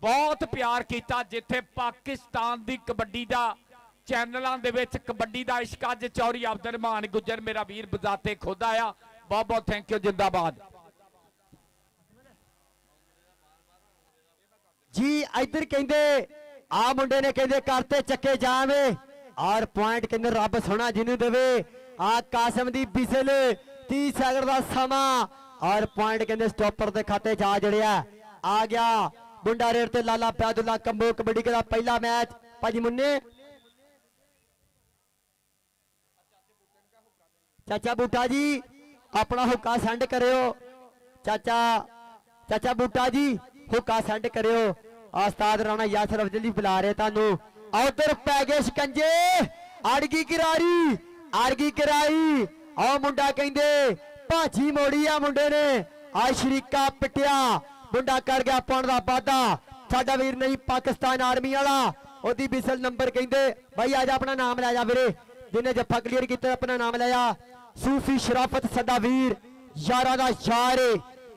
बहुत प्यार किया। जिथे पाकिस्तान की कबड्डी का चैनलों के कबड्डी का इश्क अज चौरी अब्दुल रहमान गुजर मेरा वीर बजाते खुद आया। बहुत बहुत थैंक यू, जिंदाबाद जी। इधर कहते आ मुंडे ने कहते करते चक्के जावे और पॉइंट कहते रब सोना जिन्हों देवे। आ कासम दी बिसल 30 सैकंड का समा और पॉइंट कहते स्टॉपर के खाते जा जड़िया। आ गया मुंडा रेड ते लाला बैदुल्ला कंबो कबड्डी का पहला मैच। भाजी मुन्ने चाचा बूटा जी अपना हुक्का सेंड करो। चाचा चाचा बूटा जी हुक्का सेंड करो। उस्ताद राणा यासर अफजल जी बुला रहे थानू। उधर पै गए शिकंजे अड़गी किरारी अड़गी किराई। आ मुंडा कहंदे भाजी मोड़ी आ मुंडे ने आ शरीका पिटिया मुंडा कर गया पाउण दा वादा। साडा वीर नहीं पाकिस्तान आर्मी वाला ओदी बिसल नंबर कहंदे भाई आज अपना नाम लै जा वीरे जिन्हें जफ्फा क्लीयर किया अपना नाम लिया। सूफी शराफत साडा वीर यारा दा यार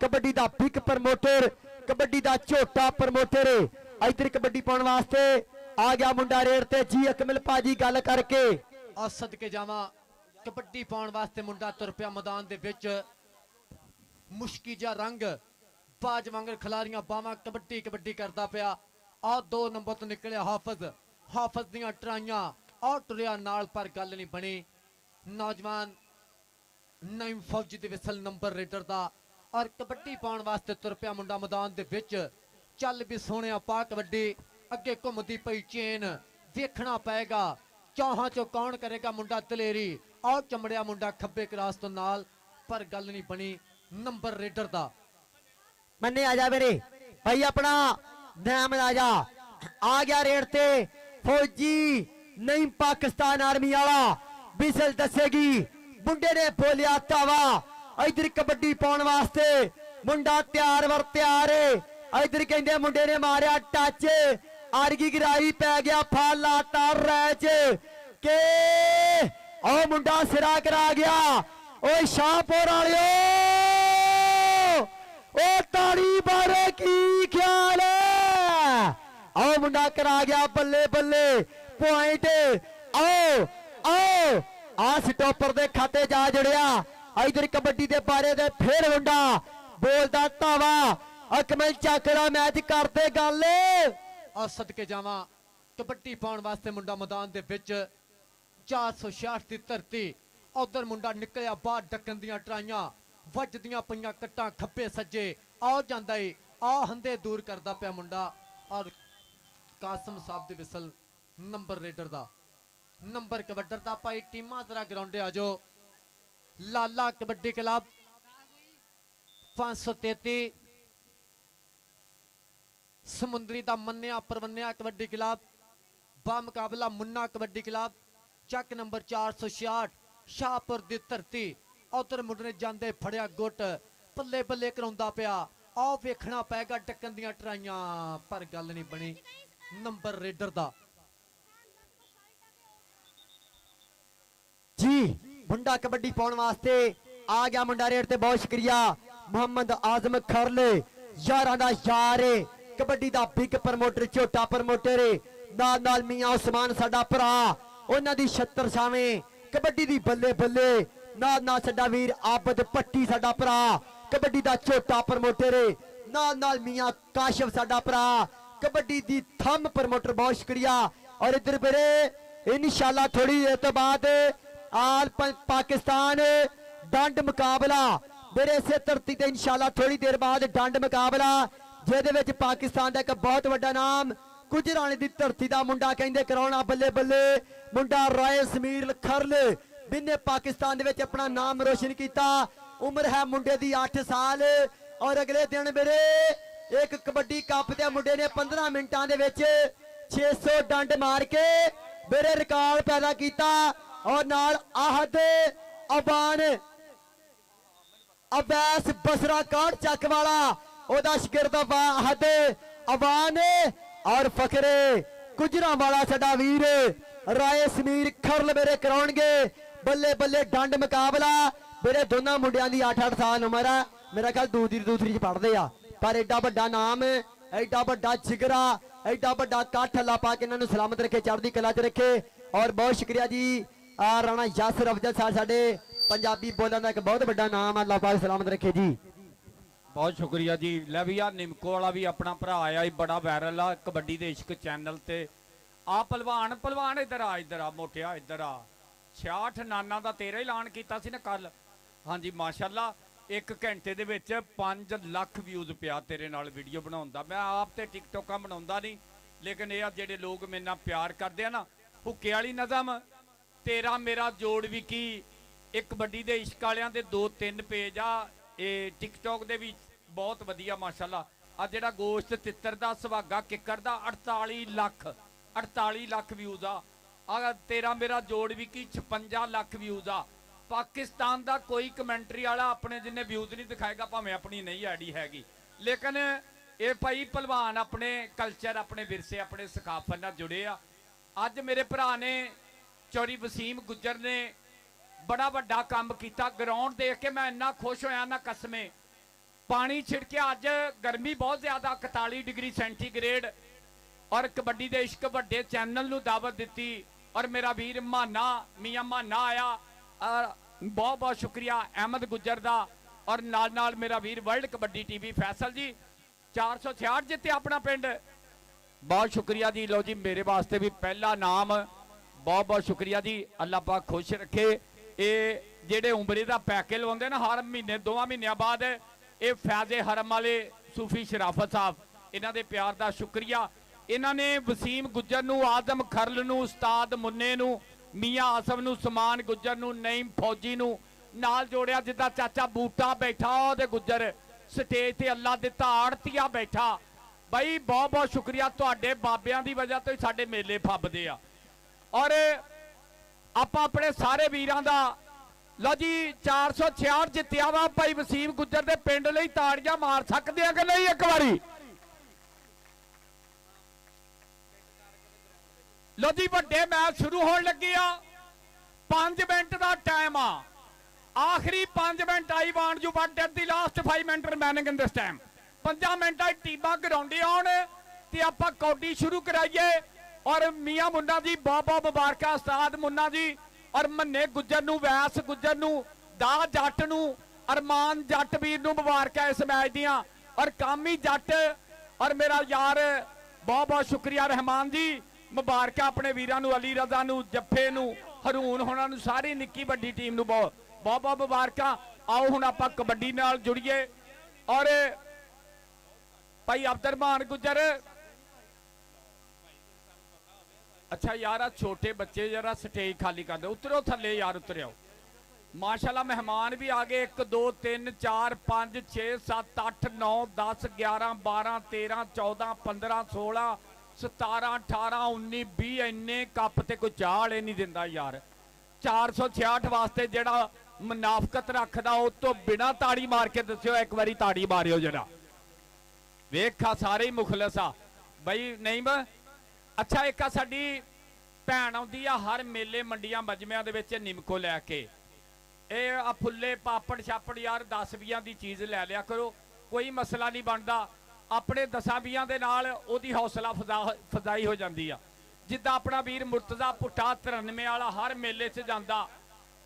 कबड्डी दा बिग प्रमोटर कबड्डी दा झोटा प्रमोटर। इधर कबड्डी पाउण वास्ते आ गया मुंडा रेड ते जी अकमल भाजी गल करके आ सदके जावा कबड्डी पाउण वास्ते मुंडा तुर पिया मैदान दे विच। मुश्की जा रंग बाज वांगर खिलाड़ियां बावा कबड्डी कबड्डी करदा पिया। आ 2 नंबर तो निकले हाफज हाफज दियां ट्राइयां आ टुरिया नाल पर गल नहीं बनी। नौजवान नईम फौजी दे विसल नंबर रेडर दा और कबड्डी पाउण वास्ते तुर पिया मुंडा मैदान दे विच। चल भी सोहणिया पा कबड्डी अगे घुमदी पई चेन वेखना पेगा चौहां चो कौन करेगा मुंडा दलेरी। आओ चमड़िया मुंडा खब्बे क्रास तो नाल पर गल नहीं बनी नंबर रेडर दा। मन्ने आजा मेरे भाई अपना नाम राजा आ गया रेड ते फौजी नहीं पाकिस्तान आर्मी वाला बिसल दसेगी। मुंडे ने बोलिया तावा इधर कबड्डी पाउण वास्ते मुंडा तैयार वर तैयार है। इधर कहंदे मुंडे ने मारिया टच आरगी गिराई पै गया फाल लाता रैच के ओ मुंडा सिरा करा गया। ओ शाहपुर वालियो ओ ताड़ी बारे की ख्याल है। आओ मुंडा करा गया बल्ले बल्ले पॉइंट। आओ आओ आ स्टॉपर दे खाते जा जड़िया। इधर कबड्डी दे बारे दे फिर मुंडा बोलदा धावा अकमल चाकड़ा मैच करते गल। आ सदके जावा कबड्डी पाउण वास्ते मुंडा मैदान दे विच 466 दी धरती। उधर मुंडा निकलिया बाहर डकन दियां ट्राइयां वजदियां पईयां कट्टां खब्बे सज्जे आओ जांदा है आ हंदे दूर करदा पिया मुंडा। और कासम साहब दे विसल नंबर रेडर दा नंबर कबड्डर दा भाई टीमां जरा ग्राउंडे आ जाओ। लाला कबड्डी क्लब 533 समुंदरी दा मन्निया परवन्या कबड्डी क्लब बा मुकाबला मुन्ना कबड्डी क्लब चक नंबर 466 शाहपुर दी धरती। उधर मुंडे ने जांदे फड़िया गुट बल्ले बल्ले कराउंदा पिया। आओ वेखना पेगा डकन दियां ट्राइयां पर गल नहीं बनी नंबर रेडर दा। जी मुंडा कबड्डी पाउण वास्ते आ गया मुंडा रेड ते बहुत शुक्रिया मोहम्मद आजम खरले यारां दा यार कबड्डी दा बिग प्रमोटर झोटा प्रमोटर नाल नाल मियां उस्मान साडा भरा उन्हां दी 76 छावें कबड्डी दी बल्ले बल्ले नाल नाल साडा वीर आबद पट्टी साडा भरा कबड्डी दा झोटा प्रमोटर नाल नाल मियां काशिफ साडा भरा कबड्डी दी थम प्रमोटर बहुत शुक्रिया। और इधर मेरे इंशाल्लाह थोड़ी देर तो बाद आल पाकिस्तान डंड मुकाबला मेरे इसे धरती ते इंशाल्लाह थोड़ी देर बाद डंड मुकाबला जिहदे विच पाकिस्तान दा एक बहुत वड्डा नाम गुजराणे दी धरती दा मुंडा कहंदे कराउणा बल्ले बल्ले मुंडा राय समीर खरल जिन्ने पाकिस्तान दे विच अपना नाम रोशन किया। उम्र है मुंडे दी 8 साल और अगले दिन मेरे एक कबड्डी कप दे मुंडे ने 15 मिनटां दे विच 600 डंड मार के मेरे रिकॉर्ड पैदा किया। और नाल आहद अबान अबैस बसरा काट चक वाला ओदा शिगिर्द आहद अबान और फखरे गुजरा वाला साडा वीर राय समीर खरल मेरे कराउणगे बल्ले बल्ले डंड मुकाबला। मेरे दोनों मुंडियां दी 8-8 साल उम्र है मेरा ख्याल दूसरी च पढ़दे आ पर एडा वड्डा नाम ਐਡਾ ਵੱਡਾ ਜਿਗਰਾ, ਐਡਾ ਵੱਡਾ ਕੱਠ ਅੱਲਾ ਪਾਕ ਇਹਨਾਂ ਨੂੰ ਸਲਾਮਤ ਰੱਖੇ, ਚੜ੍ਹਦੀ ਕਲਾ 'ਚ ਰੱਖੇ। ਔਰ ਬਹੁਤ ਸ਼ੁਕਰੀਆ ਜੀ ਰਾਣਾ ਯਾਸਰ ਅਫਜ਼ਲ ਸਾਹਿਬ, ਸਾਡੇ ਪੰਜਾਬੀ ਬੋਲਣ ਦਾ ਇੱਕ ਬਹੁਤ ਵੱਡਾ ਨਾਮ, ਅੱਲਾ ਪਾਕ ਸਲਾਮਤ ਰੱਖੇ ਜੀ। ਬਹੁਤ ਸ਼ੁਕਰੀਆ ਜੀ। ਲੈ ਵੀ ਆ ਨਿਮਕੋ ਵਾਲਾ ਵੀ ਆਪਣਾ ਭਰਾ ਆਇਆ, ਇਹ ਬੜਾ ਵਾਇਰਲ ਆ ਕਬੱਡੀ ਦੇ ਇਸ਼ਕ ਚੈਨਲ ਤੇ। ਆ ਪਹਿਲਵਾਨ ਇੱਧਰ ਆ ਮੋਟਿਆ, ਇੱਧਰ ਆ। 66 ਨਾਨਾਂ ਦਾ ਤੇਰਾ ਹੀ ਐਲਾਨ ਕੀਤਾ ਸੀ ਨਾ ਕੱਲ। ਹਾਂਜੀ ਮਾਸ਼ਾਅੱਲਾ, 1 ਘੰਟੇ ਦੇ ਵਿੱਚ 5 ਲੱਖ ਵਿਊਜ਼ ਪਿਆ ਤੇਰੇ ਨਾਲ ਵੀਡੀਓ ਬਣਾਉਣ ਦਾ। ਮੈਂ ਆਪ ਤੇ ਟਿਕਟੋਕਾਂ ਬਣਾਉਂਦਾ ਨਹੀਂ, ਲੇਕਿਨ ਇਹ ਆ ਜਿਹੜੇ ਲੋਕ ਮੇਰੇ ਨਾਲ ਪਿਆਰ ਕਰਦੇ ਆ ਨਾ। ਹੁੱਕੇ ਵਾਲੀ ਨਜ਼ਮ, ਤੇਰਾ ਮੇਰਾ ਜੋੜ ਵੀ ਕੀ, ਇੱਕ ਕਬੱਡੀ ਦੇ ਇਸ਼ਕ ਵਾਲਿਆਂ ਦੇ 2-3 ਪੇਜ ਆ ਇਹ ਟਿਕਟੋਕ ਦੇ ਵੀ, ਬਹੁਤ ਵਧੀਆ ਮਾਸ਼ਾਅੱਲਾ। ਆ ਜਿਹੜਾ ਗੋਸ਼ਤ ਤਿੱਤਰ ਦਾ, ਸੁਹਾਗਾ ਕਿੱਕਰ ਦਾ 48 ਲੱਖ ਵਿਊਜ਼ ਆ। ਤੇਰਾ ਮੇਰਾ ਜੋੜ ਵੀ ਕੀ 56 ਲੱਖ ਵਿਊਜ਼ ਆ। ਪਾਕਿਸਤਾਨ ਦਾ ਕੋਈ ਕਮੈਂਟਰੀ ਵਾਲਾ ਆਪਣੇ ਜਿੰਨੇ ਵਿਊਜ਼ ਨਹੀਂ ਦਿਖਾਏਗਾ, ਭਾਵੇਂ ਆਪਣੀ ਨਹੀਂ ਆਈਡੀ ਹੈਗੀ, ਲੇਕਿਨ ਇਹ ਭਾਈ ਪਹਿਲਵਾਨ ਆਪਣੇ ਕਲਚਰ, ਆਪਣੇ ਵਿਰਸੇ, ਆਪਣੇ ਸਕਾਫਤ ਨਾਲ ਜੁੜੇ ਆ। ਅੱਜ ਮੇਰੇ ਭਰਾ ਨੇ ਚੌਰੀ ਵਸੀਮ ਗੁੱਜਰ ਨੇ ਬੜਾ ਵੱਡਾ ਕੰਮ ਕੀਤਾ। ਗਰਾਊਂਡ ਦੇਖ ਕੇ ਮੈਂ ਇੰਨਾ ਖੁਸ਼ ਹੋਇਆ ਨਾ ਕਸਮੇ। ਪਾਣੀ ਛਿੜਕਿਆ, ਅੱਜ ਗਰਮੀ ਬਹੁਤ ਜ਼ਿਆਦਾ 41 ਡਿਗਰੀ ਸੈਂਟੀਗ੍ਰੇਡ, ਔਰ ਕਬੱਡੀ ਦੇ ਇਸ਼ਕ ਵੱਡੇ ਚੈਨਲ ਨੂੰ ਦਾਵਤ ਦਿੱਤੀ। ਔਰ ਮੇਰਾ ਵੀਰ ਮੀਆਂ ਮਾਨਾ ਆਇਆ, ਬਹੁਤ ਬਹੁਤ ਸ਼ੁਕਰੀਆ ਅਹਿਮਦ ਗੁੱਜਰ ਦਾ। ਔਰ ਨਾਲ ਮੇਰਾ ਵੀਰ ਵਰਲਡ ਕਬੱਡੀ ਟੀਵੀ ਫੈਸਲ ਜੀ 466 ਜਿੱਤੇ ਆਪਣਾ ਪਿੰਡ, ਬਹੁਤ ਸ਼ੁਕਰੀਆ ਜੀ। ਲੋ ਜੀ ਮੇਰੇ ਵਾਸਤੇ ਵੀ ਪਹਿਲਾ ਨਾਮ, ਬਹੁਤ ਬਹੁਤ ਸ਼ੁਕਰੀਆ ਜੀ। ਅੱਲਾਹ ਪਾਕ ਖੁਸ਼ ਰੱਖੇ। ਇਹ ਜਿਹੜੇ ਉਮਰੇ ਦਾ ਪੈਕੇ ਲਵਾਉਂਦੇ ਨਾ ਹਰ ਮਹੀਨੇ 2 ਮਹੀਨਿਆਂ ਬਾਅਦ, ਇਹ ਫੈਜ਼ੇ ਹਰਮ ਵਾਲੇ ਸੂਫੀ ਸ਼ਰਾਫਤ ਸਾਹਿਬ, ਇਹਨਾਂ ਦੇ ਪਿਆਰ ਦਾ ਸ਼ੁਕਰੀਆ। ਇਹਨਾਂ ਨੇ ਵਸੀਮ ਗੁੱਜਰ ਨੂੰ, ਆਜ਼ਮ ਖਰਲ ਨੂੰ, ਉਸਤਾਦ ਮੁੰਨੇ ਨੂੰ, ਮੀਆਂ ਆਸਮ ਨੂੰ, ਸਮਾਨ ਗੁੱਜਰ ਨੂੰ, ਨਈਮ ਫੌਜੀ ਨੂੰ ਨਾਲ ਜੋੜਿਆ। ਜਿੱਦਾਂ ਚਾਚਾ ਬੂਟਾ ਬੈਠਾ ਉਹਦੇ ਗੁੱਜਰ ਸਟੇਜ ਤੇ, ਅੱਲਾ ਦਿੱਤਾ ਆੜਤੀਆ ਬੈਠਾ। ਬਾਈ ਬਹੁਤ ਬਹੁਤ ਸ਼ੁਕਰੀਆ, ਤੁਹਾਡੇ ਬਾਬਿਆਂ ਦੀ ਵਜ੍ਹਾ ਤੋਂ ਹੀ ਸਾਡੇ ਮੇਲੇ ਫੱਬਦੇ ਆ। ਔਰ ਆਪਾਂ ਆਪਣੇ ਸਾਰੇ ਵੀਰਾਂ ਦਾ, ਲਓ ਜੀ 466 ਜਿੱਤਿਆ ਵਾ ਭਾਈ ਵਸੀਮ ਗੁੱਜਰ ਦੇ ਪਿੰਡ ਲਈ ਤਾੜੀਆਂ ਮਾਰ ਸਕਦੇ ਆ ਕਿ ਨਹੀਂ ਇੱਕ ਵਾਰੀ? ਲਓ ਜੀ ਵੱਡੇ ਮੈਚ ਸ਼ੁਰੂ ਹੋਣ ਲੱਗੇ ਆ। 5 ਮਿੰਟ ਦਾ ਟਾਈਮ ਆ, ਆਖਰੀ 5 minute I want you what at the last 5 minute remaining in this time. 5 ਮਿੰਟਾਂ ਟੀਮਾਂ ਗਰਾਉਂਡੇ ਆਉਣ ਤੇ ਆਪਾਂ ਕੌਡੀ ਸ਼ੁਰੂ ਕਰਾਈਏ। ਔਰ ਮੀਆਂ ਮੁੰਨਾ ਜੀ ਬਹੁਤ ਬਹੁਤ ਮੁਬਾਰਕਾਂ, ਉਸਤਾਦ ਮੁੰਨਾ ਜੀ, ਔਰ ਮੰਨੇ ਗੁੱਜਰ ਨੂੰ, ਵੈਸ ਗੁੱਜਰ ਨੂੰ, ਦਾ ਜੱਟ ਨੂੰ, ਅਰਮਾਨ ਜੱਟ ਵੀਰ ਨੂੰ ਮੁਬਾਰਕਾਂ ਇਸ ਮੈਚ ਦੀਆਂ। ਔਰ ਕਾਮੀ ਜੱਟ ਔਰ ਮੇਰਾ ਯਾਰ ਬਹੁਤ ਬਹੁਤ ਸ਼ੁਕਰੀਆ ਰਹਿਮਾਨ ਜੀ, ਮੁਬਾਰਕਾਂ ਆਪਣੇ ਵੀਰਾਂ ਨੂੰ, ਅਲੀ ਰਜ਼ਾ ਨੂੰ, ਜੱਫੇ ਨੂੰ, ਹਰੂਨ ਹੋਣਾ ਨੂੰ, ਸਾਰੀ ਨਿੱਕੀ ਵੱਡੀ ਟੀਮ ਨੂੰ ਬਹੁਤ ਬਹੁਤ ਮੁਬਾਰਕਾਂ। ਆਓ ਹੁਣ ਆਪਾਂ ਕਬੱਡੀ ਨਾਲ ਜੁੜੀਏ। ਔਰ ਭਾਈ ਅਬਦੁਰਮਾਨ ਗੁੱਜਰ, ਅੱਛਾ ਯਾਰ ਆ ਛੋਟੇ ਬੱਚੇ ਜਰਾ ਸਟੇਜ ਖਾਲੀ ਕਰ ਦਿਓ, ਉਤਰੋ ਥੱਲੇ ਯਾਰ, ਉਤਰਿਓ। ਮਾਸ਼ਾਅੱਲਾ ਮਹਿਮਾਨ ਵੀ ਆ ਗਏ। 1 2 3 4 5 6 7 8 9 10 11 12 13 14 15 16 17 18 19 20 ਇੰਨੇ ਕੱਪ ਤੇ ਕੋਈ ਚਾਹ ਵਾਲੇ ਨਹੀਂ ਦਿੰਦਾ ਯਾਰ। 466 ਵਾਸਤੇ ਜਿਹੜਾ ਮੁਨਾਫਕਤ ਰੱਖਦਾ ਉਹ ਤੋਂ ਬਿਨਾ ਤਾੜੀ ਮਾਰ ਕੇ ਦੱਸਿਓ, ਇੱਕ ਵਾਰੀ ਤਾੜੀ ਮਾਰਿਓ ਜਰਾ, ਵੇਖਾ ਸਾਰੇ ਹੀ ਮੁਖਲਸ ਆ ਬਈ। ਨਹੀਂ ਅੱਛਾ, ਇੱਕ ਆ ਸਾਡੀ ਭੈਣ ਆਉਂਦੀ ਆ ਹਰ ਮੇਲੇ ਮੰਡੀਆਂ ਮਜਮਿਆਂ ਦੇ ਵਿੱਚ ਨਿਮਕੋ ਲੈ ਕੇ। ਇਹ ਆ ਫੁੱਲੇ ਪਾਪੜ ਛਾਪੜ ਯਾਰ 10-20 ਦੀ ਚੀਜ਼ ਲੈ ਲਿਆ ਕਰੋ, ਕੋਈ ਮਸਲਾ ਨਹੀਂ ਬਣਦਾ। ਆਪਣੇ 10-20 ਦੇ ਨਾਲ ਉਹਦੀ ਹੌਸਲਾ ਫਜ਼ਾਈ ਹੋ ਜਾਂਦੀ ਆ। ਜਿੱਦਾਂ ਆਪਣਾ ਵੀਰ ਮੁਰਤਜ਼ਾ ਪੁੱਠਾ 93 ਵਾਲਾ ਹਰ ਮੇਲੇ 'ਚ ਜਾਂਦਾ।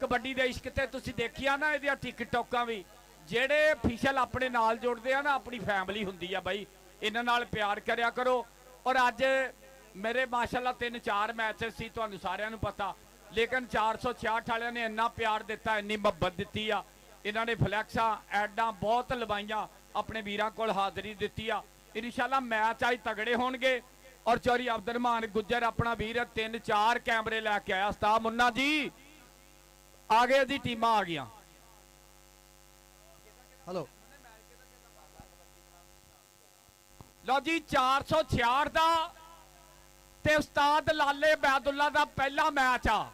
ਕਬੱਡੀ ਦੇ ਇਸ਼ਕ ਤੇ ਤੁਸੀਂ ਦੇਖਿਆ ਨਾ ਇਹਦੀਆਂ ਟਿਕਟੋਕਾਂ ਵੀ, ਜਿਹੜੇ ਅਫੀਸ਼ਲ ਆਪਣੇ ਨਾਲ ਜੁੜਦੇ ਆ ਨਾ, ਆਪਣੀ ਫੈਮਿਲੀ ਹੁੰਦੀ ਆ ਬਾਈ, ਇਹਨਾਂ ਨਾਲ ਪਿਆਰ ਕਰਿਆ ਕਰੋ। ਔਰ ਅੱਜ ਮੇਰੇ ਮਾਸ਼ਾਅੱਲਾ 3-4 ਮੈਚ ਸੀ, ਤੁਹਾਨੂੰ ਸਾਰਿਆਂ ਨੂੰ ਪਤਾ, ਲੇਕਿਨ 466 ਵਾਲਿਆਂ ਨੇ ਇੰਨਾ ਪਿਆਰ ਦਿੱਤਾ, ਇੰਨੀ ਮੁਹੱਬਤ ਦਿੱਤੀ ਆ। ਇਹਨਾਂ ਨੇ ਫਲੈਕਸਾਂ ਐਡਾਂ ਬਹੁਤ ਲਵਾਈਆਂ, ਆਪਣੇ ਵੀਰਾਂ ਕੋਲ ਹਾਜ਼ਰੀ ਦਿੱਤੀ ਆ। ਇਨਸ਼ਾਅੱਲਾ ਮੈਚ ਅੱਜ ਤਗੜੇ ਹੋਣਗੇ। ਔਰ ਚੌਰੀ ਅਬਦੁਰਮਾਨ ਗੁੱਜਰ ਆਪਣਾ ਵੀਰ 3-4 ਕੈਮਰੇ ਲੈ ਕੇ ਆਇਆ। ਉਸਤਾਦ ਮੁੰਨਾ ਜੀ ਆ ਗਏ ਜੀ, ਟੀਮਾਂ ਆ ਗਈਆਂ। ਹਲੋ ਲਓ ਜੀ 466 ਦਾ ਤੇ ਉਸਤਾਦ ਲਾਲੇ ਬੈਦੁੱਲਾ ਦਾ ਪਹਿਲਾ ਮੈਚ ਆ।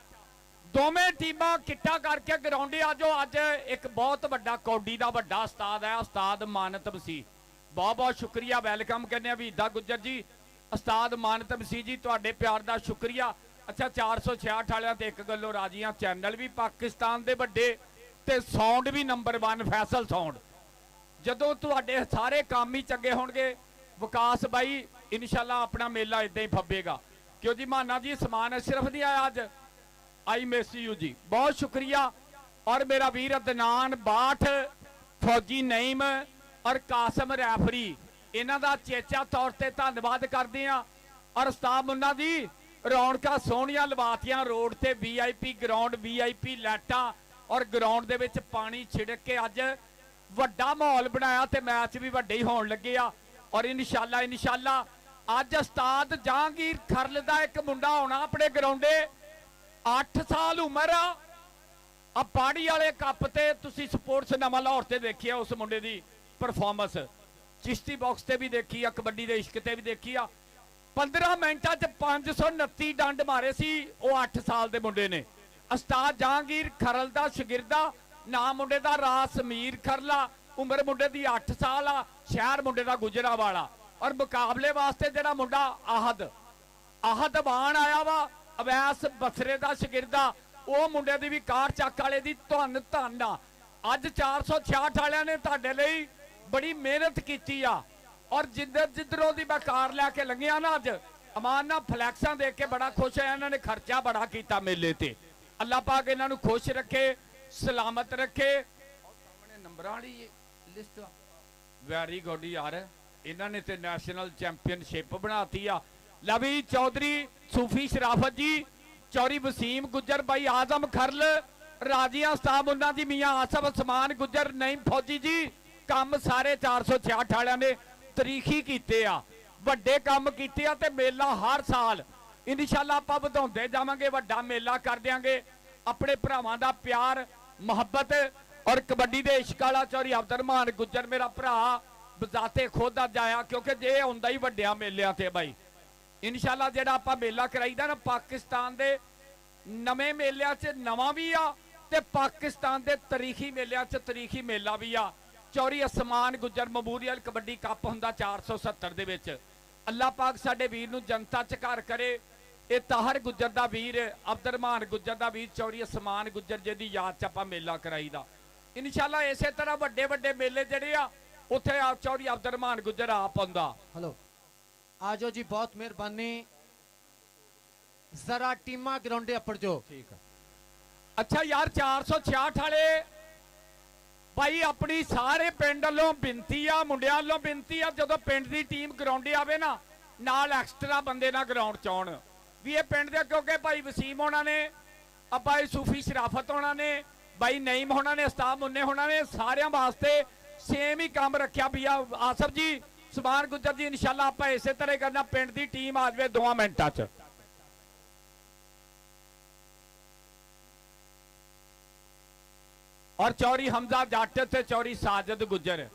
ਦੋਵੇਂ ਟੀਮਾਂ ਕਿੱਟਾ ਕਰਕੇ ਗਰਾਉਂਡੇ ਆ ਜੋ। ਅੱਜ ਇੱਕ ਬਹੁਤ ਵੱਡਾ ਕੌਡੀ ਦਾ ਵੱਡਾ ਉਸਤਾਦ ਹੈ, ਉਸਤਾਦ ਮਾਨਤ ਮਸੀਹ, ਬਹੁਤ ਬਹੁਤ ਸ਼ੁਕਰੀਆ, ਵੈਲਕਮ ਕਰਨੇ ਆ ਵੀਦਾ ਗੁੱਜਰ ਜੀ। ਉਸਤਾਦ ਮਾਨਤ ਮਸੀਹ ਜੀ ਤੁਹਾਡੇ ਪਿਆਰ ਦਾ ਸ਼ੁਕਰੀਆ। ਅੱਛਾ 466 ਵਾਲਿਆਂ ਤੇ ਇੱਕ ਗੱਲੋਂ ਰਾਜੀਆਂ, ਚੈਨਲ ਵੀ ਪਾਕਿਸਤਾਨ ਦੇ ਵੱਡੇ ਤੇ ਸਾਊਂਡ ਵੀ ਨੰਬਰ 1 ਫੈਸਲ ਸਾਊਂਡ। ਜਦੋਂ ਤੁਹਾਡੇ ਸਾਰੇ ਕੰਮ ਹੀ ਚੰਗੇ ਹੋਣਗੇ ਵਿਕਾਸ ਬਾਈ ਇਨਸ਼ਾਅੱਲਾ ਆਪਣਾ ਮੇਲਾ ਇਦਾਂ ਹੀ ਫੱਬੇਗਾ। ਕਿਉਂ ਜੀ ਮਾਨਾ ਜੀ ਸਮਾਨ ਅਸ਼ਰਫ ਨਹੀਂ ਆਇਆ ਅੱਜ, आई मिस यू जी, बहुत शुक्रिया। और मेरा वीर अदनान बाट, फौजी नईम और कासम रैफरी, इन्हां दा चेचा तौर ते धन्नवाद करदे आ। और उस्ताद मुन्ना जी रौनकां सोहणियां लवातियां रोड ते, VIP ग्राउंड, VIP लाइटां और ग्राउंड दे विच पानी छिड़क के अज वड्डा माहौल बनाया ते मैच भी वड्डे ही होण लगे आ। और इंशाअल्लाह अज उस्ताद जहांगीर खरल दा एक मुंडा होना अपने ग्राउंडे, 8 साल उम्र आ पाड़ी वाले कप ते तुसी स्पोर्ट्स नवा लाहौर ते देखी उस मुंडे दी परफॉर्मेंस, चिश्ती बॉक्स ते भी देखी आ, कबड्डी दे इश्क ते भी देखी आ। 15 मिनटां च 529 डंड मारे सी वो 8 साल दे मुंडे ने। उस्ताद जहांगीर खरल दा शगिरदा, नाम मुंडे दा रास मीर खरला, उम्र मुंडे दी 8 साल आ, शहर मुंडे दा गुजरावाला। और मुकाबले वास्ते जेड़ा मुंडा आहद वान आया वा, अवैस बसरे का शगिरदा, वो मुंडे दी भी कार चक वाले दी धन धन आ। अज 466 वाले ने तुहाडे लई बड़ी मेहनत की आ। और जिधरों दी मैं कार लैके लंघिया ना अज अमान ना फ्लैक्सां देख के बड़ा खुश है। इन्होंने खर्चा बड़ा किया मेले ते, अल्लाह पाक इन्हों खुश रखे, सलामत रखे। सामने नंबर वाली लिस्ट वैरी गुड यार, इन्होंने तो नैशनल चैंपियनशिप बनाती आ। लवी चौधरी, सूफी शराफत जी, चौरी वसीम गुजर, भाई आजम खरल, राजिया उस्ताद मुन्ना जी, मियां आसफ उस्मान गुजर, नईम फौजी जी, काम सारे 466 वालियां ने तरीखी कीते आ, वड्डे काम कीते आ। ते मेला हर साल इंशाअल्लाह आपां वधाउंदे जावांगे, वड्डा मेला कर देंगे। अपने भरावां दा प्यार मुहब्बत और कबड्डी दे इश्क वाला चौरी अब्दुररहमान गुजर मेरा भरा बजाते खुद अज आया, क्योंकि जे हुंदा ही वड्डिया मेलियां ते भाई इंशाअल्लाह जेड़ा आपां मेला कराईदा ना पाकिस्तान दे नवे मेलियां च नवां भी आ ते पाकिस्तान दे तरीखी मेलियां च तरीखी मेला भी आ। चौरी असमान गुजर मेमोरियल कबड्डी कप हुंदा 470 दे विच। अल्लाह पाक साडे वीर नूं जनता च घर करे। ये ताहर गुजर दा वीर, अब्दुररहमान गुजर दा वीर, चौरी असमान गुजर जिहदी याद च आपां मेला कराईदा। इंशाअल्लाह इसे तरह वड्डे वड्डे मेले जिहड़े आ उत्थे चौरी अब्दुररहमान गुजर आप आउंदा। हेलो आजो जी, बहुत मेहरबानी, जरा टीमा ग्राउंडे अपर जो ठीक है। अच्छा यार 466 वाले भाई अपनी सारे पिंड वालों बिनती आ, मुंडियां वालों बिनती आ, जदों पिंड दी टीम ग्राउंडे आवे ना नाल एक्स्ट्रा बंदे ना ग्राउंड च आउण भी ये पिंड दे, क्योंकि भाई वसीम होना ने, भाई सूफी शराफत होना ने, भाई नईम होना ने, उस्ताद मुन्ने होना ने, सारियां वास्ते सेम ही काम रखा भी आ। आसफ जी, सुभान गुजर जी, इंशाअल्लाह आप इसे तरह करना, पिंड दी टीम आ जाए 2 मिनटां च। और चौरी हमजा जट ते चौरी साजिद गुजर,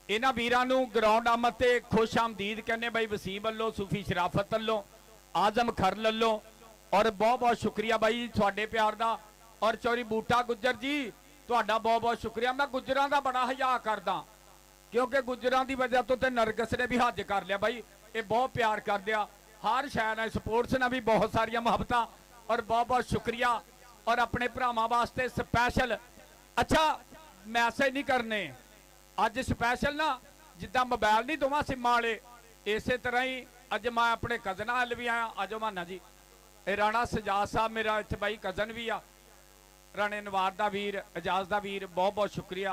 इन्हां वीरां नूं ग्राउंड आमद ते खुश आमदीद कहने भाई वसीम वल्लों, सूफी शराफत वल्लों, आजम खरल वल्लों। और बहुत बहुत शुक्रिया भाई तुहाडे प्यार दा। और चौरी बूटा गुजर जी तुहाडा बहुत बहुत शुक्रिया। मैं गुजरां दा बड़ा हया करदा, क्योंकि गुजरां दी वजह तो ते नरगस ने भी हज कर लिया भाई, ये बहुत प्यार कर दिया। हर शहर है स्पोर्ट्स ने भी बहुत सारिया मुहब्बतां और बहुत बहुत शुक्रिया। और अपने भरावां वास्ते स्पैशल अच्छा मैसेज नहीं करने अज स्पैशल ना, जिद्दां मोबाइल नहीं दोवां सिम्मां वाले, इस तरह ही अज मैं अपने कजन हल भी आया। अजो माना जी, राणा सजाद साहब मेरा इत्थे भाई कजन भी आ, राणे नवार दा वीर, एजाज दा वीर, बहुत बहुत शुक्रिया।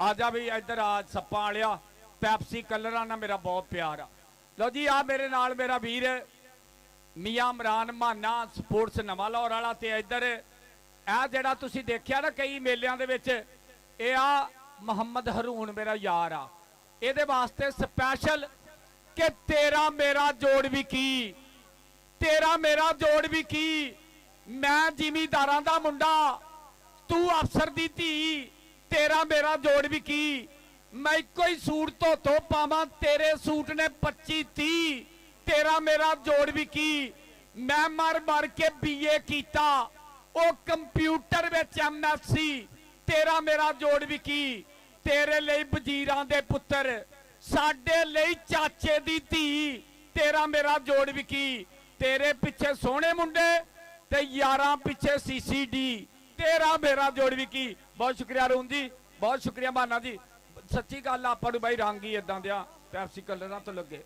आजा भी इधर आ सप्पा वालिया, पैप्सी कलर ना मेरा बहुत प्यार आ। लो जी आ मेरे नाल मेरा वीर मियां इमरान माना स्पोर्ट्स नवा लाहौर वाला, ते इधर आ जेड़ा तुसी देखिया ना कई मेलियां दे विच, ए आ मोहम्मद हरूण मेरा यार आ। इहदे वास्ते स्पैशल कि तेरा मेरा जोड़ भी की, तेरा मेरा जोड़ भी की, मैं जिमीदारां दा मुंडा, तू अफसर दी धी, तेरा मेरा जोड़ भी की। मैं इको ही सूट धोतो पावां, तेरे सूट ने 25-30, तेरा मेरा जोड़ भी की। मैं मर मर के BA कीता, ओ कंप्यूटर विच MSc, तेरा मेरा जोड़ भी की। तेरे लिए वजीरां दे पुत्तर, साडे लिए चाचे दी धी, तेरा मेरा जोड़ भी की। तेरे पिछे सोहणे मुंडे ते यारां पिछे CCD, तेरा मेरा जोड़ भी की। बहुत शुक्रिया अरुण जी, बहुत शुक्रिया माना जी। सच्ची गल आपां नूं भाई रंग ही इदां दिया ਪੈਪਸੀ ਕਲਰਾਂ ਤੋਂ ਲੱਗੇ।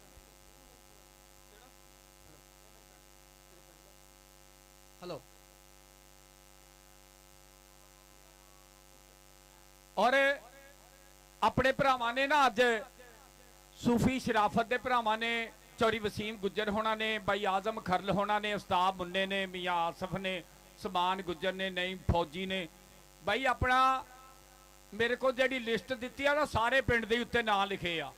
ਹਲੋ। ਔਰ ਆਪਣੇ ਭਰਾਵਾਂ ਨੇ ਨਾ ਅੱਜ ਸੂਫੀ ਸ਼ਰਾਫਤ ਦੇ ਭਰਾਵਾਂ ਨੇ, ਚੌਰੀ ਵਸੀਮ ਗੁੱਜਰ ਹੋਣਾ ਨੇ, ਬਾਈ ਆਜ਼ਮ ਖਰਲ ਹੋਣਾ ਨੇ, ਉਸਤਾਦ ਮੁੰਨੇ ਨੇ, ਮੀਆਂ ਆਸਫ ਨੇ, ਸਮਾਨ ਗੁੱਜਰ ਨੇ, ਨਈਮ ਫੌਜੀ ਨੇ, ਬਾਈ ਆਪਣਾ ਮੇਰੇ ਕੋਲ ਜਿਹੜੀ ਲਿਸਟ ਦਿੱਤੀ ਆ ਨਾ ਸਾਰੇ ਪਿੰਡ ਦੇ ਉੱਤੇ ਨਾਂ ਲਿਖੇ ਆ।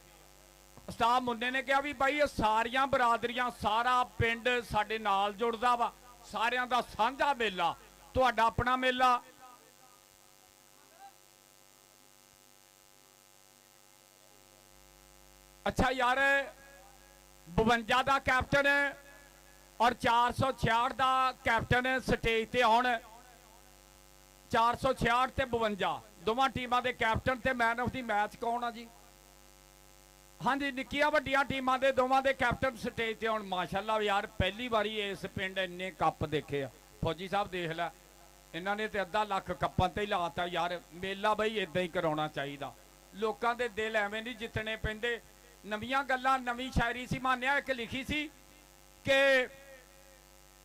ਉਸਤਾਦ ਮੁੰਨੇ ਨੇ ਕਿਹਾ ਵੀ ਬਾਈ ਇਹ ਸਾਰੀਆਂ ਬਰਾਦਰੀਆਂ, ਸਾਰਾ ਪਿੰਡ ਸਾਡੇ ਨਾਲ ਜੁੜਦਾ ਵਾ, ਸਾਰਿਆਂ ਦਾ ਸਾਂਝਾ ਮੇਲਾ, ਤੁਹਾਡਾ ਆਪਣਾ ਮੇਲਾ। ਅੱਛਾ ਯਾਰ 52 ਦਾ ਕੈਪਟਨ ਔਰ 466 ਦਾ ਕੈਪਟਨ ਸਟੇਜ ਤੇ ਆਉਣ। 466 ਤੇ 52 ਦੋਵਾਂ ਟੀਮਾਂ ਦੇ ਕੈਪਟਨ ਤੇ ਮੈਨ ਆਫ ਦੀ ਮੈਚ ਕੌਣ ਆ ਜੀ? ਹਾਂਜੀ, ਨਿੱਕੀਆਂ ਵੱਡੀਆਂ ਟੀਮਾਂ ਦੇ ਦੋਵਾਂ ਦੇ ਕੈਪਟਨ ਸਟੇਜ ਤੇ ਆਉਣ। ਮਾਸ਼ਾਅੱਲਾ ਯਾਰ ਪਹਿਲੀ ਵਾਰੀ ਇਸ ਪਿੰਡ ਇੰਨੇ ਕੱਪ ਦੇਖੇ ਆ। ਫੌਜੀ ਸਾਹਿਬ ਦੇਖ ਲੈ, ਇਹਨਾਂ ਨੇ ਤੇ ਅੱਧਾ ਲੱਖ ਕੱਪਾਂ ਤੇ ਹੀ ਲਾਤਾ ਯਾਰ। ਮੇਲਾ ਬਈ ਇਦਾਂ ਹੀ ਕਰਾਉਣਾ ਚਾਹੀਦਾ। ਲੋਕਾਂ ਦੇ ਦਿਲ ਐਵੇਂ ਨਹੀਂ ਜਿੱਤਣੇ ਪੈਂਦੇ। ਨਵੀਆਂ ਗੱਲਾਂ, ਨਵੀਂ ਸ਼ਾਇਰੀ ਸੀ ਮਾਨਿਆ ਇੱਕ ਲਿਖੀ ਸੀ ਕਿ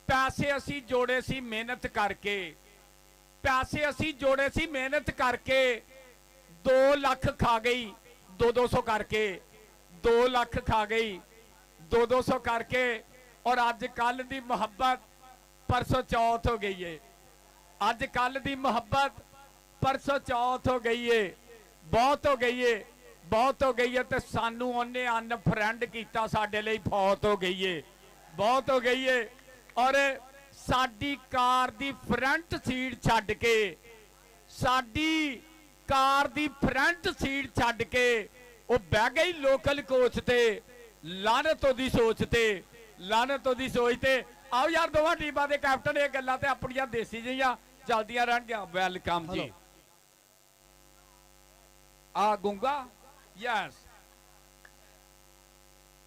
ਪੈਸੇ ਅਸੀਂ ਜੋੜੇ ਸੀ ਮਿਹਨਤ ਕਰਕੇ, ਪੈਸੇ ਅਸੀਂ ਜੋੜੇ ਸੀ ਮਿਹਨਤ ਕਰਕੇ, 2 ਲੱਖ ਖਾ ਗਈ 200 ਕਰਕੇ, 2 ਲੱਖ ਖਾ ਗਈ 200 ਕਰਕੇ। ਔਰ ਅੱਜ ਕੱਲ ਦੀ ਮੁਹੱਬਤ परसों चौथ हो गई है। अज कल दी मुहब्बत परसों चौथ हो गई है, बहुत हो गई है, बहुत हो गई है। तो सानू उन्हें अनफ्रेंड किया, साडे लई फौत हो गई है, बहुत हो गई है। और साडी कार दी फ्रंट सीट छड्ड के, साडी कार दी फ्रंट सीट छड्ड के वो बह गई लोकल कोच ते। लानत ओदी सोच ते, लानत ओदी सोच ते। आओ यार दोवां टीमां दे कैप्टन ये गल्लां ते अपनियां देसी जिहियां चलदियां रहणगीਆਂ। वेलकम जी। आ गुंगा यस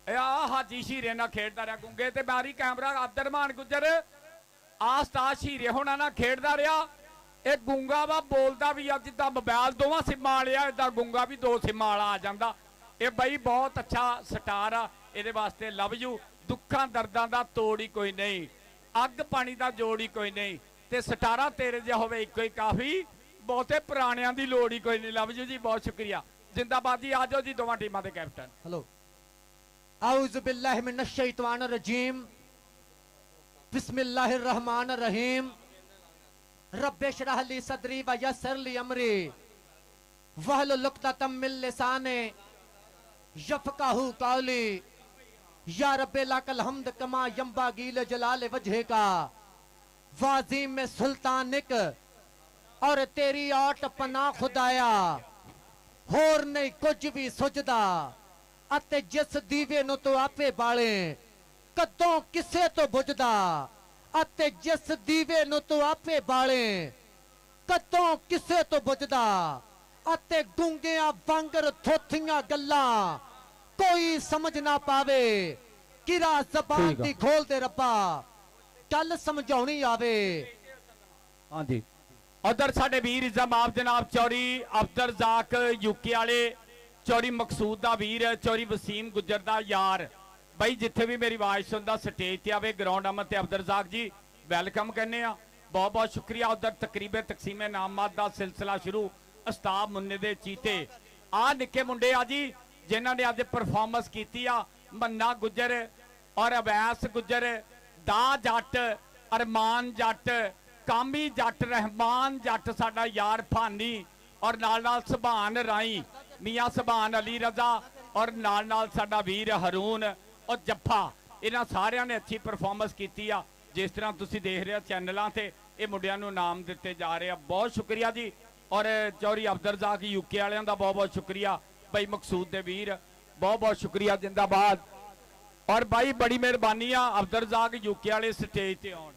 हाजी शीरे ना खेडदा रहा गुंगे ते बारी कैमरा अब्दुरमान गुजर आस्ताद शीरे होना ना खेडदा रहा। ये गुंगा वा बोलदा भी आ जिद्दां मोबाइल दोवां सिम्मां वालिया, इदां गुंगा भी 2 सिम्मां वाला आ जांदा। ये बई बहुत अच्छा स्टार आ, इहदे वास्ते लव यू। दुखां दर्दां दा तोड़ ही कोई नहीं, अग पानी दा जोड़ ही कोई नहीं, ते सटारा तेरे जिहा होवे इक्को ही काफी, बहुते पुराणियां दी लोड़ ही कोई नहीं। लव यू जी, बहुत शुक्रिया। जिंदाबाद जी। आ जाओ जी दोवां टीमां दे कैप्टन। हेलो। आऊज़ु बिल्लाहि मिनश शैतानिर रजीम, बिस्मिल्लाहिर रहमानिर रहीम, रब्बे शरह ली सदरी व यस्सिर ली अमरी वहलुल उक़दतम मिन लिसानी यफ़क़हू क़ौली। या रब्बे लाकल हम्द कमा यंबागी ले जलाल वजह का वाज़ीम में सुल्तानिक। और तेरी आट पना खुदाया होर नहीं कुछ भी सुझदा, अते जिस दीवे नु तो आपे बाले कदों किसे तो बुझदा, अते जिस दीवे नु तो आपे बाले कदों किसे तो बुझदा, अते गूंगिया वांगर थोथियां गल्लां कोई समझ ना पावे, किरा जबान दी खोल दे रब्बा गल समझाउणी आवे। हाँ जी। उधर साडे वीर जमाब जनाब चौरी अब्दुल रज़ाक यूके वाले, चौरी मकसूद दा वीर, चौरी वसीम गुजर दा यार। भाई जिथे भी मेरी आवाज सुनदा स्टेज ते आवे, ग्राउंड अमन ते अब्दुल रज़ाक जी वेलकम करने आ, बहुत बहुत शुक्रिया। उधर तकरीबे तकसीमे नामात दा सिलसिला शुरू, उस्ताद मुन्ने दे चीते आ निक्के मुंडे आ जी जिन्होंने अज परफॉर्मेंस की आ। मन्ना गुजर और अवैस गुजर, दा जट, अरमान जट, कामी जट, रहमान जट साडा यार फानी, और नाल नाल सुभान राई मियाँ सुभान अली रजा, और नाल नाल साडा वीर हरून और जफ्फा। इन्हां सारियां ने अच्छी परफॉर्मेंस की आ। जिस तरह तुसीं देख रहे हो चैनलों से ये मुंडियां नूं नाम दिते जा रहे हैं, बहुत शुक्रिया जी। और चौरी अब्दुल रज़ाक यूके वालियां दा बहुत बहुत शुक्रिया। भाई मकसूद दे वीर बहुत बहुत शुक्रिया, जिंदाबाद। और भाई बड़ी मेहरबानी आ अब्दुल रज़ाक यूके वाले स्टेज ते आउण।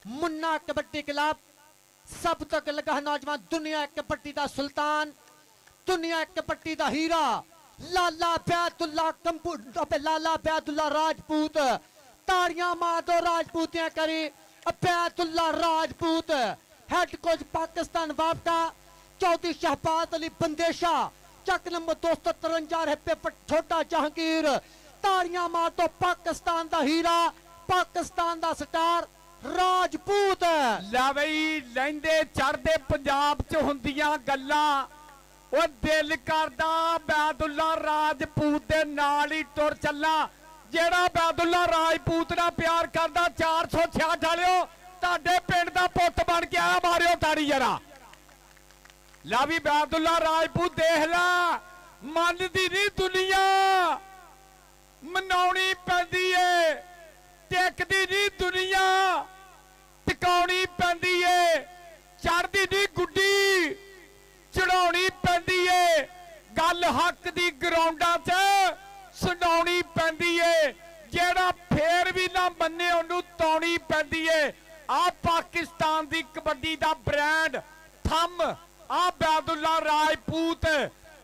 ਮੁੰਨਾ ਕਬੱਡੀ ਕਲੱਬ ਸਭ ਤੋਂ ਲੱਗਾ ਨੌਜਵਾਨ ਦੁਨੀਆ ਕਬੱਡੀ ਦਾ ਸੁਲਤਾਨ, ਦੁਨੀਆ ਕਬੱਡੀ ਦਾ ਹੀਰਾ ਲਾਲਾ ਬੈਦੁੱਲਾ ਲਾਲਾ ਬੈਦੁੱਲਾ ਰਾਜਪੂਤ। ਤਾੜੀਆਂ ਮਾਰ ਦੋ ਰਾਜਪੂਤੀਆਂ ਕਰੀ ਬੈਦੁੱਲਾ ਰਾਜਪੂਤ। ਹੈਡ ਕੋਚ ਪਾਕਿस्तान वापटा चौधरी शहबाज अली बंदेशा। चक नंबर 253 है पेपर छोटा जहांगीर। ताड़ियां मार दो पाकिस्तान दा हीरा, पाकिस्तान दा स्टार राजपूत। ਲੈ ਬਈ ਲੈਂਦੇ ਚੜਦੇ ਪੰਜਾਬ 'ਚ ਹੁੰਦੀਆਂ ਗੱਲਾਂ, ਉਹ ਦਿਲ ਕਰਦਾ ਬੈਦੁੱਲਾ ਰਾਜਪੂਤ ਦੇ ਨਾਲ ਹੀ ਤੁਰ ਚੱਲਾਂ। ਜਿਹੜਾ ਬੈਦੁੱਲਾ ਰਾਜਪੂਤ ਨਾਲ ਪਿਆਰ ਕਰਦਾ 466 ਵਾਲਿਓ ਤੁਹਾਡੇ ਪਿੰਡ ਦਾ ਪੁੱਤ ਬਣ ਕੇ ਆਇਆ, ਮਾਰਿਓ ਤਾੜੀ ਜਰਾ। ਲਾ ਵੀ ਬੈਦੁੱਲਾ ਰਾਜਪੂਤ ਦੇਖ ਲਾ, ਮੰਨਦੀ ਨਹੀਂ ਦੁਨੀਆ, ਮਨਾਉਣੀ ਪੈਂਦੀ ਏ, ਟਿਕਦੀ ਨਹੀਂ ਦੁਨੀਆ, ਟਿਕਾਉਣੀ ਪੈਂਦੀ ਏ, ਚੜਦੀ ਨਹੀਂ ਗੁੱਡੀ, ਚੜਾਉਣੀ ਪੈਂਦੀ ਏ, ਗੱਲ ਹੱਕ ਦੀ ਗਰਾਊਂਡਾਂ 'ਚ ਸੁਣਾਉਣੀ ਪੈਂਦੀ ਏ, ਜਿਹੜਾ ਫੇਰ ਵੀ ਨਾ ਮੰਨੇ ਉਹਨੂੰ ਤਾਉਣੀ ਪੈਂਦੀ ਏ। ਆ ਪਾਕਿਸਤਾਨ ਦੀ ਕਬੱਡੀ ਦਾ ਬ੍ਰਾਂਡ ਥੰਮ ਆ ਬੈਦੁੱਲਾ ਰਾਜਪੂਤ।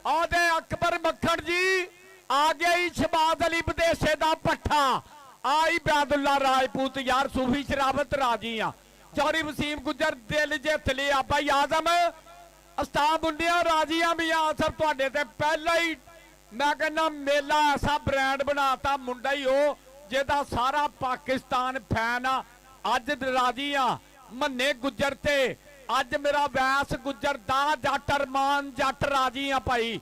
ਆਦੇ ਅਕਬਰ ਮੱਖਣ ਜੀ ਆ ਗਿਆ ਹੀ, ਸ਼ਹਬਾਜ਼ ਅਲੀ ਬਦੇਸ਼ੇ ਦਾ ਪੱਠਾ ਆਈ ਬੈਦੁੱਲਾ ਰਾਜਪੂਤ। ਯਾਰ ਸੂਫੀ ਸ਼ਰਾਬਤ ਰਾਜੀ ਆ, ਚੌਧਰੀ ਵਸੀਮ ਗੁੱਜਰ ਦਿਲ ਜਿੱਤ ਲਿਆ। ਭਾਈ ਆਜ਼ਮ ਉਸਤਾਦ ਮੁੰਡਿਆਂ ਰਾਜੀਆਂ ਵੀ ਆ ਸਰ ਤੁਹਾਡੇ ਤੇ ਪਹਿਲਾਂ ਹੀ ਮੈਂ ਕਹਿੰਦਾ ਮੇਲਾ ਐਸਾ ਬ੍ਰਾਂਡ ਬਣਾਤਾ, ਮੁੰਡਾ ਹੀ ਉਹ ਜਿਹਦਾ ਸਾਰਾ ਪਾਕਿਸਤਾਨ ਫੈਨ ਆ। ਅੱਜ ਰਾਜੀ ਆ ਮੰਨੇ ਗੁੱਜਰ ਤੇ, ਅੱਜ ਮੇਰਾ ਵੈਸ ਗੁੱਜਰ ਦਾ ਜੱਟ ਅਰਮਾਨ ਜੱਟ ਰਾਜੀ ਆ ਭਾਈ।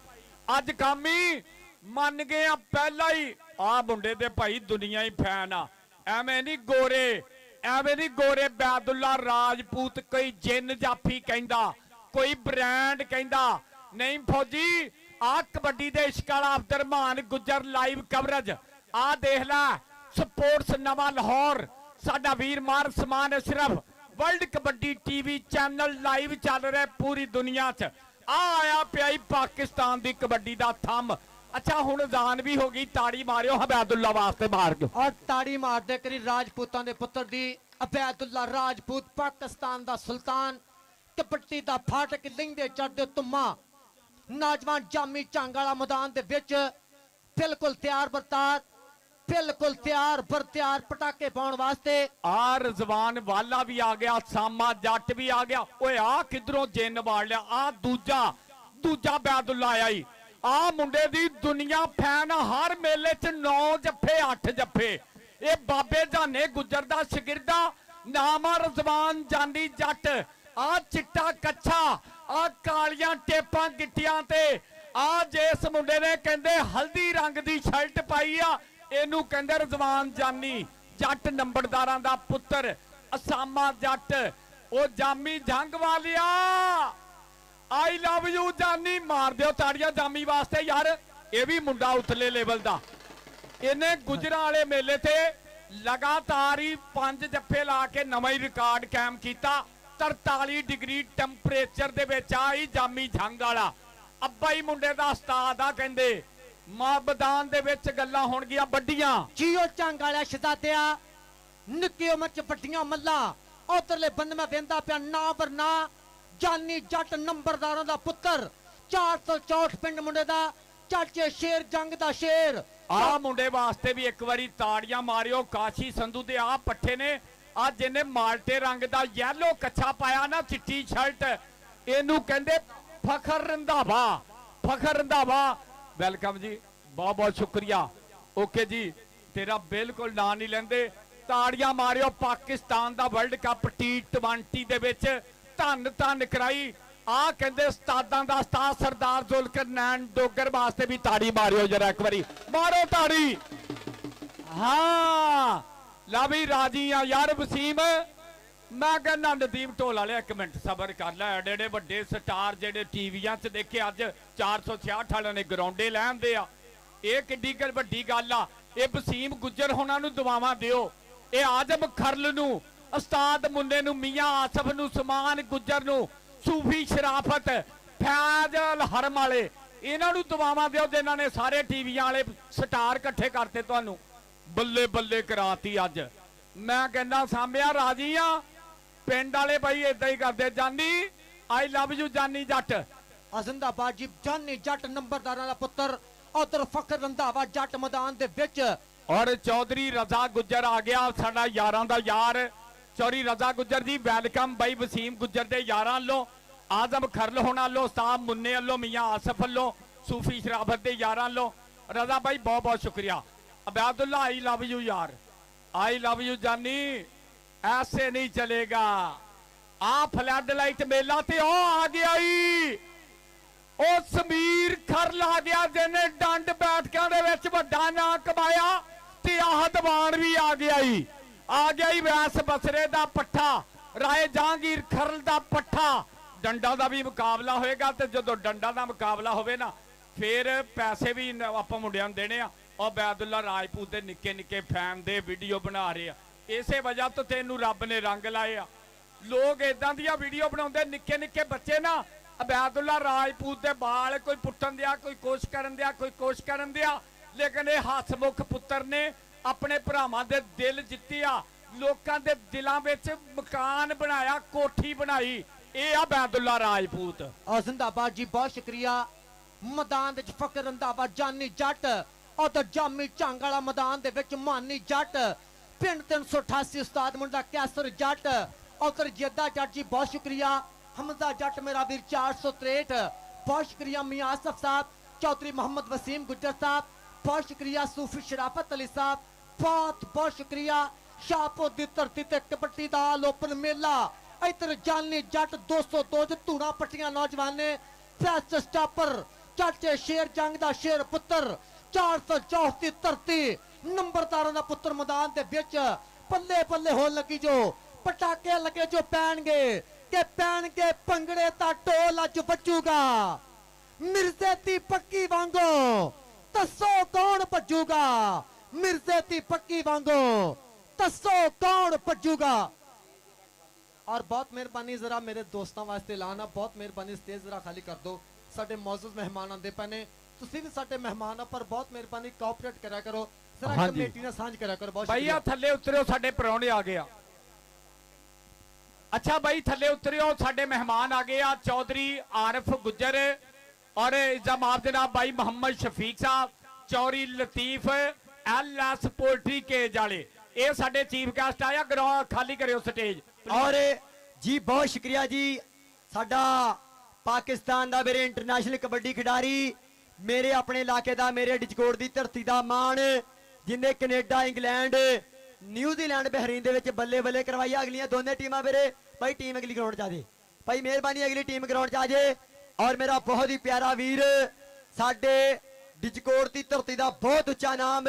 ਅੱਜ ਕਾਮੀ ਮੰਨ ਗਏ ਆ ਪਹਿਲਾਂ ਹੀ, ਆ ਮੁੰਡੇ ਦੇ ਭਾਈ ਦੁਨੀਆ ਹੀ ਫੈਨ ਆ। ਐਵੇਂ ਨਹੀਂ ਗੋਰੇ, ਐਵੇਂ ਨਹੀਂ ਗੋਰੇ ਬੈਦੁੱਲਾ ਰਾਜਪੂਤ ਕੋਈ ਜਿੰਨ ਜਾਫੀ ਕਹਿੰਦਾ, ਕੋਈ ਬ੍ਰਾਂਡ ਕਹਿੰਦਾ ਨਹੀਂ। ਫੌਜੀ ਆ ਕਬੱਡੀ ਦੇ ਇਸ਼ਕ ਵਾਲਾ ਅਬਦੁਰਮਾਨ ਗੁੱਜਰ ਲਾਈਵ ਕਵਰੇਜ ਆ ਦੇਖ ਲੈ। ਸਪੋਰਟਸ ਨਵਾਂ ਲਾਹੌਰ ਸਾਡਾ ਵੀਰ ਮਾਰ ਸਮਾਨ Ashraf world kabaddi TV channel live ਚੱਲ ਰਿਹਾ ਪੂਰੀ ਦੁਨੀਆ 'ਚ। ਆ ਆਇਆ ਪਿਆ ਪਾਕਿਸਤਾਨ ਦੀ ਕਬੱਡੀ ਦਾ ਥੰਮ। ਅੱਛਾ ਹੁਣ ਅਜ਼ਾਨ ਵੀ ਹੋ ਗਈ, ਤਾੜੀ ਮਾਰਿਓ ਅਬੈਦੁੱਲਾ ਵਾਸਤੇ ਮਾਰ ਦਿਓ। ਔਰ ਤਾੜੀ ਮਾਰਦੇ ਕਰੀ ਰਾਜਪੂਤਾਂ ਦੇ ਪੁੱਤਰ ਦੀ ਅਬੈਦੁੱਲਾ ਰਾਜਪੂਤ, ਪਾਕਿਸਤਾਨ ਦਾ ਸੁਲਤਾਨ, ਕਬੱਡੀ ਦਾ ਫਾਟਕ ਲਿੰਦੇ ਚੜਦੇ ਤੁਮਾ। ਨੌਜਵਾਨ ਜਾਮੀ ਝੰਗ ਵਾਲਾ ਮੈਦਾਨ ਦੇ ਵਿੱਚ ਬਿਲਕੁਲ ਤਿਆਰ ਬਰਤਾਰ, ਬਿਲਕੁਲ ਤਿਆਰ ਬਰ ਤਿਆਰ ਪਟਾਕੇ ਪਾਉਣ ਵਾਸਤੇ। ਆ ਰਜ਼ਵਾਨ ਵਾਲਾ ਵੀ ਆ ਗਿਆ, ਸਾਮਾ ਜੱਟ ਵੀ ਆ ਗਿਆ। ਓਏ ਆ ਕਿਧਰੋਂ ਜਿੰਨ ਵਾੜ ਲਿਆ, ਆ ਦੂਜਾ ਬੈਦੁੱਲਾ ਆਇਆ ਈ। ਆ ਮੁੰਡੇ ਦੀ ਦੁਨੀਆ ਫੈਨ, ਹਰ ਮੇਲੇ 'ਚ 9 ਜੱਫੇ 8 ਜੱਫੇ। ਇਹ ਬਾਬੇ ਜਾਨੇ ਗੁੱਜਰ ਦਾ ਸ਼ਾਗਿਰਦਾ, ਨਾਮ ਆ ਰਜ਼ਵਾਨ ਜਾਨੀ ਜੱਟ। ਆ ਚਿੱਟਾ ਕੱਛਾ, ਆ ਕਾਲੀਆਂ ਟੇਪਾਂ ਗਿੱਟੀਆਂ ਤੇ, ਆ ਜਿਸ ਮੁੰਡੇ ਨੇ ਕਹਿੰਦੇ ਹਲਦੀ ਰੰਗ ਦੀ ਸ਼ਰਟ ਪਾਈ ਆ, ਇਹਨੂੰ ਕਹਿੰਦੇ ਰਜ਼ਵਾਨ ਜਾਨੀ ਜੱਟ, ਨੰਬਰਦਾਰਾਂ ਦਾ ਪੁੱਤਰ ਅਸਾਮਾ ਜੱਟ। ਉਹ ਜਾਮੀ ਜੰਗ ਵਾਲਿਆ ਆਈ ਲਵ ਯੂ ਜਾਨੀ, ਮਾਰ ਦਿਓ ਤਾੜੀਆਂ ਜਾਮੀ ਵਾਸਤੇ ਯਾਰ। ਇਹ ਵੀ ਮੁੰਡਾ ਉਤਲੇ ਲੈਵਲ ਦਾ, ਇਹਨੇ ਗੁਜਰਾਂ ਵਾਲੇ ਮੇਲੇ ਤੇ ਲਗਾਤਾਰ ਹੀ 5 ਜੱਫੇ ਲਾ ਕੇ ਨਵਾਂ ਹੀ ਰਿਕਾਰਡ ਕਾਇਮ ਕੀਤਾ। 43 ਡਿਗਰੀ ਟੈਂਪਰੇਚਰ ਦੇ ਵਿੱਚ ਆਈ ਜਾਮੀ ਜੰਗ ਵਾਲਾ। ਅੱਬਾ ਹੀ ਮੁੰਡੇ ਦਾ ਉਸਤਾਦ ਆ, ਕਹਿੰਦੇ ਮੈਦਾਨ ਦੇ ਵਿੱਚ ਗੱਲਾਂ ਹੋਣਗੀਆਂ ਵੱਡੀਆਂ। ਜੀਓ ਝੰਗ ਵਾਲਾ ਸ਼ਹਜ਼ਾਦਿਆ, ਨਿੱਕੀ ਉਮਰ 'ਚ ਵੱਡੀਆਂ ਮੱਲਾਂ। ਉਧਰਲੇ ਬੰਦੇ ਮੈਂ ਵੇਂਦਾ ਪਿਆ ਨਾ ਬਰਨਾ ਜਾਨੀ ਜੱਟ, ਨੰਬਰਦਾਰਾਂ ਦਾ ਪੁੱਤਰ, 464 ਪਿੰਡ ਮੁੰਡੇ ਦਾ, ਚਾਚੇ ਸ਼ੇਰ ਜੰਗ ਦਾ ਸ਼ੇਰ। ਆ ਮੁੰਡੇ ਵਾਸਤੇ ਵੀ ਇੱਕ ਵਾਰੀ ਤਾੜੀਆਂ ਮਾਰਿਓ। ਕਾਸ਼ੀ ਸੰਧੂ ਦੇ ਆ ਪੱਠੇ ਨੇ, ਆ ਜਿਹਨੇ ਮਾਲਟੇ ਰੰਗ ਦਾ ਯੈਲੋ ਕੱਛਾ ਪਾਇਆ ਨਾ, ਚਿੱਟੀ ਸ਼ਰਟ, ਇਹਨੂੰ ਕਹਿੰਦੇ ਫਖਰ ਰੰਧਾਵਾ, ਫਖਰ ਰੰਧਾਵਾ। ਵੈਲਕਮ ਜੀ, ਬਹੁਤ ਬਹੁਤ ਸ਼ੁਕਰੀਆ। ਓਕੇ ਜੀ, ਤੇਰਾ ਬਿਲਕੁਲ ਨਾਂ ਨਹੀਂ ਲੈਂਦੇ। ਤਾੜੀਆਂ ਮਾਰਿਓ। ਪਾਕਿਸਤਾਨ ਦਾ ਵਰਲਡ ਕੱਪ T20 ਦੇ ਵਿੱਚ ਧੰਨ ਕਰਾਈ। ਆ ਕਹਿੰਦੇ ਉਸਤਾਦਾਂ ਦਾ ਉਸਤਾਦ ਸਰਦਾਰ ਜ਼ੁਲਕਰ ਨੈਣ ਡੋਗਰ ਵਾਸਤੇ ਵੀ ਤਾੜੀ ਮਾਰਿਓ ਜਰਾ ਇੱਕ ਵਾਰੀ, ਮਾਰੋ ਤਾੜੀ। ਹਾਂ ਲਾ ਵੀ ਰਾਜੀ ਆ ਯਾਰ ਵਸੀਮ। ਮੈਂ ਕਹਿੰਦਾ ਨਦੀਮ ਢੋਲ ਵਾਲਿਆ ਇੱਕ ਮਿੰਟ ਸਬਰ ਕਰ ਲੈ। ਐਡੇ ਵੱਡੇ ਸਟਾਰ ਜਿਹੜੇ ਟੀਵੀਆਂ 'ਚ ਦੇਖੇ, ਅੱਜ 466 ਵਾਲਿਆਂ ਨੇ ਗਰਾਊਂਡੇ ਲੈ ਆਂਦੇ ਆ। ਇਹ ਕਿੱਡੀ ਵੱਡੀ ਗੱਲ ਆ। ਇਹ ਵਸੀਮ ਗੁੱਜਰ ਹੋਣਾ ਨੂੰ ਦੁਆਵਾਂ ਦਿਓ। ਇਹ ਆਜ਼ਮ ਖਰਲ ਨੂੰ, ਉਸਤਾਦ ਮੁੰਡੇ ਨੂੰ, ਮੀਆਂ ਆਸਫ ਨੂੰ, ਸਮਾਨ ਗੁੱਜਰ ਨੂੰ, ਸੂਫੀ ਸ਼ਰਾਫਤ, ਫੈਜ਼ ਹਰਮ ਵਾਲੇ, ਇਹਨਾਂ ਨੂੰ ਦੁਆਵਾਂ ਦਿਓ ਜਿਨ੍ਹਾਂ ਨੇ ਸਾਰੇ ਟੀਵੀਆਂ ਵਾਲੇ ਸਟਾਰ ਇਕੱਠੇ ਕਰਤੇ। ਤੁਹਾਨੂੰ ਬੱਲੇ ਬੱਲੇ ਕਰਾਤੀ ਅੱਜ। ਮੈਂ ਕਹਿੰਦਾ ਸਾਹਮਿਆ ਰਾਜੀ ਆ। ਪਿੰਡ ਵਾਲੇ ਬਾਈ ਇਦਾਂ ਹੀ ਕਰਦੇ। ਜਾਨੀ ਆਈ ਲਵ ਯੂ ਜਾਨੀ ਜੱਟ। ਜ਼ਿੰਦਾਬਾਦ ਜੀ ਜਾਨੀ ਜੱਟ ਨੰਬਰਦਾਰਾਂ ਦਾ ਪੁੱਤਰ। ਉਧਰ ਫਖਰ ਰੰਧਾਵਾ ਜੱਟ ਮੈਦਾਨ ਦੇ ਵਿੱਚ। ਔਰ ਚੌਧਰੀ ਰਜ਼ਾ ਗੁੱਜਰ ਆ ਗਿਆ, ਸਾਡਾ ਯਾਰਾਂ ਦਾ ਯਾਰ ਚੌਧਰੀ ਰਜ਼ਾ ਗੁੱਜਰ ਜੀ, ਵੈਲਕਮ ਬਾਈ ਵਸੀਮ ਗੁੱਜਰ ਦੇ ਯਾਰਾਂ ਵੱਲੋਂ, ਆਜ਼ਮ ਖਰਲ ਹੋਣਾ ਵੱਲੋਂ, ਸਾਹਿਬ ਮੁੰਨੇ ਵੱਲੋਂ, ਮੀਆਂ ਆਸਫ ਵੱਲੋਂ, ਸੂਫੀ ਸ਼ਰਾਫਤ ਦੇ ਯਾਰਾਂ ਵੱਲੋਂ। रजा भाई बहुत बहुत शुक्रिया। अबैदुल्ला आई लव यू यार, आई लव यू जानी, ऐसे नहीं चलेगा। आ फ्लड लाइट मेला ते ओ आ गया ही, ओ समीर खरल आ गया जिन्हें डंड बैठकों दे विच वड्डा नाम कमाया, ते आह दीवान भी आ गया ही वैस बसरे दा पट्ठा, राय जहांगीर खरल दा पट्ठा। डंडा दा भी मुकाबला होएगा, ते जदों डंडा दा मुकाबला होवे ना फिर पैसे भी आपां मुंडियां नूं देने आ। और अबैदुल्ला राजपूत दे निक्के निक्के फैन दे वीडियो बना रहे आ। इसे वजह तो तेनू रब ने रंग लाए आ। लोग इदां दियां वीडियो बनाउंदे, निक्के निक्के बच्चे ना अबैदुल्ला राजपूत दे बाल कोई पुट्टन दिया, कोई कोश करन दिया, कोई कोश करन दिया, लेकिन ये हसमुख पुत्तर ने अपने भरावां दे दिल जित्तिया, लोकां दे दिलां विच मकान बनाया, कोठी बनाई। ये अबैदुल्ला राजपूत। जिंदाबाद जी, बहुत शुक्रिया। मैदान दे फकर रंधावा जानी जट, और जामी झंग वाला मैदान दे विच मानी जट, पिंड 388 उस्ताद मुंडा कैसर जट, और जेदा जट जी बहुत शुक्रिया। हमजा जट मेरा वीर 463, बहुत शुक्रिया। मियां आसफ साहब, चौधरी मोहम्मद वसीम गुज्जर साहब, बहुत शुक्रिया। सूफी शराफत अली साहब, बहुत बहुत शुक्रिया। शाहपुर दी धरती ते कबड्डी दा ओपन मेला, इधर जानी जट 202 धूणा पट्टियां नौजवाने, फैस्ट स्टापर चाचे शेर जंग दा शेर पुत्र, 464 धरती नंबरदारां दा पुत्र मैदान दे विच। पल्ले पल्ले हो लगी जो पटाके लगे जो पैणगे के पैणगे भंगड़े दा ढोल अज बजूगा। मिर्जे दी पक्की वांगो दसो कौन भजूगा, मिर्जे दी पक्की वांगो दसो कौन भजूगा। और बहुत मेहरबानी, जरा मेरे दोस्तों वास्ते लाना, बहुत मेहरबानी, स्टेज जरा खाली कर दो। साडे मौजूद मेहमान आंदे पैने, तुसीं भी साडे मेहमान पर बहुत मेहरबानी कोऑपरेट करा करो, जरा कमेटी नाल सांझ करा करो। बहुत भैया थल्ले उतरियो, साडे परौणे आ गया। अच्छा भाई थल्ले उतरियो, साडे मेहमान आ गए। चौधरी आरिफ गुज्जर और इजामाब जनाब भाई मोहम्मद शफीक साहब, Chaudhry Latif LS poultry cage वाले, ये साडे चीफ गेस्ट आया। ग्राउंड खाली करियो स्टेज। और जी बहुत शुक्रिया जी, साडा पाकिस्तान दा मेरे इंटरनेशनल कबड्डी खिडारी, मेरे अपने इलाके दा, मेरे डिचकोट दी धरती दा मान, जिन्हें कनेडा इंग्लैंड न्यूजीलैंड बहरीन दे विच बल्ले बल्ले करवाई। अगलियां दोनों टीमां मेरे भाई, टीम अगली ग्राउंड जा दे भाई, मेहरबानी अगली टीम ग्राउंड जा जे। और मेरा बहुत ही प्यारा वीर, साडे डिचकोट दी धरती दा बहुत उच्चा नाम,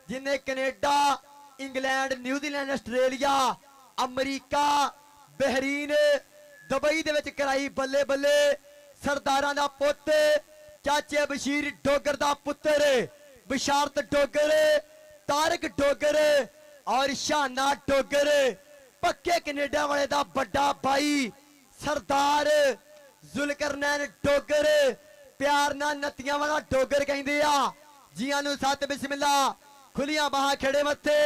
जिन्हें कनेडा इंग्लैंड न्यूजीलैंड आस्ट्रेलिया अमरीका बहरीन दुबई दे विच कराई बल्ले बल्ले। सरदारां दा पुत्त, चाचे बशीर डोगर दा पुत्तर, बिशारत डोगर, तारक डोगर और शाना डोगर, पक्के कनेडा वाले दा बड़ा भाई सरदार जुलकरनैन डोगर, प्यार नाल नतियां वाला डोगर कहंदे आ। जियां नूं सत बिस्मिल्ला, खुलियां बाहां खड़े मत्थे।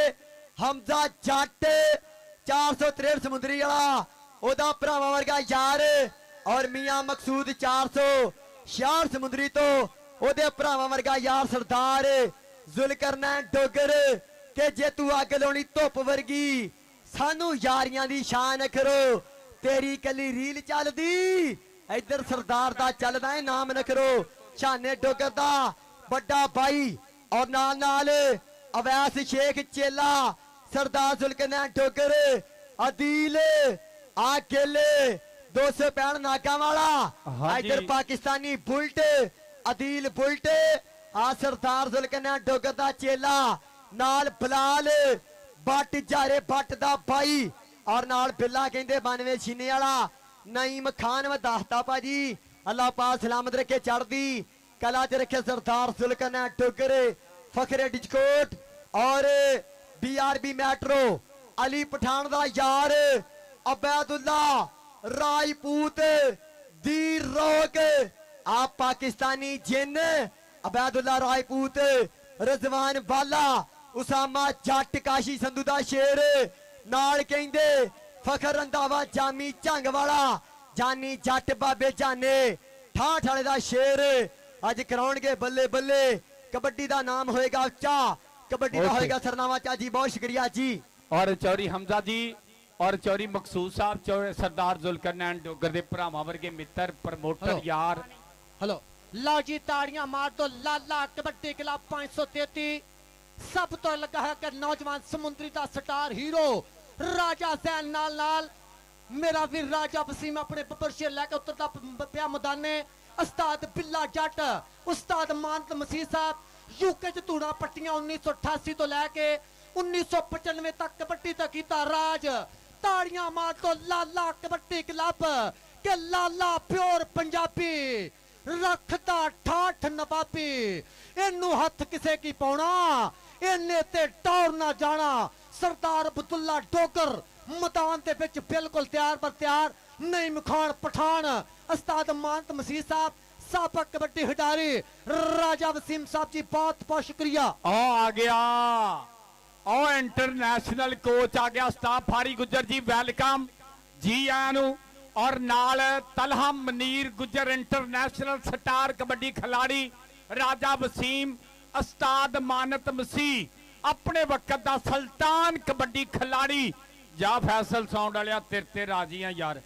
हमजा जट 463 समुंदरी वाला, ओदा भरावां वर्गा यार, और मियां मकसूद 466 समुंदरी तो ओदे भरावां वर्गा यार सरदार जुलकरनैन डोगर। के जे तू अग लाउणी धुप वर्गी, सानू यारियां दी शान करो, तेरी कली रील चलदी, इधर सरदार दा चलदा है नाम नखरो। शाने डोगर दा बड़ा भाई, और नाल नाल अवैस शेख चेला, सरदार जुलकरनैन डोगर, अदील आकिल 265 नागा वाला, इधर पाकिस्तानी बुलट अदील बुलट, आ सरदार जुलकरनैन डोगर दा चेला, नाल बलाल बट जारे बट दा भाई, और नाल बिल्ला कहंदे 92 छीने वाला नईम खान। मैं दसता भाजी, अल्लाह पाक सलामत रखे, चढ़दी कला च रखे सरदार जुलकरनैन डोगर, फखरे डिचकोट और BRB मेट्रो अली पठान दा यार अबैदुल्ला राजपूत दी रोक, आप पाकिस्तानी जिन अबैदुल्ला राजपूत, रजवान बाला, उसामा जट काशी संधू दा शेर, नाल कहंदे ਫਖਰ ਰੰਧਾਵਾ ਜਾਮੀ ਝੰਗ ਵਾਲਾ ਜਾਨੀ ਜੱਟ ਬਾਬੇ ਜਾਨੇ ਠਾਠ ਵਾਲੇ ਦਾ ਸ਼ੇਰ ਅੱਜ ਕਰਾਉਣਗੇ ਬੱਲੇ ਬੱਲੇ। ਕਬੱਡੀ ਦਾ ਨਾਮ ਹੋਏਗਾ ਉੱਚਾ, ਕਬੱਡੀ ਦਾ ਹੋਏਗਾ ਸਰਨਾਮਾ ਚਾ ਜੀ। ਬਹੁਤ ਸ਼ੁਕਰੀਆ ਜੀ। ਔਰ ਚੌਰੀ ਹਮਜ਼ਾ ਜੀ ਔਰ ਚੌਰੀ ਮਕਸੂਦ ਸਾਹਿਬ, ਸਰਦਾਰ ਜ਼ੁਲਕਰਨੈਨ ਡੋਗਰ ਦੇ ਭਰਾਵਾਂ ਵਰਗੇ ਮਿੱਤਰ, ਪ੍ਰਮੋਟਰ ਹੈਲੋ। ਯਾਰ। हेलो लो जी ताड़ियां मार दो। लाला कबड्डी क्लब 533 सब तो लगा है कि नौजवान समुद्री का स्टार हीरो राजा जैन नाल नाल मेरा भी राजा वसीम अपने बब्बर शेर लैके उतरदा पिया मैदाने। उस्ताद बिल्ला जट, उस्ताद मानत मसीह साहब यूके च धूड़ा पट्टियां 1988 तो लैके 1995 तक कबड्डी तक कीता राज। ताड़ियां मार दो लाला कबड्डी क्लब के लाला प्योर पंजाबी रखदा ठाठ नवाबी। इनू हथ किसे की पाउणा, इन्ने ते टौर ना जाना। सरदार अब्दुल्ला डोगर मैदान दे विच बिल्कुल तैयार पर तैयार। नईम खान पठान, उस्ताद मानत मसीह साहब, साबक कबड्डी खिडारी राजा वसीम साहब जी बहुत बहुत शुक्रिया। आ गया इंटरनेशनल कोच आ गया उस्ताद फारी गुज्जर जी, वेलकम जी आयां नू। और नाल तलहा मनीर गुज्जर इंटरनेशनल स्टार कबड्डी खिलाड़ी राजा वसीम, उस्ताद मानत मसीह अपने वक्त दा सुल्तान कबड्डी खिलाड़ी। जा फैसल साउंड वालिया तेरे ते राजी आ यार,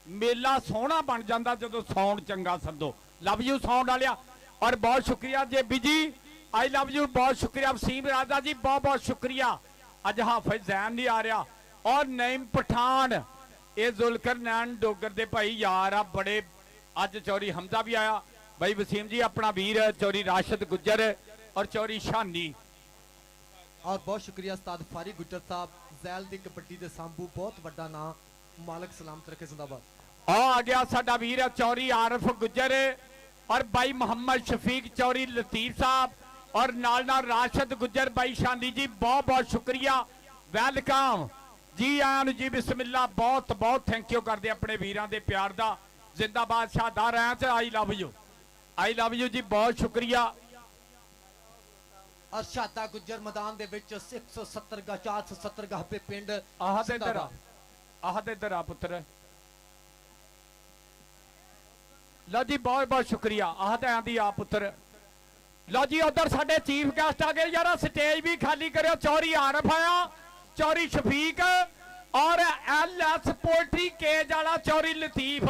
मेला सोहना बन जाता जो साउंड चंगा सदो। Love you sound Walia. और बहुत शुक्रिया जेबी जी, आई लव यू। बहुत शुक्रिया वसीम राजा जी, बहुत बहुत शुक्रिया। अज हाफिज जैन नहीं आ रहा और नईम पठान, ये जुल्करनैन डोगर दे भाई यार आ बड़े। अज चौरी हमजा भी आया भाई वसीम जी, अपना वीर चौरी राशिद गुज्जर और चौरी शानी। और बहुत शुक्रिया उस्ताद फारी गुज्जर साहब, जैल दी कबड्डी दे सांभू बहुत बड़ा नाम, मालक सलामत रखे जिंदाबाद। आ गया साडा वीर चौरी आरफ गुज्जर और भाई मोहम्मद शफीक चौरी लतीफ साहब और नाल नाल राशिद गुज्जर भाई शानी जी, बहुत बहुत शुक्रिया, वेलकम जी आन जी। बिस्मिल्लाह, बहुत बहुत थैंक यू करते अपने वीरां दे प्यार दा। जिंदाबाद शादार रैंच, I love you, I love you जी, बहुत शुक्रिया। और शादा गुज्जर मैदान दे विच 170 गा 470 गा पे पिंड आह ते इधर आ, आह ते इधर आ पुत्र। लो जी बहुत बहुत शुक्रिया। आह ते आंदी आ पुत्र। लो जी उधर साडे चीफ गेस्ट आ गए यार, स्टेज भी खाली करो। चौरी आरफ आया, चौरी शफीक और LS पोल्ट्री केज वाला चौरी लतीफ,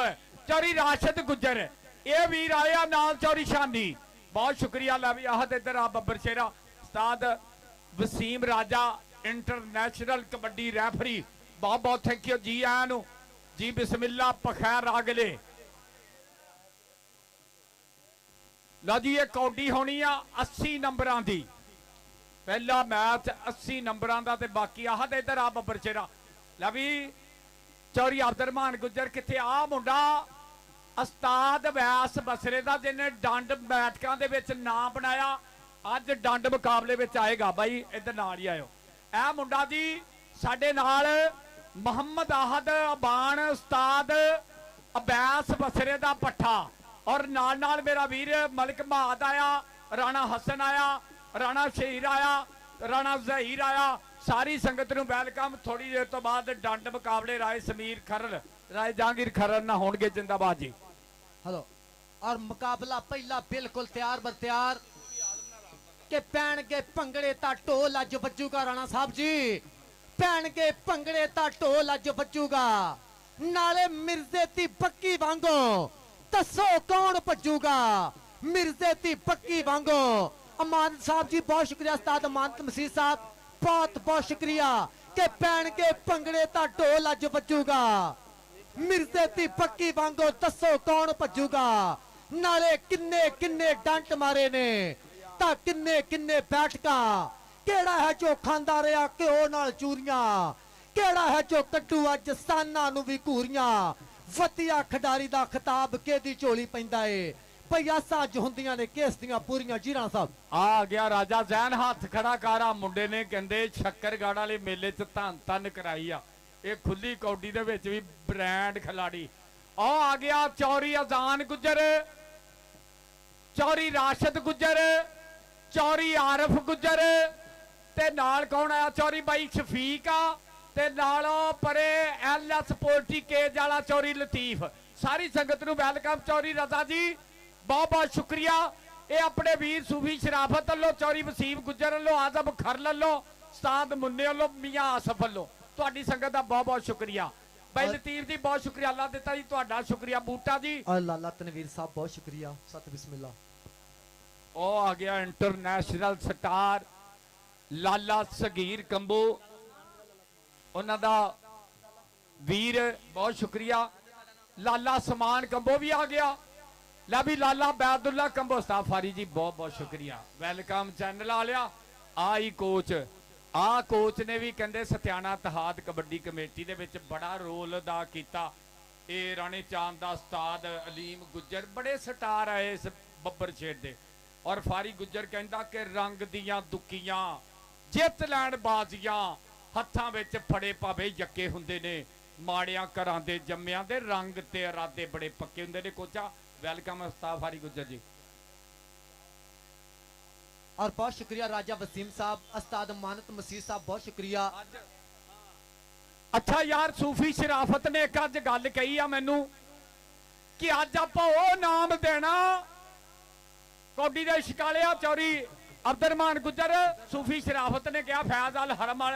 चौरी राशिद गुज्जर, ये वीर आया नाल चौरी शानी। बहुत शुक्रिया। ला भी आहत इधर आ बब्बर शेरा, उस्ताद वसीम राजा इंटरनेशनल कबड्डी रैफरी, बहुत बहुत थैंक यू जी आयां नू जी। बिस्मिल्लाह, पखैर अगले। लो जी ये कौडी होनी आ 80 नंबरां दी। पहला मैच 80 नंबरां दा ते बाकी आह ते इधर आ बब्बर शेरा। ला भी चौरी अब्दुरमान गुज्जर किथे आ मुंडा उस्ताद वैस बसरे दा, जिन्हें डंड बैठकां दे विच नाम बनाया, अज डंड मुकाबले विच आएगा। भाई इधर नाल ही आयो। ए मुंडा जी साडे नाल मोहम्मद आहद अबान, उस्ताद अबैस बसरे दा पट्ठा और नाल नाल मेरा वीर मलिक महाद आया, राणा हसन आया, राणा शहीर आया, राणा जहीर आया। सारी संगत नूं वेलकम। थोड़ी देर तो बाद डंड मुकाबले राय समीर खरल, राय जहांगीर खरल ना होणगे। जिंदाबाद जी। हेलो और मुकाबला पहला बिल्कुल तैयार बर तैयार के पैन के भंगड़े ता ढोल अज बजूगा। राणा साहब जी पैन के भंगड़े ता ढोल अज बजूगा। नाले मिर्जे दी पक्की वांगो दसो कौन भजूगा। मिर्जे दी पक्की वांगो अमान साहब जी, बहुत शुक्रिया। उस्ताद अमानत मसीह साहब, बहुत बहुत शुक्रिया के पैन के भंगड़े ता ढोल अज बजूगा। मिर्जे दी पक्की वांगो दसो कौन भजूगा। नाले किन्ने किन्ने डंट मारे ने ता किन्ने किन्ने बैठका। केड़ा है जो खांदा रहा घ्यो नाल चूरियां, केड़ा है जो कट्टू अज साना नू भी घूरियां। वधिया खिडारी दा खिताब केदी झोली पैंदा है। पयासा अज हुंदियां ने केस दियां पूरियां। जी राणा साहब आ गया राजा जैन, हाथ खड़ा करा। मुंडे ने कहंदे शक्करगढ़ वाले मेले च धन धन कराई आ। ये खुली कौडी दे विच भी ब्रांड खिलाड़ी। आ गया चौरी अजान गुज्जर, चौरी राशिद गुज्जर, चौरी आरफ गुज्जर ते नाल कौन आया? चौरी भाई शफीक आ ਤੇ ਨਾਲੋਂ ਪਰੇ ਐਲਐਸ ਪੋਲਟਰੀ ਕੇਜ ਵਾਲਾ ਚੌਰੀ ਲਤੀਫ। ਸਾਰੀ ਸੰਗਤ ਨੂੰ ਵੈਲਕਮ। ਚੌਰੀ ਰਜ਼ਾ ਜੀ ਬਹੁਤ ਬਹੁਤ ਸ਼ੁਕਰੀਆ। ਇਹ ਆਪਣੇ ਵੀਰ ਸੂਫੀ ਸ਼ਰਾਫਤ ਵੱਲੋਂ, ਚੌਰੀ ਵਸੀਮ ਗੁੱਜਰ ਵੱਲੋਂ, ਆਜ਼ਮ ਖਰਲ ਵੱਲੋਂ, ਉਸਤਾਦ ਮੁੰਨੇ ਵੱਲੋਂ, ਮੀਆਂ ਆਸਫ ਵੱਲੋਂ ਤੁਹਾਡੀ ਸੰਗਤ ਦਾ ਬਹੁਤ ਬਹੁਤ ਸ਼ੁਕਰੀਆ। ਬਾਈ ਲਤੀਫ ਜੀ ਬਹੁਤ ਸ਼ੁਕਰੀਆ। ਅੱਲਾ ਦਿੱਤਾ ਜੀ, ਤੁਹਾਡਾ ਸ਼ੁਕਰੀਆ। ਬੂਟਾ ਜੀ ਔਰ ਲਾਲਾ ਤਨਵੀਰ ਸਾਹਿਬ ਬਹੁਤ ਸ਼ੁਕਰੀਆ। ਸਤ ਬਿਸਮਿਲ੍ਲਾ। ਉਹ ਆ ਗਿਆ ਇੰਟਰਨੈਸ਼ਨਲ ਸਟਾਰ ਲਾਲਾ ਸਗੀਰ ਕੰਬੋ, ਉਹਨਾਂ ਦਾ ਵੀਰ ਬਹੁਤ ਸ਼ੁਕਰੀਆ। ਲਾਲਾ ਸਮਾਨ ਕੰਬੋ ਵੀ ਆ ਗਿਆ। ਲੈ ਵੀ ਲਾਲਾ ਬੈਦੁੱਲਾ ਕੰਬੋ ਸਤਾਫਾਰੀ ਜੀ ਬਹੁਤ ਬਹੁਤ ਸ਼ੁਕਰੀਆ। ਵੈਲਕਮ ਚੈਨਲ ਵਾਲਿਆ। ਆਈ ਕੋਚ, ਆ ਕੋਚ ਨੇ ਵੀ ਕਹਿੰਦੇ ਸਤਿਆਣਾ ਤਹਾਦ ਕਬੱਡੀ ਕਮੇਟੀ ਦੇ ਵਿੱਚ ਬੜਾ ਰੋਲ ਅਦਾ ਕੀਤਾ। ਇਹ ਰਾਣੇ ਚਾਂਦ ਦਾ ਉਸਤਾਦ ਅਲੀਮ ਗੁੱਜਰ, ਬੜੇ ਸਟਾਰ ਆਏ ਇਸ ਬੱਬਰ ਸ਼ੇਰ ਦੇ। ਔਰ ਫਾਰੀ ਗੁੱਜਰ ਕਹਿੰਦਾ ਕਿ ਰੰਗ ਦੀਆਂ ਦੁੱਕੀਆਂ ਜਿੱਤ ਲੈਣ ਬਾਜ਼ੀਆਂ, ਹੱਥਾਂ ਵਿੱਚ ਫੜੇ ਭਾਵੇਂ ਯੱਕੇ ਹੁੰਦੇ ਨੇ, ਮਾੜਿਆਂ ਘਰਾਂ ਦੇ ਜੰਮਿਆਂ ਦੇ ਰੰਗ ਤੇ ਇਰਾਦੇ ਬੜੇ ਪੱਕੇ ਹੁੰਦੇ ਨੇ। ਕੋਚਾ ਵੈਲਕਮ ਉਸਤਾਦ ਫਾਰੀ ਗੁੱਜਰ ਜੀ। और बहुत शुक्रिया राजा वसीम साहब, उस्ताद मानत मसीह साहब बहुत शुक्रिया। अच्छा यार सूफी शराफत ने एक अज गल कही आ मैनू कि अज आपां ओह नाम देना कौडी दे शिकालिया चौरी अब्दुरमान गुजर। सूफी शराफत ने कहा फैज अल हरम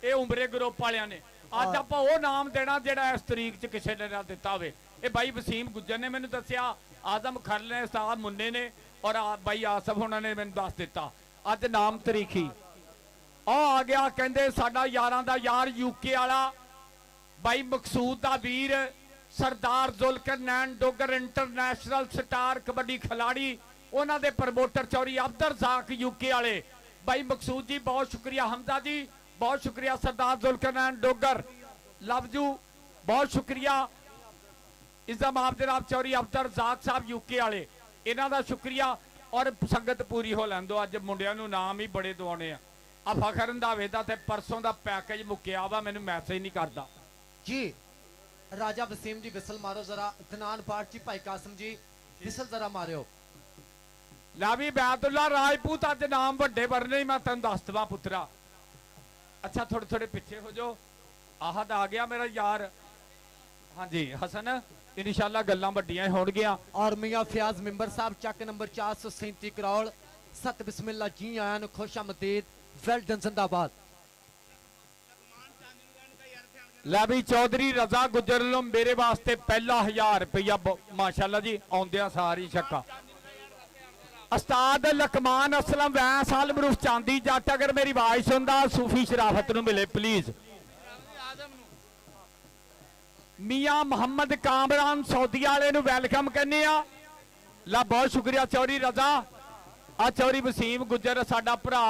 ये उमरे ग्रुप वालियां ने अज आपां ओह नाम देना जिहड़ा इस तरीक च किसी ने ना दिता होवे। ये बाई वसीम गुजर ने मैनू दस्सिया, आजम खरल ने, उस्ताद मुन्ने ने और बाई आसफ होना ने मैनू दस दिता। अज नाम तरीखी आ गया, कहंदे साडा यारां दा यार यूके वाला बाई मकसूद दा वीर सरदार जुल्कर नैन डोगर इंटरनेशनल स्टार कबड्डी खिलाड़ी, उन्हां दे प्रमोटर चौरी अब्दुल रज़ाक यूके वाले बाई मकसूद जी बहुत शुक्रिया। हमजा जी बहुत शुक्रिया। सरदार जुल्कर नैन डोगर लवजू बहुत शुक्रिया। इज़म आप जनाब चौरी अब्दुल रज़ाक साहब यूके वाले, इन्हां दा शुक्रिया। और संगत पूरी हो लैन दो, अज मुंडियां नूं नाम ही बड़े दवाने आ। फखर रंधावे दा ते परसों दा पैकेज मुक्किया वा, मैनूं मैसेज नहीं करदा जी। राजा वसीम जी विसल मारो जरा। दनान पाठ जी, भाई कासिम जी विसल जरा मारियो। ला भी बैदुल्ला राजपूत अज नाम वड्डे बरने, मैं तेन दस दवा पुत्रा। अच्छा थोड़े थोड़े पिछे हो जाओ। आहद आ गया मेरा यार। हाँ जी हसन, इंशाल्लाह गल्लां वड्डियां होणगियां। और मियां फयाज मेंबर साहब चक नंबर 437 करोड़। सत बिस्मिल्ला जी आया नु, खुश आमदीद, वेल डन, जिंदाबाद। लै भी चौधरी रजा गुजर लो मेरे वास्ते पहला 1000 रुपया माशाल्लाह जी आउंदियां सारी शक्का। उस्ताद लकमान असलम वैस आल मरूफ चांदी जट अगर मेरी आवाज सुनदा सूफी शराफत नूं मिले प्लीज। मियां मोहम्मद कामरान सऊदी वाले नूं वेलकम करने आ। ला बहुत शुक्रिया चौरी रजा। आ चौरी वसीम गुजर साडा भरा,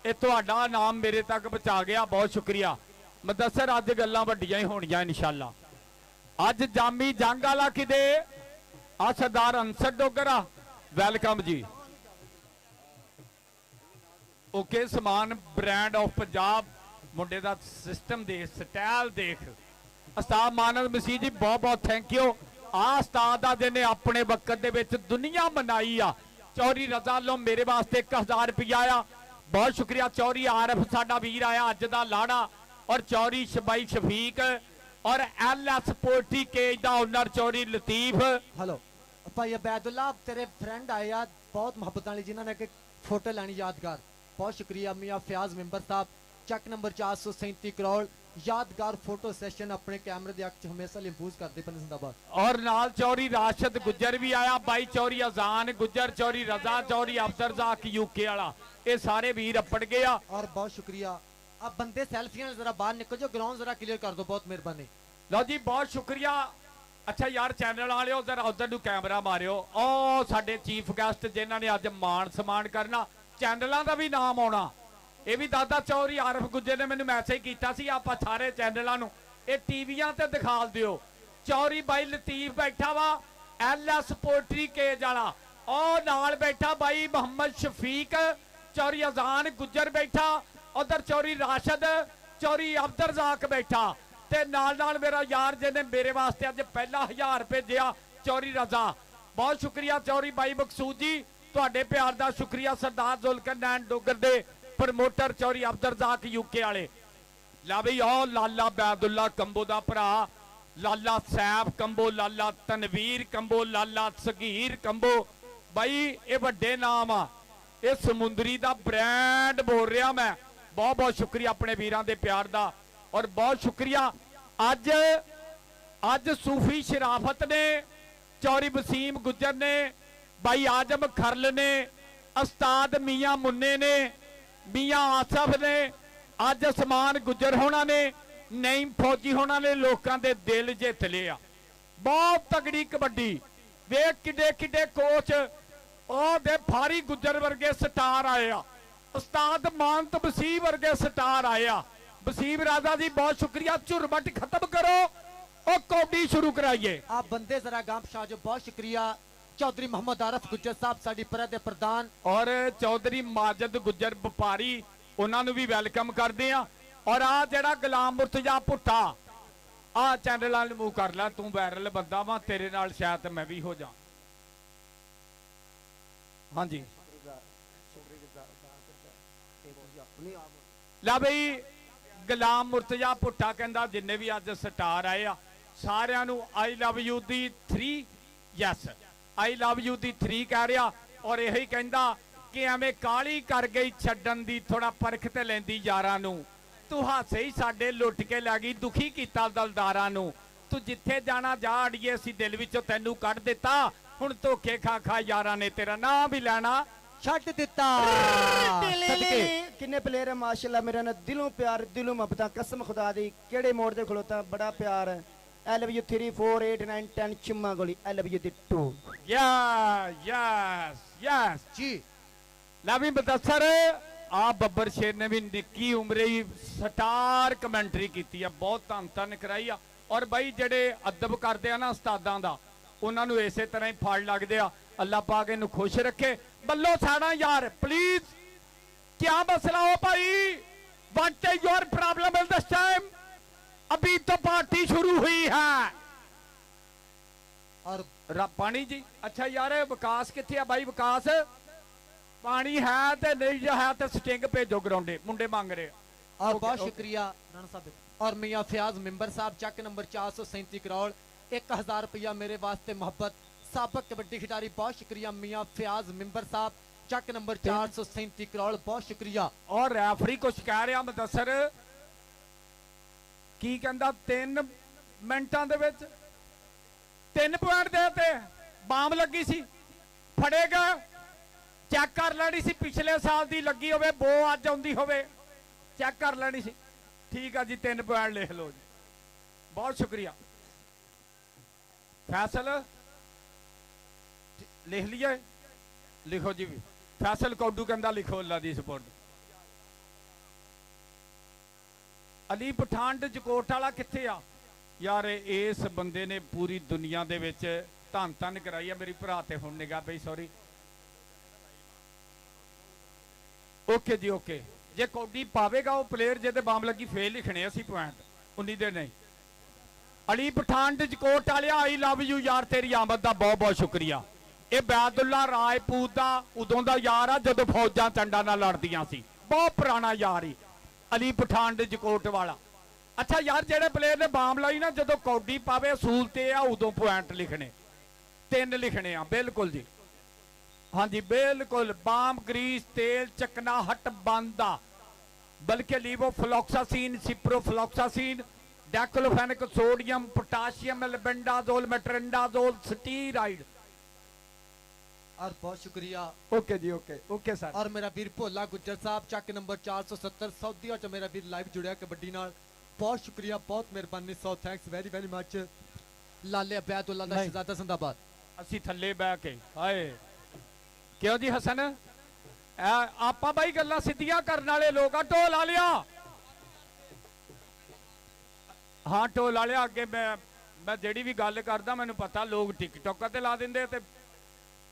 ये तुहाडा नाम मेरे तक पहुंचा गया, बहुत शुक्रिया। मुदस्सर अज गल्लां वड्डियां ही होणियां इंशाअल्लाह। अज जामी जंग वाला किदे आ सरदार अंसर डोगरा वेलकम जी। ओके समान ब्रांड ऑफ पंजाब मुंडे दा सिस्टम देख, स्टाइल देख। उस्ताद मानद मसीह जी बहुत बहुत थैंक यू। आ उस्ताद आ जिन्हें अपने वक्त दे विच दुनिया मनाई आ। चौरी रजा लो मेरे वास्ते 1000 रुपया आया, बहुत शुक्रिया। चौरी आरफ साडा वीर आया अज दा लाड़ा। और चौरी शबाई शफीक और एलएस पोल्ट्री केज दा ओनर चौरी लतीफ। हेलो भाई अबैदुल्ला, तेरे फ्रेंड आए यार बहुत मोहब्बत वाली, जिन्होंने एक फोटो लेनी यादगार। बहुत शुक्रिया। मियां फयाज मेंबर साहब चक नंबर 437 करोड़, यादगार फोटो सेशन अपने कैमरे दे अख हमेशा इंफ्यूज करते बने, जिंदाबाद। और नाल चौरी राशिद गुजर भी आया, बाई चौरी अजान गुजर, चौरी रजा, चौरी अब्दुल रज़ाक यूके वाला, ये सारे वीर अपड़ गए। और बहुत शुक्रिया। अब बंदे सेल्फियां जरा बाहर निकल जाओ, ग्राउंड जरा क्लियर कर दो, बहुत मेहरबानी। लो जी बहुत शुक्रिया। अच्छा यार चैनल वाले जरा उधर नूं कैमरा मारियो। ओ साडे चीफ गेस्ट जिन्हां ने अज मान सम्मान करना, चैनलों का भी नाम आना। ये भी दादा चौरी आरफ गुज्जर ने मैंने मैसेज किया सी, आप सारे चैनलों नूं ये टीवियां ते दिखा दिओ। चौरी बाई लतीफ बैठा वा एलएस पोल्ट्री केज वाला, और नाल बैठा बाई मोहम्मद शफीक, चौरी अजान गुज्जर बैठा, उधर चौरी राशिद, चौरी अब्दुल रज़ाक बैठा, ते नाल नाल मेरा यार जिन्हें मेरे वास्ते अज पहला 1000 भेजिया चौरी रजा। बहुत शुक्रिया चौरी बाई मकसूद जी, तुहाडे प्यार दा शुक्रिया। सरदार जुल्कर नैन डोगर दे प्रमोटर चौरी अब्दुल रज़ाक यूके वाले। ਲਾ ਬਈ ਉਹ ਲਾਲਾ ਬੈਦੁੱਲਾ ਕੰਬੋ ਦਾ ਭਰਾ, ਲਾਲਾ ਸੈਫ ਕੰਬੋ, ਲਾਲਾ ਤਨਵੀਰ ਕੰਬੋ, ਲਾਲਾ ਸਗੀਰ ਕੰਬੋ। ਬਾਈ ਇਹ ਵੱਡੇ ਨਾਮ ਆ, ਇਹ ਸਮੁੰਦਰੀ ਦਾ ਬ੍ਰਾਂਡ ਬੋਲ ਰਿਹਾ ਮੈਂ। ਬਹੁਤ ਬਹੁਤ ਸ਼ੁਕਰੀਆ ਆਪਣੇ ਵੀਰਾਂ ਦੇ ਪਿਆਰ ਦਾ, ਔਰ ਬਹੁਤ ਸ਼ੁਕਰੀਆ ਅੱਜ ਸੂਫੀ ਸ਼ਰਾਫਤ ਨੇ, ਚੌਰੀ ਵਸੀਮ ਗੁੱਜਰ ਨੇ, ਬਾਈ ਆਜਮ ਖਰਲ ਨੇ, ਉਸਤਾਦ ਮੀਆਂ ਮੁੰਨੇ ਨੇ, ਮੀਆਂ ਆਸਫ ਨੇ, ਅੱਜ ਅਸਮਾਨ ਗੁੱਜਰ ਹੋਣਾ ਨੇ, ਨਈਮ ਫੌਜੀ ਹੋਣਾ ਨੇ ਲੋਕਾਂ ਦੇ ਦਿਲ ਜਿੱਤ ਲਿਆ। ਬਹੁਤ ਤਗੜੀ ਕਬੱਡੀ ਵੇਖ, ਕਿੱਡੇ ਕਿੱਡੇ ਕੋਚ, ਉਹ ਦੇ ਫਾਰੀ ਗੁੱਜਰ ਵਰਗੇ ਸਟਾਰ ਆਏ ਆ, ਉਸਤਾਦ ਮਾਨਤ ਵਸੀਮ ਵਰਗੇ ਸਟਾਰ ਆਏ ਆ। ਵਸੀਮ ਰਾਜਾ ਜੀ ਬਹੁਤ ਸ਼ੁਕਰੀਆ, ਝੁਰਮਟ ਖਤਮ ਕਰੋ, ਉਹ ਕੌਡੀ ਸ਼ੁਰੂ ਕਰਾਈਏ। आप बंदे जरा गांव शाह जो बहुत शुक्रिया चौधरी मोहम्मद आरफ गुज्जर साहब साडी परत दे प्रधान ਔਰ ਚੌਧਰੀ ਮਾਜਦ ਗੁੱਜਰ ਵਪਾਰੀ, ਉਹਨਾਂ ਨੂੰ ਵੀ ਵੈਲਕਮ ਕਰਦੇ ਆ। ਔਰ ਆ ਜਿਹੜਾ ਗੁਲਾਮ ਮੁਰਤਜ਼ਾ ਭੁੱਟਾ, ਆ ਚੈਨਲ ਵਾਲ ਮੂਵ ਕਰ ਲੈ, ਤੂੰ ਵਾਇਰਲ ਬੰਦਾ ਵਾ, ਤੇਰੇ ਨਾਲ ਸ਼ਾਇਦ ਮੈਂ ਵੀ ਹੋ ਜਾ। ਹਾਂਜੀ ਲਾ ਬਈ ਗੁਲਾਮ ਮੁਰਤਜ਼ਾ ਭੁੱਟਾ ਕਹਿੰਦਾ ਜਿੰਨੇ ਵੀ ਅੱਜ ਸਟਾਰ ਆਏ ਆ ਸਾਰਿਆਂ ਨੂੰ ਆਈ love you the 3 yes I love you ਦੀ 3 ਕਹਿ ਰਿਹਾ। ਔਰ ਇਹੀ ਕਹਿੰਦਾ ਕਿ ਐਵੇਂ ਕਾਲੀ ਕਰ ਗਈ ਛੱਡਣ ਦੀ, ਥੋੜਾ ਪਰਖ ਤੇ ਲੈਂਦੀ ਯਾਰਾਂ ਨੂੰ, ਤੂੰ ਹਾਸੇ ਹੀ ਸਾਡੇ ਲੁੱਟ ਕੇ ਲੈ ਗਈ, ਦੁਖੀ ਕੀਤਾ ਦਲਦਾਰਾਂ ਨੂੰ, ਤੂੰ ਜਿੱਥੇ ਜਾਣਾ ਜਾ ਅੜੀਏ, ਅਸੀਂ ਦਿਲ ਵਿੱਚੋਂ ਤੈਨੂੰ ਕੱਢ ਦਿੱਤਾ, ਹੁਣ ਧੋਖੇ ਖਾ ਖਾ ਯਾਰਾਂ ਨੇ ਤੇਰਾ ਨਾਂ ਵੀ ਲੈਣਾ ਛੱਡ ਦਿੱਤਾ। ਸਦਕੇ ਕਿੰਨੇ ਪਲੇਅਰ ਹੈ ਮਾਸ਼ਾਅੱਲਾ, ਮੇਰੇ ਨਾਲ ਦਿਲੋਂ ਪਿਆਰ, ਦਿਲੋਂ ਮੁਹੱਬਤਾਂ, ਕਸਮ ਖੁਦਾ ਦੀ, ਕਿਹੜੇ ਮੋੜ ਤੇ ਖਲੋਤਾ, ਬੜਾ ਪਿਆਰ ਹੈ। I love you 3 4 8 9 10 ਚੁੰਮਾ ਗੋਲੀ, I love you the 2 yes जी ਲੈ ਵੀ ਮੁਦੱਸਰ, ਆ ਬੱਬਰ ਸ਼ੇਰ ਨੇ ਵੀ ਨਿੱਕੀ ਉਮਰੇ ਹੀ ਸਟਾਰ ਕਮੈਂਟਰੀ ਕੀਤੀ ਆ, ਬਹੁਤ ਧੰਨ ਧੰਨ ਕਰਾਈ ਆ। ਔਰ ਬਾਈ ਜਿਹੜੇ ਅਦਬ ਕਰਦੇ ਆ ਨਾ ਉਸਤਾਦਾਂ ਦਾ, ਉਹਨਾਂ ਨੂੰ ਇਸੇ ਤਰ੍ਹਾਂ ਹੀ ਫੜ ਲੱਗਦੇ ਆ। ਅੱਲਾਹ ਪਾਕ ਇਹਨੂੰ ਖੁਸ਼ ਰੱਖੇ। ਬੱਲੋ ਸਾਡਾ ਯਾਰ ਪਲੀਜ਼, क्या मसला हो भाई, what is your problem in this time? अभी तो पार्टी शुरू हुई है। और पानी जी, अच्छा यार विकास किथे है भाई? विकास पानी है ते नहीं है तो स्टिंग भेजो, ग्राउंडे मुंडे मांग रहे। और बहुत शुक्रिया राणा साहब। और मियां फयाज मिंबर साहब, चक नंबर 437 करोड़ 1000 रुपया मेरे वास्ते मोहब्बत। साबक कबड्डी खिडारी, बहुत शुक्रिया मियां फयाज मिंबर साहब, चक नंबर 437 करोड़, बहुत शुक्रिया। और रेफरी कुछ कह रहा मुदस्सर की कहंदा 3 मिनटां दे विच 3 पॉइंट देते, बाम लगी सी, फड़ेगा चेक कर लेनी सी, पिछले साल दी लगी होवे, बो अज आउंदी होवे, चेक कर लेनी सी। ठीक है जी, 3 पॉइंट लिख लो जी, बहुत शुक्रिया। फैसल लिख लिया, लिखो जी। फैसल कौडू कहंदा लिखो अल्लाह दी सपोर्ट। अली पठान जकोट वाला किथे आ यार? इस बंदे ने पूरी दुनिया दे विच धन धन कराई है। मेरी भरा ते हुण निगाह पई, सॉरी। ओके जी ओके, जे कौडी पावेगा वो प्लेयर जेदे बाम लगी फेल लिखने असी पॉइंट, उन्नी दे नहीं। अली पठान जकोट वाले आई लव यू यार, तेरी आमद का बहुत बहुत शुक्रिया। ਇਹ ਬੈਦੁੱਲਾ ਰਾਜਪੂਤ ਦਾ ਉਦੋਂ ਦਾ ਯਾਰ ਆ ਜਦੋਂ ਫੌਜਾਂ ਚੰਡਾ ਨਾਲ ਲੜਦੀਆਂ ਸੀ, ਬਹੁਤ ਪੁਰਾਣਾ ਯਾਰ ਹੀ ਅਲੀ ਪਠਾਨ ਦੇ ਜਕੋਟ ਵਾਲਾ। ਅੱਛਾ ਯਾਰ, ਜਿਹੜੇ ਪਲੇਅਰ ਨੇ ਬਾਮ ਲਾਈ ਨਾ, ਜਦੋਂ ਕੌਡੀ ਪਾਵੇ ਅਸੂਲ ਤੇ ਆ ਉਦੋਂ ਪੁਆਇੰਟ ਲਿਖਣੇ, 3 ਲਿਖਣੇ ਆ। ਬਿਲਕੁਲ ਜੀ, ਹਾਂਜੀ ਬਿਲकुल। ਬਾਮ ਗਰੀਸ ਤੇਲ ਚਕਨਾ ਹਟ ਬੰਦ ਆ, ਬਲਕਿ ਲੀਵੋਫਲੋਕਸਾਸੀਨ, ਸਿਪਰੋਫਲੋਕਸਾਸੀਨ, ਡੈਕਲੋਫੈਨਿਕ ਸੋਡੀਅਮ, ਪੋਟਾਸ਼ੀਅਮ, ਐਲਬੈਂਡਾਜ਼ੋਲ, ਮੈਟਰੈਂਡਾਜ਼ੋਲ, स्टीराइड। और बहुत शुक्रिया। ओके जी ओके ओके सर। और मेरा वीर भोला गुज्जर साहब, चक नंबर 470 सऊदी च मेरा वीर लाइव जुड़िया कबड्डी नाल, बहुत शुक्रिया, बहुत मेहरबानी, so thanks very very much. लाले अबैदुल्ला दा शहजादा जिंदाबाद। ਅਸੀਂ ਥੱਲੇ ਬਹਿ ਕੇ ਹਾਏ ਕਿਉਂ ਜੀ ਹਸਨ? ਆਪਾਂ ਬਾਈ ਗੱਲਾਂ ਸਿੱਧੀਆਂ ਕਰਨ ਵਾਲੇ ਲੋਕ ਆ। ਢੋਲ ਆ ਲਿਆ, ਹਾਂ ਢੋਲ ਆ ਲਿਆ। ਅੱਗੇ ਮੈਂ ਜਿਹੜੀ ਵੀ ਗੱਲ ਕਰਦਾ ਮੈਨੂੰ ਪਤਾ ਲੋਕ ਟਿਕਟੋਕਾਂ ਤੇ ਲਾ ਦਿੰਦੇ ਤੇ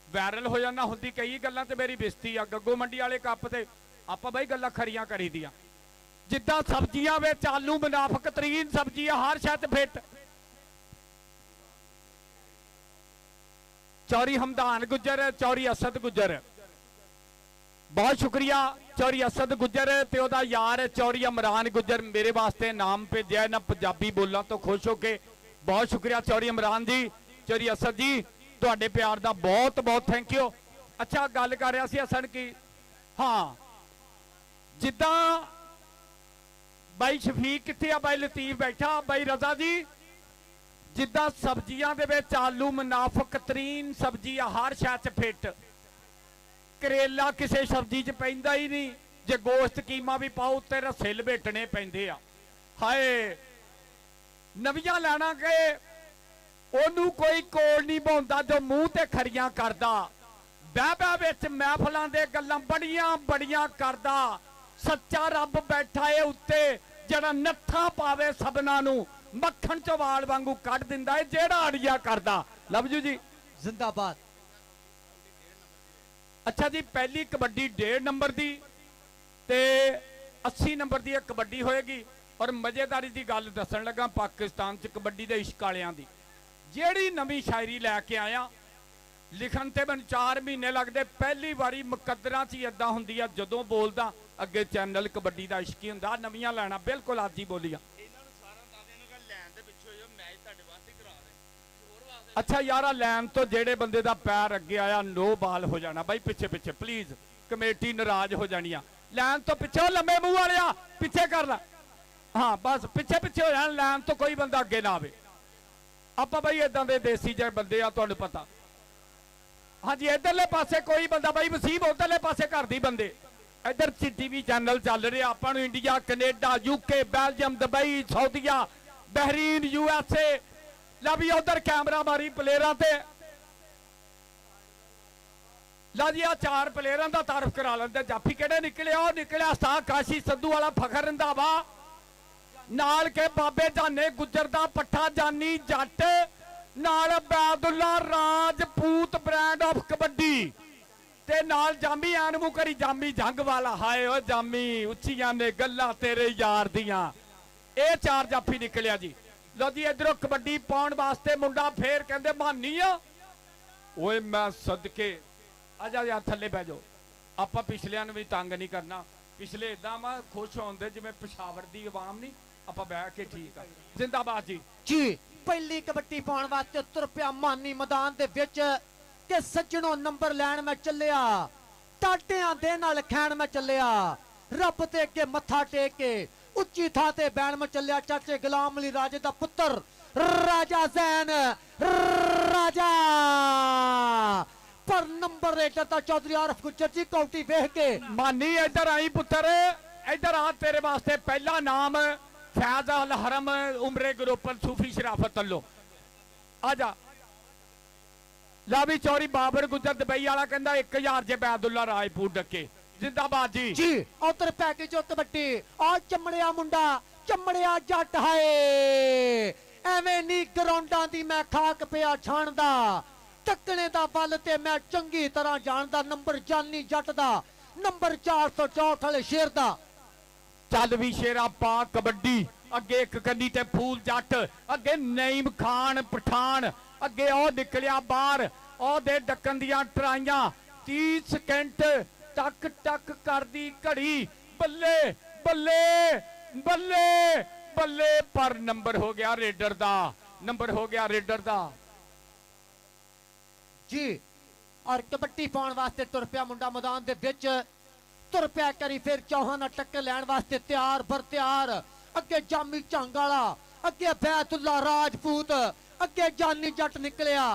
ਵਾਇਰਲ ਹੋ ਜਾਂਦਾ, ਹੁੰਦੀ ਕਈ ਗੱਲਾਂ ਤੇ ਮੇਰੀ ਬੇਇੱਜ਼ਤੀ ਆ। ਗੱਗੋ ਮੰਡੀ ਵਾਲੇ ਕੱਪ ਤੇ ਆਪਾਂ ਬਾਈ ਗੱਲਾਂ ਖਰੀਆਂ ਕਰੀਦੀਆਂ, ਜਿੱਦਾਂ ਸਬਜ਼ੀਆਂ ਵਿੱਚ ਆਲੂ ਮੁਨਾਫਕ ਤਰੀਨ ਸਬਜ਼ੀ ਆ, ਹਰ ਸ਼ੈ ਤੇ ਫਿੱਟ। ਚੌਰੀ ਹਮਦਾਨ ਗੁੱਜਰ, ਚੌਰੀ ਅਸਦ ਗੁੱਜਰ, बहुत शुक्रिया चौरी असद गुजर ते ओदा यार चौरी इमरान गुजर मेरे वास्ते नाम भेजा ना पंजाबी बोलना तो खुश हो के बहुत शुक्रिया चौरी इमरान जी चौरी असद जी तुहाडे प्यार दा बहुत बहुत थैंक यू। अच्छा गल कर रहा सी असन की हाँ जिद्दां बाई शफीक कित्थे आ बाई लतीफ बैठा बाई रजा जी जिद्दां सब्जियां दे विच आलू मुनाफक तरीन सब्जी आ हर शै च फिट करेला किसी सब्जी च पैंदा ही नहीं जे गोश्त कीमा भी पाओ उत्ते रस्से लपेटने पैंदे आ हाय नवियां लैना के ओनू कोई कोल नहीं पाउंदा जो मूंह ते खरियां करदा बह बह विच महफलां दे गल्लां बड़ियां बड़ियां करदा सच्चा रब बैठा है उत्ते जेड़ा नत्था पावे सबना नू मक्खन चों वाल वांगू कढ दिंदा है जेड़ा अड़िया करदा लवजू जी जिंदाबाद। अच्छा जी पहली कबड्डी 1.5 नंबर दी ते 80 नंबर दी कबड्डी होएगी और मजेदारी दी गल दसन लगा पाकिस्तान च कबड्डी दे इश्क वालियां दी जेड़ी नवी शायरी लैके आया लिखन ते मैनूं 4 महीने लगदे पहली बारी मुकद्दरां च ही इदां हुंदी आ जदों बोलदा अगे चैनल कबड्डी दा इश्क ही हुंदा नवीआं लैना बिल्कुल आज ही बोलिया। अच्छा यारा लैन तो जेड़े बंदे दा पैर अगे आया नो बाल हो जाना भाई पिछे पिछे प्लीज कमेटी नाराज हो जानी लैन तो पिछे लंबे मुंह वाले पिछे कर ला हाँ बस पिछे पिछे हो जाना लैन तो कोई बंदा अगे ना आवे आप भाई इदां दे देसी जे बंदे आ तुहानूं पता हाँ जी इधरले पासे कोई बंदा भाई वसीब उधरले पासे घर दी बंदे इधर टीवी चैनल चल रहे आपां नूं India Canada UK Belgium Dubai सऊदीया बहरीन यूएसए ला भी उधर कैमरा मारी प्लेयरां ते ला जी 4 प्लेयरां दा तारफ करा लेंदे जाफी किहड़े निकले ओ निकलिया उस्ताद काशी संधू वाला फखर रंधावा नाल के बाबे जाने गुजर दा पट्ठा जानी जट नाल बैदुल्ला राजपूत ब्रांड ऑफ कबड्डी ते नाल जामी एनमू करी जामी जंग वाला हाय ओ जामी उच्चियां ने गल्लां तेरे यार दियां ए 4 जाफी निकलिया जी। लो जी इधरों कबड्डी पाउण वास्ते मुंडा फेर कहंदे मानी आ ओए मैं सदके आजा यार थल्ले बह जाओ आपां पिछलियां नूं भी तंग नहीं करना पिछले इदां वा खुश होंदे जिवें पिशावर दी आवाम नहीं आपां बैठ के ठीक आ जिंदाबाद जी जी। पहली कबड्डी पाउण वास्ते तुर पिया मानी मैदान दे विच ते सज्जणों नंबर लैण मैं चलिया टाटियां दे नाल खैण मैं चलिया रब ते अगे मत्था टेक के उच्ची थां ते बैण में चलिया चाचे गुलाम अली राजे दा पुत्र राजा जैन राजा पर नंबर रेटर दा चौधरी आरफ गुज्जर जी कौटी वेख के मानी इधर आई पुत्र इधर आ तेरे वास्ते पहला नाम फैज अल हरम उमरे ग्रुप सूफी शराफत अल्लो आजा ला भी चौरी बाबर गुजर दुबई वाला कहंदा 1000 जे बैदुल्ला राजपूत डके जिंदाबाद जी जी। उधर पैकेज कबड्डी और चमड़िया मुंडा चमड़िया जट हाय एवें नी ग्राउंडां दी मैं खाक पिया छाणदा टकने दा बल ते मैं चंगी तरह जानदा नंबर जानी जट दा नंबर 464 वाले शेर दा चल भी शेरा पा कबड्डी अगे एक कन्नी ते फूल जट अगे नईम खान पठान अगे ओ निकलिया बाहर ओ दे डकन दियां ट्राइयां 30 सेकंड टक टक कर दी घड़ी बल्ले बल्ले बल्ले बल्ले पर नंबर हो गया रेडर दा नंबर हो गया रेडर दा जी। और कबड्डी पाउण वास्ते तुर पिया मुंडा मैदान दे विच तुर पिया करी फिर चौहान टक्कर लैण वास्ते तैयार बर तैयार अगे जामी झंग वाला अगे बैतुल्ला राजपूत अगे जानी जट निकलिया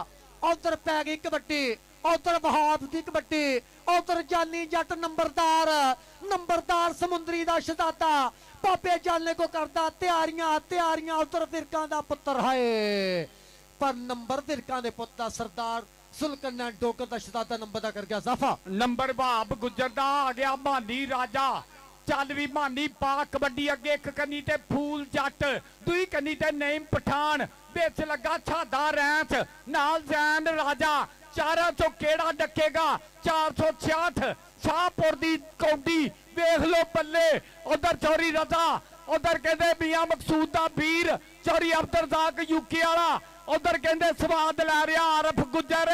उधर पै गई कबड्डी उधर वहाब की कबड्डी उधर जानी जट नंबरदार समुंदरी दा शहजादा पापे जाने को करता तैयारियां तैयारियां उधर फिरकां दा पुत्र है पर नंबर फिरकां दे पुत्र सरदार सुलकन्ना डोगर दा शहजादा नंबर दा कर गया इजाफा नंबर भाब गुजर दा आ गया मानी राजा चल भी मानी पा कबड्डी अगे एक कन्नी ते फूल जट दुई कन्नी ते नईम पठान बिच लगा छादा रैंच नाल जैन राजा चारों चो केड़ा डकेगा 466 शाहपुर दी कौडी वेख लो बल्ले उधर चौरी रजा उधर कहते मियां मकसूद दा वीर चौरी अब्दुल रज़ाक यूके वाला उधर कहते स्वाद लै रहा आरफ गुजर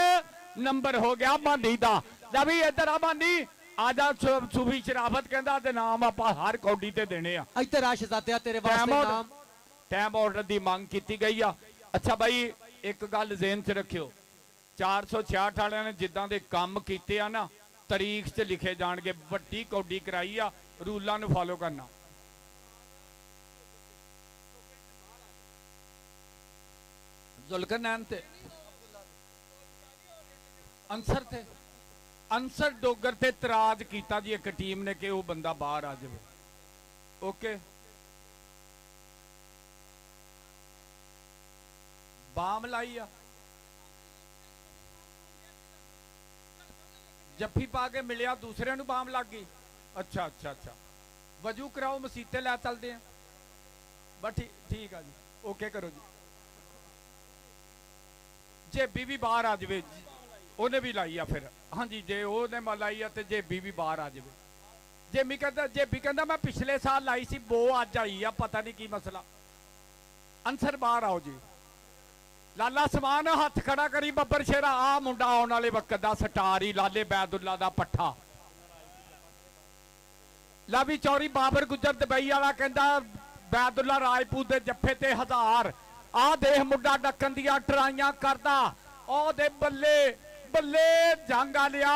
नंबर हो गया मानी दा ला भी इधर आ मानी ਆਜਾ ਸੂਫੀ ਸ਼ਰਾਫਤ ਕਹਿੰਦਾ ਤੇ ਨਾਮ ਆਪਾਂ ਹਰ ਕੌਡੀ ਤੇ ਦੇਣੇ ਆ। ਇੱਧਰ ਆ ਸ਼ਹਜ਼ਾਦਿਆ ਤੇਰੇ ਵਾਸਤੇ ਨਾਮ ਟਾਈਮ ਆਰਡਰ ਦੀ ਮੰਗ ਕੀਤੀ ਗਈ ਆ। ਅੱਛਾ ਬਾਈ ਇੱਕ ਗੱਲ ਜ਼ਿਹਨ 'ਚ ਰੱਖਿਓ, 466 ਵਾਲਿਆਂ ਨੇ ਜਿੱਦਾਂ ਦੇ ਕੰਮ ਕੀਤੇ ਆ ਨਾ ਤਾਰੀਖ 'ਚ ਲਿਖੇ ਜਾਣਗੇ। ਵੱਡੀ ਕੌਡੀ ਕਰਾਈ ਆ, ਰੂਲਾਂ ਨੂੰ ਫਾਲੋ ਕਰਨਾ। ਜ਼ੁਲਕਰਨੈਨ ਤੇ ਅੰਸਰ ਡੋਗਰ ਤੇ ਇਤਰਾਜ਼ ਕੀਤਾ ਜੀ ਇੱਕ ਟੀਮ ਨੇ ਕਿ ਉਹ ਬੰਦਾ ਬਾਹਰ ਆ ਜਾਵੇ। ਓਕੇ ਬਾਮ ਲਾਈ ਆ, ਜੱਫੀ ਪਾ ਕੇ ਮਿਲਿਆ, ਦੂਸਰਿਆਂ ਨੂੰ ਬਾਮ ਲੱਗ ਗਈ। ਅੱਛਾ ਅੱਛਾ ਅੱਛਾ, ਵਜੂ ਕਰਾਓ, ਮਸੀਤੇ ਲੈ ਚੱਲਦੇ ਆ। ਬਸ ਠੀਕ ਆ ਜੀ, ਓਕੇ ਕਰੋ ਜੀ। ਜੇਬੀ ਵੀ ਬਾਹਰ ਆ ਜਾਵੇ, ਉਹਨੇ ਵੀ ਲਾਈ ਆ ਫਿਰ। ਹਾਂਜੀ ਜੇ ਉਹਨੇ ਲਾਈ ਆ ਤੇ ਜੇਬੀ ਵੀ ਬਾਹਰ ਆ ਜਾਵੇ। ਜੇਬੀ ਕਹਿੰਦਾ ਮੈਂ ਪਿਛਲੇ ਸਾਲ ਲਾਈ ਸੀ, ਬੋ ਅੱਜ ਆਈ ਆ, ਪਤਾ ਨਹੀਂ ਕੀ ਮਸਲਾ। ਅੰਸਰ ਬਾਹਰ ਆਓ ਜੀ। ਲਾਲਾ ਸਮਾਨ ਹੱਥ ਖੜਾ ਕਰੀ, ਬੱਬਰ ਸ਼ੇਰਾ ਆ ਮੁੰਡਾ ਆਉਣ ਵਾਲੇ ਵਕਤ ਦਾ ਸਟਾਰ ਹੀ ਲਾਲੇ ਬੈਦੁੱਲਾ ਦਾ ਪੱਠਾ। ਲਾਵੀ ਚੌਰੀ ਬਾਬਰ ਗੁੱਜਰ ਦੁਬਈ ਵਾਲਾ ਕਹਿੰਦਾ ਬੈਦੁੱਲਾ ਰਾਜਪੂਤ ਦੇ ਜੱਫੇ ਤੇ 1000। ਆ ਦੇਖ ਮੁੰਡਾ ਡੱਕਣ ਦੀਆਂ ਟਰਾਈਆਂ ਕਰਦਾ, ਉਹਦੇ ਬੱਲੇ ਬੱਲੇ ਜੰਗ ਆ ਲਿਆ।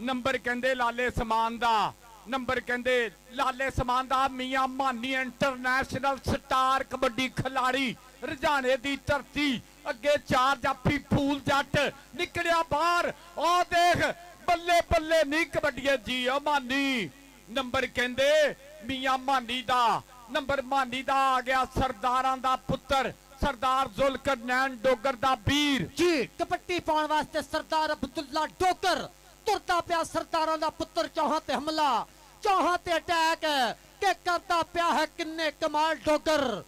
ਨੰਬਰ ਕਹਿੰਦੇ ਲਾਲੇ ਸਮਾਨ ਦਾ, ਨੰਬਰ ਕਹਿੰਦੇ ਲਾਲੇ ਸਮਾਨ ਦਾ। ਮੀਆਂ ਮਾਨੀ ਇੰਟਰਨੈਸ਼ਨਲ ਸਟਾਰ ਕਬੱਡੀ ਖਿਲਾੜੀ, ਰੁਝਾਨੇ ਦੀ ਧਰਤੀ। ਅੱਗੇ 4 ਜਾਫੀ ਫੂਲ ਜੱਟ ਨਿਕਲਿਆ ਬਾਹਰ। ਉਹ ਦੇਖ ਬੱਲੇ ਬੱਲੇ ਨਹੀਂ ਕਬੱਡੀਏ ਜੀ ਉਹ ਮਾਨੀ। ਨੰਬਰ ਕਹਿੰਦੇ ਮੀਆਂ ਮਾਨੀ ਦਾ, ਨੰਬਰ ਮਾਨੀ ਦਾ ਆ ਗਿਆ ਸਰਦਾਰਾਂ ਦਾ ਪੁੱਤਰ, ਸਰਦਾਰ ਜ਼ੁਲਕਰਨੈਨ ਡੋਗਰ ਦਾ ਵੀਰ ਜੀ। ਕਬੱਡੀ ਪਾਉਣ ਵਾਸਤੇ ਸਰਦਾਰ ਅਬਦੁੱਲਾ ਡੋਗਰ ਤੁਰਦਾ ਪਿਆ, ਸਰਦਾਰਾਂ ਦਾ ਪੁੱਤਰ। ਚੌਹਾਂ ਤੇ ਹਮਲਾ, ਚੌਹਾਂ ਤੇ ਅਟੈਕ ਕਿ ਕਰਦਾ ਪਿਆ ਹੈ ਕਿੰਨੇ ਕਮਾਲ ਡੋਗਰ।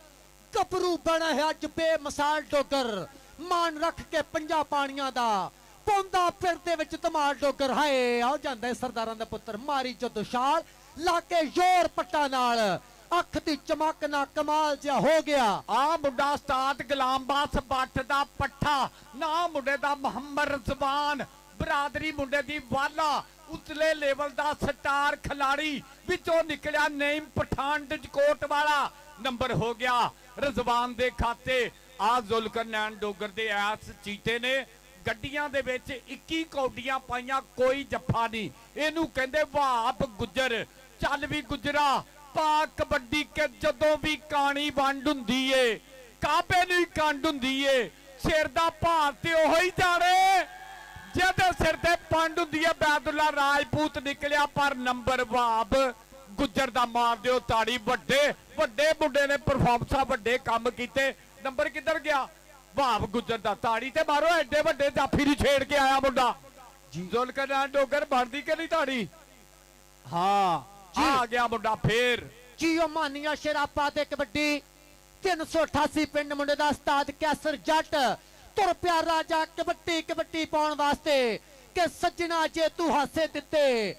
ਗੱਭਰੂ ਬਣਾ ਹੈ ਅੱਜ ਬੇਮਿਸਾਲ ਡੋਗਰ, ਮਾਨ ਰੱਖ ਕੇ ਪੰਜਾਂ ਪਾਣੀਆਂ ਦਾ ਪਾਉਂਦਾ ਫਿਰ ਦੇ ਵਿੱਚ ਧਮਾਲ ਡੋਗਰ। ਹਾਏ ਆ ਜਾਂਦਾ ਸਰਦਾਰਾਂ ਦਾ ਪੁੱਤਰ, ਮਾਰੀ ਜਦੋਂ ਛਾਲ ਲਾ ਕੇ ਜ਼ੋਰ ਪੱਟਾ ਨਾਲ, ਅੱਖ ਦੀ ਚਮਕ ਨਾ ਕਮਾਲ ਜਿਹਾ ਹੋ ਗਿਆ। ਆ ਮੁੰਡਾ ਉਸਤਾਦ ਗੁਲਾਮਬਾਸ ਬੱਟ ਦਾ ਪੱਠਾ, ਨਾ ਮੁੰਡੇ ਦਾ ਮੁਹੰਮਦ ਰਜ਼ਵਾਨ, ਬਰਾਦਰੀ ਮੁੰਡੇ ਦੀ ਵਾਲਾ, ਉਤਲੇ ਲੈਵਲ ਦਾ ਸਟਾਰ ਖਿਲਾੜੀ। ਵਿੱਚੋਂ ਨਿਕਲਿਆ ਨਈਮ ਪਠਾਨ ਡਿਜਕੋਟ ਵਾਲਾ। ਨੰਬਰ ਹੋ ਗਿਆ ਰਜ਼ਵਾਨ ਦੇ ਖਾਤੇ। ਆ ਜ਼ੁਲਕਰਨੈਨ ਡੋਗਰ ਦੇ ਐਸ ਚੀਤੇ ਨੇ ਗੱਡੀਆਂ ਦੇ ਵਿੱਚ 21 ਕੌਡੀਆਂ ਪਾਈਆਂ, ਕੋਈ ਜੱਫਾ ਨਹੀਂ। ਇਹਨੂੰ ਕਹਿੰਦੇ ਵਾਪ ਗੁੱਜਰ। ਚੱਲ ਵੀ ਗੁੱਜਰਾ ਪਾ ਕਬੱਡੀ ਕੇ ਜਦੋਂ ਵੀ ਕਾਣੀ ਵੰਡ ਹੁੰਦੀ ਏ, ਕਾਬੇ ਨਹੀਂ ਕੰਡ ਹੁੰਦੀ ਏ। ਸਿਰ ਦਾ ਭਾਰ ਤੇ ਉਹੀ ਜਾਣੇ ਜਿਹਦੇ ਸਿਰ ਤੇ ਪੰਡ ਹੁੰਦੀ ਏ। ਬੈਦੁੱਲਾ ਰਾਜਪੂਤ ਨਿਕਲਿਆ ਪਰ ਨੰਬਰ ਵਾਬ ਗੁੱਜਰ ਦਾ। ਮਾਰ ਦਿਓ ਤਾੜੀ, ਵੱਡੇ ਵੱਡੇ ਮੁੰਡੇ ਨੇ ਪਰਫਾਰਮੈਂਸਾਂ, ਵੱਡੇ ਕੰਮ ਕੀਤੇ। ਨੰਬਰ ਕਿੱਧਰ ਗਿਆ? ਵਾਬ ਗੁੱਜਰ ਦਾ। ਤਾੜੀ ਤੇ ਮਾਰੋ, ਐਡੇ ਵੱਡੇ ਜਾਫੀ ਨੂੰ ਛੇੜ ਕੇ ਆਇਆ ਮੁੰਡਾ। ਜ਼ੁਲਕਰਨੈਨ ਡੋਗਰ ਬਣਦੀ ਕਿ ਨਹੀਂ ਤਾੜੀ? ਹਾਂ ਆ ਗਿਆ ਮੁੰਡਾ ਫੇਰ। ਜੀਓ ਮਾਨੀਆਂ ਸ਼ਰਾਪਾ ਤੇ ਕਬੱਡੀ 388 ਪਿੰਡ ਮੁੰਡੇ ਦਾ ਉਸਤਾਦ ਕੈਸਰ ਜੱਟ ਤੁਰ ਪਿਆ ਰਾਜਾ ਕਬੱਡੀ ਕਬੱਡੀ ਪਾਉਣ ਵਾਸਤੇ ਕਿ ਸੱਜਣਾ ਜੇ ਤੂੰ ਹਾਸੇ ਦਿੱਤੇ,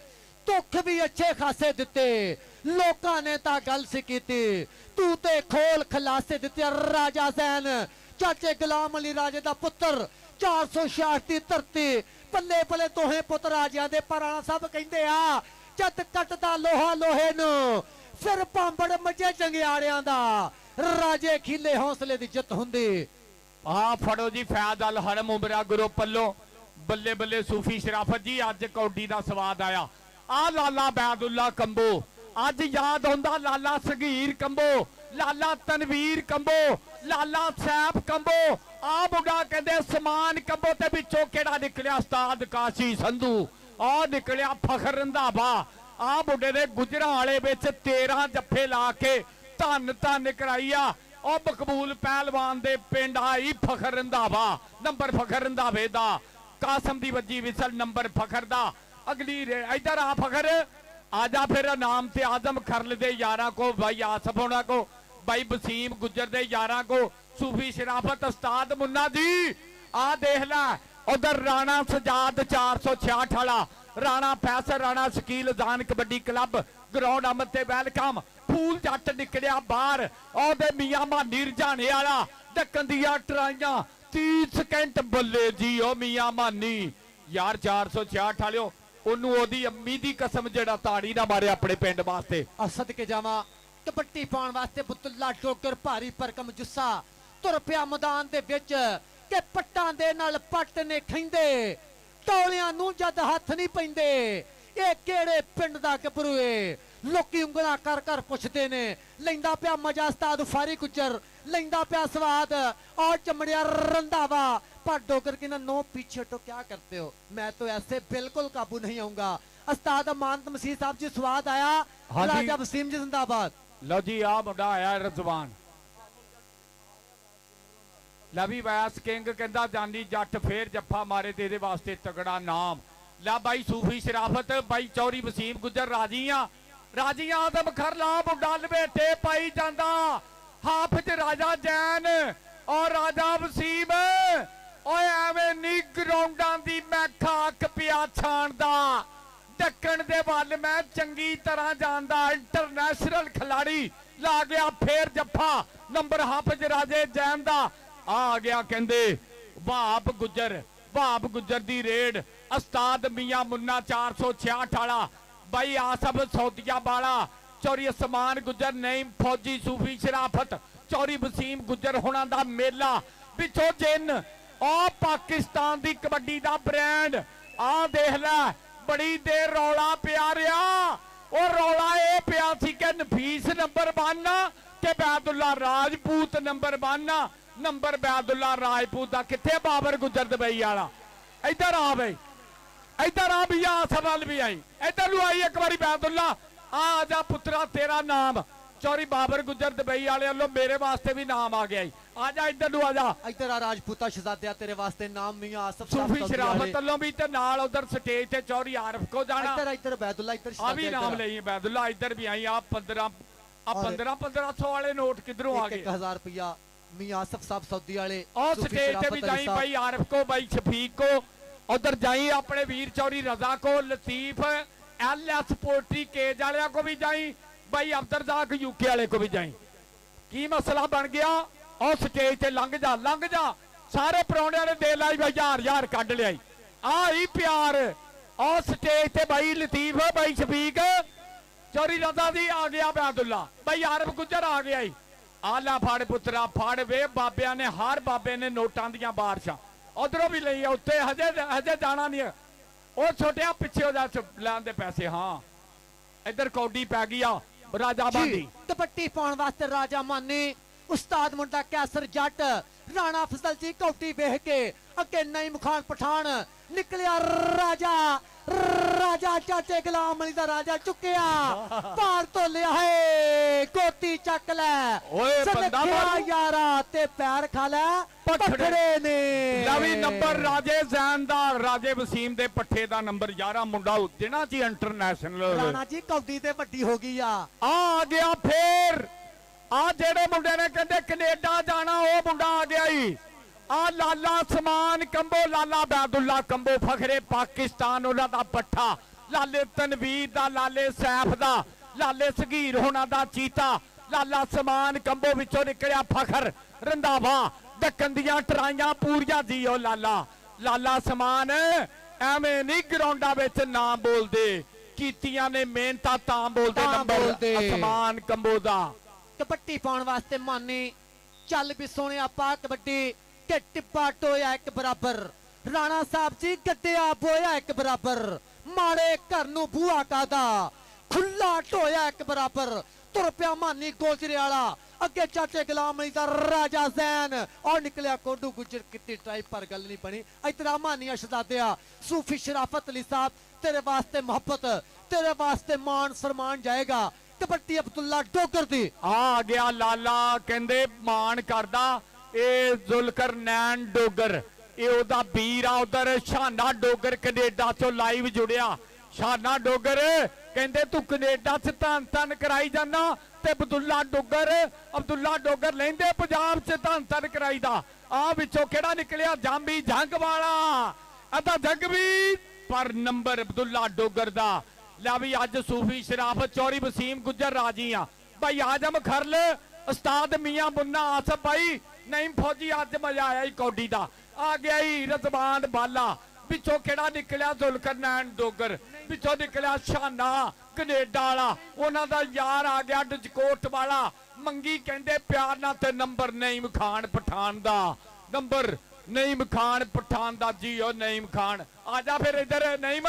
ਦੁੱਖ ਵੀ ਅੱਛੇ ਖਾਸੇ ਦਿੱਤੇ। ਲੋਕਾਂ ਨੇ ਤਾਂ ਗੱਲ ਸੀ ਕੀਤੀ, ਤੂੰ ਤੇ ਖੋਲ ਖਲਾਸੇ ਦਿੱਤੇ। ਰਾਜਾ ਜ਼ੈਨ ਚਾਚੇ ਗੁਲਾਮ ਅਲੀ ਰਾਜੇ ਦਾ ਪੁੱਤਰ, 466 ਦੀ ਧਰਤੀ। ਬੱਲੇ ਬੱਲੇ ਦੋਹੇ ਪੁੱਤ ਰਾਜਿਆਂ ਦੇ। ਪਰਾਣਾ ਸਭ ਕਹਿੰਦੇ ਆ ਜਦ ਕੱਟਦਾ ਲੋਹਾ ਲੋਹੇ ਨੂੰ, ਫਿਰ ਭਾਂਬੜ ਮੱਝੇ ਚੰਗਿਆੜਿਆਂ ਦਾ। ਰਾਜੇ ਖੀਲੇ ਹੌਸਲੇ ਦੀ ਜਿੱਤ ਹੁੰਦੀ। ਆ ਫੜੋ ਜੀ ਫੈਜ਼ ਅਲ ਹਰਮ ਉਮਰਾ ਗਰੁੱਪ ਵੱਲੋਂ। ਬੱਲੇ ਬੱਲੇ ਸੂਫੀ ਸ਼ਰਾਫਤ ਜੀ, ਅੱਜ ਕੌਡੀ ਦਾ ਸਵਾਦ ਆਇਆ। ਆ ਲਾਲਾ ਬੈਦੁੱਲਾ ਕੰਬੋ, ਅੱਜ ਯਾਦ ਆਉਂਦਾ ਲਾਲਾ ਸਗੀਰ ਕੰਬੋ, ਲਾਲਾ ਤਨਵੀਰ ਕੰਬੋ, ਲਾਲਾ ਸੈਫ ਕੰਬੋ। ਆ ਮੁੰਡਾ ਕਹਿੰਦੇ ਸਮਾਨ ਕੰਬੋ ਤੇ ਵਿੱਚੋਂ ਕਿਹੜਾ ਨਿਕਲਿਆ? ਉਸਤਾਦ ਕਾਸ਼ੀ ਸੰਧੂ। ਆ ਨਿਕਲਿਆ ਫਖਰ ਰੰਧਾਵਾ। ਆ ਮੁੰਡੇ ਨੇ ਗੁਜਰਾਂ ਵਾਲੇ ਵਿੱਚ 13 ਜੱਫੇ ਲਾ ਕੇ ਧੰਨ ਧੰਨ ਕਰਾਈ ਆ। ਉਹ ਮਕਬੂਲ ਪਹਿਲਵਾਨ ਦੇ ਪਿੰਡ ਆਈ ਫਖਰ ਰੰਧਾਵਾ। ਨੰਬਰ ਫਖਰ ਰੰਧਾਵੇ ਦਾ। ਕਾਸਮ ਦੀ ਵੱਜੀ ਵਿਸਲ, ਨੰਬਰ ਫਖਰ ਦਾ। ਅਗਲੀ ਇਧਰ ਆ ਫਖਰ, ਆਜਾ ਫਿਰ ਨਾਮ ਤੇ ਆਜ਼ਮ ਖਰਲ ਦੇ ਯਾਰਾਂ ਕੋ, ਭਾਈ ਆਸਫ ਹੋਣਾ ਕੋ, ਭਾਈ ਵਸੀਮ ਗੁੱਜਰ ਦੇ ਯਾਰਾਂ ਕੋ, ਸੂਫੀ ਸ਼ਰਾਫਤ ਉਸਤਾਦ ਮੁੰਨਾ ਜੀ। ਆ ਦੇਖ ਲੈ ਉਧਰ ਰਾਣਾ ਸਜਾਦ 466 ਵਾਲਾ, ਰਾਣਾ ਫੈਸਲ, ਰਾਣਾ ਸ਼ਕੀਲ ਜ਼ਾਨ ਕਬੱਡੀ ਕਲੱਬ ਗਰਾਊਂਡ ਅਮਰ ਤੇ ਵੈਲਕਮ। ਫੂਲ ਜੱਟ ਨਿਕਲਿਆ ਬਾਹਰ। ਉਹਦੇ ਮੀਆਂ ਮਾਨੀ ਰੁਝਾਨੇ ਵਾਲਾ, ਡੱਕਣ ਦੀਆਂ ਟਰਾਈਆਂ 30 ਸਕਿੰਟ। ਬੱਲੇ ਜੀ ਉਹ ਮੀਆਂ ਮਾਨੀ ਯਾਰ 466 ਵਾਲਿਓ। ਉਹਨੂੰ ਉਹਦੀ ਅੰਮੀ ਦੀ ਕਸਮ ਜਿਹੜਾ ਤਾੜੀ ਨਾ ਮਾਰੇ ਆਪਣੇ ਪਿੰਡ ਵਾਸਤੇ। ਅਸਦ ਕੇ ਜਾਵਾਂ ਕਬੱਡੀ ਪਾਉਣ ਵਾਸਤੇ ਬਤੁੱਲਾ ਡੋਗਰ ਭਾਰੀ ਭਰਕਮ ਜੁੱਸਾ ਤੁਰ ਪਿਆ ਮੈਦਾਨ ਦੇ ਵਿੱਚ ਕਿ ਪੱਟਾਂ ਦੇ ਨਾਲ ਪੱਟ ਨੇ ਖੈਂਦੇ ਟੋਲਿਆਂ ਨੂੰ ਜਦ ਹੱਥ ਨਹੀਂ ਪੈਂਦੇ। ਇਹ ਕਿਹੜੇ ਪਿੰਡ ਦਾ ਗੱਭਰੂ ਏ? ਲੋਕੀ ਉਂਗਲਾਂ ਕਰ ਕਰ ਪੁੱਛਦੇ ਨੇ। ਲੈਂਦਾ ਪਿਆ ਮਜ਼ਾ ਉਸਤਾਦ ਫਾਰੀ ਗੁੱਜਰ, ਲੈਂਦਾ ਪਿਆ ਸਵਾਦ ਔਰ ਚਮੜਿਆ ਰੰਧਾਵਾ। पर डोगर के ना नो पीछे तो क्या करते हो, मैं तो ऐसे बिल्कुल काबू नहीं आऊंगा। उस्ताद मानत मसीह साहब जी स्वाद आया। राजा वसीम जी जिंदाबाद। लो जी आ मुंडा आया रजवान लवी वैस किंग कहंदा जानी जट फेर जफ्फा मारे तेरे वास्ते तगड़ा नाम। ला भाई सूफी शराफत भाई चौरी वसीम गुजर राजी आदम खरला मुंडा लपेटे पाई जांदा। हाफिज राजा जैन और राजा वसीम ओए एवें नी ग्राउंडां दी मैं खाक पिया छाणदा। ढक्कण दे वल मैं चंगी तरह जानदा। इंटरनेशनल खिलाड़ी ला गया फेर जफ्फा नंबर हाफिज राजे जैन दा आ गया। कहंदे वहाब गुजर दी रेड उस्ताद मियां मुन्ना 466 वाला भाई आसफ सौदिया वाला चौरी असमान गुजर नईम फौजी सूफी शराफत चौरी वसीम गुजर होना दा मेला पिछो जिन आ पाकिस्तान दी कबड्डी दा ब्रांड आ देख लै। बड़ी देर रौला पिया रहा और रौला ये पिया सी कि नफीस नंबर 1 ते बैदुल्ला राजपूत नंबर 1 नंबर बैदुल्ला राजपूत दा किथे बाबर गुजर दुबई वाला। इधर आ बई इधर आ भैया सवाल भी आई इधर लू आई एक बारी बैदुल्ला आ जा पुत्रा तेरा नाम चौरी बाबर गुजर दुबई वाले वालों मेरे वास्ते भी नाम आ गया। आजा इधर लू आजा इधर आ राजपूता शहजादिया तेरे वास्ते नाम मियां आसफ सूफी शराफत वालों भी ते नाल उधर स्टेज ते चौरी आरफ को जाना। इधर बैदुल्ला इधर आ भी नाम ले बैदुल्ला इधर भी आई। आप 1500 वाले नोट किधरों आ गए? 1000 रुपया मियां आसफ साहब सऊदी वाले और स्टेज पे भी जाई भाई आरफ को भाई शफीक को उधर जाई अपने वीर चौरी रजा को लतीफ LS पोल्ट्री केज वाले को भी जाई भाई अब्दुरजाक यूके वाले को भी जाई। की मसला बन गया? और स्टेज ते लंघ जा सारे परौने ने दे लाई भाई 1000 कढ़ लिया। आई प्यार और स्टेज ते भाई लतीफ भाई शफीक चौरी रजा दी आ गया बैदुल्ला भाई आरफ गुजर आ गया। आला फाड़ पुत्रा फाड़ वे बाबिया ने हर बाबे ने नोटां दियां बारिशां उधरों भी लई उत्ते हजे जाना नहीं है। ਉਹ ਛੋਟਿਆ ਪਿੱਛੇ ਹੋ ਜਾ ਲੈਣ ਦੇ ਪੈਸੇ। ਹਾਂ ਇੱਧਰ ਕੌਡੀ ਪੈ ਗਈ ਆ ਰਾਜਾ ਮਾਨੀ ਕਬੱਡੀ ਪਾਉਣ ਵਾਸਤੇ ਰਾਜਾ ਮਾਨੀ ਉਸਤਾਦ ਮੁੰਡਾ ਕੈਸਰ ਜੱਟ ਰਾਣਾ ਫਜ਼ਲ ਜੀ ਕੌਡੀ ਵੇਖ ਕੇ ਅੱਗੇ ਨਈਮ ਖਾਨ ਪਠਾਨ ਨਿਕਲਿਆ। ਰਾਜਾ ਚਾਚੇ ਗੁਲਾਮ ਅਲੀ ਦਾ ਰਾਜਾ ਚੁੱਕਿਆ ਪਾਰ ਤੋਂ ਲਿਆ ਹੈ ਗੋਤੀ ਚੱਕ ਲੈ ਓਏ ਬੰਦਾ ਮਾਰੂ ਯਾਰਾ ਤੇ ਪੈਰ ਖਾ ਲੈ ਪੱਠੜੇ ਨੇ। ਲਵੀ ਨੰਬਰ ਰਾਜੇ ਜ਼ੈਨ ਦਾ ਰਾਜੇ ਵਸੀਮ ਦੇ ਪੱਠੇ ਦਾ ਨੰਬਰ 11 ਮੁੰਡਾ ਜਿਹੜਾ ਜੀ ਇੰਟਰਨੈਸ਼ਨਲ ਰਾਣਾ ਜੀ ਕੌਡੀ ਤੇ ਵੱਡੀ ਹੋ ਗਈ ਆ ਗਿਆ ਫੇਰ ਆ ਜਿਹੜੇ ਮੁੰਡੇ ਨੇ ਕਹਿੰਦੇ ਕੈਨੇਡਾ ਜਾਣਾ ਉਹ ਮੁੰਡਾ ਆ ਗਿਆ ਹੀ। ਆ ਲਾਲਾ ਸਮਾਨ ਕੰਬੋ ਲਾਲਾ ਬੈਦੁੱਲਾ ਕੰਬੋ ਫਖਰੇ ਪਾਕਿਸਤਾਨ ਉਹਨਾਂ ਦਾ ਪੱਠਾ ਲਾਲੇ ਤਨਵੀਰ ਦਾ ਲਾਲੇ ਸੈਫ ਦਾ ਲਾਲੇ ਸਗੀਰ ਹੋਣਾ ਦਾ ਚੀਤਾ ਲਾਲਾ ਸਮਾਨ ਕੰਬੋ ਵਿੱਚੋਂ ਨਿਕਲਿਆ ਫਖਰ ਰੰਧਾਵਾ ਢੱਕਣ ਦੀਆਂ ਟਰਾਈਆਂ ਪੂਰੀਆਂ ਜੀਓ ਲਾਲਾ ਸਮਾਨ ਐਵੇਂ ਨਹੀਂ ਗਰਾਊਂਡਾਂ ਵਿੱਚ ਨਾ ਬੋਲਦੇ ਕੀਤੀਆਂ ਨੇ ਮਿਹਨਤਾਂ ਤਾਂ ਬੋਲਦੇ ਨੰਬਰ ਸਮਾਨ ਕੰਬੋ ਦਾ। ਕਬੱਡੀ ਪਾਉਣ ਵਾਸਤੇ ਮਾਨੀ ਚੱਲ ਵੀ ਸੋਹਣਿਆ ਪਾ ਕਬੱਡੀ ਕਿ ਟਿੱਪਾ ਟੋਇਆ ਇੱਕ ਬਰਾਬਰ ਰਾਣਾ ਸਾਹਿਬ ਜੀ ਗੱਡਿਆ ਬੋਇਆ ਇੱਕ ਬਰਾਬਰ ਮਾੜੇ ਘਰ ਨੂੰ ਬੂਹਾ ਕਾਦਾ ਖੁੱਲਾ ਢੋਇਆ ਇੱਕ ਬਰਾਬਰ ਤੁਰ ਪਿਆ ਮਾਨੀ ਗੋਜਰੇ ਵਾਲਾ ਅੱਗੇ ਚਾਚੇ ਗੁਲਾਮ ਅਲੀ ਦਾ ਰਾਜਾ ਜ਼ੈਨ ਔਰ ਨਿਕਲਿਆ ਕੋਡੂ ਗੁਜਰ ਕਿਤੇ ਟਰਾਈ ਪਰ ਗੱਲ ਨਹੀਂ ਬਣੀ। ਇਤਰਾ ਮਾਨੀਆ ਸ਼ਹਜ਼ਾਦਿਆ ਸੂਫੀ ਸ਼ਰਾਫਤ ਅਲੀ ਸਾਹਿਬ तेरे वास्ते मोहब्बत तेरे वास्ते मान सम्मान जाएगा। कबड्डी अब्दुल्ला डोगर दी आ गया लाला कहंदे मान करदा ए जुलकरनैन डोगर ए ओदा वीर आ उधर शाना डोगर कनेडा चो लाइव जुड़िया। शाना डोगर कहंदे तू कनेडा च धन धन कराई जाना ते अब्दुल्ला डोगर लेंदे पंजाब च धन धन कराई दा। आ विचों केड़ा निकलिया जांबी जंग वाला अदा जंग भी पर नंबर अब्दुल्ला डोगर दा। ला भी अज सूफी शराफत चौरी वसीम गुजर राजी आ भाई आजम खरल उस्ताद मियां मुन्ना आसफ भाई नईम फौजी अज मजा आया ही कौडी दा आ गया ही रजवान बाला ਵਿੱਚੋਂ ਕਿਹੜਾ ਨਿਕਲਿਆ ਜ਼ੁਲਕਰਨੈਨ ਡੋਗਰ, ਵਿੱਚੋਂ ਨਿਕਲਿਆ ਸ਼ਾਨਾ ਕੈਨੇਡਾ ਵਾਲਾ, ਉਹਨਾਂ ਦਾ ਯਾਰ ਆ ਗਿਆ ਡਜਕੋਟ ਵਾਲਾ। ਮੰਗੀ ਕਹਿੰਦੇ ਪਿਆਰ ਨਾਲ ਤੇ ਨੰਬਰ ਨਈਮ ਖਾਨ ਪਠਾਨ ਦਾ, ਨੰਬਰ ਨਈਮ ਖਾਨ ਪਠਾਨ ਦਾ। ਜੀ ਉਹ ਨਈਮ ਖਾਨ ਆ ਜਾ ਫਿਰ इधर नईम,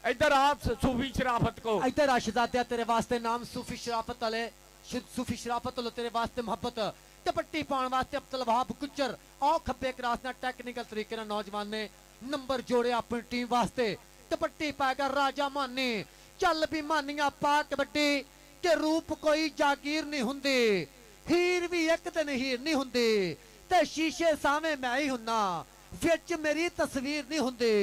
इधर आ सूफी शराफत को। इधर आ शहजादिया, तेरे वास्ते नाम सूफी शराफत वाले, सूफी शराफत वाले तेरे वास्ते मोहब्बत। कबड्डी पाने वास्ते अब्दुल वहाब गुज्जर आओ खब्बे क्रास ना टेक्निकल तरीके नाल नौजवान ने नंबर जोड़े अपनी टीम वास्ते। कबड्डी पाएगा राजा मानी, चल भी मानिया पा कबड्डी के रूप कोई जागीर नहीं हुंदी, हीर भी एक दिन हीर नहीं हुंदी, ते शीशे सामने मैं ही हुन्ना, विच मेरी तस्वीर नहीं हुंदी,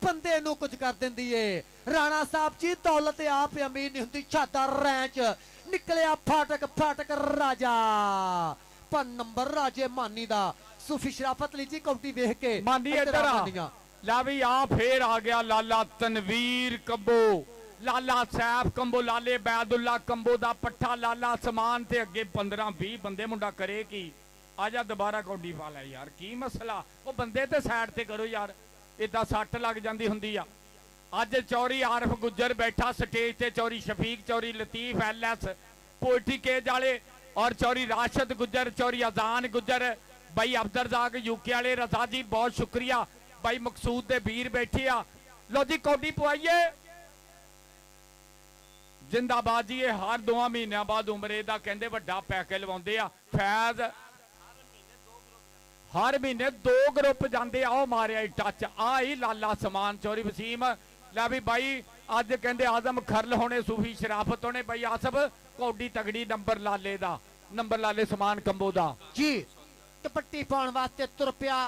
बंदे नू कुछ कर दिंदी है। राणा साहब जी दौलत आप अमीर नहीं हुंदी, छाता रैंच निकलिया फाटक फाटक राजा, पर नंबर राजे मानी दा। सूफी शराफत ली जी कौटी वेख के मानी इधर आ, ला भी आ फिर आ गया लाला तनवीर कंबो, लाला सैफ कंबो, लाले बैदुल्ला कंबो दा पट्ठा, लाला समान ते अगे 15-20 बंदे मुंडा करे की। आजा दोबारा कौडी पा लै यार, की मसला, वो बंदे ते साइड ते करो यार, इदा सट लग जाती हुंदी आ। अज चौरी आरफ गुज्जर बैठा स्टेज ते, Chaudhry Shafiq, Chaudhry Latif LS poultry cage वाले, और चौरी राशिद गुज्जर, चौरी अजान गुज्जर, भाई अब्दुल रज़ाक यूके वाले, रजा जी बहुत शुक्रिया, भाई मकसूद दे वीर बैठे आ। लो जी कौडी पवाइए, जिंदाबाद जी। हर 2 महीनों बाद उमरे दा कहंदे वड्डा पैके लवाउंदे आ। फैज हर महीने 2 ग्रुप जाते आओ मारिया टच आई लाला समान चौरी वसीम। लै भी भाई अज कहते आजम खरल होने, सूफी शराफत होने, भाई आसफ कौडी तगड़ी नंबर लाले दा, नंबर लाले समान कंबो दा जी। कबड्डी पाउण वास्ते तुर पिया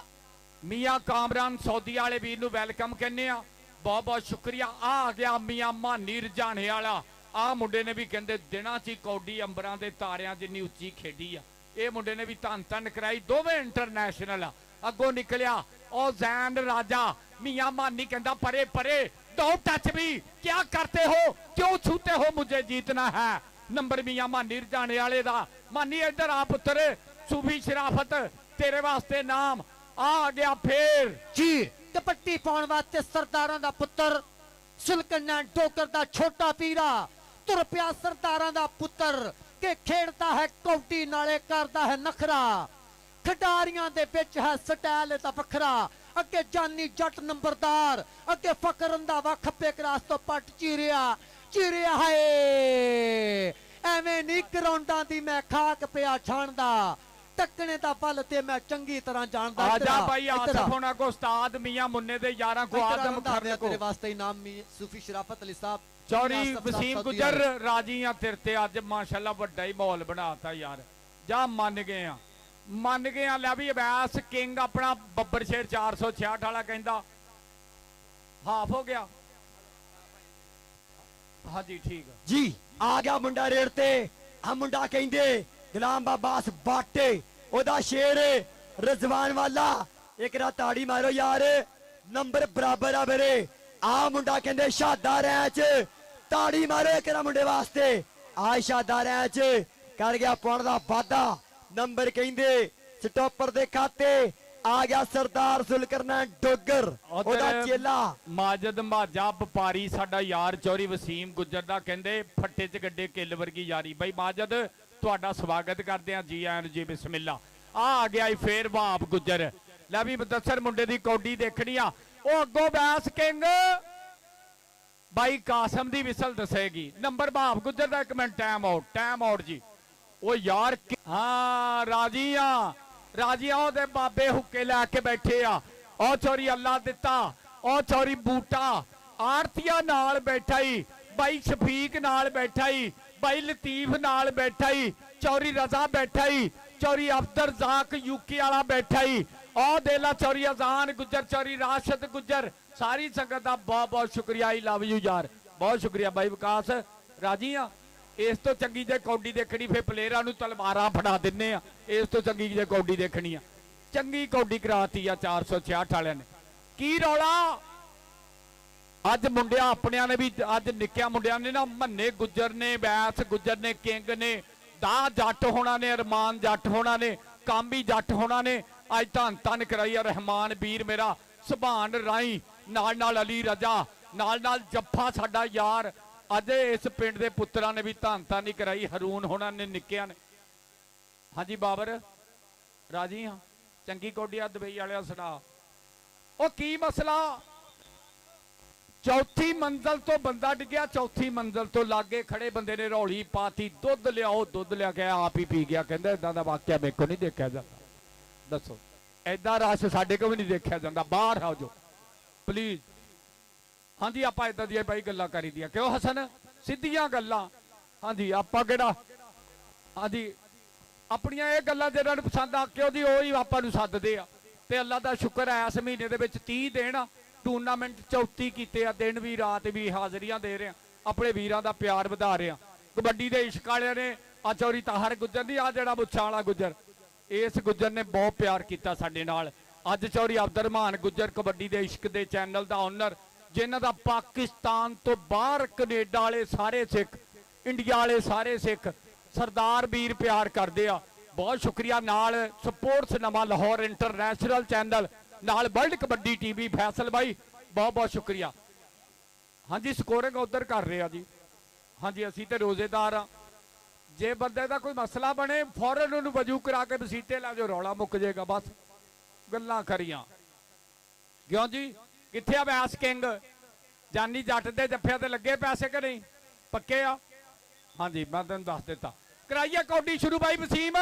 मियां कामरान सऊदी वाले वीर नू वेलकम कहने आ, बहुत बहुत शुक्रिया। आ गया मियां मानी रजाने वाला, आ मुंडे ने भी कहते दिनां च कौडी अंबरां दे तारियां जिन्नी उच्ची खेडी आ। ये मुंडे ने भी धन धन कराई, दोवें इंटरनेशनल। अगों निकलिया ओ जैन राजा, मियां मानी कहंदा परे परे, दो टच भी क्या करते हो, क्यों छूते हो, मुझे जीतना है। नंबर मियां मानी रजाने वाले दा। मानी इधर आ पुत्र, सूफी शराफत तेरे वास्ते नाम आ गया फिर जी। कबड्डी पाउण वास्ते सरदारां दा पुत्र सुलकरनैन डोगर दा छोटा पीरा तुर पिया, सरदारां दा पुत्र के खेड़ता है कौटी नाले करता है नखरा, खिडारियां दे विच है स्टाइल दा वखरा। अगे जानी जट नंबरदार, अगे फकर रंधावा खब्बे क्रास तो पट चीरिया चीरिया है, एवें नहीं ग्राउंडां दी मैं खाक पिया छाणदा, टकने दा बल ते मैं चंगी तरह जानदा। आजा भाई आसफ होना को उस्ताद मियां मुन्ने दे यारां को आदम खरल को तेरे वास्ते इनाम सूफी शराफत अली साहब, चौरी वसीम गुजर राजी आ तेरे ते अज माशाल्लाह वड्डा ही माहौल बनाता यार। जा मन गए आ, मन गए आ। लै भी अवैस किंग अपना बब्बर शेर 466 वाला कहंदा हाफ हो गया। हाँ जी ठीक है जी। आ गया मुंडा रेड़ ते, आ मुंडा कहंदे गुलाम अब्बास बाटे, ओदा शेर रजवान वाला। एक रात ताड़ी मारो यार, नंबर बराबर आ मेरे। आ मुंडा कहंदे शादा रैच, ताड़ी मारो एक मुंडे वास्ते। आ शादा रैच कर गया पौन दा वादा, नंबर कहंदे स्टॉपर दे खाते। आ गया सरदार सुलकरनैन डोगर, ओदा चेला माजिद माजा व्यापारी साडा यार चौरी वसीम गुजर दा कहंदे फट्टे च गड्डे किल वर्गी यारी। भाई माजिद तुहाडा स्वागत करते हैं, जी आन जी बिस्मिल्ला। आ गया फिर वहाब गुजर। लै भी मुदस्सर मुंडे दी कौडी देखनी आ। ओ अगों बैस किंग भाई कासम दी विसल दसेगी। नंबर वहाब गुजर दा, एक मिनट टाइम आउट जी। ओ यार हाँ राजी आ, राजी आ। ओदे बाबे हुक्के लैके बैठे आ। ओ चोरी अल्लाह दिता, ओ चोरी बूटा आरतिया नाल बैठा ही, भाई शफीक नाल बैठा ही, भाई लतीफ नाल बैठा ही, चौरी रजा बैठा ही, चौरी अब्दुल रज़ाक यूके वाला बैठा ही, और देला चौरी अजान गुज्जर, चौरी राशिद गुज्जर, सारी संगत का बहुत बहुत शुक्रिया। आई लव यू यार, बहुत शुक्रिया भाई विकास। राजी आ, इस तो चंगी जे कौडी देखनी फिर प्लेयरां नूं तलवारां फड़ा दिन्ने आ। इस तो चंगी जे कौडी देखनी आ, चंगी कौडी कराती आ 466 वालियां ने। की रौला अज मुंडिया अपनिया ने भी, अज निक्किया मुंडिया ने ना, मन्ने गुज्जर ने, बैस गुज्जर ने, किंग ने, दा जट होना ने, अरमान जट होना ने, कांबी जट होना ने अज धन धन कराई। रहमान वीर मेरा सुभान राई ਨਾਲ ਨਾਲ ਅਲੀ ਰਜਾ, ਨਾਲ ਨਾਲ ਜੱਫਾ ਸਾਡਾ ਯਾਰ। ਅੱਜ ਇਸ ਪਿੰਡ ਦੇ ਪੁੱਤਰਾਂ ਨੇ ਵੀ ਧਾਨਤਾ ਨਹੀਂ ਕਰਾਈ, ਹਰੂਨ ਹੋਣਾ ਨੇ, ਨਿੱਕਿਆਂ ਨੇ। ਹਾਂਜੀ ਬਾਬਰ ਰਾਜੀ ਹਾਂ, ਚੰਗੀ ਕੋਡੀਆ ਦੁਬਈ ਵਾਲਿਆ ਸੁਣਾ। ਉਹ ਕੀ ਮਸਲਾ? ਚੌਥੀ ਮੰਜ਼ਲ ਤੋਂ ਬੰਦਾ ਡਿੱਗਿਆ, ਚੌਥੀ ਮੰਜ਼ਲ ਤੋਂ ਲਾਗੇ ਖੜੇ ਬੰਦੇ ਨੇ ਰੌਲੀ ਪਾਤੀ, ਦੁੱਧ ਲਿਆਓ, ਦੁੱਧ ਲਿਆ ਕੇ ਆਪ ਹੀ ਪੀ ਗਿਆ। ਕਹਿੰਦਾ ਇਦਾਂ ਦਾ ਵਾਕਿਆ ਮੇਰੇ ਕੋਲ ਨਹੀਂ ਦੇਖਿਆ ਜਾਂਦਾ। ਦੱਸੋ, ਐਦਾਂ ਰਸ਼ ਸਾਡੇ ਕੋਲ ਵੀ ਨਹੀਂ ਦੇਖਿਆ ਜਾਂਦਾ। ਬਾਹਰ ਆਓ ਜੋ ਪਲੀਜ਼। ਹਾਂਜੀ ਆਪਾਂ ਇਦਾਂ ਦੀਆਂ ਬਾਈ ਗੱਲਾਂ ਕਰੀ ਦੀਆਂ, ਕਿਉਂ ਹਸਨ? ਸਿੱਧੀਆਂ ਗੱਲਾਂ। ਹਾਂਜੀ ਆਪਾਂ ਕਿਹੜਾ, ਹਾਂਜੀ ਆਪਣੀਆਂ ਇਹ ਗੱਲਾਂ ਜਿਹਨਾਂ ਨੂੰ ਪਸੰਦ ਆ ਕਿਉਂ ਦੀ ਉਹੀ ਆਪਾਂ ਨੂੰ ਸੱਦਦੇ ਆ। ਤੇ ਅੱਲਾ ਦਾ ਸ਼ੁਕਰ ਹੈ ਇਸ ਮਹੀਨੇ ਦੇ ਵਿੱਚ 30 ਦਿਨ ਟੂਰਨਾਮੈਂਟ 34 ਕੀਤੇ ਆ, ਦਿਨ ਵੀ ਰਾਤ ਵੀ ਹਾਜ਼ਰੀਆਂ ਦੇ ਰਹੇ ਆ, ਆਪਣੇ ਵੀਰਾਂ ਦਾ ਪਿਆਰ ਵਧਾ ਰਹੇ ਆ। ਕਬੱਡੀ ਦੇ ਇਸ਼ਕ ਵਾਲਿਆਂ ਨੇ ਆ ਚੌਰੀ ਤਾਹਰ ਗੁੱਜਰ ਦੀ, ਆ ਜਿਹੜਾ ਮੁੱਛਾਂ ਵਾਲਾ ਗੁੱਜਰ, ਇਸ ਗੁੱਜਰ ਨੇ ਬਹੁਤ ਪਿਆਰ ਕੀਤਾ ਸਾਡੇ ਨਾਲ। ਅੱਜ ਚੌਰੀ ਅਬਦੁਰਰਹਿਮਾਨ ਗੁੱਜਰ ਕਬੱਡੀ ਦੇ ਇਸ਼ਕ ਦੇ ਚੈਨਲ ਦਾ ਓਨਰ, ਜਿਨ੍ਹਾਂ ਦਾ ਪਾਕਿਸਤਾਨ ਤੋਂ ਬਾਹਰ ਕੈਨੇਡਾ ਵਾਲੇ ਸਾਰੇ ਸਿੱਖ, ਇੰਡੀਆ ਵਾਲੇ ਸਾਰੇ ਸਿੱਖ ਸਰਦਾਰ ਵੀਰ ਪਿਆਰ ਕਰਦੇ ਆ। ਬਹੁਤ ਸ਼ੁਕਰੀਆ। ਨਾਲ ਸਪੋਰਟਸ ਨਵਾਂ ਲਾਹੌਰ ਇੰਟਰਨੈਸ਼ਨਲ ਚੈਨਲ, ਨਾਲ ਵਰਲਡ ਕਬੱਡੀ ਟੀਵੀ ਫੈਸਲ ਬਾਈ, ਬਹੁਤ ਬਹੁਤ ਸ਼ੁਕਰੀਆ। ਹਾਂਜੀ ਸਕੋਰਿੰਗ ਉਧਰ ਕਰ ਰਹੇ ਆ ਜੀ। ਹਾਂਜੀ ਅਸੀਂ ਤੇ ਰੋਜ਼ੇਦਾਰ ਆ। ਜੇ ਬੰਦੇ ਦਾ ਕੋਈ ਮਸਲਾ ਬਣੇ ਫੌਰਨ ਉਹਨੂੰ ਵਜੂ ਕਰਾ ਕੇ ਬਸੀਤੇ ਲਾ ਜੋ, ਰੌਲਾ ਮੁੱਕ ਜਾਏਗਾ। ਬਸ ਗੱਲਾਂ ਕਰੀਆਂ ਕਿਉਂ ਜੀ? ਕਿੱਥੇ ਆ ਵੈਸ ਕਿੰਗ? ਜਾਨੀ ਜੱਟ ਦੇ ਜੱਫਿਆਂ ਤੇ ਲੱਗੇ ਪੈਸੇ ਕਿ ਨਹੀਂ? ਪੱਕੇ ਆ? ਹਾਂਜੀ ਮੈਂ ਤੈਨੂੰ ਦੱਸ ਦਿੱਤਾ। ਕਰਾਈਏ ਕੌਡੀ ਸ਼ੁਰੂ ਬਾਈ ਵਸੀਮ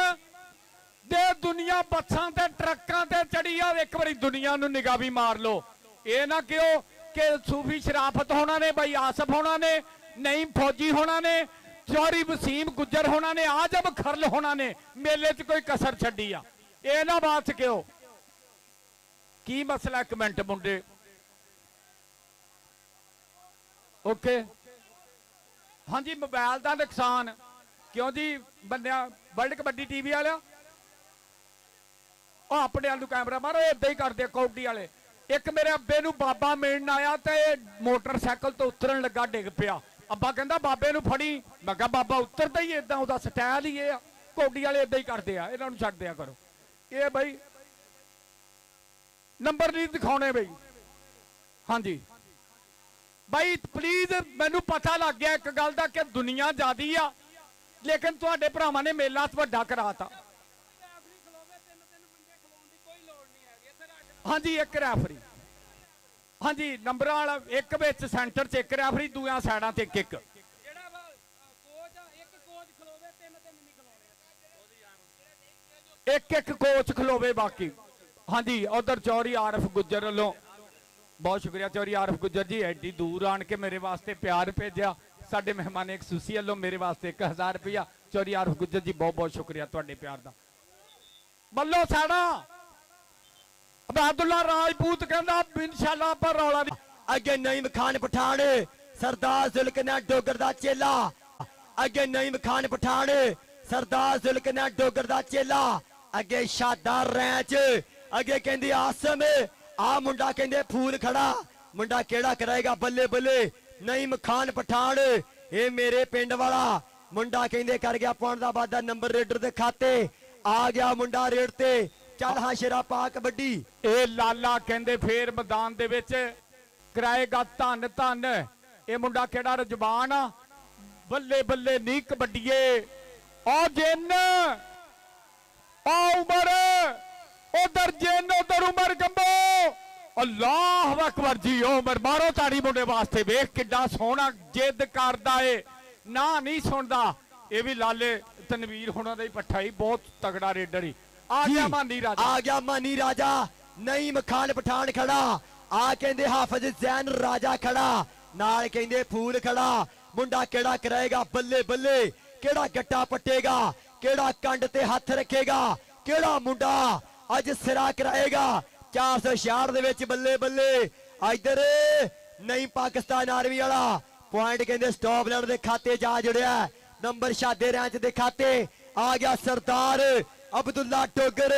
ਦੇ। ਦੁਨੀਆ ਬੱਸਾਂ ਤੇ ਟਰੱਕਾਂ ਤੇ ਚੜੀ ਆ, ਇੱਕ ਵਾਰੀ ਦੁਨੀਆ ਨੂੰ ਨਿਗਾਹ ਵੀ ਮਾਰ ਲਓ। ਇਹ ਨਾ ਕਿਉਂ ਕਿ ਸੂਫੀ ਸ਼ਰਾਫਤ ਹੋਣਾ ਨੇ, ਬਾਈ ਆਸਫ ਹੋਣਾ ਨੇ, ਨਹੀਂ ਫੌਜੀ ਹੋਣਾ ਨੇ, ਚੌਰੀ ਵਸੀਮ ਗੁੱਜਰ ਹੋਣਾ ਨੇ, ਆਜਮ ਖਰਲ ਹੋਣਾ ਨੇ ਮੇਲੇ 'ਚ ਕੋਈ ਕਸਰ ਛੱਡੀ ਆ। ਇਹ ਨਾ ਬਾਤ ਕਿਉਂ? ਕੀ ਮਸਲਾ? ਇੱਕ ਮਿੰਟ ਮੁੰਡੇ। ਓਕੇ ਹਾਂਜੀ ਮੋਬਾਈਲ ਦਾ ਨੁਕਸਾਨ ਕਿਉਂ ਜੀ ਬੰਦਿਆ? ਵਰਲਡ ਕਬੱਡੀ ਟੀਵੀ ਵਾਲਿਆ ਉਹ ਆਪਣੇ ਆਲੂ ਕੈਮਰਾ ਮਾਰੋ, ਏਦਾਂ ਹੀ ਕਰਦੇ ਕੌਡੀ ਵਾਲੇ। ਇੱਕ ਮੇਰੇ ਅੱਬੇ ਨੂੰ ਬਾਬਾ ਮਿਲਣ ਆਇਆ ਤੇ ਮੋਟਰਸਾਈਕਲ ਤੋਂ ਉਤਰਨ ਲੱਗਾ, ਡਿੱਗ ਪਿਆ। ਅੱਬਾ ਕਹਿੰਦਾ ਬਾਬੇ ਨੂੰ ਫੜੀ। ਮੈਂ ਕਿਹਾ ਬਾਬਾ ਉਤਰਦਾ ਹੀ ਏਦਾਂ, ਉਹਦਾ ਸਟਾਈਲ ਹੀ ਇਹ ਆ। ਕੌਡੀ ਵਾਲੇ ਏਦਾਂ ਹੀ ਕਰਦੇ ਆ, ਇਹਨਾਂ ਨੂੰ ਛੱਡ ਦਿਆ ਕਰੋ। ਇਹ ਬਈ ਨੰਬਰ ਨਹੀਂ ਦਿਖਾਉਣੇ ਬਈ। ਹਾਂਜੀ ਬਾਈ ਪਲੀਜ਼, ਮੈਨੂੰ ਪਤਾ ਲੱਗ ਗਿਆ ਇੱਕ ਗੱਲ ਦਾ ਕਿ ਦੁਨੀਆ ਜ਼ਿਆਦੀ ਆ, ਲੇਕਿਨ ਤੁਹਾਡੇ ਭਰਾਵਾਂ ਨੇ ਮੇਲਾ ਵੱਡਾ ਕਰਾਤਾ। ਹਾਂਜੀ ਇੱਕ ਰੈਫਰੀ, ਹਾਂਜੀ ਨੰਬਰਾਂ ਵਾਲਾ, ਇੱਕ ਵਿੱਚ ਸੈਂਟਰ 'ਚ ਇੱਕ ਰੈਫਰੀ, ਦੂਆਂ ਸਾਈਡਾਂ ਤੇ ਇੱਕ ਇੱਕ। ਇੱਕ ਇੱਕ ਕੋਚ ਖਲੋਵੇ ਬਾਕੀ। ਹਾਂਜੀ ਉਧਰ ਚੌਰੀ ਆਰਫ ਗੁੱਜਰ ਵੱਲੋਂ ਬਹੁਤ ਸ਼ੁਕਰੀਆ। ਚੌਰੀ ਆਰਫ ਗੁੱਜਰ ਜੀ ਐਡੀ ਦੂਰ ਆਣ ਕੇ ਮੇਰੇ ਵਾਸਤੇ ਪਿਆਰ ਭੇਜਿਆ। ਸਾਡੇ ਮਹਿਮਾਨ ਇੱਕ ਸੁਸੀ ਵੱਲੋਂ ਮੇਰੇ ਵਾਸਤੇ 1000 ਰੁਪਇਆ। ਚੌਰੀ ਆਰਫ ਗੁੱਜਰ ਜੀ ਬਹੁਤ ਬਹੁਤ ਸ਼ੁਕਰੀਆ ਤੁਹਾਡੇ ਪਿਆਰ ਦਾ। ਬੱਲੋ ਸਾੜਾ ਅਬਦੁੱਲਾ ਰਾਜਪੂਤ ਕਹਿੰਦਾ ਇਨਸ਼ਾਅੱਲਾ ਆਪਾਂ ਰੌਲਾ ਨਹੀਂ। ਅੱਗੇ ਨਈਮ ਖਾਨ ਪਠਾਨ, ਸਰਦਾਰ ਜ਼ੁਲਕਰਨੈਨ ਡੋਗਰ ਦਾ ਚੇਲਾ। ਅੱਗੇ ਨਈਮ ਖਾਨ ਪਠਾਨ, ਸਰਦਾਰ ਜ਼ੁਲਕਰਨੈਨ ਡੋਗਰ ਦਾ ਚੇਲਾ। ਅੱਗੇ ਸ਼ਾਦਾਰ ਰੈਂਚ, ਅੱਗੇ ਕਹਿੰਦੀ ਆਸਮ, ਆ ਮੁੰਡਾ ਕਹਿੰਦੇ ਫੂਲ ਖੜਾ। ਮੁੰਡਾ ਕਿਹੜਾ ਕਰਾਏਗਾ? ਬੱਲੇ ਬੱਲੇ ਨਈਮ ਖਾਨ ਪਠਾਨ, ਇਹ ਮੇਰੇ ਪਿੰਡ ਵਾਲਾ ਮੁੰਡਾ ਕਹਿੰਦੇ ਕਰ ਗਿਆ ਪੁਆਇੰਟ ਦਾ ਵਾਧਾ। ਨੰਬਰ ਰੇਡਰ ਦੇ ਖਾਤੇ ਆ ਗਿਆ ਮੁੰਡਾ ਰੇਡ ਤੇ। ਚੱਲ ਹਾਂ ਸ਼ੇਰਾ ਪਾ ਕਬੱਡੀ। ਇਹ ਲਾਲਾ ਕਹਿੰਦੇ ਫੇਰ ਮੈਦਾਨ ਦੇ ਵਿੱਚ ਕਰਾਏਗਾ ਧੰਨ ਧੰਨ। ਇਹ ਮੁੰਡਾ ਕਿਹੜਾ ਰਜਬਾਨ ਆ? ਬੱਲੇ ਬੱਲੇ ਨੀ ਕਬੱਡੀਏ। ਆ ਜਿੰਨ, ਆ ਉਮਰ, ਉਧਰ ਜਿੰਨ, ਉਧਰ ਉਮਰ ਗੰਬੋ। ਅੱਲਾਹੁ ਅਕਬਰ ਜੀ। ਉਮਰ ਮਾਰੋ ਤਾੜੀ ਮੁੰਡੇ ਵਾਸਤੇ। ਵੇਖ ਕਿੱਡਾ ਸੋਹਣਾ ਜਿੱਦ ਕਰਦਾ ਏ, ਨਾ ਨਹੀਂ ਸੁਣਦਾ। ਇਹ ਵੀ ਲਾਲੇ ਤਨਵੀਰ ਹੋਣਾ ਦਾ ਹੀ ਪੱਠਾ ਹੀ, ਬਹੁਤ ਤਗੜਾ ਰੇਡਰ ਹੀ। ਆ ਗਿਆ ਮਾਨੀ ਰਾਜਾ, ਆ ਗਿਆ ਮਾਨੀ ਰਾਜਾ। ਨਈਮ ਖਾਨ ਪਠਾਨ ਖੜਾ। ਆ ਕਹਿੰਦੇ ਹਾਫਿਜ਼ ਜ਼ੈਨ ਰਾਜਾ ਖੜਾ। ਨਾਲ ਕਹਿੰਦੇ ਫੂਲ ਖੜਾ। ਮੁੰਡਾ ਕਿਹੜਾ ਕਰਾਏਗਾ? ਬੱਲੇ ਬੱਲੇ। ਕਿਹੜਾ ਗੱਟਾ ਪੱਟੇਗਾ? ਕਿਹੜਾ ਕੰਡ ਤੇ ਹੱਥ ਰੱਖੇਗਾ? ਕਿਹੜਾ ਮੁੰਡਾ ਅੱਜ ਸਿਰਾ ਕਰਾਏਗਾ? 466 ਦੇ ਵਿੱਚ ਬੱਲੇ ਬੱਲੇ। ਇਧਰ ਨਹੀਂ ਪਾਕਿਸਤਾਨ ਆਰਮੀ ਵਾਲਾ ਪੁਆਇੰਟ ਕਹਿੰਦੇ ਸਟਾਪ ਲੈਣ ਦੇ ਖਾਤੇ ਜਾ ਜੁੜਿਆ। ਨੰਬਰ ਸ਼ਾਦੇ ਰੈਂਚ ਦੇ ਖਾਤੇ ਆ ਗਿਆ ਸਰਦਾਰ ਅਬਦੁੱਲਾ ਡੋਗਰ,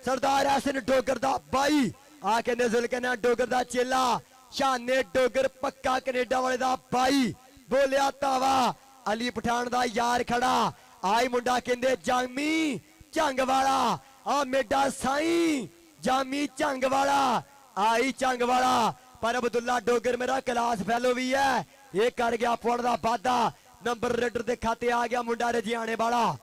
ਸਰਦਾਰ ਹਸਨ ਡੋਗਰ ਦਾ ਬਾਈ। ਆ ਕਹਿੰਦੇ ਜ਼ੁਲਕਰਨੈਨ ਡੋਗਰ ਦਾ ਚੇਲਾ। ਸ਼ਾਨੇ ਡੋਗਰ ਪੱਕਾ ਕੈਨੇਡਾ ਵਾਲੇ ਦਾ ਬਾਈ। ਬੋਲਿਆ ਤਾਵਾ ਅਲੀ ਪਠਾਨ ਦਾ ਯਾਰ ਖੜਾ। ਆਈ ਮੁੰਡਾ ਕਹਿੰਦੇ ਜਾਮੀ ਝੰਗ ਵਾਲਾ। ਆ ਮੇਡਾ ਸਾਈ ਜਾਮੀ ਝੰਗ ਵਾਲਾ। ਆਈ ਝੰਗ ਵਾਲਾ ਪਰ ਅਬਦੁੱਲਾ ਡੋਗਰ ਮੇਰਾ ਕਲਾਸ ਫੈਲੋ ਵੀ ਹੈ। ਇਹ ਕਰ ਗਿਆ ਪੁਆਇੰਟ ਦਾ ਵਾਧਾ। ਨੰਬਰ ਰੇਡਰ ਦੇ ਖਾਤੇ ਆ ਗਿਆ ਮੁੰਡਾ ਰਜਿਆਣੇ ਵਾਲਾ।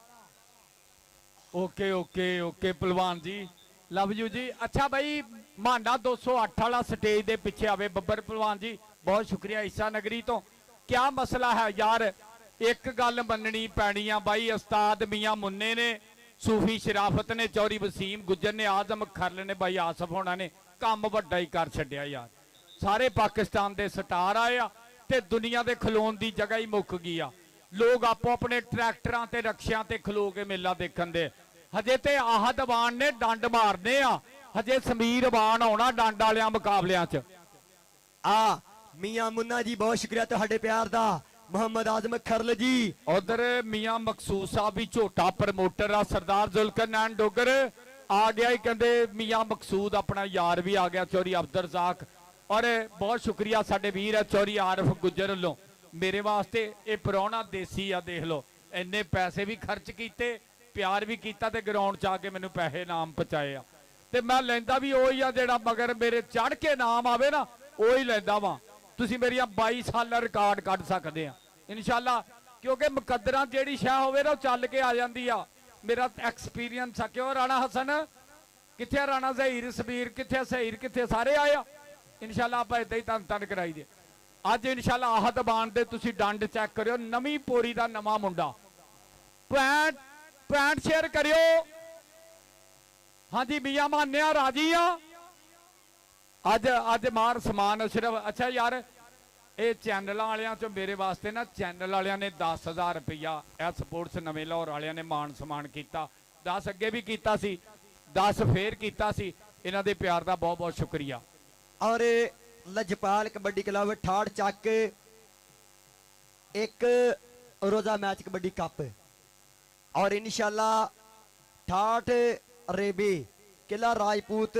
ਓਕੇ ਓਕੇ ਓਕੇ ਪਹਿਲਵਾਨ ਜੀ, ਲਵ ਯੂ ਜੀ। ਅੱਛਾ ਬਾਈ, ਮਾਂਡਾ 208 ਵਾਲਾ ਸਟੇਜ ਦੇ ਪਿੱਛੇ ਆਵੇ ਬੱਬਰ ਪਹਿਲਵਾਨ ਜੀ, ਬਹੁਤ ਸ਼ੁਕਰੀਆ ਈਸਾ ਨਗਰੀ ਤੋਂ। ਕਿਆ ਮਸਲਾ ਹੈ ਯਾਰ, ਇੱਕ ਗੱਲ ਮੰਨਣੀ ਪੈਣੀ ਆ ਬਾਈ, ਉਸਤਾਦ ਮੀਆਂ ਮੁੰਨੇ ਨੇ, ਸੂਫੀ ਸ਼ਰਾਫਤ ਨੇ, ਚੌਰੀ ਵਸੀਮ ਗੁੱਜਰ ਨੇ, ਆਜ਼ਮ ਖਰਲ ਨੇ, ਬਾਈ ਆਸਫ ਹੋਣਾ ਨੇ ਕੰਮ ਵੱਡਾ ਹੀ ਕਰ ਛੱਡਿਆ ਯਾਰ। ਸਾਰੇ ਪਾਕਿਸਤਾਨ ਦੇ ਸਟਾਰ ਆਏ ਆ ਤੇ ਦੁਨੀਆ ਦੇ ਖਲੋਣ ਦੀ ਜਗ੍ਹਾ ਹੀ ਮੁੱਕ ਗਈ ਆ। ਲੋਕ ਆਪੋ ਆਪਣੇ ਟਰੈਕਟਰਾਂ ਤੇ ਰਕਸ਼ਿਆਂ ਤੇ ਖਲੋ ਕੇ ਮੇਲਾ ਦੇਖਣ ਦੇ। ਹਜੇ ਤੇ ਆਹਦ ਅਵਾਨ ਨੇ ਡੰਡ ਮਾਰਨੇ ਆ, ਹਜੇ ਸਮੀਰ ਅਵਾਨ ਆਉਣਾ ਡੰਡ ਵਾਲਿਆਂ ਮੁਕਾਬਲਿਆਂ 'ਚ। ਆ ਮੀਆਂ ਮੁੰਨਾ ਜੀ ਬਹੁਤ ਸ਼ੁਕਰੀਆ ਤੁਹਾਡੇ ਪਿਆਰ ਦਾ। ਮੁਹੰਮਦ ਆਜ਼ਮ ਖਰਲ ਜੀ, ਉਧਰ ਮੀਆਂ ਮਕਸੂਦ ਸਾਹਿਬ ਵੀ ਝੋਟਾ ਪ੍ਰਮੋਟਰ ਆ। ਸਰਦਾਰ ਜ਼ੁਲਕਰਨੈਨ ਡੋਗਰ ਆ ਗਿਆ ਹੀ, ਕਹਿੰਦੇ ਮੀਆਂ ਮਕਸੂਦ ਆਪਣਾ ਯਾਰ ਵੀ ਆ ਗਿਆ, ਚੌਰੀ ਅਬਦਰ ਰਜ਼ਾਕ। ਔਰ ਬਹੁਤ ਸ਼ੁਕਰੀਆ ਸਾਡੇ ਵੀਰ ਆ ਚੌਰੀ ਆਰਫ ਗੁੱਜਰ ਵੱਲੋਂ, ਮੇਰੇ ਵਾਸਤੇ ਇਹ ਪ੍ਰਾਹੁਣਾ ਦੇਸੀ ਆ। ਦੇਖ ਲਓ ਇੰਨੇ ਪੈਸੇ ਵੀ ਖਰਚ ਕੀਤੇ, ਪਿਆਰ ਵੀ ਕੀਤਾ ਤੇ ਗਰਾਊਂਡ 'ਚ ਆ ਕੇ ਮੈਨੂੰ ਪੈਸੇ ਨਾਮ ਪਹੁੰਚਾਏ ਆ। ਤੇ ਮੈਂ ਲੈਂਦਾ ਵੀ ਉਹੀ ਆ ਜਿਹੜਾ ਮਗਰ ਮੇਰੇ ਚੜ ਕੇ ਨਾਮ ਆਵੇ ਨਾ, ਉਹੀ ਲੈਂਦਾ ਵਾਂ। ਤੁਸੀਂ ਮੇਰੀਆਂ 22 ਸਾਲਾਂ ਰਿਕਾਰਡ ਕੱਢ ਸਕਦੇ ਆ ਇਨਸ਼ਾਅੱਲਾ, ਕਿਉਂਕਿ ਮੁਕੱਦਰਾਂ ਜਿਹੜੀ ਸ਼ਾਹ ਹੋਵੇ ਨਾ ਉਹ ਚੱਲ ਕੇ ਆ ਜਾਂਦੀ ਆ। ਮੇਰਾ ਐਕਸਪੀਰੀਅੰਸ ਆ। ਕਿਉਂ ਰਾਣਾ ਹਸਨ ਕਿੱਥੇ, ਰਾਣਾ ਜ਼ਹੀਰ ਸਬੀਰ ਕਿੱਥੇ, ਸਹੀਰ ਕਿੱਥੇ, ਸਾਰੇ ਆਏ ਆ। ਇਨਸ਼ਾਅੱਲਾ ਆਪਾਂ ਇਦਾਂ ਹੀ ਤਨ ਕਰਾਈ ਦੇ। ਅੱਜ ਇਨਸ਼ਾਅੱਲਾ ਆਹਦ ਬਾਣ ਦੇ ਤੁਸੀਂ ਡੰਡ ਚੈੱਕ ਕਰਿਓ, ਨਵੀਂ ਪੋਰੀ ਦਾ ਨਵਾਂ ਮੁੰਡਾ। ਪੁਆਇੰਟ ਸ਼ੇਅਰ ਕਰਿਓ। ਹਾਂਜੀ ਮੀਆਂ ਮਾਨਿਆ ਰਾਜੀ ਆ ਅੱਜ ਮਾਰ ਸਮਾਨ ਸਿਰਫ। ਅੱਛਾ ਯਾਰ, ਇਹ ਚੈਨਲਾਂ ਵਾਲਿਆਂ ਚੋਂ ਮੇਰੇ ਵਾਸਤੇ ਨਾ, ਚੈਨਲ ਵਾਲਿਆਂ ਨੇ 10,000 ਰੁਪਇਆ ਇਹ ਸਪੋਰਟਸ ਨਵੇਂ ਲਾਹੌਰ ਵਾਲਿਆਂ ਨੇ ਮਾਣ ਸਮਾਨ ਕੀਤਾ। 10 ਅੱਗੇ ਵੀ ਕੀਤਾ ਸੀ, 10 ਫੇਰ ਕੀਤਾ ਸੀ। ਇਹਨਾਂ ਦੇ ਪਿਆਰ ਦਾ ਬਹੁਤ ਬਹੁਤ ਸ਼ੁਕਰੀਆ। ਔਰ ਲਜਪਾਲ ਕਬੱਡੀ ਕਲੱਬ ਠਾੜ ਚੱਕ ਇੱਕ ਰੋਜ਼ਾ ਮੈਚ ਕਬੱਡੀ ਕੱਪ। ਔਰ ਇਨਸ਼ਾਅੱਲਾ ਠਾਠ ਰੇਬੀ ਕਿਲਾ ਰਾਜਪੂਤ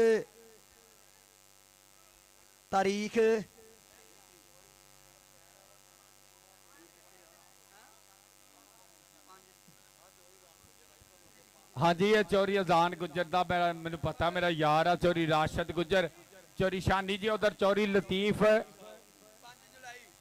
ਤਾਰੀਖ ਹਾਂਜੀ ਇਹ ਚੌਰੀ ਅਜ਼ਾਨ ਗੁੱਜਰ ਦਾ ਮੈਨੂੰ ਪਤਾ, ਮੇਰਾ ਯਾਰ ਆ ਚੌਰੀ ਰਾਸ਼ਦ ਗੁੱਜਰ, ਚੌਰੀ ਸ਼ਾਨੀ ਜੀ, ਉਧਰ ਚੌਰੀ ਲਤੀਫ,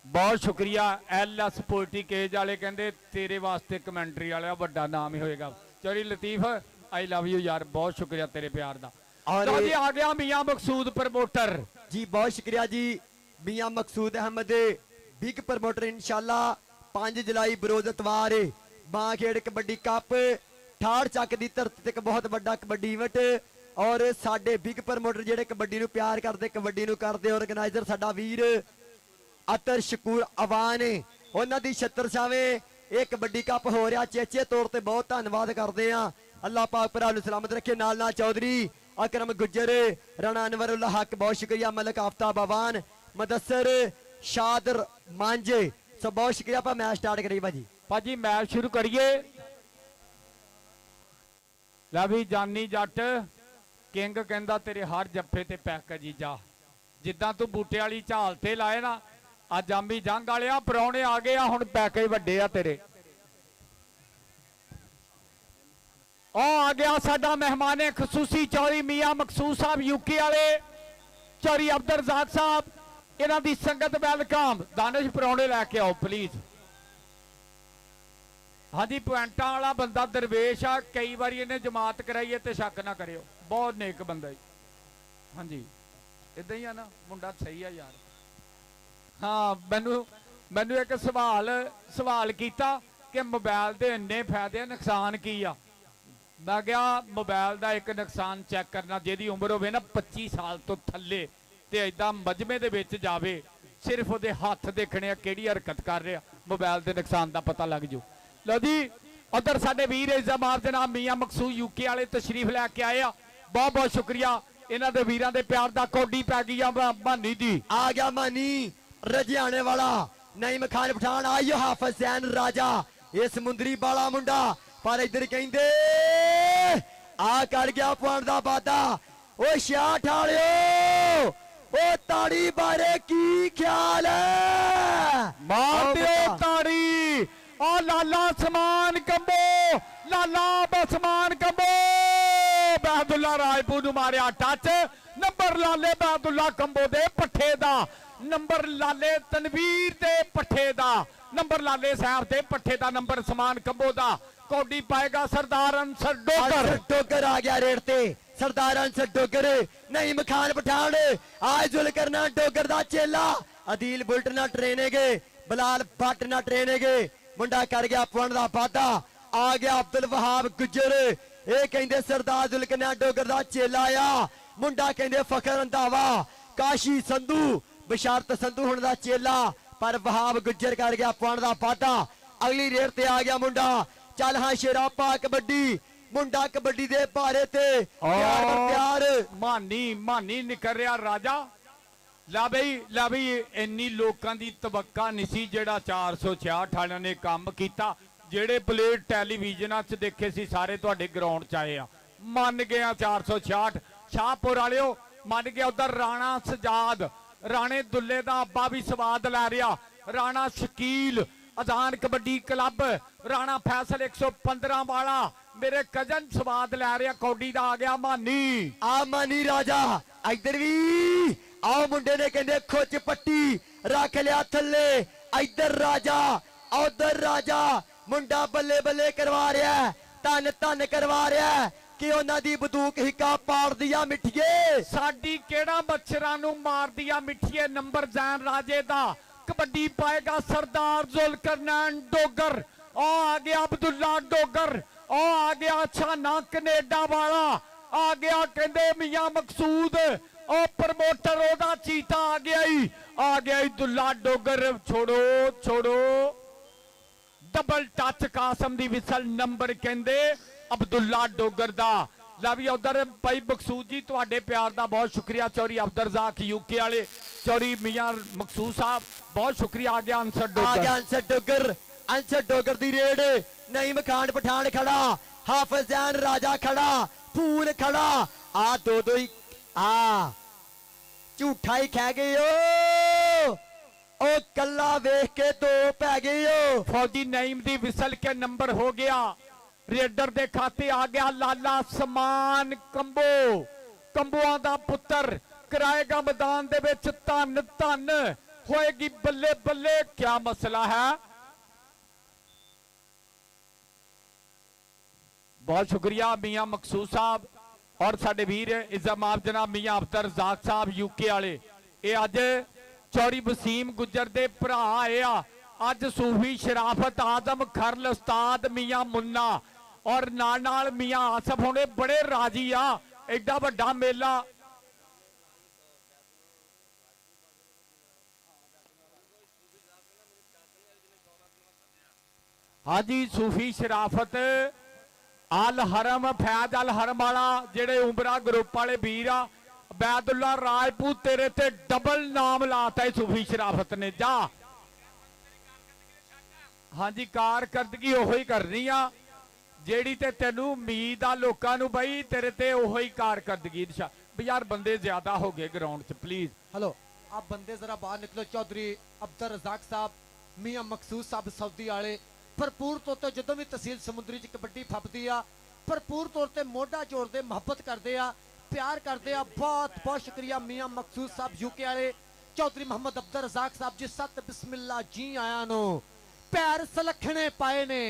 ਬਹੁਤ ਸ਼ੁਕਰੀਆ। ਐਲਐਸ ਪੋਲੀਟੀਕੇਜ ਵਾਲੇ ਕਹਿੰਦੇ ਤੇਰੇ ਵਾਸਤੇ ਕਮੈਂਟਰੀ ਵਾਲਾ ਵੱਡਾ ਨਾਮ ਹੀ ਹੋਏਗਾ। ਚੌਰੀ ਲਤੀਫ ਆਈ ਲਵ ਯੂ ਯਾਰ, ਬਹੁਤ ਸ਼ੁਕਰੀਆ ਤੇਰੇ ਪਿਆਰ ਦਾ। ਔਰ ਜੀ ਆ ਗਿਆ ਮੀਆਂ ਮਕਸੂਦ ਪ੍ਰਮੋਟਰ ਜੀ, ਬਹੁਤ ਸ਼ੁਕਰੀਆ ਜੀ। ਮੀਆਂ ਮਕਸੂਦ ਅਹਿਮਦ ਬਿਗ ਪ੍ਰਮੋਟਰ ਇਨਸ਼ਾਅੱਲਾ 5 ਜੁਲਾਈ ਬਰੋਜ਼ ਇਤਵਾਰ ਬਾਂ ਖੇਡ ਕਬੱਡੀ ਕੱਪ ਠਾੜ ਚੱਕ ਦੀ ਧਰਤੀ ਤੇ ਇੱਕ ਬਹੁਤ ਵੱਡਾ ਕਬੱਡੀ ਇਵੈਂਟ। ਔਰ ਸਾਡੇ ਬਿਗ ਪ੍ਰਮੋਟਰ ਜਿਹੜੇ ਕਬੱਡੀ ਨੂੰ ਪਿਆਰ ਕਰਦੇ, ਕਬੱਡੀ ਨੂੰ ਕਰਦੇ, ਆਰਗੇਨਾਈਜ਼ਰ ਸਾਡਾ ਵੀਰ ਅਤਰ ਸ਼ਕੂਰ ਅਵਾਨ, ਉਹਨਾਂ ਦੀ ਛੱਤਰ ਛਾਵੇਂ ਇਹ ਕਬੱਡੀ ਕੱਪ ਹੋ ਰਿਹਾ। ਚੇਚੇ ਤੌਰ ਤੇ ਬਹੁਤ ਧੰਨਵਾਦ ਕਰਦੇ ਆ। ਅੱਲਾਹ ਪਾਕ ਭਰਾ ਨੂੰ ਸਲਾਮਤ ਰੱਖੇ। ਨਾਲ ਚੌਧਰੀ ਅਕਰਮ ਗੁੱਜਰ, ਰਾਣਾ ਅਨਵਰੁੱਲਾ ਹੱਕ, ਬਹੁਤ ਸ਼ੁਕਰੀਆ। ਮਲਕ ਆਫਤਾਬ ਅਵਾਨ, ਮਦਸਰ ਸ਼ਾਦਰ ਮਾਂਝੇ, ਸੋ ਬਹੁਤ ਸ਼ੁਕਰੀਆ। ਆਪਾਂ ਮੈਚ ਸਟਾਰਟ ਕਰੀਏ ਭਾਜੀ ਮੈਚ ਸ਼ੁਰੂ ਕਰੀਏ। ਲੈ ਵੀ ਜਾਨੀ ਜੱਟ ਕਿੰਗ ਕਹਿੰਦਾ ਤੇਰੇ ਹਰ ਜੱਫੇ ਤੇ ਪੈਕੇਜ ਹੀ ਜਾ, ਜਿੱਦਾਂ ਤੂੰ ਬੂਟੇ ਵਾਲੀ ਝਾਲ ਤੇ ਲਾਏ ਨਾ, ਅੱਜ ਆਮੀ ਜੰਗ ਵਾਲਿਆ ਪਰੌਣੇ ਆ ਗਏ ਆ, ਹੁਣ ਪੈਕੇਜ ਵੱਡੇ ਆ ਤੇਰੇ। ਆ ਗਿਆ ਸਾਡਾ ਮਹਿਮਾਨੇ ਖਸੂਸੀ ਚੌਰੀ ਮੀਆਂ ਮਕਸੂਦ ਸਾਹਿਬ ਯੂਕੇ ਵਾਲੇ, ਚੌਰੀ ਅਬਦਰ ਰਜ਼ਾਕ ਸਾਹਿਬ, ਇਹਨਾਂ ਦੀ ਸੰਗਤ ਵੈਲਕਮ। ਦਾਨਿਸ਼ ਪਰੌਣੇ ਲੈ ਕੇ ਆਓ ਪਲੀਜ਼। ਹਾਂਜੀ ਪੁਆਇੰਟਾਂ ਵਾਲਾ ਬੰਦਾ ਦਰਵੇਸ਼ ਆ, ਕਈ ਵਾਰੀ ਇਹਨੇ ਜਮਾਤ ਕਰਾਈਏ ਤੇ ਸ਼ੱਕ ਨਾ ਕਰਿਓ, ਬਹੁਤ ਨੇਕ ਬੰਦਾ ਜੀ। ਹਾਂਜੀ ਇਦਾਂ ਹੀ ਆ ਨਾ, ਮੁੰਡਾ ਸਹੀ ਆ ਯਾਰ। ਹਾਂ ਮੈਨੂੰ ਇੱਕ ਸਵਾਲ ਕੀਤਾ ਕਿ ਮੋਬਾਈਲ ਦੇ ਇੰਨੇ ਫਾਇਦੇ, ਨੁਕਸਾਨ ਕੀ ਆ। ਮੈਂ ਕਿਹਾ ਮੋਬਾਈਲ ਦਾ ਇੱਕ ਨੁਕਸਾਨ ਚੈੱਕ ਕਰਨਾ, ਜਿਹਦੀ ਉਮਰ ਹੋਵੇ ਨਾ 25 ਸਾਲ ਤੋਂ ਥੱਲੇ ਤੇ ਏਦਾਂ ਮਜਮੇ ਦੇ ਵਿੱਚ ਜਾਵੇ, ਸਿਰਫ ਉਹਦੇ ਹੱਥ ਦੇਖਣੇ ਆ ਕਿਹੜੀ ਹਰਕਤ ਕਰ ਰਿਹਾ, ਮੋਬਾਈਲ ਦੇ ਨੁਕਸਾਨ ਦਾ ਪਤਾ ਲੱਗ ਜੂ। ਲਓ ਜੀ ਉਧਰ ਸਾਡੇ ਵੀਰ ਇਜ਼ਮਾਰ ਦੇ ਨਾਮ ਮੀਆਂ ਮਕਸੂਦ ਯੂਕੇ ਵਾਲੇ ਤਸ਼ਰੀਫ ਲੈ ਕੇ ਆਏ ਆ, ਬਹੁਤ ਬਹੁਤ ਸ਼ੁਕਰੀਆ ਇਹਨਾਂ ਦੇ ਵੀਰਾਂ ਦੇ ਪਿਆਰ ਦਾ। ਕੌਡੀ ਪੈ ਗਈ ਆ ਮਾਨੀ ਦੀ, ਆ ਗਿਆ ਮਾਨੀ ਰਜਿਆਣੇ ਵਾਲਾ, ਨਈਮ ਖਾਨ ਪਠਾਨ, ਆਇਓ ਹਾਫਿਜ਼ ਜ਼ੈਨ ਰਾਜਾ, ਇਹ ਸਮੁੰਦਰੀ ਵਾਲਾ ਮੁੰਡਾ। ਪਰ ਇੱਧਰ ਕਹਿੰਦੇ ਆ ਕਰ ਗਿਆ ਪੁਆਇੰਟ ਦਾ ਵਾਧਾ। ਓ ਸ਼ਾਹ ਠਾਲਿਓ, ਓ ਤਾੜੀ ਬਾਰੇ ਕੀ ਖਿਆਲ ਹੈ? ਮਾਰ ਦਿਓ ਤਾੜੀ। ਆ ਲਾਲਾ ਸਮਾਨ ਕੰਬੋ, ਲਾਲਾ ਬਸਮਾਨ ਕੰਬੋ, ਬਹਿਦੁੱਲਾ ਰਾਜਪੂਤ ਨੂੰ ਮਾਰਿਆ ਟੱਚ। ਨੰਬਰ ਲਾਲੇ ਬਹਿਦੁੱਲਾ ਕੰਬੋ ਦੇ ਪੱਠੇ ਦਾ, ਨੰਬਰ ਲਾਲੇ ਤਨਵੀਰ ਦੇ ਪੱਠੇ ਦਾ, ਨੰਬਰ ਲਾਲੇ ਸਾਹਿਬ ਦੇ ਪੱਠੇ ਦਾ, ਨੰਬਰ ਸਮਾਨ ਕੰਬੋ ਦਾ। ਕੌਡੀ ਪਾਏਗਾ ਸਰਦਾਰ ਅੰਸਰ ਡੋਗਰ। ਡੋਗਰ ਆ ਗਿਆ ਰੇਡ ਤੇ, ਸਰਦਾਰ ਅੰਸਰ ਡੋਗਰ। ਨਈਮ ਖਾਨ ਪਠਾਨ आज जुलकर ना डोगर दा चेला, अदील बुलट ना ट्रेनेगे, बलाल भट्ट ना ट्रेनेगे। मुंडा कर गया पुण दा वादा, आ गया अब्दुल वहाब गुजर। ये कहंदे सरदार जुलकर ना डोगर दा चेला आ, मुंडा कहंदे फखर रंधावा। काशी संधू बशारत संधू हुण दा चेला, पर वहाब गुजर कर गया पुण दा वादा। अगली रेड ते आ गया मुंडा। चल हाँ शेरा पा कबड्डी, मुंडा कबड्डी दे भारे ते प्यार बर प्यार। ਮਾਨੀ ਨਿਕਲ ਰਿਹਾ ਰਾਜਾ। ਲੈ ਬਈ ਇੰਨੀ ਲੋਕਾਂ ਦੀ ਤਵੱਕਾ ਨਹੀਂ ਸੀ ਜਿਹੜਾ 466 ਵਾਲਿਆਂ ਨੇ ਕੰਮ ਕੀਤਾ। ਜਿਹੜੇ ਪਲੇਟ ਟੈਲੀਵਿਜ਼ਨਾਂ 'ਚ ਦੇਖੇ ਸੀ ਸਾਰੇ ਤੁਹਾਡੇ ਗਰਾਊਂਡ 'ਚ ਆਏ ਆ। ਮੰਨ ਗਏ ਆ 466 ਸ਼ਾਹਪੁਰ ਵਾਲਿਓ, ਮੰਨ ਗਿਆ। ਉਧਰ ਰਾਣਾ ਸਜਾਦ, ਰਾਣੇ ਦੁੱਲੇ ਦਾ ਅੱਬਾ ਵੀ ਸਵਾਦ ਲੈ ਰਿਹਾ। ਰਾਣਾ ਸ਼ਕੀਲ ਅਜ਼ਾਨ ਕਬੱਡੀ ਕਲੱਬ, ਰਾਣਾ ਫੈਸਲ 115 ਵਾਲਾ मेरे कजन स्वाद लै रहा। कौडी दा आ गया मानी। आ मानी राजा इधर भी आओ। मुंडे ने कहंदे खुच पट्टी रख लिया थल्ले। इधर राजा उधर राजा, मुंडा बल्ले बल्ले करवा रहा है, तन तन करवा रहा है कि उन्हां दी बंदूक हिक्का पाड़ दिया मिठिए। साडी केड़ा मच्छरां नूं मार दिया मिठिए। नंबर जैन राजे दा। कबड्डी पाएगा सरदार जुलकरनैन डोगर। आ गया अब्दुल्ला डोगर। आ गया छाना कनेडा वाला। आ गया कहंदे मियां मकसूद। ओ प्रमोटर ओदा चीता आ गया दुल्ला डोगर। छोड़ो छोड़ो डबल टच कासम दी विसल। नंबर कहंदे अब्दुल्ला डोगर दा। ला भी उधर भाई मकसूद जी तुहाडे प्यार दा बहुत शुक्रिया। चौरी अब्दुल रज़ाक यूके वाले, चौरी मियां मकसूद साहब बहुत शुक्रिया। आ गया अंसर डोगर। आ गया अंसर डोगर। अंसर डोगर दी रेड। नईम खान पठान खड़ा, हाफिज जैन राजा खड़ा, फूल खड़ा। आ दो दो ही आ झूठा ही खा गए ओ कल्ला वेख के दो पै गए हो। फौजी नईम दी विसल के नंबर हो गया। रेडर दे खाते आ गया लाला समान कंबो। कंबोआ दा पुत्र कराएगा मैदान दे विच धन धन होएगी बल्ले बल्ले। क्या मसला है? बहुत शुक्रिया मियां मकसूद साहब और साडे वीर इज़्ज़त माफ जनाब मियां अब्दुल रज़ाक साहब यूके वाले। ये अज चौरी वसीम गुजर दे भरा आए आ। अज सूफी शराफत आजम खरल उस्ताद मियां मुन्ना और नाल मियां आसफ होने बड़े राजी आ। एडा वड्डा मेला हाँ जी। सूफी शराफत अल हरम फैज अल हरम वाला जेड़े उमरा ग्रुप वाले वीर आ। बैदुल्ला राजपूत तेरे ते डबल नाम लाता है सूफी शराफत ने। जा हाँ जी कारकर्दगी ओहो ही करनी आ जेड़ी ते तेनू उम्मीद आ लोकां नू बई तेरे ते ओहो ही कारकर्दगी। यार बंदे ज्यादा हो गए ग्राउंड च प्लीज। हेलो आप बंदे जरा बाहर निकलो। चौधरी अब्दुल रज़ाक साहब, मियां मकसूद साहब सऊदी वाले भरपूर तौर पर जो भी तहसील समुद्री च कबड्डी फपदी आ भरपूर तौर पर मोढा जोड़ते मुहब्बत करते आ प्यार करते आ। बहुत बहुत शुक्रिया मियां मकसूद साहब यूके वाले, चौधरी मोहम्मद अब्दुल रज़ाक साहब जी सत बिस्मिल्ला जी आया नो पैर सलखने पाए ने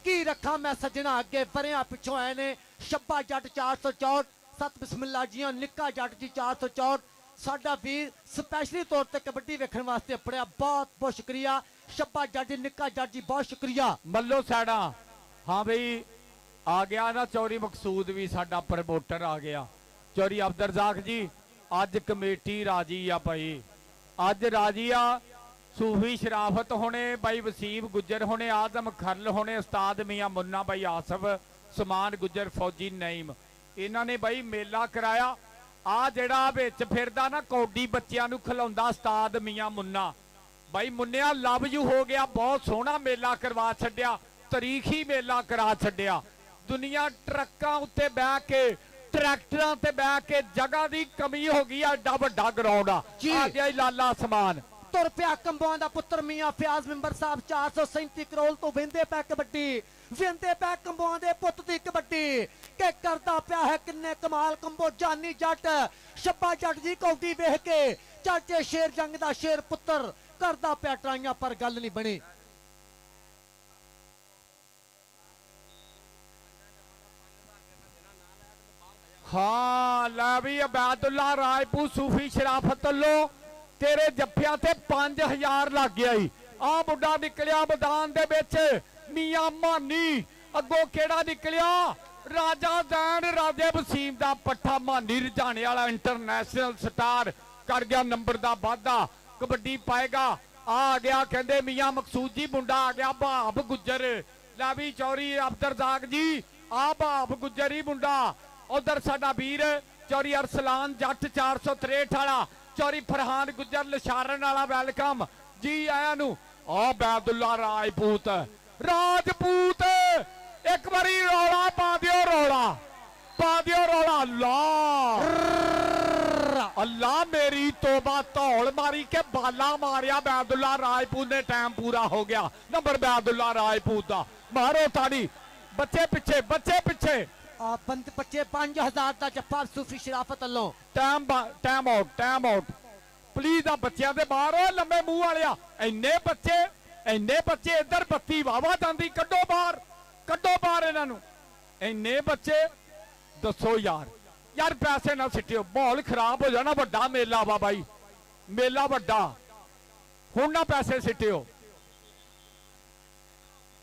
की रखा मैं सजना अगे वरिया पिछों आए ने। शब्बा जट 464 सत बिस्मिल्ला जी निक्का जट जी 464 साडा वीर स्पैशली तौर पर कबड्डी वेखण वास्ते अपड़िया। बहुत बहुत शुक्रिया शब्बा जट जी निक्का जट जी बहुत शुक्रिया। मल्लो साड़ा हाँ भाई आ गया ना। चौरी मकसूद भी साडा प्रमोटर आ गया। चौरी अब्दुल रज़ाक जी अज कमेटी राजी आ भाई, अज राजी आ। सूफी शराफत होने भाई वसीम गुजर होने आजम खरल होने उस्ताद मियां मुन्ना भाई आसफ समान गुजर फौजी नईम इन्होंने भाई मेला कराया। आ जेड़ा विच फिरदा ना कौडी बच्चियां नूं खिलाउंदा उस्ताद मियां मुन्ना भाई मुन्निया लव यू हो गया। बहुत सोहना मेला करवा छड्डिया, तारीखी मेला करा छड्डिया। दुनिया ट्रक्कां उत्ते बह के ट्रैक्टरां ते बह के जगह दी कमी हो गई। एडा वड्डा ग्राउंड आ गया लाला समान। ਤੁਰ ਪਿਆ ਕੰਬੋਆਂ ਦਾ ਪੁੱਤਰ ਮੀਆਂ ਫਿਆਜ਼ ਮੈਂਬਰ ਸਾਹਿਬ 437 ਕਰੋੜ ਤੋਂ ਵਹਿੰਦੇ ਪੈ ਕਬੱਡੀ, ਵਹਿੰਦੇ ਪੈ ਕੰਬੋਆਂ ਦੇ ਪੁੱਤ ਦੀ ਕਬੱਡੀ ਕਿ ਕਰਦਾ ਪਿਆ ਹੈ ਕਿੰਨੇ ਕਮਾਲ ਕੰਬੋ ਜਾਨੀ ਜੱਟ ਸ਼ੱਬਾ ਜੱਟ ਦੀ ਕੌਡੀ ਵੇਖ ਕੇ ਚਾਚੇ ਸ਼ੇਰ ਜੰਗ ਦਾ ਸ਼ੇਰ ਪੁੱਤਰ ਕਰਦਾ ਪਿਆ ਟਰਾਈਆਂ ਪਰ ਗੱਲ ਨਹੀਂ ਬਣੀ। ਹਾਂ ਲੈ ਵੀ ਅਬੈਦੁੱਲਾ ਰਾਜਪੂਤ ਸੂਫੀ ਸ਼ਰਾਫਤ ਵੱਲੋਂ ਤੇਰੇ ਜੱਫਿਆਂ ਤੇ 5000 ਲੱਗ ਗਿਆ ਈ। ਆ ਮੁੰਡਾ ਨਿਕਲਿਆ ਮੈਦਾਨ ਦੇ ਵਿੱਚ ਮੀਆਂ ਮਾਨੀ, ਅੱਗੋਂ ਕਿਹੜਾ ਨਿਕਲਿਆ ਰਾਜਾ ਜ਼ੈਨ ਰਾਜੇ ਵਸੀਮ ਦਾ ਪੱਠਾ ਮਾਨੀ ਰੁਝਾਣੇ ਵਾਲਾ ਇੰਟਰਨੈਸ਼ਨਲ ਸਟਾਰ ਕਰ ਗਿਆ ਨੰਬਰ ਦਾ ਵਾਧਾ, ਕਬੱਡੀ ਪਾਏਗਾ। ਆ ਗਿਆ ਕਹਿੰਦੇ ਮੀਆਂ ਮਕਸੂਦ ਜੀ ਮੁੰਡਾ ਆ ਗਿਆ ਭਾਵ ਗੁੱਜਰ, ਲੈ ਵੀ ਚੌਰੀ ਅਬਦਰਜ਼ਾਕ ਜੀ ਆ ਭਾਵ ਗੁੱਜਰ ਹੀ ਮੁੰਡਾ। ਉਧਰ ਸਾਡਾ ਵੀਰ ਚੌਰੀ ਅਰਸਲਾਨ ਜੱਟ 463 ਵਾਲਾ, ਚੌਰੀ ਫਰਹਾਨ ਗੁੱਜਰ ਲਸ਼ਾਰਨ ਵਾਲਾ ਵੈਲਕਮ ਜੀ ਆਇਆਂ ਨੂੰ। ਆ ਅਬੈਦੁੱਲਾ ਰਾਜਪੂਤ ਰਾਜਪੂਤ ਇੱਕ ਵਾਰੀ ਰੌਲਾ ਪਾ ਦਿਓ, ਰੌਲਾ ਪਾ ਦਿਓ, ਰੌਲਾ। ਅੱਲਾ ਮੇਰੀ ਤੋਬਾ, ਧੌਲ ਮਾਰੀ ਕੇ ਬਾਲਾ ਮਾਰਿਆ ਅਬੈਦੁੱਲਾ ਰਾਜਪੂਤ ਨੇ, ਟਾਈਮ ਪੂਰਾ ਹੋ ਗਿਆ। ਨੰਬਰ ਅਬੈਦੁੱਲਾ ਰਾਜਪੂਤ ਦਾ, ਮਾਰੋ ਤਾੜੀ। ਬੱਚੇ ਪਿੱਛੇ, ਬੱਚੇ ਪਿੱਛੇ। ਬੰਦ ਬੱਚੇ 5000 ਦਾ ਜੱਫਾ ਸੂਫੀ ਸ਼ਰਾਫਤ ਵੱਲੋਂ। Time out, time out please. ਆ ਬੱਚਿਆਂ ਦੇ ਬਾਹਰ ਲੰਮੇ ਮੂੰਹ ਵਾਲਿਆ, ਇੰਨੇ ਬੱਚੇ ਇੱਧਰ ਬੱਤੀ ਵਾਵਾ ਜਾਂਦੀ, ਕੱਢੋ ਬਾਹਰ, ਕੱਢੋ ਬਾਹਰ ਇਹਨਾਂ ਨੂੰ। ਇੰਨੇ ਬੱਚੇ ਦੱਸੋ ਯਾਰ ਪੈਸੇ ਨਾ ਸਿੱਟਿਓ, ਮਾਹੌਲ ਖਰਾਬ ਹੋ ਜਾਣਾ। ਵੱਡਾ ਮੇਲਾ ਵਾ ਬਾਈ, ਮੇਲਾ ਵੱਡਾ, ਹੁਣ ਨਾ ਪੈਸੇ ਸਿੱਟਿਓ।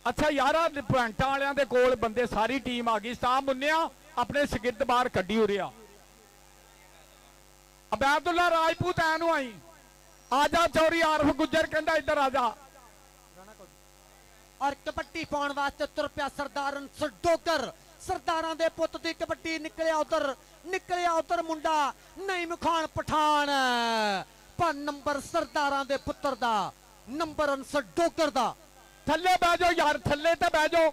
ਅੱਛਾ ਯਾਰ ਪੁਆਇੰਟਾਂ ਵਾਲਿਆਂ ਦੇ ਕੋਲ ਬੰਦੇ, ਸਾਰੀ ਟੀਮ ਆ ਗਈ। ਸਤਾਬ ਮੁੰਨਿਆ ਆਪਣੇ ਸ਼ਗਿਰਦ ਬਾਹਰ ਕੱਢੀ ਹੋ ਰਿਹਾ। ਅਬੈਦੁੱਲਾ ਰਾਜਪੂਤ ਐ ਨੂੰ ਆਈ, ਆ ਜਾ। ਚੌਰੀ ਆਰਫ ਗੁੱਜਰ ਕਹਿੰਦਾ ਇੱਧਰ ਆ ਜਾ। ਔਰ ਕਬੱਡੀ ਪਾਉਣ ਵਾਸਤੇ ਤੁਰ ਪਿਆ ਸਰਦਾਰ ਅਨਸਰ ਡੋਗਰ, ਸਰਦਾਰਾਂ ਦੇ ਪੁੱਤ ਦੀ ਕਬੱਡੀ। ਨਿਕਲਿਆ ਉਧਰ ਮੁੰਡਾ ਨਈਮ ਖਾਨ ਪਠਾਨ, ਪਰ ਨੰਬਰ ਸਰਦਾਰਾਂ ਦੇ ਪੁੱਤਰ ਦਾ, ਨੰਬਰ ਅਨਸਰ ਡੋਗਰ ਦਾ। ਥੱਲੇ ਬਹਿ ਜਾਓ ਯਾਰ, ਥੱਲੇ ਤੇ ਬਹਿ ਜਾਓ।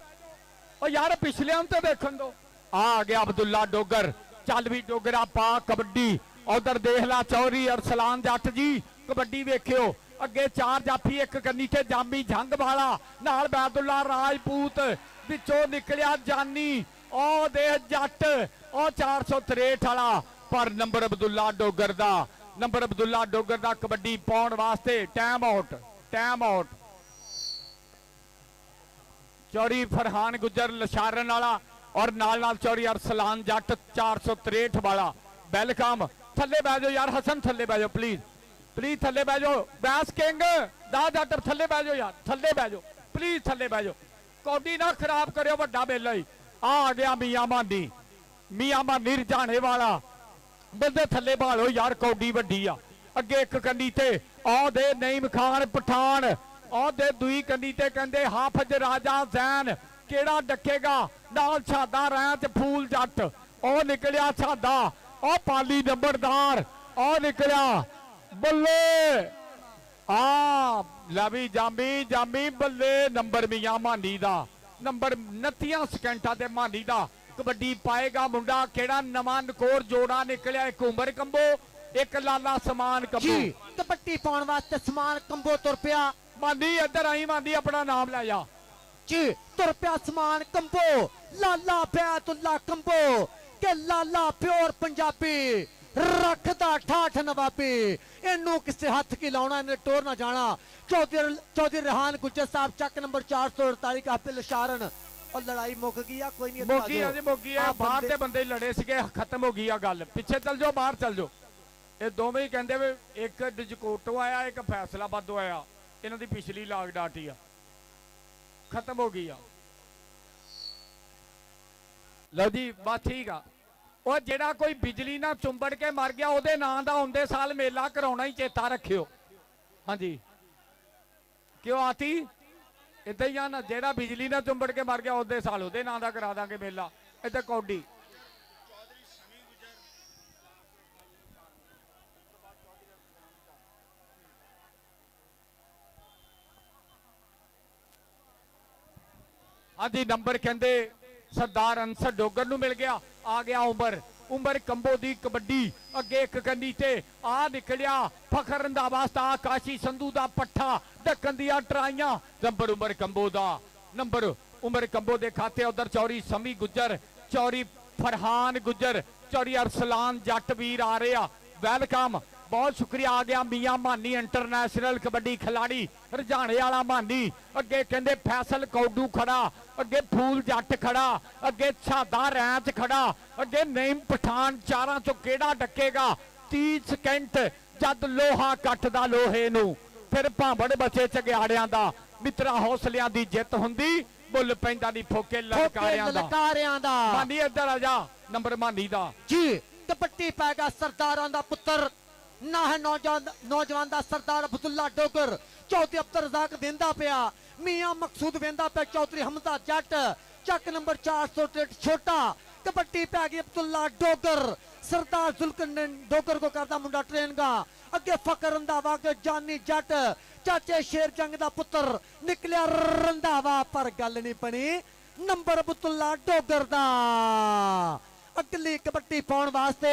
ਉਹ ਯਾਰ ਪਿਛਲਿਆਂ ਤੇ ਦੇਖਣ ਦੋ। ਆ ਗਿਆ ਅਬਦੁੱਲਾ ਡੋਗਰ, ਚੱਲ ਵੀ ਡੋਗਰਾ ਪਾ ਕਬੱਡੀ। ਉਧਰ ਦੇਖ ਲਾ ਚੌਰੀ ਅਰਸਲਾਨ ਜੱਟ ਜੀ ਕਬੱਡੀ ਵੇਖਿਓ। ਅੱਗੇ ਚਾਰ ਜਾਫੀ, ਇੱਕ ਕੰਨੀ ਤੇ ਜਾਮੀ ਜੰਗ ਵਾਲਾ, ਨਾਲ ਅਬੈਦੁੱਲਾ ਰਾਜਪੂਤ, ਵਿੱਚੋਂ ਨਿਕਲਿਆ ਜਾਨੀ। ਉਹ ਦੇ ਜੱਟ, ਉਹ 463 ਵਾਲਾ, ਪਰ ਨੰਬਰ ਅਬਦੁੱਲਾ ਡੋਗਰ ਦਾ, ਨੰਬਰ ਅਬਦੁੱਲਾ ਡੋਗਰ ਦਾ ਕਬੱਡੀ ਪਾਉਣ ਵਾਸਤੇ ਟਾਈਮ ਆਊਟ, ਟਾਈਮ ਆਊਟ। ਚੌਰੀ ਫਰਹਾਨ ਗੁੱਜਰ ਲਸ਼ਾਰਨ ਵਾਲਾ, ਔਰ ਨਾਲ ਚੌਰੀ ਅਰਸਲਾਨ ਜੱਟ 463 ਵਾਲਾ ਵੈਲਕਮ। ਥੱਲੇ ਬਹਿ ਜਾਓ ਯਾਰ, ਹਸਨ ਥੱਲੇ ਬਹਿ ਜਾਓ ਪਲੀਜ਼, ਪਲੀਜ਼ ਥੱਲੇ ਬਹਿ ਜਾਓ। ਬੈਸ ਕਿੰਗ ਦਾ ਜੱਟ ਥੱਲੇ ਬਹਿ ਜਾਓ ਯਾਰ, ਥੱਲੇ ਬਹਿ ਜਾਓ ਪਲੀਜ਼, ਥੱਲੇ ਬਹਿ ਜਾਓ। ਕੌਡੀ ਨਾ ਖਰਾਬ ਕਰਿਓ, ਵੱਡਾ ਮੇਲਾ ਹੀ। ਆ ਗਿਆ ਮੀਆਂ ਮਾਨੀ ਰੁਝਾਣੇ ਵਾਲਾ, ਬੰਦੇ ਥੱਲੇ ਭਾਲੋ ਯਾਰ, ਕੌਡੀ ਵੱਡੀ ਆ। ਅੱਗੇ ਇੱਕ ਕੰਨੀ ਤੇ ਆਹ ਦੇ ਨਈਮ ਖਾਨ ਪਠਾਨ, ਆਹ ਦੇ ਦੂਈ ਕੰਨੀ ਤੇ ਕਹਿੰਦੇ ਹਾਫਜ਼ ਰਾਜਾ ਜ਼ੈਨ। ਕਿਹੜਾ ਡੱਕੇਗਾ, ਨਾਲ ਛਾਦਾ ਰੈਂਚ ਫੂਲ ਜੱਟ। ਉਹ ਨਿਕਲਿਆ ਛਾਦਾ, ਉਹ ਪਾਲੀ ਨੰਬਰਦਾਰ, ਉਹ ਨਿਕਲਿਆ ਬੱਲੇ। ਆ ਲਵੀ ਜਾਮੀ ਬੱਲੇ। ਨੰਬਰ ਮੀਆਂ ਮਾਨੀ ਦਾ, ਨੰਬਰ 29 ਸਕਿੰਟਾਂ ਤੇ ਮਾਨੀ ਦਾ ਕਬੱਡੀ ਪਾਏਗਾ ਮੁੰਡਾ। ਕਿਹੜਾ ਨਵਾਂ ਨਕੋਰ ਜੋੜਾ ਨਿਕਲਿਆ, ਇੱਕ ਉਮਰ ਕੰਬੋ, ਇੱਕ ਲਾਲਾ ਸਮਾਨ ਕੰਬੋ। ਕਬੱਡੀ ਪਾਉਣ ਵਾਸਤੇ ਸਮਾਨ ਕੰਬੋ ਤੁਰ ਪਿਆ। ਮਾਨੀ ਇੱਧਰ ਆਈ, ਮਾਨੀ ਆਪਣਾ ਨਾਮ ਲੈ ਜਾ ਜੀ। ਤੁਰ ਪਿਆ ਸਮਾਨ ਕੰਬੋ, ਲਾਲਾ ਅਬੈਦੁੱਲਾ ਕੰਬੋ, ਕਿ ਲਾਲਾ ਪਿਓਰ ਪੰਜਾਬੀ, ਰੱਖਦਾ ਠਾਠ ਨਵਾਬੀ। ਇਹਨੂੰ ਕਿਸੇ ਹੱਥ ਕੀ ਲਾਉਣਾ, ਇਹਨੇ ਟੋਰ ਨਾ ਜਾਣਾ। ਚੌਧਰੀ ਰਹਾਨ ਗੁੱਜਰ ਸਾਹਿਬ ਚੱਕ ਨੰਬਰ 448 ਕਾਫਿਲ ਇਸ਼ਾਰਨ। और लड़ाई मुक गई है, कोई नहीं मुक गई है, मुक गई है। बाहर के बंदे लड़े सीगे, खत्म हो गई है गल। पिछे चल जाओ, बाहर चल जाओ। ये दोवें ही कहंदे वे, एक डिजकोटो आया, एक फैसलाबादों आया। इन्हां दी पिछली लाग डाटी आ, खत्म हो गई आ। लो जी बस ठीक आ। और जेड़ा कोई बिजली ना चुंबड़ के मर गया, ओदे नां दा आउंदे साल मेला कराउणा ही चेता रखियो। हाँ जी, क्यों आती इदा ही आ ना, जेड़ा बिजली ना चुंबड़ के मर गया ओदे साल ओदे नां दा करा दांगे मेला। इधर कौडी हाँ जी, नंबर कहते सरदार अंसर डोगर नूं मिल गया। आ गया उमर, ਉਮਰ ਕੰਬੋ ਦੀ ਕਬੱਡੀ ਅੱਗੇ ਇੱਕ ਕੰਨੀ ਤੇ ਆ ਨਿਕਲਿਆ ਫਖਰ ਰੰਧਾਵਾ ਸਤਾ ਕਾਸ਼ੀ ਸੰਧੂ ਦਾ ਪੱਠਾ ਢੱਕਣ ਦੀਆਂ ਟਰਾਈਆਂ ਨੰਬਰ ਉਮਰ ਕੰਬੋ ਦਾ ਨੰਬਰ ਉਮਰ ਕੰਬੋ ਦੇ ਖਾਤੇ ਉਧਰ ਚੌਰੀ ਸਮੀ ਗੁੱਜਰ ਚੌਰੀ ਫਰਹਾਨ ਗੁੱਜਰ ਚੌਰੀ ਅਰਸਲਾਨ ਜੱਟ ਵੀਰ ਆ ਰਹੇ ਆ ਵੈਲਕਮ बहुत शुक्रिया आ गया मियां मानी इंटरनेशनल कबड्डी खिलाड़ी रजाने वाला मानी अगे कहते फैसल कौडू खड़ा अगे फूल जट खड़ा अगे छादा रैंच खड़ा अगे नईम पठान चारां चो केड़ा डकेगा 30 सेकंड जद लोहा कटदा लोहे नू फिर भांबड़ बचे चगियाड़ियां दा मित्रा हौसलियां दी जित हुंदी बुल पैंदा दी फोके ललकारियां दा मानी इधर आ जा नंबर मानी दा जी कबड्डी पैगा सरदारां दा पुत्र ना है नौजवान दा सरदार अब्दुल्ला डोगर चौधरी अब्दुल रज़ाक वेंदा पिया मियां मकसूद वेंदा पिया चौधरी हमजा जट चक नंबर 463 छोटा कबड्डी पै गई अब्दुल्ला डोगर सरदार जुल्कन डोगर को करदा मुंडा ट्रेन का अगे फकर रंधावा के जानी जट चाचे शेर जंग दा पुत्र निकलिया रंधावा पर गल नहीं बनी नंबर अब्दुल्ला डोगर दा अगली कबड्डी पाउण वास्ते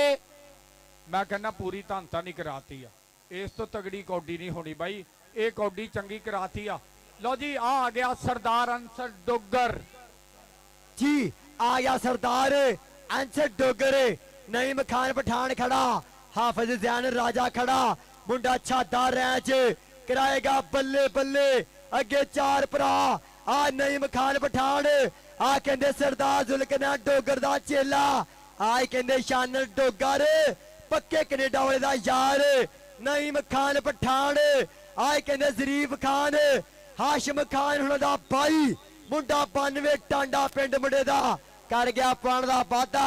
मैं कहना पूरी धनता नहीं कराती इस तो तगड़ी कौडी नहीं होनी भाई ये कौडी चंगी कराती लो जी आ गया सरदार अंसर डोगर जी आ गया सरदार अंसर डोगर नईम खान पठान खड़ा हाफिज जैन राजा खड़ा मुंडा छादा रैंच कराएगा बल्ले बल्ले अगे चार भरा आ नईम खान पठान आ कहंदे सरदार जुल्कना डोगर दा चेला आ कहंदे शानल डोगर पक्के कनेडा वाले दा यार नईम खान पठान आए कहंदे जरीफ खान हाशिम खान हुणां दा भाई मुंडा 92 टांडा पिंड मुंडे दा कर गया पाण दा वादा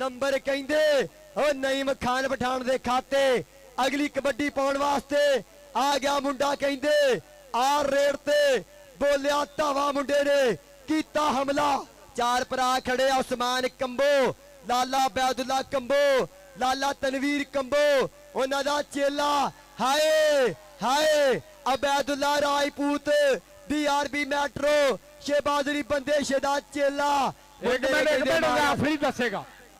नंबर कहंदे ओ नईम खान पठान दे खाते अगली कबड्डी पाउण वास्ते आ गया मुंडा कहंदे आ रेड ते बोलिया धावा मुंडे ने कीता हमला चार भरा खड़े उस्मान कंबो लाला बैदुल्ला कंबो लाला तनवीर कंबो उन्हां दा चेला हाय हाय अबैदुल्ला राजपूत बीआरबी मेट्रो शेबाजरी बंदेश दा चेला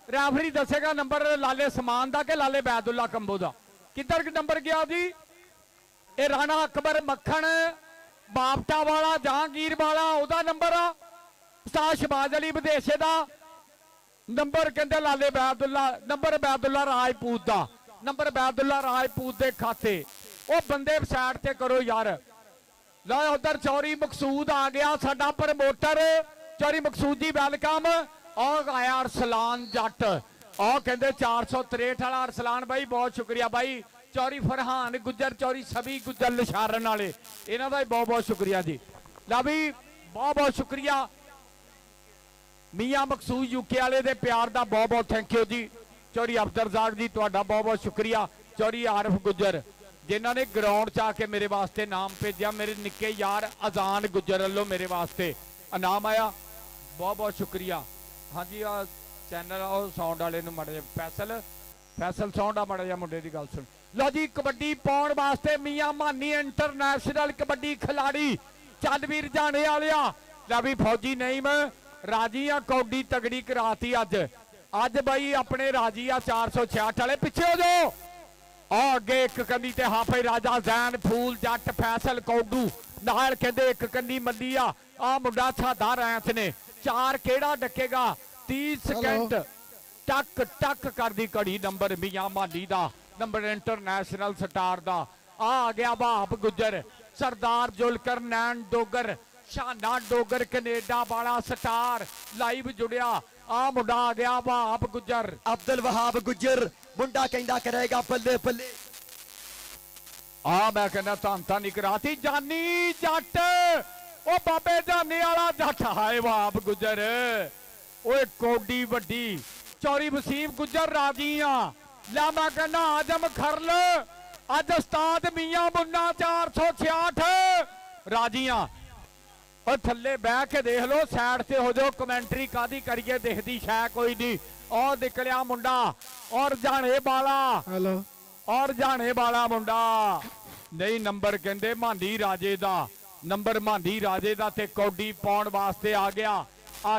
रेफरी दसेगा नंबर लाले समान दा के लाले बैदुल्ला कंबो दा किधर नंबर गया जी ए राणा अकबर मक्खन बापटा वाला जहांगीर वाला ओदा नंबर आ उस्ताद शहबाज अली विदेशे दा नंबर कहते लाले बैदुल्ला नंबर बैदुल्ला राजपूत दा नंबर बैदुल्ला राजपूत दे खाते ओ बंदे साइड ते करो यार लो उधर चौरी मकसूद आ गया साडा प्रमोटर चौरी मकसूद जी वेलकम और आया अरसलान जट और कहते 463 वाला अरसलान भाई बहुत शुक्रिया भाई चौरी फरहान गुज्जर चौरी सभी गुज्जर लिशारन वाले इन्हां दा बहुत बहुत शुक्रिया जी ला भी बहुत बहुत शुक्रिया मियां मकसूद यूके वाले दे प्यार दा बहुत बहुत थैंक यू जी चौरी अब्दुल रज़ाक जी तुहाडा बहुत बहुत शुक्रिया चौरी आरिफ गुज्जर जिन्हां ने ग्राउंड च आके मेरे वास्ते नाम भेजा मेरे निक्के यार अजान गुज्जर वालों मेरे वास्ते इनाम आया बहुत बहुत शुक्रिया हाँ जी आ चैनल साउंड वाले माड़े फैसल साउंड आ माड़ा जिहा मुंडे दी गल सुन लो जी कबड्डी पाउण वास्ते मियां मानी इंटरनेशनल कबड्डी खिलाड़ी चल वीर जाने वालिया ला भी फौजी नईम राजी आ कौडी तगड़ी कराती अज भाई अपने राजी आ 466 वाले पिछे हो जाओ अगे एक कन्नी ते हाफे राजा जैन फूल जट फैसल कौडू नाल कहंदे एक कन्नी मल्ली आ मुंडा छादा रैंच ने चार केड़ा डकेगा 30 सेकंड टक टक कर दी घड़ी नंबर मियां मानी दा नंबर इंटरनेशनल स्टार दा आ गया भाप गुज्जर सरदार जुलकर नैन डोगर शाना डोगर कनेडा वाला स्टार लाइव जुड़िया आ मुंडा आ गया भाप गुज्जर अब्दुल वहाब गुज्जर मुंडा कहंदा करेगा बल्ले बल्ले आ मैं कहना धनता नहीं कराती जानी जट ओ बाबे जाने वाला जट हाय भाप गुज्जर ओए कौडी वड्डी चौरी वसीम गुज्जर राजी ला मैं कहना आजम खरल अज उस्ताद मियां मुन्ना 466 राजियां और थले बह के देख लो साइड से हो जाओ कमेंटरी कादी करिए देखती शायद कोई नहीं और निकलिया मुंडा और जाने वाला हेलो और जाने वाला मुंडा नहीं नंबर कहंदे मांडी राजे दा नंबर मांडी राजे दा ते कौडी पाउण वास्ते आ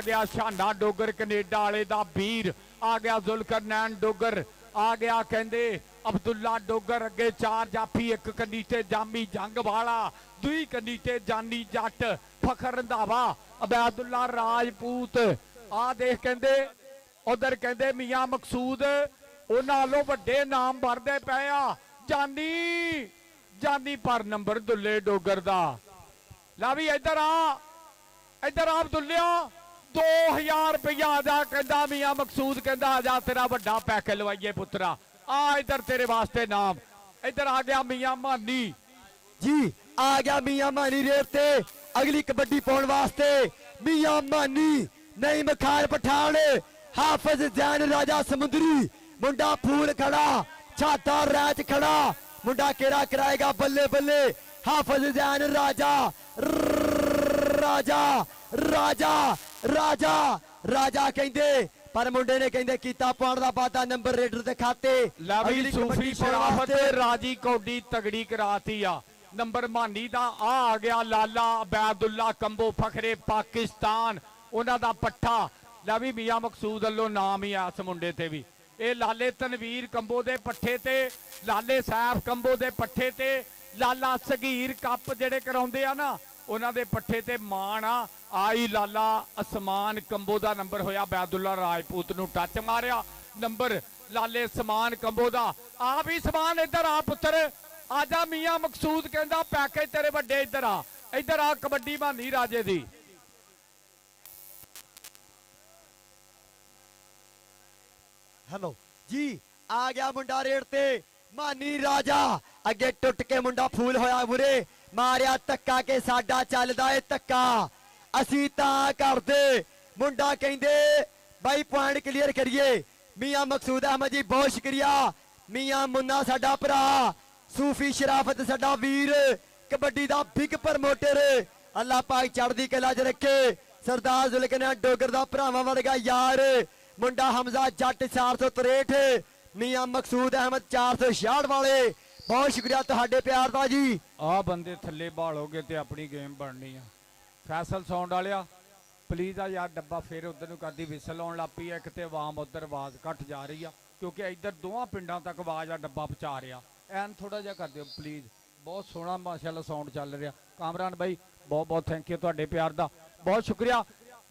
गया शाना डोगर कनेडा वाले दा वीर ਆ ਗਿਆ ਜ਼ੁਲਕਰਨੈਨ ਡੋਗਰ, ਆ ਗਿਆ ਕਹਿੰਦੇ ਅਬਦੁੱਲਾ ਡੋਗਰ। ਅੱਗੇ 4 ਜਾਫੀ, ਇੱਕ ਕੰਨੀ ਤੇ ਜਾਮੀ ਜੰਗ ਵਾਲਾ, ਦੂਈ ਕੰਨੀ ਤੇ ਜਾਨੀ ਜੱਟ ਫਖਰ ਰੰਧਾਵਾ, ਅਬੈਦੁੱਲਾ ਰਾਜਪੂਤ। ਆ ਦੇਖ ਕਹਿੰਦੇ ਉਧਰ ਕਹਿੰਦੇ ਮੀਆਂ ਮਕਸੂਦ, ਉਹਨਾਂ ਨਾਲੋਂ ਵੱਡੇ ਨਾਮ ਵਰਦੇ ਪਏ ਆ। ਜਾਨੀ ਪਰ ਨੰਬਰ ਦੁੱਲੇ ਡੋਗਰ ਦਾ। ਲਾ ਵੀ ਇੱਧਰ ਆ ਅਬਦੁੱਲਿਆ, 2000 ਰੁਪਇਆ ਦਾ ਕਹਿੰਦਾ ਮੀਆਂ ਮਕਸੂਦ, ਕਹਿੰਦਾ ਆ ਜਾ ਤੇਰਾ ਵੱਡਾ ਪੈਕ ਲਵਾਈਏ ਪੁੱਤਰਾ। ਆ ਇੱਧਰ ਤੇਰੇ ਵਾਸਤੇ ਨਾਮ। ਇੱਧਰ ਆ ਗਿਆ ਮੀਆਂ ਮਾਨੀ ਜੀ, ਆ ਗਿਆ ਮੀਆਂ ਮਾਨੀ ਰੇਟ ਤੇ ਅਗਲੀ ਕਬੱਡੀ ਪਾਉਣ ਵਾਸਤੇ। ਮੀਆਂ ਮਾਨੀ, ਨਈਮ ਖਾਨ ਪਠਾਨ, ਹਾਫਿਜ਼ ਜ਼ੈਨ ਰਾਜਾ ਸਮੁੰਦਰੀ। ਮੁੰਡਾ ਫੂਲ ਖੜਾ, ਛਾਤਾ ਰੈਚ ਖੜਾ, ਮੁੰਡਾ ਕਿਹੜਾ ਕਰਾਏਗਾ ਬੱਲੇ ਬੱਲੇ। ਹਾਫਿਜ਼ ਜ਼ੈਨ ਰਾਜਾ ਰਾਜਾ ਰਾਜਾ ਰਾਜਾ ਰਾਜਾ ਕਹਿੰਦੇ, ਪਰ ਮੁੰਡੇ ਨੇ ਕਹਿੰਦੇ ਕੀਤਾ ਪਾਉਣ ਦਾ ਵਾਦਾ ਨੰਬਰ ਰੇਡਰ ਦੇ ਖਾਤੇ। ਅਗਲੀ ਸੂਫੀ ਸ਼ਰਾਫਤ ਰਾਜੀ ਕੌਡੀ ਤਗੜੀ ਕਰਾਤੀ ਆ। ਨੰਬਰ ਮਾਨੀ ਦਾ ਆ ਗਿਆ ਲਾਲਾ ਅਬੈਦੁੱਲਾ ਕੰਬੋ ਫਖਰੇ ਪਾਕਿਸਤਾਨ, ਉਹਨਾਂ ਦਾ ਪੱਠਾ। ਲੈ ਵੀ ਮੀਆਂ ਮਕਸੂਦ ਵੱਲੋਂ ਨਾਮ ਹੀ ਆ ਇਸ ਮੁੰਡੇ ਤੇ ਵੀ। ਇਹ ਲਾਲੇ ਤਨਵੀਰ ਕੰਬੋ ਦੇ ਪੱਠੇ ਤੇ, ਲਾਲੇ ਸੈਫ ਕੰਬੋ ਦੇ ਪੱਠੇ ਤੇ, ਲਾਲਾ ਸਗੀਰ ਕੱਪ ਜਿਹੜੇ ਕਰਾਉਂਦੇ ਆ ਨਾ ਉਹਨਾਂ ਦੇ ਪੱਠੇ ਤੇ ਮਾਣ ਆ। ਆਈ ਲਾਲਾ ਅਸਮਾਨ ਕੰਬੋ ਦਾ ਨੰਬਰ ਹੋਇਆ, ਅਬੈਦੁੱਲਾ ਰਾਜਪੂਤ ਨੂੰ ਟੱਚ ਮਾਰਿਆ। ਨੰਬਰ ਲਾਲੇ ਸਮਾਨ ਕੰਬੋ ਦਾ। ਆ ਵੀ ਸਮਾਨ ਇੱਧਰ ਆ ਪੁੱਤਰ, ਆਜਾ ਮੀਆਂ ਮਕਸੂਦ ਕਹਿੰਦਾ ਪੈਕੇਜ ਤੇਰੇ ਵੱਡੇ। ਇੱਧਰ ਆ ਕਬੱਡੀ ਮਾਨੀ ਰਾਜੇ ਦੀ। ਹੈਲੋ ਜੀ, ਆ ਗਿਆ ਮੁੰਡਾ ਰੇਡ ਤੇ ਮਾਨੀ ਰਾਜਾ। ਅੱਗੇ ਟੁੱਟ ਕੇ ਮੁੰਡਾ ਫੂਲ ਹੋਇਆ ਮੁਰੇ, ਮਾਰਿਆ ਧੱਕਾ ਕੇ ਸਾਡਾ ਚੱਲਦਾ ਏ ਧੱਕਾ, ਅਸੀਂ ਤਾਂ ਕਰਦੇ। ਮੁੰਡਾ ਕਹਿੰਦੇ ਬਾਈ ਪੁਆਇੰਟ ਕਲੀਅਰ ਕਰੀਏ। ਮੀਆਂ ਮਕਸੂਦ ਅਹਿਮਦ ਜੀ ਬਹੁਤ ਸ਼ੁਕਰੀਆ। ਮੀਆਂ ਮੁੰਨਾ ਸਾਡਾ ਭਰਾ, ਸੂਫੀ ਸ਼ਰਾਫਤ ਸਾਡਾ ਵੀਰ, ਕਬੱਡੀ ਦਾ ਬਿਗ ਪ੍ਰਮੋਟਰ, ਅੱਲਾਹ ਪਾਕ ਚੜ੍ਹਦੀ ਕਲਾ 'ਚ ਰੱਖੇ। ਸਰਦਾਰ ਜ਼ੁਲਕਰਨੈਨ ਡੋਗਰ ਦਾ ਭਰਾਵਾਂ ਵਰਗਾ ਯਾਰ, ਮੁੰਡਾ ਹਮਜ਼ਾ ਜੱਟ 463, ਮੀਆਂ ਮਕਸੂਦ ਅਹਿਮਦ 466 ਵਾਲੇ। ਬਹੁਤ ਸ਼ੁਕਰੀਆ ਤੁਹਾਡੇ ਪਿਆਰ ਦਾ ਜੀ। ਆ ਬੰਦੇ ਥੱਲੇ ਬਾਲੋਗੇ ਤੇ ਆਪਣੀ ਗੇਮ ਬਣਨੀ ਆ। ਫੈਸਲ ਸਾਊਂਡ ਵਾਲਿਆ ਪਲੀਜ਼ ਆ ਯਾਰ, ਡੱਬਾ ਫੇਰ ਉਧਰ ਨੂੰ ਕਰਦੀ ਵਿਸਲ ਆਉਣ ਲੱਗ ਪਈ ਆ। ਇੱਕ ਤੇ ਆਵਾਮ ਉਧਰ ਆਵਾਜ਼ ਘਟ ਜਾ ਰਹੀ ਆ, ਕਿਉਂਕਿ ਇੱਧਰ ਦੋਵਾਂ ਪਿੰਡਾਂ ਤੱਕ ਆਵਾਜ਼ ਆ ਡੱਬਾ ਪਹੁੰਚਾ ਰਿਹਾ। ਐਨ ਥੋੜਾ ਜਿਹਾ ਕਰ ਦਿਓ ਪਲੀਜ਼। ਬਹੁਤ ਸੋਹਣਾ ਮਾਸ਼ਾਅੱਲਾ ਸਾਊਂਡ ਚੱਲ ਰਿਹਾ। ਕਾਮਰਾਨ ਬਾਈ ਬਹੁਤ ਬਹੁਤ ਥੈਂਕ ਯੂ ਤੁਹਾਡੇ ਪਿਆਰ ਦਾ, ਬਹੁਤ ਸ਼ੁਕਰੀਆ।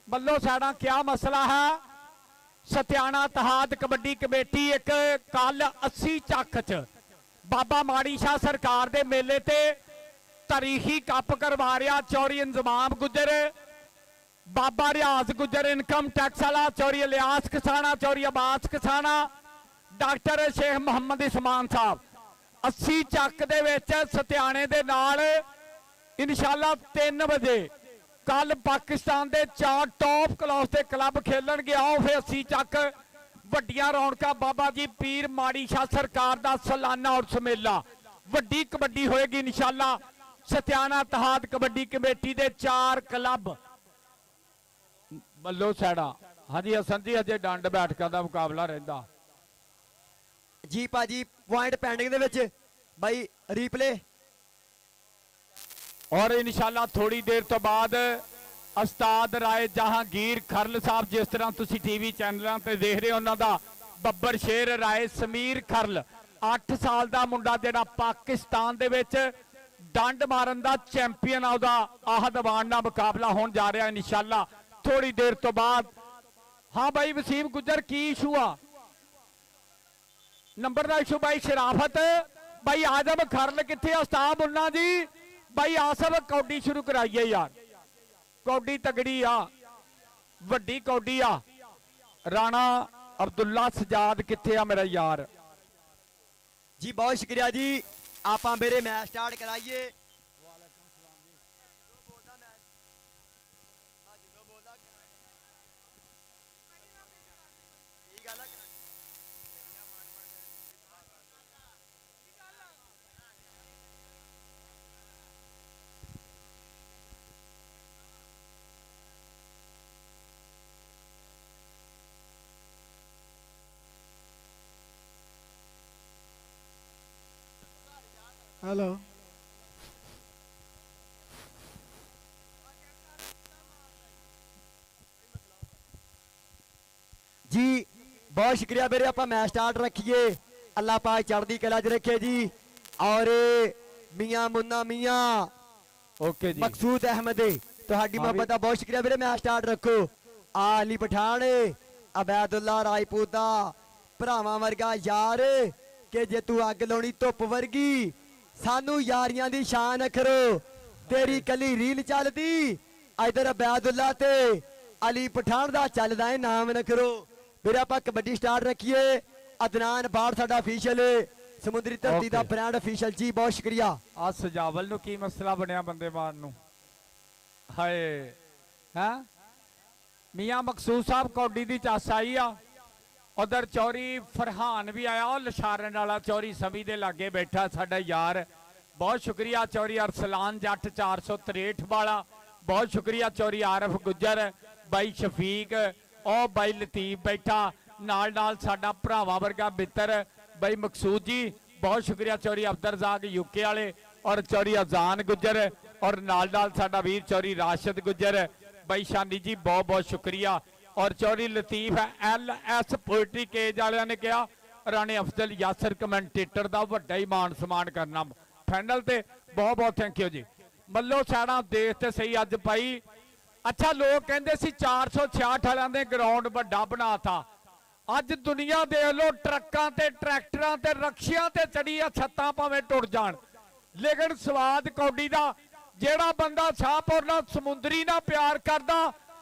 ਬੱਲੋ ਸਾਡਾ ਕਿਆ ਮਸਲਾ ਹੈ? ਸਤਿਆਣਾ ਤਹਾਦ ਕਬੱਡੀ ਕਮੇਟੀ ਇੱਕ ਕੱਲ 80 ਚੱਕ ਚ ਬਾਬਾ ਮਾੜੀ ਸ਼ਾਹ ਸਰਕਾਰ ਦੇ ਮੇਲੇ ਤੇ ਤਾਰੀਖੀ ਕੱਪ ਕਰਵਾ ਰਿਹਾ। ਚੌਰੀ ਇੰਜ਼ਮਾਮ ਗੁੱਜਰ, ਬਾਬਾ ਰਿਆਜ਼ ਗੁੱਜਰ ਇਨਕਮ ਟੈਕਸ ਵਾਲਾ, ਚੌਰੀ ਇਲਿਆਸ ਕਸਾਣਾ, ਚੌਰੀ ਅਬਾਸ ਕਸਾਣਾ, ਡਾਕਟਰ ਸ਼ੇਖ ਮੁਹੰਮਦ ਇਸਮਾਨ ਸਾਹਿਬ। 80 ਚੱਕ ਦੇ ਵਿੱਚ ਸਤਿਆਣੇ ਦੇ ਨਾਲ ਇਨਸ਼ਾਅੱਲਾ 3 ਵਜੇ ਕੱਲ ਪਾਕਿਸਤਾਨ ਦੇ 4 ਟੌਪ ਕਲਾਸ ਦੇ ਕਲੱਬ ਖੇਲਣਗੇ। ਆਓ ਫਿਰ 80 ਚੱਕ ਵੱਡੀਆਂ ਰੌਣਕਾਂ। ਬਾਬਾ ਜੀ ਪੀਰ ਮਾੜੀ ਸ਼ਾਹ ਸਰਕਾਰ ਦਾ ਸਾਲਾਨਾ ਉਰਸ ਮੇਲਾ, ਵੱਡੀ ਕਬੱਡੀ ਹੋਏਗੀ ਇਨਸ਼ਾਅੱਲਾ। ਸਤਿਆਣਾ ਤਹਾਦ ਕਬੱਡੀ ਕਮੇਟੀ ਦੇ 4 ਕਲੱਬ ਬੱਲੋ ਸੈੜਾ। ਹਾਂਜੀ ਹਸਨ ਜੀ, ਅਜੇ ਡੰਡ ਬੈਠਕਾਂ ਦਾ ਮੁਕਾਬਲਾ ਰਹਿੰਦਾ ਜੀ। ਭਾਜੀ ਪੁਆਇੰਟ ਪੈਂਡਿੰਗ ਦੇ ਵਿੱਚ ਬਾਈ, ਰੀਪਲੇ। ਔਰ ਇਨਸ਼ਾਅੱਲਾ ਥੋੜੀ ਦੇਰ ਤੋਂ ਬਾਅਦ ਉਸਤਾਦ ਰਾਏ ਜਹਾਂਗੀਰ ਖਰਲ ਸਾਹਿਬ, ਜਿਸ ਤਰ੍ਹਾਂ ਤੁਸੀਂ ਟੀਵੀ ਚੈਨਲਾਂ ਤੇ ਦੇਖ ਰਹੇ ਹੋ, ਉਹਨਾਂ ਦਾ ਬੱਬਰ ਸ਼ੇਰ ਰਾਏ ਸਮੀਰ ਖਰਲ, 8 ਸਾਲ ਦਾ ਮੁੰਡਾ ਜਿਹੜਾ ਪਾਕਿਸਤਾਨ ਦੇ ਵਿੱਚ ਡੰਡ ਮਾਰਨ ਦਾ ਚੈਂਪੀਅਨ ਆ, ਉਹਦਾ ਆਹਦਵਾਨ ਨਾਲ ਮੁਕਾਬਲਾ ਹੋਣ ਜਾ ਰਿਹਾ ਇਨਸ਼ਾਅੱਲਾ ਥੋੜੀ ਦੇਰ ਤੋਂ ਬਾਅਦ। ਹਾਂ ਬਾਈ ਵਸੀਮ ਗੁੱਜਰ, ਕੀ ਇਸ਼ੂ ਆ? ਨੰਬਰ ਦਾ ਇਸ਼ੂ ਬਾਈ ਸ਼ਰਾਫਤ। ਬਾਈ ਆਜ਼ਮ ਖਰਲ ਕਿੱਥੇ ਆ? ਉਸਤਾਦ ਮੁੰਨਾ ਜੀ, ਬਾਈ ਆਸਫ ਕੌਡੀ ਸ਼ੁਰੂ ਕਰਾਈਏ ਯਾਰ। ਕੌਡੀ ਤਗੜੀ ਆ, ਵੱਡੀ ਕੌਡੀ ਆ। ਰਾਣਾ ਅਬਦੁੱਲਾ ਸਜਾਦ ਕਿੱਥੇ ਆ ਮੇਰਾ ਯਾਰ? ਜੀ ਬਹੁਤ ਸ਼ੁਕਰੀਆ ਜੀ। ਆਪਾਂ ਮੇਰੇ ਮੈਚ ਸਟਾਰਟ ਕਰਾਈਏ। हेलो ਜੀ बहुत शुक्रिया मेरे आप मैच स्टार्ट रखिए अल्लाह पाक चढ़दी कला च रखे जी और मियां मुन्ना मियां ਓਕੇ ਜੀ मकसूद अहमद ਤੁਹਾਡੀ ਮੁਹੱਬਤ ਦਾ ਬਹੁਤ ਸ਼ੁਕਰੀਆ ਵੀਰੇ ਮੈਚ ਸਟਾਰਟ ਰੱਖੋ ਆ ਅਲੀ ਪਠਾਨ ਅਬੈਦੁੱਲਾ ਰਾਜਪੂਤ ਦਾ ਭਰਾਵਾਂ ਵਰਗਾ ਯਾਰ ਕਿ ਜੇ ਤੂੰ ਅੱਗ ਲਾਉਣੀ ਧੁੱਪ ਵਰਗੀ ਸਾਨੂੰ ਯਾਰੀਆਂ ਦੀ ਸ਼ਾਨ ਅਖਰੋ ਤੇਰੀ ਕੱਲੀ ਰੀਲ ਚੱਲਦੀ ਇਧਰ ਅਬੈਦੁੱਲਾ ਤੇ ਅਲੀ ਪਠਾਨ ਦਾ ਚੱਲਦਾ ਏ ਨਾਮ ਨਖਰੋ ਵੀਰੇ ਆਪਾਂ ਕਬੱਡੀ ਸਟਾਰਟ ਰੱਖੀਏ ਅਦਨਾਨ ਬਾੜ ਸਾਡਾ ਅਫੀਸ਼ੀਅਲ ਸਮੁੰਦਰੀ ਧਰਤੀ ਦਾ Okay. ਬ੍ਰਾਂਡ ਅਫੀਸ਼ੀਅਲ ਜੀ ਬਹੁਤ ਸ਼ੁਕਰੀਆ ਆ ਸਜਾਵਲ ਨੂੰ ਕੀ ਮਸਲਾ ਬਣਿਆ ਬੰਦੇ ਮਾਰਨ ਨੂੰ ਹਾਏ ਹਾਂ ਮੀਆਂ ਮਕਸੂਦ ਸਾਹਿਬ ਕੌਡੀ ਦੀ ਚਾਸ ਆਈ ਆ ਉਧਰ ਚੌਰੀ ਫਰਹਾਨ ਵੀ ਆਇਆ ਉਹ ਲਸ਼ਾਰਨ ਵਾਲਾ ਚੌਰੀ ਸਮੀ ਦੇ ਲਾਗੇ ਬੈਠਾ ਸਾਡਾ ਯਾਰ ਬਹੁਤ ਸ਼ੁਕਰੀਆ ਚੌਰੀ ਅਰਸਲਾਨ ਜੱਟ 463 ਵਾਲਾ ਬਹੁਤ ਸ਼ੁਕਰੀਆ ਚੌਰੀ ਆਰਫ ਗੁੱਜਰ ਬਾਈ ਸ਼ਫੀਕ ਉਹ ਬਾਈ ਲਤੀਫ ਬੈਠਾ ਨਾਲ ਨਾਲ ਸਾਡਾ ਭਰਾਵਾਂ ਵਰਗਾ ਮਿੱਤਰ ਬਾਈ ਮਕਸੂਦ ਜੀ ਬਹੁਤ ਸ਼ੁਕਰੀਆ ਚੌਰੀ ਅਬਦਰਜ਼ਾਕ ਯੂਕੇ ਵਾਲੇ ਔਰ ਚੌਰੀ ਅਜ਼ਾਨ ਗੁੱਜਰ ਔਰ ਨਾਲ ਨਾਲ ਸਾਡਾ ਵੀਰ ਚੌਰੀ ਰਾਸ਼ਦ ਗੁੱਜਰ ਬਾਈ ਸ਼ਾਨੀ ਜੀ ਬਹੁਤ ਬਹੁਤ ਸ਼ੁਕਰੀਆ ਔਰ ਚੌਰੀ ਲਤੀਫ LS ਪੋਇਟਰੀ ਕੇਜ ਵਾਲਿਆਂ ਨੇ ਕਿਹਾ ਰਾਣੇ ਅਫਜ਼ਲ ਯਾਸਰ ਕਮੈਂਟੇਟਰ ਦਾ ਵੱਡਾ ਹੀ ਮਾਣ ਸਨਮਾਨ ਕਰਨਾ ਫਾਈਨਲ ਤੇ ਬਹੁਤ ਬਹੁਤ ਥੈਂਕ ਯੂ ਜੀ ਮੱਲੋ ਸਾਡਾ ਦੇਖ ਤੇ ਸਹੀ ਅੱਜ ਭਾਈ ਅੱਛਾ ਲੋਕ ਕਹਿੰਦੇ ਸੀ 466 ਵਾਲਿਆਂ ਦੇ ਗਰਾਊਂਡ ਵੱਡਾ ਬਣਾਤਾ ਅੱਜ ਦੁਨੀਆ ਦੇਖ ਲੋ ਟਰੱਕਾਂ ਤੇ ਟਰੈਕਟਰਾਂ ਤੇ ਰਕਸ਼ਿਆਂ ਤੇ ਚੜੀ ਆ ਛੱਤਾਂ ਭਾਵੇਂ ਟੁੱਟ ਜਾਣ ਲੇਕਿਨ ਸਵਾਦ ਕੌਡੀ ਦਾ ਜਿਹੜਾ ਬੰਦਾ ਸ਼ਾਹਪੁਰ ਨਾਲ ਸਮੁੰਦਰੀ ਨਾਲ ਪਿਆਰ ਕਰਦਾ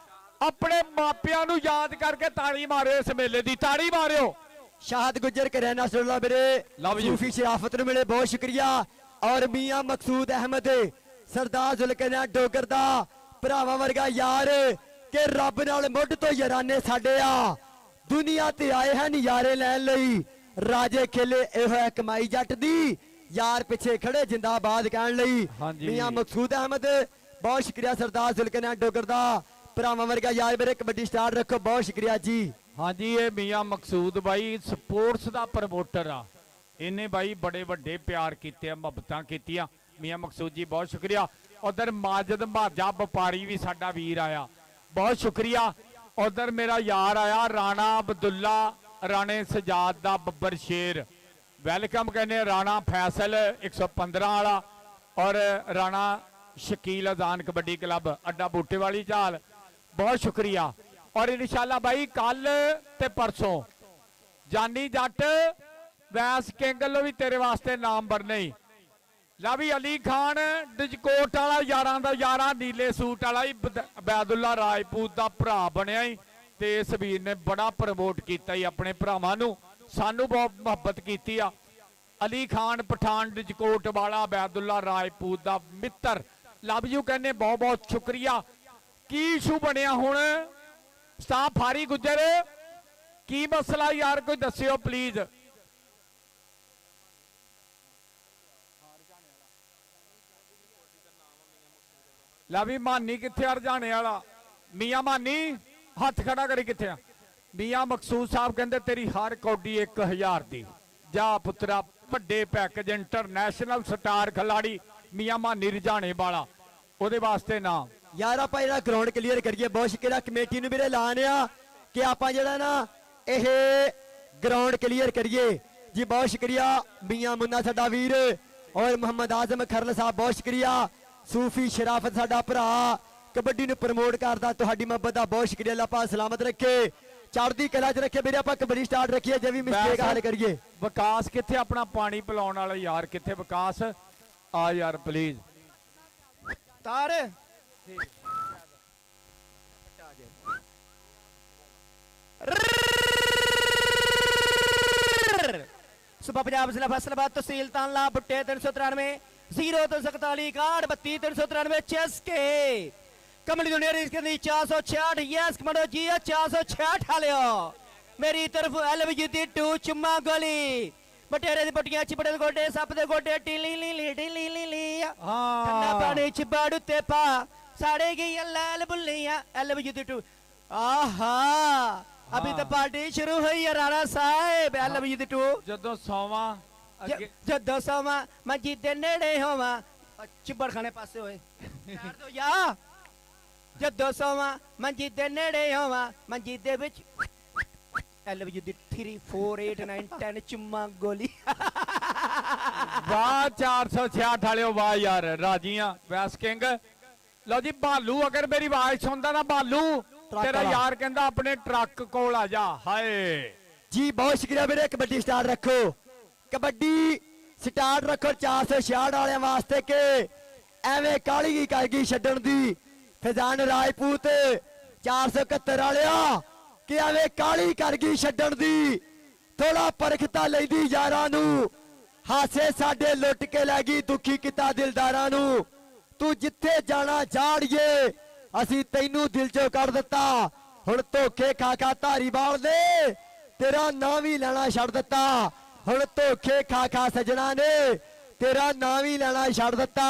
ਆਪਣੇ ਮਾਪਿਆਂ ਨੂੰ ਯਾਦ ਕਰਕੇ ਤਾੜੀ ਮਾਰਿਓ ਇਸ ਮੇਲੇ ਦੀ ਤਾੜੀ ਮਾਰਿਓ ਸ਼ਾਹਦ ਗੁੱਜਰ ਕਰੈਨਾ ਸੁਰਲਾ ਵੀਰੇ Love you. ਸੂਫੀ ਸ਼ਰਾਫਤ ਨੂੰ ਮਿਲੇ ਬਹੁਤ ਸ਼ੁਕਰੀਆ ਔਰ ਮੀਆਂ ਮਕਸੂਦ ਅਹਿਮਦ ਸਰਦਾਰ ਜ਼ੁਲਕਰਨੈਨ ਡੋਗਰ ਦਾ ਭਰਾਵਾਂ ਵਰਗਾ ਯਾਰ ਕਿ ਰੱਬ ਨਾਲ ਮੁੱਢ ਤੋਂ ਯਾਰਾਨੇ ਸਾਡੇ ਆ ਦੁਨੀਆ ਤੇ ਆਏ ਹਨ ਯਾਰੇ ਲੈਣ ਲਈ ਰਾਜੇ ਖੇਲੇ ਇਹੋ ਹੈ ਕਮਾਈ ਜੱਟ ਦੀ ਯਾਰ ਪਿੱਛੇ ਖੜੇ ਜਿੰਦਾਬਾਦ ਕਹਿਣ ਲਈ ਹਾਂਜੀ। ਮੀਆਂ ਮਕਸੂਦ ਅਹਿਮਦ ਬਹੁਤ ਸ਼ੁਕਰੀਆ ਸਰਦਾਰ ਜ਼ੁਲਕਰਨੈਨ ਡੋਗਰ ਦਾ ਭਰਾਵਾਂ ਵਰਗਾ ਯਾਰ ਮੇਰੇ ਕਬੱਡੀ ਸਟਾਰਟ ਰੱਖੋ ਬਹੁਤ ਸ਼ੁਕਰੀਆ ਜੀ ਹਾਂਜੀ ਇਹ ਮੀਆਂ ਮਕਸੂਦ ਬਾਈ ਸਪੋਰਟਸ ਦਾ ਪ੍ਰਮੋਟਰ ਆ ਇਹਨੇ ਬਾਈ ਬੜੇ ਵੱਡੇ ਪਿਆਰ ਕੀਤੇ ਆ ਮੁਹੱਬਤਾਂ ਕੀਤੀਆਂ ਮੀਆਂ ਮਕਸੂਦ ਜੀ ਬਹੁਤ ਸ਼ੁਕਰੀਆ ਉਧਰ ਮਾਜਦ ਮਾਝਾ ਵਪਾਰੀ ਵੀ ਸਾਡਾ ਵੀਰ ਆਇਆ ਬਹੁਤ ਸ਼ੁਕਰੀਆ ਉਧਰ ਮੇਰਾ ਯਾਰ ਆਇਆ ਰਾਣਾ ਅਬਦੁੱਲਾ ਰਾਣੇ ਸਜਾਦ ਦਾ ਬੱਬਰ ਸ਼ੇਰ ਵੈਲਕਮ ਕਹਿੰਦੇ ਰਾਣਾ ਫੈਸਲ 115 ਵਾਲਾ ਔਰ ਰਾਣਾ ਸ਼ਕੀਲ ਅਜ਼ਾਨ ਕਬੱਡੀ ਕਲੱਬ ਅੱਡਾ ਬੂਟੇ ਵਾਲੀ ਝਾਲ ਬਹੁਤ ਸ਼ੁਕਰੀਆ ਔਰ ਇਨਸ਼ਾਅੱਲਾ ਬਾਈ ਕੱਲ ਤੇ ਪਰਸੋਂ ਜਾਨੀ ਜੱਟ ਵੈਸ ਕਿੰਗਲ ਵੀ ਤੇਰੇ ਵਾਸਤੇ ਨਾਮ ਬਰਨੇ ਹੀ ਲਾ ਵੀ ਅਲੀ ਖਾਨ ਡਿਜਕੋਟ ਵਾਲਾ ਯਾਰਾਂ ਦਾ ਯਾਰਾਂ ਨੀਲੇ ਸੂਟ ਵਾਲਾ ਹੀ ਅਬੈਦੁੱਲਾ ਰਾਜਪੂਤ ਦਾ ਭਰਾ ਬਣਿਆ ਹੀ ਤੇ ਇਸ ਵੀਰ ਨੇ ਬੜਾ ਪ੍ਰਮੋਟ ਕੀਤਾ ਹੀ ਆਪਣੇ ਭਰਾਵਾਂ ਨੂੰ ਸਾਨੂੰ ਬਹੁਤ ਮੁਹੱਬਤ ਕੀਤੀ ਆ ਅਲੀ ਖਾਨ ਪਠਾਨ ਡਿਜਕੋਟ ਵਾਲਾ ਅਬੈਦੁੱਲਾ ਰਾਜਪੂਤ ਦਾ ਮਿੱਤਰ ਲਵ ਯੂ ਕਹਿੰਦੇ ਬਹੁਤ ਬਹੁਤ ਸ਼ੁਕਰੀਆ ਕੀ ਇਸ਼ੂ ਬਣਿਆ ਹੁਣ ਸਟਾਫ ਫਾਰੀ ਗੁੱਜਰ ਕੀ ਮਸਲਾ ਯਾਰ ਕੋਈ ਦੱਸਿਓ ਪਲੀਜ਼ ਲਾ ਵੀ ਮਾਨੀ ਕਿੱਥੇ ਹਰਜਾਣੇ ਵਾਲਾ ਮੀਆਂ ਮਾਨੀ ਹੱਥ ਖੜਾ ਕਰੀ ਕਿੱਥੇ ਆ ਮੀਆਂ ਮਕਸੂਦ ਸਾਹਿਬ ਕਹਿੰਦੇ ਤੇਰੀ ਹਰ ਕੌਡੀ 1000 ਦੀ ਜਾ ਪੁੱਤਰਾ ਵੱਡੇ ਪੈਕੇਜ ਇੰਟਰਨੈਸ਼ਨਲ ਸਟਾਰ ਖਿਲਾੜੀ ਮੀਆਂ ਮਾਨੀ ਰਜਾਣੇ ਵਾਲਾ ਉਹਦੇ ਵਾਸਤੇ ਨਾ ਯਾਰ ਆਪਾਂ ਜਿਹੜਾ ਗਰਾਊਂਡ ਕਲੀਅਰ ਕਰੀਏ ਬਹੁਤ ਸ਼ੁਕਰੀਆ ਕਮੇਟੀ ਨੂੰ ਵੀਰੇ ਐਲਾਨ ਆ ਕਿ ਆਪਾਂ ਜਿਹੜਾ ਨਾ ਇਹ ਗਰਾਊਂਡ ਕਲੀਅਰ ਕਰੀਏ ਜੀ ਬਹੁਤ ਸ਼ੁਕਰੀਆ ਮੀਆਂ ਮੁੰਨਾ ਸਾਡਾ ਵੀਰ ਔਰ ਮੁਹੰਮਦ ਆਜ਼ਮ ਖਰਲ ਸਾਹਿਬ ਬਹੁਤ ਸ਼ੁਕਰੀਆ ਸੂਫੀ ਸ਼ਰਾਫਤ ਸਾਡਾ ਭਰਾ ਕਬੱਡੀ ਨੂੰ ਪ੍ਰਮੋਟ ਕਰਦਾ ਤੁਹਾਡੀ ਮੁਹੱਬਤ ਦਾ ਬਹੁਤ ਸ਼ੁਕਰੀਆ ਅੱਲਾਹ ਪਾਕ ਸਲਾਮਤ ਰੱਖੇ ਚੜ੍ਹਦੀ ਕਲਾ 'ਚ ਰੱਖੇ ਵੀਰੇ ਆਪਾਂ ਕਬੱਡੀ ਸਟਾਰਟ ਰੱਖੀਏ ਜੇ ਵੀ ਮਿਸਟੇਕ ਹੱਲ ਕਰੀਏ ਵਿਕਾਸ ਕਿੱਥੇ ਆਪਣਾ ਪਾਣੀ ਪਿਲਾਉਣ ਵਾਲਾ ਯਾਰ ਕਿੱਥੇ ਵਿਕਾਸ ਆ ਯਾਰ ਪਲੀਜ਼ ਤਾਰ ਸੁਬਾ ਪੰਜਾਬ ਜ਼ਿਲ੍ਹਾ ਫੈਸਲਾਬਾਦ ਤਹਿਸੀਲ ਤਾਨਲਾ ਬੁੱਟੇ 393 0341 31 393 ਚਸਕੇ ਕਮਲੀ ਦੁਨੀਆ ਰਿਸਕ ਦੀ 466 ਯੈਸ ਕਮੰਡੋ ਜੀ 466 ਹਾਲਿਓ ਮੇਰੀ ਤਰਫ ਐਲਵੀ ਦੀ ਟੂ ਚੁੰਮਾ ਗੋਲੀ ਬਟੇਰੇ ਦੀ ਪੱਟੀਆਂ ਚ ਬੜੇ ਗੋਡੇ ਸੱਪ ਦੇ ਗੋਡੇ ਟਿਲੀ ਲੀ ਲੀ ਲੀ ਲੀ ਲੀ ਠੰਡਾ ਪਾਣੀ ਚ ਬਾੜੂ ਤੇ ਪਾ ਸਾੜੇ ਗਈ ਲਾਲ ਬੁੱਲੀਆਂ ਐਲਵੀ ਦੀ ਟੂ ਆਹਾ ਅਭੀ ਤਾਂ ਪਾਰਟੀ ਸ਼ੁਰੂ ਹੋਈ ਹੈ ਰਾਣਾ ਸਾਹਿਬ ਐਲਵੀ ਦੀ ਟੂ ਜਦੋਂ ਸੌਵਾਂ ਅੱਗੇ ਜਦੋਂ ਸਮਾਂ ਮਸਜਿਦ ਦੇ ਨੇੜੇ ਹੋਵਾਂ ਚਿੱਬੜ ਖਾਣੇ ਪਾਸੇ ਹੋਏ ਯਾਰ ਦੋ ਯਾ ਜਦੋਂ ਸਮਾਂ ਮਸਜਿਦ ਦੇ ਨੇੜੇ ਹੋਵਾਂ ਮਸਜਿਦ ਦੇ ਵਿੱਚ LW ਦੀ 3 4 8 9 10 ਚੁੰਮਾ ਗੋਲੀ ਵਾਹ 466 ਵਾਲਿਓ ਵਾਹ ਯਾਰ ਰਾਜੀਆਂ ਵੈਸ ਕਿੰਗ। ਲਓ ਜੀ ਭਾਲੂ ਅਗਰ ਮੇਰੀ ਆਵਾਜ਼ ਸੁਣਦਾ ਨਾ ਭਾਲੂ ਤੇਰਾ ਵਾਲਾ। ਯਾਰ ਕਹਿੰਦਾ ਆਪਣੇ ਟਰੱਕ ਕੋਲ ਆ ਜਾ। ਹਾਏ ਜੀ ਬਹੁਤ ਸ਼ੁਕਰੀਆ ਵੀਰੇ। ਕਬੱਡੀ ਸਟਾਰਟ ਰੱਖੋ, ਕਬੱਡੀ ਸਟਾਰਟ ਰੱਖੋ 466 ਵਾਲਿਆਂ ਵਾਸਤੇ ਕਿ ਐਵੇਂ ਕਾਲੀ ਕੀ ਕਰ ਗਈ ਛੱਡਣ ਦੀ। ਫੈਜ਼ਾਨ ਰਾਜਪੂਤ 471 ਵਾਲਿਆ ਕਿ ਐਵੇਂ ਕਾਲੀ ਕਰ ਗਈ ਛੱਡਣ ਦੀ। ਥੋੜਾ ਪਰਖਤਾ ਲੈਂਦੀ ਯਾਰਾਂ ਨੂੰ, ਹਾਸੇ ਸਾਡੇ ਲੁੱਟ ਕੇ ਲੈ ਗਈ, ਦੁਖੀ ਕੀਤਾ ਦਿਲਦਾਰਾਂ ਨੂੰ। ਤੂੰ ਜਿੱਥੇ ਜਾਣਾ ਜਾੜੀਏ, ਅਸੀਂ ਤੈਨੂੰ ਦਿਲ ਚੋਂ ਕੱਢ ਦਿੱਤਾ। ਹੁਣ ਧੋਖੇ ਖਾ ਖਾ ਧਾਰੀਵਾਲ ਨੇ ਤੇਰਾ ਨਾਂ ਵੀ ਲੈਣਾ ਛੱਡ ਦਿੱਤਾ। ਹੁਣ ਧੋਖੇ ਖਾ ਖਾ ਸਜਣਾ ਨੇ ਤੇਰਾ ਨਾਂ ਵੀ ਲੈਣਾ ਛੱਡ ਦਿੱਤਾ।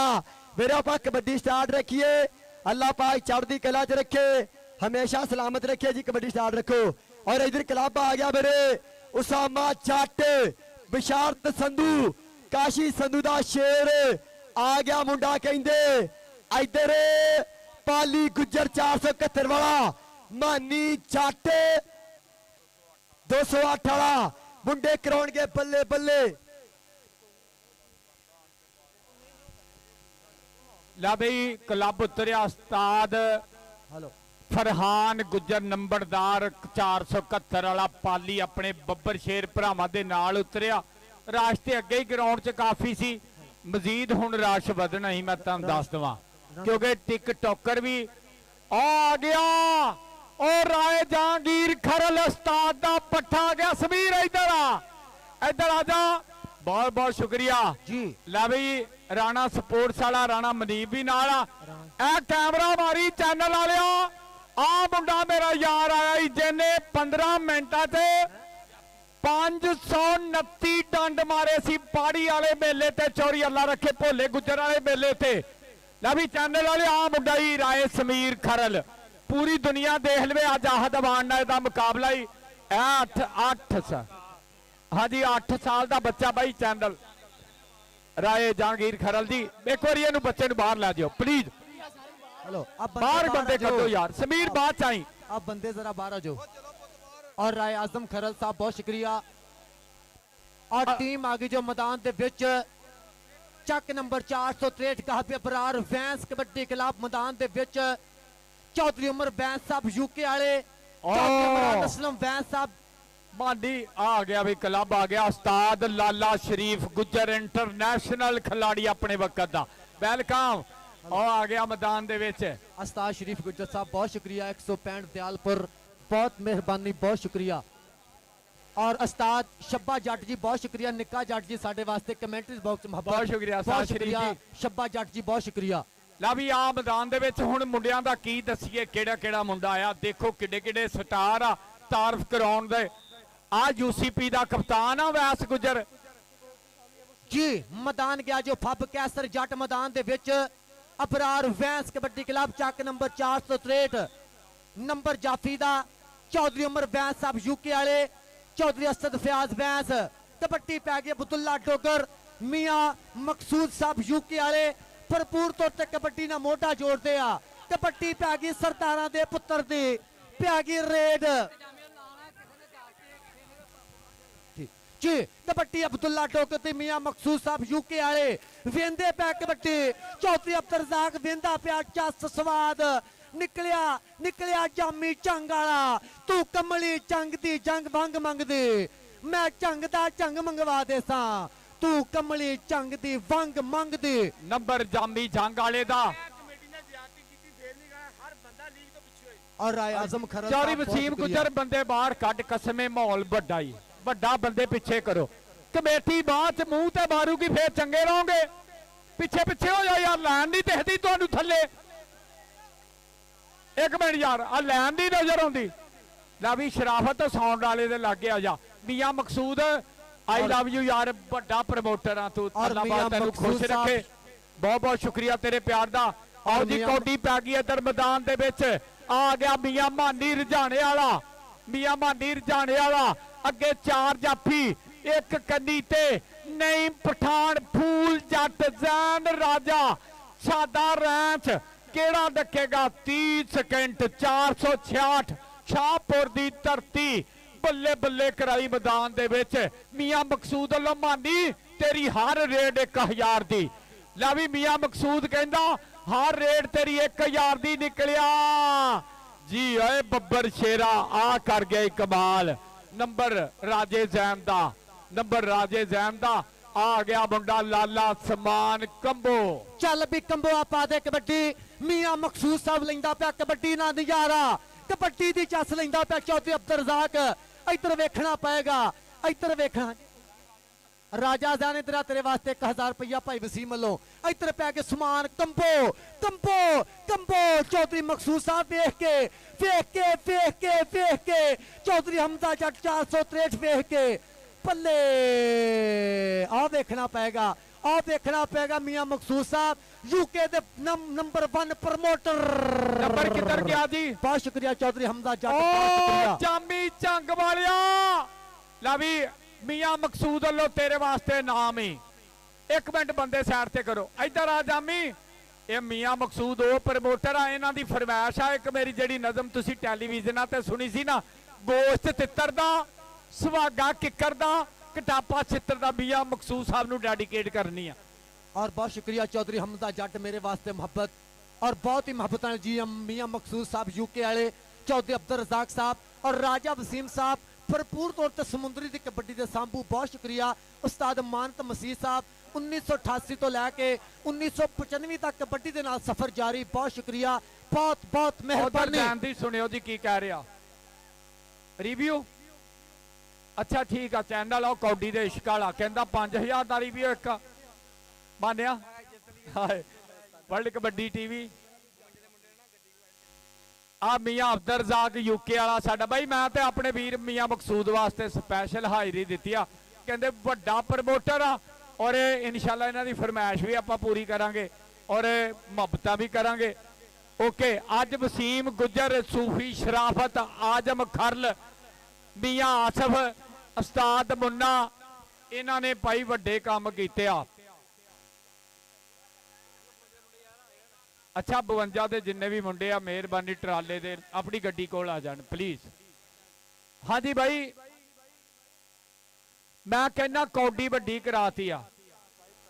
ਵੀਰੇ ਆਪਾਂ ਕਬੱਡੀ ਸਟਾਰਟ ਰੱਖੀਏ, ਅੱਲਾਹ ਪਾਕ ਚੜ੍ਹਦੀ ਕਲਾ 'ਚ ਰੱਖੇ, ਹਮੇਸ਼ਾ ਸਲਾਮਤ ਰੱਖੇ ਜੀ। ਕਬੱਡੀ ਸਟਾਰਟ ਰੱਖੋ। ਔਰ ਇਧਰ ਕਲੱਬ ਆ ਗਿਆ ਵੀਰੇ, ਉਸਾਮਾ ਜੱਟ, ਬਿਸ਼ਾਰਤ ਸੰਧੂ, ਕਾਸ਼ੀ ਸੰਧੂ ਦਾ ਸ਼ੇਰ ਆ ਗਿਆ ਮੁੰਡਾ ਕਹਿੰਦੇ। ਇਧਰ ਪਾਲੀ ਗੁੱਜਰ 471 ਵਾਲਾ, ਮਾਨੀ ਜੱਟ 208 ਵਾਲਾ ਮੁੰਡੇ ਕਰਾਉਣਗੇ ਬੱਲੇ ਬੱਲੇ। ਲੈ ਬਈ ਕਲੱਬ ਉਤਰਿਆ ਉਸਤਾਦ ਹਲੋ ਫਰਹਾਨ ਗੁੱਜਰ ਨੰਬਰਦਾਰ 471 ਵਾਲਾ ਪਾਲੀ ਆਪਣੇ ਬੱਬਰ ਸ਼ੇਰ ਭਰਾਵਾਂ ਦੇ ਨਾਲ ਉਤਰਿਆ। ਰਾਸ਼ ਤੇ ਅੱਗੇ ਹੀ ਗਰਾਊਂਡ 'ਚ ਕਾਫੀ ਸੀ, ਮਜ਼ੀਦ ਹੁਣ ਰਾਸ਼ ਵਧਣਾ ਹੀ ਮੈਂ ਤੁਹਾਨੂੰ ਦੱਸ ਦਵਾਂ ਕਿਉਂਕਿ ਟਿਕਟੋਕਰ ਵੀ ਆ ਗਿਆ। ਔਰ ਰਾਏ ਜਹਾਂਗੀਰ ਖਰਲ ਉਸਤਾਦ ਦਾ ਪੱਠਾ ਆ ਗਿਆ। ਸਮੀਰ ਇੱਧਰ ਆ ਜਾ। ਬਹੁਤ ਬਹੁਤ ਸ਼ੁਕਰੀਆ ਜੀ। ਲੈ ਬਈ ਰਾਣਾ ਸਪੋਰਟਸ ਵਾਲਾ ਰਾਣਾ ਮਨੀਬ ਵੀ ਨਾਲ ਆ। ਇਹ ਕੈਮਰਾ ਮਾਰੀ ਚੈਨਲ ਵਾਲਿਓ, ਆ ਮੁੰਡਾ ਮੇਰਾ ਯਾਰ ਆਇਆ ਹੀ ਜਿਹਨੇ 15 ਮਿੰਟਾਂ 'ਚ 529 ਡੰਡ ਮਾਰੇ ਸੀ ਪਾੜੀ ਵਾਲੇ ਮੇਲੇ ਤੇ, ਚੋਰੀ ਅੱਲਾ ਰੱਖੇ ਭੋਲੇ ਗੁੱਜਰ ਵਾਲੇ ਮੇਲੇ ਤੇ। ਲੈ ਵੀ ਚੈਨਲ ਵਾਲੇ ਆ ਮੁੰਡਾ ਹੀ ਰਾਏ ਸਮੀਰ ਖਰਲ, ਪੂਰੀ ਦੁਨੀਆ ਦੇਖ ਲਵੇ ਅੱਜ ਆਹਦ ਅਵਾਨ ਨਾਲ ਦਾ ਮੁਕਾਬਲਾ ਹੀ। 8 ਹਾਂਜੀ 8 ਸਾਲ ਦਾ ਬੱਚਾ ਬਾਈ ਚੈਨਲ ਰਾਏ ਜਹਾਂਗੀਰ ਖਰਲ ਜੀ। ਇੱਕ ਵਾਰੀ ਇਹਨੂੰ ਬੱਚੇ ਨੂੰ ਬਾਹਰ ਲੈ ਜਾਓ ਪਲੀਜ਼। हेलो अब बाहर बंदे कर दो यार। समीर बात चाहिए, अब बंदे जरा बाहर आ जाओ। और राय आजम खरल साहब बहुत शुक्रिया। और टीम आ गई जो मैदान दे विच चक नंबर 463 काफी अबरार वैंस कबड्डी क्लब मैदान दे विच चौधरी उमर वैंस साहब यूके वाले, असलम वैंस साहब मांडी आ गया भी क्लब आ गया। उस्ताद लाला शरीफ गुज्जर इंटरनेशनल खिलाड़ी अपने वक्त दा वेलकम आ गया मैदान दे विच। उस्ताद शरीफ गुज्जर साहब बहुत शुक्रिया। 165 दयालपुर बहुत मेहरबानी, बहुत शुक्रिया। और उस्ताद शब्बा जट जी बहुत शुक्रिया। निक्का जट जी साडे वास्ते कमेंट्री बॉक्स बहुत शुक्रिया बहुत शुक्रिया शब्बा जट जी बहुत शुक्रिया। ला भी आ मैदान दे विच हुण मुंडियां दा की दसीए किहड़ा किहड़ा मुंडा आया। देखो किड्डे किड्डे स्टार आ तारफ कराउण दे। आ यूसीपी दा कप्तान आ वैस गुज्जर जी। मैदान गया जो फब कैसर जट मैदान दे विच Abrar Wains kabaddi club Chak number 463 number जाफी दा चौधरी उमर वैंस साहब यूके वाले, चौधरी असद फयाज वैंस कबड्डी पै गई अब्दुल्ला डोगर मियां मकसूद साहब यूके वाले भरपूर तौर ते कबड्डी ना मोटा जोड़ते आ। कबड्डी पै गई सरदारां दे पुत्तर दी पै गई रेड जी। कबड्डी अब्दुल्ला डोगर ते मियां मकसूद साहब यूके वाले वेंदे पै कबड्डी। चौधरी अब्दुल रज़ाक वेंदा पिया जस स्वाद निकलिया जामी चंग वाला। तू कमली चंग दी जंग वंग मंगदी, मैं चंग दा चंग मंगवा दे सा। तू कमली चंग दी वंग मंगदी। नंबर जामी जंग वाले दा और राय आजम खरल चौधरी वसीम गुजर बंदे बाहर कट कसमे माहौल बड़ा ही ਵੱਡਾ ਬੰਦੇ ਪਿੱਛੇ ਕਰੋ। ਕਮੇਟੀ ਬਾਅਦ ਚ ਮੂੰਹ ਤੇ ਮਾਰੂਗੀ ਫੇਰ ਚੰਗੇ ਰਹੋਗੇ। ਪਿੱਛੇ ਪਿੱਛੇ ਹੋ ਜਾ ਯਾਰ, ਲਾਈਨ ਨਹੀਂ ਦਿਖਦੀ ਤੁਹਾਨੂੰ ਥੱਲੇ। ਇੱਕ ਮਿੰਟ ਯਾਰ, ਆ ਲਾਈਨ ਨਹੀਂ ਨਜ਼ਰ ਆਉਂਦੀ। ਲੈ ਵੀ ਸ਼ਰਾਫਤ ਸਾਊਂਡ ਵਾਲੇ ਦੇ ਲਾਗੇ ਆ ਜਾ। ਮੀਆਂ ਮਕਸੂਦ ਆਈ ਲਵ ਯੂ ਯਾਰ, ਵੱਡਾ ਪ੍ਰਮੋਟਰ ਆ ਤੂੰ। ਅੱਲਾਹ ਪਾਕ ਤੈਨੂੰ ਖੁਸ਼ ਰੱਖੇ। ਬਹੁਤ ਬਹੁਤ ਸ਼ੁਕਰੀਆ ਤੇਰੇ ਪਿਆਰ ਦਾ। ਆਓ ਜੀ ਕੌਡੀ ਪੈ ਗਈ ਇੱਧਰ ਮੈਦਾਨ ਦੇ ਵਿੱਚ। ਆ ਗਿਆ ਮੀਆਂ ਮਾਨੀ ਰਜਾਣੇ ਵਾਲਾ, ਮੀਆਂ ਮਾਨੀ ਰਜਾਣੇ ਵਾਲਾ। ਅੱਗੇ 4 ਜਾਫੀ, ਇੱਕ ਕੰਨੀ ਤੇ ਨਹੀਂ ਪਠਾਨ ਫੂਲ ਜੱਟ ਜ਼ੈਨ ਰਾਜਾ ਸਾਡਾ ਰੈਂਚ ਕਿਹੜਾ ਡੱਕੇਗਾ। 30 ਸਕਿੰਟ 466 ਸ਼ਾਹਪੁਰ ਦੀ ਧਰਤੀ ਬੱਲੇ ਬੱਲੇ ਕਰਾਈ ਮੈਦਾਨ ਦੇ ਵਿੱਚ ਮੀਆਂ ਮਕਸੂਦ ਵੱਲੋਂ ਮਾਨੀ ਤੇਰੀ ਹਰ ਰੇਡ 1000 ਦੀ। ਲੈ ਵੀ ਮੀਆਂ ਮਕਸੂਦ ਕਹਿੰਦਾ ਹਰ ਰੇਡ ਤੇਰੀ 1000 ਦੀ ਨਿਕਲਿਆ ਜੀ। ਓਏ ਬੱਬਰ ਸ਼ੇਰਾ ਆ ਕਰ ਗਿਆ ਕਮਾਲ। ਨੰਬਰ ਰਾਜੇ ਜ਼ੈਨ ਦਾ, ਨੰਬਰ ਰਾਜੇ ਜ਼ੈਨ ਦਾ ਆ ਗਿਆ ਮੁੰਡਾ ਲਾਲਾ ਸਮਾਨ ਕੰਬੋ। ਚੱਲ ਵੀ ਕੰਬੋ ਪਾ ਦੇ ਕਬੱਡੀ। ਮੀਆਂ ਮਕਸੂਦ ਸਾਹਿਬ ਲੈਂਦਾ ਪਿਆ ਕਬੱਡੀ ਨਾਲ ਨਜ਼ਾਰਾ, ਕਬੱਡੀ ਦੀ ਚੱਸ ਲੈਂਦਾ ਪਿਆ ਚੌਧਰੀ ਅਬਦੁਲ ਰਜ਼ਾਕ। ਇੱਧਰ ਵੇਖਣਾ ਪਏਗਾ, ਇੱਧਰ ਵੇਖਣਾ। ਰਾਜਾ ਜ਼ਾਨੇ ਤੇਰੇ ਵਾਸਤੇ 1000 ਰੁਪਇਆ ਭਾਈ ਵਸੀਮ ਵੱਲੋਂ। ਇੱਧਰ ਪੈ ਕੇ ਸਮਾਨ ਕੰਬੋ ਕੰਬੋ ਕੰਬੋ। ਚੌਧਰੀ ਮਕਸੂਦ ਸਾਹਿਬ ਵੇਖ ਕੇ ਚੌਧਰੀ ਹਮਜ਼ਾ ਜੱਟ 463 ਵੇਖ ਕੇ ਪੱਲੇ। ਆ ਵੇਖਣਾ ਪਏਗਾ ਮੀਆਂ ਮਕਸੂਦ ਸਾਹਿਬ यूके दे नंबर 1 प्रमोटर। नंबर किधर गया जी? बहुत शुक्रिया चौधरी हमजा जट, बहुत शुक्रिया जामी झंग वालिया। ला भी मियां मकसूद अल्लो तेरे वास्ते नाम ही। एक मिनट बंदे साइड ते करो, इधर आ जामी। ये मियां मकसूद ओ प्रमोटर आ, इन्हां दी फरमाइश आ एक मेरी जेड़ी नज़म तुसी टेलीविजन ते सुनी सी ना, गोश्त तित्तर दा, सुहागा किकर दा, कटापा छित्तर दा मियां मकसूद साहब नूं डेडिकेट करनी है। और बहुत शुक्रिया चौधरी हमजा जट मेरे वास्ते मोहब्बत और बहुत ही मोहब्बत जी मियां मकसूद साहब यूके वाले, चौधरी अब्दुल रज़ाक साहब और राजा वसीम साहब भरपूर तौर पर समुद्री की कबड्डी के सांभू। बहुत शुक्रिया उस्ताद मानत मसीह साहब 1988 तो लैके 1995 तक कबड्डी के नाल सफर जारी। बहुत शुक्रिया, बहुत बहुत मेहरबानी। सुनियो जी की कह रहा रिव्यू। अच्छा ठीक है, चैनल आओ कौडी दे इश्क वाला कहंदा 5000 दा रिव्यू एक मानिया। वर्ल्ड कबड्डी टीवी आ मियां अब्दुल रज़ाक यूके वाला साडा भाई। मैं ते अपने वीर मियां मकसूद वास्ते स्पैशल हाजरी दित्ती आ, कहंदे वड्डा प्रमोटर आ और इंशाल्लाह इन्हां दी फरमाइश भी आपां पूरी करांगे और मुहब्बतां भी करांगे। ओके, अज वसीम गुजर, सूफी शराफत, आजम खरल, मियां आसफ, उस्ताद मुन्ना, इन्हां ने भाई वड्डे काम कीते आ। अच्छा 52 ਦੇ ਜਿੰਨੇ ਵੀ ਮੁੰਡੇ ਆ ਮਿਹਰਬਾਨੀ ਟਰਾਲੇ ਦੇ ਆਪਣੀ ਗੱਡੀ ਕੋਲ ਆ ਜਾਣ ਪਲੀਜ਼। ਹਾਂਜੀ ਭਾਈ ਮੈਂ ਕਹਿੰਦਾ ਕੌਡੀ ਵੱਡੀ ਕਰਾਤੀ ਆ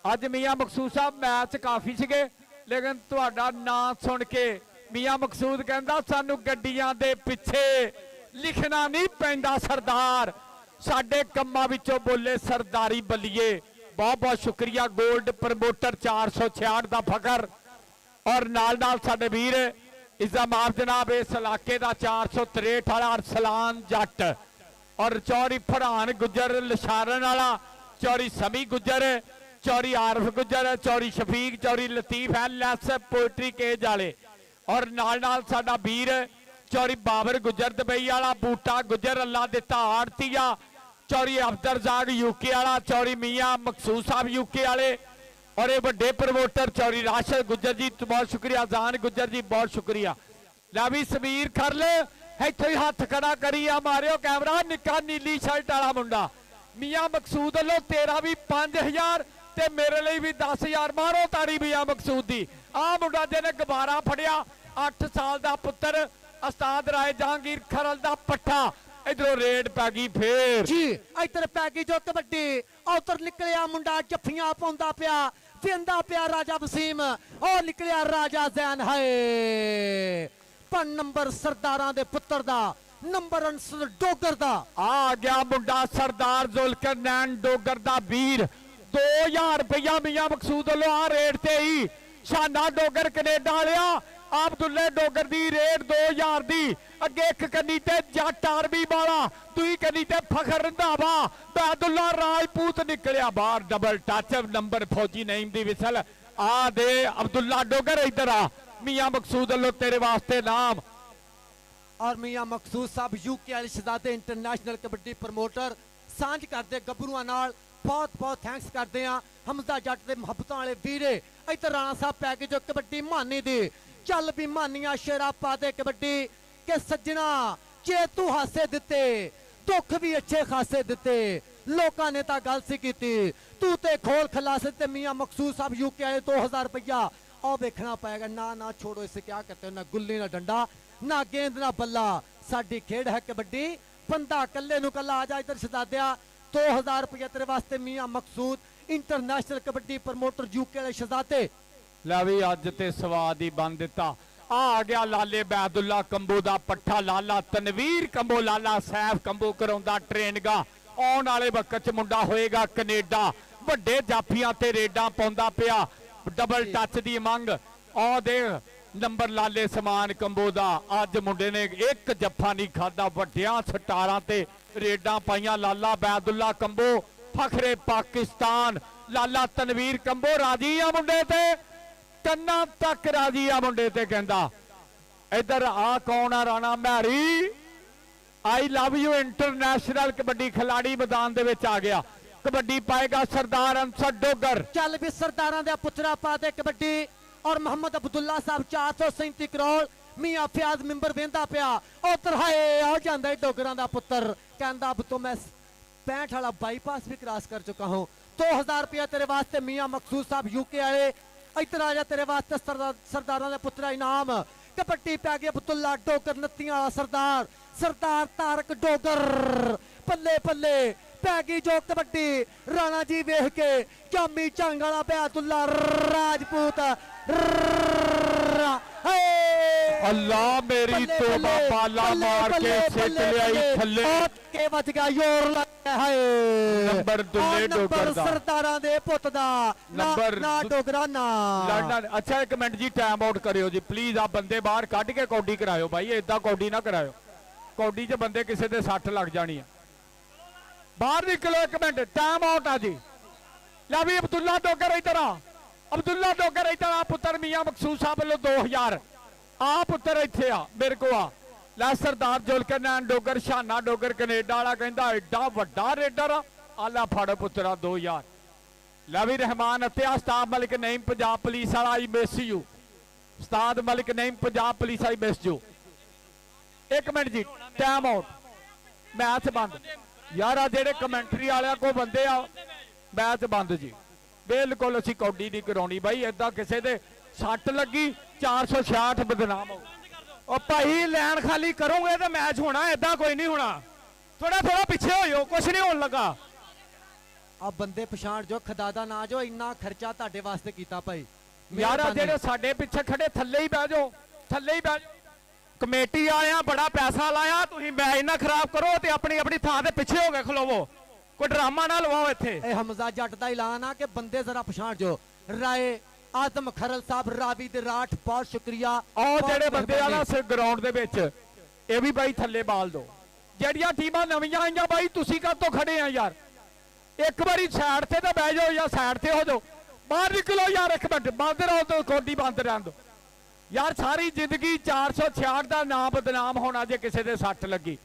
ਅੱਜ। ਮੀਆਂ ਮਕਸੂਦ ਸਾਹਿਬ ਮੈਚ ਕਾਫੀ ਸੀਗੇ ਲੇਕਿਨ ਤੁਹਾਡਾ ਨਾਂ ਸੁਣ ਕੇ ਮੀਆਂ ਮਕਸੂਦ ਕਹਿੰਦਾ ਸਾਨੂੰ ਗੱਡੀਆਂ ਦੇ ਪਿੱਛੇ ਲਿਖਣਾ ਨਹੀਂ ਪੈਂਦਾ ਸਰਦਾਰ, ਸਾਡੇ ਕੰਮਾਂ ਵਿੱਚੋਂ ਬੋਲੇ ਸਰਦਾਰੀ ਬੱਲੀਏ। ਬਹੁਤ ਬਹੁਤ ਸ਼ੁਕਰੀਆ ਗੋਲਡ ਪ੍ਰਮੋटर 466 ਦਾ ਫਖਰ और नाल नाल साडे वीर इसका माफ जनाब इस इलाके का 463 वाला अरसलान जट और चौरी फरहान गुजर लशारन वाला, चौरी समी गुजर, Chaudhry Arif Gujjar, Chaudhry Shafiq, Chaudhry Latif LS poetry cage वाले और नाल नाल साडा वीर चौरी बाबर गुजर दुबई वाला, बूटा गुजर अल्लाह दिता आड़तिया, चौरी अब्दुल रज़ाक यूके वाला, चौरी मियां मकसूद साहब यूके वाले और ये बड़े प्रमोटर चौरी राशिद गुजर जी बहुत शुक्रिया, जान गुजर जी बहुत शुक्रिया। ला भी समीर खरले इत्थों ही हाथ खड़ा करी आ मारियो कैमरा। निक्का नीली शर्ट वाला मुंडा मियां मकसूद लो तेरा भी 5000 ते मेरे लिए भी 10000 मारो तारी मियां मकसूद दी। आ मुंडा जिहने गबारा फड़िया 8 साल दा पुत्र उस्ताद राय जहांगीर खरल दा पट्ठा। इधरों रेड पै गई फिर जी, इधर पै गई जो कबड्डी। उधर निकलिया मुंडा जफ्फियां पाउंदा पिया, वेंदा पिया राजा वसीम और निकलिया राजा ज़ैन। है पन नंबर सरदारां दे पुत्र दा, नंबर डोगर दा आ गया मुंडा सरदार जुल्कर नैन डोगर दा वीर। 2000 रुपया मियां मकसूद लो आ रेट ते ही शाना डोगर कनेडा लिया। अब्दुल्ले डोगर दी रेट 2000 दी। अगे एक कन्नी ते जट आर्मी वाला, दुई कन्नी ते फखर रंधावा, बैदुल्ला राजपूत निकलिया बाहर। डबल टच नंबर फौजी नईम दी विसल आ दे अब्दुल्ला डोगर। इधर आ मियां मकसूद लो तेरे वास्ते नाम। और मियां मकसूद साहब यूके वाले शहजादे इंटरनेशनल कबड्डी प्रमोटर सांझ करते गबरूआं नाल बहुत बहुत थैंक्स करते हैं। हमजा जट दे मुहब्बतां वाले वीरे। इधर राणा साहब पैकेज जो कबड्डी मानी दी। चल भी मानिया शेरा पा दे कबड्डी के सज्जना, जे तू हासे दिते दुख भी अच्छे खासे दिते, लोकां ने ता गल सी कीती तू ते खोल खलासे। ते मियां मकसूद साहब यूके वाले 2000 रुपया और देखना पाएगा। ना ना छोड़ो, इसे क्या कहते हो, ना गुल्ली ना डंडा ना गेंद ना बल्ला, साडी खेड है कबड्डी ਬੰਦਾ ਕੱਲੇ ਨੂੰ ਕੱਲਾ ਆ ਜਾ ਇੱਧਰ ਸ਼ਹਜ਼ਾਦਿਆ 2000 ਰੁਪਏ ਤੇਰੇ ਵਾਸਤੇ ਮੀਆਂ ਮਕਸੂਦ ਇੰਟਰਨੈਸ਼ਨਲ ਕਬੱਡੀ ਪ੍ਰਮੋਟਰ ਯੂਕੇ ਵਾਲੇ ਸ਼ਹਜ਼ਾਦੇ। ਲੈ ਵੀ ਅੱਜ ਤੇ ਸਵਾਦ ਹੀ ਬੰਨ ਦਿੱਤਾ। ਆ ਗਿਆ ਲਾਲੇ ਬੈਦੁੱਲਾ ਕੰਬੋ ਦਾ ਪੱਠਾ, ਲਾਲਾ ਤਨਵੀਰ ਕੰਬੋ, ਲਾਲਾ ਸੈਫ ਕੰਬੋ ਕਰਾਉਂਦਾ ਟ੍ਰੇਨਿੰਗਾਂ। ਆਉਣ ਵਾਲੇ ਵਕਤ ਚ ਮੁੰਡਾ ਹੋਏਗਾ ਕੈਨੇਡਾ, ਵੱਡੇ ਜਾਫੀਆਂ ਤੇ ਰੇਡਾਂ ਪਾਉਂਦਾ ਪਿਆ। ਡਬਲ ਟੱਚ ਦੀ ਮੰਗ ਆ ਦੇ ਨੰਬਰ ਲਾਲੇ ਸਮਾਨ ਕੰਬੋ ਦਾ। ਅੱਜ ਮੁੰਡੇ ਨੇ ਇੱਕ ਜੱਫਾ ਨਹੀਂ ਖਾਦਾ, ਵੱਡਿਆਂ ਸਟਾਰਾਂ ਤੇ ਰੇਡਾਂ ਪਾਈਆਂ। ਲਾਲਾ ਬੈਦੁੱਲਾ ਕੰਬੋ ਫਖਰੇ ਪਾਕਿਸਤਾਨ, ਲਾਲਾ ਤਨਵੀਰ ਕੰਬੋ ਰਾਜੀ ਆ ਮੁੰਡੇ ਤੇ, ਕੰਨਾਂ ਤੱਕ ਰਾਜੀ ਆ ਮੁੰਡੇ ਤੇ। ਕਹਿੰਦਾ ਇੱਧਰ ਆ ਕੌਣ ਆ, ਰਾਣਾ ਮਹਿਰੀ ਆਈ ਲਵ ਯੂ ਇੰਟਰਨੈਸ਼ਨਲ ਕਬੱਡੀ ਖਿਲਾੜੀ ਮੈਦਾਨ ਦੇ ਵਿੱਚ ਆ ਗਿਆ। ਕਬੱਡੀ ਪਾਏਗਾ ਸਰਦਾਰ ਅੰਸਰ ਡੋਗਰ। ਚੱਲ ਵੀ ਸਰਦਾਰਾਂ ਦੇ ਪੁੱਤਰਾ ਪਾ ਦੇ ਕਬੱਡੀ। ਔਰ ਮੁਹੰਮਦ ਅਬਦੁੱਲਾ ਸਾਹਿਬ 437 ਕਰੋੜ ਮੀਆਂ ਫਿਆਜ਼ ਮੈਂਬਰ ਵੇਂਦਾ ਪਿਆ। ਉਧਰ ਹਾਏ ਆ ਜਾਂਦਾ ਡੋਗਰਾਂ ਦਾ ਪੁੱਤਰ, ਕਹਿੰਦਾ ਅਬ ਤੋਂ ਮੈਂ 65 ਵਾਲਾ ਬਾਈਪਾਸ ਵੀ ਕ੍ਰਾਸ ਕਰ ਚੁੱਕਾ ਹੂੰ। 2000 ਰੁਪया तेरे वास्ते मियां मकसूद साहब यूके वाले। इधर आ जा तेरे वास्ते सरदारां दे पुत्रा इनाम। कबड्डी पै गई अब्दुल्ला डोगर नत्तियां वाला सरदार, सरदार तारक डोगर। पल्ले पल्ले पै गई जो कबड्डी, राणा जी वेख के जामी झंग वाला बैतुल्ला राजपूत। अल्लाह मेरी तौबा, पाला मार के सिट लियाई थल्ले के बच गया जोर लगा है। नंबर दुल्ले डोगर दा, सरदारां दे पुत दा नंबर ना डोगरा ना लड़ना। अच्छा एक मिनट जी टाइम आउट करियो जी प्लीज। आप बंदे बाहर कढ़ के कौडी करायो भाई, इदा कौडी ना करायो। कौडी च बंदे किसी दे सट लग जानी है। बाहर निकलो एक मिनट, टाइम आउट आ जी। ला भी अब्दुल्ला डोगर इधर आ, अब्दुल्ला डोगर इधर आ पुत्र मियां मकसूद साहब वालों 2000 आ पुत्र इत्थे आ मेरे को आ। लै सरदार जुल्कर नैन डोगर शाना डोगर कनेडा वाला कहंदा एडा वड्डा रेडर आ ला फड़ पुत्रा 2000। लै भी रहमान अत्या उस्ताद मलिक नईम पंजाब पुलिस वाला I miss you, Ustad Malik Naeem Punjab police I miss you. एक मिनट जी टाइम आउट, मैच बंद यार। आ जेड़े कमेंटरी वाले को बंदे आ मैच बंद जी, बिल्कुल असी कौडी नहीं कराउणी भाई। इदा किसी दे सट लगी 466 बदनाम हो। ओ भाई लैन खाली करोगे तो मैच होना, इदा कोई नहीं होना। थोड़ा थोड़ा पीछे हो, कुछ नहीं होने लगा। अब बंदे पछाण जो खदादा ना जो इन्ना खर्चा ताडे वास्ते कीता भाई। यार आ जेड़े साडे पिछे खड़े थल्ले ही बह जाओ, थल्ले ही बह जाओ। कमेटी आया बड़ा पैसा लाया, तुसीं मैच ना खराब करो ते अपनी अपनी थां ते पिछे हो गए खलोवो। कोई ड्रामा ना लवाओ इत्थे। ए हमजा जट दा ऐलान आ कि बंदे जरा पछाण जो। राय आदम खरल साहब, रावी दे राठ, बहुत शुक्रिया। और जेड़े बंदे आ ना ग्राउंड दे विच ये भी भाई थल्ले बाल दो। जेड़ियां टीमां नवीं आईयां भाई तुसीं कदों खड़े आ यार, एक बारी साइड ते तो बह जाओ या साइड ते हो जाओ। बाहर निकलो यार, एक मिनट बंद रहो तो कौडी बंद रहन दो यार। सारी जिंदगी 466 का नाम बदनाम होना जे किसी दे सट लगी।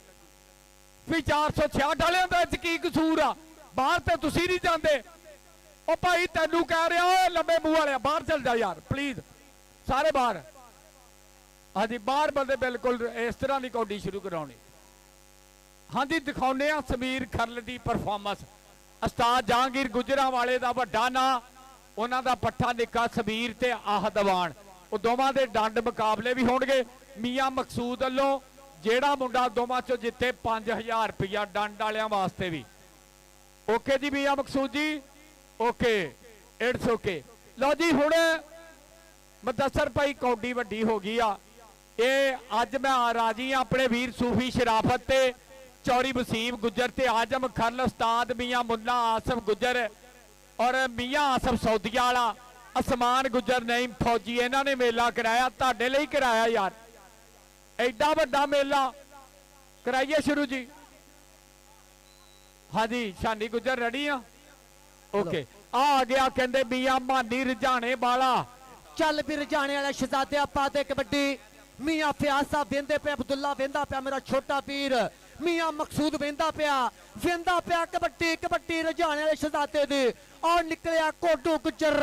फिर 466 वाले का की कसूर आ, बाहर तो तुसी नहीं जाते। ओ भाई तेनू कह रहा हो लंबे मुंह वाले बाहर चल जा यार प्लीज, सारे बाहर। हाँ जी बाहर बंदे बिल्कुल इस तरह की कौडी शुरू करानी। हाँ जी दिखाने समीर खरल की परफॉर्मेंस। उस्ताद जहांगीर गुजरा वाले का वड्डा ना, उन्हों का पट्ठा निक्का समीर ते आह दवान, वो दोवां दे डंड मुकाबले भी होणगे। मियां मकसूद वालों जेड़ा मुंडा दोवां चों जिते 5000 रुपया डंड वालियां वास्ते भी। ओके जी Mian Maqsood ji, okay it's okay. लो जी हुण मुदस्सर भाई कौडी वड्डी हो गई आ। ये अज मैं राजी हाँ अपने वीर सूफी शराफत ते चौरी वसीम गुजर ते आजम खरल, उस्ताद मियां मुन्ना आसफ गुजर और मियां आसफ सौदिया वाला, असमान गुजर नईम फौजी। इन्हों ने मेला कराया, तुहाडे लई कराया यार, एडा वड्डा मेला कराइए शुरू जी। हाँ जी शानी गुजर रेडी आ, ओके। आ गया कहंदे मियां मानी रजाने वाला। चल भी रजाने वाला शहजादे आपा दे कबड्डी। मियां फयाज साहब वेंदे पे, अब्दुल्ला वेंदा पे, मेरा छोटा पीर मियां मकसूद वेंदा पिया कबड्डी कबड्डी रजाने वाले शहजादे दे। और निकलिया कोडू गुजर,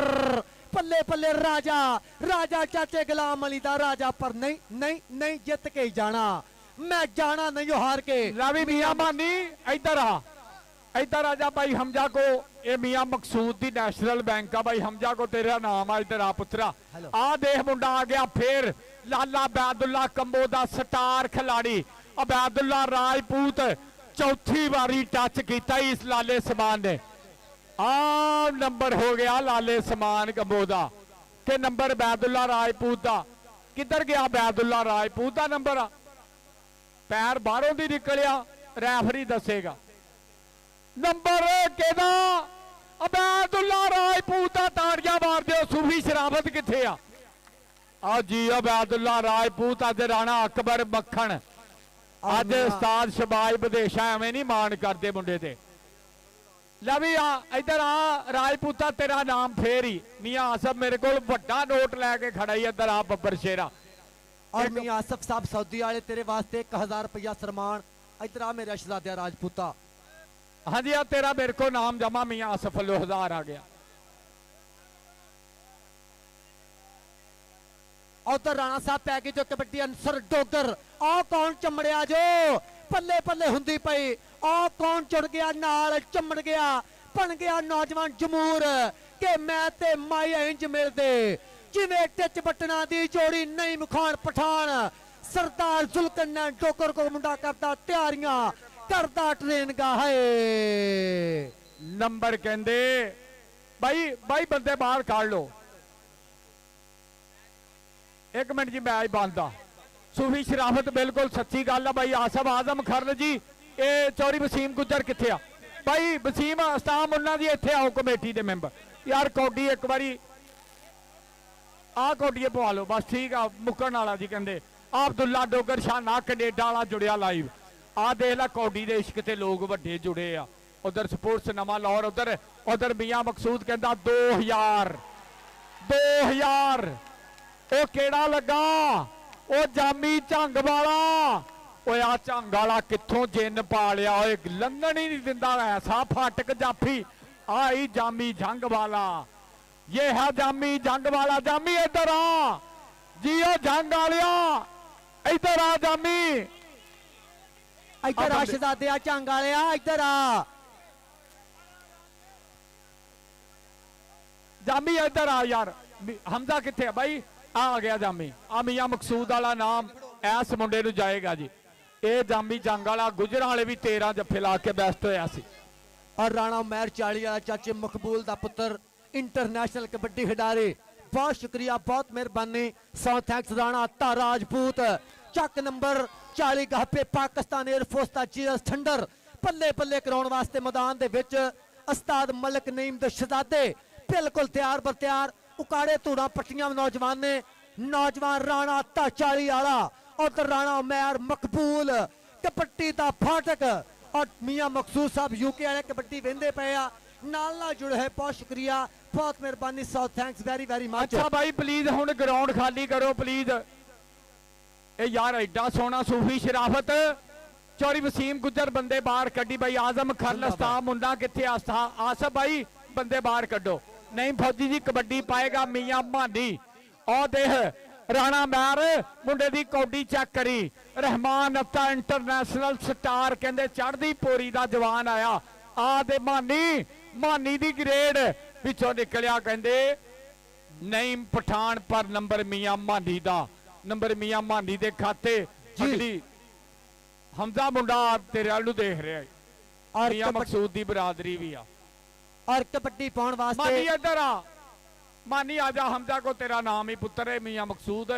पल्ले पल्ले राजा, राजा चाचे गुलाम अली दा राजा। पर नहीं नहीं नहीं जित के ही जाना, मैं जाना नहीं हार के। रवि मियां मानी इधर आ, इधर आजा भाई हमजा को। ये मियां मकसूद दी नेशनल बैंक आ भाई, हमजा को तेरा नाम आ, इधर आ पुत्रा। आ देख मुंडा आ गया फिर लाला बैदुल्ला कंबो दा स्टार खिलाड़ी अबैदुल्ला राजपूत। चौथी बारी टच किया इस लाले समान ने। आ नंबर हो गया लाले समान कंबो दा कि नंबर बैदुल्ला राजपूत दा। किधर गया बैदुल्ला राजपूत दा नंबर? पैर बाहरों दी निकलिया, रैफरी दसेगा नंबर केदा। अबैदुल्ला राजपूत दा। ताड़ियां मार दिओ। सूफी शराफत किथे आ जी? अबैदुल्ला राजपूत अज राणा अकबर मक्खण अज उस्ताद शबाज बदेशा एवें नहीं मान करते मुंडे ते। लै भी आ इधर आ राजपूता तेरा नाम फेर ही। मियां आसफ मेरे को बड़ा नोट लैके खड़ा ही। इधर आ बब्बर शेरा। और मियां आसफ साहब सऊदी वाले तेरे वास्ते 1000 रुपया सन्मान। इधर आ मेरा शहजादा राजपूता। हाँ जी, तेरा मेरे को नाम जमा मियां आसफ लोहदार आ गया। उधर राणा साहब पै गई जो कबड्डी अंसर डोगर। आ कौन चमड़िया जो पल्ले पल्ले हुंदी पई। आ कौन चुड़ गया नाल चमड़ गया। बन गया नौजवान जमूर के मैं ते माई इंज मिलदे जिवें टिच बटना दी जोड़ी नहीं मुखान पठान। सरदार जुल्कन ने डोगर को मुंडा करता तैयारियां करता ट्रेन गा है। नंबर कहंदे भाई भाई बंदे बाहर काढ़ लो। एक मिनट जी मैच बनता। सूफी शराफत बिल्कुल सच्ची गल है भाई। आसफ आजम खरल जी ये चौरी वसीम गुजर किथे आ भाई? वसीम अस्ताम उन्ना दी इत्थे आओ कमेटी दे मैंबर यार। कौडी एक बारी आ कौडीए पवा लो बस ठीक आ। मुकन वाला जी कहंदे अब्दुल्ला डोगर शाह कनेडा वाला जुड़िया लाइव। आ देख ला कौडी दे इश्क ते लोग वड्डे जुड़े आ। उधर स्पोर्ट्स नवा लाहौर। उधर उधर मियां मकसूद कहंदा 2000 ओ केड़ा लगा ओ जामी झंग वाला। ओ आ झंग वाला कित्थों जिन पा लिया? ओए लंघन ही नहीं दिंदा ऐसा फाटक जाफी। आई जामी झंग वाला। ये है जामी झंग वाला। जामी इधर आ जियो झंग वालिया इधर आ जामी। इधर आ शहजादे झंग वालिया इधर आ। जामी इधर आ यार। हमजा किथे है भाई? आ गया जामी। आ मियां मकसूद वाला नाम ऐस मुंडे नूं जाएगा जी। ये जामी जंग वाला गुजरां वाले भी 13 जफ्फे ला के बेस्ट होया सी। और राणा मैर 40 वाला चाचे मकबूल दा पुत्र इंटरनेशनल कबड्डी खिडारी। बहुत शुक्रिया बहुत मेहरबानी। 100 थैंक्स राणा ता राजपूत। चक नंबर 40 गहपे पाकिस्तान एयरफोर्स दा जीरस ठंडर पल्ले पल्ले कराउण वास्ते मैदान दे विच उस्ताद मलिक नईम दे शहजादे बिल्कुल तैयार बर तैयार। उकाड़े धूड़ा पट्टियां नौजवान ने। नौजवान राणा ता 40 वाला उधर राणा मैर मकबूल कबड्डी दा फाटक। और मियां मकसूद साहब यूके वाले कबड्डी वेंदे पे आ नाल नाल जुड़े है। बहुत शुक्रिया बहुत मेहरबानी। 100 थैंक्स वेरी वेरी मच। अच्छा भाई प्लीज हुण ग्राउंड खाली करो प्लीज। ए यार एडा सोहना सूफी शराफत चौरी वसीम गुजर बंदे बाहर कड्डी भाई। आजम खरल अस्ताम मुंडा किथे? आसफ भाई बंदे बाहर कड्डो। नहीं फौजी जी कबड्डी पाएगा मियां मानी। और देख राणा मैर मुंडे दी कौडी चेक करी। रहमान अफ्ता इंटरनेशनल स्टार कहंदे चढ़दी पोरी दा जवान आया। आ दे मानी दी ग्रेड पिछों निकलिया कहंदे नईम पठान पर नंबर मियां मानी दा। नंबर मियां मानी दे खाते अगली हमजा मुंडा तेरे वाल नूं देख रहा है। और मियां मकसूद दी बरादरी भी आ। और कबड्डी पाउण वास्ते मानी इधर आ। मानी आजा हमजा को तेरा नाम ही पुत्र है मियां मकसूद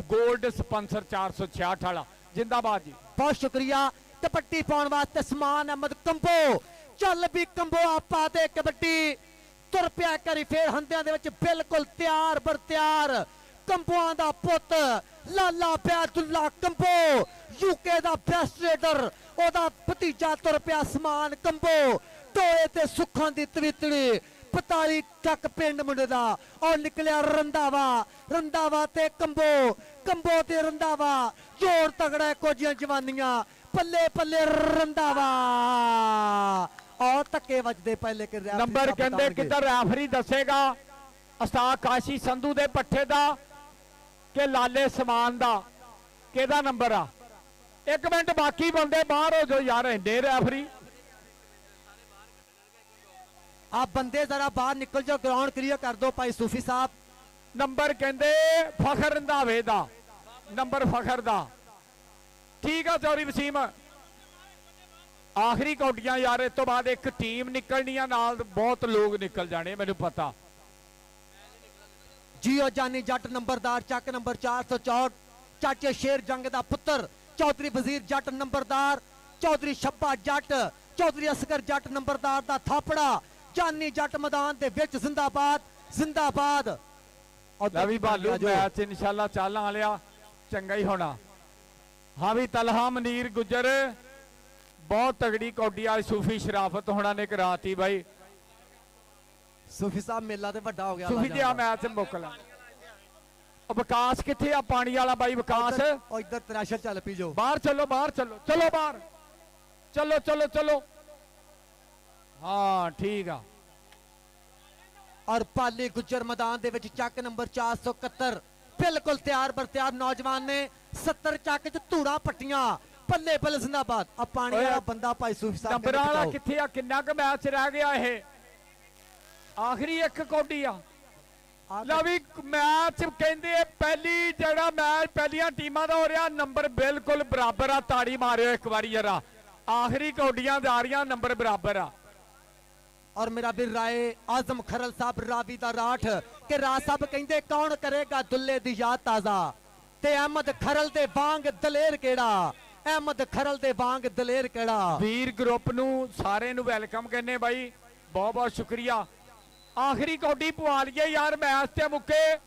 गोल्ड स्पॉन्सर 466 वाला जिंदाबाद जी। बहुत शुक्रिया। कबड्डी पाउण वास्ते समान अहमद कंबो चल भी कंबो आपा दे कबड्डी तुर पिया करी फिर हंदियां दे विच बिल्कुल तैयार बर तैयार। कंबोआं दा पुत लाला बैदुल्ला कंबो यूके दा बेस्ट रेडर ओदा भतीजा तुर पिया समान कंबो टोए ते सुखां दी तवितड़ी 45 टक पिंड मुंडे दा। और निकलिया रंधावा ते कंबो ते रंधावा जोर तगड़ा कोजियां जवानियां पल्ले पल्ले रंधावा। और धक्के वजदे पहले के नंबर कहंदे किधर रेफरी दसेगा? उस्ताद काशी संधू दे पट्ठे दा के लाले समान दा केदा नंबर आ? एक मिनट बाकी बंदे बाहर हो जो यार। इंडे रेफरी आप बंदे जरा बाहर निकल जाओ ग्राउंड क्लियर कर दो भाई सूफी साहब। नंबर कहंदे फखर रंधावे दा नंबर फखर दा। ठीक है चौरी वसीम ਆਖਰੀ ਕੌਡੀਆਂ ਯਾਰ, ਇਸ ਤੋਂ ਬਾਅਦ ਇੱਕ ਟੀਮ ਨਿਕਲਣੀ ਆ, ਨਾਲ ਬਹੁਤ ਲੋਕ ਨਿਕਲ ਜਾਣੇ ਮੈਨੂੰ ਪਤਾ। ਜੀਓ ਜਾਨੀ ਜੱਟ ਨੰਬਰਦਾਰ ਚੱਕ ਨੰਬਰ 464, ਚਾਚੇ ਸ਼ੇਰ ਜੰਗ ਦਾ ਪੁੱਤਰ ਚੌਧਰੀ ਵਜ਼ੀਰ ਜੱਟ ਨੰਬਰਦਾਰ, ਚੌਧਰੀ ਸ਼ੱਬਾ ਜੱਟ, ਚੌਧਰੀ ਅਸਗਰ ਜੱਟ ਨੰਬਰਦਾਰ ਦਾ ਥਾਪੜਾ ਜਾਨੀ ਜੱਟ ਮੈਦਾਨ ਦੇ ਵਿੱਚ ਜ਼ਿੰਦਾਬਾਦ ਜ਼ਿੰਦਾਬਾਦ। ਲੈ ਵੀ ਭਾਲੂ ਮੈਚ ਇਨਸ਼ਾਅੱਲਾ ਚੱਲਣ ਵਾਲਿਆ ਚੰਗਾ ਹੀ ਹੋਣਾ। ਹਾਂ ਵੀ ਤਲਹਾ ਮਨੀਰ ਗੁੱਜਰ ਬਹੁਤ ਤਗੜੀ ਕੌਡੀ ਆ ਸੂਫੀ ਸ਼ਰਾਫਤ ਹੋਣਾ ਨੇ ਕਰਾਤੀ ਬਾਈ। ਸੂਫੀ ਸਾਹਿਬ ਮੇਲਾ ਤੇ ਵੱਡਾ ਹੋ ਗਿਆ। ਸੂਫੀ ਜੀ ਆ ਮੈਚ ਮੁੱਕ ਲਾ। ਉਹ ਵਿਕਾਸ ਕਿੱਥੇ ਆ ਪਾਣੀ ਵਾਲਾ ਬਾਈ ਵਿਕਾਸ? ਉਹ ਇੱਧਰ ਤਰਾਸ਼ਰ ਚੱਲ ਪੀ ਜੋ। ਬਾਹਰ ਚੱਲੋ ਬਾਹਰ ਚੱਲੋ, ਚਲੋ ਬਾਹਰ ਚਲੋ ਚਲੋ ਚਲੋ। ਹਾਂ ਠੀਕ ਆ। ਔਰ ਪਾਲੀ ਗੁੱਜਰ ਮੈਦਾਨ ਦੇ ਵਿੱਚ ਚੱਕ ਨੰਬਰ 471 ਬਿਲਕੁਲ ਤਿਆਰ ਬਰ ਤਿਆਰ ਨੌਜਵਾਨ ਨੇ 70 ਚੱਕ ਚ ਧੂੜਾ ਪੱਟੀਆਂ ਪੱਲੇ ਪੱਲੇ ਜ਼ਿੰਦਾਬਾਦ। ਆ ਪਾਣੀ ਵਾਲਾ ਬੰਦਾ ਭਾਈ ਸੂਫੀ ਸਾਹਿਬ ਨੰਬਰਾਂ ਵਾਲਾ ਕਿੱਥੇ ਆ? ਕਿੰਨਾ ਕੁ ਮੈਚ ਰਹਿ ਗਿਆ ਇਹ? ਆਖਰੀ ਇੱਕ ਕੌਡੀ ਆ। ਲੈ ਵੀ ਮੈਚ ਕਹਿੰਦੇ ਪਹਿਲੀ ਜਿਹੜਾ ਮੈਚ ਪਹਿਲੀਆਂ ਟੀਮਾਂ ਦਾ ਹੋ ਰਿਹਾ, ਨੰਬਰ ਬਿਲਕੁਲ ਬਰਾਬਰ ਆ। ਤਾੜੀ ਮਾਰਿਓ ਇੱਕ ਵਾਰੀ ਜਰਾ। ਆਖਰੀ ਕੌਡੀਆਂ ਜਾ ਰਹੀਆਂ, ਨੰਬਰ ਬਰਾਬਰ ਆ। ਔਰ ਮੇਰਾ ਵੀਰ ਰਾਏ ਆਜ਼ਮ ਖਰਲ ਸਾਹਿਬ ਰਾਵੀ ਦਾ ਰਾਠ ਕਿ ਰਾਜ ਸਾਹਿਬ ਕਹਿੰਦੇ ਕੌਣ ਕਰੇਗਾ ਦੁੱਲੇ ਦੀ ਯਾਦ ਤਾਜ਼ਾ, ਤੇ ਅਹਿਮਦ ਖਰਲ ਦੇ ਵਾਂਗ ਦਲੇਰ ਕਿਹੜਾ, ਅਹਿਮਦ ਖਰਲ ਦੇ ਵਾਂਗ ਦਲੇਰ ਕਿਹੜਾ। ਵੀਰ ਗਰੁੱਪ ਨੂੰ ਸਾਰੇ ਨੂੰ ਵੈਲਕਮ ਕਹਿੰਨੇ ਬਾਈ, ਬਹੁਤ ਬਹੁਤ ਸ਼ੁਕਰੀਆ। ਆਖਰੀ ਕੌਡੀ ਪਵਾ ਲਈਏ ਯਾਰ, ਮੈਚ ਤੇ ਮੁੱਕੇ।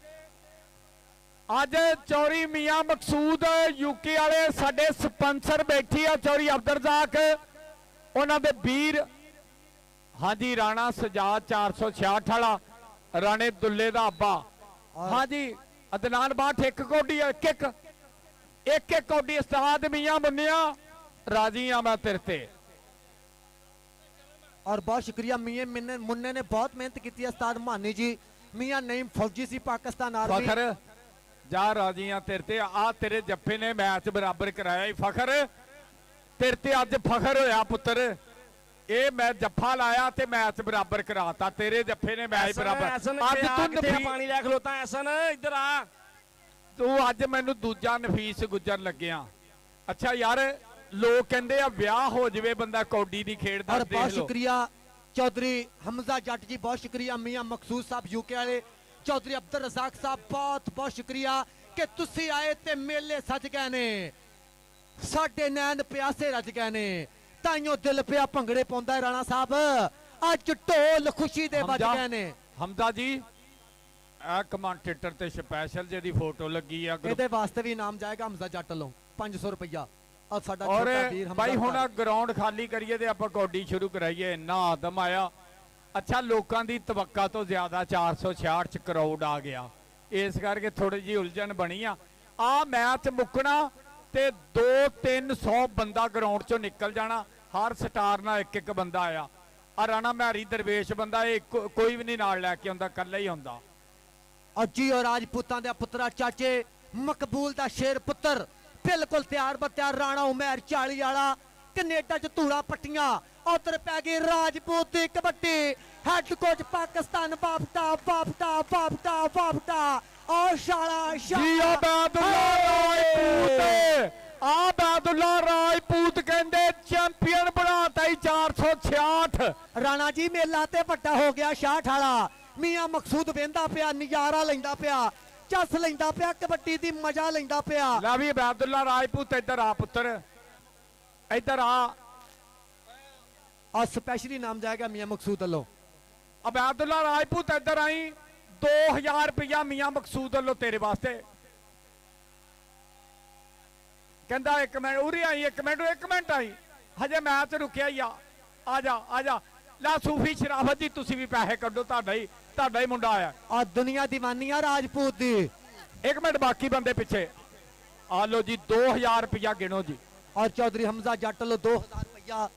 ਅੱਜ ਚੌਰੀ ਮੀਆਂ ਮਕਸੂਦ ਯੂਕੇ ਵਾਲੇ ਸਾਡੇ ਸਪਾਂਸਰ ਬੈਠੀ ਆ, ਚੌਰੀ ਅਬਦਰਜ਼ਾਕ ਉਹਨਾਂ ਦੇ ਵੀਰ। ਹਾਂਜੀ ਰਾਣਾ ਸਜਾਦ 466 ਵਾਲਾ, ਰਾਣੇ ਦੁੱਲੇ ਦਾ ਅੱਬਾ। ਹਾਂਜੀ ਅਦਨਾਨ ਬਾਠ ਇੱਕ ਕੌਡੀ ਇੱਕ ਇੱਕ ਕੌਡੀ ਉਸਤਾਦ ਮੀਆਂ ਮੁੰਨਿਆ ਰਾਜੀ ਆ ਮੈਂ ਤੇਰੇ ਤੇ। ਔਰ ਬਹੁਤ ਸ਼ੁਕਰੀਆ ਮੀਆਂ ਮੁੰਨੇ ਨੇ ਬਹੁਤ ਮਿਹਨਤ ਕੀਤੀ ਹੈ ਉਸਤਾਦ ਮਾਨੀ ਜੀ। ਮੀਆਂ ਨਈਮ ਫੌਜੀ ਸੀ ਪਾਕਿਸਤਾਨ ਆਰਮੀ। ਫਖਰ ਜਾ ਰਾਜੀ ਆ ਤੇਰੇ ਤੇ। ਆ ਤੇਰੇ ਜੱਫੇ ਨੇ ਮੈਚ ਬਰਾਬਰ ਕਰਾਇਆ ਹੀ ਫਖਰ, ਤੇਰੇ ਤੇ ਅੱਜ ਫਖਰ ਹੋਇਆ ਪੁੱਤਰ। ਇਹ ਮੈਂ ਜੱਫਾ ਲਾਇਆ ਤੇ ਮੈਚ ਬਰਾਬਰ ਕਰਾਤਾ, ਤੇਰੇ ਜੱਫੇ ਨੇ ਮੈਚ ਬਰਾਬਰ। ਅੱਜ ਤੂੰ ਪਾਣੀ ਲੈ ਖਲੋਤਾ ਐਸਨ ਇੱਧਰ ਆ। ਤੂੰ ਅੱਜ ਮੈਨੂੰ ਦੂਜਾ ਨਫੀਸ ਗੁੱਜਰ ਲੱਗਿਆ। ਅੱਛਾ ਯਾਰ ਲੋਕ ਕਹਿੰਦੇ ਆ ਵਿਆਹ ਹੋ ਜਵੇ ਬੰਦਾ ਕੌਡੀ ਦੀ ਖੇਡ ਦਾ। ਔਰ ਬਹੁਤ ਸ਼ੁਕਰੀਆ ਚੌਧਰੀ ਹਮਜ਼ਾ ਜੱਟ ਜੀ, ਬਹੁਤ ਸ਼ੁਕਰੀਆ ਮੀਆਂ ਮਕਸੂਦ ਸਾਹਿਬ ਯੂਕੇ ਵਾਲੇ, ਚੌਧਰੀ ਅਬਦੁਲ ਰਜ਼ਾਕ ਸਾਹਿਬ ਬਹੁਤ ਬਹੁਤ ਸ਼ੁਕਰੀਆ ਕਿ ਤੁਸੀਂ ਆਏ ਤੇ ਮੇਲੇ ਸੱਜ ਗਏ ਨੇ, ਸਾਡੇ ਨੈਣ ਪਿਆਸੇ ਰੱਜ ਗਏ ਨੇ, ਤਾਈਓ ਦਿਲ ਪਿਆ ਭੰਗੜੇ ਪਾਉਂਦਾ ਰਾਣਾ ਸਾਹਿਬ। ਅੱਜ ਢੋਲ ਖੁਸ਼ੀ ਦੇ ਵੱਜ ਗਏ ਨੇ। ਹਮਜ਼ਾ ਜੀ ਆ ਕਮੈਂਟੇਟਰ ਤੇ ਸਪੈਸ਼ਲ ਜਿਹਦੀ ਫੋਟੋ ਲੱਗੀ ਆ ਇਹਦੇ ਵਾਸਤੇ ਵੀ ਇਨਾਮ ਜਾਏਗਾ ਹਮਜ਼ਾ ਜੱਟ ਵੱਲੋਂ 500 ਰੁਪਇਆ। ਔਰ ਸਾਡਾ ਔਰ ਛੋਟਾ ਵੀਰ ਬਾਈ ਹੁਣ ਹਮਜ਼ਾ ਗਰਾਊਂਡ ਖਾਲੀ ਕਰੀਏ ਤੇ ਆਪਾਂ ਕੌਡੀ ਸ਼ੁਰੂ ਕਰਾਈਏ। ਇੰਨਾ ਆਦਮ ਆਇਆ। ਅੱਛਾ ਲੋਕਾਂ ਦੀ ਤਵੱਕਾ ਤੋਂ ਜ਼ਿਆਦਾ 466 ਚ ਕਰਾਊਡ ਆ ਗਿਆ, ਇਸ ਕਰਕੇ ਥੋੜੀ ਜੀ ਉਲਝਣ ਬਣੀ ਆ। ਆ ਮੈਚ ਮੁੱਕਣਾ ਤੇ 2-300 ਬੰਦਾ ਗਰਾਊਂਡ ਚੋਂ ਨਿਕਲ ਜਾਣਾ। ਹਰ ਸਟਾਰ ਨਾਲ ਇੱਕ ਇੱਕ ਬੰਦਾ ਆਇਆ। ਆ ਰਾਣਾ ਮਹਿਰੀ ਦਰਵੇਸ਼ ਬੰਦਾ ਇਹ ਕੋਈ ਵੀ ਨਹੀਂ ਨਾਲ ਲੈ ਕੇ ਆਉਂਦਾ, ਕੱਲਾ ਹੀ ਆਉਂਦਾ। ਅਜੀ ਔਰ ਰਾਜਪੂਤਾਂ ਦੇ ਪੁੱਤਰਾ ਚਾਚੇ ਮਕਬੂਲ ਦਾ ਸ਼ੇਰ ਪੁੱਤਰ ਬਿਲਕੁਲ ਤਿਆਰ ਬਤਿਆਰ ਰਾਣਾ ਉਮਰ 40 ਵਾਲਾ ਕੈਨੇਡਾ ਚ ਧੂੜਾ ਪੱਟੀਆਂ। ਉਧਰ ਪੈ ਗਈ ਰਾਜਪੂਤ ਦੀ ਕਬੱਡੀ। ਹੈਡ ਕੋਚ ਪਾਕਿਸਤਾਨ ਬਾਬਟਾ ਬਾਬਟਾ ਬਾਬਟਾ ਬਾਬਟਾ ਔਰ ਸ਼ਾਲਾ ਜੀ ਆਬਾਦੁੱਲਾ ਰਾਜਪੂਤ, ਆਬਾਦੁੱਲਾ ਰਾਜਪੂਤ ਕਹਿੰਦੇ ਚੈਂਪੀਅਨ ਬਣਾਤਾ ਹੀ 466। ਰਾਣਾ ਜੀ ਮੇਲਾ ਤੇ ਵੱਡਾ ਹੋ ਗਿਆ 66 ਵਾਲਾ। ਮੀਆਂ ਮਕਸੂਦ ਵੇਂਦਾ ਪਿਆ, ਨਜ਼ਾਰਾ ਲੈਂਦਾ ਪਿਆ, ਚੱਸ ਲੈਂਦਾ ਪਿਆ, ਕਬੱਡੀ ਦੀ ਮਜ਼ਾ ਲੈਂਦਾ ਪਿਆ। ਲੈ ਵੀ ਆਬਾਦੁੱਲਾ ਰਾਜਪੂਤ ਇੱਧਰ ਆ ਪੁੱਤਰ, ਇੱਧਰ ਆ। ਔਰ ਸਪੈਸ਼ਲੀ ਨਾਮ ਜਾਏਗਾ ਮੀਆਂ ਮਕਸੂਦ ਵੱਲੋਂ। ਆਬਾਦੁੱਲਾ ਰਾਜਪੂਤ ਇੱਧਰ ਆਈ, 2000 ਰੁਪਇਆ ਮੀਆਂ ਮਕਸੂਦ ਵੱਲੋਂ ਤੇਰੇ ਵਾਸਤੇ। ਕਹਿੰਦਾ ਇੱਕ ਮਿੰਟ ਉਰੇ ਆਈ, ਇੱਕ ਮਿੰਟ ਆਈ, ਹਜੇ ਮੈਚ ਰੁਕਿਆ ਹੀ ਆ। ਆ ਜਾ ਆ ਜਾ। ਲੈ ਸੂਫੀ ਸ਼ਰਾਫਤ ਜੀ ਤੁਸੀਂ ਵੀ ਪੈਸੇ ਕੱਢੋ, ਤੁਹਾਡਾ ਹੀ ਮੁੰਡਾ ਆਇਆ। ਆ ਦੁਨੀਆ ਦੀਵਾਨੀ ਆ ਰਾਜਪੂਤ ਦੀ। ਇੱਕ ਮਿੰਟ ਬਾਕੀ ਬੰਦੇ ਪਿੱਛੇ ਆ ਲੋ ਜੀ, 2000 ਰੁਪਇਆ ਗਿਣੋ ਜੀ। ਔਰ ਚੌਧਰੀ ਹਮਜ਼ਾ ਜੱਟ ਵੱਲੋਂ 2000 ਰੁਪਇਆ।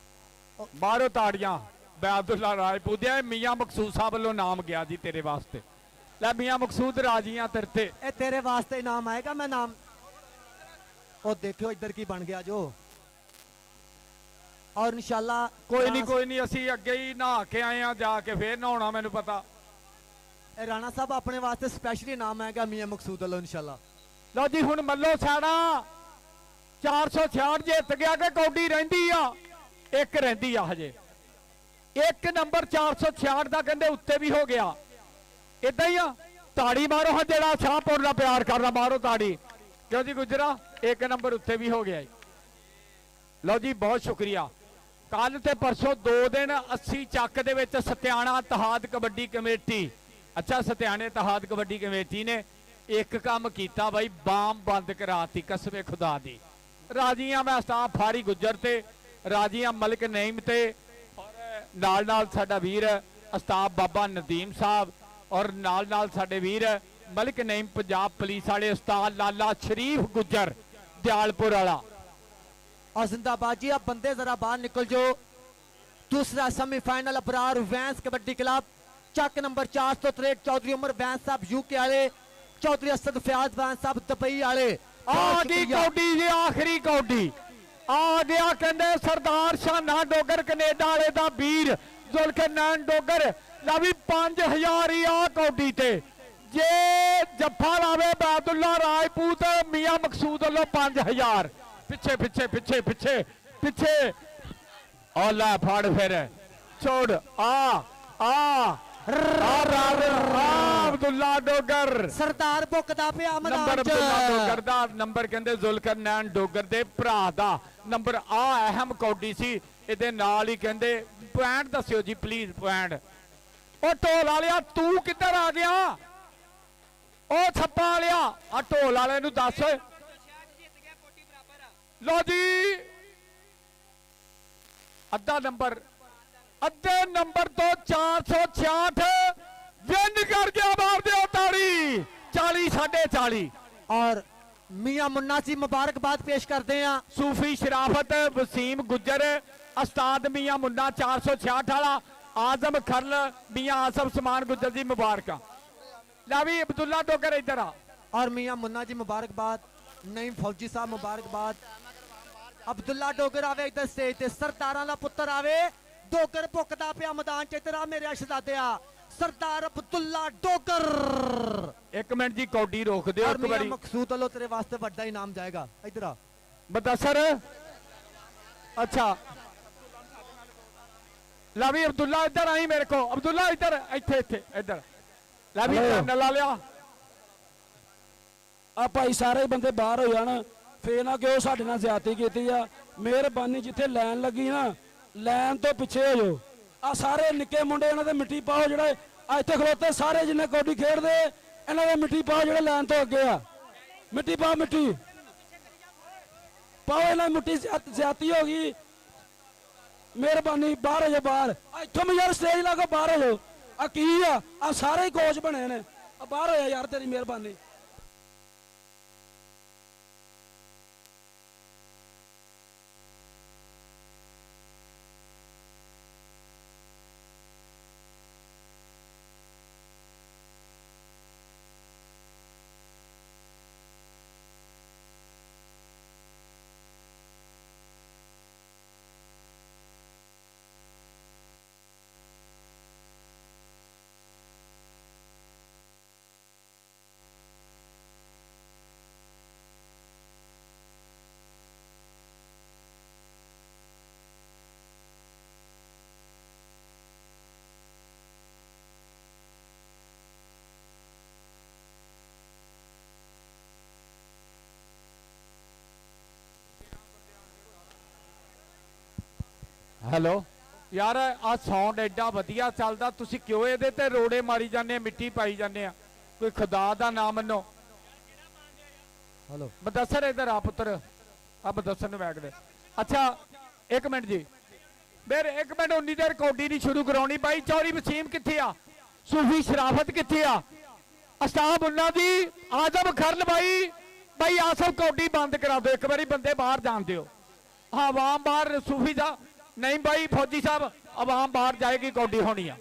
ਮਾਰੋ ਤਾੜੀਆਂ ਆਬਾਦੁੱਲਾ ਰਾਜਪੂਤ ਦੇ। ਮੀਆਂ ਮਕਸੂਦ ਸਾਹਿਬ ਵੱਲੋਂ ਨਾਮ ਗਿਆ ਜੀ ਤੇਰੇ ਵਾਸਤੇ। ਲੈ ਮੀਆਂ ਮਕਸੂਦ ਰਾਜੀਆਂ ਤੇਰੇ ਤੇ। ਇਹ ਤੇਰੇ ਵਾਸਤੇ ਇਨਾਮ ਆਏਗਾ। ਮੈਂ ਨਾਮ ਉਹ ਦੇਖਿਓ ਇੱਧਰ ਕੀ ਬਣ ਗਿਆ ਜੋ। ਔਰ ਇਨਸ਼ਾਅੱਲਾ ਕੋਈ ਨਹੀਂ ਅਸੀਂ ਅੱਗੇ ਹੀ ਨਹਾ ਕੇ ਆਏ ਆ, ਜਾ ਕੇ ਫੇਰ ਨਹਾਉਣਾ ਮੈਨੂੰ ਪਤਾ। ਇਹ ਰਾਣਾ ਸਾਹਿਬ ਆਪਣੇ ਵਾਸਤੇ ਸਪੈਸ਼ਲੀ ਨਾਮ ਆਏਗਾ ਮੀਆਂ ਮਕਸੂਦ ਵੱਲੋਂ ਇਨਸ਼ਾਅੱਲਾ। ਲਓ ਜੀ ਹੁਣ ਮੱਲੋ ਸਾੜਾ 466 ਜਿੱਤ ਗਿਆ ਕਿ ਕੌਡੀ ਰਹਿੰਦੀ ਆ? ਇੱਕ ਰਹਿੰਦੀ ਆ ਹਜੇ। ਇੱਕ ਨੰਬਰ 466 ਦਾ ਕਹਿੰਦੇ ਉੱਤੇ ਵੀ ਹੋ ਗਿਆ। ਇਦਾਂ ਹੀ ਆ, ਤਾੜੀ ਮਾਰੋ ਹਾਂ, ਜਿਹੜਾ ਸ਼ਾਹਪੁਰ ਦਾ ਪਿਆਰ ਕਰਦਾ ਮਾਰੋ ਤਾੜੀ। ਕਿਉਂ ਜੀ ਗੁਜਰਾ, ਇੱਕ ਨੰਬਰ ਉੱਤੇ ਵੀ ਹੋ ਗਿਆ। ਲਓ ਜੀ ਬਹੁਤ ਸ਼ੁਕਰੀਆ। ਕੱਲ ਤੇ ਪਰਸੋਂ 2 ਦਿਨ 80 ਚੱਕ ਦੇ ਵਿੱਚ ਸਤਿਆਣਾ ਇਤਿਹਾਦ ਕਬੱਡੀ ਕਮੇਟੀ, ਅੱਛਾ ਸਤਿਆਣੇ ਇਤਿਹਾਦ ਕਬੱਡੀ ਕਮੇਟੀ ਨੇ ਇੱਕ ਕੰਮ ਕੀਤਾ ਬਾਈ, ਬਾਮ ਬੰਦ ਕਰਾਤੀ ਕਸਬੇ ਖੁਦਾ ਦੀ। ਰਾਜੀਆਂ ਮੈਂ ਸਟਾਫ ਫਾਰੀ ਗੁੱਜਰ ਤੇ ਰਾਜੀਆਂ ਮਲਕ ਨਈਮ ਤੇ ਔਰ ਨਾਲ ਸਾਡਾ ਵੀਰ ਉਸਤਾਦ ਬਾਬਾ ਨਦੀਮ ਸਾਹਿਬ ਔਰ ਨਾਲ ਸਾਡੇ ਵੀਰ ਮਲਕ ਨਈਮ ਪੰਜਾਬ ਪੁਲਿਸ ਵਾਲੇ ਉਸਤਾਦ ਲਾਲਾ ਸ਼ਰੀਫ ਗੁੱਜਰ ਦਿਆਲਪੁਰ ਵਾਲਾ। और जिंदाबाद जी, अब बंदे जरा बाहर निकल जो। दूसरा semifinal Abrar Wains kabaddi club, Chak number 463, Chaudhry Umar Wains Sahab UK वाले, चौधरी असद फयाज वैंस साहब दुबई वाले। आ गई कौडी जी, आखिरी कौडी आ गया। कहते सरदार शाना डोगर कनेडा वाले दा वीर जुल्करनैन डोगर ला भी 5000 ही आ कौडी ते। जे जफ्फा लावे बैदुल्ला राजपूत मियां मकसूद वालों 5000। पिछे पिछे पिछे पिछे पिछे औला फाड़ फिर छोड़ आ अब्दुल्ला डोगर सरदार भुकदा पिया नंबर अब्दुल्ला डोगर दा नंबर कहंदे जुल्करनैन डोगर दे भरा दा नंबर आ अहम कौडी सी। इहदे नाल ही कहंदे पॉइंट दस्सियो जी प्लीज पॉइंट। ओ ढोल वालिया तू किधर आ गया? ओ छप्पा वालिया आ ढोल वाले नूं दस। लो जी अद्धा नंबर तो 466 विन कर गया। मार दियो ताड़ी 40 40.5। और मियां मुन्ना जी मुबारकबाद पेश करते हैं। सूफी शराफत वसीम गुज्जर उस्ताद मियां मुन्ना 466 वाला, आजम खरल मियां आसफ समान गुज्जर जी मुबारक। ला भी अब्दुल्ला डोगर इधर आ। और मियां मुन्ना जी मुबारकबाद, नईम फौजी साहब मुबारकबाद। अब्दुल्ला डोगर आवे इधर स्टेज ते, सरदारां दा पुत्तर आवे डोगर भुकदा पिया मैदान च। इधर आ मेरे शहजादिया सरदार अब्दुल्ला डोगर। एक मिनट जी कौडी रोक दियो और एक मियां बारी। मकसूद वालों तेरे वास्ते बड़ा इनाम जाएगा। इधर आ मुदस्सर अच्छा ला भी अब्दुल्ला इधर आई मेरे को। अब्दुल्ला इधर इथे इथे इधर ला भी ला लिया। आ भाई सारे बंदे बाहर हो जान, ਫੇਰ ਨਾ ਕਿਉਂ ਸਾਡੇ ਨਾਲ ਜ਼ਿਆਦਤੀ ਕੀਤੀ ਆ। ਮਿਹਰਬਾਨੀ ਜਿੱਥੇ ਲਾਈਨ ਲੱਗੀ ਨਾ ਲਾਈਨ ਤੋਂ ਪਿੱਛੇ ਹੋ ਜਾਓ। ਆ ਸਾਰੇ ਨਿੱਕੇ ਮੁੰਡੇ ਇਹਨਾਂ ਦੇ ਮਿੱਟੀ ਪਾਓ, ਜਿਹੜੇ ਇੱਥੇ ਖਲੋਤੇ ਸਾਰੇ ਜਿੰਨੇ ਕੌਡੀ ਖੇਡਦੇ ਇਹਨਾਂ ਦੇ ਮਿੱਟੀ ਪਾਓ, ਜਿਹੜੇ ਲਾਈਨ ਤੋਂ ਅੱਗੇ ਆ ਮਿੱਟੀ ਪਾਓ, ਮਿੱਟੀ ਪਾਓ। ਇਹਨਾਂ ਮਿੱਟੀ ਜ਼ਿਆਦਤੀ ਹੋ ਗਈ। ਮਿਹਰਬਾਨੀ ਬਾਹਰ ਹੋ ਜਾਓ, ਬਾਹਰ ਇੱਥੋਂ ਵੀ ਯਾਰ ਸਟੇਜ ਲਾ ਕੇ ਬਾਹਰ ਹੋ ਜਾਓ। ਆ ਕੀ ਆ ਸਾਰੇ ਹੀ ਕੋਚ ਬਣੇ ਨੇ, ਆ ਬਾਹਰ ਹੋ ਜਾ ਯਾਰ, ਤੇਰੀ ਮਿਹਰਬਾਨੀ। हेलो यार आ साउंड एडा वधिया चलदा, तुसी क्यों इहदे ते रोड़े मारी जाने, मिट्टी पाई जाने? कोई खुदा दा नाम मनो। हेलो मुदस्सर इधर आ पुत्र, आ मुदस्सर नूं बैठ दे। अच्छा एक मिनट जी, मेरे एक मिनट उन्नी देर कौडी नहीं शुरू कराउणी। भाई चौधरी वसीम कित्थे आ? सूफी शराफत कित्थे आ? उस्ताद मुन्ना जी, आजम खरल भाई आसफ कौडी बंद करा दो एक बारी, बंदे बाहर जान दियो। हाँ आवाम बाहर, सूफी दा नहीं भाई फौजी साहब, आवाम बाहर जाएगी, कौडी होनी है।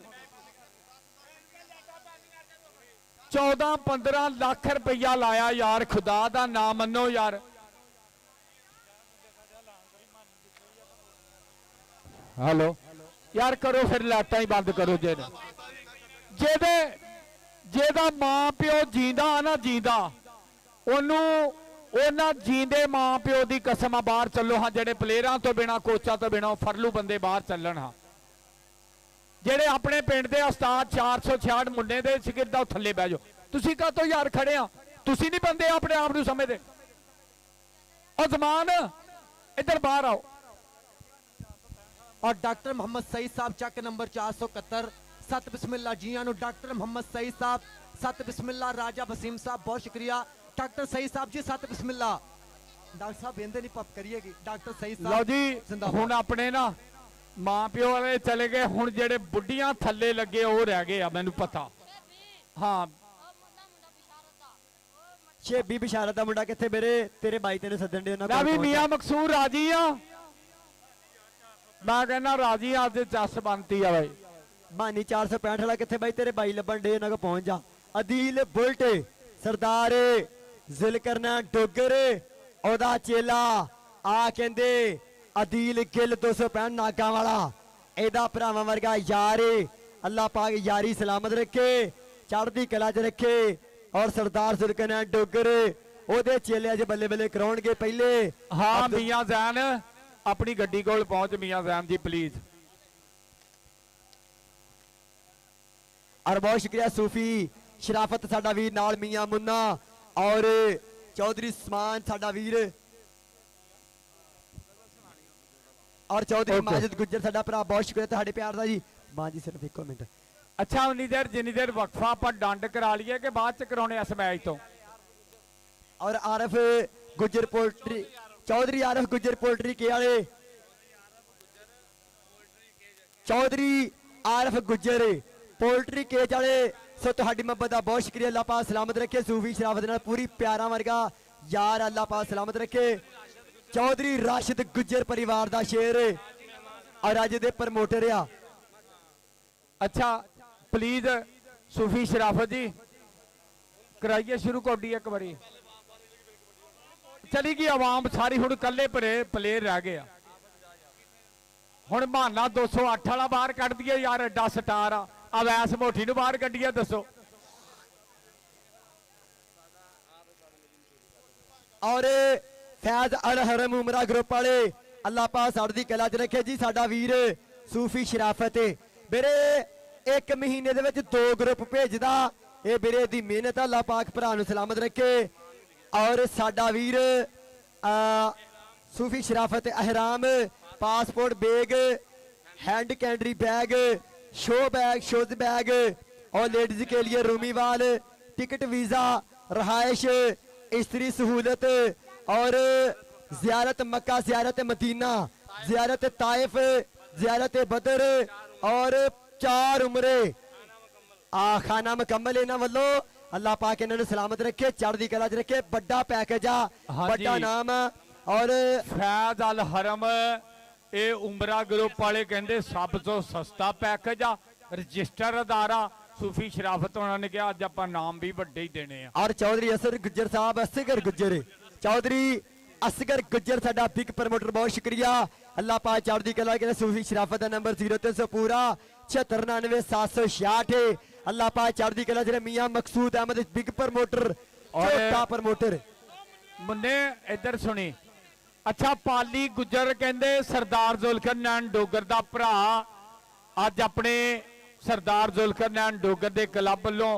14-15 लाख रुपया लाया यार, खुदा दा नाम मनो यार। हेलो यार करो फिर लाइटा ही बंद करो। जेदा मां प्यो जींदा ना जींदा, ओनू ਉਹਨਾਂ ਜੀਂਦੇ ਮਾਂ ਪਿਓ ਦੀ ਕਸਮ ਆ, ਬਾਹਰ ਚੱਲੋ ਹਾਂ। ਜਿਹੜੇ ਪਲੇਅਰਾਂ ਤੋਂ ਬਿਨਾ, ਕੋਚਾਂ ਤੋਂ ਬਿਨਾ ਫਰਲੂ ਬੰਦੇ ਬਾਹਰ ਚੱਲਣ ਹਾਂ। ਜਿਹੜੇ ਆਪਣੇ ਪਿੰਡ ਦੇ ਉਸਤਾਦ 466 ਮੁੰਡੇ ਦੇ ਸ਼ਾਗਿਰਦ ਉਹ ਥੱਲੇ ਬਹਿ ਜਾਓ। ਤੁਸੀਂ ਕਾਹਤੋਂ ਯਾਰ ਖੜੇ ਆ? ਤੁਸੀਂ ਨਹੀਂ ਬੰਦੇ ਆਪਣੇ ਆਪ ਨੂੰ ਸਮਝਦੇ? ਉਹ ਜ਼ਮਾਨ ਇੱਧਰ ਬਾਹਰ आओ। और डॉक्टर मोहम्मद सईद साहब चक नंबर 471 सत बिस्मिल्ला जी आनू डॉक्टर मोहम्मद सईद साहब सत बिस्मिल्ला राजा वसीम साहब बहुत शुक्रिया डॉक्टर सईद साहब जी सत बिस्मिल्ला डॉक्टर साहब बेंदे नहीं पप करिएगी डॉक्टर सईद ਲਓ साहब ਜੀ ਹੁਣ ਆਪਣੇ ਨਾ ਮਾਂ ਪਿਓ ਵਾਲੇ ਚਲੇ ਗਏ, ਹੁਣ ਜਿਹੜੇ ਬੁੱਢੀਆਂ ਥੱਲੇ ਲੱਗੇ ਉਹ ਰਹਿ ਗਏ ਆ, ਮੈਨੂੰ ਪਤਾ। ਹਾਂ ਸ਼ੇਬੀ ਬਿਸ਼ਾਰਤ ਦਾ ਮੁੰਡਾ ਕਿੱਥੇ ਮੇਰੇ? ਤੇਰੇ ਬਾਈ ਤੈਨੂੰ ਸੱਦਣ ਦੇ ਉਹਨਾਂ ਮੈਂ ਵੀ ਪਹੁੰਚ ਜਾ। ਮੀਆਂ ਮਕਸੂਰ ਰਾਜੀ ਆ, ਮੈਂ ਕਹਿੰਦਾ ਰਾਜੀ ਆ, ਅੱਜ ਚੱਸ ਬਣਤੀ ਆ ਬਾਈ। ਮਾਨੀ 465 ਵਾਲਾ ਕਿੱਥੇ ਬਾਈ? ਤੇਰੇ ਬਾਈ ਲੱਭਣ ਦੇ, ਉਹਨਾਂ ਕੋ ਪਹੁੰਚ ਜਾ। ਅਦੀਲ ਬੁਲਟ ਸਰਦਾਰ ਜ਼ਿਲਕਰਨਾ ਡੋਗਰ ਉਹਦਾ ਚੇਲਾ ਆ ਕਹਿੰਦੇ ਅਦੀਲ ਗਿੱਲ 265 ਨਾਗਾ ਵਾਲਾ, ਇਹਦਾ ਭਰਾਵਾਂ ਵਰਗਾ ਯਾਰ ਏ। ਅੱਲਾਹ ਪਾਕ ਯਾਰੀ ਸਲਾਮਤ ਰੱਖੇ, ਚੜ੍ਹਦੀ ਕਲਾ 'ਚ ਰੱਖੇ। ਔਰ ਸਰਦਾਰ ਜ਼ਿਲਕਰਨਾ ਡੋਗਰ ਉਹਦੇ ਚੇਲੇ ਅੱਜ ਬੱਲੇ ਬੱਲੇ ਕਰਾਉਣਗੇ ਪਹਿਲੇ। ਹਾਂ ਮੀਆਂ ਜ਼ੈਨ ਆਪਣੀ ਗੱਡੀ ਕੋਲ ਪਹੁੰਚ ਮੀਆਂ ਜ਼ੈਨ ਜੀ ਪਲੀਜ਼। और बहुत शुक्रिया सूफी शराफत साडा वीर नाल मियां मुन्ना और चौधरी समान साडा वीर और चौधरी माजिद गुज्जर साडा भरा बहुत शुक्रिया तुहाडे प्यार दा जी। मां जी सिर्फ एक मिनट ਅੱਛਾ ਉਨੀ ਦੇਰ ਜਿੰਨੀ ਦੇਰ ਵਕਫਾ ਆਪਾਂ ਡੰਡ ਕਰਾ ਲਈਏ ਕਿ ਬਾਅਦ ਚ ਕਰਾਉਣੇ ਇਸ ਮੈਚ ਤੋਂ। और आरफ गुज्जर पोल्ट्री चौधरी आरफ गुज्जर पोल्ट्री के वाले चौधरी आरफ गुज्जर पोल्ट्री केज वाले सो तुहाडी मोहब्बत दा बहुत शुक्रिया। अल्लाह पाक सलामत रखे। सूफी शराफत नाल पूरी प्यारा वर्गा यार अल्लाह पाक सलामत रखे। चौधरी राशिद गुज्जर परिवार दा शेर और अज दे प्रमोटर आ। ਅੱਛਾ ਪਲੀਜ਼ ਸੂਫੀ ਸ਼ਰਾਫਤ ਜੀ ਕਰਾਈਏ ਸ਼ੁਰੂ ਕੌਡੀ ਇੱਕ ਵਾਰੀ। ਚਲੀ ਗਈ ਆਵਾਮ ਸਾਰੀ, ਹੁਣ ਕੱਲੇ ਪਲੇਅਰ ਰਹਿ ਗਏ ਆ। ਹੁਣ ਬਹਾਨਾ 208 ਵਾਲਾ ਬਾਹਰ ਕੱਢ ਦਈਏ ਯਾਰ, ਐਡਾ ਸਟਾਰ ਆ। ਅਵੈਸ ਮੋਠੀ ਨੂੰ ਬਾਹਰ ਕੱਢੀਏ ਦੱਸੋ। और फैज अल हरम उमरा ग्रुप वाले अल्लाह पाक साडी कला च रखे जी। साडा वीर सूफी शराफत मेरे एक महीने दे विच 2 ग्रुप भेजदा, ये मेरे दी मेहनत अल्लाह पाक भरा नूं सलामत रखे। और साडा वीर Sufi Sharafat Ahram passport bag hand कैंडरी बैग शूज बैग और लेडीज के लिए रूमीवाल टिकट वीजा रहायश स्त्री सहूलत और जियारत मक्का जियारत मदीना जियारत ताइफ जियारत बदर और 4 उमरे खाना मुकम्मल इन्हां वल्लों अल्लाह पाक इन्हां नूं सलामत रखे, चढ़दी कला च रखे। बड़ा पैकेज आ, बड़ा नाम और फैज अल हरम ਇਹ ਉਮਰਾ ਗਰੁੱਪ ਵਾਲੇ ਕਹਿੰਦੇ ਸਭ ਤੋਂ ਸਸਤਾ ਪੈਕੇਜ ਆ, ਰਜਿਸਟਰ ਅਦਾਰਾ। ਸੂਫੀ ਸ਼ਰਾਫਤ ਉਹਨਾਂ ਨੇ ਕਿਹਾ ਅੱਜ ਆਪਾਂ ਨਾਮ ਵੀ ਵੱਡੇ ਹੀ ਦੇਣੇ ਆ। और चौधरी असर गुज्जर साहब असगर गुज्जर चौधरी असगर गुज्जर साडा बिग प्रमोटर बहुत शुक्रिया। अल्लाह पाक चढ़दी कला के। सूफी शराफत का नंबर 0300 पूरा 7699766 अल्लाह पाक चढ़दी कला च। मियां मकसूद अहमद बिग प्रमोटर छोटा प्रमोटर मुन्ने इधर सुनी। अच्छा पाली गुज्जर कहते सरदार जुल्कर नैन डोगर का भरा अज अपने सरदार जुल्कर नैन डोगर के क्लब वालों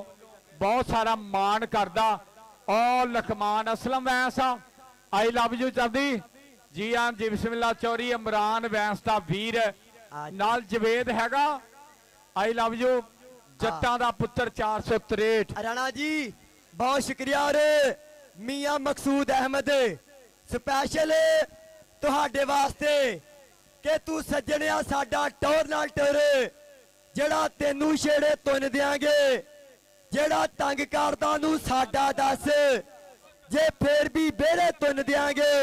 बहुत सारा मान करदा। और लखमान Aslam Wains I love you चलदी जी हाँ जी बिस्मिल्ला चौरी इमरान वैंस का वीर नाल जवेद हैगा आई लव यू जट्टां दा पुत्र 463 राणा जी बहुत शुक्रिया। और मियां मकसूद अहमद स्पैशल तुहाडे वास्ते कि तू सज्जणिया साडा टोर नाल टोर जेड़ा तेनू छेड़े तुन देंगे जेड़ा तंग करदा नू साडा दस जे फिर भी बेड़े तुन देंगे।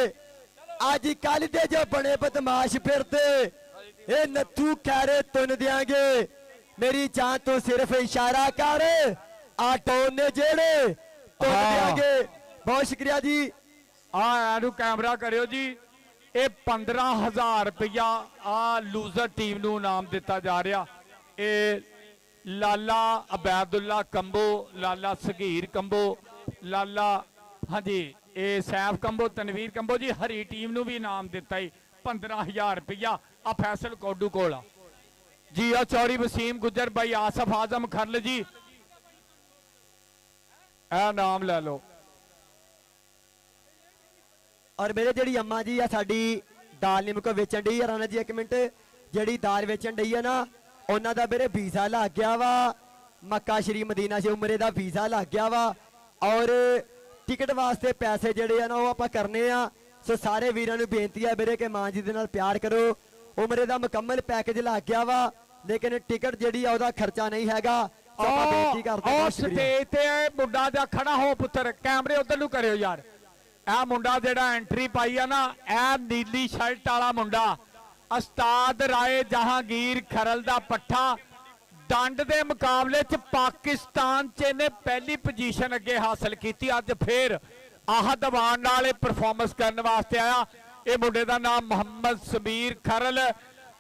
अज कल दे जो बने बदमाश फिरते ए नथू खैरे तुन देंगे। मेरी जान तू सिर्फ इशारा कर आटो ने जेड़े तुन देंगे। बहुत शुक्रिया जी। ਇਹਨੂੰ ਕੈਮਰਾ ਕਰਿਓ ਜੀ। ਇਹ 15,000 ਰੁਪਇਆ ਆ ਲੂਜ਼ਰ ਟੀਮ ਨੂੰ ਇਨਾਮ ਦਿੱਤਾ ਜਾ ਰਿਹਾ। ਇਹ ਲਾਲਾ ਅਬੈਦੁੱਲਾ ਕੰਬੋ, ਲਾਲਾ ਸਗੀਰ ਕੰਬੋ, ਲਾਲਾ ਹਾਂਜੀ ਇਹ ਸੈਫ ਕੰਬੋ ਤਨਵੀਰ ਕੰਬੋ ਜੀ ਹਰੀ ਟੀਮ ਨੂੰ ਵੀ ਇਨਾਮ ਦਿੱਤਾ ਜੀ 15000 ਰੁਪਇਆ ਆ ਫੈਸਲ ਕੋਡੂ ਕੋਲ ਆ ਜੀ। ਆ ਚੌਰੀ ਵਸੀਮ ਗੁੱਜਰ ਬਾਈ ਆਸਫ ਆਜ਼ਮ ਖਰਲ ਜੀ ਇਹ ਨਾਮ ਲੈ ਲਓ। ਔਰ ਮੇਰੇ ਜਿਹੜੀ ਅੰਮਾ ਜੀ ਆ ਸਾਡੀ ਦਾਲ ਨਿੰਮ ਕੋ ਵੇਚਣ ਡਈ ਆ ਰਾਣਾ ਜੀ, ਇੱਕ ਮਿੰਟ, ਜਿਹੜੀ ਦਾਲ ਵੇਚਣ ਡਈ ਆ ਨਾ ਉਹਨਾਂ ਦਾ ਮੇਰੇ ਵੀਜ਼ਾ ਲੱਗ ਗਿਆ ਵਾ ਮੱਕਾ ਸ਼ਰੀ ਮਦੀਨਾ ਸੇ ਉਮਰੇ ਦਾ ਵੀਜ਼ਾ ਲੱਗ ਗਿਆ ਵਾ ਔਰ ਟਿਕਟ ਵਾਸਤੇ ਪੈਸੇ ਜਿਹੜੇ ਆ ਨਾ ਉਹ ਆਪਾਂ ਕਰਨੇ ਆ। ਸੋ ਸਾਰੇ ਵੀਰਾਂ ਨੂੰ ਬੇਨਤੀ ਆ ਵੀਰੇ ਕਿ ਮਾਂ ਜੀ ਦੇ ਨਾਲ ਪਿਆਰ ਕਰੋ। ਉਮਰੇ ਦਾ ਮੁਕੰਮਲ ਪੈਕੇਜ ਲੱਗ ਗਿਆ ਵਾ ਲੇਕਿਨ ਟਿਕਟ ਜਿਹੜੀ ਆ ਉਹਦਾ ਖਰਚਾ ਨਹੀਂ ਹੈਗਾ। ਸੋ ਆਪਾਂ ਬੇਨਤੀ ਕਰਦੇ ਹਾਂ। ਉਹ ਸਟੇਜ ਤੇ ਮੁੰਡਾ ਜਾ ਖੜਾ ਹੋ ਪੁੱਤਰ, ਕੈਮਰੇ ਉਧਰ ਨੂੰ ਕਰਿਓ ਯਾਰ। ਇਹ ਮੁੰਡਾ ਜਿਹੜਾ ਐਂਟਰੀ ਪਾਈ ਆ ਨਾ ਇਹ ਨੀਲੀ ਸ਼ਰਟ ਵਾਲਾ ਮੁੰਡਾ ਉਸਤਾਦ ਰਾਏ ਜਹਾਂਗੀਰ ਖਰਲ ਦਾ ਪੱਠਾ। ਡੰਡ ਦੇ ਮੁਕਾਬਲੇ 'ਚ ਪਾਕਿਸਤਾਨ 'ਚ ਇਹਨੇ ਪਹਿਲੀ ਪੋਜੀਸ਼ਨ ਅੱਗੇ ਹਾਸਲ ਕੀਤੀ। ਅੱਜ ਫੇਰ ਆਹਦ ਅਵਾਨ ਨਾਲ ਇਹ ਪਰਫਾਰਮੈਂਸ ਕਰਨ ਵਾਸਤੇ ਆਇਆ। ਇਹ ਮੁੰਡੇ ਦਾ ਨਾਮ ਮੁਹੰਮਦ ਸਮੀਰ ਖਰਲ,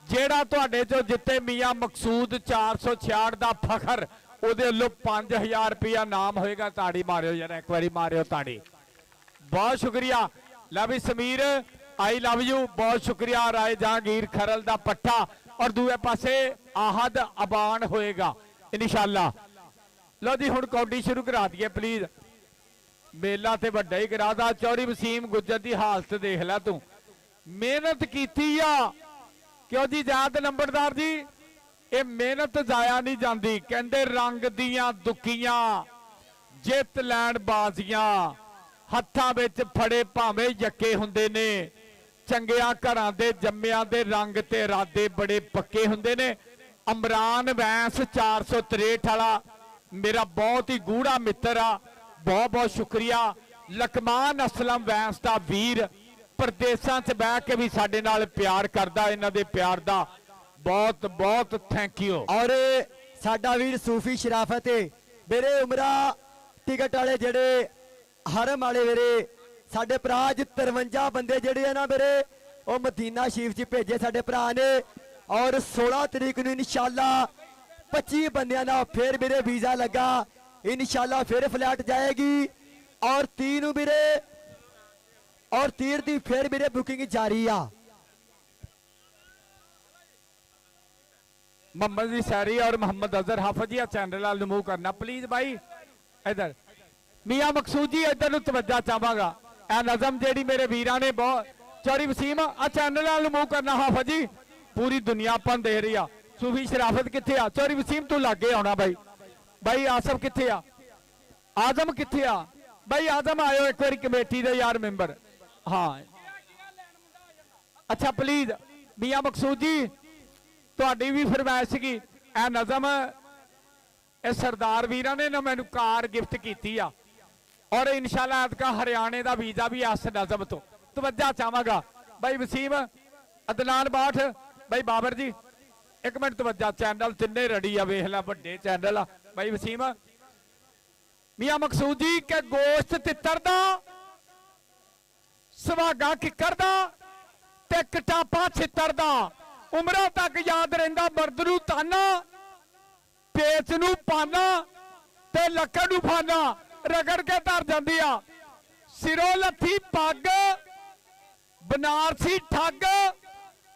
ਜਿਹੜਾ ਤੁਹਾਡੇ ਚੋਂ ਜਿੱਤੇ ਮੀਆਂ ਮਕਸੂਦ 466 ਦਾ ਫਖਰ ਉਹਦੇ ਵੱਲੋਂ 5000 ਰੁਪਇਆ ਨਾਮ ਹੋਏਗਾ। ਤਾੜੀ ਮਾਰਿਓ ਯਾਰ, ਇੱਕ ਵਾਰੀ ਮਾਰਿਓ ਤਾੜੀ। ਬਹੁਤ ਸ਼ੁਕਰੀਆ। ਲੈ ਵੀ ਸਮੀਰ ਆਈ ਲਵ ਯੂ, ਬਹੁਤ ਸ਼ੁਕਰੀਆ। ਰਾਏ ਜਹਾਂਗੀਰ ਖਰਲ ਦਾ ਪੱਠਾ ਔਰ ਦੂਏ ਪਾਸੇ ਆਹਦ ਅਬਾਨ ਹੋਏਗਾ ਇਨਸ਼ਾਅੱਲਾ। ਲਓ ਜੀ ਹੁਣ ਕੌਡੀ ਸ਼ੁਰੂ ਕਰਾ ਦਈਏ ਪਲੀਜ਼। ਮੇਲਾ ਤੇ ਵੱਡਾ ਹੀ ਕਰਾਦਾ। ਚੌਰੀ ਵਸੀਮ ਗੁੱਜਰ ਦੀ ਹਾਲਤ ਦੇਖ ਲੈ ਤੂੰ, ਮਿਹਨਤ ਕੀਤੀ ਆ ਕਿਉਂ ਜੀ ਜਾਦ ਨੰਬਰਦਾਰ ਜੀ। ਇਹ ਮਿਹਨਤ ਜਾਇਆ ਨਹੀਂ ਜਾਂਦੀ। ਕਹਿੰਦੇ ਰੰਗ ਦੀਆਂ ਦੁੱਕੀਆਂ ਜਿੱਤ ਲੈਣ ਬਾਜ਼ੀਆਂ, ਹੱਥਾਂ ਵਿੱਚ ਫੜੇ ਭਾਵੇਂ ਯੱਕੇ ਹੁੰਦੇ ਨੇ। ਚੰਗਿਆਂ ਘਰਾਂ ਦੇ ਜੰਮਿਆਂ ਦੇ ਰੰਗ ਤੇ ਇਰਾਦੇ ਬੜੇ ਪੱਕੇ ਹੁੰਦੇ ਨੇ। ਅਮਰਾਨ ਵੈਂਸ 463 ਵਾਲਾ ਮੇਰਾ ਬਹੁਤ ਹੀ ਗੂੜਾ ਮਿੱਤਰ ਆ, ਬਹੁਤ ਬਹੁਤ ਸ਼ੁਕਰੀਆ। ਲਕਮਾਨ ਅਸਲਮ ਵੈਂਸ ਦਾ ਵੀਰ ਪ੍ਰਦੇਸ਼ਾਂ 'ਚ ਬਹਿ ਕੇ ਵੀ ਸਾਡੇ ਨਾਲ ਪਿਆਰ ਕਰਦਾ। ਇਹਨਾਂ ਦੇ ਪਿਆਰ ਦਾ ਬਹੁਤ ਬਹੁਤ ਥੈਂਕ ਯੂ। ਔਰ ਸਾਡਾ ਵੀਰ ਸੂਫੀ ਸ਼ਰਾਫਤ ਮੇਰੇ ਉਮਰਾ ਟਿਕਟ ਵਾਲੇ ਜਿਹੜੇ ਹਰਮ ਵਾਲੇ ਵੀਰੇ ਸਾਡੇ ਭਰਾ ਅੱਜ 53 ਬੰਦੇ ਜਿਹੜੇ ਆ ਨਾ ਵੀਰੇ ਉਹ ਮਦੀਨਾ ਸ਼ਰੀਫ 'ਚ ਭੇਜੇ ਸਾਡੇ ਭਰਾ ਨੇ। ਔਰ 16 ਤਰੀਕ ਨੂੰ ਇਨਸ਼ਾਅੱਲਾ 25 ਬੰਦਿਆਂ ਦਾ ਫਿਰ ਵੀਰੇ ਵੀਜ਼ਾ ਲੱਗਾ। ਇਨਸ਼ਾਅੱਲਾ ਫਿਰ ਫਲੈਟ ਜਾਏਗੀ ਔਰ 30 ਨੂੰ ਵੀਰੇ ਔਰ 30 ਦੀ ਫਿਰ ਵੀਰੇ ਬੁਕਿੰਗ ਜਾਰੀ ਆ। मोहम्मद सैरी और मोहम्मद अजहर हाफिज जी चैनल वाल मूव करना प्लीज भाई। इधर मियां मकसूद जी इधर तवज्जो चाहांगा। ए नज़म जेड़ी मेरे वीरां ने बहुत चौरी वसीम आ चैनल वाल मूव करना हाफिज जी। पूरी दुनिया अपन देख रही आ। सूफी शराफत किथे आ? चौरी वसीम तू लागे आना भाई। भाई आसफ किथे आ? आजम किथे आ? भाई आजम आयो एक बार कमेटी दे यार मैंबर। हाँ अच्छा प्लीज मियां मकसूद जी ਤੁਹਾਡੀ ਵੀ ਫਰਮਾਇਸ਼ ਸੀਗੀ। ਇਹ ਨਜ਼ਮ ਇਹ ਸਰਦਾਰ ਵੀਰਾਂ ਨੇ ਨਾ ਮੈਨੂੰ ਕਾਰ ਗਿਫਟ ਕੀਤੀ ਆ ਔਰ ਇਨਸ਼ਾਅੱਲਾ ਅਦਕਾ ਹਰਿਆਣੇ ਦਾ ਵੀਜ਼ਾ ਵੀ ਇਸ ਨਜ਼ਮ ਤੋਂ ਤਵੱਜਾ ਚਾਹਾਂਗਾ। ਬਾਈ ਵਸੀਮ ਅਦਨਾਨ ਬਾਠ ਬਾਈ ਬਾਬਰ ਜੀ ਇੱਕ ਮਿੰਟ ਤਵੱਜਾ। ਚੈਨਲ ਤਿੰਨੇ ਰੈਡੀ ਆ ਵੇਖ ਲੈ ਵੱਡੇ ਚੈਨਲ ਆ। ਬਾਈ ਵਸੀਮ ਮੀਆਂ ਮਕਸੂਦ ਜੀ ਕਿ ਗੋਸ਼ਤ ਤਿੱਤਰ ਦਾ ਸੁਹਾਗਾ ਕਿੱਕਰ ਦਾ ਤੇ ਕਟਾਪਾ ਛਿੱਤਰ ਦਾ ਉਮਰਾਂ ਤੱਕ ਯਾਦ ਰਹਿੰਦਾ ਮਰਦ ਨੂੰ ਤਾਨਾ ਪੇਚ ਨੂੰ ਪਾਨਾ ਤੇ ਲੱਕੜ ਨੂੰ ਫਾਨਾ ਰਗੜ ਕੇ ਧਰ ਜਾਂਦੀ ਆ। ਸਿਰੋਂ ਲੱਥੀ ਪੱਗ ਬਨਾਰਸੀ ਠੱਗ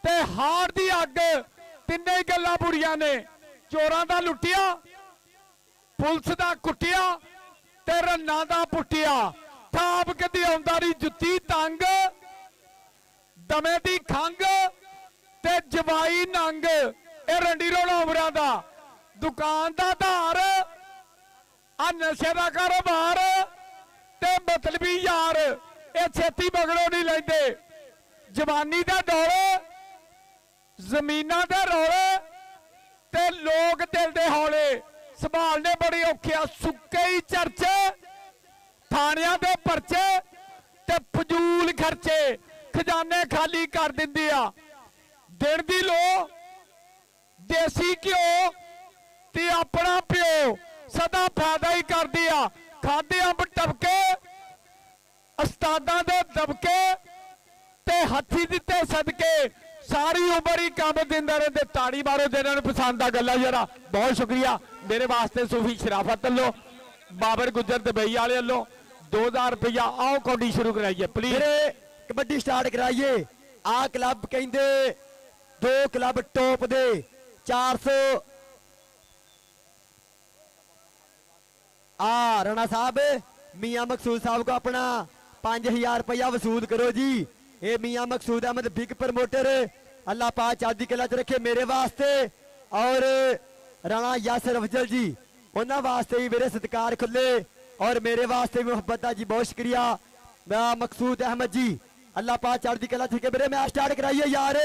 ਤੇ ਹਾਰ ਦੀ ਅੱਗ ਤਿੰਨੇ ਹੀ ਗੱਲਾਂ ਬੁਰੀਆਂ ਨੇ। ਚੋਰਾਂ ਦਾ ਲੁੱਟਿਆ ਪੁਲਿਸ ਦਾ ਕੁੱਟਿਆ ਤੇ ਰੰਨਾਂ ਦਾ ਪੁੱਟਿਆ। ਥਾਪ ਕਦੀ ਆਉਂਦਾ ਨਹੀਂ ਜੁੱਤੀ ਤੰਗ ਦਮੇ ਦੀ ਖੰਗ ਤੇ ਜਵਾਈ ਨੰਗ। ਇਹ ਰੰਡੀ ਰੋਣਾ ਉਮਰਾਂ ਦਾ ਦੁਕਾਨ ਦਾ ਧਾਰ ਆ ਨਸ਼ੇ ਦਾ ਕਾਰੋਬਾਰ ਤੇ ਮਤਲਬੀ ਯਾਰ ਇਹ ਛੇਤੀ ਬਗੜੋ ਨਹੀਂ ਲੈਂਦੇ। ਜਵਾਨੀ ਦਾ ਦੌਰ ਜ਼ਮੀਨਾਂ ਦੇ ਰੌਲੇ ਤੇ ਲੋਕ ਦਿਲ ਦੇ ਹੌਲੇ ਸੰਭਾਲਨੇ ਬੜੇ ਔਖੇ ਆ। ਸੁੱਕੇ ਹੀ ਚਰਚੇ ਥਾਣਿਆਂ ਦੇ ਪਰਚੇ ਤੇ ਫਜ਼ੂਲ ਖਰਚੇ ਖਜ਼ਾਨੇ ਖਾਲੀ ਕਰ ਦਿੰਦੇ ਆ। ਦਿਨ ਦੀ ਲੋ ਦੇਸੀ ਘਿਓ ਤੇ ਆਪਣਾ ਪਿਓ ਸਦਾ ਫਾਇਦਾ ਹੀ ਕਰਦੇ ਆ। ਖਾਦੇ ਅੰਬ ਟਪਕੇ ਉਸਤਾਦਾਂ ਦੇ ਦਬਕੇ ਤੇ ਹੱਥੀ ਦਿੱਤੇ ਸਦਕੇ ਸਾਰੀ ਉਮਰ ਹੀ ਕੰਮ ਦਿੰਦੇ ਰਹਿੰਦੇ। ਤਾੜੀ ਮਾਰੋ ਜਿਹਨਾਂ ਨੂੰ ਪਸੰਦ ਆ ਗੱਲਾਂ ਜਰਾ। ਬਹੁਤ ਸ਼ੁਕਰੀਆ ਮੇਰੇ ਵਾਸਤੇ ਸੂਫੀ ਸ਼ਰਾਫਤ ਵੱਲੋਂ ਬਾਬਰ ਗੁੱਜਰ ਦੁਬਈ ਵਾਲੇ ਵੱਲੋਂ 2000 रुपया आओ कौडी शुरू कराइए प्लीज ਵੀਰੇ ਕਬੱਡੀ ਸਟਾਰਟ ਕਰਾਈਏ। ਆ ਕਲੱਬ ਕਹਿੰਦੇ 2 ਕਲੱਬ ਟੌਪ ਦੇ 400 ਆ ਰਾਣਾ ਸਾਹਿਬ ਮੀਆਂ ਮਕਸੂਦ ਸਾਹਿਬ को अपना 5000 रुपया वसूल करो जी। ये मियां मकसूद अहमद बिग प्रमोटर अल्लाह पाक चढ़दी कला च रखे मेरे वास्ते और राणा यासर अफजल जी उन्होंने वास्ते भी मेरे सत्कार खुले और मेरे वास्ते भी मुहब्बत जी बहुत शुक्रिया मकसूद अहमद जी अल्लाह पाक चढ़दी कला च रखे। मेरे मैच स्टार्ट कराइए यार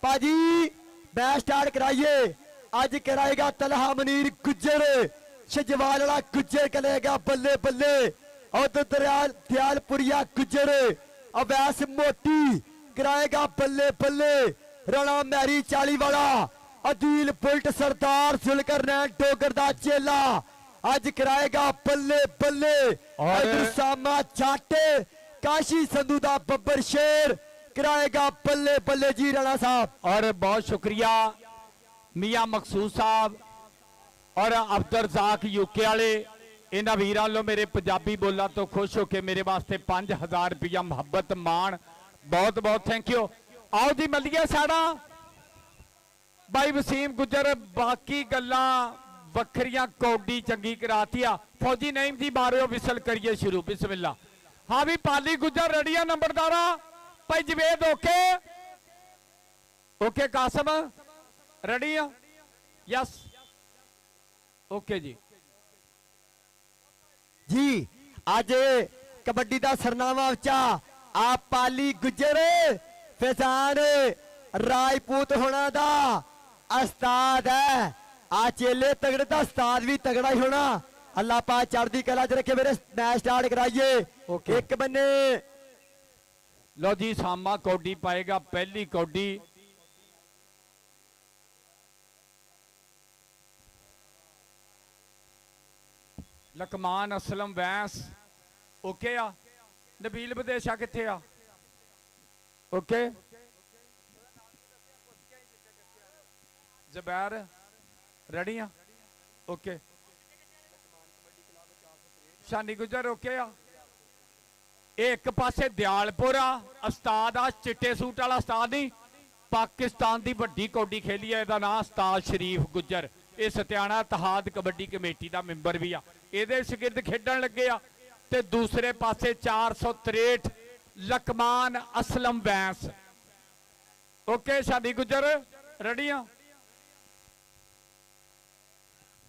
पाजी मैच स्टार्ट कराइए। अज कराएगा तलहा मुनीर गुज्जर शजवाल वाला गुज्जर करेगा बल्ले बल्ले और दयालपुरिया गुज्जर अवैस मोटी कराएगा बल्ले बल्ले। राणा मैरी 40 वाला अदील बुलट सरदार जुलकर नैन डोगर दा चेला अज कराएगा बल्ले बल्ले। और सामा जाटे काशी संधू दा बब्बर शेर कराएगा बल्ले बल्ले जी राणा साहब। और बहुत शुक्रिया मियां मकसूद साहब और अब्दुल रज़ाक यूके वाले इन्हां वीरां लो मेरे पंजाबी बोला तो खुश होके मेरे वास्ते 5000 रुपया मुहब्बत मान बहुत बहुत थैंक यू। आओ जी मलिए साड़ा भाई वसीम गुजर बाकी गल्लां वखरियां कौडी चंगी कराती आ। फौजी नईम जी मारो विसल करिए शुरू बिस्मिल्लाह। हाँ भी पाली गुजर रेडिया नंबरदारा भाई Javed okay okay Qasim ready आ यस ओके जी जी आज कबड्डी का सरनामा उच्चा आप पाली गुजर फैजान राजपूत होना दा उस्ताद है। आ चेले तगड़े दा उस्ताद भी तगड़ा ही होना। अल्लाह पाक चढ़दी कला च रखे। मेरे मैच स्टार्ट कराइए। एक बन्ने लो जी सामा कौडी पाएगा पहली कौडी लकमान असलम वैंस ओके आ। नबील विदेशा किथे आ ओके जबैर रेडी आ ओके शानी गुजर ओके आ। एक पासे दयालपुर आ उस्ताद आ चिट्टे सूट वाला उस्ताद नहीं पाकिस्तान की वड्डी कौडी खेली है। इहदा नाम उस्ताद शरीफ गुजर ये सत्याना इतिहाद कबड्डी कमेटी का मैंबर भी आ। ਇਹਦੇ ਸ਼ਾਗਿਰਦ ਖੇਡਣ ਲੱਗੇ ਆ ਤੇ ਦੂਸਰੇ ਪਾਸੇ 463 ਲਕਮਾਨ ਅਸਲਮ ਵੈਂਸ ਓਕੇ ਸ਼ਾਦੀ ਗੁਜਰ ਰੈਡੀ ਆ।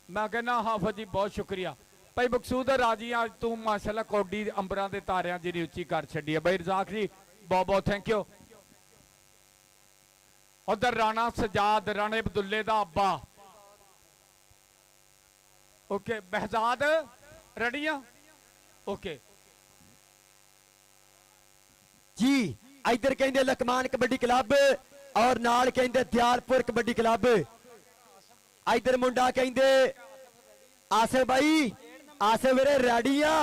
ਮੈਂ ਕਹਿੰਦਾ ਹਾਫਿਜ਼ ਜੀ ਬਹੁਤ ਸ਼ੁਕਰੀਆ ਭਾਈ ਮਕਸੂਦ ਰਾਜੀ ਅੱਜ ਤੂੰ ਮਾਸ਼ਾਅੱਲਾ ਕੌਡੀ ਅੰਬਰਾਂ ਦੇ ਤਾਰਿਆਂ ਜਿਹੜੀ ਉੱਚੀ ਕਰ ਛੱਡੀ ਹੈ। ਭਾਈ ਰਜ਼ਾਕ ਜੀ ਬਹੁਤ ਬਹੁਤ ਥੈਂਕ ਯੂ। ਉਧਰ ਰਾਣਾ ਸਜਾਦ ਰਾਣੇ ਅਬਦੁੱਲੇ ਦਾ ਅੱਬਾ ओके बहजाद रेडी आ ओके जी इधर कहते लकमान कबड्डी क्लब और नाल कहते दयालपुर कबड्डी क्लब। इधर मुंडा कहते आसिफ भाई आसिफ वीरे रेडी आ।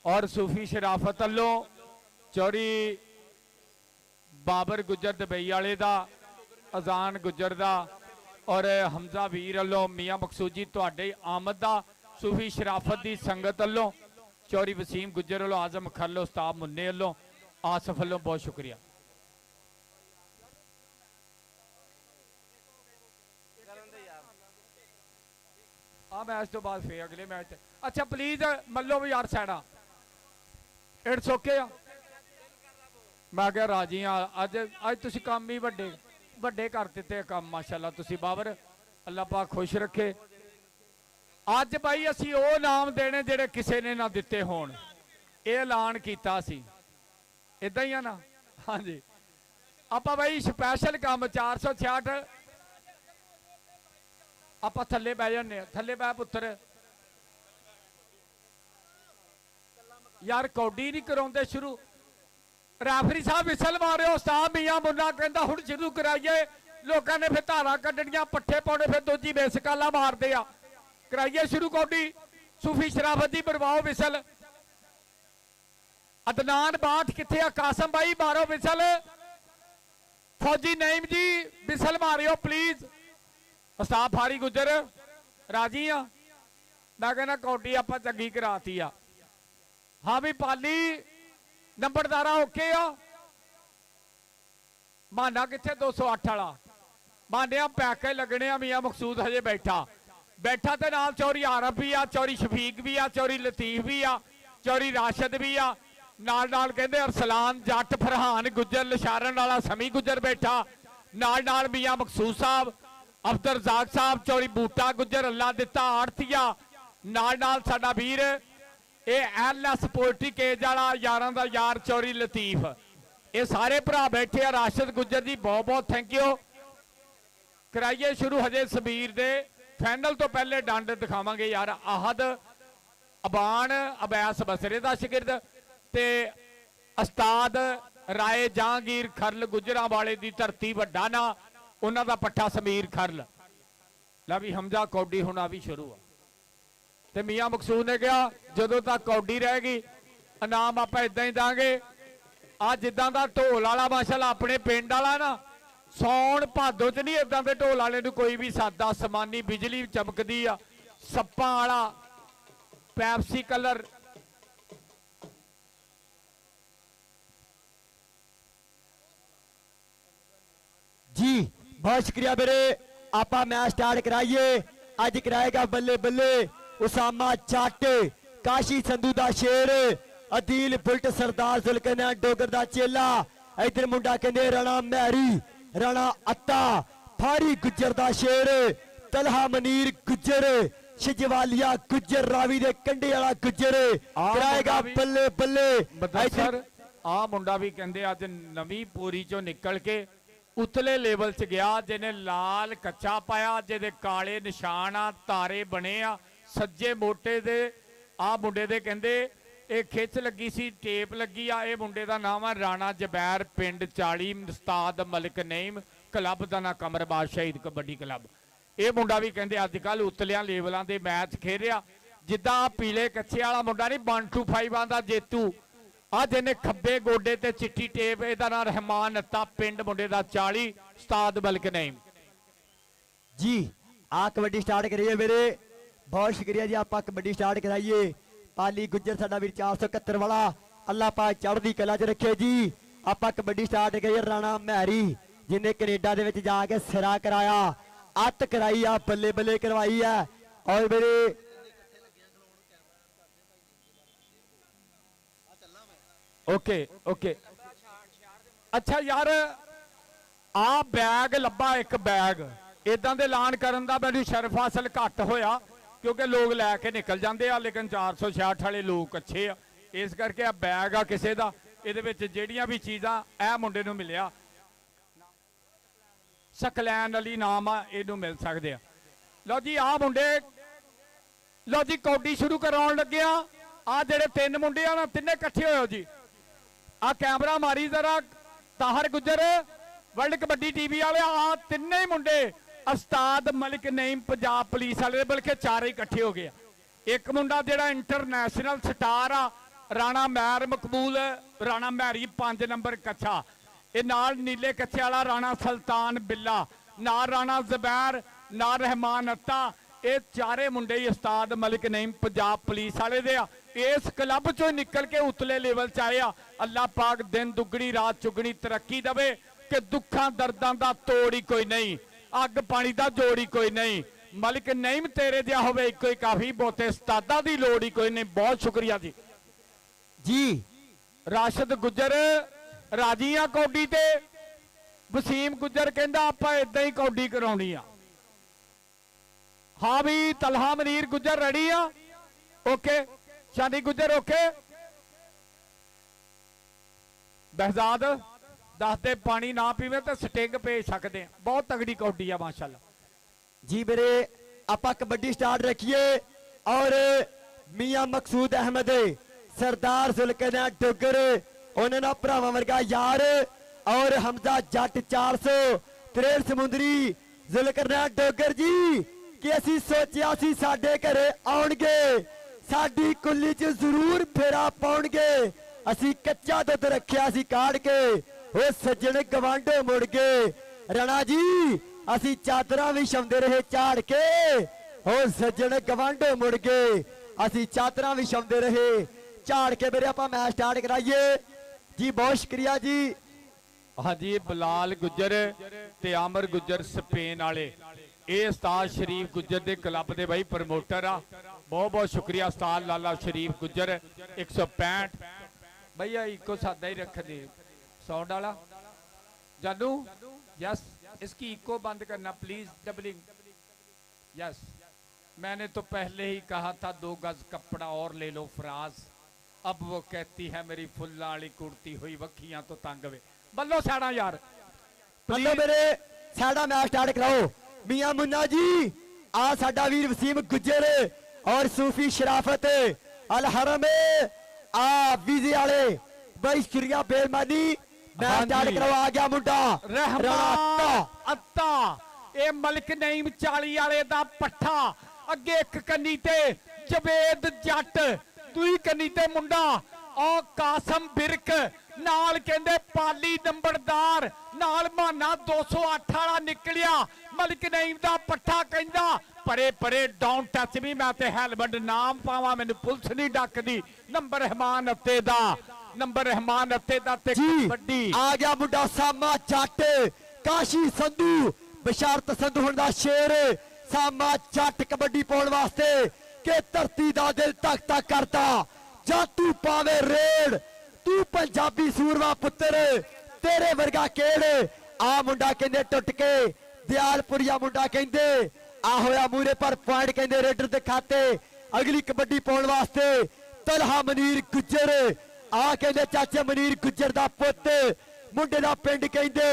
और सूफी शराफत अल्लों चौरी बाबर गुजर दुबई वाले दा अजान गुजर दा और हमजा वीर अल्लों मियां मकसूद जी तुहाडे आमद दा सूफी शराफत दी संगत अल्लों चौरी वसीम गुजर अल्लों आजम खरलो उस्ताद मुन्ने अल्लों आसफ अल्लों बहुत शुक्रिया। आ मैच तो बाद फिर अगले मैच अच्छा प्लीज मल्लो भी यार सैडा इट्स ओके आ। मैं क्या राजी हाँ अज अज तुसी काम ही वड्डे वड्डे कर दिते काम माशाअल्लाह तुसी बाबर अल्लाह पाक खुश रखे। अज भाई असी वो नाम देने जेड़े किसी ने ना दिते होण ये ऐलान कीता सी इदां ही है ना। हाँ जी आपां भाई स्पैशल काम 466 आपां थल्ले बह जाने थल्ले बह पुत्र यार कौडी नहीं कराउंदे शुरू रैफरी साहब विसल मारे उस्ताद मियां मुन्ना कहंदा हुण शुरू कराइए लोगों ने फिर धारा कड्डणियां पट्ठे पाउणे फिर दूजी बेसकाला मारदे आ कराइए शुरू कौडी सूफी शराफत दी बरवाओ विसल अदनान बाट किथे आ कासम भाई मारो विसल ਫੌਜੀ ਨਈਮ ਜੀ ਵਿਸਲ ਮਾਰਿਓ ਪਲੀਜ਼। ਉਸਤਾਦ ਫਾਰੀ ਗੁੱਜਰ ਰਾਜੀ ਆ? ਮੈਂ ਕਹਿੰਦਾ ਕੌਡੀ ਆਪਾਂ ਚੰਗੀ ਕਰਾਤੀ ਆ। ਹਾਂ ਵੀ ਪਾਲੀ ਨੰਬਰਦਾਰਾ ਓਕੇ ਆ। ਮਾਨਾ ਕਿੱਥੇ 208 ਵਾਲਾ? ਮਾਨਿਆ ਪੈਕੇ ਲੱਗਣੇ ਆ। ਮੀਆਂ ਮਕਸੂਦ ਹਜੇ ਬੈਠਾ ਤੇ ਨਾਲ ਚੌਰੀ ਆਰਫ ਵੀ ਆ, ਚੌਰੀ ਸ਼ਫੀਕ ਵੀ ਆ, ਚੌਰੀ ਲਤੀਫ ਵੀ ਆ, ਚੌਰੀ ਰਾਸ਼ਦ ਵੀ ਆ, ਨਾਲ ਕਹਿੰਦੇ ਅਰਸਲਾਨ ਜੱਟ ਫਰਹਾਨ ਗੁੱਜਰ ਲਿਸ਼ਾਰਨ ਵਾਲਾ ਸਮੀ ਗੁੱਜਰ ਬੈਠਾ, ਨਾਲ ਮੀਆਂ ਮਕਸੂਦ ਸਾਹਿਬ, ਅਬਦਰ ਰਜ਼ਾਕ ਸਾਹਿਬ, ਚੌਰੀ ਬੂਟਾ ਗੁੱਜਰ ਅੱਲਾ ਦਿੱਤਾ ਆੜਤੀਆ, ਨਾਲ ਸਾਡਾ ਵੀਰ ਇਹ ਐਲਐਸ ਪੋਲਟਰੀ ਕੇਜ ਵਾਲਾ ਯਾਰਾਂ ਦਾ ਯਾਰ ਚੌਰੀ ਲਤੀਫ। ਇਹ ਸਾਰੇ ਭਰਾ ਬੈਠੇ ਆ। ਰਾਸ਼ਦ ਗੁੱਜਰ ਜੀ ਬਹੁਤ ਬਹੁਤ ਥੈਂਕ ਯੂ। ਕਰਾਈਏ ਸ਼ੁਰੂ। ਹਜੇ ਸਬੀਰ ਦੇ ਫਾਈਨਲ ਤੋਂ ਪਹਿਲੇ ਡੰਡ ਦਿਖਾਵਾਂਗੇ ਯਾਰ। ਆਹਦ ਅਬਾਨ ਅਬੈਸ ਬਸਰੇ ਦਾ ਸ਼ਾਗਿਰਦ ਤੇ ਉਸਤਾਦ ਰਾਏ ਜਹਾਂਗੀਰ ਖਰਲ ਗੁਜਰਾਂ ਵਾਲੇ ਦੀ ਧਰਤੀ ਵੱਡਾ ਨਾ, ਉਹਨਾਂ ਦਾ ਪੱਠਾ ਸਮੀਰ ਖਰਲ। ਲੈ ਵੀ ਹਮਜ਼ਾ ਕੌਡੀ ਹੁਣ ਆ ਵੀ ਸ਼ੁਰੂ ਆ। ਤੇ ਮੀਆਂ ਮਕਸੂਦ ਨੇ ਕਿਹਾ ਜਦੋਂ ਤੱਕ ਕੌਡੀ ਰਹੇਗੀ ਇਨਾਮ ਆਪਾਂ ਇਦਾਂ ਹੀ ਦਾਂਗੇ। ਆ ਜਿੱਦਾਂ ਦਾ ਢੋਲ ਵਾਲਾ ਮਾਸ਼ਾਅੱਲਾ ਆਪਣੇ ਪਿੰਡ ਵਾਲਾ ਨਾ, ਸੌਣ ਭਾਦੋ ਚ ਨਹੀਂ ਇਦਾਂ ਦੇ ਢੋਲ ਵਾਲੇ ਨੂੰ ਕੋਈ ਵੀ ਸਾਦਾ ਸਮਾਨੀ ਬਿਜਲੀ ਚਮਕਦੀ ਆ। ਸੱਪਾਂ ਵਾਲਾ ਪੈਪਸੀ ਕਲਰ जी बहुत शुक्रिया मेरे। आप मैच स्टार्ट कराइए। अज कराएगा बल्ले बल्ले उसामा जट, काशी संधू दा शेर, अदील बुलट सरदार जुल्करनैन डोगर दा चेला, इधर मुंडा कहंदे राणा महरी, राणा अत्ता, फारी गुज्जर दा शेर, तलहा मनीर गुज्जर, शिजवालिया गुज्जर, रावी दे कंडे वाला गुज्जर कराएगा बल्ले बल्ले। सर आ मुंडा भी कहंदे अज नवी पूरी चो निकल के उतले लेवल च गया, जिन्हें लाल कच्चा पाया, जिहदे काले निशान आ, तारे बने आ सज्जे मोटे दे। आ मुंडे दे कहंदे ਇਹ ਖਿੱਚ ਲੱਗੀ ਸੀ, ਟੇਪ ਲੱਗੀ ਆ। ਇਹ ਮੁੰਡੇ ਦਾ ਨਾਮ ਆ ਰਾਣਾ ਜਬੈਰ, ਪਿੰਡ 40, ਉਸਤਾਦ ਮਲਿਕ ਨਈਮ, ਕਲੱਬ ਦਾ ਨਾਂ ਕਮਰਬਾਦ ਸ਼ਹੀਦ ਕਬੱਡੀ ਕਲੱਬ। ਇਹ ਮੁੰਡਾ ਵੀ ਕਹਿੰਦੇ ਅੱਜ ਕੱਲ ਉਤਲਿਆਂ ਲੈਵਲਾਂ ਦੇ ਮੈਚ ਖੇਡ ਰਿਹਾ। ਜਿੱਦਾਂ ਪੀਲੇ ਕੱਛੇ ਵਾਲਾ ਮੁੰਡਾ ਨਹੀਂ 125 ਦਾ ਜੇਤੂ, ਆ ਜਿਹਨੇ ਖੱਬੇ ਗੋਡੇ ਤੇ ਚਿੱਟੀ ਟੇਪ, ਇਹਦਾ ਨਾਂ ਰਹਿਮਾਨ ਅੱਤਾ, ਪਿੰਡ ਮੁੰਡੇ ਦਾ 40, ਉਸਤਾਦ ਮਲਿਕ ਨਈਮ जी। आ कबड्डी स्टार्ट करिए मेरे। बहुत शुक्रिया जी। आप कबड्डी स्टार्ट कराइए। पाली गुज्जर साडा वीर 471 वाला, अल्लाह पाक चढ़दी कला च रखे जी। आप कबड्डी स्टार्ट करिए। राणा महरी जिन्हें कनेडा दे विच जाके सिरा कराया, अत कराई आ, बल्ले बल्ले करवाई है। और मेरे ओके ओके अच्छा यार आ बैग लब्बा, एक बैग इदां दे ऐलान करन दा मैनूं शरफ हासिल घट होया क्योंकि लोग लैके निकल जाते आ, लेकिन 466 वाले लोग अच्छे आ, इस करके आ बैग आ किसी का। ये ਜਿਹੜੀਆਂ भी चीज़ां ਇਹ ਮੁੰਡੇ ਨੂੰ ਮਿਲਿਆ, ਸਕਲੈਨ ਅਲੀ ਨਾਮ ਆ, ਇਹਨੂੰ ਮਿਲ ਸਕਦੇ ਆ। ਲਓ ਜੀ ਆ ਮੁੰਡੇ, ਲਓ ਜੀ ਕੌਡੀ ਸ਼ੁਰੂ ਕਰਾਉਣ ਲੱਗਿਆ। ਆ ਜਿਹੜੇ ਤਿੰਨ ਮੁੰਡੇ ਆ ਨਾ, ਤਿੰਨੇ ਇਕੱਠੇ ਹੋਇਓ ਜੀ। ਆ ਕੈਮਰਾ ਮਾਰੀ ਜ਼ਰਾ, tahr Gujjar world kabaddi TV ਵਾਲੇ। ਆ ਤਿੰਨੇ ਹੀ ਮੁੰਡੇ ਉਸਤਾਦ ਮਲਿਕ ਨਈਮ ਪੰਜਾਬ ਪੁਲਿਸ ਵਾਲੇ, ਬਲਕਿ ਚਾਰੇ ਇਕੱਠੇ ਹੋ ਗਏ। ਇੱਕ ਮੁੰਡਾ ਜਿਹੜਾ ਇੰਟਰਨੈਸ਼ਨਲ ਸਟਾਰ ਆ, ਰਾਣਾ ਮੈਰ ਮਕਬੂਲ, ਰਾਣਾ ਮੈਰੀ 5 ਨੰਬਰ ਕੱਛਾ। ਇਹ ਨਾਲ ਨੀਲੇ ਕੱਛੇ ਵਾਲਾ ਰਾਣਾ ਸੁਲਤਾਨ ਬਿੱਲਾ, ਨਾਲ ਰਾਣਾ ਜ਼ਬੈਰ, ਨਾਲ ਰਹਿਮਾਨ ਅੱਤਾ। ਇਹ ਚਾਰੇ ਮੁੰਡੇ ਹੀ ਉਸਤਾਦ ਮਲਿਕ ਨਈਮ ਪੰਜਾਬ ਪੁਲਿਸ ਵਾਲੇ ਦੇ ਆ। ਇਸ ਕਲੱਬ ਚੋਂ ਨਿਕਲ ਕੇ ਉਤਲੇ ਲੈਵਲ ਚ ਆਏ ਆ। ਅੱਲਾਹ ਪਾਕ ਦਿਨ ਦੁੱਗਣੀ ਰਾਤ ਚੁਗਣੀ ਤਰੱਕੀ ਦੇਵੇ ਕਿ ਦੁੱਖਾਂ ਦਰਦਾਂ ਦਾ ਤੋੜ ਹੀ ਕੋਈ ਨਹੀਂ, ਅੱਗ ਪਾਣੀ ਦਾ ਜੋੜ ਹੀ ਕੋਈ ਨਹੀਂ। ਮਲਿਕ ਨਈਮ ਤੇਰੇ ਜਿਹਾ ਹੋਵੇ ਇੱਕੋ ਹੀ ਕਾਫੀ, ਬਹੁਤੇ ਉਸਤਾਦਾਂ ਦੀ ਲੋੜ ਹੀ ਕੋਈ ਨਹੀਂ। ਬਹੁਤ ਸ਼ੁਕਰੀਆ ਜੀ। जी ਰਾਸ਼ਦ ਗੁੱਜਰ ਰਾਜੀ ਆ ਕੌਡੀ ਤੇ। ਵਸੀਮ ਗੁੱਜਰ ਕਹਿੰਦਾ ਆਪਾਂ ਇਦਾਂ ਹੀ ਕੌਡੀ ਕਰਾਉਣੀ ਆ। ਹਾਂ ਵੀ ਤਲਹਾ ਮਨੀਰ ਗੁੱਜਰ ਰੈਡੀ ਆ? ਓਕੇ। ਸ਼ਾਨੀ ਗੁੱਜਰ ਓਕੇ। ਬਹਿਜ਼ਾਦ ਦੱਸਦੇ ਪਾਣੀ ਨਾ ਪੀਵੇ ਤੇ ਸਟਿੰਗ ਭੇਜ ਸਕਦੇ ਆ। ਬਹੁਤ ਤਗੜੀ ਕੌਡੀ ਆ ਮਾਸ਼ਾਅੱਲਾ जी। मेरे आप कबड्डी स्टार्ट रखिए। और मियां मकसूद अहमद, सरदार जुल्करनैन डोगर, उन्होंने भरावां वर्गा यार, और हमजा जट 463 समुंदरी, जुल्करनैन डोगर जी कि असी सोचिया सी साडे घरे आउणगे, साडी कुल्ली च जरूर फेरा पाउणगे। असी कच्चा दुध रखिया सी काढ़ के, ਓ ਸੱਜਣ ਗਵਾਂਢੋ ਮੁੜ ਗਏ ਰਣਾ ਜੀ ਅਸੀਂ ਚਾਦਰਾਂ ਵੀ ਛਾਉਂਦੇ ਰਹੇ ਝਾੜ ਕੇ ਓ ਸੱਜਣ ਗਵਾਂਢੋ ਮੁੜ ਗਏ ਅਸੀਂ ਚਾਦਰਾਂ ਵੀ ਛਾਉਂਦੇ ਰਹੇ ਝਾੜ ਕੇ। ਮੇਰੇ ਆਪਾਂ ਮੈਚ ਸਟਾਰਟ ਕਰਾਈਏ ਜੀ। ਬਹੁਤ ਸ਼ੁਕਰੀਆ ਜੀ। ਹਾਂਜੀ ਬਲਾਲ ਗੁੱਜਰ ਤੇ ਆਮਰ ਗੁੱਜਰ ਸਪੇਨ ਵਾਲੇ, ਇਹ ਉਸਤਾਦ ਸ਼ਰੀਫ ਗੁੱਜਰ ਦੇ ਕਲੱਬ ਦੇ ਬਾਈ ਪ੍ਰਮੋਟਰ ਆ। ਬਹੁਤ ਬਹੁਤ ਸ਼ੁਕਰੀਆ ਉਸਤਾਦ ਲਾਲਾ ਸ਼ਰੀਫ ਗੁੱਜਰ। 165 भैया इको सादा ही रख दे साउंड वाला जानू। यस इसकी इको बंद करना प्लीज, डबलिंग। यस मैंने तो पहले ही कहा था 2 गज कपड़ा और ले लो फराज, अब वो कहती है मेरी फुल्ला वाली कुर्ती हुई वखियां तो तंग वे। बल्लो साड़ा यार बल्लो मेरे साड़ा मैच स्टार्ट कराओ। मियां मुन्ना जी आ साडा वीर वसीम गुज्जर और सूफी शराफत अल हरम आ वीजे वाले बड़ी शुक्रिया बेरमानी। मैच स्टार्ट कराओ। आ गया मुंडा रहमान अत्ता ए मलिक नईम 40 वाले दा पट्ठा। अगे एक कन्नी ते जवेद जट, दूई कन्नी ते मुंडा और कासम बिरक नाल कहंदे पाली नंबरदार नाल माना 208 वाला निकलिया। मलिक नईम दा पट्ठा कहंदा परे परे डाउन टच भी मैं ते हेलमेट नाम पावा मैनू पुलिस नहीं डकदी। नंबर रहमान अत्ते दा, नंबर रहमान अत्ते दा ते कबड्डी। आ गया मुंडा सामा जट काशी संधू बशारत संधू हुण दा शेर। सामा जट कबड्डी पाउण वास्ते के धरती दा दिल तक तक करता जा तू पावे रेड तू पंजाबी सूरमा पुत्र तेरे वर्गा केड़े। आ मुंडा कहंदे टुट के दयालपुरिया मुंडा कहंदे आ होया मूरे पर पॉइंट कहंदे रेडर दे खाते। अगली कबड्डी पाउण वास्ते तलहा मनीर गुज्जर आ कहंदे चाचे मनीर गुज्जर दा पुत मुंडे दा पिंड कहंदे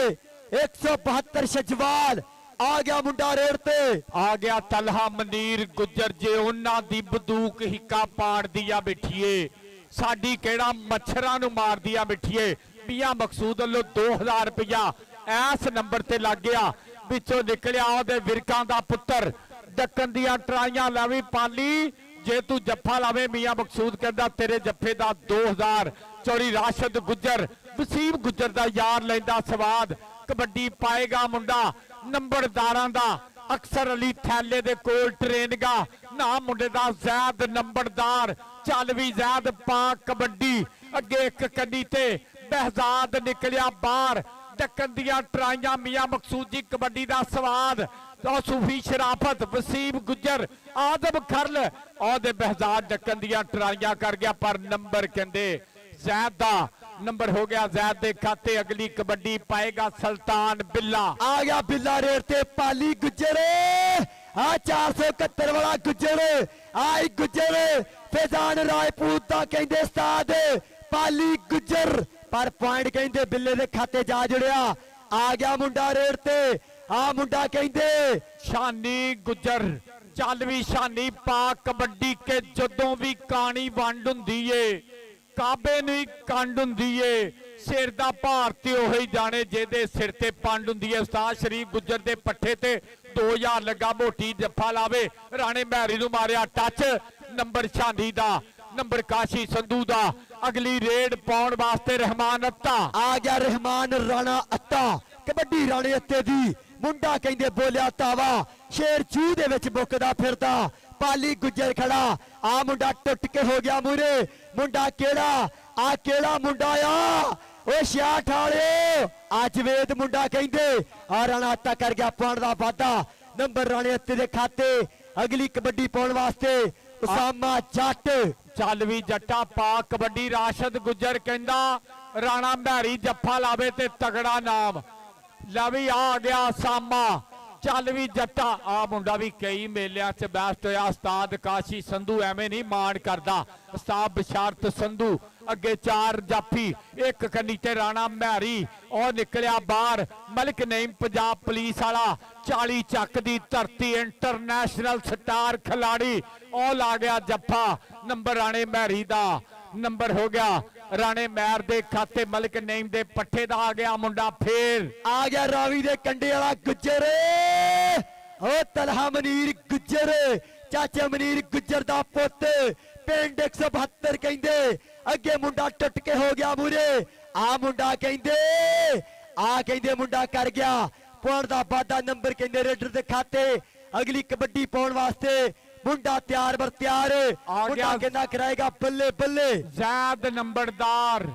172 शजवाल। आ गया मुंडा रेड ते आ गया तलहा मनीर गुज्जर। जे उन्हां दी बंदूक हिक्का पाड़ दिया बैठिए साडी केड़ा मच्छरां नूं मार दिया बैठिए। मियां मकसूद अल्लो 2000 रुपया ऐस नंबर ते लग गया विचों निकलिया ओदे विरकां दा पुत्तर डक्कन दियां ट्राइयां लावी पाली। जे तू जफ्फा लावे मियां मकसूद कहंदा तेरे जफ्फे दा 2000। चौड़ी राशिद गुज्जर वसीम गुज्जर दा यार लैंदा स्वाद। कबड्डी पाएगा मुंडा नंबरदारां दा अक्सर अली थैले दे कोल ट्रेनगा नाम मुंडे दा जैद नंबरदार। चल भी जैद पा कबड्डी। अगे एक कन्नी ते बहजाद निकलिया बाहर। डक्कन दियां ट्राइयां मियां मकसूद जी कबड्डी दा स्वाद। तो सूफी शराफत वसीम गुज्जर आदम खरल और बहजाद डक्कन दियां ट्राइयां कर गया पर नंबर कहंदे जैद दा नंबर हो गया जैद दे खाते। अगली कबड्डी पाएगा सुल्तान बिल्ला। आ गया बिल्ला रेड ते पाली गुज्जर। आ 471 वाला गुज्जर आई गुज्जर फैजान रायपूत दा कहंदे उस्ताद पाली गुज्जर पर पॉइंट कहंदे बिल्ले दे खाते जा जुड़िया। आ गया मुंडा रेड ते आ मुंडा कहंदे शानी गुज्जर। चल भी शानी पा कबड्डी के जदों भी कानी वंड हुंदी है काबे नहीं कंड हुंदी है। सिर दा भार ते ओही जाने जेदे सिर ते पंड हुंदी है। उस्ताद शरीफ गुज्जर दे पट्ठे ते 2000 लगा मोटी जफ्फा लावे। राणे मैरी नूं मारिया टच। नंबर शानी दा नंबर काशी संधू दा। अगली रेड पाउण वास्ते रहमान अत्ता। आ गया रहमान राणा अत्ता कबड्डी राणे अत्ते दी। मुंडा कहंदे बोलिया तावा शेर चूह दे विच बुकदा फिरदा। पाली गुज्जर खड़ा। आ मुंडा टुट के हो गया मूरे। मुंडा केड़ा आ केड़ा मुंडा आ ओ 66 वाले आज वेद मुंडा कहंदे आ राणा अत्ता कर गया पॉइंट दा वादा। नंबर राणे अत्ते दे खाते। अगली कबड्डी पाउण वास्ते उसामा जट। चल भी जट्टा पा कबड्डी। राशिद गुज्जर कहंदा राणा मैरी जफ्फा लावे ते तगड़ा नाम लवी। आ गया सामा। चल भी जट्टा। आ मुंडा भी कई मेलियां च बेस्ट होया। उस्ताद काशी संधू एवें नहीं मान करदा। उस्ताद बशारत संधू अगे 4 जाफी एक कन्नी ते राणा मैरी और निकलिया बाहर। मलिक नईम पंजाब पुलिस वाला 40 चक दी धरती इंटरनेशनल स्टार खिलाड़ी और ला गया जफ्फा। नंबर राणे मैरी दा नंबर हो गया राणे मैर दे खाते। मलिक नईम दे पट्ठे दा आ गया मुंडा फिर। आ गया रावी दे कंडे वाला गुज्जर ओ तलहा मनीर गुज्जर चाचे मनीर गुज्जर दा पुत पिंड 172 कहंदे। अगे मुंडा टुट के हो गया मूरे। आ मुंडा कहंदे ਆ ਕਹਿੰਦੇ ਮੁੰਡਾ ਕਰ ਗਿਆ ਪੁਆਇੰਟ ਦਾ ਵਾਧਾ ਨੰਬਰ ਕਹਿੰਦੇ ਰੇਡਰ ਦੇ ਖਾਤੇ ਅਗਲੀ ਕਬੱਡੀ ਪਾਉਣ ਵਾਸਤੇ ਮੁੰਡਾ ਤਿਆਰ ਬਰ ਤਿਆਰ ਮੁੰਡਾ ਕਹਿੰਦਾ ਕਰਾਏਗਾ ਬੱਲੇ ਬੱਲੇ ਜ਼ੈਦ ਨੰਬਰਦਾਰ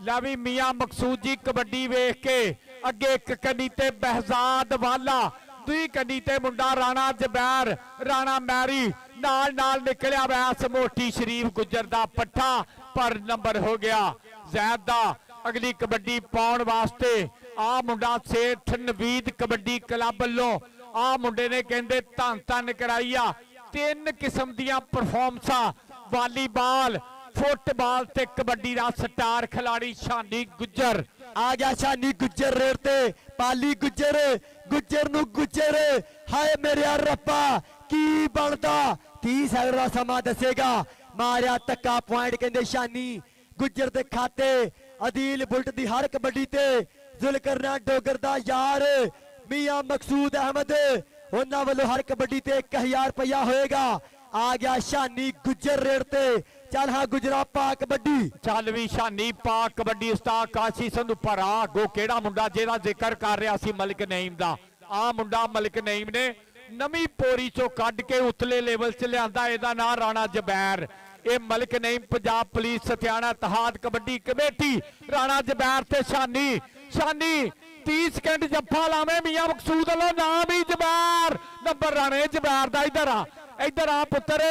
ਲੈ ਵੀ ਮੀਆਂ ਮਕਸੂਦ ਜੀ ਕਬੱਡੀ ਵੇਖ ਕੇ ਅੱਗੇ ਇੱਕ ਕੰਨੀ ਤੇ ਬਹਿਜ਼ਾਦ ਵਾਲਾ ਦੂਈ ਕੰਨੀ ਤੇ ਮੁੰਡਾ ਰਾਣਾ ਜ਼ਬੈਰ ਰਾਣਾ ਮੈਰੀ ਨਾਲ ਨਾਲ ਨਿਕਲਿਆ ਵੈਸ ਮੋਟੀ ਸ਼ਰੀਫ ਗੁੱਜਰ ਦਾ ਪੱਠਾ ਪਰ ਨੰਬਰ ਹੋ ਗਿਆ ਜ਼ੈਦ ਦਾ ਅਗਲੀ ਕਬੱਡੀ ਪਾਉਣ ਵਾਸਤੇ ਆ ਮੁੰਡਾ ਸੇਠ ਨਵੀਦ ਕਬੱਡੀ ਕਲੱਬ ਵੱਲੋਂ ਆ ਮੁੰਡੇ ਨੇ ਕਹਿੰਦੇ ਧੰਨ ਧੰਨ ਕਰਾਈ ਆ 3 ਕਿਸਮ ਦੀਆਂ ਪਰਫਾਰਮੈਂਸਾਂ ਵਾਲੀਬਾਲ ਫੁੱਟਬਾਲ ਤੇ ਕਬੱਡੀ ਦਾ ਸਟਾਰ ਖਿਲਾੜੀ ਸ਼ਾਨੀ ਗੁੱਜਰ ਆ ਗਿਆ ਸ਼ਾਨੀ ਗੁੱਜਰ ਰੇਡ ਤੇ ਪਾਲੀ ਗੁੱਜਰ ਗੁੱਜਰ ਨੂੰ ਗੁੱਜਰ ਹਾਏ ਮੇਰੇ ਰੱਬਾ ਕੀ ਬਣਦਾ 30 ਸੈਕਿੰਡ ਦਾ ਸਮਾਂ ਦੱਸੇਗਾ ਮਾਰਿਆ ਤੱਕਾ ਪੁਆਇੰਟ ਕਹਿੰਦੇ ਸ਼ਾਨੀ ਗੁੱਜਰ ਦੇ ਖਾਤੇ ਅਦੀਲ ਬੁਲਟ ਦੀ ਹਰ ਕਬੱਡੀ ਤੇ ਜ਼ੁਲਕਰਨਾ ਡੋਗਰ ਦਾ ਯਾਰ ਮੀਆਂ ਮਕਸੂਦ ਅਹਿਮਦ ਉਹਨਾਂ ਵੱਲੋਂ ਹਰ ਕਬੱਡੀ ਤੇ 1000 ਰੁਪਇਆ ਹੋਏਗਾ ਆ ਗਿਆ ਸ਼ਾਨੀ ਗੁੱਜਰ ਰੇਡ ਤੇ ਚੱਲ ਹਾਂ ਗੁਜਰਾ ਪਾ ਕਬੱਡੀ ਚੱਲ ਵੀ ਸ਼ਾਨੀ ਪਾ ਕਬੱਡੀ ਉਸਤਾਦ ਕਾਸ਼ੀ ਸੰਧੂ ਪਰ ਆ ਗੋ ਕਿਹੜਾ ਮੁੰਡਾ ਜਿਹਦਾ ਜ਼ਿਕਰ ਕਰ ਰਿਹਾ ਸੀ ਮਲਿਕ ਨਈਮ ਦਾ ਆ ਮੁੰਡਾ ਮਲਿਕ ਨਈਮ ਨੇ ਨਵੀਂ ਪੋਰੀ ਚੋਂ ਕੱਢ ਕੇ ਉਤਲੇ ਲੈਵਲ 'ਚ ਲਿਆਂਦਾ ਇਹਦਾ ਨਾਂ ਰਾਣਾ ਜ਼ਬੈਰ ਇਹ ਮਲਿਕ ਨਈਮ ਪੰਜਾਬ ਪੁਲਿਸ ਸਥਿਆਣਾ ਇਤਿਹਾਦ ਕਬੱਡੀ ਕਮੇਟੀ ਰਾਣਾ ਜ਼ਬੈਰ ਤੇ ਸ਼ਾਨੀ 30 ਸਕਿੰਟ ਜੱਫਾ ਲਾਵੇਂ ਮੀਆਂ ਮਕਸੂਦ ਵੱਲੋਂ ਨਾਮ ਹੀ ਜ਼ਬੈਰ ਨੰਬਰ ਰਾਣੇ ਜ਼ਬੈਰ ਦਾ ਇੱਧਰ ਆ ਪੁੱਤਰ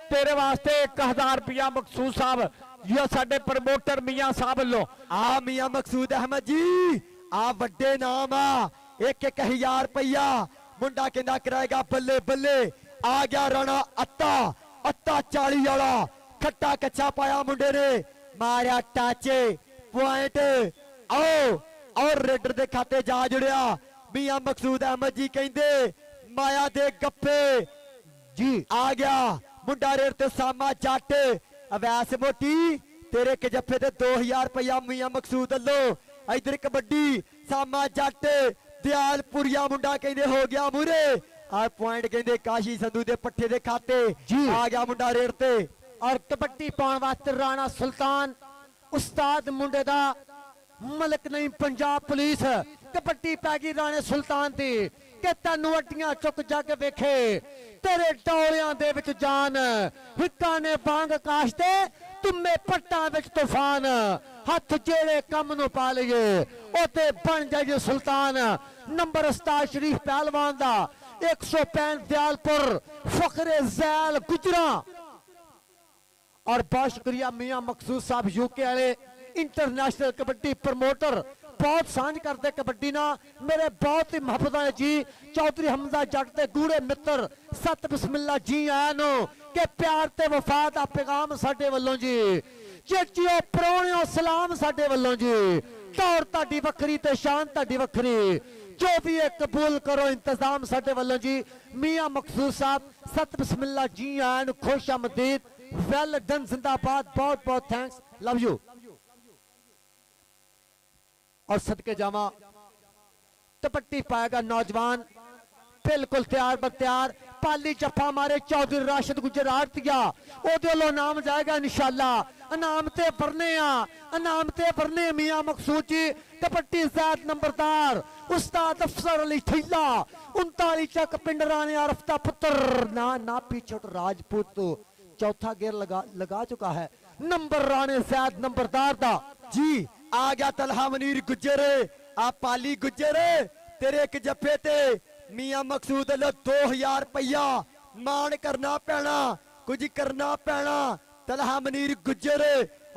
ਤੇਰੇ ਵਾਸਤੇ 1000 ਰੁਪਇਆ ਮਕਸੂਦ ਸਾਹਿਬ ਇਹ ਸਾਡੇ ਪ੍ਰਮੋਟਰ ਮੀਆਂ ਸਾਹਿਬ ਵੱਲੋਂ ਆ ਮੀਆਂ ਮਕਸੂਦ ਅਹਿਮਦ ਜੀ ਆ ਵੱਡੇ ਨਾਮ ਆ 1000 ਰੁਪਇਆ ਮੁੰਡਾ ਕਹਿੰਦਾ ਕਰਾਏਗਾ ਬੱਲੇ ਬੱਲੇ ਆ ਗਿਆ ਰਾਣਾ ਅੱਤਾ 40 ਵਾਲਾ ਖੱਟਾ ਕੱਚਾ ਪਾਇਆ ਮੁੰਡੇ ਨੇ ਮਾਰਿਆ ਟੱਚ ਪੁਆਇੰਟ ਆਓ ਔਰ ਰੇਡਰ ਦੇ ਖਾਤੇ ਜਾ ਜੁੜਿਆ ਮੀਆਂ ਮਕਸੂਦ ਅਹਿਮਦ ਜੀ ਕਹਿੰਦੇ ਮਾਇਆ ਦੇ ਗੱਫੇ ਜੀ ਆ ਗਿਆ ਮੁੰਡਾ ਰੇਡ ਤੇ ਸਾਮਾ ਜੱਟ ਅਵੈਸ ਮੋਟੀ ਤੇਰੇ ਇੱਕ ਜੱਫੇ ਤੇ 2000 ਰੁਪਇਆ ਮੀਆਂ ਮਕਸੂਦ ਵੱਲੋਂ ਇਧਰ ਕਬੱਡੀ ਸਾਮਾ ਜੱਟ ਦਿਆਲਪੁਰੀਆ ਮੁੰਡਾ ਕਹਿੰਦੇ ਹੋ ਗਿਆ ਮੂਰੇ ਆ ਪੁਆਇੰਟ ਕਹਿੰਦੇ ਕਾਸ਼ੀ ਸੰਧੂ ਦੇ ਪੱਠੇ ਦੇ ਖਾਤੇ ਆ ਗਿਆ ਮੁੰਡਾ ਰੇਡ ਤੇ ਔਰ ਕਬੱਡੀ ਪਾਉਣ ਵਾਸਤੇ ਰਾਣਾ ਸੁਲਤਾਨ ਉਸਤਾਦ ਮੁੰਡੇ ਦਾ ਮਲਿਕ ਨਹੀਂ ਪੰਜਾਬ ਪੁਲਿਸ ਕਬੱਡੀ ਪੈ ਗਈ ਰਾਣੇ ਸੁਲਤਾਨ ਦੀ ਕਿ ਤੈਨੂੰ ਅੱਡੀਆਂ ਚੁੱਕ ਜਾ ਕੇ ਵੇਖੇ ਤੇਰੇ ਡੋਲਿਆਂ ਦੇ ਵਿੱਚ ਜਾਨ ਹਿੱਕਾਂ ਨੇ ਬਾਂਗ ਆਕਾਸ਼ ਤੇ ਤੁਮੇ ਪੱਟਾਂ ਵਿੱਚ ਤੂਫਾਨ ਹੱਥ ਜਿਹੜੇ ਕੰਮ ਨੂੰ ਪਾ ਲਈਏ ਉਹ ਤੇ ਬਣ ਜਾਈਏ ਸੁਲਤਾਨ ਨੰਬਰ ਉਸਤਾਦ ਸ਼ਰੀਫ ਪਹਿਲਵਾਨ ਦਾ 165 ਦਿਆਲਪੁਰ ਫਖਰੇ ਜ਼ੈਲ ਗੁਜਰਾ और बहुत शुक्रिया मियां मकसूद साहब यूके वाले इंटरनेशनल कबड्डी प्रमोटर बहुत सांझ करते कबड्डी ना मेरे बहुत ही मुहब्बत है जी चौधरी हमजा जट ते गूढ़े मित्र सत बिस्मिल्ला जी आया नो के प्यार ते वफा दा पैगाम साडे वल्लों जी चेचियो परौणियो सलाम साडे वल्लों जी तौर ताडी वखरी ते शान ताडी वखरी जो भी है कबूल करो इंतजाम साडे वल्लों जी मियां मकसूद साहब सत बिस्मिल्ला जी आया नो खुश आमदीद वेल डन जिंदाबाद बहुत बहुत थैंक्स लव यू और सदके जावा तपट्टी पाएगा नौजवान बिल्कुल तैयार बत्यार पाली जफा मारे चौधरी राशिद गुजर आरतिया ओदे नाम जाएगा इंशाल्लाह इनाम ते भरने मियां मकसूद जी तपट्टी ज़ैद नंबरदार उस्ताद अफसर अली ठेला 39 चक पिंड राणे आरफता पुत्र ना पीछे राजपूत तो चौथा गेयर लगा चुका है नंबर राणे ज़ैद नंबरदार दा जी आ गया तलहा मनीर गुजर आ पाली गुजर तेरे एक जफे ते मियां मकसूद 2000 रुपया मान करना पैना कुछ करना पैना तलहा मनीर गुजर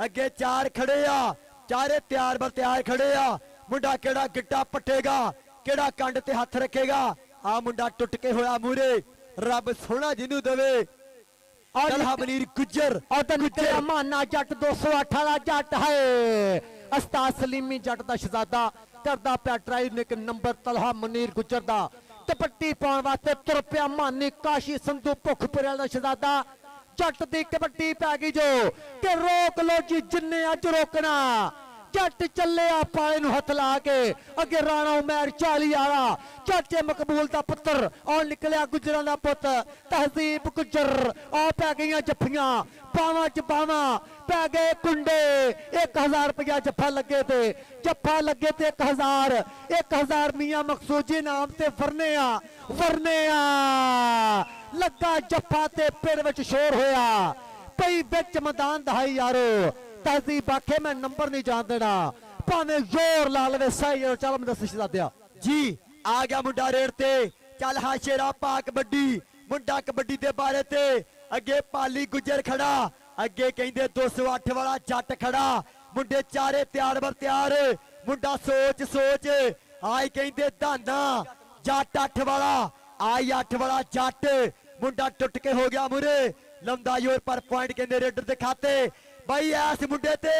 अगे 4 खड़े आ चारे तैयार बर तैयार खड़े आ मुंडा केड़ा गिट्टा पट्टेगा केड़ा कंड ते हथ रखेगा आ मुंडा टुट के होया मूरे रब सोना जिन्नू देवे तलहा मनीर गुजर और माना जट 208 वाला जट है उस्ताद सलीमी जट दा शहजादा करदा पिया ड्राइव ने नंबर तलहा मनीर गुजर दा तपट्टी पाउण वास्ते तुर पिया मानी काशी संधू भुखपुरे दा शहजादा जट दी कबड्डी पै गई जो कि रोक लो जी जिन्ने अज रोकना ਜੱਟ ਚੱਲਿਆ ਪਾਲੇ ਨੂੰ ਹੱਥ ਲਾ ਕੇ ਅੱਗੇ ਰਾਣਾ ਉਮਰ 40 ਵਾਲਾ ਚਾਚੇ ਮਕਬੂਲ ਦਾ ਪੁੱਤਰ ਔਰ ਨਿਕਲਿਆ ਗੁਜਰਾਂ ਦਾ ਪੁੱਤ ਤਹਿਜ਼ੀਬ ਗੁਜਰ ਆ ਪੈ ਗਈਆਂ ਜੱਫੀਆਂ ਬਾਵਾਂ ਚ ਬਾਵਾਂ ਪੈ ਗਏ ਕੁੰਡੇ 1000 ਰੁਪਇਆ ਜੱਫਾ ਲੱਗੇ ਤੇ 1000 ਮੀਆਂ ਮਕਸੂਦ ਜੀ ਨਾਮ ਤੇ ਵਰਨੇ ਆ ਲੱਗਾ ਜੱਫਾ ਤੇ ਪਿੰਡ ਵਿੱਚ ਸ਼ੋਰ ਹੋਇਆ ਪਈ ਵਿੱਚ ਮੈਦਾਨ ਦਹਾਈ ਯਾਰੋ ਤਹਿਜ਼ੀਬ ਆਖੇ ਮੈਂ ਨੰਬਰ ਨਹੀਂ ਜਾਣ ਦੇਣਾ ਭਾਵੇਂ ਜ਼ੋਰ ਲਾ ਲਵੇ ਸਹੀ ਚੱਲ ਮੈਂ ਦੱਸ ਸ਼ਹਜ਼ਾਦਿਆ ਜੀ ਆ ਗਿਆ ਮੁੰਡਾ ਰੇਡ ਤੇ ਚੱਲ ਹਾਂ ਸ਼ੇਰਾ ਪਾ ਕਬੱਡੀ ਮੁੰਡਾ ਕਬੱਡੀ ਦੇ ਬਾਰੇ ਤੇ ਅੱਗੇ ਪਾਲੀ ਗੁੱਜਰ ਖੜਾ ਅੱਗੇ ਕਹਿੰਦੇ 208 ਵਾਲਾ ਜੱਟ ਖੜਾ ਮੁੰਡੇ ਚਾਰੇ ਤਿਆਰ ਬਰ ਤਿਆਰ ਮੁੰਡਾ ਸੋਚ ਆਈ ਕਹਿੰਦੇ ਧਾਨਾ ਜੱਟ 8 ਵਾਲਾ ਆਈ 8 ਵਾਲਾ ਜੱਟ ਮੁੰਡਾ ਟੁੱਟ ਕੇ ਹੋ ਗਿਆ ਮੁਰੇ ਲੰਦਾ ਯੋਰ ਪਰ ਪੁਆਇੰਟ ਕਹਿੰਦੇ ਰੇਡਰ ਦੇ ਖਾਤੇ ਬਾਈ ਐਸ ਮੁੰਡੇ ਤੇ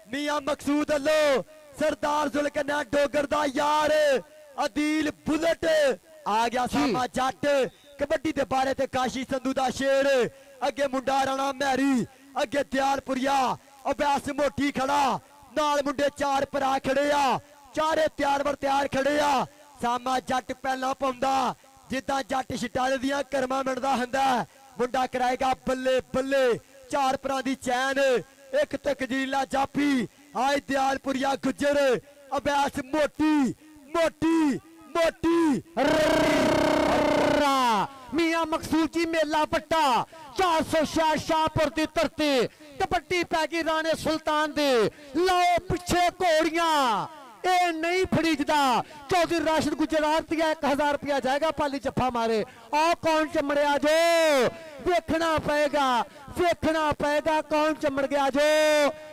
ਮੀਆਂ ਮਕਸੂਦ ਅੱਲੋ ਸਰਦਾਰ ਜ਼ੁਲਕਰਨੈਨ ਡੋਗਰ ਦਾ ਯਾਰ ਅਦੀਲ ਬੁਲਟ ਆ ਗਿਆ ਸਾਮਾ ਜੱਟ ਕਬੱਡੀ ਦੇ ਬਾਰੇ ਤੇ ਕਾਸ਼ੀ ਸੰਧੂ ਦਾ ਸ਼ੇਰ ਅੱਗੇ ਮੁੰਡਾ ਰਾਣਾ ਮਹਿਰੀ ਅੱਗੇ ਦਿਆਲਪੁਰੀਆ ਅਭਿਆਸ ਮੋਟੀ ਖੜਾ ਨਾਲ ਮੁੰਡੇ ਚਾਰ ਭਰਾ ਖੜੇ ਆ ਚਾਰੇ ਤਿਆਰ ਬਰ ਤਿਆਰ ਖੜੇ ਆ ਸਾਮਾ ਜੱਟ ਪਹਿਲਾਂ ਪਾਉਂਦਾ ਜਿੱਦਾਂ ਜੱਟ ਛਟਾਲੇ ਦੀਆਂ ਕਰਮਾਂ ਮਿਲਦਾ ਹੁੰਦਾ ਮੁੰਡਾ ਕਰਾਏਗਾ ਬੱਲੇ ਬੱਲੇ ਚਾਰ ਭਰਾ ਦੀ ਚੈਨ ਇੱਕ ਤੇ ਕਜੀਲਾ ਜਾਫੀ ਆਏ ਦਿਆਲਪੁਰੀਆ ਗੁੱਜਰ ਅਭਿਆਸ ਮੋਟੀ ਮੀਆਂ ਮਕਸੂਦ ਜੀ ਮੇਲਾ ਪੱਟਾ 466 ਸ਼ਾਹਪੁਰ ਦੀ ਧਰਤੀ ਕਬੱਡੀ ਪੈ ਗਈ ਰਾਣੇ ਸੁਲਤਾਨ ਦੇ ਲਓ ਪਿੱਛੇ ਘੋੜੀਆਂ ਇਹ ਨਹੀਂ ਫੜੀਜਦਾ ਚੌਧਰੀ ਰਾਸ਼ਿਦ ਗੁਜਰਾਤ ਦੀਆਂ 1000 ਰੁਪਇਆ ਜਾਏਗਾ ਪਾਲੀ ਜੱਫਾ ਮਾਰੇ ਆ ਕੌਣ ਚਮੜਿਆ ਜੋ ਵੇਖਣਾ ਪਏਗਾ ਕੌਣ ਚਮੜ ਗਿਆ ਜੋ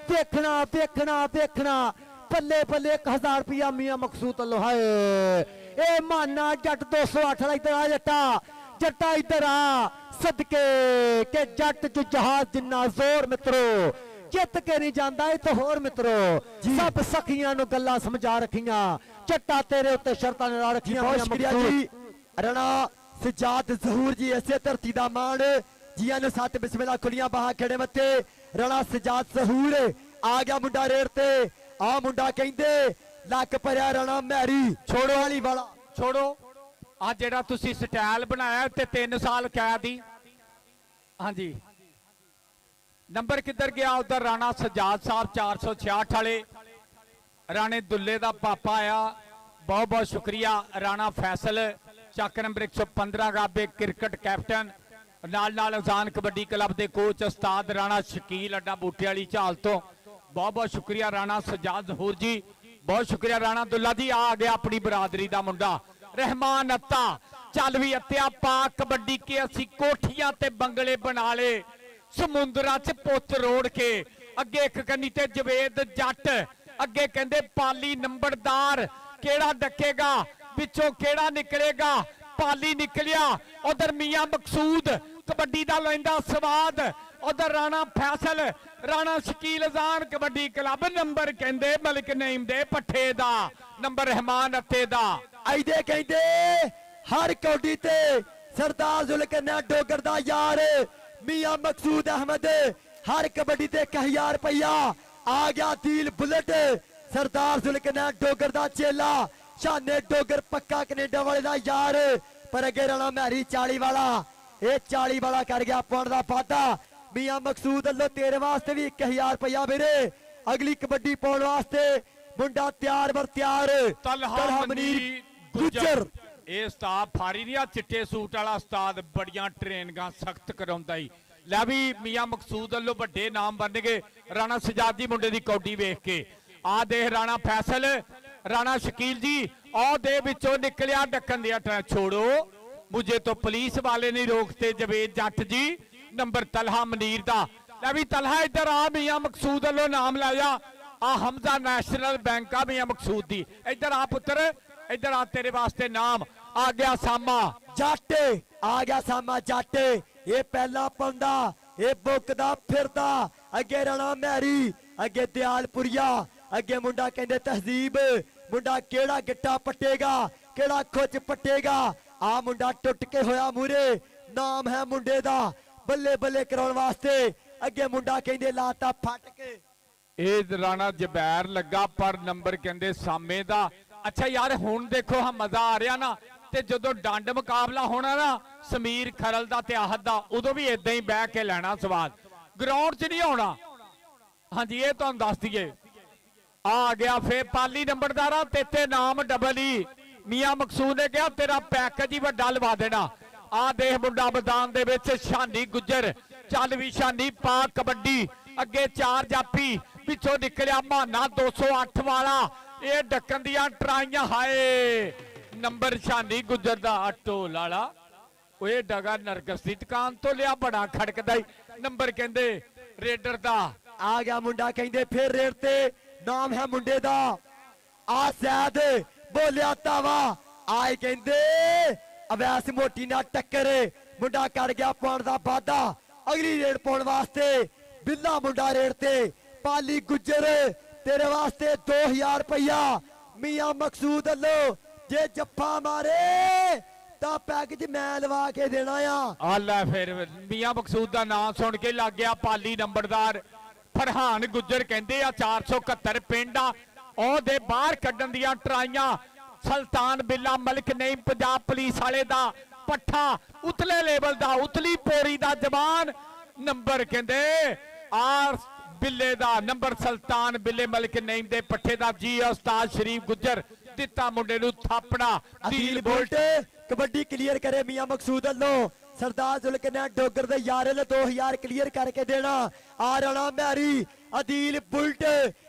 ਵੇਖਣਾ ਪੱਲੇ 1000 ਰੁਪਇਆ ਮੀਆਂ ਮਕਸੂਦ ਵੱਲੋਂ ਹਾਏ ਇਹ ਮਾਨਾ ਜੱਟ 208 ਵਾਲਾ ਇੱਧਰ ਆ ਜੱਟਾ ਇੱਧਰ ਆ ਸਦਕੇ ਕਿ ਜੱਟ ਚ ਜਹਾਜ਼ ਜਿੰਨਾ ਜ਼ੋਰ ਮਿੱਤਰੋ ਜਿੱਤ ਕੇ ਨਹੀਂ ਜਾਂਦਾ ਇਹ ਤਾਂ ਹੋਰ ਮਿੱਤਰੋ ਸਭ ਸਖੀਆਂ ਨੂੰ ਗੱਲਾਂ ਸਮਝਾ ਰੱਖੀਆਂ ਜੱਟਾ ਤੇਰੇ ਉੱਤੇ ਸ਼ਰਤਾਂ ਲਾ ਰੱਖੀਆਂ ਬਹੁਤ ਸ਼ੁਕਰੀਆ ਜੀ ਰਣਾ ਸਜਾਦ ਜ਼ਹੂਰ ਜੀ ਇਸੇ ਧਰਤੀ ਦਾ ਮਾਣ ਜੀਆਂ ਨੂੰ ਸੱਤ ਬਿਸਮਿਲ੍ਲਾ ਖੁੱਲੀਆਂ ਬਾਹਾਂ ਖੜੇ ਮੱਥੇ ਰਣਾ ਸਜਾਦ ਜ਼ਹੂਰ ਆ ਗਿਆ ਮੁੰਡਾ ਰੇਡ ਤੇ ਆ ਮੁੰਡਾ ਕਹਿੰਦੇ ਲੱਕ ਭਰਿਆ ਰਣਾ ਮਹਿਰੀ ਛੋੜੋ ਵਾਲੀ ਵਾਲਾ ਛੋੜੋ ਆ ਜਿਹੜਾ ਤੁਸੀਂ ਸਟਾਈਲ ਬਣਾਇਆ ਤੇ 3 ਸਾਲ ਕੈਦ ਹਾਂਜੀ ਨੰਬਰ ਕਿੱਧਰ ਗਿਆ ਉਧਰ ਰਾਣਾ ਸਜਾਦ ਸਾਹਿਬ 466 ਵਾਲੇ ਰਾਣੇ ਦੁੱਲੇ ਦਾ ਪਾਪਾ ਆ ਬਹੁਤ ਸ਼ੁਕਰੀਆ ਰਾਣਾ ਫੈਸਲ ਚੱਕ ਨੰਬਰ 115 ਗਾਬੇ ਕ੍ਰਿਕਟ ਕੈਪਟਨ ਨਾਲ ਅਜ਼ਾਨ ਕਬੱਡੀ ਕਲੱਬ ਦੇ ਕੋਚ ਉਸਤਾਦ ਰਾਣਾ ਸ਼ਕੀਲ ਅੱਡਾ ਬੂਟੇ ਵਾਲੀ ਝਾਲ ਤੋਂ ਬਹੁਤ ਸ਼ੁਕਰੀਆ ਰਾਣਾ ਸਜਾਦ ਜ਼ਹੂਰ ਜੀ ਬਹੁਤ ਸ਼ੁਕਰੀਆ ਰਾਣਾ ਦੁੱਲਾ ਜੀ ਆ ਗਿਆ ਆਪਣੀ ਬਰਾਦਰੀ ਦਾ ਮੁੰਡਾ ਰਹਿਮਾਨ ਅੱਤਾ ਚੱਲ ਵੀ ਅੱਤਿਆ ਪਾ ਕਬੱਡੀ ਕੇ ਅਸੀਂ ਕੋਠੀਆਂ ਤੇ ਬੰਗਲੇ ਬਣਾ ਲੇ ਸਮੁੰਦਰਾਂ 'ਚ ਪੁੱਤ ਰੋੜ ਕੇ ਅੱਗੇ ਇੱਕ ਕੰਨੀ ਤੇ ਜਵੇਦ ਜੱਟ ਅੱਗੇ ਕਹਿੰਦੇ ਪਾਲੀ ਨੰਬਰਦਾਰ ਕਿਹੜਾ ਡੱਕੇਗਾ ਵਿੱਚੋਂ ਕਿਹੜਾ ਨਿਕਲੇਗਾ ਪਾਲੀ ਨਿਕਲਿਆ ਉਧਰ ਮੀਆਂ ਮਕਸੂਦ ਕਬੱਡੀ ਦਾ ਲੈਂਦਾ ਸਵਾਦ ਉਧਰ ਰਾਣਾ ਫੈਸਲ ਰਾਣਾ ਸ਼ਕੀਲ ਅਜ਼ਾਨ ਕਬੱਡੀ ਕਲੱਬ ਨੰਬਰ ਕਹਿੰਦੇ ਮਲਿਕ ਨਈਮ ਦੇ ਪੱਠੇ ਦਾ ਨੰਬਰ ਰਹਿਮਾਨ ਅੱਤੇ ਦਾ ਆਈਦੇ ਕਹਿੰਦੇ ਹਰ ਕੌਡੀ ਤੇ ਸਰਦਾਰ ਜ਼ੁਲਕਰਨੈਨ ਡੋਗਰ ਦਾ ਯਾਰ ਮੀਆਂ ਮਕਸੂਦ ਅਹਿਮਦ ਹਰ ਕਬੱਡੀ ਤੇ 1000 ਰੁਪਇਆ ਆ ਗਿਆ ਦੀਲ ਬੁਲਟ ਸਰਦਾਰ ਜ਼ੁਲਕਰਨੈਨ ਡੋਗਰ ਦਾ ਚੇਲਾ ਸ਼ਾਨੇ ਡੋਗਰ ਪੱਕਾ ਕੈਨੇਡਾ ਵਾਲੇ ਦਾ ਯਾਰ ਪਰ ਅੱਗੇ ਰਾਣਾ ਮਹਿਰੀ 40 ਵਾਲਾ ਇਹ 40 ਵਾਲਾ ਕਰ ਗਿਆ ਪੁਆਇੰਟ ਦਾ ਵਾਧਾ ਮੀਆਂ ਮਕਸੂਦ ਵੱਲੋਂ ਤੇਰੇ ਵਾਸਤੇ ਵੀ 1000 ਰੁਪਇਆ ਵੀਰੇ ਅਗਲੀ ਕਬੱਡੀ ਪਾਉਣ ਵਾਸਤੇ ਮੁੰਡਾ ਤਿਆਰ ਬਰ ਤਿਆਰ ਤਲਹਾ ਮਨੀਰ ਗੁੱਜਰ ਇਹ ਉਸਤਾਦ ਫਾਰੀ ਨਹੀਂ ਆ ਚਿੱਟੇ ਸੂਟ ਵਾਲਾ ਉਸਤਾਦ ਬੜੀਆਂ ਟ੍ਰੇਨਿੰਗਾਂ ਸਖਤ ਕਰਾਉਂਦਾ ਹੀ ਲੈ ਵੀ ਮੀਆਂ ਮਕਸੂਦ ਵੱਲੋਂ ਵੱਡੇ ਨਾਮ ਬਣ ਗਏ ਰਾਣਾ ਸਜਾਦ ਜੀ ਮੁੰਡੇ ਦੀ ਕੌਡੀ ਵੇਖ ਕੇ ਆ ਦੇਖ ਰਾਣਾ ਫੈਸਲ ਰਾਣਾ ਸ਼ਕੀਲ ਜੀ ਆ ਦੇ ਵਿੱਚੋਂ ਨਿਕਲਿਆ ਡੱਕਣ ਦਿਆ ਛੋੜੋ ਮੁਝੇ ਤੋਂ ਪੁਲਿਸ ਵਾਲੇ ਨਹੀਂ ਰੋਕਤੇ ਜਵੇਦ ਜੱਟ ਜੀ ਨੰਬਰ ਤਲਹਾ ਮਨੀਰ ਦਾ ਲੈ ਵੀ ਤਲਹਾ ਇੱਧਰ ਆ ਮੀਆਂ ਮਕਸੂਦ ਵੱਲੋਂ ਨਾਮ ਲਾਇਆ ਆ ਹਮਜ਼ਾ ਨੈਸ਼ਨਲ ਬੈਂਕ ਆ ਮੀਆਂ ਮਕਸੂਦ ਦੀ ਇੱਧਰ ਆ ਪੁੱਤਰ ਇੱਧਰ ਆ ਤੇਰੇ ਵਾਸਤੇ ਨਾਮ ਆ ਗਿਆ ਸਾਮਾ ਜੱਟ ਆ ਗਿਆ ਸਾਮਾ ਜੱਟ ਇਹ ਪਹਿਲਾਂ ਪਾਉਂਦਾ ਇਹ ਬੁੱਕਦਾ ਫਿਰਦਾ ਅੱਗੇ ਰਾਣਾ ਮਹਿਰੀ ਅੱਗੇ ਦਿਆਲਪੁਰੀਆ ਅੱਗੇ ਮੁੰਡਾ ਕਹਿੰਦੇ ਤਹਿਜ਼ੀਬ ਮੁੰਡਾ ਕਿਹੜਾ ਗਿੱਟਾ ਪੱਟੇਗਾ ਕਿਹੜਾ ਖੁੱਚ ਪੱਟੇਗਾ ਆ ਮੁੰਡਾ ਟੁੱਟ ਕੇ ਹੋਇਆ ਮੂਰੇ ਨਾਮ ਹੈ ਮੁੰਡੇ ਦਾ ਬੱਲੇ ਬੱਲੇ ਕਰਾਉਣ ਵਾਸਤੇ ਅੱਗੇ ਮੁੰਡਾ ਕਹਿੰਦੇ ਲਾਤਾ ਫਟ ਕੇ ਇਹ ਰਾਣਾ ਜਬੈਰ ਲੱਗਾ ਪਰ ਨੰਬਰ ਕਹਿੰਦੇ ਸਾਮੇ ਦਾ। ਅੱਛਾ ਯਾਰ ਹੁਣ ਦੇਖੋ ਹਾਂ ਮਜ਼ਾ ਆ ਰਿਹਾ ਨਾ, ਤੇ ਜਦੋਂ ਡੰਡ ਮੁਕਾਬਲਾ ਹੋਣਾ ਨਾ ਸਮੀਰ ਖਰਲ ਦਾ ਤੇ ਆਹਦ ਦਾ, ਉਦੋਂ ਵੀ ਇਦਾਂ ਹੀ ਬਹਿ ਕੇ ਲੈਣਾ ਸਵਾਦ, ਗਰਾਊਂਡ 'ਚ ਨਹੀਂ ਆਉਣਾ। ਹਾਂਜੀ ਇਹ ਤੁਹਾਨੂੰ ਦੱਸ ਦਈਏ। ਆ ਗਿਆ ਫੇਰ ਪਾਲੀ ਨੰਬਰਦਾਰਾ, ਤੇ ਨਾਮ ਡਬਲ ਹੀ। ਮੀਆਂ ਮਕਸੂਦ ਨੇ ਕਿਹਾ ਤੇਰਾ ਪੈਕੇਜ ਹੀ ਵੱਡਾ ਲਵਾ ਦੇਣਾ। ਆ ਦੇਖ ਮੁੰਡਾ ਮੈਦਾਨ ਦੇ ਵਿੱਚ ਸ਼ਾਨੀ ਗੁੱਜਰ, ਚੱਲ ਵੀ ਸ਼ਾਨੀ ਪਾ ਕਬੱਡੀ, ਅੱਗੇ 4 ਜਾਫੀ, ਪਿੱਛੋਂ ਨਿਕਲਿਆ ਮਾਨਾ 208 ਵਾਲਾ, ਇਹ ਡੱਕਣ ਦੀਆਂ ਟਰਾਈਆਂ। ਹਾਏ ਨੰਬਰ ਸ਼ਾਨੀ ਗੁੱਜਰ ਦਾ ਢੋਲ ਵਾਲਾ, ਉਹ ਡਗਾ ਨਰਗਸ ਦੀ ਦੁਕਾਨ ਤੋਂ ਲਿਆ, ਬੜਾ ਖੜਕਦਾ ਹੀ ਨੰਬਰ ਕਹਿੰਦੇ ਰੇਡਰ ਦਾ। ਆ ਗਿਆ ਮੁੰਡਾ ਕਹਿੰਦੇ ਫਿਰ ਰੇਡ ਤੇ, ਨਾਮ ਹੈ ਮੁੰਡੇ ਦਾ ਆ ਸੈਦ, ਬੋਲਿਆ ਤਾਵਾ। ਆਏ ਕਹਿੰਦੇ ਅਵੈਸ ਮੋਟੀ ਨਾਲ ਟੱਕਰ, ਮੁੰਡਾ ਕਰ ਗਿਆ ਪਾਉਣ ਦਾ ਵਾਦਾ, ਅਗਲੀ ਰੇਡ ਪਾਉਣ ਵਾਸਤੇ ਬਿੱਲਾ ਮੁੰਡਾ ਰੇਡ ਤੇ। ਪਾਲੀ ਗੁੱਜਰ ਤੇਰੇ ਵਾਸਤੇ 2000 ਰੁਪਇਆ ਮੀਆਂ ਮਕਸੂਦ ਵੱਲੋਂ, ਜੇ ਜੱਫਾ ਮਾਰੇ ਤਾਂ ਪੈਕੇਜ ਮੈਂ ਲਵਾ ਕੇ ਦੇਣਾ ਆ। ਲੈ ਫਿਰ ਮੀਆਂ ਮਕਸੂਦ ਦਾ ਨਾਮ ਸੁਣ ਕੇ ਲੱਗ ਗਿਆ ਪਾਲੀ ਨੰਬਰਦਾਰ ਫਰਹਾਨ ਗੁੱਜਰ, ਕਹਿੰਦੇ ਆ 471 ਪਿੰਡ ਆ, ਉਹਦੇ ਬਾਹਰ ਕੱਢਣ ਦੀਆਂ ਟਰਾਈਆਂ। ਸੁਲਤਾਨ ਬਿੱਲਾ ਮਲਕ ਨਹੀਂ ਪੰਜਾਬ ਪੁਲਿਸ ਵਾਲੇ ਦਾ ਪੱਠਾ, ਉਤਲੇ ਲੈਵਲ ਦਾ, ਉਤਲੀ ਪੋਰੀ ਦਾ ਜਵਾਨ। ਨੰਬਰ ਕਹਿੰਦੇ ਆਰ ਬਿੱਲੇ ਦਾ, ਨੰਬਰ ਸੁਲਤਾਨ ਬਿੱਲੇ ਮਲਕ ਨਈਮ ਦੇ ਪੱਠੇ ਦਾ। ਜੀ ਉਸਤਾਦ ਸ਼ਰੀਫ ਗੁੱਜਰ ਦਿੱਤਾ ਮੁੰਡੇ ਨੂੰ ਥਾਪੜਾ। ਅਦੀਲ ਬੁਲਟ ਕਬੱਡੀ ਕਲੀਅਰ ਕਰੇ ਮੀਆਂ ਮਕਸੂਦ ਵੱਲੋਂ, ਸਰਦਾਰ ਜ਼ੁਲਕਰਨੈਨ ਡੋਗਰ ਦੇ ਯਾਰੇ ਨੇ 2000 ਕਲੀਅਰ ਕਰਕੇ ਦੇਣਾ। ਆ ਰਾਣਾ ਮੈਰੀ, ਅਦੀਲ ਬੁਲਟ,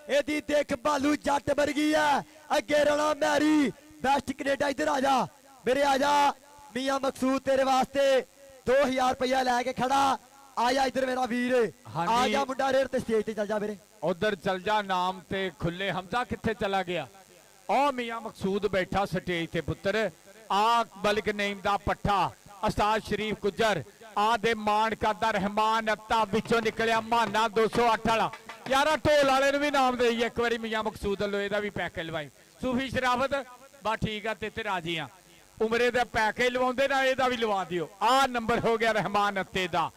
ਇਹਦੀ ਦੇਖ ਬਾਲੂ ਜੱਟ ਵਰਗੀ ਹੈ। ਅੱਗੇ ਰਾਣਾ ਮੈਰੀ, ਬੈਸਟ ਕੈਨੇਡਾ, ਇੱਧਰ ਆ ਜਾ ਮੇਰੇ, ਆ ਜਾ ਮੀਆਂ ਮਕਸੂਦ ਤੇਰੇ ਵਾਸਤੇ 2000 ਰੁਪਇਆ ਲੈ ਕੇ ਖੜਾ। ਆਇਆ ਇੱਧਰ ਮੇਰਾ ਵੀਰ, ਆ ਜਾ ਮੁੰਡਾ ਰੇਡ ਤੇ, ਸਟੇਜ ਤੇ ਚੱਲ ਜਾ ਵੀਰੇ, ਉਧਰ ਚੱਲ ਜਾ। ਨਾਮ ਤੇ ਖੁੱਲੇ ਹਮਜ਼ਾ ਕਿੱਥੇ ਚਲਾ ਗਿਆ? ਉਹ ਮੀਆਂ ਮਕਸੂਦ ਬੈਠਾ ਸਟੇਜ ਤੇ ਪੁੱਤਰ। ਆ ਮਲਕ ਨਈਮ ਦਾ ਪੱਠਾ, ਉਸਤਾਦ ਸ਼ਰੀਫ ਗੁੱਜਰ, ਆ ਦੇ ਮਾਨ ਕਰਦਾ ਰਹਿਮਾਨ ਅੱਤਾ, ਵਿੱਚੋਂ ਨਿਕਲਿਆ ਮਾਨਾ 208 ਵਾਲਾ। ਯਾਰਾ ਢੋਲ ਵਾਲੇ ਨੂੰ ਵੀ ਨਾਮ ਦੇਈ ਇੱਕ ਵਾਰੀ ਮੀਆਂ ਮਕਸੂਦ ਵੱਲੋਂ, ਇਹਦਾ ਵੀ ਪੈਕੇਜ ਲਵਾਈ। ਸੂਫੀ ਸ਼ਰਾਫਤ ਬਾ ਠੀਕ ਆ, ਤੇ ਰਾਜੀ ਆ, ਉਮਰੇ ਦਾ ਪੈਕੇਜ ਲਵਾਉਂਦੇ ਨਾ, ਇਹਦਾ ਵੀ ਲਵਾ ਦਿਓ। ਆ ਨੰਬਰ ਹੋ ਗਿਆ ਰਹਿਮਾਨ ਅੱਤੇ ਦਾ।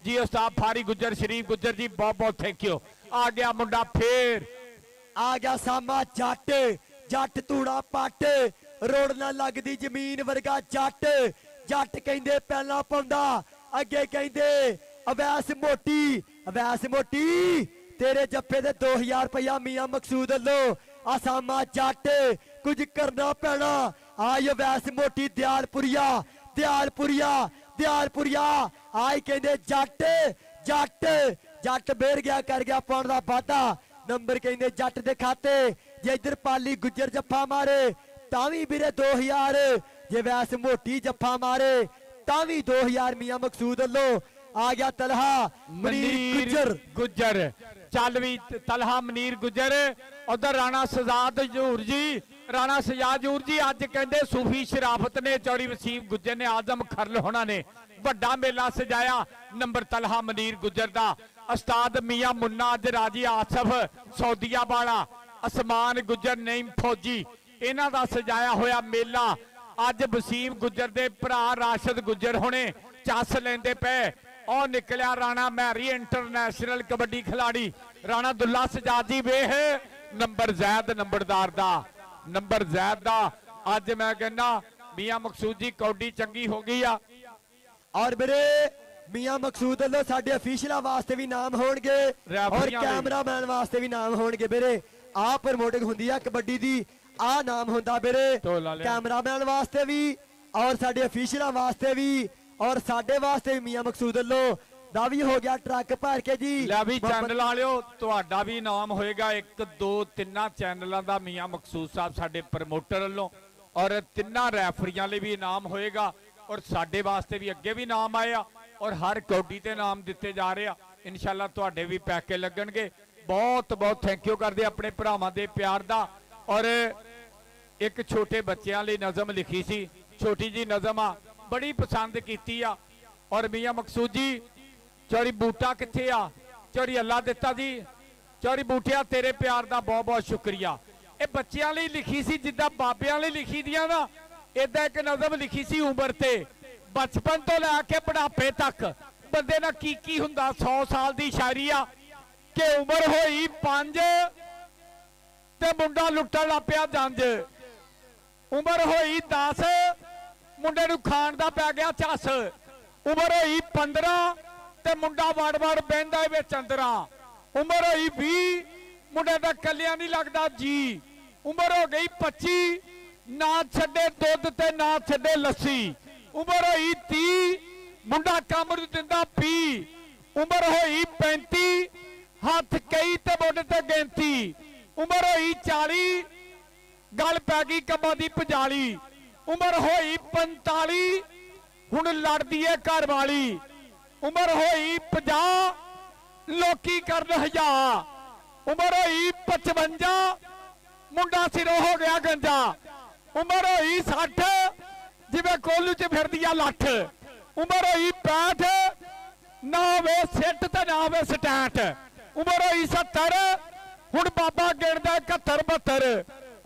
ਜੀ ਉਸਤਾਦ ਫਾਰੀ ਗੁੱਜਰ ਸ਼ਰੀਫ ਗੁੱਜਰ ਜੀ, ਬਹੁਤ ਬਹੁਤ ਥੈਂਕ ਯੂ। ਆ ਗਿਆ ਮੁੰਡਾ ਫੇਰ, ਆ ਗਿਆ ਸਾਮਾ ਜੱਟ, ਜੱਟ ਧੂੜਾ ਪੱਟ, ਰੋੜ ਨਾਲ ਲੱਗਦੀ ਜ਼ਮੀਨ ਵਰਗਾ ਜੱਟ। ਜੱਟ ਕਹਿੰਦੇ ਪਹਿਲਾਂ ਪਾਉਂਦਾ, ਅੱਗੇ ਕਹਿੰਦੇ ਅਵੈਸ ਮੋਟੀ, ਅਵੈਸ ਮੋਟੀ ਤੇਰੇ ਜੱਫੇ ਦੇ 2000 ਰੁਪਇਆ ਮੀਆਂ ਮਕਸੂਦ ਵੱਲੋਂ। ਆਸਾਮਾ ਜੱਟ ਕੁਝ ਕਰਨਾ ਪੈਣਾ। ਆਇ ਅਵੈਸ ਮੋਟੀ ਦਿਆਲਪੁਰੀਆ, ਦਿਆਲਪੁਰੀਆ, ਦਿਆਲਪੁਰੀਆ। ਆਈ ਕਹਿੰਦੇ ਜੱਟ, ਜੱਟ, ਜੱਟ ਬੇਰ ਗਿਆ ਕਰ ਗਿਆ ਪਾਉਣ ਦਾ ਵਾਦਾ। ਨੰਬਰ ਕਹਿੰਦੇ ਜੱਟ ਦੇ ਖਾਤੇ, ਜੇ ਇੱਧਰ ਪਾਲੀ ਗੁੱਜਰ ਜੱਫਾ ਮਾਰੇ ਤਾਂ ਵੀ ਵੀਰੇ 2000, ਜੇ ਵੈਸ ਮੋਟੀ ਜੱਫਾ ਮਾਰੇ ਤਾਂ ਵੀ 2000 ਮੀਆਂ ਮਕਸੂਦ ਵੱਲੋਂ। ਆ ਗਿਆ ਤਲਹਾ ਮਨੀਰ ਗੁੱਜਰ, ਚੱਲ ਵੀ ਤਲਹਾ ਮਨੀਰ ਗੁੱਜਰ। ਉਧਰ ਰਾਣਾ ਸਜਾਦ ਹਜ਼ੂਰ ਜੀ, ਰਾਣਾ ਸਜਾਦ ਹਜ਼ੂਰ ਜੀ, ਅੱਜ ਕਹਿੰਦੇ ਸੂਫੀ ਸ਼ਰਾਫਤ ਨੇ, ਚੌੜੀ ਵਸੀਮ ਗੁੱਜਰ ਨੇ, ਆਜ਼ਮ ਖਰਲ ਹੋਣਾ ਨੇ ਵੱਡਾ ਮੇਲਾ ਸਜਾਇਆ। ਨੰਬਰ ਤਲਹਾ ਮਨੀਰ ਗੁੱਜਰ ਦਾ। ਉਸਤਾਦ ਮੀਆਂ ਮੁੰਨਾ ਅੱਜ ਰਾਜੀ ਆਸਫ ਸੌਦੀਆ ਵਾਲਾ, ਅਸਮਾਨ ਗੁੱਜਰ ਨਈਮ ਫੌਜੀ, ਇਹਨਾਂ ਦਾ ਸਜਾਇਆ ਹੋਇਆ ਮੇਲਾ। ਅੱਜ ਵਸੀਮ ਗੁੱਜਰ ਦੇ ਭਰਾ ਰਾਸ਼ਦ ਗੁੱਜਰ ਹੋਣੇ ਚੱਸ ਲੈਂਦੇ ਪਏ। ਉਹ ਨਿਕਲਿਆ ਰਾਣਾ ਮੈਰੀ ਇੰਟਰਨੈਸ਼ਨਲ ਕਬੱਡੀ ਖਿਲਾੜੀ ਰਾਣਾ ਦੁੱਲਾ ਸਜਾਦ ਜੀ। ਵੇਖ ਨੰਬਰ ਜ਼ੈਦ ਨੰਬਰਦਾਰ ਦਾ, ਨੰਬਰ ਜ਼ੈਦ ਦਾ। ਅੱਜ ਮੈਂ ਕਹਿੰਦਾ ਮੀਆਂ ਮਕਸੂਦ ਜੀ ਕੌਡੀ ਚੰਗੀ ਹੋ ਗਈ ਆ। ਔਰ ਵੀਰੇ ਮੀਆਂ ਮਕਸੂਦ ਵੱਲੋਂ ਸਾਡੇ ਅਫੀਸ਼ੀਅਲਾਂ ਵਾਸਤੇ ਵੀ ਨਾਮ ਹੋਣਗੇ, ਔਰ ਕੈਮਰਾਮੈਨ ਵਾਸਤੇ ਵੀ ਨਾਮ ਹੋਣਗੇ ਵੀਰੇ। ਆਹ ਪ੍ਰਮੋਟਿੰਗ ਹੁੰਦੀ ਆ ਕਬੱਡੀ ਦੀ, ਆਹ ਨਾਮ ਹੁੰਦਾ ਵੀਰੇ ਕੈਮਰਾਮੈਨ ਵਾਸਤੇ ਵੀ, ਔਰ ਸਾਡੇ ਅਫੀਸ਼ੀਅਲਾਂ ਵਾਸਤੇ ਵੀ, ਔਰ ਸਾਡੇ ਵਾਸਤੇ ਵੀ ਮੀਆਂ ਮਕਸੂਦ ਵੱਲੋਂ ਦਾ ਵੀ ਹੋ ਗਿਆ ਟਰੱਕ ਭਰ ਕੇ ਜੀ। ਲੈ ਵੀ ਚੈਨਲ ਵਾਲਿਓ, ਤੁਹਾਡਾ ਵੀ ਨਾਮ ਹੋਏਗਾ 1 2 3 ਚੈਨਲਾਂ ਦਾ ਮੀਆਂ ਮਕਸੂਦ ਸਾਹਿਬ ਸਾਡੇ ਪ੍ਰਮੋਟਰ ਵੱਲੋਂ, ਔਰ 3 ਰੈਫਰੀਆਂ ਲਈ ਵੀ ਇਨਾਮ ਹੋਏਗਾ, ਔਰ ਸਾਡੇ ਵਾਸਤੇ ਵੀ ਅੱਗੇ ਵੀ ਨਾਮ ਆਇਆ, ਔਰ ਹਰ ਕੌਡੀ ਤੇ ਨਾਮ ਦਿੱਤੇ ਜਾ ਰਹੇ ਆ। ਇਨਸ਼ਾਅੱਲਾ ਤੁਹਾਡੇ ਵੀ ਪੈਕੇ ਲੱਗਣਗੇ। ਬਹੁਤ ਬਹੁਤ ਥੈਂਕ ਯੂ ਕਰਦੇ ਆਪਣੇ ਭਰਾਵਾਂ ਦੇ ਪਿਆਰ ਦਾ। ਔਰ ਇੱਕ ਛੋਟੇ ਬੱਚਿਆਂ ਲਈ ਨਜ਼ਮ ਲਿਖੀ ਸੀ, ਛੋਟੀ ਜੀ ਨਜ਼ਮ ਆ, ਬੜੀ ਪਸੰਦ ਕੀਤੀ ਆ। ਔਰ ਮੀਆਂ ਮਕਸੂਦ ਜੀ, ਚੋਰੀ ਬੂਟਾ ਕਿੱਥੇ ਆ? ਚੋਰੀ ਅੱਲਾ ਦਿੱਤਾ ਜੀ। ਚੋਰੀ ਬੂਟਿਆ ਤੇਰੇ ਪਿਆਰ ਦਾ ਬਹੁਤ ਬਹੁਤ ਸ਼ੁਕਰੀਆ। ਇਹ ਬੱਚਿਆਂ ਲਈ ਲਿਖੀ ਸੀ, ਜਿੱਦਾਂ ਬਾਬਿਆਂ ਲਈ ਲਿਖੀ ਦੀਆਂ ਨਾ, ਏਦਾਂ ਇੱਕ ਨਜ਼ਮ ਲਿਖੀ ਸੀ ਉਮਰ ਤੇ, ਬਚਪਨ ਤੋਂ ਲੈ ਕੇ ਬੁਢਾਪੇ ਤੱਕ ਬੰਦੇ ਨਾਲ ਕੀ ਹੁੰਦਾ। 100 ਸਾਲ ਦੀ ਸ਼ਾਇਰੀ ਆ, ਕਿ ਉਮਰ ਹੋਈ 5 ਤੇ ਮੁੰਡਾ ਲੁੱਟਣ ਲੱਗ ਪਿਆ ਜੰਜ। ਉਮਰ ਹੋਈ 10 ਮੁੰਡੇ ਨੂੰ ਖਾਣ ਦਾ ਪੈ ਗਿਆ ਝੱਸ। ਉਮਰ ਹੋਈ 15 ਤੇ ਮੁੰਡਾ ਵੜ ਬਹਿੰਦਾ ਵਿੱਚ ਅੰਦਰਾਂ। ਉਮਰ ਹੋਈ 20 ਮੁੰਡੇ ਦਾ ਕੱਲਿਆਂ ਨਹੀਂ ਲੱਗਦਾ ਜੀ। ਉਮਰ ਹੋ ਗਈ 25 ਨਾ ਛੱਡੇ ਦੁੱਧ ਤੇ ਨਾ ਛੱਡੇ ਲੱਸੀ। ਉਮਰ ਹੋਈ 30 ਮੁੰਡਾ ਕੰਮ ਨੂੰ ਦਿੰਦਾ ਪੀ। ਉਮਰ ਹੋਈ 35 ਹੱਥ ਕਈ ਤੇ ਮੋਢੇ ਤੇ ਗਿਣਤੀ। ਉਮਰ ਹੋਈ 40 ਗੱਲ ਪੈ ਗਈ ਕੰਮਾਂ ਦੀ ਭਜਾਲੀ। ਉਮਰ ਹੋਈ 45 ਹੁਣ ਲੜਦੀ ਏ ਘਰ ਵਾਲੀ। ਉਮਰ ਹੋਈ 50 ਲੋਕੀ ਕਰਨ ਹਜਾ। ਉਮਰ ਹੋਈ 55 ਮੁੰਡਾ ਸਿਰੋਂ ਹੋ ਗਿਆ ਗੰਜਾ। ਉਮਰ ਹੋਈ 60 ਜਿਵੇਂ ਕੋਲੂ ਚ ਫਿਰਦੀ ਆ ਲੱਠ। ਉਮਰ ਹੋਈ 65 ਨਾ ਵੇ ਸਿੱਟ ਤੇ ਨਾ ਵੇ ਸਟੈਂਟ। ਉਮਰ ਹੋਈ 70 ਹੁਣ ਬਾਬਾ ਗਿਣਦਾ 71 72।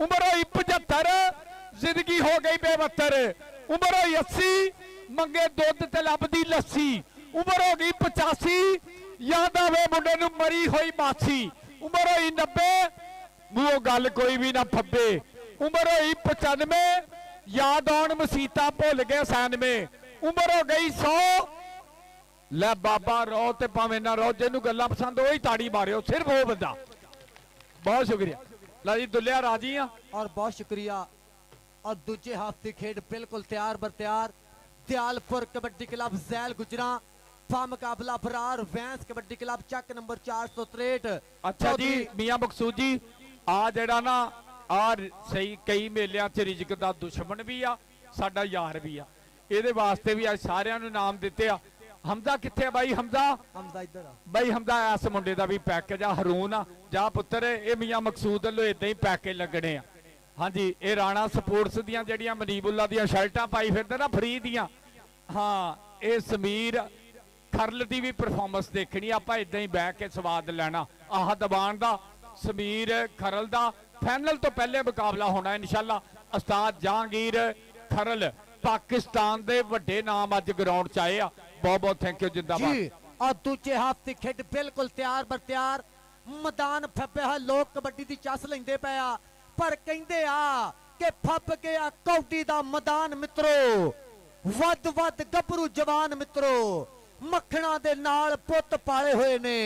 ਉਮਰ ਹੋਈ 75 ਜ਼ਿੰਦਗੀ ਹੋ ਗਈ ਬੇਵੱਤਰ। ਉਮਰ ਹੋਈ 80 ਮੰਗੇ ਦੁੱਧ ਤੇ ਲੱਭਦੀ ਲੱਸੀ। ਉਮਰ ਹੋ ਗਈ 85 ਯਾਦ ਆਵੇ ਮੁੰਡੇ ਨੂੰ ਮਰੀ ਹੋਈ ਮਾਛੀ। ਉਮਰ ਹੋਈ 90 ਮੂੰਹੋਂ ਗੱਲ ਕੋਈ ਵੀ ਨਾ ਫੱਬੇ। ਉਮਰ ਹੋਈ 95 ਯਾਦ ਆਉਣ ਮਸੀਤਾਂ ਭੁੱਲ ਗਏ 97। ਉਮਰ ਹੋ ਗਈ 100 ਲੈ ਬਾਬਾ ਰੋ ਤੇ ਭਾਵੇਂ ਨਾ ਰੋ, ਜਿਹਨੂੰ ਗੱਲਾਂ ਪਸੰਦ ਉਹੀ ਤਾੜੀ ਮਾਰਿਓ, ਸਿਰਫ ਉਹ ਬੰਦਾ। ਬਹੁਤ ਸ਼ੁਕਰੀਆ। ਲਾ ਜੀ ਦੁੱਲਿਆ ਰਾਜੀ ਆ और बहुत शुक्रिया। और दूजे हाफ की खेड बिल्कुल तैयार बर तैयार। दयालपुर कबड्डी क्लब जैल गुजरा मुकाबला फरार vents kabaddi club Chak number 463। ਅੱਛਾ ਜੀ ਮੀਆਂ ਮਕਸੂਦ ਜੀ ਆ ਜਿਹੜਾ ਨਾ ਆ ਸਹੀ ਕਈ ਮੇਲਿਆਂ 'ਚ ਰਿਜ਼ਕ ਦਾ ਦੁਸ਼ਮਣ ਵੀ ਆ ਸਾਡਾ ਯਾਰ ਵੀ ਆ। ਇਹਦੇ ਵਾਸਤੇ ਵੀ ਅੱਜ ਸਾਰਿਆਂ ਨੂੰ ਨਾਮ ਦਿੱਤੇ ਆ। ਹਮਜ਼ਾ ਕਿੱਥੇ ਆ ਬਾਈ? ਹਮਜ਼ਾ इधर ਬਾਈ ਹਮਜ਼ਾ ਇਸ ਮੁੰਡੇ ਦਾ ਵੀ ਪੈਕੇਜ ਆ। ਹਰੂਨ ਆ ਜਾ ਪੁੱਤਰ ਇਹ ਮੀਆਂ ਮਕਸੂਦ ਵੱਲੋਂ ਇਦਾਂ ਹੀ ਪੈਕੇਜ ਲੱਗਣੇ ਆ। ਹਾਂਜੀ ਇਹ ਰਾਣਾ ਸਪੋਰਟਸ ਦੀਆਂ ਜਿਹੜੀਆਂ ਮਨੀਬੁੱਲਾ ਦੀਆਂ ਸ਼ਰਟਾਂ ਪਾਈ ਫਿਰਦੇ ਨਾ ਫਰੀ ਦੀਆਂ। ਹਾਂ ਇਹ ਸਮੀਰ ਖਰਲ ਦੀ ਵੀ ਪਰਫਾਰਮੈਂਸ ਦੇਖਣੀ ਆਪਾਂ ਇਦਾਂ ਹੀ ਬਹਿ ਕੇ ਸਵਾਦ ਲੈਣਾ। ਆਹ ਦਬਾਨ ਦਾ ਸਮੀਰ ਖਰਲ ਦਾ ਫਾਈਨਲ ਤੋਂ ਪਹਿਲੇ ਮੁਕਾਬਲਾ ਹੋਣਾ ਇਨਸ਼ਾਅੱਲਾ। ਉਸਤਾਦ ਜਹਾਂਗੀਰ ਖਰਲ ਪਾਕਿਸਤਾਨ ਦੇ ਵੱਡੇ ਨਾਮ ਅੱਜ ਗਰਾਊਂਡ 'ਚ ਆਏ ਆ। बहुत बहुत थैंक यू जिंदाबाद जी। और दूजे हाफ की खेड बिल्कुल तैयार बर तैयार। मैदान फब्बे है लोग कबड्डी दी चस लेंदे पे आ पर कहंदे आ कि फब के आ कौडी दा मैदान मित्रो। वद गभरू जवान मित्रो मक्खणा दे नाल पुत पाले हुए ने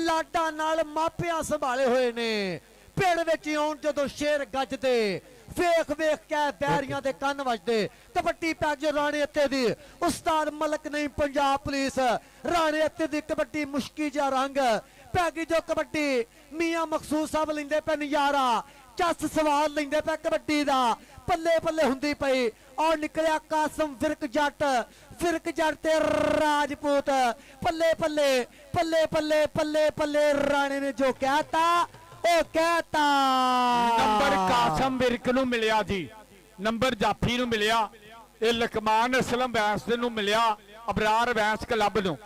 लाडा नाल मापिया संभाले हुए ने। पिंड विच आउण जदों शेर गजदे वेख वेख के बैरियां दे कंन वजदे। कबड्डी पैक जो राणे अत्ते दी उस्ताद मलक नहीं पंजाब पुलिस राणे अत्ते दी कबड्डी मुश्की जा रंग पैगी जो कबड्डी मियां मकसूद साहब लेंदे पे नजारा। चस सवाल लेंदे पे कबड्डी दा पल्ले पल्ले हुंदी पई। और निकलिया कासम फिरक जट ते राजपूत पल्ले पल्ले पल्ले पल्ले पल्ले पल्ले राणे ने जो कहता ਉਹ ਕਹਤਾ। ਨੰਬਰ ਕਾਸਮ ਵਿਰਕ ਨੂੰ ਮਿਲਿਆ ਜੀ, ਨੰਬਰ ਜਾਫੀ ਨੂੰ ਮਿਲਿਆ, ਇਹ ਲਕਮਾਨ ਅਸਲਮ ਵੈਂਸ ਨੂੰ ਮਿਲਿਆ, ਅਬਰਾਰ ਵੈਂਸ ਕਲੱਬ ਨੂੰ।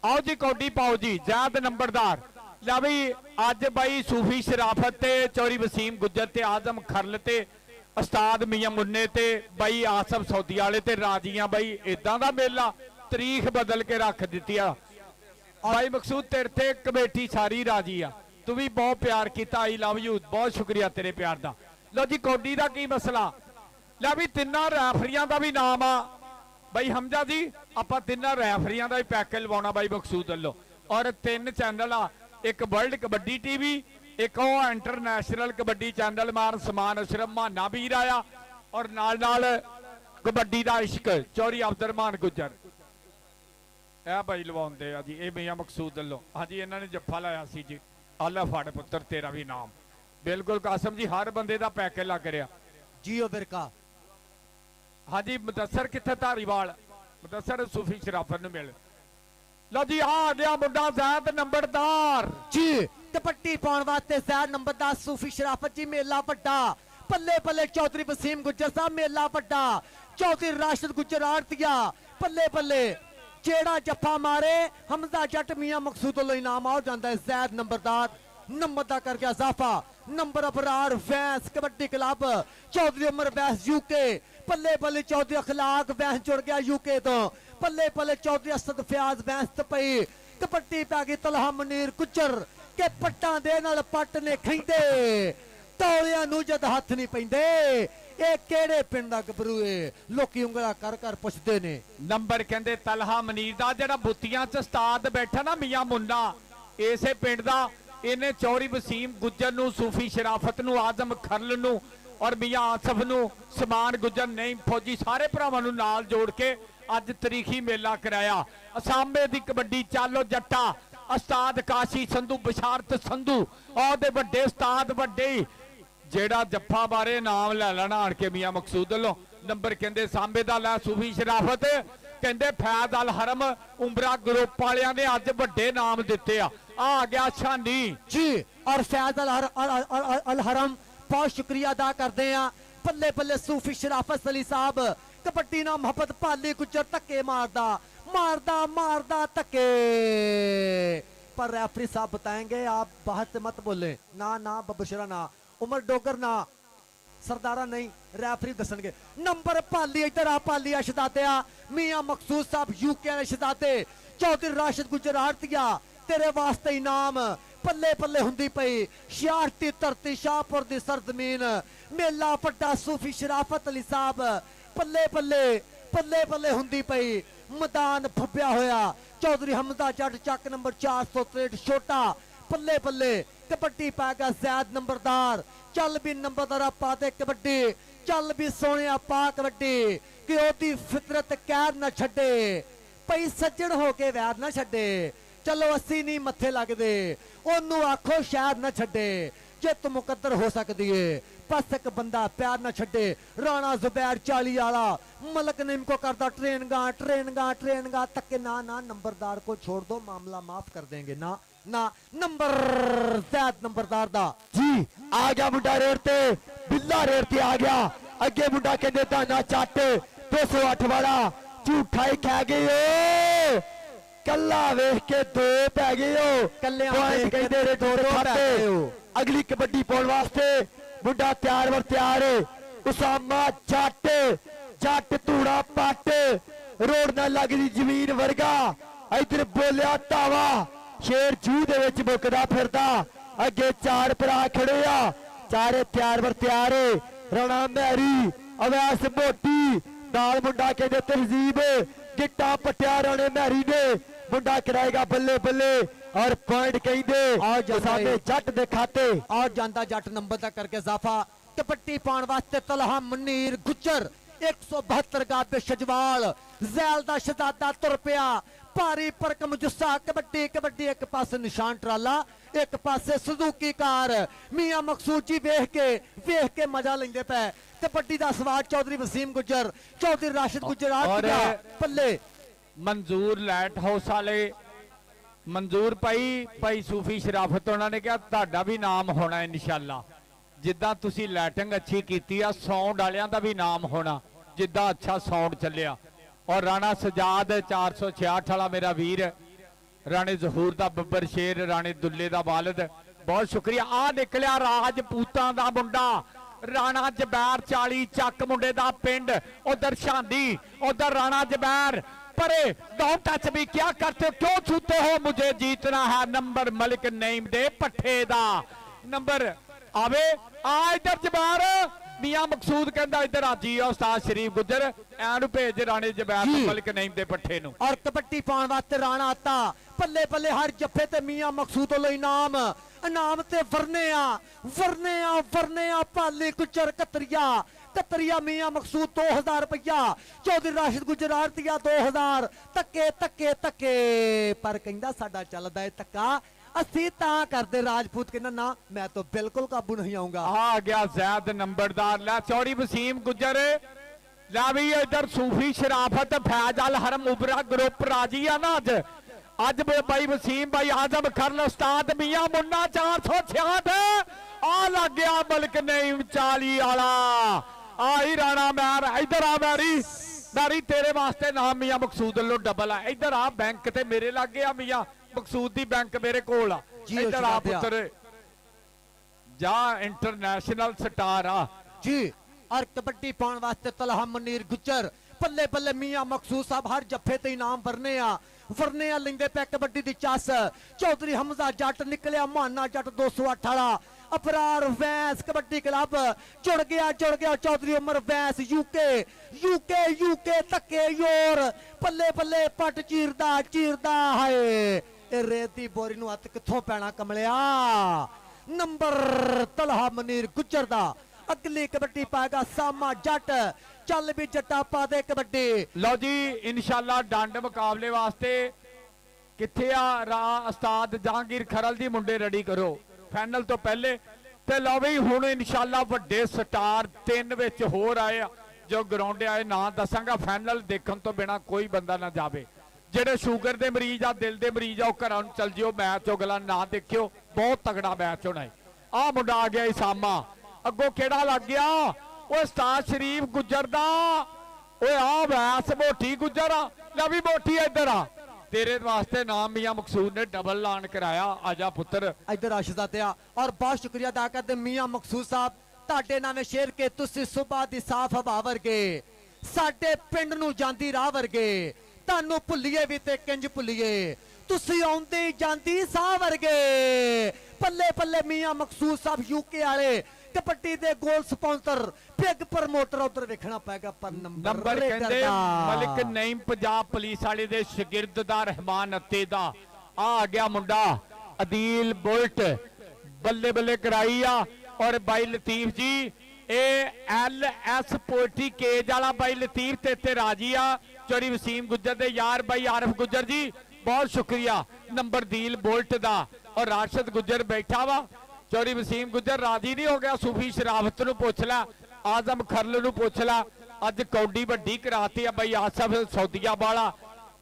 ਆਓ ਜੀ ਕੌਡੀ ਪਾਓ ਜੀ ਜਾਦ ਨੰਬਰਦਾਰ। ਲੈ ਬਈ ਅੱਜ ਬਾਈ ਸੂਫੀ ਸ਼ਰਾਫਤ ਤੇ ਚੌਰੀ ਵਸੀਮ ਗੁੱਜਰ ਤੇ ਆਜ਼ਮ ਖਰਲ ਤੇ ਉਸਤਾਦ ਮੀਆਂ ਮੁੰਨੇ ਤੇ ਬਾਈ ਆਸਫ ਸੌਦੀ ਵਾਲੇ ਤੇ ਰਾਜੀਆਂ ਬਾਈ ਇਦਾਂ ਦਾ ਮੇਲਾ ਤਾਰੀਖ ਬਦਲ ਕੇ ਰੱਖ ਦਿੱਤੀ ਆ। ਬਾਈ ਮਕਸੂਦ ਤੇਰੇ ਤੇ ਕਮੇਟੀ ਸਾਰੀ ਰਾਜੀ ਆ। ਤੂੰ ਵੀ ਬਹੁਤ ਪਿਆਰ ਕੀਤਾ। ਆਈ ਲਵ ਯੂ। ਬਹੁਤ ਸ਼ੁਕਰੀਆ ਤੇਰੇ ਪਿਆਰ ਦਾ। ਲੋ ਜੀ ਕੌਡੀ ਦਾ ਕੀ ਮਸਲਾ? ਲੈ ਵੀ ਤਿੰਨਾਂ ਰੈਫਰੀਆਂ ਦਾ ਵੀ ਨਾਮ ਆ ਬਾਈ ਹਮਜ਼ਾ ਜੀ। ਆਪਾਂ ਤਿੰਨਾਂ ਰੈਫਰੀਆਂ ਦਾ ਵੀ ਪੈਕੇਜ ਲਵਾਉਣਾ ਬਾਈ ਮਕਸੂਦ ਵੱਲੋਂ। ਔਰ 3 ਚੈਨਲ ਆ, ਇੱਕ ਵਰਲਡ ਕਬੱਡੀ ਟੀਵੀ, ਇੱਕ ਉਹ ਇੰਟਰਨੈਸ਼ਨਲ ਕਬੱਡੀ ਚੈਨਲ ਮਾਨ ਸਮਾਨ ਅਸ਼ਰਫ ਮਾਨਾ ਵੀਰ ਆਇਆ, ਔਰ ਨਾਲ ਕਬੱਡੀ ਦਾ ਇਸ਼ਕ ਚੌਰੀ ਅਬਦੁਰਮਾਨ ਗੁੱਜਰ ਇਹ ਬਾਈ ਲਵਾਉਂਦੇ ਆ ਜੀ। ਇਹ ਮੀਆਂ ਮਕਸੂਦ ਵੱਲੋਂ। ਹਾਂਜੀ ਇਹਨਾਂ ਨੇ ਜੱਫਾ ਲਾਇਆ ਸੀ ਜੀ। ਅੱਲਾ ਫੜ ਪੁੱਤਰ ਤੇਰਾ ਵੀ ਨਾਮ। ਬਿਲਕੁਲ ਕਾਸਮ ਜੀ ਹਰ ਬੰਦੇ ਦਾ ਪੈਕੇਜ ਲੱਗ ਰਿਹਾ। ਜੀਓ ਬਿਰਕਾ। ਹਾਂਜੀ ਮੁਦੱਸਰ ਕਿੱਥੇ? ਧਾਰੀਵਾਲ। ਮੁਦੱਸਰ ਸੂਫੀ ਸ਼ਰਾਫਤ ਨੂੰ ਮਿਲ। ਲਓ ਜੀ ਆ ਗਿਆ ਮੁੰਡਾ ਜ਼ੈਦ ਨੰਬਰਦਾਰ ਜੀ। ਕਬੱਡੀ ਪਾਉਣ ਵਾਸਤੇ ਜ਼ੈਦ ਨੰਬਰਦਾਰ ਸੂਫੀ ਸ਼ਰਾਫਤ ਜੀ। ਮੇਲਾ ਵੱਡਾ ਪੱਲੇ ਪੱਲੇ ਚੌਧਰੀ ਵਸੀਮ ਗੁੱਜਰ ਸਾਹਿਬ ਮੇਲਾ ਵੱਡਾ। ਚੌਧਰੀ ਰਾਸ਼ਦ ਗੁੱਜਰ ਆੜਤੀਆ ਪੱਲੇ ਪੱਲੇ ਜਿਹੜਾ ਜੱਫਾ ਮਾਰੇ ਹਮਜ਼ਾ ਜੱਟ ਮੀਆਂ ਮਕਸੂਦ ਵੱਲੋਂ ਇਨਾਮ ਆ ਜਾਂਦਾ ਹੈ। ਜ਼ੈਦ ਨੰਬਰਦਾਰ ਨੰਬਰ ਦਾ ਕਰਕੇ ਇਜ਼ਾਫਾ। ਨੰਬਰ ਅਬਰਾਰ ਵੈਂਸ ਕਬੱਡੀ ਕਲੱਬ ਚੌਧਰੀ ਉਮਰ ਵੈਂਸ यूके ਪੱਲੇ ਪੱਲੇ ਚੌਧਰੀ ਅਖਲਾਕ ਵੈਂਸ ਜੁੜ ਗਿਆ यूके ਤੋਂ। ਪੱਲੇ ਪੱਲੇ ਚੌਧਰੀ ਅਸਦ ਫਿਆਜ਼ ਵੈਂਸ ਤਪਈ ਕਬੱਡੀ ਪੈ ਗਈ ਤਲਹਾ ਮਨੀਰ ਗੁੱਜਰ ਕਿ ਪੱਟਾਂ ਦੇ ਨਾਲ ਪੱਟ ਨੇ ਖੈਂਦੇ ਤੌਲਿਆਂ ਨੂੰ ਜਦ ਹੱਥ ਨਹੀਂ ਪੈਂਦੇ। ਇਹ ਕਿਹੜੇ ਪਿੰਡ ਦਾ ਗੱਭਰੂ ਏ? ਲੋਕੀ ਉਂਗਲਾ ਕਰ ਕਰ ਪੁੱਛਦੇ ਨੇ। ਨੰਬਰ ਕਹਿੰਦੇ ਤਲਹਾ ਮਨੀਰ ਦਾ, ਜਿਹੜਾ ਬੁੱਤੀਆਂ 'ਚ ਉਸਤਾਦ ਬੈਠਾ ਨਾ ਮੀਆਂ ਮੁੰਨਾ, ਇਸੇ ਪਿੰਡ ਦਾ। ਇਹਨੇ ਚੌਰੀ ਵਸੀਮ ਗੁੱਜਰ ਨੂੰ, ਸੂਫੀ ਸ਼ਰਾਫਤ ਨੂੰ, ਆਜ਼ਮ ਖਰਲ ਨੂੰ ਔਰ ਮੀਆਂ ਆਸਫ ਨੂੰ, ਸਮਾਨ ਗੁੱਜਰ, ਨਈਮ ਫੌਜੀ, ਸਾਰੇ ਭਰਾਵਾਂ ਨੂੰ ਨਾਲ ਜੋੜ ਕੇ ਅੱਜ ਤਰੀਖੀ ਮੇਲਾ ਕਰਾਇਆ। ਅਸਾਮੇ ਦੀ ਕਬੱਡੀ ਚਾਲੋ ਜੱਟਾ, ਉਸਤਾਦ ਕਾਸ਼ੀ ਸੰਧੂ, ਬਸ਼ਾਰਤ ਸੰਧੂ, ਉਹਦੇ ਵੱਡੇ ਉਸਤਾਦ ਵੱਡੇ, ਜਿਹੜਾ ਜੱਫਾ ਬਾਰੇ ਨਾਮ ਲੈ ਲੈਣਾ ਆਣ ਕੇ ਮੀਆਂ ਮਕਸੂਦ ਵੱਲੋਂ। ਨੰਬਰ ਕਹਿੰਦੇ ਸਾਂਬੇ ਦਾ ਲੈ ਸੂਫੀ ਸ਼ਰਾਫਤ, ਕਹਿੰਦੇ ਫੈਜ਼ ਅਲ ਹਰਮ ਉਮਰਾ ਗਰੁੱਪ ਵਾਲਿਆਂ ਨੇ ਅੱਜ ਵੱਡੇ ਨਾਮ ਦਿੱਤੇ ਆ ਗਿਆ ਸ਼ਾਨੀ ਜੀ। ਔਰ ਫੈਜ਼ ਅਲ ਹਰਮ ਬਹੁਤ ਸ਼ੁਕਰੀਆ ਅਦਾ ਕਰਦੇ ਆ। ਬੱਲੇ ਬੱਲੇ ਸੂਫੀ ਸ਼ਰਾਫਤ ਅਲੀ ਸਾਹਿਬ, ਕਬੱਡੀ ਨਾਲ ਮੁਹੱਬਤ ਭਾਲੀ ਗੁੱਜਰ ਧੱਕੇ मारदा धक्के। पर रेफरी साहब बताएंगे आप बाहर से मत बोले ना बबशरा ना उमर डोगर ना सरदारा नहीं, रेफरी दसणगे। नंबर पाली इधर आ पाली शहजादे मियां मकसूद साहब यूके ने शहजादे चौधरी राशिद गुजर आरतिया तेरे वास्ते इनाम पल्ले पल्ले हुंदी पई शियारती धरती शाहपुर दी सरजमीन मेला वड्डा सूफी शराफत अली साहब पल्ले पल्ले पल्ले पल्ले हुंदी पई मैदान फब्या होया चौधरी हमदा जट चक नंबर 463 छोटा पल्ले पल्ले कबड्डी पैगा जैद नंबरदार चल भी नंबरदार पा दे कबड्डी चल भी सोने पा कबड्डी कि ओदी फितरत कैद ना छड्डे पई सज्जन होके वैद ना छड्डे चलो अस्सी नहीं मत्थे लगदे ओनू आखो शायद ना छड्डे जित मुकद्दर हो सकती है बस एक बंदा प्यार ना छड्डे। राणा जुबैर 40 वाला मलक ने इनको करता ट्रेन गा तक ना नंबरदार को छोड़ दो मामला माफ कर देंगे ना नंबर जैद नंबरदार दा जी आ गया मुंडा रेड ते बिल्ला रेड ते आ गया अगे मुंडा कहंदे धाना चट 208 वाला झूठा ही खा गए कल्ला वेख के दो पै गए पॉइंट कहंदे रे दो खाते। अगली कबड्डी पाउण वास्ते मुंडा तैयार वर तैयार उसामा जट धूड़ा पट रोड ना लगदी जमीन वर्गा इधर बोलिया धावा शेर जूह दे विच मुकदा फिरदा अगे चार भरा खड़े आ चारे तैयार वर तैयार राणा मैरी अवैस मोटी नाल मुंडा कहंदे तहजीब गिट्टा पट्टिया राणे मैरी ने मुंडा कराएगा बल्ले बल्ले और पॉइंट कहंदे सामने जट दे खाते और जांदा जट नंबर दा करके इजाफा कबड्डी पाउण वास्ते तलहा मुनीर गुजर 172 गाबे शजवाल जैल दा शहजादा तुर पिया भारी भरकम जुस्सा कबड्डी एक पासे निशान ट्राला एक पासे सुजुकी कार मियां मकसूद जी वेख के मजा लेंदे पे कबड्डी दा स्वाद चौधरी वसीम गुजर चौधरी राशिद गुजर और पल्ले मंजूर लाइट हाउस वाले मंजूर भाई सूफी शराफत उन्होंने कहा ਤੁਹਾਡਾ भी नाम होना है इंशाअल्लाह जिद्दां तुसी लाइटिंग अच्छी कीती आ साउंड वालियां दा भी नाम होना जिद्दां अच्छा साउंड चलिया। और राणा सजाद 466 वाला मेरा वीर राणे जहूर दा बब्बर शेर राणे दुल्ले दा वालिद बहुत शुक्रिया। आ निकलिया राजपूतां दा मुंडा राणा जबैर 40 चक मुंडे दा पिंड उधर शांदी उधर राणा जबैर परे डोंट टच भी क्या करते हो क्यों छूते हो मुझे जीतना है नंबर मलिक नईम दे पट्ठे दा नंबर आवे आ इधर जबैर मियां मकसूद कहंदा इधर आ जी उस्ताद शरीफ गुजर एनु भेज राणे जबैर मलिक नईम दे पट्ठे नु। और कबड्डी पाउण वास्ते राणा आता पल्ले पल्ले हर जफ्फे ते मियां मकसूद वालो इनाम ते वरने आ पाली गुजर कतरिया मियां मकसूद 2000 रुपया चौधरी राशिद गुजर आरतिया 2000 तक्के पर कहंदा साडा चलदा है तक्का असी तां करदे राजपूत कहना ना मैं तो बिल्कुल काबू नहीं आऊंगा। आ गया जैद नंबरदार ला चौड़ी वसीम गुजर ला भी इधर सूफी शराफत फैज अल हरम उबरा ग्रुप राजी है ना अज भाई वसीम भाई आजम खरल उस्ताद मियां मुन्ना 466 आ लग गया मलिक नईम 40 वाला आई राणा मैर इधर आ मैरी तेरे वास्ते नाम मियां मकसूद लो डबल है इधर आ बैंक ते मेरे लग गया मियां मकसूद दी बैंक मेरे कोल आ इधर आ पुत्र जा इंटरनेशनल स्टार आ जी। और कबड्डी पाउण वास्ते तलहा मुनीर गुजर ਬੱਲੇ ਬੱਲੇ ਮੀਆਂ ਮਕਸੂਦ ਸਾਹਿਬ ਹਰ ਜੱਫੇ ਤੇ ਇਨਾਮ ਵਰਨੇ ਆ ਲੈਂਦੇ ਪੈ ਕਬੱਡੀ ਦੀ ਚੱਸ। ਚੌਧਰੀ ਹਮਜ਼ਾ ਜੱਟ ਨਿਕਲਿਆ ਮਾਨਾ ਜੱਟ 208 ਵਾਲਾ ਅਪਰਾਰ ਵੈਸ ਕਬੱਡੀ ਕਲੱਬ ਜੁੜ ਗਿਆ ਚੌਧਰੀ ਉਮਰ ਵੈਸ ਯੂਕੇ ਧੱਕੇ ਯੋਰ ਬੱਲੇ ਬੱਲੇ ਪੱਟ ਚੀਰਦਾ ਹਾਏ ਇਹ ਰੇਤ ਦੀ ਬੋਰੀ ਨੂੰ ਹੱਥ ਕਿੱਥੋਂ ਪੈਣਾ ਕਮਲਿਆ। ਨੰਬਰ ਤਲਹਾ ਮਨੀਰ ਗੁੱਜਰ ਦਾ ਅਗਲੀ ਕਬੱਡੀ ਪਾਏਗਾ ਸਾਮਾ ਜੱਟ ਚੱਲ ਵੀ ਜੱਟਾ ਪਾ ਦੇ ਕਬੱਡੀ। ਲਓ ਜੀ ਇਨਸ਼ਾਅੱਲਾ ਡੰਡ ਮੁਕਾਬਲੇ ਵਾਸਤੇ ਕਿੱਥੇ ਆ ਉਸਤਾਦ ਜਹਾਂਗੀਰ ਖਰਲ ਦੀ ਮੁੰਡੇ ਰੈਡੀ ਕਰੋ ਫਾਈਨਲ ਤੋਂ ਪਹਿਲੇ। ਤੇ ਲਓ ਵੀ ਹੁਣ ਇਨਸ਼ਾਅੱਲਾ ਵੱਡੇ ਸਟਾਰ 3 ਵਿੱਚ ਹੋਰ ਆਏ ਆ ਜੋ ਗਰਾਊਂਡ ਆਏ ਨਾਂ ਦੱਸਾਂਗਾ। ਫਾਈਨਲ ਦੇਖਣ ਤੋਂ ਬਿਨਾ ਕੋਈ ਬੰਦਾ ਨਾ ਜਾਵੇ। ਜਿਹੜੇ ਸ਼ੂਗਰ ਦੇ ਮਰੀਜ਼ ਆ ਦਿਲ ਦੇ ਮਰੀਜ਼ ਆ ਉਹ ਘਰਾਂ ਨੂੰ ਚੱਲ ਜਿਓ। ਮੈਚ ਅਗਲਾ ਨਾ ਦੇਖਿਓ ਬਹੁਤ ਤਗੜਾ ਮੈਚ ਹੋਣਾ ਹੈ। ਆਹ ਮੁੰਡਾ ਆ ਗਿਆ ਸਾਮਾ ਅੱਗੋਂ ਕਿਹੜਾ ਲੱਗ ਗਿਆ ਉਹ ਉਸਤਾਦ ਸ਼ਰੀਫ ਗੁੱਜਰ ਦਾ। ਓਏ ਆ ਵੈਸ ਮੋਟੀ ਗੁੱਜਰ ਆ ਲੈ ਵੀ ਮੋਟੀ ਇੱਧਰ ਆ ਤੇਰੇ ਵਾਸਤੇ ਨਾਮ ਮੀਆਂ ਮਕਸੂਦ ਨੇ ਡਬਲ ਲਾਨ ਕਰਾਇਆ। ਆਜਾ ਪੁੱਤਰ ਇੱਧਰ ਆਸ਼ਿਜ਼ਾਤਿਆ ਔਰ ਬਹੁਤ ਸ਼ੁਕਰੀਆ ਅਦਾ ਕਰਦੇ ਮੀਆਂ ਮਕਸੂਦ ਸਾਹਿਬ ਤੁਹਾਡੇ ਨਾਵੇਂ ਸ਼ੇਰ ਕੇ ਤੁਸੀਂ ਸੁਬਾ ਦੀ ਸਾਫ਼ ਹਵਾ ਵਰਗੇ ਸਾਡੇ ਪਿੰਡ ਨੂੰ ਜਾਂਦੀ ਰਾਹ ਵਰਗੇ ਤੁਹਾਨੂੰ ਭੁੱਲੀਏ ਵੀ ਤੇ ਕਿੰਜ ਭੁੱਲੀਏ ਤੁਸੀਂ ਆਉਂਦੀ ਜਾਂਦੀ ਸਾਹ ਵਰਗੇ। ਪੱਲੇ ਪੱਲੇ ਮੀਆਂ ਮਕਸੂਦ ਸਾਹਿਬ ਯੂਕੇ ਵਾਲੇ ਕਬੱਡੀ ਦੇ ਗੋਲ ਸਪਾਂਸਰ ਬਿਗ ਪ੍ਰਮੋਟਰ ਉਧਰ ਵੇਖਣਾ ਪਏਗਾ ਪਰ ਨੰਬਰ ਕਹਿੰਦੇ ਮਲਿਕ ਨਈਮ ਪੰਜਾਬ ਪੁਲਿਸ ਵਾਲੇ ਦੇ ਸ਼ਾਗਿਰਦ ਦਾ ਰਹਿਮਾਨ ਅੱਤੇ ਦਾ ਆ ਗਿਆ ਮੁੰਡਾ ਅਦੀਲ ਬੁਲਟ ਬੱਲੇ ਬੱਲੇ ਕਰਾਈ ਆ। ਔਰ ਬਾਈ ਲਤੀਫ ਜੀ ਇਹ LS ਪੋਲਟਰੀ ਕੇਜ ਵਾਲਾ ਬਾਈ ਲਤੀਫ ਤੇ ਰਾਜੀ ਆ। ਚੋਰੀ ਵਸੀਮ ਗੁੱਜਰ ਦੇ ਯਾਰ ਬਾਈ ਆਰਫ ਗੁੱਜਰ ਜੀ ਬਹੁਤ ਸ਼ੁਕਰੀਆ। ਨੰਬਰ ਦੀਲ ਬੁਲਟ ਦਾ ਔਰ ਰਾਸ਼ਦ ਗੁੱਜਰ ਬੈਠਾ ਵਾ। ਚੋਰੀ ਵਸੀਮ ਗੁੱਜਰ ਰਾਜੀ ਨਹੀਂ ਹੋ ਗਿਆ। ਸੂਫੀ ਸ਼ਰਾਫਤ ਨੂੰ ਪੁੱਛ ਲੈ ਆਜ਼ਮ ਖਰਲ ਨੂੰ ਪੁੱਛ ਲੈ ਅੱਜ ਕੌਡੀ ਵੱਡੀ ਕਰਾਤੀ ਆ ਬਾਈ ਆਸਫ ਸੌਦੀਆ ਵਾਲਾ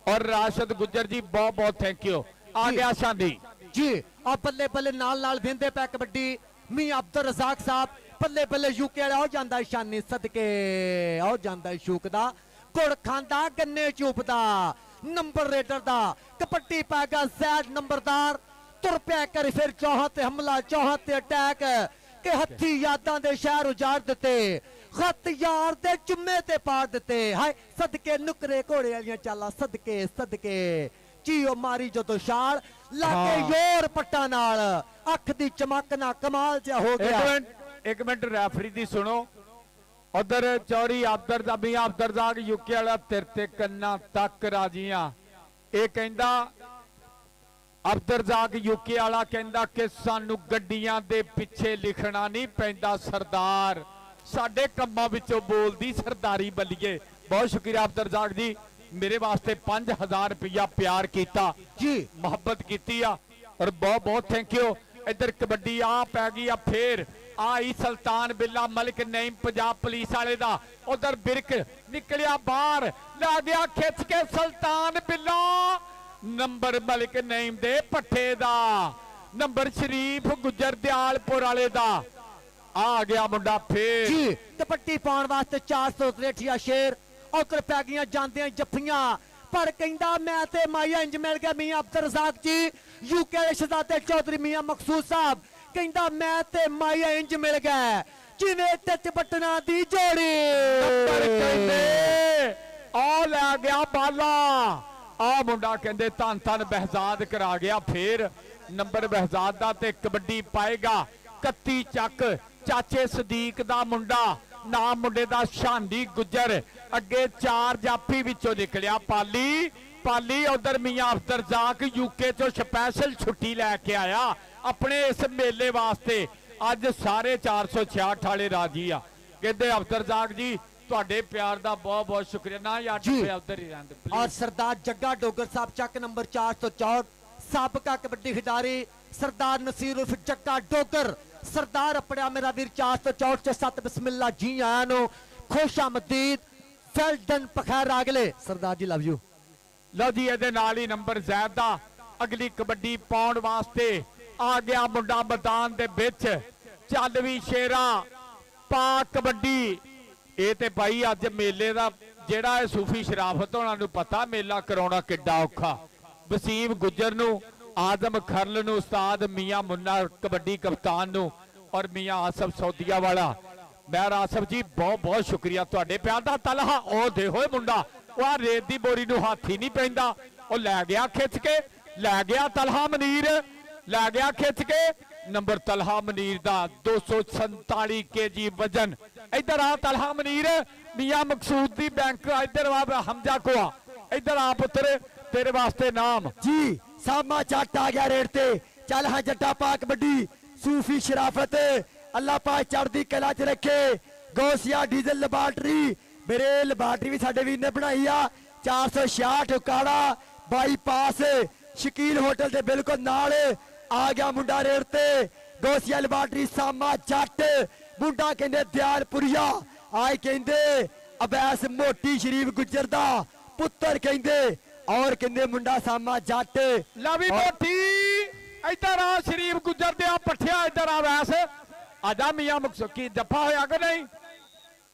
ਔਰ ਰਾਸ਼ਦ ਗੁੱਜਰ ਜੀ ਬਹੁਤ ਬਹੁਤ ਥੈਂਕ ਯੂ। ਆ ਗਿਆ ਸ਼ਾਂਦੀ ਜੀ ਆ ਬੱਲੇ ਬੱਲੇ ਨਾਲ ਵਿੰਦੇ ਪੈ ਕਬੱਡੀ ਮੀਆਂ ਅਬਦੁਲ ਰਜ਼ਾਕ ਸਾਹਿਬ ਬੱਲੇ ਬੱਲੇ ਯੂਕੇ ਵਾਲਾ ਹੋ ਜਾਂਦਾ ਸ਼ਾਨੀ ਸਦਕੇ ਹੋ ਜਾਂਦਾ ਸ਼ੂਕ ਦਾ ਗੁੜ ਖਾਂਦਾ ਗੰਨੇ ਚੂਪਦਾ। ਨੰਬਰ ਰੇਡਰ ਦਾ ਕਬੱਡੀ ਪਾਏਗਾ ਜ਼ੈਦ ਨੰਬਰਦਾਰ ਤੁਰ ਪਿਆ ਕਰ ਫਿਰ ਚੌਹਾਂ ਤੇ ਹਮਲਾ ਚੌਹਾਂ ਤੇ ਅਟੈਕ ਕਿ ਹੱਥੀ ਯਾਦਾਂ ਦੇ ਸ਼ਹਿਰ ਉਜਾੜ ਦਿੱਤੇ ਖਤ ਯਾਰ ਦੇ ਚੁੰਮੇ ਤੇ ਪਾੜ ਦਿੱਤੇ ਹਾਏ ਸਦਕੇ ਨੁਕਰੇ ਘੋੜੇ ਵਾਲੀਆਂ ਚਾਲਾਂ ਸਦਕੇ ਚੀਓ ਮਾਰੀ ਜਦੋਂ ਛਾਲ ਲਾਗੇ ਯੋਰ ਪੱਟਾਂ ਨਾਲ ਅੱਖ ਦੀ ਚਮਕ ਨਾ ਕਮਾਲ ਜਿਹਾ ਹੋ ਗਿਆ। ਇੱਕ ਮਿੰਟ ਰੈਫਰੀ ਦੀ ਸੁਣੋ ਉਧਰ ਚੌਰੀ ਅਬਦਰਜ਼ਾਕ ਯੂਕੇ ਵਾਲਾ ਤੇਰੇ ਤੇ ਕੰਨਾਂ ਤੱਕ ਰਾਜੀਆਂ। ਇਹ ਕਹਿੰਦਾ ਅਬਦਰਜ਼ਾਕ ਯੂਕੇ ਵਾਲਾ ਕਹਿੰਦਾ ਕਿ ਸਾਨੂੰ ਗੱਡੀਆਂ ਦੇ ਪਿੱਛੇ ਲਿਖਣਾ ਨਹੀਂ ਪੈਂਦਾ ਸਰਦਾਰ ਸਾਡੇ ਕੰਮਾਂ ਵਿੱਚੋਂ ਬੋਲਦੀ ਸਰਦਾਰੀ ਬੱਲੀਏ। ਬਹੁਤ ਸ਼ੁਕਰੀਆ ਅਬਦਰਜ਼ਾਕ ਜੀ ਮੇਰੇ ਵਾਸਤੇ 5000 ਰੁਪਇਆ ਪਿਆਰ ਕੀਤਾ ਜੀ ਮੁਹੱਬਤ ਕੀਤੀ ਆ ਔਰ ਬਹੁਤ ਬਹੁਤ ਥੈਂਕ ਯੂ। ਇੱਧਰ ਕਬੱਡੀ ਆ ਪੈ ਗਈ ਆ ਫੇਰ ਆਈ ਸੁਲਤਾਨ ਬਿੱਲਾ ਮਲਿਕ ਨਈਮ ਪੰਜਾਬ ਪੁਲਿਸ ਵਾਲੇ ਦਾ ਉਧਰ ਬਿਰਕ ਨਿਕਲਿਆ ਬਾਹਰ ਲੈ ਗਿਆ ਖਿੱਚ ਕੇ ਸੁਲਤਾਨ ਬਿੱਲਾ ਨੰਬਰ ਮਲਿਕ ਨਈਮ ਦੇ ਪੱਠੇ ਦਾ ਨੰਬਰ ਸ਼ਰੀਫ ਗੁੱਜਰ ਦਿਆਲਪੁਰ ਵਾਲੇ ਦਾ ਆ ਗਿਆ ਮੁੰਡਾ ਫੇਰ ਜੀ ਕਬੱਡੀ ਪਾਉਣ ਵਾਸਤੇ 463 ਸ਼ੇਰ ਉਧਰ ਪੈ ਗਈਆਂ ਜਾਂਦੀਆਂ ਜੱਫੀਆਂ ਪਰ ਕਹਿੰਦਾ ਮੈਂ ਤੇ ਮਾਇਆ ਇੰਜ ਮਿਲ ਗਿਆ ਮੀਆਂ ਅਬਦੁਲ ਰਜ਼ਾਕ ਜੀ ਯੂਕੇ ਦੇ ਸ਼ਹਜ਼ਾਦੇ ਚੌਧਰੀ ਮੀਆਂ ਮਕਸੂਦ ਸਾਹਿਬ ਕਹਿੰਦਾ ਮੈਂ ਤੇ ਮਾਇਆ ਇੰਜ ਮਿਲ ਗਿਆ ਜਿਵੇਂ ਟੱਚ ਬਟਨਾ ਦੀ ਜੋੜੀ। ਨੰਬਰ ਕਹਿੰਦੇ ਆ ਲੈ ਗਿਆ ਬਾਲਾ ਆ ਮੁੰਡਾ ਕਹਿੰਦੇ ਧੰਨ ਬਹਿਜ਼ਾਦ ਕਰਾ ਗਿਆ ਫੇਰ ਨੰਬਰ ਬਹਿਜ਼ਾਦ ਦਾ ਤੇ ਕਬੱਡੀ ਪਾਏਗਾ 31 ਚੱਕ ਚਾਚੇ ਸਦੀਕ ਦਾ ਮੁੰਡਾ ਨਾਮ ਮੁੰਡੇ ਦਾ ਸ਼ਾਂਦੀ ਗੁੱਜਰ ਅੱਗੇ 4 ਜਾਫੀ ਵਿੱਚੋਂ ਨਿਕਲਿਆ ਪਾਲੀ ਉਧਰ ਮੀਆਂ ਅਬਦੁਲ ਰਜ਼ਾਕ ਯੂਕੇ ਚੋਂ ਸਪੈਸ਼ਲ ਛੁੱਟੀ ਲੈ ਕੇ ਆਇਆ ਆਪਣੇ ਇਸ ਮੇਲੇ ਵਾਸਤੇ। ਅੱਜ ਸਾਰੇ 466 ਵਾਲੇ ਰਾਜੀ ਆ ਕਹਿੰਦੇ ਅਬਦੁਲ ਰਜ਼ਾਕ ਜੀ ਤੁਹਾਡੇ ਪਿਆਰ ਦਾ ਬਹੁਤ ਬਹੁਤ ਸ਼ੁਕਰੀਆ ਨਾ ਯਾਰ ਉਧਰ ਹੀ ਰਹਿੰਦੇ। ਔਰ ਸਰਦਾਰ ਜੱਗਾ ਡੋਗਰ ਸਾਹਿਬ ਚੱਕ ਨੰਬਰ 464 ਸਾਬਕਾ ਕਬੱਡੀ ਖਿਡਾਰੀ ਸਰਦਾਰ ਨਸੀਰ ਉਰਫ ਜੱਗਾ ਡੋਗਰ ਸਰਦਾਰ ਆਪਣਿਆ ਮੇਰਾ ਵੀਰ 464 ਚ 7 ਬਿਸਮਿਲ੍ਲਾ ਜੀ ਆਇਆਂ ਨੂੰ ਖੁਸ਼ ਆਮਦੀਦ well done ਪਖੈਰ ਆਗਲੇ Sardar ji love you. ਲਓ ਜੀ ਇਹਦੇ ਨਾਲ ਹੀ ਨੰਬਰ ਜ਼ੈਦ ਦਾ ਅਗਲੀ ਕਬੱਡੀ ਪਾਉਣ ਵਾਸਤੇ ਆ ਗਿਆ ਮੁੰਡਾ ਮੈਦਾਨ ਦੇ ਵਿੱਚ ਚੱਲ ਵੀ ਸ਼ੇਰਾ ਪਾ ਕਬੱਡੀ। ਇਹ ਤੇ ਭਾਈ ਅੱਜ ਮੇਲੇ ਦਾ ਜਿਹੜਾ ਇਹ ਸੂਫੀ ਸ਼ਰਾਫਤ ਹੋਣਾ ਨੂੰ ਪਤਾ ਮੇਲਾ ਕਰਾਉਣਾ ਕਿੱਡਾ ਔਖਾ। ਵਸੀਮ ਗੁੱਜਰ ਨੂੰ ਆਜ਼ਮ ਖਰਲ ਨੂੰ ਉਸਤਾਦ ਮੀਆਂ ਮੁੰਨਾ ਕਬੱਡੀ ਕਪਤਾਨ ਨੂੰ ਔਰ ਮੀਆਂ ਆਸਫ ਸੌਦੀਆ ਵਾਲਾ ਮੈਂ ਆਸਫ ਜੀ ਬਹੁਤ ਬਹੁਤ ਸ਼ੁਕਰੀਆ ਤੁਹਾਡੇ ਪਿਆਰ ਦਾ। ਤਲਹਾ ਉਹ ਦੇ ਹੋਏ ਮੁੰਡਾ ਉਹ ਆ ਰੇਤ ਦੀ ਬੋਰੀ ਨੂੰ ਹੱਥ ਹੀ ਨਹੀਂ ਪੈਂਦਾ, ਉਹ ਲੈ ਗਿਆ ਖਿੱਚ ਕੇ, ਲੈ ਗਿਆ ਤਲਹਾ ਮਨੀਰ, ਲੈ ਗਿਆ ਖਿੱਚ ਕੇ। ਨੰਬਰ ਤਲਹਾ ਮਨੀਰ ਦਾ 247 kg ਵਜਨ। ਇੱਧਰ ਆ ਤਲਹਾ ਮਨੀਰ, ਮੀਆਂ ਮਕਸੂਦ ਦੀ ਬੈਂਕ। ਇੱਧਰ ਆ ਹਮਜ਼ਾ ਕੋਆ, ਇੱਧਰ ਆ ਪੁੱਤਰ ਤੇਰੇ ਵਾਸਤੇ ਨਾਮ ਜੀ। ਸਾਮਾ ਜੱਟ ਆ ਗਿਆ ਰੇਡ ਤੇ। ਚੱਲ ਹਾਂ ਜੱਟਾ ਪਾ ਕਬੱਡੀ। ਸੂਫੀ ਸ਼ਰਾਫਤ ਅੱਲਾ ਪਾਕ ਚੜ੍ਹਦੀ ਕਲਾ 'ਚ ਰੱਖੇ। ਗੌਸੀਆ ਡੀਜ਼ਲ ਲੈਬਾਰਟਰੀ, ਮੇਰੇ ਲੈਬਾਰਟਰੀ ਵੀ ਸਾਡੇ ਵੀਰ ਨੇ ਬਣਾਈ ਆ। 466 ਉਕਾੜਾ ਬਾਈਪਾਸ ਸ਼ਕੀਲ ਹੋਟਲ ਦੇ ਬਿਲਕੁਲ ਨਾਲ ਆ ਗਿਆ ਮੁੰਡਾ ਰੇਡ ਤੇ। ਗੌਸੀਆ ਲੈਬਾਰਟਰੀ ਸਾਮਾ ਜੱਟ ਮੁੰਡਾ ਕਹਿੰਦੇ ਦਿਆਲਪੁਰੀਆ ਆਏ ਕਹਿੰਦੇ ਅਬੈਸ ਮੋਟੀ ਸ਼ਰੀਫ ਗੁੱਜਰ ਦਾ ਪੁੱਤਰ ਕਹਿੰਦੇ ਔਰ ਕਹਿੰਦੇ ਮੁੰਡਾ ਸਾਮਾ ਜੱਟ। ਲਵੀ ਮੋਟੀ ਇੱਧਰ ਆ ਸ਼ਰੀਫ ਗੁੱਜਰ ਦੇ ਆ ਪੱਠਿਆ। ਇੱਧਰ ਆ ਵੈਸ ਆਜਾ ਮੀਆਂ ਮਕਸੂਦ ਕੀ ਜੱਫਾ ਹੋਇਆ ਕਿ ਨਹੀਂ?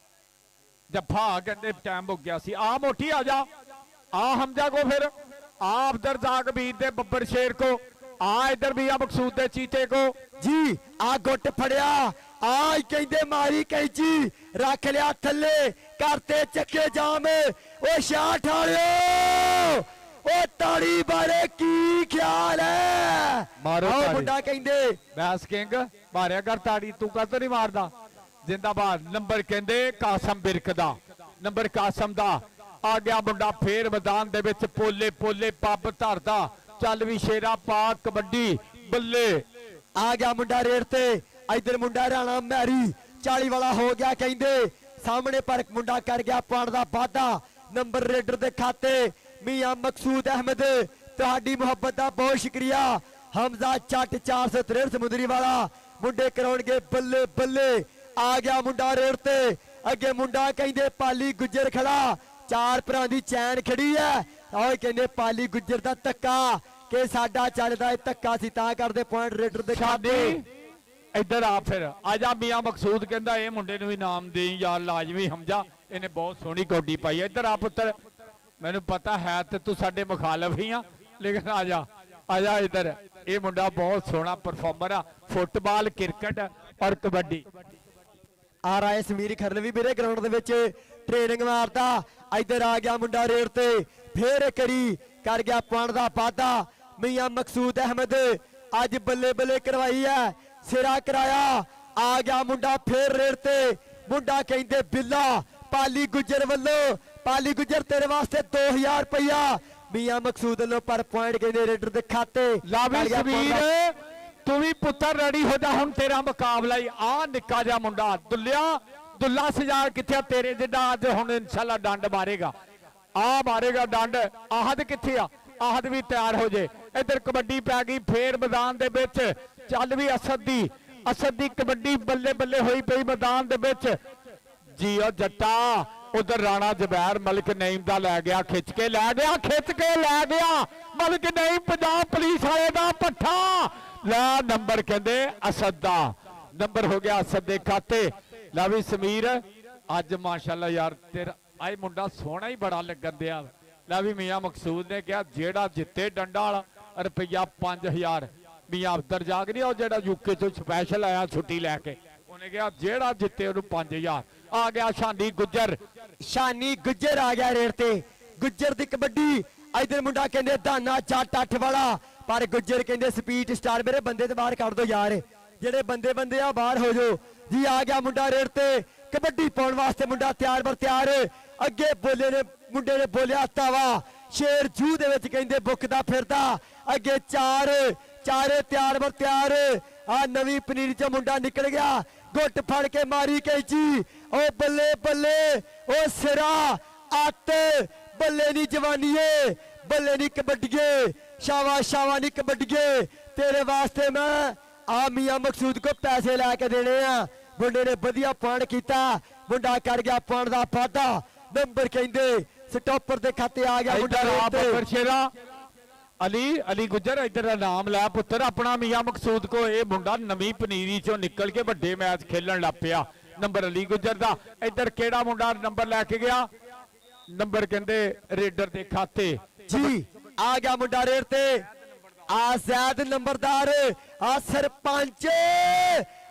ਜੱਫਾ ਕਹਿੰਦੇ ਟਾਈਮ ਹੋ ਗਿਆ ਸੀ। ਆ ਮੋਟੀ ਆ ਜਾ, ਆ ਹਮਜ਼ਾ ਕੋ, ਫਿਰ ਆ ਅਬਦਰਜ਼ਾਕ ਵੀਰ ਦੇ ਬੱਬਰ ਸ਼ੇਰ ਕੋ, ਆ ਇੱਧਰ ਮੀਆਂ ਮਕਸੂਦ ਦੇ ਚੀਤੇ ਕੋ ਜੀ। ਆ ਗੁੱਟ ਫੜਿਆ ਆ ਕਹਿੰਦੇ ਮਾਰੀ ਕੈਂਚੀ ਰੱਖ ਲਿਆ ਥੱਲੇ ਕਰਤੇ ਚੱਕੇ ਜਾਮ। ਓ ਸ਼ਾਟ ਵਾਲਿਓ ਓ ਤਾੜੀ ਬਾਰੇ ਕੀ ਖਿਆਲ ਹੈ? ਮਾਰੋ ਆਹ ਤਾੜੀ। ਮੁੰਡਾ ਕਹਿੰਦੇ ਬੈਸ ਕਿੰਗ ਮਾਰਿਆ ਕਰ ਤਾੜੀ, ਤੂੰ ਕਦੋਂ ਨਹੀਂ ਮਾਰਦਾ? ਜਿੰਦਾਬਾਦ। ਨੰਬਰ ਕਹਿੰਦੇ ਕਾਸਮ ਬਿਰਕ ਦਾ, ਨੰਬਰ ਕਾਸਮ ਦਾ ਆ ਗਿਆ ਮੁੰਡਾ ਫੇਰ ਮੈਦਾਨ ਦੇ ਵਿੱਚ। ਪੋਲੇ ਪੋਲੇ ਪੱਬ ਧਰਦਾ। ਚੱਲ ਵੀ ਸ਼ੇਰਾ ਪਾ ਕਬੱਡੀ ਬੱਲੇ। ਆ ਗਿਆ ਮੁੰਡਾ ਰੇਡ ਤੇ। ਇਧਰ ਮੁੰਡਾ ਰਾਣਾ ਮੈਰੀ 40 ਵਾਲਾ ਹੋ ਗਿਆ ਕਹਿੰਦੇ ਸਾਹਮਣੇ, ਪਰ ਮੁੰਡਾ ਕਰ ਗਿਆ ਪਾਣ ਦਾ ਵਾਧਾ। ਨੰਬਰ ਰੇਡਰ ਦੇ ਖਾਤੇ ਮੀਆਂ ਮਕਸੂਦ ਅਹਿਮਦ, ਤੁਹਾਡੀ ਮੁਹੱਬਤ ਦਾ ਬਹੁਤ ਸ਼ੁਕਰੀਆ। ਹਮਜ਼ਾ ਚੱਟ 463 ਸਮੁੰਦਰੀ ਵਾਲਾ ਮੁੰਡੇ ਕਰਾਉਣਗੇ ਬੱਲੇ ਬੱਲੇ। ਆ ਗਿਆ ਮੁੰਡਾ ਰੇਡ ਤੇ। ਅੱਗੇ ਮੁੰਡਾ ਕਹਿੰਦੇ ਪਾਲੀ ਗੁੱਜਰ ਖੜਾ, ਚਾਰ ਭਰਾ ਦੀ ਚੈਨ ਖੜੀ ਹੈ। ਆਹ ਕਹਿੰਦੇ ਪਾਲੀ ਗੁੱਜਰ ਦਾ ਧੱਕਾ ਕਿ ਸਾਡਾ ਚੱਲਦਾ ਇਹ ਧੱਕਾ ਸੀ ਤਾਂ ਕਰਦੇ ਪੁਆਇੰਟ ਰੇਡਰ ਦੇ ਖਾਤੇ। ਇੱਧਰ ਆ ਫਿਰ ਆ ਜਾ। ਮੀਆਂ ਮਕਸੂਦ ਕਹਿੰਦਾ ਇਹ ਮੁੰਡੇ ਨੂੰ ਵੀ ਨਾਮ ਦੇਈ ਯਾਰ ਲਾਜ਼ਮੀ ਹਮਜ਼ਾ, ਇਹਨੇ ਬਹੁਤ ਸੋਹਣੀ ਕੌਡੀ ਪਾਈ। ਇੱਧਰ ਆ ਪੁੱਤਰ, ਮੈਨੂੰ ਪਤਾ ਹੈ ਤੇ ਤੂੰ ਸਾਡੇ ਮੁਖਾਲਫ ਹੀ ਆ, ਲੇਕਿਨ ਆ ਜਾ, ਆ ਜਾ ਇੱਧਰ। ਇਹ ਮੁੰਡਾ ਬਹੁਤ ਸੋਹਣਾ ਪਰਫਾਰਮਰ ਆ, ਫੁੱਟਬਾਲ, ਕ੍ਰਿਕਟ ਔਰ ਕਬੱਡੀ। ਆ ਰਾਏ ਸਮੀਰ ਖਰਲ ਵੀ ਮੇਰੇ ਗਰਾਊਂਡ ਦੇ ਵਿੱਚ ਟ੍ਰੇਨਿੰਗ ਮਾਰਦਾ। ਇੱਧਰ ਆ ਗਿਆ ਮੁੰਡਾ ਰੇਡ ਤੇ। ਫੇਰ ਕਰੀ ਕਰ ਗਿਆ ਪੁਆਇੰਟ ਦਾ ਵਾਧਾ। ਮੀਆਂ ਮਕਸੂਦ ਅਹਿਮਦ ਅੱਜ ਬੱਲੇ ਬੱਲੇ ਕਰਵਾਈ ਹੈ, ਸਿਰਾ ਕਰਾਇਆ। ਆ ਗਿਆ ਮੁੰਡਾ ਫੇਰ ਰੇਡ ਤੇ। ਮੁੰਡਾ ਕਹਿੰਦੇ ਬਿੱਲਾ ਪਾਲੀ ਗੁੱਜਰ ਵੱਲੋਂ, ਪਾਲੀ ਗੁੱਜਰ ਤੇਰੇ ਵਾਸਤੇ 2000 ਰੁਪਇਆ ਮੀਆਂ ਮਕਸੂਦ ਵੱਲੋਂ ਪਰ ਪੁਆਇੰਟ ਕਹਿੰਦੇ ਰੇਡਰ ਦੇ ਖਾਤੇ। ਲਾਵੀ ਸਵੀਰ ਤੂੰ ਵੀ ਪੁੱਤਰ ਰੈਡੀ ਹੋ ਜਾ, ਹੁਣ ਤੇਰਾ ਮੁਕਾਬਲਾ ਹੀ। ਆ ਨਿੱਕਾ ਜਿਹਾ ਮੁੰਡਾ ਦੁੱਲਿਆ, ਦੁੱਲਾ ਸਜਾਰ ਕਿੱਥੇ ਤੇਰੇ ਜਿੱਡਾ ਅੱਜ ਹੁਣ ਇਨਸ਼ਾਅੱਲਾ ਡੰਡ ਮਾਰੇਗਾ। ਆ ਮਾਰੇਗਾ ਡੰਡ। ਆਹਦ ਕਿੱਥੇ ਆ? ਆਹਦ ਵੀ ਤਿਆਰ ਹੋ ਜੇ। ਇੱਧਰ ਕਬੱਡੀ ਪੈ ਗਈ ਫੇਰ ਮੈਦਾਨ ਦੇ ਵਿੱਚ। ਚੱਲ ਵੀ ਅਸਦ ਦੀ ਕਬੱਡੀ ਬੱਲੇ ਬੱਲੇ ਹੋਈ ਪਈ ਮੈਦਾਨ ਦੇ ਵਿੱਚ। ਜੀ ਉਹ ਜੱਟਾ ਉਧਰ ਰਾਣਾ ਜ਼ਬੈਰ ਮਲਕ ਨਈਮ ਦਾ ਲੈ ਗਿਆ, ਖਿੱਚ ਕੇ ਲੈ ਗਿਆ, ਖਿੱਚ ਕੇ ਲੈ ਗਿਆ ਮਲਕ ਨਈਮ ਪੰਜਾਬ ਪੁਲਿਸ ਵਾਲੇ ਦਾ ਪੱਠਾ। ਲੈ ਨੰਬਰ ਕਹਿੰਦੇ ਅਸਦ ਦਾ, ਨੰਬਰ ਹੋ ਗਿਆ ਅਸਦ ਦੇ ਖਾਤੇ। ਲੈ ਵੀ ਸਮੀਰ ਅੱਜ ਮਾਸ਼ਾਅੱਲਾ ਯਾਰ ਤੇਰਾ ਆਏ ਮੁੰਡਾ ਸੋਹਣਾ ਹੀ ਬੜਾ ਲੱਗਣ ਦਿਆ। ਲੈ ਵੀ ਮੀਆਂ ਮਕਸੂਦ ਨੇ ਕਿਹਾ ਜਿਹੜਾ ਜਿੱਤੇ ਡੰਡਾ ਵਾਲਾ ਰੁਪਈਆ 5000। ਮੀਆਂ ਅਬਦਰਜ਼ਾਕ ਨਹੀਂ ਉਹ ਜਿਹੜਾ ਯੂਕੇ ਤੋਂ ਸਪੈਸ਼ਲ ਆਇਆ ਛੁੱਟੀ ਲੈ ਕੇ, ਉਹਨੇ ਕਿਹਾ ਜਿਹੜਾ ਜਿੱਤੇ ਉਹਨੂੰ 5000। ਆ ਗਿਆ ਸ਼ਾਨੀ ਗੁੱਜਰ, ਸ਼ਾਨੀ ਗੁੱਜਰ ਆ ਗਿਆ ਰੇਡ ਤੇ। ਗੁੱਜਰ ਦੀ ਕਬੱਡੀ। ਇਧਰ ਮੁੰਡਾ ਕਹਿੰਦੇ ਦਾਨਾ ਜੱਟ 8 ਵਾਲਾ, ਪਰ ਗੁੱਜਰ ਕਹਿੰਦੇ ਸਪੀਡ ਸਟਾਰ ਮੇਰੇ ਬੰਦੇ ਤੇ ਬਾਹਰ ਕੱਢ ਦੋ ਯਾਰ, ਜਿਹੜੇ ਬੰਦੇ ਆ ਬਾਹਰ ਹੋ ਜਾਓ ਜੀ। ਆ ਗਿਆ ਮੁੰਡਾ ਰੇਡ ਤੇ। ਕਬੱਡੀ ਪਾਉਣ ਵਾਸਤੇ ਮੁੰਡਾ ਤਿਆਰ ਬਰ ਤਿਆਰ। ਅੱਗੇ ਬੋਲੇ ਨੇ ਮੁੰਡੇ ਨੇ ਬੋਲਿਆ ਤਾਵਾ ਸ਼ੇਰ ਜੂ ਦੇ ਵਿੱਚ ਕਹਿੰਦੇ ਬੁੱਕਦਾ ਫਿਰਦਾ। ਅੱਗੇ ਚਾਰੇ ਤਿਆਰ ਬਰ ਤਿਆਰ। ਆ ਨਵੀਂ ਪਨੀਰੀ ਚ ਮੁੰਡਾ ਨਿਕਲ ਗਿਆ, ਗੁੱਟ ਫੜ ਕੇ ਮਾਰੀ ਕੈਂਚੀ। ਓ ਬੱਲੇ ਬੱਲੇ ਓ ਸਿਰਾ ਅੱਤ ਬੱਲੇ ਨੀ ਜਵਾਨੀਏ, ਬੱਲੇ ਨੀ ਕਬੱਡੀਏ, ਸ਼ਾਵਾ ਨੀ ਕਬੱਡੀਏ। ਤੇਰੇ ਵਾਸਤੇ ਮੈਂ ਆ ਮੀਆਂ ਮਕਸੂਦ ਕੋ ਪੈਸੇ ਲੈ ਕੇ ਦੇਣੇ ਆ। ਮੁੰਡੇ ਨੇ ਵਧੀਆ ਪੁਆਇੰਟ ਕੀਤਾ, ਮੁੰਡਾ ਕਰ ਗਿਆ ਪੁਆਇੰਟ ਦਾ ਵਾਧਾ। ਨੰਬਰ ਕਹਿੰਦੇ ਸਟਾਪਰ ਦੇ ਖਾਤੇ ਆ ਗਿਆ ਮੁੰਡਾ ਬੱਬਰ ਸ਼ੇਰਾ ਅਲੀ ਗੁੱਜਰ। ਇੱਧਰ ਦਾ ਨਾਮ ਲੈ ਪੁੱਤਰ ਆਪਣਾ ਮੀਆਂ ਮਕਸੂਦ ਕੋ। ਇਹ ਮੁੰਡਾ ਨਵੀਂ ਪਨੀਰੀ ਚੋਂ ਨਿਕਲ ਕੇ ਵੱਡੇ ਮੈਚ ਖੇਲਣ ਲੱਗ ਪਿਆ। ਨੰਬਰ ਅਲੀ ਗੁੱਜਰ ਦਾ। ਇੱਧਰ ਕਿਹੜਾ ਮੁੰਡਾ ਨੰਬਰ ਲੈ ਕੇ ਗਿਆ? ਨੰਬਰ ਕਹਿੰਦੇ ਰੇਡਰ ਦੇ ਖਾਤੇ ਜੀ। ਆ ਗਿਆ ਮੁੰਡਾ ਰੇਡ ਤੇ। ਆ ਜ਼ੈਦ ਨੰਬਰਦਾਰ, ਆ ਸਰਪੰਚ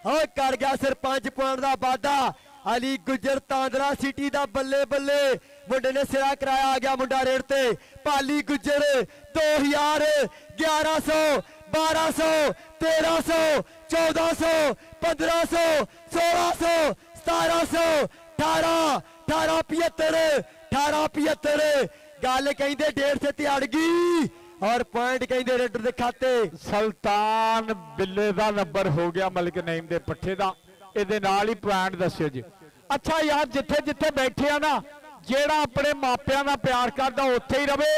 ਓਏ ਕਰ ਗਿਆ ਸਰਪੰਚ ਪੁਆਇੰਟ ਦਾ ਵਾਧਾ। ਅਲੀ ਗੁੱਜਰ ਤਾਂਦਰਾ ਸਿਟੀ ਦਾ ਬੱਲੇ ਬੱਲੇ ਮੁੰਡੇ ਨੇ ਸਿਰਾ ਕਰਾਇਆ। ਆ ਗਿਆ ਮੁੰਡਾ ਰੇਡ ਤੇ ਭਾਲੀ ਗੁੱਜਰ 2000 1100 1200 1300 1400 1500 1600 1700 18 1875 1875 ਗੱਲ ਕਹਿੰਦੇ 150 ਤੇ ਅੜ ਗਈ ਔਰ ਪੁਆਇੰਟ ਕਹਿੰਦੇ ਰੇਡਰ ਦੇ ਖਾਤੇ। ਸੁਲਤਾਨ ਬਿੱਲੇ ਦਾ ਨੰਬਰ ਹੋ ਗਿਆ ਮਲਿਕ ਨਈਮ ਦੇ ਪੱਠੇ ਦਾ। ਇਹਦੇ ਨਾਲ ਹੀ ਪੁਆਇੰਟ ਦੱਸਿਓ ਜੀ। ਅੱਛਾ ਯਾਰ ਜਿੱਥੇ ਜਿੱਥੇ ਬੈਠੇ ਆ ਨਾ, ਜਿਹੜਾ ਆਪਣੇ ਮਾਪਿਆਂ ਦਾ ਪਿਆਰ ਕਰਦਾ ਉੱਥੇ ਹੀ ਰਵੇ।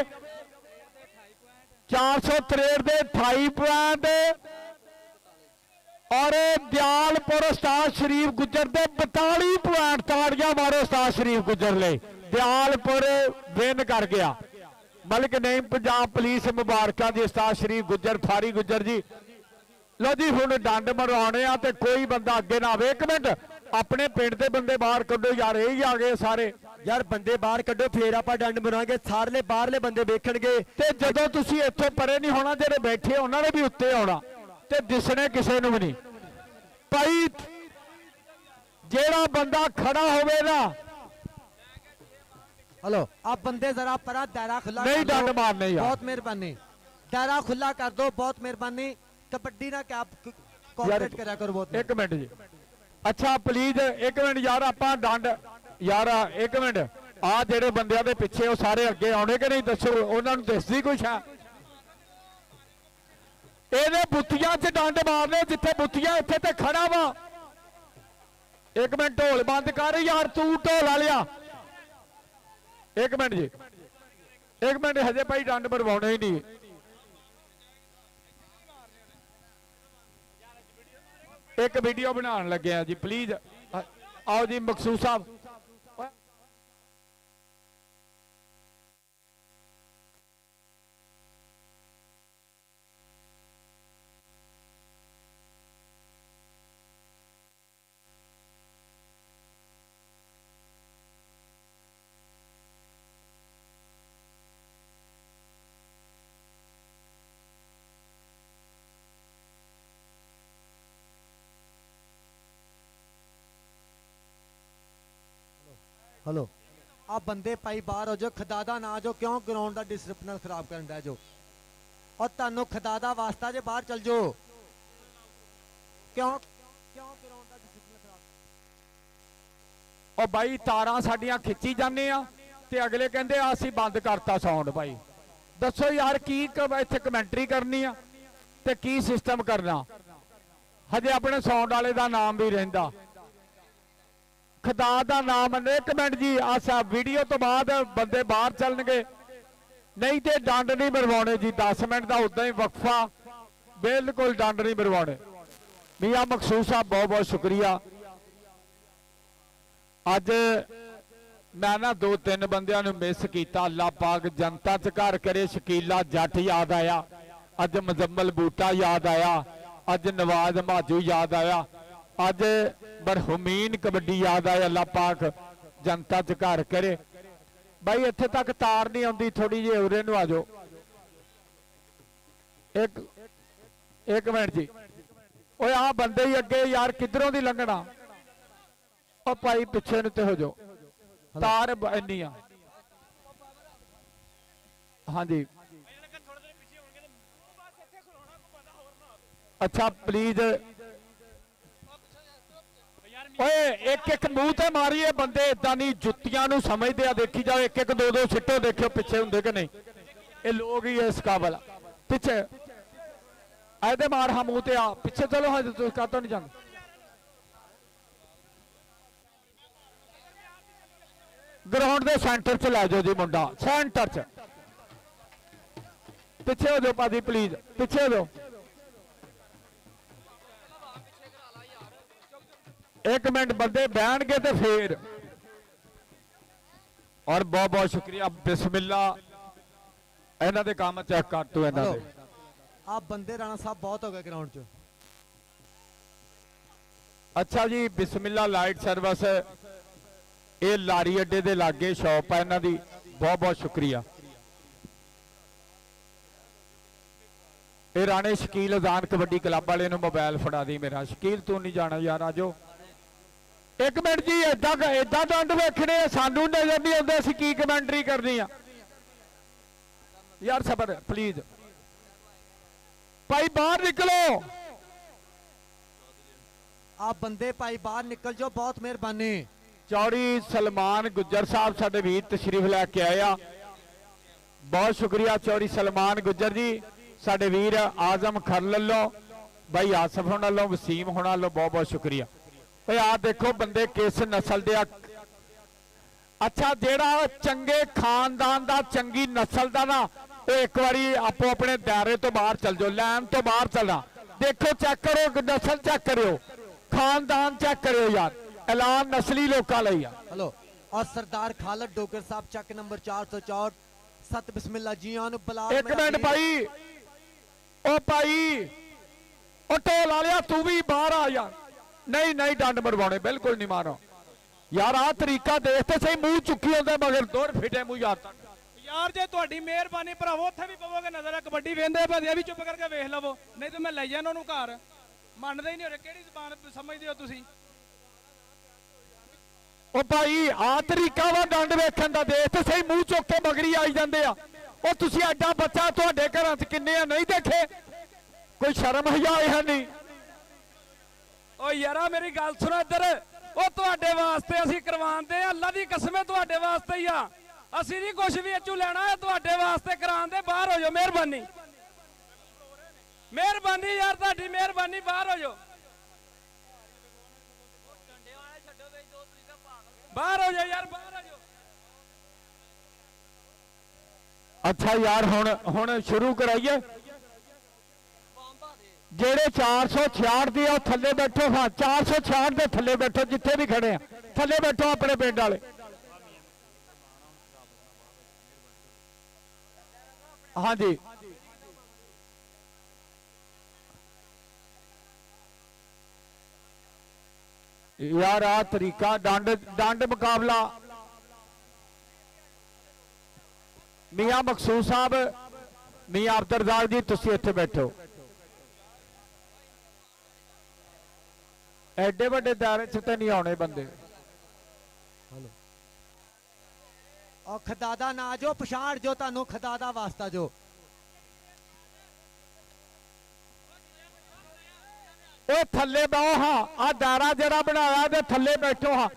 463 ਦੇ 28 ਪੁਆਇੰਟ ਔਰ ਦਿਆਲਪੁਰ ਉਸਤਾਦ ਸ਼ਰੀਫ ਗੁੱਜਰ ਦੇ 42 ਪੁਆਇੰਟ। ਤਾੜੀਆਂ ਮਾਰੋ ਉਸਤਾਦ ਸ਼ਰੀਫ ਗੁੱਜਰ ਲਈ। ਦਿਆਲਪੁਰ ਵਿਨ ਕਰ ਗਿਆ। ਮਲਿਕ ਨਈਮ ਪੰਜਾਬ ਪੁਲਿਸ ਮੁਬਾਰਕਾਂ ਜੀ ਉਸਤਾਦ ਸ਼ਰੀਫ ਗੁੱਜਰ ਫਾਰੀ ਗੁੱਜਰ ਜੀ। ਲੋ ਜੀ ਹੁਣ ਡੰਡ ਮਰਵਾਉਣੇ ਆ ਤੇ ਕੋਈ ਬੰਦਾ ਅੱਗੇ ਨਾ ਆਵੇ। ਇੱਕ ਮਿੰਟ ਆਪਣੇ ਪਿੰਡ ਦੇ ਬੰਦੇ ਬਾਹਰ ਕੱਢੋ ਯਾਰ, ਇਹ ਹੀ ਆ ਗਏ ਸਾਰੇ ਯਾਰ ਬੰਦੇ ਬਾਹਰ ਕੱਢੋ ਫੇਰ ਆਪਾਂ ਡੰਡ ਮਰਾਂਗੇ। ਸਾਰੇ ਬਾਹਰਲੇ ਬੰਦੇ ਵੇਖਣਗੇ ਤੇ ਜਦੋਂ ਤੁਸੀਂ ਇੱਥੋਂ ਪਰੇ ਨਹੀਂ ਹੋਣਾ, ਜਿਹੜੇ ਬੈਠੇ ਉਹਨਾਂ ਨੇ ਵੀ ਉੱਤੇ ਆਉਣਾ ਤੇ ਦਿਸਣੇ ਕਿਸੇ ਨੂੰ ਵੀ ਨਹੀਂ ਭਾਈ। ਜਿਹੜਾ ਬੰਦਾ ਖੜਾ ਹੋਵੇ ਨਾ, हेलो आप बंदे जरा परा दायरा खुला नहीं कर दो। डंड मारने यार। बहुत मेहरबानी, दायरा खुला कर दो, बहुत मेहरबानी। कबड्डी ना क्या कोऑपरेट करा करो बहुत। एक मिनट जी, अच्छा प्लीज एक मिनट यार, ਆਪਾਂ ਡੰਡ ਯਾਰ ਇੱਕ ਮਿੰਟ ਆ ਜਿਹੜੇ ਬੰਦਿਆਂ ਦੇ ਪਿੱਛੇ ਉਹ ਸਾਰੇ ਅੱਗੇ ਆਉਣੇ ਕਿ ਨਹੀਂ ਦੱਸੋ, ਉਹਨਾਂ ਨੂੰ ਦਿਸਦੀ ਕੁਛ ਹੈ? ਇਹਦੇ ਬੁੱਤੀਆਂ 'ਚ ਡੰਡ ਮਾਰਨੇ ਜਿੱਥੇ ਬੁੱਤੀਆਂ ਇੱਥੇ ਤੇ ਖੜਾ ਵਾ। ਇੱਕ ਮਿੰਟ ਢੋਲ ਬੰਦ ਕਰ ਯਾਰ, ਤੂੰ ਢੋਲ ਵਾਲਿਆ। ਇੱਕ ਮਿੰਟ ਜੀ, ਇੱਕ ਮਿੰਟ ਹਜੇ ਭਾਈ ਡੰਡ ਮਰਵਾਉਣੇ ਹੀ ਨਹੀਂ। ਇੱਕ ਵੀਡੀਓ ਬਣਾਉਣ ਲੱਗੇ ਆ ਜੀ, ਪਲੀਜ਼ ਆਓ ਜੀ ਮਕਸੂਦ ਸਾਹਿਬ। हेलो आप बंदे पाई बाहर हो जाओ, खदादा ना जो क्यों ग्राउंड का डिसिप्लिन खराब कर रहा जो। और तानू खदादा वास्ता जे बाहर चल जाओ, क्यों क्यों ग्राउंड का डिसिप्लिन खराब। ਉਹ ਬਾਈ ਤਾਰਾਂ ਸਾਡੀਆਂ ਖਿੱਚੀ ਜਾਂਦੇ ਆ ਤੇ ਅਗਲੇ ਕਹਿੰਦੇ ਆ ਅਸੀਂ ਬੰਦ ਕਰਤਾ ਸਾਊਂਡ। ਭਾਈ ਦੱਸੋ ਯਾਰ ਕੀ ਇੱਥੇ ਕਮੈਂਟਰੀ ਕਰਨੀ ਆ ਤੇ ਕੀ ਸਿਸਟਮ ਕਰਨਾ। ਹਜੇ ਆਪਣੇ ਸਾਊਂਡ ਵਾਲੇ ਦਾ ਨਾਮ ਵੀ ਰਹਿੰਦਾ, ਖੁਦਾ ਦਾ ਨਾਮ। ਇੱਕ ਮਿੰਟ ਜੀ, ਆਸਾ ਵੀਡੀਓ ਤੋਂ ਬਾਅਦ ਬੰਦੇ ਬਾਹਰ ਚੱਲਣਗੇ, ਨਹੀਂ ਤੇ ਡੰਡ ਨਹੀਂ ਮਰਵਾਉਣੇ ਜੀ। 10 ਮਿੰਟ ਦਾ ਉਦਾਂ ਹੀ ਵਕਫਾ, ਬਿਲਕੁਲ ਡੰਡ ਨਹੀਂ ਮਰਵਾਉਣੇ। ਮੀਆਂ ਮਕਸੂਦ ਸਾਹਿਬ ਬਹੁਤ ਬਹੁਤ ਸ਼ੁਕਰੀਆ। ਅੱਜ ਮੈਂ ਨਾ 2-3 ਬੰਦਿਆਂ ਨੂੰ ਮਿਸ ਕੀਤਾ। ਅੱਲਾ ਪਾਕ ਜਨਤਾ ਚ ਘਰ ਕਰੇ। ਸ਼ਕੀਲਾ ਜੱਟ ਯਾਦ ਆਇਆ, ਅੱਜ ਮੁਜ਼ੰਮਲ ਬੂਟਾ ਯਾਦ ਆਇਆ, ਅੱਜ ਨਵਾਜ਼ ਮਾਜੂ ਯਾਦ ਆਇਆ, ਅੱਜ ਮਰਹੂਮੀਨ ਕਬੱਡੀ ਯਾਦ ਆਇਆ। ਅੱਲਾ ਪਾਕ ਜਨਤਾ ਚ ਘਰ ਕਰੇ। ਬਾਈ ਇੱਥੇ ਤੱਕ ਤਾਰ ਨਹੀਂ ਆਉਂਦੀ, ਥੋੜੀ ਜਿਹੀ ਉਰੇ ਨੂੰ ਆ ਜਾਓ। ਇੱਕ ਮਿੰਟ ਜੀ, ਓਏ ਆ ਬੰਦੇ ਹੀ ਅੱਗੇ ਯਾਰ, ਕਿੱਧਰੋਂ ਦੀ ਲੰਘਣਾ। ਉਹ ਭਾਈ ਪਿੱਛੇ ਨੂੰ ਤੇ ਹੋ ਜਾਓ, ਤਾਰ ਇੰਨੀ ਆ। ਹਾਂਜੀ ਅੱਛਾ ਪਲੀਜ਼ ਓਏ ਇੱਕ ਇੱਕ ਮੂੰਹ ਤੇ ਮਾਰੀਏ ਬੰਦੇ, ਇਦਾਂ ਨਹੀਂ ਜੁੱਤੀਆਂ ਨੂੰ ਸਮਝਦੇ ਆ। ਦੇਖੀ ਜਾਓ, ਇੱਕ ਇੱਕ ਦੋ ਦੋ ਸਿੱਟੋ, ਦੇਖਿਓ ਪਿੱਛੇ ਹੁੰਦੇ ਕਿ ਨਹੀਂ। ਇਹ ਲੋਕ ਹੀ ਇਸ ਕਾਬਲ। ਪਿੱਛੇ ਇਹਦੇ ਮਾਰ ਹਾਂ ਮੂੰਹ ਤੇ ਆ, ਪਿੱਛੇ ਚਲੋ। ਹਾਂ ਤੁਸੀਂ ਕਾਹਤੋਂ ਨਹੀਂ ਜਾਂਦੇ? ਗਰਾਊਂਡ ਦੇ ਸੈਂਟਰ ਚ ਲੈ ਜਾਓ ਜੀ ਮੁੰਡਾ, ਸੈਂਟਰ ਚ। ਪਿੱਛੇ ਹੋ ਜਾਓ ਭਾਜੀ ਪਲੀਜ਼, ਪਿੱਛੇ ਹੋ ਜਾਓ। ਇੱਕ ਮਿੰਟ ਬੰਦੇ ਬਹਿਣਗੇ ਤੇ ਫੇਰ। ਔਰ ਬਹੁਤ ਬਹੁਤ ਸ਼ੁਕਰੀਆ, ਬਿਸਮਿਲ੍ਲਾ। ਇਹਨਾਂ ਦੇ ਕੰਮ ਚੈੱਕ ਕਰ ਤੂੰ ਇਹਨਾਂ ਦੇ। आप बंदे राणा साहब बहुत हो गए ग्राउंड च। ਅੱਛਾ ਜੀ, ਬਿਸਮਿਲ੍ਲਾ ਲਾਈਟ ਸਰਵਿਸ, ਇਹ ਲਾਰੀ ਅੱਡੇ ਦੇ ਲਾਗੇ ਸ਼ਾਪ ਆ ਇਹਨਾਂ ਦੀ। ਬਹੁਤ ਬਹੁਤ ਸ਼ੁਕਰੀਆ। ਇਹ ਰਾਣੇ ਸ਼ਕੀਲ ਅਜ਼ਾਨ ਕਬੱਡੀ ਕਲੱਬ ਵਾਲੇ ਨੂੰ ਮੋਬਾਈਲ ਫੜਾ ਦੀ ਮੇਰਾ। ਸ਼ਕੀਲ ਤੂੰ ਨਹੀਂ ਜਾਣਾ ਯਾਰ, ਆਜੋ। ਇੱਕ ਮਿੰਟ ਜੀ, ਏਦਾਂ ਡੰਡ ਵੇਖਣੇ ਆ, ਸਾਨੂੰ ਨਜ਼ਰ ਨਹੀਂ ਆਉਂਦੇ ਅਸੀਂ ਕੀ ਕਮੈਂਟਰੀ ਕਰਨੀ ਆ ਯਾਰ। ਸਬਰ ਪਲੀਜ਼ ਭਾਈ, ਬਾਹਰ ਨਿਕਲੋ। ਆਪ ਬੰਦੇ ਭਾਈ ਬਾਹਰ ਨਿਕਲ ਜਾਓ, ਬਹੁਤ ਮਿਹਰਬਾਨੀ। ਚੌੜੀ ਸਲਮਾਨ ਗੁੱਜਰ ਸਾਹਿਬ ਸਾਡੇ ਵੀਰ ਤਸ਼ਰੀਫ ਲੈ ਕੇ ਆਏ ਆ, ਬਹੁਤ ਸ਼ੁਕਰੀਆ ਚੌੜੀ ਸਲਮਾਨ ਗੁੱਜਰ ਜੀ। ਸਾਡੇ ਵੀਰ ਆਜ਼ਮ ਖਰਲ ਵੱਲੋਂ, ਭਾਈ ਆਸਫ ਹੋਣਾ ਵੱਲੋਂ, ਵਸੀਮ ਹੋਣਾ ਵੱਲੋਂ ਬਹੁਤ ਬਹੁਤ ਸ਼ੁਕਰੀਆ। ਓਏ ਆ ਦੇਖੋ ਬੰਦੇ ਕਿਸ ਨਸਲ ਦੇ ਆ। ਅੱਛਾ, ਜਿਹੜਾ ਚੰਗੇ ਖਾਨਦਾਨ ਦਾ, ਚੰਗੀ ਨਸਲ ਦਾ ਨਾ, ਉਹ ਇੱਕ ਵਾਰੀ ਆਪੋ ਆਪਣੇ ਦਾਇਰੇ ਤੋਂ ਬਾਹਰ ਚੱਲ ਜਾਓ, ਲਾਈਨ ਤੋਂ ਬਾਹਰ ਚੱਲਣਾ। ਦੇਖੋ, ਚੈੱਕ ਕਰੋ ਨਸਲ, ਚੈੱਕ ਕਰਿਓ, ਖਾਨਦਾਨ ਚੈੱਕ ਕਰਿਓ ਯਾਰ। ਐਲਾਨ ਨਸਲੀ ਲੋਕਾਂ ਲਈ ਆ। ਹਲੋ, ਔਰ ਸਰਦਾਰ ਖਾਲਦ ਡੋਗਰ ਸਾਹਿਬ ਚੱਕ ਨੰਬਰ 464 ਸਤ ਬਿਸਮਿਲ੍ਲਾ ਜੀ ਆਨ ਬਲਾਲ। ਇੱਕ ਮਿੰਟ ਭਾਈ, ਉਹ ਭਾਈ, ਉਹ ਢੋਲ ਵਾਲਿਆ ਤੂੰ ਵੀ ਬਾਹਰ ਆ ਯਾਰ। ਨਹੀਂ ਨਹੀਂ, ਡੰਡ ਮਰਵਾਉਣੇ ਬਿਲਕੁਲ ਨਹੀਂ ਮਾਰੋ ਯਾਰ। ਆਹ ਤਰੀਕਾ ਦੇਖ ਤੇ ਸਹੀ, ਮੂੰਹ ਚੁੱਕੀ ਹੁੰਦਾ ਮਗਰ ਦੌੜ ਫਿਟੇ ਮੂੰਹ ਯਾਰ। ਯਾਰ ਜੇ ਤੁਹਾਡੀ ਮਿਹਰਬਾਨੀ ਭਰਾਵੋ, ਉੱਥੇ ਵੀ ਪਵੋਗੇ ਨਜ਼ਰ ਆ ਕਬੱਡੀ ਵੇਂਦੇ ਭਾਵੇਂ ਵੀ ਚੁੱਪ ਕਰਕੇ ਵੇਖ ਲਵੋ, ਨਹੀਂ ਤਾਂ ਮੈਂ ਲੈ ਜਾਣਾ ਉਹਨੂੰ ਘਰ। ਮੰਨਦੇ ਹੀ ਨਹੀਂ ਹੋ ਰਹੇ, ਕਿਹੜੀ ਜ਼ਬਾਨ ਸਮਝਦੇ ਹੋ ਤੁਸੀਂ? ਉਹ ਭਾਈ, ਆਹ ਤਰੀਕਾ ਵਾ ਡੰਡ ਵੇਖਣ ਦਾ, ਦੇਖ ਤੇ ਸਹੀ ਮੂੰਹ ਚੁੱਕ ਕੇ ਮਗਰੀ ਆਈ ਜਾਂਦੇ ਆ। ਉਹ ਤੁਸੀਂ ਐਡਾ ਬੱਚਾ, ਤੁਹਾਡੇ ਘਰਾਂ 'ਚ ਕਿੰਨੇ ਆ ਨਹੀਂ ਦੇਖੇ? ਕੋਈ ਸ਼ਰਮ ਹਯਾ ਹੈ ਨਹੀਂ? ਓ ਯਾਰਾ ਮੇਰੀ ਗੱਲ ਸੁਣੋ ਇੱਧਰ, ਉਹ ਤੁਹਾਡੇ ਵਾਸਤੇ ਅਸੀਂ ਕਰਵਾਉਂਦੇ ਆ, ਅੱਲਾ ਦੀ ਕਸਮ ਹੈ ਤੁਹਾਡੇ ਵਾਸਤੇ ਹੀ ਆ। ਅਸੀਂ ਨਹੀਂ ਕੁਝ ਵੀ ਇੱਚੂ ਲੈਣਾ, ਹੈ ਤੁਹਾਡੇ ਵਾਸਤੇ ਕਰਾਉਂਦੇ। ਬਾਹਰ ਹੋ ਜਾਓ, ਮਿਹਰਬਾਨੀ ਮਿਹਰਬਾਨੀ ਯਾਰ, ਤੁਹਾਡੀ ਮਿਹਰਬਾਨੀ, ਬਾਹਰ ਹੋ ਜਾਓ, ਬਾਹਰ ਹੋ ਜਾਓ ਯਾਰ, ਬਾਹਰ ਹੋ ਜਾਓ। ਅੱਛਾ ਯਾਰ, ਹੁਣ ਸ਼ੁਰੂ ਕਰਾਈਏ। ਜਿਹੜੇ 466 ਦੀ ਆ ਉਹ ਥੱਲੇ ਬੈਠੋ। ਹਾਂ, 466 ਦੇ ਥੱਲੇ ਬੈਠੋ, ਜਿੱਥੇ ਵੀ ਖੜੇ ਆ ਥੱਲੇ ਬੈਠੋ ਆਪਣੇ ਪਿੰਡ ਵਾਲੇ। ਹਾਂਜੀ ਯਾਰ, ਆ ਤਰੀਕਾ ਡੰਡ ਮੁਕਾਬਲਾ। ਮੀਆਂ ਮਕਸੂਦ ਸਾਹਿਬ, ਮੀਆਂ ਅਬਦੁਰ ਰਜ਼ਾਕ ਜੀ, ਤੁਸੀਂ ਇੱਥੇ ਬੈਠੋ। ਐਡੇ ਵੱਡੇ ਦਾਇਰੇ 'ਚ ਤੇ ਨਹੀਂ ਆਉਣੇ ਬੰਦੇ। ਔਰ ਖਦਾਦਾ ਨਾ ਜੋ ਪਛਾੜ ਜੋ, ਤੁਹਾਨੂੰ ਖਦਾਦਾ ਵਾਸਤਾ ਜੋ। ਉਹ ਥੱਲੇ ਬਾਹੋ। ਹਾਂ, ਆ ਦਾਇਰਾ ਜਿਹੜਾ ਬਣਾਇਆ ਤੇ ਥੱਲੇ ਬੈਠੋ। ਹਾਂ,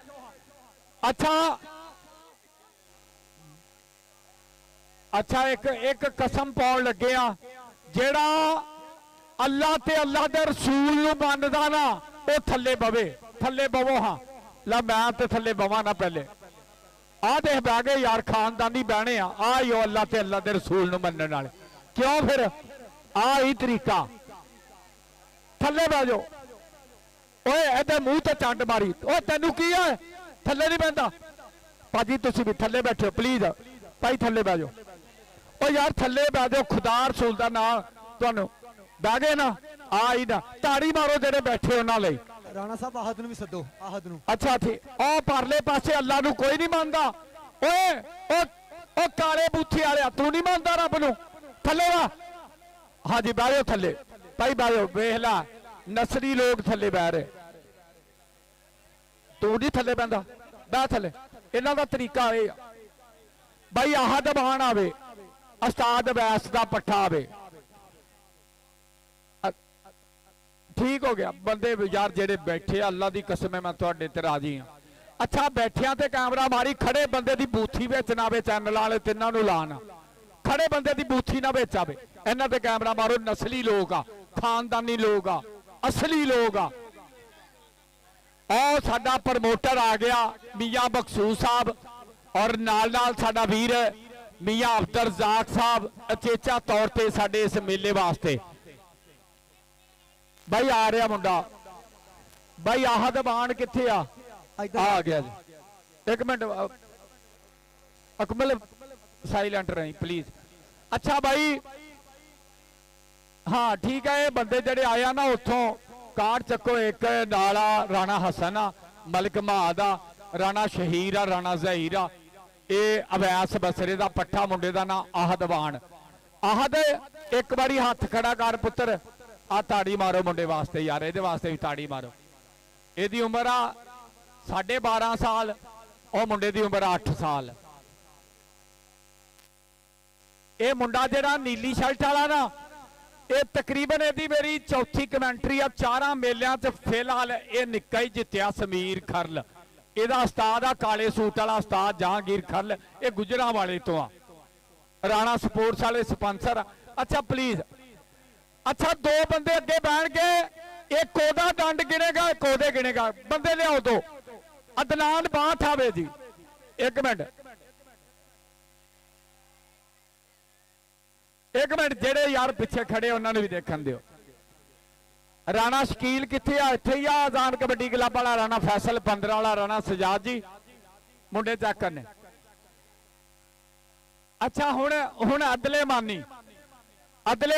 ਅੱਛਾ ਇੱਕ ਕਸਮ ਪਾਉਣ ਲੱਗੇ ਆ, ਜਿਹੜਾ ਅੱਲਾ ਤੇ ਅੱਲਾ ਦੇ ਰਸੂਲ ਨੂੰ ਮੰਨਦਾ ਨਾ, ਉਹ ਥੱਲੇ ਬਵੇ। ਥੱਲੇ ਬਵੋ। ਹਾਂ, ਲਾ ਮੈਂ ਤੇ ਥੱਲੇ ਬਵਾਂ ਨਾ ਪਹਿਲੇ। ਆਹ ਦੇਖ ਬਹਿ ਗਏ ਯਾਰ, ਖਾਨਦਾਨੀ ਬਹਿਣੇ ਆ। ਆਹ ਹੀ ਉਹ ਅੱਲਾ ਤੇ ਅੱਲਾ ਦੇ ਰਸੂਲ ਨੂੰ ਮੰਨਣ ਵਾਲੇ। ਕਿਉਂ ਫਿਰ? ਆਹ ਹੀ ਤਰੀਕਾ। ਥੱਲੇ ਬਹਿ ਜਾਓ। ਓਏ ਇਹਦੇ ਮੂੰਹ ਤੇ ਚੰਡ ਮਾਰੀ। ਓਏ ਤੈਨੂੰ ਕੀ ਹੈ? ਥੱਲੇ ਨਹੀਂ ਬਹਿੰਦਾ ਭਾਜੀ, ਤੁਸੀਂ ਵੀ ਥੱਲੇ ਬੈਠੋ ਪਲੀਜ਼ ਭਾਈ, ਥੱਲੇ ਬਹਿ ਜਾਓ। ਓ ਯਾਰ ਥੱਲੇ ਬਹਿ ਜਾਓ, ਖੁਦਾ ਰਸੂਲ ਦਾ ਨਾਮ। ਤੁਹਾਨੂੰ ਬਹਿ ਗਏ ਨਾ? ਆ ਹੀ ਨਾ ਤਾੜੀ ਮਾਰੋ ਜਿਹੜੇ ਬੈਠੇ ਉਹਨਾਂ ਲਈ। ਰਾਣਾ ਸਾਹਿਬ ਆਹਦ ਨੂੰ ਵੀ ਸੱਦੋ, ਆਹਦ ਨੂੰ। ਅੱਛਾ ਠੀਕ। ਉਹ ਪਰਲੇ ਪਾਸੇ ਅੱਲਾ ਨੂੰ ਕੋਈ ਨਹੀਂ ਮੰਨਦਾ। ਓਏ ਉਹ ਕਾਲੇ ਬੂਥੇ ਵਾਲਿਆ, ਤੂੰ ਨਹੀਂ ਮੰਨਦਾ ਰੱਬ ਨੂੰ? ਥੱਲੇ ਆ। ਹਾਂਜੀ ਬਹਿ ਜਾਓ ਥੱਲੇ ਭਾਈ, ਬਹਿ ਜਾਓ। ਵੇਖ ਲਾ, ਨਸਲੀ ਲੋਕ ਥੱਲੇ ਬਹਿ ਰਹੇ, ਤੂੰ ਨਹੀਂ ਥੱਲੇ ਬਹਿੰਦਾ। ਬਹਿ ਥੱਲੇ। ਇਹਨਾਂ ਦਾ ਤਰੀਕਾ ਇਹ ਆ ਭਾਈ, ਆਹ ਦਬਾਨ ਆਵੇ, ਉਸਤਾਦ ਵੈਸ ਦਾ ਪੱਠਾ ਆਵੇ। ਠੀਕ ਹੋ ਗਿਆ। ਬੰਦੇ ਯਾਰ ਜਿਹੜੇ ਬੈਠੇ ਆ, ਅੱਲਾ ਦੀ ਕਸਮ ਹੈ ਮੈਂ ਤੁਹਾਡੇ ਤੇ ਰਾਜੀ ਹਾਂ। ਅੱਛਾ, ਬੈਠਿਆਂ ਤੇ ਕੈਮਰਾ ਮਾਰੀ, ਖੜੇ ਬੰਦੇ ਦੀ ਬੂਥੀ ਵਿੱਚ ਨਾ ਆਵੇ। ਚੈਨਲ ਵਾਲੇ ਤਿੰਨਾਂ ਨੂੰ ਲਾਣ, ਖੜੇ ਬੰਦੇ ਦੀ ਬੂਥੀ ਨਾ ਵਿੱਚ ਆਵੇ। ਇਹਨਾਂ ਤੇ ਕੈਮਰਾ ਮਾਰੋ। ਨਸਲੀ ਲੋਕ ਆ, ਖਾਨਦਾਨੀ ਲੋਕ ਆ, ਅਸਲੀ ਲੋਕ ਆ। ਉਹ ਸਾਡਾ ਪ੍ਰਮੋਟਰ ਆ ਗਿਆ ਮੀਆਂ ਮਕਸੂਦ ਸਾਹਿਬ, ਔਰ ਨਾਲ ਸਾਡਾ ਵੀਰ ਮੀਆਂ ਅਬਦੁਰ ਰਜ਼ਾਕ ਸਾਹਿਬ ਅਚੇਚਾ ਤੌਰ ਤੇ ਸਾਡੇ ਇਸ ਮੇਲੇ ਵਾਸਤੇ। ਭਾਈ ਆ ਰਿਹਾ ਮੁੰਡਾ। ਭਾਈ ਆਹ ਦਬਾਨ ਕਿੱਥੇ ਆ? ਆ ਗਿਆ ਜੀ। ਇੱਕ ਮਿੰਟ ਅਕਮਲ, ਸਾਇਲੈਂਟ ਰਹੀ ਪਲੀਜ਼। ਅੱਛਾ ਭਾਈ, ਹਾਂ ਠੀਕ ਹੈ। ਇਹ ਬੰਦੇ ਜਿਹੜੇ ਆਇਆ ਨਾ ਉੱਥੋਂ ਕਾਰਡ ਚੱਕੋ। ਇੱਕ ਨਾਲਾ ਰਾਣਾ ਹਸਨ ਆ, ਮਲਕ ਮਹਾਦ ਆ, ਰਾਣਾ ਸ਼ਹੀਰ ਆ, ਰਾਣਾ ਜ਼ਹੀਰ ਆ। ਇਹ ਅਵੈਸ ਬਸਰੇ ਦਾ ਪੱਠਾ, ਮੁੰਡੇ ਦਾ ਨਾਂ ਆਹਦਵਾਨ। ਆਹਦ ਇੱਕ ਵਾਰੀ ਹੱਥ ਖੜਾ ਕਰ ਪੁੱਤਰ। ਆ ਤਾੜੀ ਮਾਰੋ ਮੁੰਡੇ ਵਾਸਤੇ ਯਾਰ, ਇਹਦੇ ਵਾਸਤੇ ਵੀ ਤਾੜੀ ਮਾਰੋ। ਇਹਦੀ ਉਮਰ ਆ 12.5 ਸਾਲ, ਉਹ ਮੁੰਡੇ ਦੀ ਉਮਰ 8 ਸਾਲ। ਇਹ ਮੁੰਡਾ ਜਿਹੜਾ ਨੀਲੀ ਸ਼ਰਟ ਵਾਲਾ ਨਾ, ਇਹ ਤਕਰੀਬਨ ਇਹਦੀ ਮੇਰੀ ਚੌਥੀ ਕਮੈਂਟਰੀ ਆ 4 ਮੇਲਿਆਂ 'ਚ। ਫਿਲਹਾਲ ਇਹ ਨਿੱਕਾ ਹੀ ਜਿੱਤਿਆ ਸਮੀਰ ਖਰਲ, ਇਹਦਾ ਉਸਤਾਦ ਆ ਕਾਲੇ ਸੂਟ ਵਾਲਾ ਉਸਤਾਦ ਜਹਾਂਗੀਰ ਖਰਲ, ਇਹ ਗੁਜਰਾਂਵਾਲੇ ਤੋਂ ਆ, ਰਾਣਾ ਸਪੋਰਟਸ ਵਾਲੇ ਸਪਾਂਸਰ ਆ। ਅੱਛਾ ਪਲੀਜ਼, ਅੱਛਾ 2 ਬੰਦੇ ਅੱਗੇ ਬਹਿਣਗੇ, ਇੱਕ ਉਹਦਾ ਡੰਡ ਗਿਣੇਗਾ, ਇੱਕ ਉਹਦੇ ਗਿਣੇਗਾ। ਬੰਦੇ ਲਿਆਓ 2। ਅਦਨਾਨ ਬਾਠ ਆਵੇ ਜੀ, 1 ਮਿੰਟ, 1 ਮਿੰਟ। ਜਿਹੜੇ ਯਾਰ ਪਿੱਛੇ ਖੜੇ ਉਹਨਾਂ ਨੂੰ ਵੀ ਦੇਖਣ ਦਿਓ। ਰਾਣਾ ਸ਼ਕੀਲ ਕਿੱਥੇ ਆ? ਇੱਥੇ ਹੀ ਆ। ਆਜ਼ਾਨ ਕਬੱਡੀ ਕਲੱਬ ਵਾਲਾ ਰਾਣਾ ਫੈਸਲ 15 ਵਾਲਾ ਰਾਣਾ ਸਜਾਦ ਜੀ ਮੁੰਡੇ ਚੈੱਕ ਕਰਨੇ। ਅੱਛਾ ਹੁਣ ਅਦਲੇ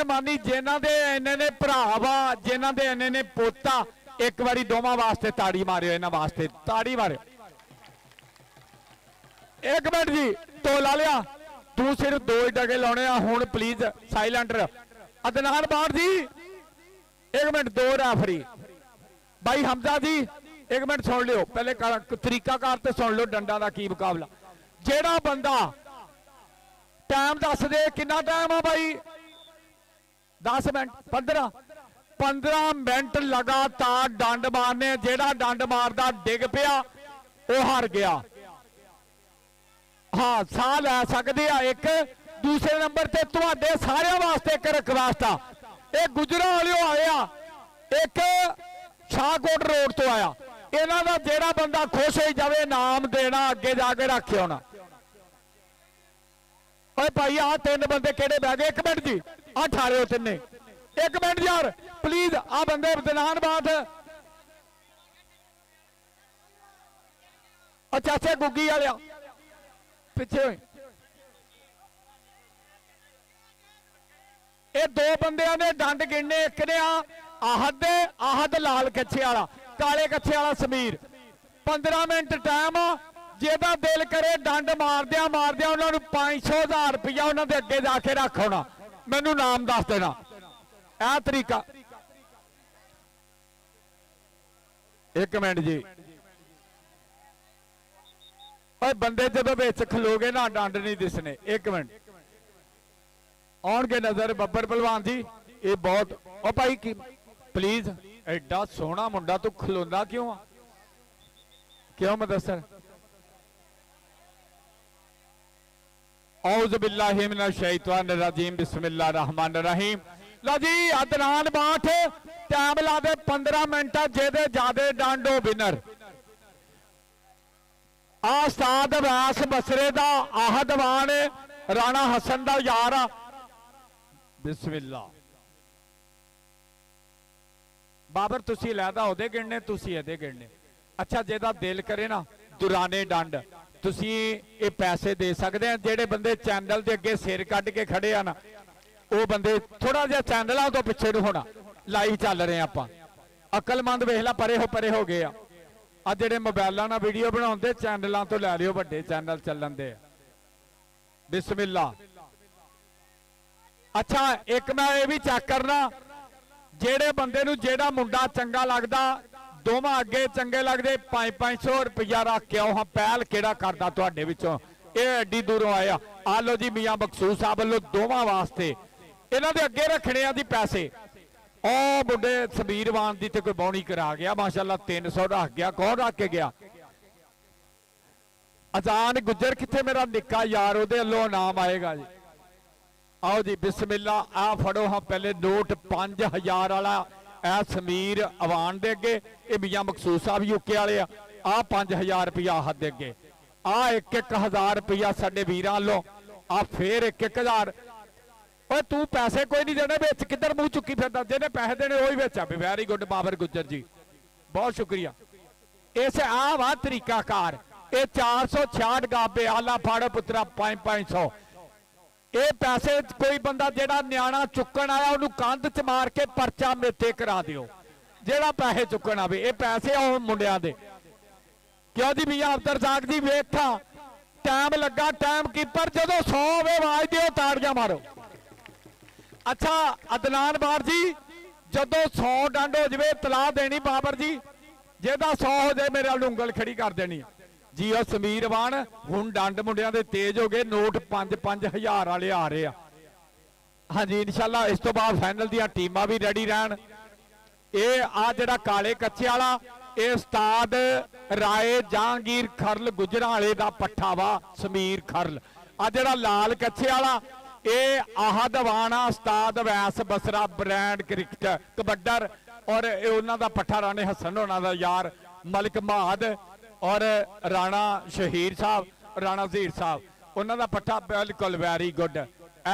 ਮਾਨੀ ਜਿਨ੍ਹਾਂ ਦੇ ਇੰਨੇ ਨੇ ਭਰਾ ਵਾ, ਜਿਨ੍ਹਾਂ ਦੇ ਇੰਨੇ ਨੇ ਪੋਤਾ, ਇੱਕ ਵਾਰੀ ਦੋਵਾਂ ਵਾਸਤੇ ਤਾੜੀ ਮਾਰਿਓ, ਇਹਨਾਂ ਵਾਸਤੇ ਤਾੜੀ ਮਾਰਿਓ। 1 ਮਿੰਟ ਜੀ, ਤੋਲਾ ਲਿਆ, ਤੂੰ ਸਿਰਫ 2 ਹੀ ਡਗੇ ਲਾਉਣੇ ਆ ਹੁਣ ਪਲੀਜ਼। ਸਾਇਲੈਂਟ ਅਦਨਾਨ ਬਾੜ ਜੀ, 1 ਮਿੰਟ। 2 ਰੈਫਰੀ ਬਾਈ ਹਮਜ਼ਾ ਜੀ, 1 ਮਿੰਟ ਸੁਣ ਲਿਓ ਪਹਿਲੇ, ਤਰੀਕਾਕਾਰ ਤੇ ਸੁਣ ਲਿਓ ਡੰਡਾ ਦਾ ਕੀ ਮੁਕਾਬਲਾ। ਜਿਹੜਾ ਬੰਦਾ ਟਾਈਮ ਦੱਸ ਦੇ, ਕਿੰਨਾ ਟਾਈਮ ਆ ਬਾਈ? 10 ਮਿੰਟ 15 ਮਿੰਟ ਲਗਾਤਾਰ ਡੰਡ ਮਾਰਨੇ। ਜਿਹੜਾ ਡੰਡ ਮਾਰਦਾ ਡਿੱਗ ਪਿਆ ਉਹ ਹਾਰ ਗਿਆ। ਹਾਂ, ਸਾਹ ਲੈ ਸਕਦੇ ਆ। ਇੱਕ ਦੂਸਰੇ ਨੰਬਰ ਤੇ ਤੁਹਾਡੇ ਸਾਰਿਆਂ ਵਾਸਤੇ ਇੱਕ ਰਿਕਵੈਸਟ ਆ, ਇਹ ਗੁਜਰਾਂ ਵਾਲਿਓ ਆਏ ਆ, ਇੱਕ ਸ਼ਾਹਕੋਟ ਰੋਡ ਤੋਂ ਆਇਆ। ਇਹਨਾਂ ਦਾ ਜਿਹੜਾ ਬੰਦਾ ਖੁਸ਼ ਹੋਈ ਜਾਵੇ ਨਾਮ ਦੇਣਾ, ਅੱਗੇ ਜਾ ਕੇ ਰੱਖਿਓ ਹੋਣਾ। ਓਏ ਭਾਈ ਆਹ 3 ਬੰਦੇ ਕਿਹੜੇ ਬਹਿ ਗਏ? 1 ਮਿੰਟ ਜੀ, ਆਹ ਠਾਲਿਓ ਤਿੰਨੇ। 1 ਮਿੰਟ ਯਾਰ ਪਲੀਜ਼, ਆਹ ਬੰਦੇ ਅਦਨਾਨ ਬਾਠ, ਚਾਚੇ ਗੁੱਗੀ ਵਾਲਿਆ ਪਿੱਛੇ ਹੋਏ। ਇਹ 2 ਬੰਦਿਆਂ ਨੇ ਡੰਡ ਗਿਣਨੇ। ਇੱਕ ਨੇ ਆਹਦ ਲਾਲ ਕੱਛੇ ਵਾਲਾ, ਕਾਲੇ ਕੱਛੇ ਵਾਲਾ ਸਮੀਰ। 15 ਮਿੰਟ ਟਾਈਮ ਆ। ਜਿਹਦਾ ਦਿਲ ਕਰੇ ਡੰਡ ਮਾਰਦਿਆਂ ਉਹਨਾਂ ਨੂੰ 500,000 ਰੁਪਇਆ ਉਹਨਾਂ ਦੇ ਅੱਗੇ ਜਾ ਕੇ ਰੱਖ ਆਉਣਾ, ਮੈਨੂੰ ਨਾਮ ਦੱਸ ਦੇਣਾ। ਇਹ ਤਰੀਕਾ। 1 ਮਿੰਟ ਜੀ, ਓਏ ਬੰਦੇ ਜਦੋਂ ਵਿੱਚ ਖਲੋਗੇ ਨਾ ਡੰਡ ਨਹੀਂ ਦਿਸਣੇ। 1 ਮਿੰਟ, ਆਉਣਗੇ ਨਜ਼ਰ ਬੱਬਰ ਪਹਿਲਵਾਨ ਜੀ। ਇਹ ਬਹੁਤ, ਓ ਭਾਈ ਕੀ ਪਲੀਜ਼, ਐਡਾ ਸੋਹਣਾ ਮੁੰਡਾ ਤੂੰ ਖਲੋਂਦਾ ਕਿਉਂ ਆ? ਕਿਉਂ ਮੁਦੱਸਰ? औज़ बिल्लाहि मिनश शैतानिर रजीम, बिस्मिल्लाहिर रहमानिर रहीम। लो जी, अदनान बाठ टाइम ला दे 15 मिनट, जेदे ज्यादा डंड हो विनर। उस्ताद व्यास बसरे दा आहदवान राणा हसन दा यार। बिस्मिल्ला बाबर, तुसी लैदा ओदे गिणने, तुसी एदे गिणने। अच्छा, जेदा दिल करे ना दुराने डंड ਤੁਸੀਂ ਇਹ ਪੈਸੇ ਦੇ ਸਕਦੇ ਆ। ਜਿਹੜੇ ਬੰਦੇ ਚੈਨਲ ਦੇ ਅੱਗੇ ਸਿਰ ਕੱਢ ਕੇ ਖੜੇ ਆ ਨਾ, ਉਹ ਬੰਦੇ ਥੋੜਾ ਜਿਹਾ ਚੈਨਲਾਂ ਤੋਂ ਪਿੱਛੇ ਨੂੰ ਹੋਣਾ। ਲਾਈਵ ਚੱਲ ਰਹੇ ਆਪਾਂ, ਅਕਲਮੰਦ ਵੇਖ ਲੈ, ਪਰੇ ਹੋ ਗਏ ਆ। ਆ ਜਿਹੜੇ ਮੋਬਾਈਲਾਂ ਨਾਲ ਵੀਡੀਓ ਬਣਾਉਂਦੇ, ਚੈਨਲਾਂ ਤੋਂ ਲੈ ਲਿਓ, ਵੱਡੇ ਚੈਨਲ ਚੱਲਣ ਦੇ। ਬਿਸਮਿਲ੍ਲਾ। ਅੱਛਾ, ਇੱਕ ਮੈਂ ਇਹ ਵੀ ਚੈੱਕ ਕਰਨਾ, ਜਿਹੜੇ ਬੰਦੇ ਨੂੰ ਜਿਹੜਾ ਮੁੰਡਾ ਚੰਗਾ ਲੱਗਦਾ, ਦੋਵਾਂ ਅੱਗੇ ਚੰਗੇ ਲੱਗਦੇ, 500 ਰੁਪਇਆ ਰੱਖ ਕੇ ਆਓ। ਹਾਂ, ਪਹਿਲ ਕਿਹੜਾ ਕਰਦਾ ਤੁਹਾਡੇ ਵਿੱਚੋਂ? ਇਹ ਐਡੀ ਦੂਰੋਂ ਆਇਆ। ਆ ਲੋ ਜੀ, ਮੀਆਂ ਬਖਸ਼ੂਸ ਸਾਹਿਬ ਵੱਲੋਂ ਦੋਵਾਂ ਵਾਸਤੇ ਇਹਨਾਂ ਦੇ ਅੱਗੇ ਰੱਖਣੇ ਆ ਜੀ ਪੈਸੇ। ਉਹ ਮੁੰਡੇ ਸਮੀਰਵਾਨ ਦੀ ਤੇ ਕੋਈ ਬੌਣੀ ਕਰਾ ਗਿਆ, ਮਾਸ਼ਾਅੱਲਾ 300 ਰੱਖ ਗਿਆ। ਕੌਣ ਰੱਖ ਕੇ ਗਿਆ? ਅਜ਼ਾਨ ਗੁੱਜਰ ਕਿੱਥੇ? ਮੇਰਾ ਨਿੱਕਾ ਯਾਰ, ਉਹਦੇ ਵੱਲੋਂ ਨਾਮ ਆਏਗਾ ਜੀ। आओ जी बिस्मिल्ला आ फड़ो हाँ पहले नोट 5000 वाला ए समीर अवान दे अगे ये मियां मखसूस साहब यूके वाले आ 5000 रुपया हद दे अगे आ 1-1000 रुपया साडे वीरां वालों आ फिर 1-1000 तू पैसे कोई नहीं देने बेच किधर मुंह चुकी फिरदा जिन्हें पैसे देने वही बेचा वेरी गुड बाबर गुज्जर जी बहुत शुक्रिया। इस आ वा तरीकाकार ये 466 गाबे आला फाड़ो पुत्रा 5-500 ये पैसे कोई बंदा जेड़ा न्याणा चुकन आया उन्होंने कंध च मार के परचा मेते करा दियो जेड़ा पैसे चुकन आवे ये पैसे आ मुंडिया दे क्यों जी मियां अब्दुल रज़ाक जी वेखा टाइम लगा टाइम कीपर जो 100 होवे आवाज दियो ताड़ियां मारो। अच्छा अदनान बार जी जदों 100 डंड हो जाए तलाह देनी बाबर जी ਜਿਹਦਾ 100 ਹੋ ਜਾਏ ਮੇਰੇ ਵੱਲ ਉਂਗਲ ਖੜੀ ਕਰ ਦੇਣੀ ਆ। ਜੀ ਉਹ ਸਮੀਰ ਵਾਣ ਹੁਣ ਡੰਡ ਮੁੰਡਿਆਂ ਦੇ ਤੇਜ਼ ਹੋ ਗਏ, ਨੋਟ 5-5000 ਵਾਲੇ ਆ ਰਹੇ ਆ। ਹਾਂਜੀ ਇਨਸ਼ਾਅੱਲਾ ਇਸ ਤੋਂ ਬਾਅਦ ਫਾਈਨਲ ਦੀਆਂ ਟੀਮਾਂ ਵੀ ਰੈਡੀ ਰਹਿਣ। ਇਹ ਆ ਜਿਹੜਾ ਕਾਲੇ ਕੱਚੇ ਵਾਲਾ ਇਹ ਉਸਤਾਦ ਰਾਏ ਜਹਾਂਗੀਰ ਖਰਲ ਗੁਜਰਾਂ ਵਾਲੇ ਦਾ ਪੱਠਾ ਵਾ ਸਮੀਰ ਖਰਲ। ਆ ਜਿਹੜਾ ਲਾਲ ਕੱਚੇ ਵਾਲਾ ਇਹ ਆਹਦ ਵਾਣਾ ਉਸਤਾਦ ਵੈਸ ਬਸਰਾ ਬ੍ਰਾਂਡ ਕ੍ਰਿਕਟ ਕਬੱਡਰ ਔਰ ਇਹ ਉਹਨਾਂ ਦਾ ਪੱਠਾ ਰਾਣੇ ਹਸਨ ਹੋਣਾ ਦਾ ਯਾਰ ਮਲਿਕ ਮਹਾਦ ਔਰ ਰਾਣਾ ਸ਼ਹੀਰ ਸਾਹਿਬ ਰਾਣਾ ਜ਼ਹੀਰ ਸਾਹਿਬ ਉਹਨਾਂ ਦਾ ਪੱਠਾ ਬਿਲਕੁਲ ਵੈਰੀ ਗੁੱਡ।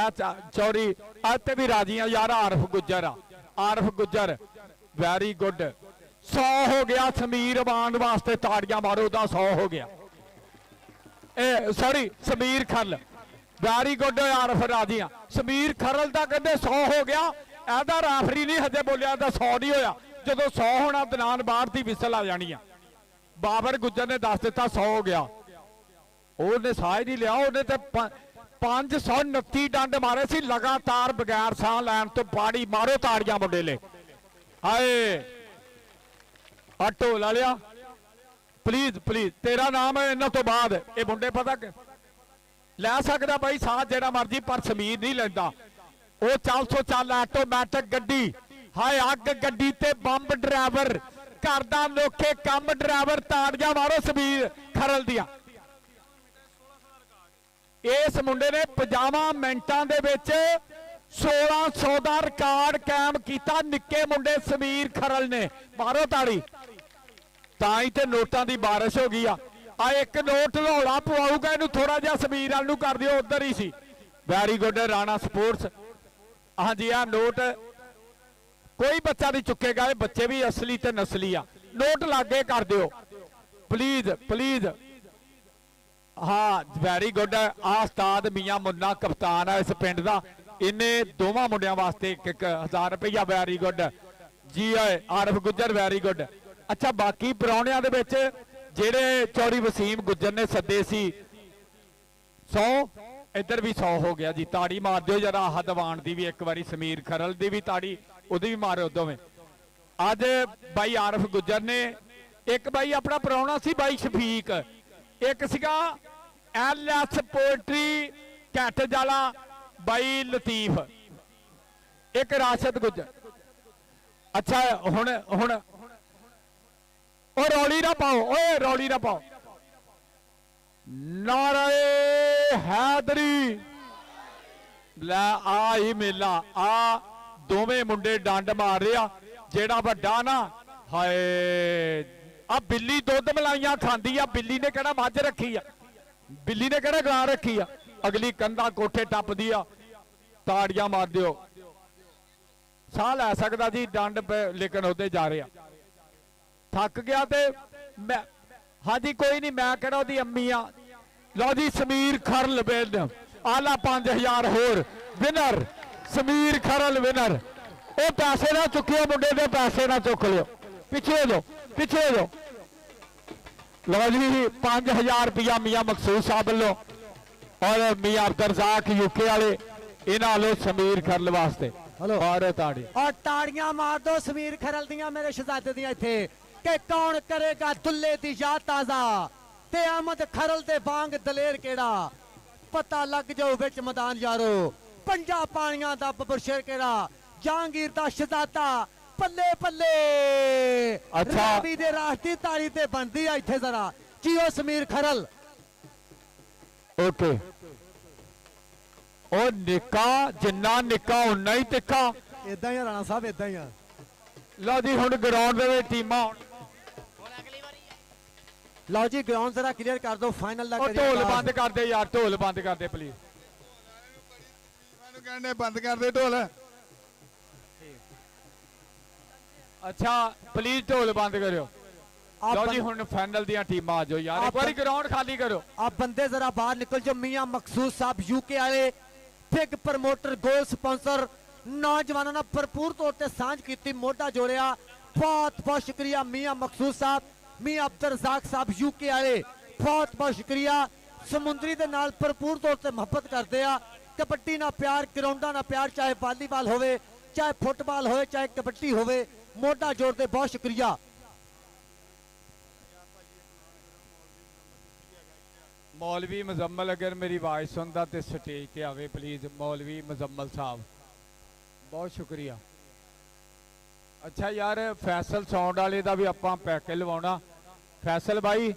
ਚੌਰੀ ਤੇ ਵੀ ਰਾਜੀਆਂ ਯਾਰ ਆਰਫ ਗੁੱਜਰ ਆ ਆਰਫ ਗੁੱਜਰ ਵੈਰੀ ਗੁੱਡ। 100 ਹੋ ਗਿਆ ਸਮੀਰ ਵਾਣ ਵਾਸਤੇ ਤਾੜੀਆਂ ਮਾਰੋ ਦਾ 100 ਹੋ ਗਿਆ। ਇਹ ਸੌਰੀ ਸਮੀਰ ਖਰਲ ਵੈਰੀ ਗੁੱਡ ਆਰਫ ਰਾਜੀਆਂ ਸਮੀਰ ਖਰਲ ਦਾ ਕਹਿੰਦੇ 100 ਹੋ ਗਿਆ। ਇਹਦਾ ਰਾਫਰੀ ਨਹੀਂ ਹਜੇ ਬੋਲਿਆ ਇਹਦਾ 100 ਨਹੀਂ ਹੋਇਆ। ਜਦੋਂ 100 ਹੋਣਾ ਦਨਾਨ ਬਾਹਰ ਦੀ ਵਿਸਲ ਆ ਜਾਣੀ ਆ। ਬਾਬਰ ਗੁੱਜਰ ਨੇ ਦੱਸ ਦਿੱਤਾ 100 ਹੋ ਗਿਆ। ਉਹਨੇ ਸਾਹ ਹੀ ਨਹੀਂ ਲਿਆ। ਉਹਨੇ ਤੇ 529 ਡੰਡ ਮਾਰੇ ਸੀ ਲਗਾਤਾਰ ਬਗੈਰ ਸਾਹ ਲੈਣ ਤੋਂ। ਬਾੜੀ ਮਾਰੋ ਤਾੜੀਆਂ ਮੁੰਡੇ ਲੈ ਹਾਏ ਆ ਢੋਲ ਵਾਲਿਆ ਪਲੀਜ਼ ਪਲੀਜ਼ ਤੇਰਾ ਨਾਮ ਹੈ ਇਹਨਾਂ ਤੋਂ ਬਾਅਦ ਇਹ ਮੁੰਡੇ ਪਤਾ ਕਿ ਲੈ ਸਕਦਾ ਬਾਈ ਸਾਹ ਜਿਹੜਾ ਮਰਜੀ ਪਰ ਸਮੀਰ ਨਹੀਂ ਲੈਂਦਾ। ਉਹ 400 ਆਟੋਮੈਟਿਕ ਗੱਡੀ ਹਾਏ ਅੱਗ ਗੱਡੀ ਤੇ ਬੰਬ ਡਰਾਈਵਰ ਕਰਦਾ ਲੋਕੇ ਕੰਮ ਡਰਾਈਵਰ ਤਾੜੀਆਂ ਮਾਰੋ ਸਮੀਰ ਖਰਲ ਦੀਆਂ। ਇਸ ਮੁੰਡੇ ਨੇ 50 ਮਿੰਟਾਂ ਦੇ ਵਿੱਚ 1600 ਦਾ ਰਿਕਾਰਡ ਕਾਇਮ ਕੀਤਾ। ਨਿੱਕੇ ਮੁੰਡੇ ਸਮੀਰ ਖਰਲ ਨੇ ਮਾਰੋ ਤਾੜੀ। ਤਾਂ ਹੀ ਤੇ ਨੋਟਾਂ ਦੀ ਬਾਰਿਸ਼ ਹੋ ਗਈ ਆ ਇੱਕ ਨੋਟ ਲਾਉਣਾ ਪਵਾਊਗਾ ਇਹਨੂੰ ਥੋੜਾ ਜਿਹਾ ਸਮੀਰ ਵਾਲ ਨੂੰ ਕਰ ਦਿਓ ਉਧਰ ਹੀ ਸੀ। Very good Rana sports. ਹਾਂਜੀ ਆ ਨੋਟ ਕੋਈ ਬੱਚਾ ਨਹੀਂ ਚੁੱਕੇਗਾ। ਇਹ ਬੱਚੇ ਵੀ ਅਸਲੀ ਤੇ ਨਸਲੀ ਆ। ਨੋਟ ਲਾਗੇ ਕਰ ਦਿਓ ਪਲੀਜ਼ ਪਲੀਜ਼। ਹਾਂ ਵੈਰੀ ਗੁੱਡ। ਆ ਉਸਤਾਦ ਮੀਆਂ ਮੁੰਨਾ ਕਪਤਾਨ ਆ ਇਸ ਪਿੰਡ ਦਾ। ਇਹਨੇ ਦੋਵਾਂ ਮੁੰਡਿਆਂ ਵਾਸਤੇ 1000 ਰੁਪਇਆ ਵੈਰੀ ਗੁੱਡ ਜੀ ਆਰਫ ਗੁੱਜਰ ਵੈਰੀ ਗੁੱਡ। ਅੱਛਾ ਬਾਕੀ ਪ੍ਰਾਹੁਣਿਆਂ ਦੇ ਵਿੱਚ ਜਿਹੜੇ ਚੌਰੀ ਵਸੀਮ ਗੁੱਜਰ ਨੇ ਸੱਦੇ ਸੀ 100 ਇੱਧਰ ਵੀ 100 ਹੋ ਗਿਆ ਜੀ। ਤਾੜੀ ਮਾਰ ਦਿਓ ਜਰਾ ਹਦਵਾਨ ਦੀ ਵੀ ਇੱਕ ਵਾਰੀ ਸਮੀਰ ਖਰਲ ਦੀ ਵੀ ਤਾੜੀ ਉਹਦੀ ਵੀ ਮਾਰਿਓ ਦੋਵੇਂ। ਅੱਜ ਬਾਈ ਆਰਫ ਗੁੱਜਰ ਨੇ ਇੱਕ ਬਾਈ ਆਪਣਾ ਪ੍ਰਾਹੁਣਾ ਸੀ ਬਾਈ ਸ਼ਫੀਕ ਇੱਕ ਸੀਗਾ ਐਲਐਸ ਪੋਲਟਰੀ ਕੈਟਜ ਵਾਲਾ ਬਾਈ ਲਤੀਫ ਇੱਕ ਰਾਸ਼ਦ ਗੁੱਜਰ। ਅੱਛਾ ਹੁਣ ਉਹ ਰੌਲੀ ਨਾ ਪਾਓ ਓਏ ਰੌਲੀ ਨਾ ਪਾਓ। ਨਾਰੇ ਹੈਦਰੀ ਲੈ ਆ ਹੀ ਮੇਲਾ ਆ ਦੋਵੇਂ ਮੁੰਡੇ ਡੰਡ ਮਾਰ ਰਿਹਾ। ਜਿਹੜਾ ਵੱਡਾ ਨਾ ਹਾਏ ਆ ਬਿੱਲੀ ਦੁੱਧ ਮਲਾਈਆਂ ਖਾਂਦੀ ਆ। ਬਿੱਲੀ ਨੇ ਕਿਹੜਾ ਮੱਝ ਰੱਖੀ ਆ ਬਿੱਲੀ ਨੇ ਕਿਹੜਾ ਗਾਂ ਰੱਖੀ ਆ। ਅਗਲੀ ਕੰਧਾ ਕੋਠੇ ਟੱਪਦੀ ਆ। ਤਾੜੀਆਂ ਮਾਰ ਦਿਓ। ਸਾਹ ਲੈ ਸਕਦਾ ਜੀ ਡੰਡ ਲੇਕਿਨ ਉਹਦੇ ਜਾ ਰਿਹਾ ਥੱਕ ਗਿਆ ਤੇ ਮੈਂ ਹਾਂਜੀ ਕੋਈ ਨਹੀਂ ਮੈਂ ਕਿਹੜਾ ਉਹਦੀ ਅੰਮੀ ਆ। ਲਓ ਜੀ ਸਮੀਰ ਖਰਲ ਬੇਲ ਆਲਾ 5000 ਹੋਰ ਵਿਨਰ ਸਮੀਰ ਖਰਲ ਵਿਨਰ। ਉਹ ਪੈਸੇ ਨਾ ਚੁੱਕਿਓ ਮੁੰਡੇ ਦੇ ਪੈਸੇ ਨਾ ਚੁੱਕ ਲਿਓ ਪਿੱਛੇ ਹੋ ਜਾਓ ਪਿੱਛੇ ਹੋ ਜਾਓ। ਲਓ ਜੀ 5000 ਰੁਪਇਆ ਮੀਆਂ ਮਕਸੂਦ ਸਾਹਿਬ ਵੱਲੋਂ ਔਰ ਮੀਆਂ ਅਬਦਰਜ਼ਾਕ ਯੂਕੇ ਵਾਲੇ ਇਹਨਾਂ ਵੱਲੋਂ ਸਮੀਰ ਖਰਲ ਵਾਸਤੇ ਔਰ ਤਾੜੀ और ताड़ियां मार दो समीर खरल दियां मेरे शहजादे दियां इत्थे कि कौन करेगा दुल्ले दी याद ताजा ते अहमद खरल दे वांग दलेर केड़ा पता लग जाओ विच मैदान यारो। पंजा पानियां दा बबरशेर केड़ा जहांगीर दा शहजादा पल्ले पल्ले। अच्छा रवि दे राष्ट्री ताड़ी ते बनदी आ इत्थे जरा जियो समीर खरल। ओके ਉਹ ਨਿੱਕਾ ਜਿੰਨਾ ਨਿੱਕਾ ਉਨਾ ਹੀ ਤਿੱਖਾ ਇਦਾਂ ਹੀ ਰਾਣਾ ਸਾਹਿਬ ਇਦਾਂ ਹੀ ਆ। ਲਓ ਜੀ ਹੁਣ ਗਰਾਊਂਡ ਦੇ ਵਿੱਚ ਟੀਮਾਂ ਲਓ ਜੀ ਗਰਾਊਂਡ ਜ਼ਰਾ ਕਲੀਅਰ ਕਰ ਦਿਓ ਫਾਈਨਲ ਦਾ ਢੋਲ ਬੰਦ ਕਰ ਦੇ ਯਾਰ ਢੋਲ ਬੰਦ ਕਰ ਦੇ ਪਲੀਜ਼। ਮੈਨੂੰ ਕਹਿੰਦੇ ਬੰਦ ਕਰ ਦੇ ਢੋਲ। ਅੱਛਾ ਪਲੀਜ਼ ਢੋਲ ਬੰਦ ਕਰਿਓ। ਲਓ ਜੀ ਹੁਣ ਫਾਈਨਲ ਦੀਆਂ ਟੀਮਾਂ ਆ ਜਾਓ ਯਾਰ ਇੱਕ ਵਾਰੀ ਗਰਾਊਂਡ ਖਾਲੀ ਕਰੋ। ਆ ਬੰਦੇ ਜ਼ਰਾ ਬਾਹਰ ਨਿਕਲ ਜਾਓ। ਮੀਆਂ ਮਕਸੂਦ ਸਾਹਿਬ ਯੂਕੇ ਵਾਲੇ ਬਿਗ ਪ੍ਰਮੋਟਰ ਗੋਲ ਸਪਾਂਸਰ ਨੌਜਵਾਨਾਂ ਨਾਲ ਭਰਪੂਰ ਤੌਰ ਤੇ ਸਾਂਝ ਕੀਤੀ ਮੋਢਾ ਜੋੜਿਆ। ਬਹੁਤ ਬਹੁਤ ਸ਼ੁਕਰੀਆ ਮੀਆਂ ਮਕਸੂਦ ਸਾਹਿਬ ਮੀਆਂ ਅਬਦਰ ਰਜ਼ਾਕ ਸਾਹਿਬ ਯੂਕੇ ਵਾਲੇ ਬਹੁਤ ਬਹੁਤ ਸ਼ੁਕਰੀਆ। ਸਮੁੰਦਰੀ ਦੇ ਨਾਲ ਭਰਪੂਰ ਤੌਰ ਤੇ ਮੁਹੱਬਤ ਕਰਦੇ ਆ। ਕਬੱਡੀ ਨਾਲ ਪਿਆਰ ਗਰਾਊਂਡਾਂ ਨਾਲ ਪਿਆਰ ਚਾਹੇ ਵਾਲੀਬਾਲ ਹੋਵੇ ਚਾਹੇ ਫੁੱਟਬਾਲ ਹੋਵੇ ਚਾਹੇ ਕਬੱਡੀ ਹੋਵੇ ਮੋਢਾ ਜੋੜਦੇ ਬਹੁਤ ਸ਼ੁਕਰੀਆ। ਮੌਲਵੀ ਮੁਜ਼ੰਮਲ ਅਗਰ ਮੇਰੀ ਆਵਾਜ਼ ਸੁਣਦਾ ਤੇ ਸਟੇਜ ਤੇ ਆਵੇ ਪਲੀਜ਼। ਮੌਲਵੀ ਮੁਜ਼ੰਮਲ ਸਾਹਿਬ ਬਹੁਤ ਸ਼ੁਕਰੀਆ। ਅੱਛਾ ਯਾਰ ਫੈਸਲ ਸਾਊਂਡ ਵਾਲੇ ਦਾ ਵੀ ਆਪਾਂ ਪੈਕੇ ਲਵਾਉਣਾ। ਫੈਸਲ ਬਾਈ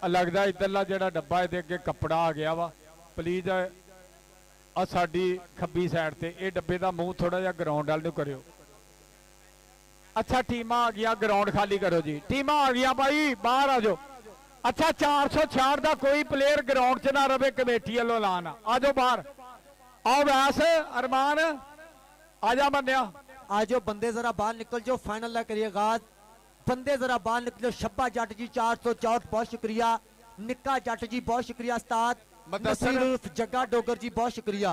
ਲੱਗਦਾ ਇੱਧਰਲਾ ਜਿਹੜਾ ਡੱਬਾ ਇਹਦੇ ਅੱਗੇ ਕੱਪੜਾ ਆ ਗਿਆ ਵਾ, ਪਲੀਜ਼ ਆ ਸਾਡੀ ਖੱਬੀ ਸਾਈਡ ਤੇ ਇਹ ਡੱਬੇ ਦਾ ਮੂੰਹ ਥੋੜਾ ਜਿਹਾ ਗਰਾਊਂਡ ਵੱਲ ਨੂੰ ਕਰਿਓ। ਅੱਛਾ ਟੀਮਾਂ ਆ ਗਈਆਂ, ਗਰਾਊਂਡ ਖਾਲੀ ਕਰੋ ਜੀ। ਟੀਮਾਂ ਆ ਗਈਆਂ ਬਾਈ, ਬਾਹਰ ਆ ਜਾਓ। ਅੱਛਾ 466 ਦਾ ਕੋਈ ਪਲੇਅਰ ਗਰਾਊਂਡ 'ਚ ਨਾ ਰਵੇ, ਕਮੇਟੀ ਵੱਲੋਂ ਐਲਾਨ ਆ ਜਾਓ ਬਾਹਰ। ਆਓ ਵੈਸ ਅਰਮਾਨ ਆ ਜਾ ਮੰਨਿਆ। आज जो बंदे जरा बाहर निकल जो, फाइनल ला करिए आगाज। बंदे जरा बाहर निकलो। शब्बा जट जी 464 बहुत शुक्रिया। निक्का जट जी बहुत शुक्रिया। उस्ताद नसीर उर्फ जग्गा डोगर जी बहुत शुक्रिया।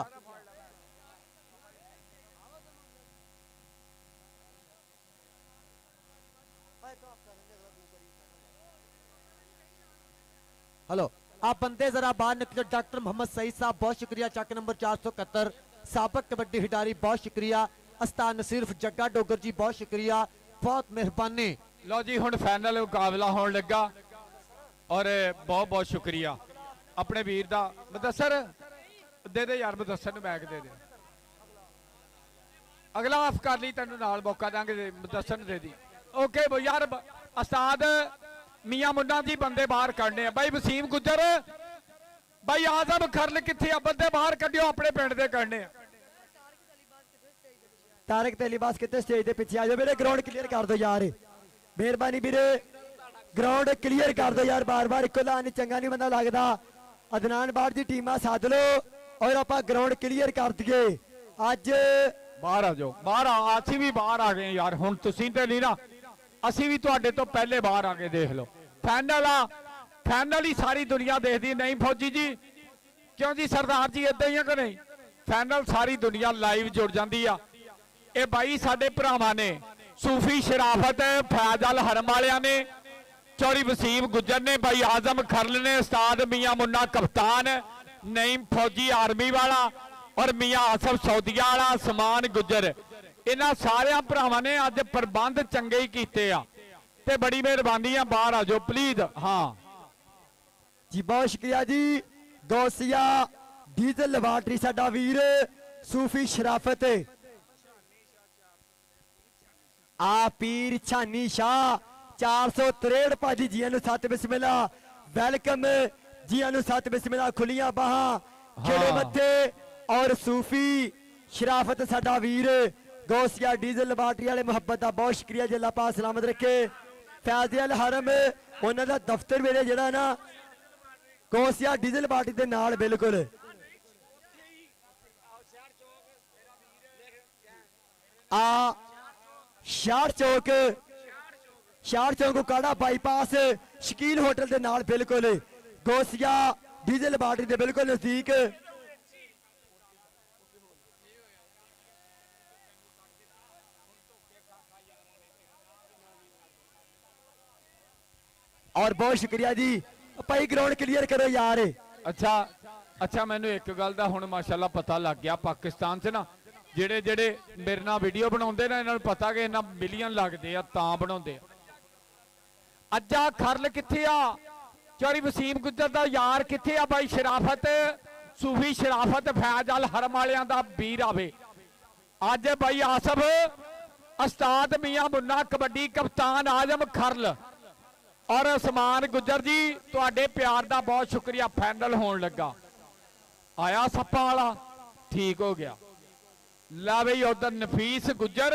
हेलो आप बंदे जरा बाहर निकलो। डॉक्टर मोहम्मद सईद साहब बहुत शुक्रिया। चक नंबर 471 साबक कबड्डी खिडारी बहुत शुक्रिया। उस्ताद नसीर उर्फ जग्गा डोगर जी बहुत शुक्रिया, बहुत मेहरबानी। ਲਓ ਜੀ ਹੁਣ ਫਾਈਨਲ ਮੁਕਾਬਲਾ ਹੋਣ ਲੱਗਾ ਔਰ ਬਹੁਤ ਬਹੁਤ ਸ਼ੁਕਰੀਆ ਆਪਣੇ ਵੀਰ ਦਾ। ਮੁਦੱਸਰ ਦੇ ਦੇ ਯਾਰ, ਮੁਦੱਸਰ ਨੂੰ ਮੈਕ ਦੇ ਦੇ। ਅਗਲਾ ਆਫ ਕਰ ਲਈ, ਤੈਨੂੰ ਨਾਲ ਮੌਕਾ ਦਾਂਗੇ। ਮੁਦੱਸਰ ਨੂੰ ਦੇ ਦੀ। ਓਕੇ ਬੋ ਯਾਰ ਉਸਤਾਦ ਮੀਆਂ ਮੁੰਡਾ ਜੀ ਬੰਦੇ ਬਾਹਰ ਕੱਢਨੇ ਆ। ਬਾਈ ਵਸੀਮ ਗੁੱਜਰ, ਬਾਈ ਆਜ਼ਮ ਖਰਲ ਕਿੱਥੇ ਆ? ਬੰਦੇ ਬਾਹਰ ਕੱਢਿਓ, ਆਪਣੇ ਪਿੰਡ ਦੇ ਕੱਢਨੇ ਆ। ਤਾਰਕ ਤੇ ਲਿਬਾਸ ਕਿਤੇ ਸਟੇਜ ਦੇ ਪਿੱਛੇ ਆ ਜਾਓ ਵੀਰੇ। ਗਰਾਊਂਡ ਕਲੀਅਰ ਕਰ ਦਿਓ ਯਾਰ, ਮਿਹਰਬਾਨੀ ਵੀਰੇ। ਗਰਾਊਂਡ ਕਲੀਅਰ ਕਰ ਦਿਓ ਯਾਰ, ਬਾਰ-ਬਾਰ ਇੱਕੋ ਲਾਣ ਚੰਗਾ ਨਹੀਂ ਬੰਦਾ ਲੱਗਦਾ। ਅਦਨਾਨ ਬਾੜ ਦੀ ਟੀਮਾਂ ਸੱਦ ਲਓ ਔਰ ਆਪਾਂ ਗਰਾਊਂਡ ਕਲੀਅਰ ਕਰ ਦਈਏ। ਅੱਜ ਬਾਹਰ ਆ ਜਾਓ, ਬਾਹਰ ਆ। ਅਸੀਂ ਵੀ ਬਾਹਰ ਆ ਗਏ ਯਾਰ, ਹੁਣ ਤੁਸੀਂ ਤੇ ਨਹੀਂ ਨਾ, ਅਸੀਂ ਵੀ ਤੁਹਾਡੇ ਤੋਂ ਪਹਿਲੇ ਬਾਹਰ ਆ ਗਏ। ਦੇਖ ਲਓ ਫਾਈਨਲ ਆ, ਫਾਈਨਲ ਹੀ ਸਾਰੀ ਦੁਨੀਆ ਦੇਖਦੀ। ਨਹੀਂ ਫੌਜੀ ਜੀ, ਕਿਉਂ ਜੀ ਸਰਦਾਰ ਜੀ, ਇਦਾਂ ਹੀ ਆ ਕਿ ਨਹੀਂ? ਫਾਈਨਲ ਸਾਰੀ ਦੁਨੀਆ ਲਾਈਵ ਜੁੜ ਜਾਂਦੀ ਆ। ਇਹ ਬਾਈ ਸਾਡੇ ਭਰਾਵਾਂ ਨੇ, ਸੂਫੀ ਸ਼ਰਾਫਤ ਫੈਜ਼ਲ ਹਰਮ ਵਾਲਿਆਂ ਨੇ, ਚੌਰੀ ਵਸੀਮ ਗੁੱਜਰ ਨੇ, ਬਾਈ ਆਜ਼ਮ ਖਰਲ ਨੇ, ਉਸਤਾਦ ਮੀਆਂ ਮੁੰਨਾ ਕਪਤਾਨ, ਨਈਮ ਫੌਜੀ ਆਰਮੀ ਵਾਲਾ ਔਰ ਮੀਆਂ ਆਸਫ ਸੌਦੀਆ ਵਾਲਾ, ਸਮਾਨ ਗੁੱਜਰ। ਇਹਨਾਂ ਸਾਰਿਆਂ ਭਰਾਵਾਂ ਨੇ ਅੱਜ ਪ੍ਰਬੰਧ ਚੰਗੇ ਹੀ ਕੀਤੇ ਆ ਤੇ ਬੜੀ ਮਿਹਰਬਾਨੀ ਆ। ਬਾਹਰ ਆ ਜਾਓ ਪਲੀਜ਼। ਹਾਂ ਜੀ ਬਹੁਤ ਸ਼ੁਕਰੀਆ ਜੀ। ਗੌਸੀਆ ਡੀਜ਼ਲ ਲੈਬਾਰਟਰੀ ਸਾਡਾ ਵੀਰ ਸੂਫੀ ਸ਼ਰਾਫਤ, ਆ ਪੀਰ ਛਾਨੀ ਸ਼ਾਹ 463 ਭਾਜੀ ਜੀਆਂ ਨੂੰ ਸਤ ਬਿਸਮਿਲ੍ਲਾ, ਵੈਲਕਮ ਜੀਆਂ ਨੂੰ ਸਤ ਬਿਸਮਿਲ੍ਲਾ, ਖੁੱਲੀਆਂ ਬਾਹਾਂ, ਖਿੜੇ ਮੱਥੇ ਔਰ ਸੂਫੀ ਸ਼ਰਾਫਤ ਸਾਡਾ ਵੀਰ ਗੌਸੀਆ ਡੀਜ਼ਲ ਲੈਬਾਰਟਰੀ ਵਾਲੇ ਮੁਹੱਬਤ ਦਾ ਬਹੁਤ ਸ਼ੁਕਰੀਆ। ਜੀ ਅੱਲਾਹ ਪਾਕ ਸਲਾਮਤ ਰੱਖੇ। ਫੈਜ਼ਲ ਹਰਮ ਉਹਨਾਂ ਦਾ ਦਫ਼ਤਰ ਮੇਰੇ ਜਿਹੜਾ ਨਾ ਗੌਸੀਆ ਡੀਜ਼ਲ ਲੈਬਾਰਟਰੀ ਦੇ ਨਾਲ ਬਿਲਕੁਲ। ਆ ਸ਼ਾਰ ਚੌਕ ਉਕਾੜਾ ਬਾਈਪਾਸ ਸ਼ਕੀਲ ਹੋਟਲ ਦੇ ਨਾਲ ਬਿਲਕੁਲ, ਗੌਸੀਆ ਡੀਜ਼ਲ ਲੈਬਾਰਟਰੀ ਦੇ ਬਿਲਕੁਲ ਨਜ਼ਦੀਕ। ਔਰ ਬਹੁਤ ਸ਼ੁਕਰੀਆ ਜੀ। ਭਾਈ ਗਰਾਊਂਡ ਕਲੀਅਰ ਕਰੋ ਯਾਰ। ਅੱਛਾ ਮੈਨੂੰ ਇੱਕ ਗੱਲ ਦਾ ਹੁਣ ਮਾਸ਼ਾਅੱਲਾ ਪਤਾ ਲੱਗ ਗਿਆ। ਪਾਕਿਸਤਾਨ 'ਚ ਨਾ ਜਿਹੜੇ ਮੇਰੇ ਨਾਲ ਵੀਡੀਓ ਬਣਾਉਂਦੇ ਨੇ, ਇਹਨਾਂ ਨੂੰ ਪਤਾ ਕਿ ਇਹਨਾਂ ਮਿਲੀਅਨ ਲੱਗਦੇ ਆ ਤਾਂ ਬਣਾਉਂਦੇ ਆ। ਅੱਜਾ ਖਰਲ ਕਿੱਥੇ ਆ? ਚੌਰੀ ਵਸੀਮ ਗੁੱਜਰ ਦਾ ਯਾਰ ਕਿੱਥੇ ਆ? ਬਾਈ ਸ਼ਰਾਫਤ, ਸੂਫੀ ਸ਼ਰਾਫਤ ਫੈਜ਼ਲ ਹਰਮ ਵਾਲਿਆਂ ਦਾ ਵੀਰ ਆਵੇ। ਅੱਜ ਬਾਈ ਆਸਫ, ਉਸਤਾਦ ਮੀਆਂ ਮੁੰਨਾ ਕਬੱਡੀ ਕਪਤਾਨ ਆਜ਼ਮ ਖਰਲ ਔਰ ਸਮਾਨ ਗੁੱਜਰ ਜੀ, ਤੁਹਾਡੇ ਪਿਆਰ ਦਾ ਬਹੁਤ ਸ਼ੁਕਰੀਆ। ਫਾਈਨਲ ਹੋਣ ਲੱਗਾ, ਆਇਆ ਸੱਪਾਂ ਵਾਲਾ, ਠੀਕ ਹੋ ਗਿਆ। ਲਾ ਬਈ ਉਧਰ ਨਫੀਸ ਗੁੱਜਰ,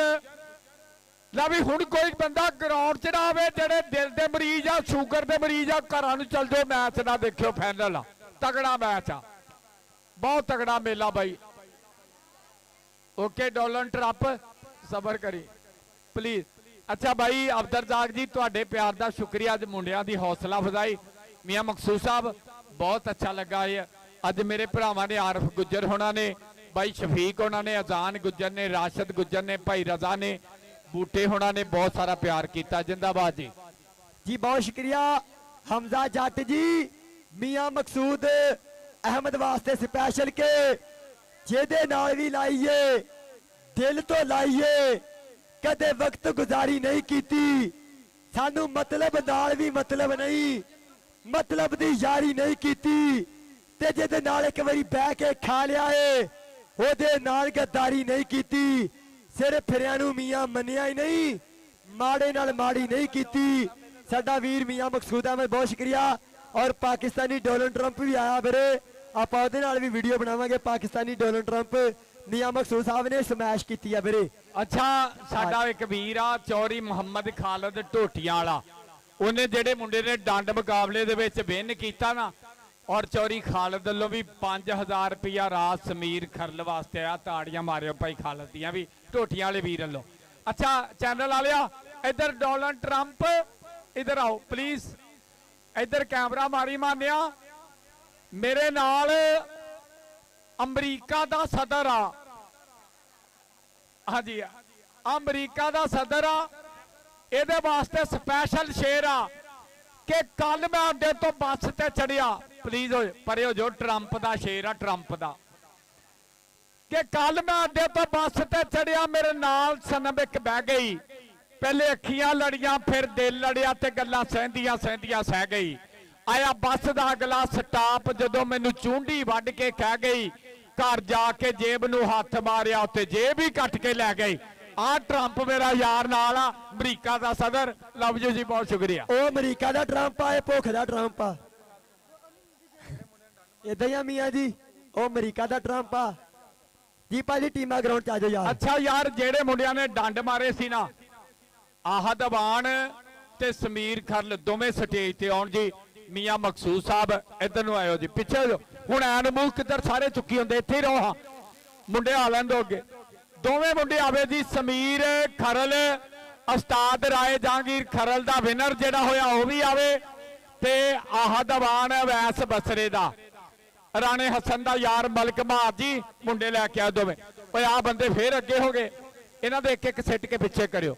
ਲਾ ਵੀ ਹੁਣ ਕੋਈ ਬੰਦਾ ਗਰਾਊਂਡ 'ਚ ਨਾ ਆਵੇ। ਜਿਹੜੇ ਦਿਲ ਦੇ ਮਰੀਜ਼ ਆ, ਸ਼ੂਗਰ ਦੇ ਮਰੀਜ਼ ਆ, ਘਰਾਂ ਨੂੰ ਚੱਲ ਜਾਓ, ਮੈਚ ਨਾ ਦੇਖਿਓ। ਫਾਈਨਲ ਆ, ਤਗੜਾ ਮੈਚ ਆ, ਬਹੁਤ ਤਗੜਾ ਮੇਲਾ ਬਾਈ। ਓਕੇ ਡੋਲਨ ਟਰੱਪ, ਸਬਰ ਕਰੀ ਪਲੀਜ਼। ਅੱਛਾ ਬਾਈ ਅਬਦਰਜ਼ਾਕ ਜੀ, ਤੁਹਾਡੇ ਪਿਆਰ ਦਾ ਸ਼ੁਕਰੀਆ। ਅੱਜ ਮੁੰਡਿਆਂ ਦੀ ਹੌਸਲਾ ਅਫਜ਼ਾਈ। ਮੀਆਂ ਮਕਸੂਦ ਸਾਹਿਬ ਬਹੁਤ ਅੱਛਾ ਲੱਗਾ ਇਹ। ਅੱਜ ਮੇਰੇ ਭਰਾਵਾਂ ਨੇ, ਆਰਫ ਗੁੱਜਰ ਹੋਣਾ ਨੇ, ਬਾਈ ਸ਼ਫੀਕ ਹੋਣਾ ਨੇ, ਅਜ਼ਾਨ ਗੁੱਜਰ ਨੇ, ਰਾਸ਼ਦ ਗੁੱਜਰ ਨੇ, ਭਾਈ ਰਜ਼ਾ ਨੇ, ਬੂਟੇ ਹੋਣਾ ਨੇ ਬਹੁਤ ਸਾਰਾ ਪਿਆਰ ਕੀਤਾ। ਜਿੰਦਾਬਾਦ ਜੀ। ਜੀ ਬਹੁਤ ਸ਼ੁਕਰੀਆ। ਹਮਜ਼ਾ ਜੱਟ ਜੀ, ਮੀਆਂ ਮਕਸੂਦ ਅਹਿਮਦ ਵਾਸਤੇ ਸਪੈਸ਼ਲ ਕੇ ਜਿਹਦੇ ਨਾਲ ਵੀ ਲਾਈਏ, ਦਿਲ ਤੋਂ ਲਾਈਏ, ਕਦੇ ਵਕਤ ਗੁਜ਼ਾਰੀ ਨਹੀਂ ਕੀਤੀ। ਸਾਨੂੰ ਮਤਲਬ ਨਾਲ ਵੀ ਮਤਲਬ ਨਹੀਂ, मतलब दी यारी नहीं कीती ते जिहदे नाल एक वारी बह के खा लिया है ओहदे नाल गद्दारी नहीं कीती। सिर फिरिया नूं मियां मन्निया ही नहीं, माड़े नाल माड़ी नहीं कीती। साडा वीर मियां मकसूद अहमद बहुत शुक्रिया। और पाकिस्तानी डोनाल्ड ट्रंप भी आया फिर आपां ओहदे नाल भी वीडियो बनावांगे। पाकिस्तानी डोनाल्ड ट्रंप मियां मकसूद साहब ने समैश की है फिर। ਅੱਛਾ ਸਾਡਾ ਇੱਕ ਵੀਰ ਆ ਚੌਰੀ ਮੁਹੰਮਦ ਖਾਲਦ ਢੋਟੀਆਂ ਵਾਲਾ, ਉਹਨੇ ਜਿਹੜੇ ਮੁੰਡੇ ਨੇ ਡੰਡ ਮੁਕਾਬਲੇ ਦੇ ਵਿੱਚ ਵਿਨ ਕੀਤਾ ਨਾ, ਔਰ ਚੌਰੀ ਖਾਲਦ ਵੱਲੋਂ ਵੀ 5000 ਰੁਪਇਆ ਰਾਤ ਸਮੀਰ ਖਰਲ ਵਾਸਤੇ ਆ। ਤਾੜੀਆਂ ਮਾਰਿਓ ਭਾਈ ਖਾਲਦ ਦੀਆਂ ਵੀ ਢੋਟੀਆਂ ਵਾਲੇ ਵੀਰ ਵੱਲੋਂ। ਅੱਛਾ ਚੈਨਲ ਵਾਲਿਆ ਇੱਧਰ ਡੋਨਾਲਡ ਟਰੰਪ ਇੱਧਰ ਆਓ ਪਲੀਜ਼, ਇੱਧਰ ਕੈਮਰਾ ਮਾਰੀ ਮਾਨਿਆ। ਮੇਰੇ ਨਾਲ ਅਮਰੀਕਾ ਦਾ ਸਦਰ ਆ, ਹਾਂਜੀ ਅਮਰੀਕਾ ਦਾ ਸਦਰ ਆ, ਇਹਦੇ ਵਾਸਤੇ ਸਪੈਸ਼ਲ ਸ਼ੇਰ ਆ ਕਿ ਕੱਲ ਮੈਂ ਅੱਡੇ ਤੋਂ ਬੱਸ ਤੇ ਚੜਿਆ, ਪਲੀਜ਼ ਪਰੇ ਹੋ ਜੋ, ਟਰੰਪ ਦਾ ਸ਼ੇਰ ਆ ਟਰੰਪ ਦਾ, ਕਿ ਕੱਲ ਮੈਂ ਅੱਡੇ ਤੋਂ ਬੱਸ ਤੇ ਚੜਿਆ, ਮੇਰੇ ਨਾਲ ਸਨਮ ਇੱਕ ਬਹਿ ਗਈ, ਪਹਿਲੇ ਅੱਖੀਆਂ ਲੜੀਆਂ ਫਿਰ ਦਿਲ ਲੜਿਆ ਤੇ ਗੱਲਾਂ ਸਹਿੰਦੀਆਂ ਸਹਿੰਦੀਆਂ ਸਹਿ ਗਈ। ਆਇਆ ਬੱਸ ਦਾ ਅਗਲਾ ਸਟਾਪ ਜਦੋਂ ਮੈਨੂੰ ਚੂੰਡੀ ਵੱਢ ਕੇ ਕਹਿ ਗਈ, ਘਰ ਜਾ ਕੇ ਜੇਬ ਨੂੰ ਹੱਥ ਮਾਰਿਆ ਉੱਤੇ ਜੇਬ ਹੀ ਕੱਟ ਕੇ ਲੈ ਗਈ। ਆ ਟਰੰਪ ਮੇਰਾ ਯਾਰ ਨਾਲ ਆ, ਅਮਰੀਕਾ ਦਾ ਸਦਰ। ਲਵ ਯੂ ਜੀ, ਬਹੁਤ ਸ਼ੁਕਰੀਆ। ਉਹ ਅਮਰੀਕਾ ਦਾ ਟਰੰਪ ਆ, ਇਹ ਭੁੱਖ ਦਾ ਟਰੰਪ ਆ। ਇਦਾਂ ਹੀ ਆ ਮੀਆਂ ਜੀ, ਉਹ ਅਮਰੀਕਾ ਦਾ ਟਰੰਪ ਆ ਜੀ। ਭਾਜੀ ਟੀਮਾਂ ਗਰਾਊਂਡ ਚ ਆ ਜਾਓ ਯਾਰ। ਅੱਛਾ ਯਾਰ ਜਿਹੜੇ ਮੁੰਡਿਆਂ ਨੇ ਡੰਡ ਮਾਰੇ ਸੀ ਨਾ, ਆਹਦ ਅਵਾਨ ਤੇ ਸਮੀਰ ਖਰਲ ਦੋਵੇਂ ਸਟੇਜ ਤੇ ਆਉਣ ਜੀ। ਮੀਆਂ ਮਕਸੂਦ ਸਾਹਿਬ ਇੱਧਰ ਨੂੰ ਆਇਓ ਜੀ, ਪਿੱਛੇ ਜੋ ਹੁਣ ਐਨ ਮੂੰਹ ਕਿੱਧਰ ਸਾਰੇ ਚੁੱਕੀ ਹੁੰਦੇ, ਇੱਥੇ ਹੀ ਰਹੋ। ਹਾਂ ਮੁੰਡੇ ਆ ਲੈਣ ਦੋ ਅੱਗੇ, ਦੋਵੇਂ ਮੁੰਡੇ ਆਵੇ ਜੀ। ਸਮੀਰ ਖਰਲ ਉਸਤਾਦ ਰਾਏ ਜਹਾਂਗੀਰ ਖਰਲ ਦਾ ਵਿਨਰ ਜਿਹੜਾ ਹੋਇਆ ਉਹ ਵੀ ਆਵੇ, ਤੇ ਆਹਦ ਅਵਾਨ ਵੈਸ ਬਸਰੇ ਦਾ, ਰਾਣੇ ਹਸਨ ਦਾ ਯਾਰ ਮਲਕ ਮਹਾਰ ਜੀ ਮੁੰਡੇ ਲੈ ਕੇ ਆ ਦੋਵੇਂ। ਓਏ ਆ ਬੰਦੇ ਫੇਰ ਅੱਗੇ ਹੋ ਗਏ, ਇਹਨਾਂ ਦੇ ਇੱਕ ਇੱਕ ਸਿੱਟ ਕੇ ਪਿੱਛੇ ਕਰਿਓ।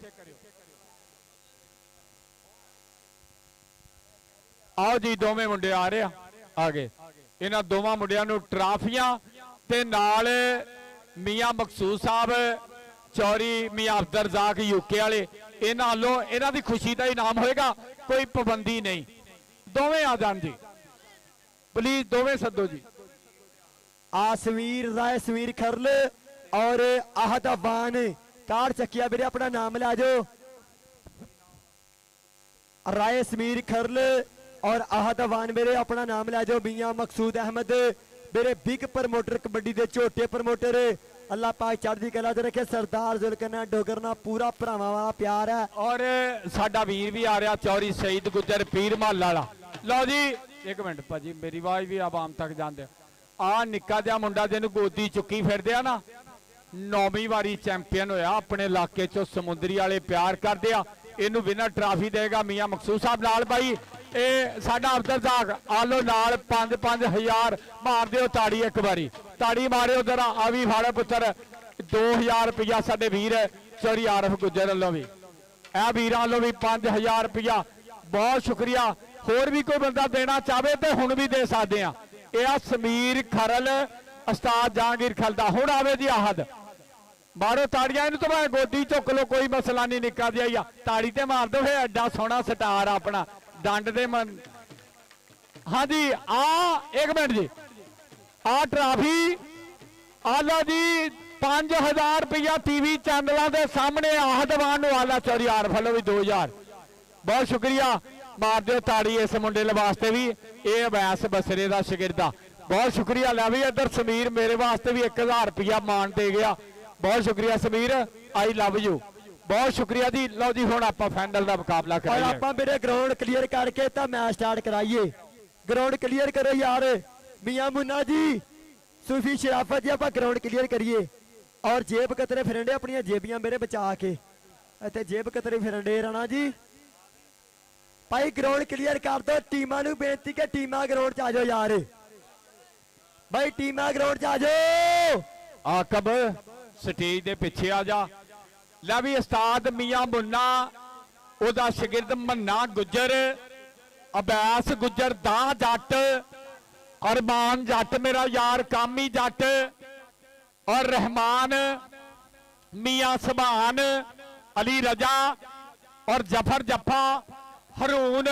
ਆਓ ਜੀ ਦੋਵੇਂ ਮੁੰਡੇ ਆ ਰਹੇ ਆ ਗਏ। ਇਹਨਾਂ ਦੋਵਾਂ ਮੁੰਡਿਆਂ ਨੂੰ ਟਰਾਫੀਆਂ ਤੇ ਨਾਲ ਮੀਆਂ ਮਕਸੂਦ ਸਾਹਿਬ ਚੌਰੀ, ਮੀਆਂ ਅਬਦਰ ਰਜ਼ਾਕ ਯੂਕੇ ਵਾਲੇ, ਇਹਨਾਂ ਵੱਲੋਂ ਇਹਨਾਂ ਦੀ ਖੁਸ਼ੀ ਦਾ ਇਨਾਮ ਹੋਏਗਾ, ਕੋਈ ਪਾਬੰਦੀ ਨਹੀਂ। ਦੋਵੇਂ ਆ ਜਾਣ ਜੀ ਪਲੀਜ਼, ਦੋਵੇਂ ਸੱਦੋ ਜੀ। आसमीर राय समीर खरल और आहद अवान कार्ड चकिया मेरे अपना नाम ला जाओ। राय समीर खरल और आहद अवान मेरे अपना नाम ला जाओ। मियां मकसूद अहमद मेरे बिग प्रमोटर, कबड्डी के छोटे प्रमोटर, अल्लाह पाक चढ़दी कला च रखे। सरदार जुल्करना डोगर ना पूरा भरावां वाला प्यार है। और साडा वीर भी आ रहा चौरी शहीद गुजर पीर महल वाला। लो जी एक मिनट भाजी, मेरी आवाज भी आवाम तक जाते। आ निक्का जिहा मुंडा जिन्हों गोदी चुकी फिरदे आ ना, 9वीं वारी चैंपियन होया अपने इलाके चो, समुद्री वाले प्यार करदे आ। इनू विनर ट्राफी देगा मियां मकसूद साहब नाल। भाई ए साडा अब्दुल रज़ाक आलो नाल 5-5 हज़ार मार दिओ ताड़ी, एक बारी ताड़ी मारिओ जरा। आ भी फाड़े पुत्र 2000 रुपया साडे वीर चौरी आरफ गुजर वालों भी, ए वीरां वालों भी 5000 रुपया, बहुत शुक्रिया। होर भी कोई बंदा देना चाहे तो हुण भी दे सकते हैं। यह समीर खरल उस्ताद जहांगीर खरल दा। हुण आवे जी आहद, मारो ताड़ियां, इनू तो भाई गोदी चुक लो, कोई मसला नहीं, निक्का जिहा ही आ, ताड़ी ते मार दो। फिर एडा सोहना स्टार अपना डंड दे मन। हाँ जी आ एक मिनट जी, आ ट्राफी आ लो जी 5000 रुपया टीवी चैनलों के सामने आहद अवान आला चौरी आरफ वालों भी 2000, बहुत शुक्रिया। मार दो ताड़ी इस मुंडे वास्ते भी, ये वैस बसरे का शिगिरदा, बहुत शुक्रिया। लै भी इधर समीर मेरे वास्ते भी 1000 रुपया मान दे गया, बहुत शुक्रिया समीर, आई लव यू, बहुत शुक्रिया जी। लो जी हुण आपां फाइनल का मुकाबला कराइए। आपां मेरे ग्राउंड क्लीयर करके तो मैच स्टार्ट कराइए। ग्राउंड क्लीयर करो यार, मियां मुन्ना जी, सूफी शराफत जी, आपां ग्राउंड क्लीयर करिए। और जेब कतरे फिरन डे, अपनी जेबियां मेरे बचा के, इत्थे जेब कतरे फिरन डे राणा जी। भाई ग्राउंड क्लीयर कर दो, टीमां नूं बेनती कि टीमां ग्राउंड च आ जाओ यार, भाई टीमां ग्राउंड च आ जाओ। आकब स्टेज दे पिछे आ जा। लै भी उस्ताद मियां मुन्ना, ओदा शिगिरद मन्ना गुजर, अबैस गुजर दा जट, अरमान जट मेरा यार कामी जट, और रहमान मियां सुभान, अली रजा और जफर जफा, हरून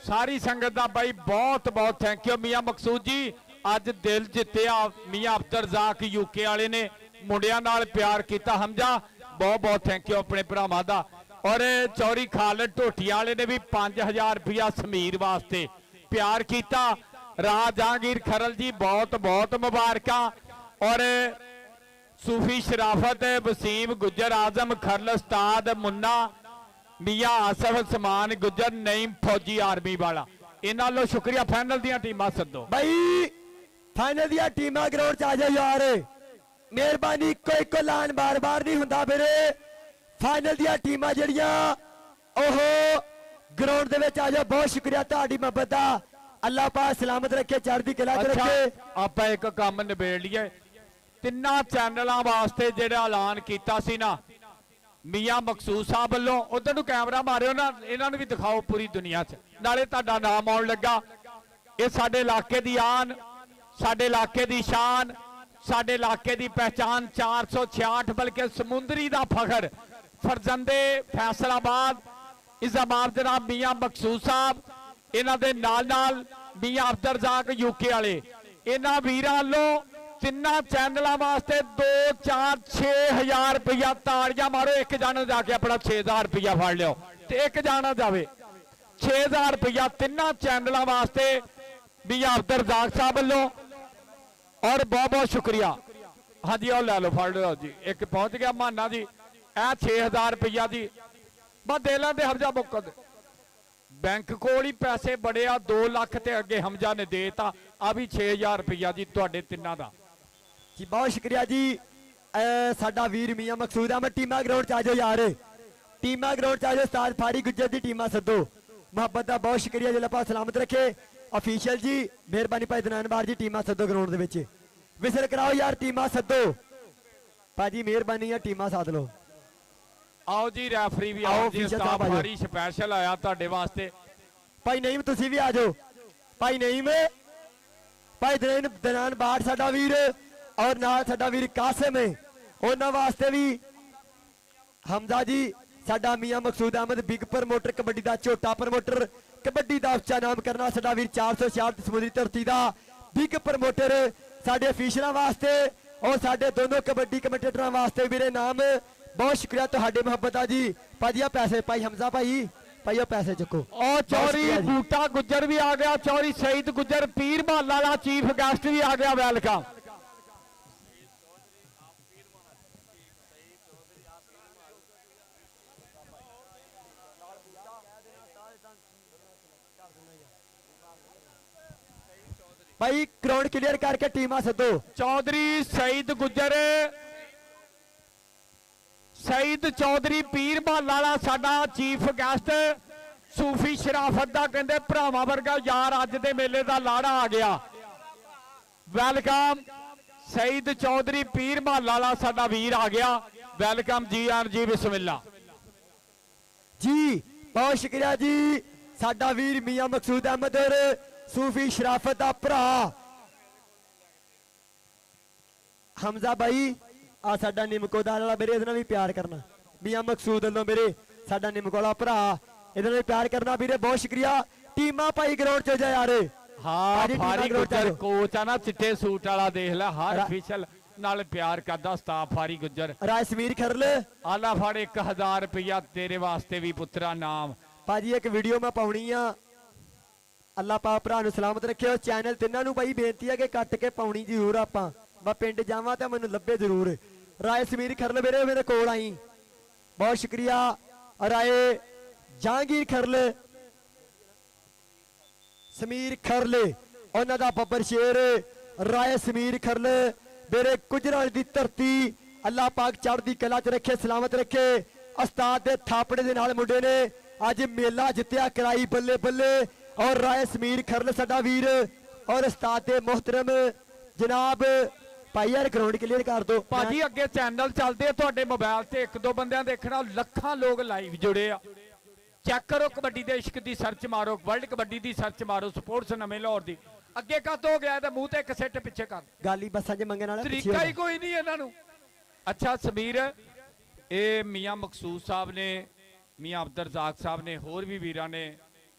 ਸਾਰੀ ਸੰਗਤ ਦਾ ਬਾਈ ਬਹੁਤ ਬਹੁਤ ਥੈਂਕ ਯੂ। ਮੀਆਂ ਮਕਸੂਦ ਜੀ ਅੱਜ ਦਿਲ ਜਿੱਤਿਆ ਮੀਆਂ ਅਬਦੁਲ ਰਜ਼ਾਕ ਯੂਕੇ ਵਾਲੇ ਨੇ, ਮੁੰਡਿਆਂ ਨਾਲ ਪਿਆਰ ਕੀਤਾ। ਹਮਜ਼ਾ ਬਹੁਤ ਬਹੁਤ ਥੈਂਕ ਯੂ ਆਪਣੇ ਭਰਾਵਾਂ ਦਾ। ਔਰ ਚੌਰੀ ਖਾਲਦ ਢੋਟੀ ਵਾਲੇ ਨੇ ਵੀ 5000 ਰੁਪਇਆ ਸਮੀਰ ਵਾਸਤੇ ਪਿਆਰ ਕੀਤਾ। ਰਾਜ ਜਹਾਂਗੀਰ ਖਰਲ ਜੀ ਬਹੁਤ ਬਹੁਤ ਮੁਬਾਰਕਾਂ। ਔਰ ਸੂਫੀ ਸ਼ਰਾਫਤ ਵਸੀਮ ਗੁੱਜਰ ਆਜ਼ਮ ਖਰਲ ਉਸਤਾਦ ਮੁੰਨਾ ਮੀਆਂ ਆਸਫ ਸਮਾਨ ਗੁੱਜਰ ਨਈਮ ਫੌਜੀ ਆਰਮੀ ਵਾਲਾ, ਇਹਨਾਂ ਲੋ ਸ਼ੁਕਰੀਆ। ਫਾਈਨਲ ਦੀਆਂ ਟੀਮਾਂ ਸੱਦੋ ਬਾਈ ਫਾਈਨਲ ਦੀਆਂ ਟੀਮਾਂ ਗਰਾਊਂਡ 'ਚ ਆ ਜਾਓ ਯਾਰ, ਮਿਹਰਬਾਨੀ। ਇੱਕੋ ਐਲਾਨ ਬਾਰ-ਬਾਰ ਨਹੀਂ ਹੁੰਦਾ ਵੀਰੇ। ਫਾਈਨਲ ਦੀਆਂ ਟੀਮਾਂ ਜਿਹੜੀਆਂ ਉਹ ਗਰਾਊਂਡ ਦੇ ਵਿੱਚ ਆ ਜਾਓ। ਬਹੁਤ ਸ਼ੁਕਰੀਆ ਤੁਹਾਡੀ ਮੁਹੱਬਤ ਦਾ। ਅੱਲਾਹ ਪਾਕ ਸਲਾਮਤ ਰੱਖੇ, ਚੜ੍ਹਦੀ ਕਲਾ 'ਚ ਰੱਖੇ। ਆਪਾਂ ਇੱਕ ਕੰਮ ਨਿਬੇੜ ਲਈਏ। ਤਿੰਨਾਂ ਚੈਨਲਾਂ ਵਾਸਤੇ ਜਿਹੜਾ ਐਲਾਨ ਕੀਤਾ ਸੀ ਨਾ ਮੀਆਂ ਮਕਸੂਦ ਸਾਹਿਬ ਵੱਲੋਂ, ਉਧਰ ਨੂੰ ਕੈਮਰਾ ਮਾਰਿਓ ਨਾ, ਇਹਨਾਂ ਨੂੰ ਵੀ ਦਿਖਾਓ ਪੂਰੀ ਦੁਨੀਆ 'ਚ, ਨਾਲੇ ਤੁਹਾਡਾ ਨਾਮ ਆਉਣ ਲੱਗਾ। ਇਹ ਸਾਡੇ ਇਲਾਕੇ ਦੀ ਆਨ, ਸਾਡੇ ਇਲਾਕੇ ਦੀ ਸ਼ਾਨ, ਸਾਡੇ ਇਲਾਕੇ ਦੀ ਪਹਿਚਾਨ। 466 ਬਲਕਿ ਸਮੁੰਦਰੀ ਦਾ ਫਖਰ ਫਰਜ਼ੰਦੇ ਫੈਸਲਾਬਾਦ ਇਜ਼ਾਮਾਬ ਜਨਾਬ ਮੀਆਂ ਮਕਸੂਦ ਸਾਹਿਬ, ਇਹਨਾਂ ਦੇ ਨਾਲ ਮੀਆਂ ਅਬਦੁਲ ਰਜ਼ਾਕ ਯੂਕੇ ਵਾਲੇ, ਇਹਨਾਂ ਵੀਰਾਂ ਵੱਲੋਂ ਤਿੰਨਾਂ ਚੈਨਲਾਂ ਵਾਸਤੇ 2 4 6000 ਰੁਪਇਆ। ਤਾੜੀਆਂ ਮਾਰੋ। ਇੱਕ ਜਾਣਾ ਜਾ ਕੇ ਆਪਣਾ 6000 ਰੁਪਇਆ ਫੜ ਲਿਓ ਤੇ ਇੱਕ ਜਾਣਾ ਜਾਵੇ 6000 ਰੁਪਇਆ ਤਿੰਨਾਂ ਚੈਨਲਾਂ ਵਾਸਤੇ ਮੀਆਂ ਅਬਦੁਲ ਰਜ਼ਾਕ ਸਾਹਿਬ ਵੱਲੋਂ। ਔਰ ਬਹੁਤ ਬਹੁਤ ਸ਼ੁਕਰੀਆ। ਹਾਂਜੀ ਉਹ ਲੈ ਲਓ, ਫੜ ਲਓ ਜੀ। ਇੱਕ ਪਹੁੰਚ ਗਿਆ ਮਾਨਾ ਜੀ, ਇਹ 6000 ਰੁਪਇਆ ਜੀ ਬਸ ਦੇ ਲੈਂਦੇ। ਹਮਜ਼ਾ ਮੁੱਕ ਬੈਂਕ ਕੋਲ ਹੀ ਪੈਸੇ ਬੜੇ ਆ, 2 ਲੱਖ ਤੇ ਅੱਗੇ ਹਮਜ਼ਾ ਨੇ ਦੇਤਾ। ਆ ਵੀ 6000 ਰੁਪਇਆ ਜੀ ਤੁਹਾਡੇ ਤਿੰਨਾਂ ਦਾ ਜੀ। ਬਹੁਤ ਸ਼ੁਕਰੀਆ ਜੀ ਸਾਡਾ ਵੀਰ ਮੀਆਂ ਮਕਸੂਦ ਅਹਿਮਦ। ਟੀਮਾਂ ਗਰਾਊਂਡ 'ਚ ਆ ਜਾਓ ਯਾਰ, ਟੀਮਾਂ ਗਰਾਊਂਡ 'ਚ ਆ ਜਾਓ। ਉਸਤਾਦ ਫਾਰੀ ਗੁੱਜਰ ਦੀ ਟੀਮਾਂ ਸੱਦੋ। ਮੁਹੱਬਤ ਦਾ ਬਹੁਤ ਸ਼ੁਕਰੀਆ। ਜਿਹੜਾ ਪਾ ਸਲਾਮਤ ਰੱਖੇ। ਅਫੀਸ਼ੀਅਲ ਜੀ ਮਿਹਰਬਾਨੀ ਭਾਈ ਦਨਾਨਵਾਰ ਜੀ, ਟੀਮਾਂ ਸੱਦੋ ਗਰਾਊਂਡ ਦੇ ਵਿੱਚ। ਵਿਸਲ ਕਰਾਓ ਯਾਰ, ਟੀਮਾਂ ਸੱਦੋ ਭਾਜੀ, ਮਿਹਰਬਾਨੀ ਆ, ਟੀਮਾਂ ਸੱਦ ਲਓ। ਆਓ ਜੀ ਰੈਫਰੀ ਵੀ ਆਓ ਜੀ। ਉਸਤਾਦ ਫਾਰੀ ਸਪੈਸ਼ਲ ਆਇਆ ਤੁਹਾਡੇ ਵਾਸਤੇ। ਭਾਈ ਨਈਮ ਤੁਸੀਂ ਵੀ ਆ ਜਾਓ। ਭਾਈ ਨਈਮ, ਭਾਈ ਦਨਾਨ ਬਾੜ ਸਾਡਾ ਵੀਰ, ਔਰ ਨਾਲ ਸਾਡਾ ਵੀਰ ਕਾਸਿਮ, ਉਹਨਾਂ ਵਾਸਤੇ ਵੀ ਹਮਜ਼ਾ ਜੀ ਸਾਡਾ ਮੀਆਂ ਮਕਸੂਦ ਅਹਿਮਦ ਬਿਗ ਪ੍ਰਮੋਟਰ, ਕਬੱਡੀ ਦਾ ਝੋਟਾ ਪ੍ਰਮੋਟਰ, ਕਬੱਡੀ ਦਾ ਉੱਚਾ ਨਾਮ ਕਰਨਾ ਸਾਡਾ ਵੀਰ 466 ਸਮੁੰਦਰੀ ਧਰਤੀ ਦਾ ਬਿਗ ਪ੍ਰਮੋਟਰ। ਸਾਡੇ ਅਫੀਸ਼ਰਾਂ ਵਾਸਤੇ ਔਰ ਸਾਡੇ ਦੋਨੋਂ ਕਬੱਡੀ ਕਮੈਂਟੇਟਰਾਂ ਵਾਸਤੇ ਵੀਰੇ ਨਾਮ। ਬਹੁਤ ਸ਼ੁਕਰੀਆ ਤੁਹਾਡੇ ਮੁਹੱਬਤ ਦਾ ਜੀ। ਭਾਜੀ ਆ ਪੈਸੇ, ਭਾਈ ਹਮਜ਼ਾ ਭਾਈ ਉਹ ਪੈਸੇ ਚੱਕੋ। ਉਹ ਚੌਰੀ ਬੂਟਾ ਗੁੱਜਰ ਵੀ ਆ ਗਿਆ, ਚੌਰੀ ਸਈਦ ਗੁੱਜਰ ਪੀਰ ਮਹੱਲਾ ਵਾਲਾ ਚੀਫ ਗੈਸਟ ਵੀ ਆ ਗਿਆ। ਵੈਲਕਮ। ਭਾਈ ਗਰਾਊਂਡ ਕਲੀਅਰ ਕਰਕੇ ਟੀਮਾਂ ਸੱਦੋ। ਚੌਧਰੀ ਸਈਦ ਗੁੱਜਰ, ਸਈਦ ਚੌਧਰੀ ਪੀਰ ਮਹੱਲਾ ਵਾਲਾ ਸਾਡਾ ਚੀਫ ਗੈਸਟ। ਸੂਫੀ ਸ਼ਰਾਫਤ ਦਾ ਕਹਿੰਦੇ ਭਰਾਵਾਂ ਵਰਗਾ ਯਾਰ ਅੱਜ ਦੇ ਮੇਲੇ ਦਾ ਲਾੜਾ ਆ ਗਿਆ। ਵੈਲਕਮ। ਸਈਦ ਚੌਧਰੀ ਪੀਰ ਮਹੱਲਾ ਵਾਲਾ ਸਾਡਾ ਵੀਰ ਆ ਗਿਆ। ਵੈਲਕਮ ਜੀ ਆਨ ਜੀ, ਬਿਸਮਿਲ੍ਲਾ ਜੀ। ਬਹੁਤ ਸ਼ੁਕਰੀਆ ਜੀ ਸਾਡਾ ਵੀਰ ਮੀਆਂ ਮਕਸੂਦ ਅਹਿਮਦ ਔਰ ਸੂਫੀ ਸ਼ਰਾਫਤ ਦਾ ਭਰਾ ਹਮਜ਼ਾ ਬਾਈ। ਆ ਸਾਡਾ ਨਿਮਕੋਦਾਰ ਵਾਲਾ ਵੀਰੇ, ਇਹਦੇ ਨਾਲ ਵੀ ਪਿਆਰ ਕਰਨਾ। ਮੀਆਂ ਮਕਸੂਦ ਵੱਲੋਂ ਵੀਰੇ ਸਾਡਾ ਨਿਮਕੋਲਾ ਭਰਾ, ਇਹਦੇ ਨਾਲ ਵੀ ਪਿਆਰ ਕਰਨਾ ਵੀਰੇ। ਬਹੁਤ ਸ਼ੁਕਰੀਆ। ਟੀਮਾਂ ਭਾਈ ਗਰਾਊਂਡ 'ਚ ਜਾ ਯਾਰ। ਹਾਂ ਫਾਰੀ ਗੁੱਜਰ ਕੋਚ ਆ ਨਾ, ਚਿੱਟੇ ਸੂਟ ਵਾਲਾ, ਦੇਖ ਲੈ ਹਰ ਅਫੀਸ਼ਲ ਨਾਲ ਪਿਆਰ ਕਰਦਾ ਸਟਾਫ। ਫਾਰੀ ਗੁੱਜਰ ਰਾਜ ਸਮੀਰ ਖਰਲ ਆਲਾ ਫੜ 1000 ਰੁਪਇਆ ਤੇਰੇ ਵਾਸਤੇ ਵੀ ਪੁੱਤਰਾ ਨਾਮ। ਭਾਜੀ ਇੱਕ ਵੀਡੀਓ ਮੈਂ ਪਾਉਣੀ ਆ, ਅੱਲਾਹ ਪਾਕ ਭਰਾ ਨੂੰ ਸਲਾਮਤ ਰੱਖਿਓ। ਚੈਨਲ ਤਿੰਨਾਂ ਨੂੰ ਬਾਈ ਬੇਨਤੀ ਹੈ ਕਿ ਕੱਟ ਕੇ ਪਾਉਣੀ ਜ਼ਰੂਰ। ਆਪਾਂ ਮੈਂ ਪਿੰਡ ਜਾਵਾਂ ਤਾਂ ਮੈਨੂੰ ਲੱਭੇ ਜ਼ਰੂਰ। ਰਾਏ ਸਮੀਰ ਖਰਲ ਵੀਰੇ ਮੇਰੇ ਕੋਲ ਆਈ। ਬਹੁਤ ਸ਼ੁਕਰੀਆ। ਰਾਏ ਜਹਾਂਗੀਰ ਖਰਲ, ਸਮੀਰ ਖਰਲ, ਉਹਨਾਂ ਦਾ ਬੱਬਰ ਸ਼ੇਰ ਰਾਏ ਸਮੀਰ ਖਰਲ ਮੇਰੇ ਗੁਜਰਾਲ ਦੀ ਧਰਤੀ। ਅੱਲਾਹ ਪਾਕ ਚੜ੍ਹਦੀ ਕਲਾ 'ਚ ਰੱਖੇ, ਸਲਾਮਤ ਰੱਖੇ। ਉਸਤਾਦ ਦੇ ਥਾਪੜੇ ਦੇ ਨਾਲ ਮੁੰਡੇ ਨੇ ਅੱਜ ਮੇਲਾ ਜਿੱਤਿਆ ਕਰਾਈ, ਬੱਲੇ ਬੱਲੇ। ਔਰ ਰਾਏ ਸਮੀਰ ਖਰਲ ਸਾਡਾ ਵੀਰ ਔਰ ਉਸਤਾਦ ਦੇ ਮੁਹਤਰਮ ਜਨਾਬ ਭਾਈ ਯਾਰ ਗਰਾਊਂਡ ਕਲੀਅਰ ਕਰ ਦੋ ਭਾਜੀ। ਅੱਗੇ ਚੈਨਲ ਚੱਲਦੇ ਆ ਤੁਹਾਡੇ ਮੋਬਾਈਲ ਤੇ, 1-2 ਬੰਦਿਆਂ ਦੇਖਣਾ, ਲੱਖਾਂ ਲੋਕ ਲਾਈਵ ਜੁੜੇ ਆ। ਚੈੱਕ ਕਰੋ, ਕਬੱਡੀ ਦੇ ਇਸ਼ਕ ਦੀ ਸਰਚ ਮਾਰੋ, ਵਰਲਡ ਕਬੱਡੀ ਦੀ ਸਰਚ ਮਾਰੋ, ਸਪੋਰਟਸ ਨਵੇਂ ਲਾਹੌਰ ਦੀ। ਅੱਗੇ ਕੱਦ ਹੋ ਗਿਆ ਤੇ ਮੂੰਹ ਤੇ ਇੱਕ ਸਿੱਟ ਪਿੱਛੇ ਕਰ। ਗਾਲੀ ਬੱਸਾਂ 'ਚ ਮੰਗਣ ਵਾਲਾ ਤਰੀਕਾ ਹੀ ਕੋਈ ਨਹੀਂ ਇਹਨਾਂ ਨੂੰ। ਅੱਛਾ ਸਮੀਰ, ਇਹ ਮੀਆਂ ਮਕਸੂਦ ਸਾਹਿਬ ਨੇ, ਮੀਆਂ ਅਬਦੁਲ ਰਜ਼ਾਕ ਸਾਹਿਬ ਨੇ, ਹੋਰ ਵੀ ਵੀਰਾਂ ਨੇ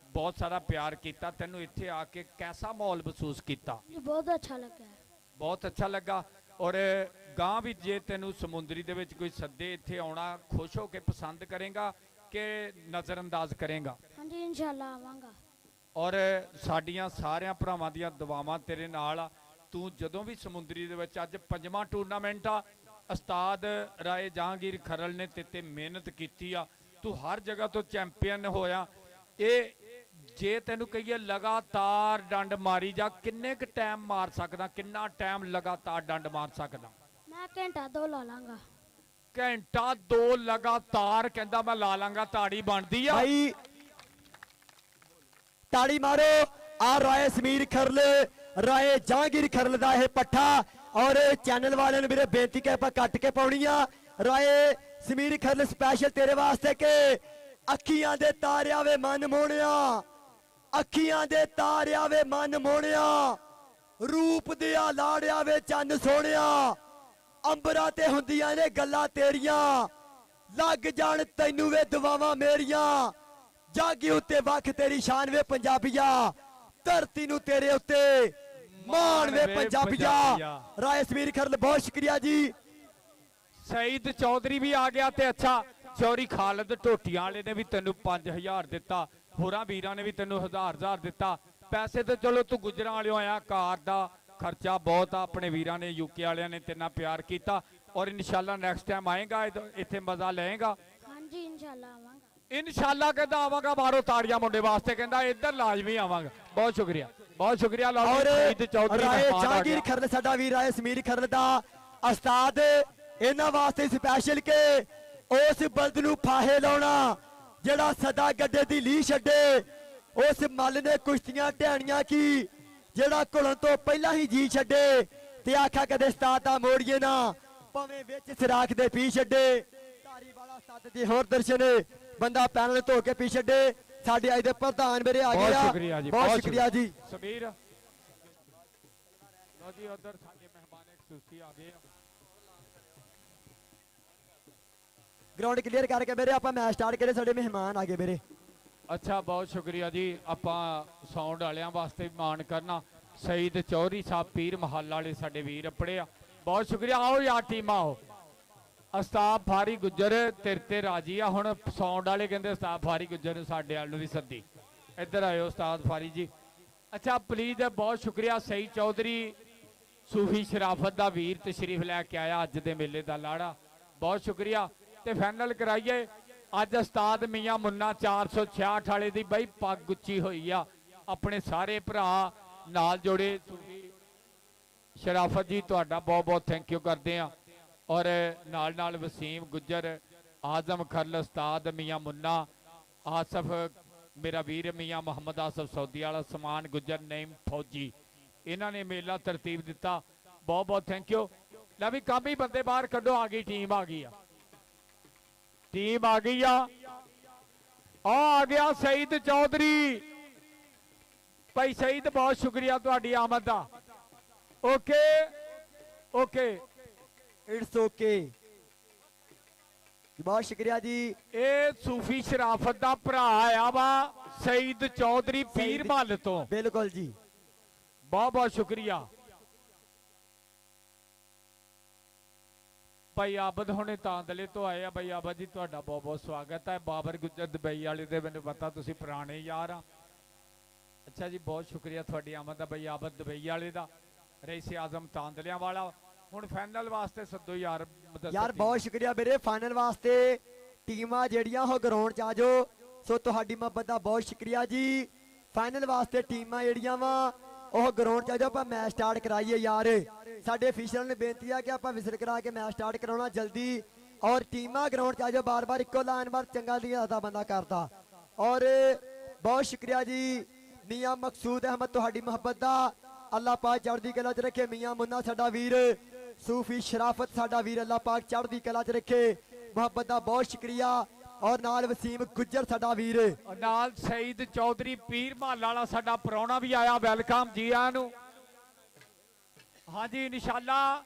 ਬਹੁਤ ਸਾਰਾ ਪਿਆਰ ਕੀਤਾ ਤੈਨੂੰ ਇੱਥੇ ਆ ਕੇ ਕੈਸਾ ਮਾਹੌਲ ਮਹਿਸੂਸ ਕੀਤਾ ये बहुत अच्छा लगा है। ਬਹੁਤ ਅੱਛਾ ਲੱਗਾ ਔਰ ਗਾਂ ਵੀ ਜੇ ਤੈਨੂੰ ਸਮੁੰਦਰੀ ਦੇ ਵਿੱਚ ਕੋਈ ਸੱਦੇ ਇੱਥੇ ਆਉਣਾ ਖੁਸ਼ ਹੋ ਕੇ ਪਸੰਦ ਕਰੇਗਾ ਕਿ ਨਜ਼ਰਅੰਦਾਜ਼ ਕਰੇਗਾ हाँ जी इंशाल्लाह आवांगा। ਔਰ ਸਾਡੀਆਂ ਸਾਰਿਆਂ ਭਰਾਵਾਂ ਦੀਆਂ ਦੁਆਵਾਂ ਤੇਰੇ ਨਾਲ ਆ ਤੂੰ ਜਦੋਂ ਵੀ ਸਮੁੰਦਰੀ ਦੇ ਵਿੱਚ ਅੱਜ 5ਵਾਂ ਟੂਰਨਾਮੈਂਟ ਆ ਉਸਤਾਦ ਰਾਏ ਜਹਾਂਗੀਰ ਖਰਲ ਨੇ ਤੇ ਮਿਹਨਤ ਕੀਤੀ ਆ ਤੂੰ ਹਰ ਜਗ੍ਹਾ ਤੋਂ ਚੈਂਪੀਅਨ ਹੋਇਆ ਇਹ ਜੇ ਤੈਨੂੰ ਕਹੀਏ ਲਗਾਤਾਰ ਡੰਡ ਮਾਰੀ ਜਾ ਕਿੰਨੇ ਕ ਟਾਈਮ ਮਾਰ ਸਕਦਾ ਕਿੰਨਾ ਟਾਈਮ ਲਗਾਤਾਰ ਡੰਡ ਮਾਰ ਸਕਦਾ मैं घंटा 2 ला लांगा। ਘੰਟਾ 2 ਲਗਾਤਾਰ ਕਹਿੰਦਾ ਮੈਂ ਲਾ ਲਾਂਗਾ ਤਾੜੀ ਬਣਦੀ ਆ ਭਾਈ ਤਾੜੀ ਮਾਰੋ ਆ ਰਾਏ ਸਮੀਰ ਖਰਲ ਰਾਏ ਜਹਾਂਗੀਰ ਖਰਲ ਦਾ ਇਹ ਪੱਠਾ ਔਰ ਚੈਨਲ ਵਾਲਿਆਂ ਨੂੰ ਮੇਰੇ ਬੇਨਤੀ ਕਿ ਆਪਾਂ ਕੱਟ ਕੇ ਪਾਉਣੀ ਆ ਰਾਏ ਸਮੀਰ ਖਰਲ ਸਪੈਸ਼ਲ ਤੇਰੇ ਵਾਸਤੇ ਕਿ ਅੱਖੀਆਂ ਦੇ ਤਾਰਿਆਂ ਵੇ ਮਨ ਮੋਹਣਿਆ ਅੱਖੀਆਂ ਦੇ ਤਾਰਿਆਂ ਵੇ ਮਨ ਮੋਹਣਿਆ ਰੂਪ ਦਿਆ ਲਾੜਿਆ ਵੇ ਚੰਨ ਸੋਹਣਿਆ ਅੰਬਰਾਂ ਤੇ ਹੁੰਦੀਆਂ ਨੇ ਗੱਲਾਂ ਤੇਰੀਆਂ ਲੱਗ ਜਾਣ ਤੈਨੂੰ ਵੇ ਦੁਆਵਾਂ ਮੇਰੀਆਂ ਜਾਗੀ ਉੱਤੇ ਵੱਖ ਤੇਰੀ ਸ਼ਾਨ ਵੇ ਪੰਜਾਬੀਆ ਧਰਤੀ ਨੂੰ ਤੇਰੇ ਉੱਤੇ ਮਾਣ ਵੇ ਪੰਜਾਬੀਆ ਰਾਏ ਸਮੀਰ ਖਰਲ ਬਹੁਤ ਸ਼ੁਕਰੀਆ ਜੀ ਸਈਦ ਚੌਧਰੀ ਵੀ ਆ ਗਿਆ ਤੇ ਅੱਛਾ ਚੌਰੀ ਖਾਲਦ ਢੋਟੀਆਂ ਵਾਲੇ ਨੇ ਵੀ ਤੈਨੂੰ 5000 ਦਿੱਤਾ ਹੋਰਾਂ ਵੀਰਾਂ ਨੇ ਵੀ ਤੈਨੂੰ 1000 ਦਿੱਤਾ ਪੈਸੇ ਤੇ ਚਲੋ ਤੂੰ ਗੁਜਰਾਂ ਵਾਲਿਓ ਆਇਆ ਕਾਰ ਦਾ ਖਰਚਾ ਬਹੁਤ ਆ ਆਪਣੇ ਵੀਰਾਂ ਨੇ ਯੂਕੇ ਵਾਲਿਆਂ ਨੇ ਤੇਰੇ ਨਾਲ ਪਿਆਰ ਕੀਤਾ ਔਰ ਇਨਸ਼ਾਅੱਲਾ ਨੈਕਸਟ ਟਾਈਮ ਆਏਗਾ ਇੱਥੇ ਮਜ਼ਾ ਲਏਗਾ हाँ जी इंशाल्लाह आवांगा। ਇਨਸ਼ਾਅੱਲਾ ਕਹਿੰਦਾ ਆਵਾਂਗਾ ਬਾਹਰੋਂ ਤਾੜੀਆਂ ਮੁੰਡੇ ਵਾਸਤੇ ਕਹਿੰਦਾ ਇੱਧਰ ਲਾਜ਼ਮੀ ਆਵਾਂਗਾ ਬਹੁਤ ਸ਼ੁਕਰੀਆ ਲਾਲ ਔਰ ਸਈਦ ਚੌਧਰੀ ਰਾਏ ਮਹਿਮਾਨ ਆ ਜਹਾਂਗੀਰ ਗਿਆ। ਖਰਲ ਸਾਡਾ ਵੀਰ ਰਾਏ ਸਮੀਰ ਖਰਲ ਦਾ ਉਸਤਾਦ ਇਹਨਾਂ ਵਾਸਤੇ ਸਪੈਸ਼ਲ ਕਿ ਉਸ ਬਲਦ ਨੂੰ ਫਾਹੇ ਲਾਉਣਾ ਜਿਹੜਾ ਸਦਾ ਗੱਡੇ ਦੀ ਲੀ ਛੱਡੇ ਉਸ ਮੱਲ ਨੇ ਕੁਸ਼ਤੀਆਂ ਢਾਣੀਆਂ ਕੀ ਜਿਹੜਾ ਘੁਲਣ ਤੋਂ ਪਹਿਲਾਂ ਹੀ ਜੀ ਛੱਡੇ ਤੇ ਆਖਾ ਕਦੇ ਉਸਤਾਦ ਦਾ ਮੋੜੀਏ ਨਾ ਭਾਵੇਂ ਵਿੱਚ ਸਿਰਾਖ ਦੇ ਪੀ ਛੱਡੇ ਧਾਰੀ ਵਾਲਾ ਉਸਤਾਦ ਦੇ ਹੋਰ ਦਰਸ਼ਨ ਬੰਦਾ ਪੈਨਲ ਧੋ ਕੇ ਪੀ ਛੱਡੇ ਸਾਡੇ ਅੱਜ ਦੇ ਪ੍ਰਧਾਨ ਮੇਰੇ ਆ ਗਏ ਬਹੁਤ ਆ ਸ਼ੁਕਰੀਆ ਜੀ ਬਹੁਤ ਸ਼ੁਕਰੀਆ ਜੀ ਸਮੀਰ ਲੋ ਜੀ ਉਧਰ ਸਾਡੇ ਮਹਿਮਾਨ ਖਸੂਸੀ ਆ ਗਏ ਆ ਗਰਾਊਂਡ ਕਲੀਅਰ ਕਰਕੇ ਮੇਰੇ ਆਪਾਂ ਮੈਚ ਸਟਾਰਟ ਕਰੇ ਸਾਡੇ ਮਹਿਮਾਨ ਆ ਗਏ ਮੇਰੇ ਅੱਛਾ ਬਹੁਤ ਸ਼ੁਕਰੀਆ ਜੀ ਆਪਾਂ ਸਾਊਂਡ ਵਾਲਿਆਂ ਵਾਸਤੇ ਵੀ ਮਾਣ ਕਰਨਾ ਸਈਦ ਚੌਧਰੀ ਸਾਹਿਬ ਪੀਰ ਮਹੱਲ ਵਾਲੇ ਸਾਡੇ ਵੀਰ ਆਪਣੇ ਆ ਬਹੁਤ ਸ਼ੁਕਰੀਆ ਆਓ ਯਾਰ ਟੀਮ ਆਓ ਉਸਤਾਦ ਫਾਰੀ ਗੁੱਜਰ ਤੇਰੇ ਤੇ ਰਾਜੀ ਆ ਹੁਣ ਸਾਊਂਡ ਵਾਲੇ ਕਹਿੰਦੇ ਉਸਤਾਦ ਫਾਰੀ ਗੁੱਜਰ ਨੂੰ ਸਾਡੇ ਵੱਲ ਨੂੰ ਵੀ ਸੱਦੀ ਇੱਧਰ ਆਇਓ ਉਸਤਾਦ ਫਾਰੀ ਜੀ ਅੱਛਾ ਪਲੀਜ਼ ਬਹੁਤ ਸ਼ੁਕਰੀਆ ਸਈਦ ਚੌਧਰੀ ਸੂਫੀ ਸ਼ਰਾਫਤ ਦਾ ਵੀਰ ਤਸ਼ਰੀਫ ਲੈ ਕੇ ਆਇਆ ਅੱਜ ਦੇ ਮੇਲੇ ਦਾ ਲਾੜਾ ਬਹੁਤ ਸ਼ੁਕਰੀਆ ਤੇ ਫਾਈਨਲ ਕਰਾਈਏ ਅੱਜ ਉਸਤਾਦ ਮੀਆਂ ਮੁੰਨਾ 466 ਵਾਲੇ ਦੀ ਬਈ ਪੱਗ ਉੱਚੀ ਹੋਈ ਆ ਆਪਣੇ ਸਾਰੇ ਭਰਾ ਨਾਲ ਜੋੜੇ ਸੂਫੀ ਸ਼ਰਾਫਤ ਜੀ ਤੁਹਾਡਾ ਬਹੁਤ ਬਹੁਤ ਥੈਂਕ ਯੂ ਕਰਦੇ ਆ ਔਰ ਨਾਲ ਨਾਲ ਵਸੀਮ ਗੁੱਜਰ ਆਜ਼ਮ ਖਰਲ ਉਸਤਾਦ ਮੀਆਂ ਮੁੰਨਾ ਆਸਫ ਮੇਰਾ ਵੀਰ ਮੀਆਂ ਮੁਹੰਮਦ ਆਸਫ ਸੌਦੀ ਵਾਲਾ ਸਮਾਨ ਗੁੱਜਰ ਨੇਮ ਫੌਜੀ ਇਹਨਾਂ ਨੇ ਮੇਲਾ ਤਰਤੀਬ ਦਿੱਤਾ ਬਹੁਤ ਬਹੁਤ ਥੈਂਕ ਯੂ ਲੈ ਵੀ ਕਾਮੀ ਬੰਦੇ ਬਾਹਰ ਕੱਢੋ ਆ ਗਈ ਟੀਮ ਆ ਗਈ ਆ ਗਿਆ ਸਈਦ ਚੌਧਰੀ ਭਾਈ ਸਈਦ ਬਹੁਤ ਸ਼ੁਕਰੀਆ ਤੁਹਾਡੀ ਆਮਦ ਦਾ ਓਕੇ ਇਟਸ ਓਕੇ ਬਹੁਤ ਸ਼ੁਕਰੀਆ ਜੀ ਇਹ ਸੂਫੀ ਸ਼ਰਾਫਤ ਦਾ ਭਰਾ ਆ ਵਾ ਸਈਦ ਚੌਧਰੀ ਪੀਰ ਮਹੱਲ ਤੋਂ ਬਿਲਕੁਲ ਜੀ ਬਹੁਤ ਬਹੁਤ ਸ਼ੁਕਰੀਆ ਭਾਈ ਆਬਦ ਹੁਣੇ ਤਾਂਦਲੇ ਤੋਂ ਆਏ ਆ ਭਾਈ ਆਬਦ ਜੀ ਤੁਹਾਡਾ ਬਹੁਤ ਬਹੁਤ ਸਵਾਗਤ ਹੈ ਬਾਬਰ ਗੁੱਜਰ ਦੁਬਈ ਵਾਲੇ ਦੇ ਮੈਨੂੰ ਪਤਾ ਤੁਸੀਂ ਪੁਰਾਣੇ ਯਾਰ ਆ ਅੱਛਾ ਜੀ ਬਹੁਤ ਸ਼ੁਕਰੀਆ ਤੁਹਾਡੀ ਆਮਦ ਦਾ ਭਾਈ ਆਬਦ ਦੁਬਈ ਵਾਲੇ ਦਾ ਰਈਸ ਆਜ਼ਮ ਤਾਂਦਲਿਆਂ ਵਾਲਾ ਹੁਣ ਫਾਈਨਲ ਵਾਸਤੇ ਸੱਦੋ ਯਾਰ ਬਹੁਤ ਸ਼ੁਕਰੀਆ ਵੀਰੇ ਫਾਈਨਲ ਵਾਸਤੇ ਟੀਮਾਂ ਜਿਹੜੀਆਂ ਉਹ ਗਰਾਊਂਡ 'ਚ ਆਜੋ ਸੋ ਤੁਹਾਡੀ ਮੁਹੱਬਤ ਦਾ ਬਹੁਤ ਸ਼ੁਕਰੀਆ ਜੀ ਫਾਈਨਲ ਵਾਸਤੇ ਟੀਮਾਂ ਜਿਹੜੀਆਂ ਵਾ ਉਹ ਗਰਾਊਂਡ 'ਚ ਆਜੋ ਆਪਾਂ ਮੈਚ ਸਟਾਰਟ ਕਰਾਈਏ ਯਾਰ ਸਾਡੇ ਅਫੀਸ਼ੀਅਲ ਨੂੰ ਬੇਨਤੀ ਆ ਕਿ ਆਪਾਂ ਵਿਜ਼ਿਟ ਕਰਾ ਕੇ ਮੈਚ ਸਟਾਰਟ ਕਰਾਉਣਾ ਜਲਦੀ ਔਰ ਟੀਮਾਂ ਗਰਾਊਂਡ 'ਚ ਆਜੋ ਬਾਰ-ਬਾਰ ਇੱਕੋ ਲਾਈਨ ਬਾਰ ਚੰਗਾ ਨਹੀਂ ਆਦਾ ਬੰਦਾ ਕਰਦਾ ਔਰ ਬਹੁਤ ਸ਼ੁਕਰੀਆ ਜੀ ਮੀਆਂ ਮਕਸੂਦ ਅਹਿਮਦ ਤੁਹਾਡੀ ਮੁਹੱਬਤ ਦਾ ਅੱਲਾਹ ਪਾਕ ਚੜ੍ਹਦੀ ਕਲਾ 'ਚ ਰੱਖੇ ਮੀਆਂ ਮੁੰਨਾ ਸਾਡਾ ਵੀਰ ਸੂਫੀ ਸ਼ਰਾਫਤ ਸਾਡਾ ਵੀਰ ਅੱਲਾਹ ਪਾਕ ਚੜ੍ਹਦੀ ਕਲਾ 'ਚ ਰੱਖੇ ਮੁਹੱਬਤ ਦਾ ਬਹੁਤ ਸ਼ੁਕਰੀਆ ਔਰ ਨਾਲ ਵਸੀਮ ਗੁੱਜਰ ਸਾਡਾ ਵੀਰ ਨਾਲ ਸਈਦ ਚੌਧਰੀ ਪੀਰ ਮਹੱਲ ਵਾਲਾ ਸਾਡਾ ਪ੍ਰਾਹੁਣਾ ਵੀ ਆਇਆ ਵੈਲਕਮ ਜੀ ਆਇਆਂ ਨੂੰ ਹਾਂਜੀ ਇਨਸ਼ਾਅੱਲਾ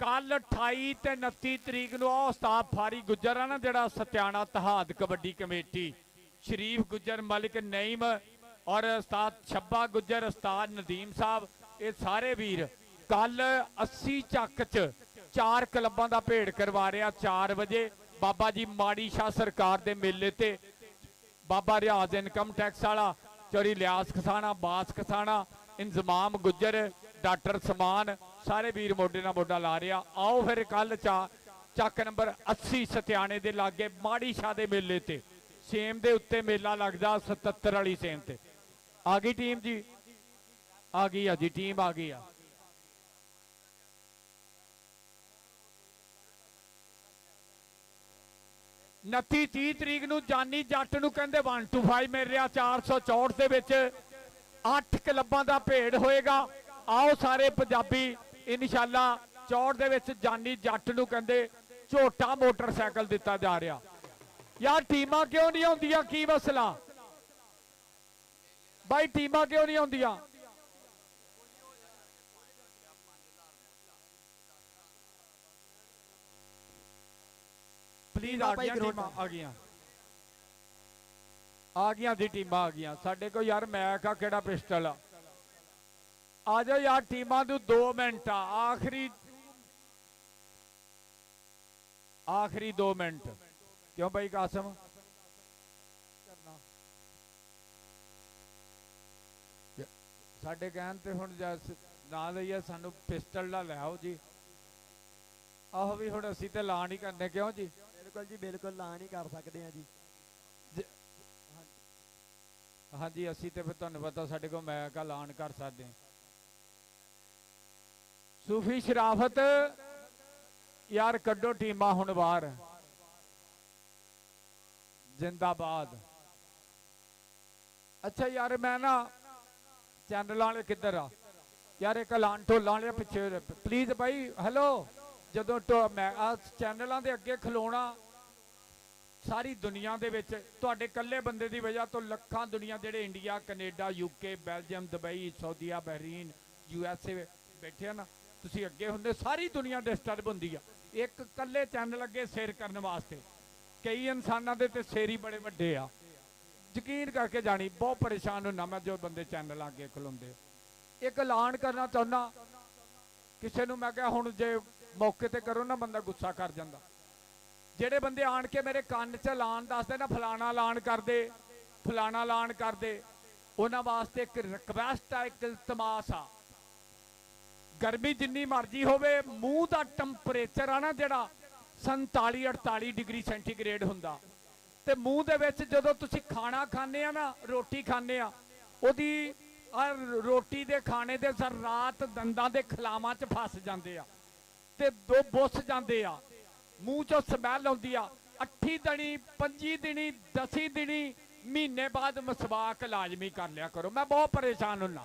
ਕੱਲ 28 ਤੇ 29 ਤਰੀਕ ਨੂੰ ਉਸਤਾਦ ਫਾਰੀ ਗੁੱਜਰ ਆ ਨਾ ਜਿਹੜਾ ਸਤਿਆਣਾ ਤਹਾਦ ਕਬੱਡੀ ਕਮੇਟੀ शरीफ गुज्जर मलिक नईम और उस्ताद छब्बा गुज्जर उस्ताद नदीम साहब, ये सारे वीर कल 80 ਚੱਕ ਚ 4 क्लबां ਦਾ ਭੇੜ ਕਰਵਾ ਰਿਹਾ 4 ਵਜੇ बाबा जी माड़ी शाह सरकार दे मेले ते। बाबा रियाज इनकम टैक्स वाला, चौरी लियास खसाना, बास खसाना, इंजमाम गुज्जर, डॉक्टर समान, सारे वीर मोढे नाल मोढा ला रहा। आओ फिर कल ਚੱਕ नंबर 80 सत्याने दे लागे माड़ी शाह दे मेले ते सेम दे उत्ते मेला लगदा 77 वाली सेम ते। आ गई टीम जी, आ गई है जी, टीम आ गई है। 29-30 ਤਰੀਕ ਨੂੰ ਜਾਨੀ ਜੱਟ ਨੂੰ ਕਹਿੰਦੇ 125 ਮਿਲ ਰਿਹਾ 464 ਦੇ ਵਿੱਚ 8 ਕਲੱਬਾਂ ਦਾ ਭੇੜ ਹੋਏਗਾ। ਆਓ ਸਾਰੇ ਪੰਜਾਬੀ ਇਨਸ਼ਾਅੱਲਾ 64 ਦੇ ਵਿੱਚ ਜਾਨੀ ਜੱਟ ਨੂੰ ਕਹਿੰਦੇ ਝੋਟਾ ਮੋਟਰਸਾਈਕਲ ਦਿੱਤਾ ਜਾ ਰਿਹਾ। ਯਾਰ ਟੀਮਾਂ ਕਿਉਂ ਨਹੀਂ ਆਉਂਦੀਆਂ, ਕੀ ਮਸਲਾ ਬਾਈ, ਟੀਮਾਂ ਕਿਉਂ ਨਹੀਂ ਆਉਂਦੀਆਂ? प्लीज आ गई टीमां, आ गई जी टीमां आ गई साडे को यार। मैक आ केड़ा पिस्टल आ जाओ यार टीमां नूं 2 मिनट आखिरी 2 मिनट। क्यों भाई कासम साडे कहण ते हुण ना लईए सानू पिस्टल ला ले आओ जी। आहो भी हुण असीं ते ऐलान ही करने, क्यों जी? बिल्कुल जी बिल्कुल ऐलान ही कर सकते हैं जी। हाँ जी, असी तो फिर तुहानू पता साडे कोल मैक ऐलान कर सकते हैं। सूफी शराफत यार कड्डो टीमां हुण बाहर, जिंदाबाद। अच्छा यार मैं ना चैनल वाले किधर आ यार, एक ऐलान ढोलां वाले पिछे प्लीज भाई। हेलो, जदों मैं चैनलों के अगे खलोना सारी दुनिया दे विच तुहाडे कल्ले बंदे दी वजह तो लखां दुनिया जेडे India, Canada, UK, Belgium, Dubai, सऊदीया, बहरीन, USA बैठे ना, तुसीं अगे हुंदे सारी दुनिया डिस्टर्ब हुंदी आ। एक कल्ले चैनल अगे शेयर करने वास्ते कई इंसानां दे ते शेर ही बड़े वड्डे आ। यकीन करके जानी बहुत परेशान होना मैं जो बंदे चैनल अगे खलोंदे। एक ऐलान करना चाहुंदा, किसी नूं मैं कहा हुण जे मौके ते करो ना बंदा गुस्सा कर जांदा। जेडे बंदे आन के मेरे कान च ऐलान दसदे ना फलाना ऐलान कर दे, फलाना ऐलान कर दे, उन्हां वास्ते एक रिक्वेस्ट आ, एक इल्तमास आ। गर्मी जिन्नी मर्जी होवे, मूँह दा टैंपरेचर आ ना जेड़ा 47-48 डिग्री सेंटीग्रेड हुंदा, ते मूँह दे विच जदों तुसीं खाना खाने आ ना, रोटी खाने आ, ओदी रोटी दे खाने दे रात दंदां दे खलावां च फस जांदे आ ते दो बुस जांदे आ, मूँह चों स्मैल आउंदी आ। 8 दिनी 5 दिनी 10 दिनी महीने बाद मसवाक लाजमी कर लिया करो। मैं बहुत परेशान हुन्ना,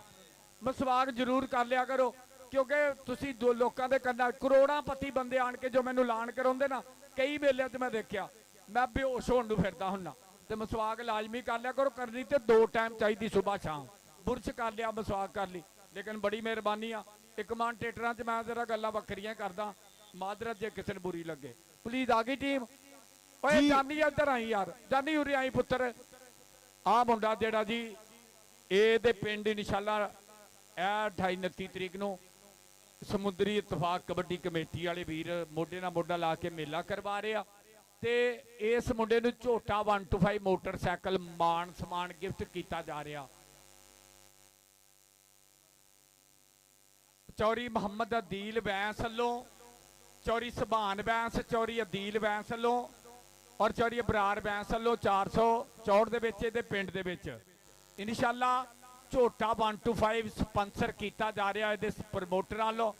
मसवाक जरूर कर लिया करो, क्योंकि तुसीं दो लोकां दे कन्ना करोड़ांपति बंदे आण के जो मैनूं ऐलान कराउंदे ना, कई मेले च मैं देखिया मैं बेहोश होण नूं फिरदा हुन्ना। ते मसवाक लाजमी कर लिया करो, करनी ते 2 टाइम चाहिदी, सुबह शाम। बुरश कर लिया, मसवाक कर ली, लेकिन बड़ी मेहरबानी आ। एक कमांटेटरां च मैं जरा गल्लां वक्खरियां करदा, मादरत जे किसी नूं बुरी लगे। प्लीज आ गई टीम। ओए जानी इधर आई यार, जानी उरे आई पुत्तर। आ मुंडा जेड़ा जी ए दे पिंड इंशाअल्लाह 28-29 तरीक नूं समुद्री इतफाक कबड्डी कमेटी वाले वीर मोढे नाल मोढा ला के मेला करवा रहे आ ते इस मुंडे नूं झोटा 125 मोटरसाइकिल मान समान गिफ्ट किया जा रहा। चौरी मुहम्मद अदील बैंस वल्लों, चौरी सुभान बैंस, चौरी अदील बैंस वल्लों और चौरी अबरार बैंस वल्लों 464 दे विच इहदे पिंड दे विच इंशाअल्लाह झोटा 125 स्पॉन्सर किया जा रहा है इहदे प्रमोटरां वल्लों।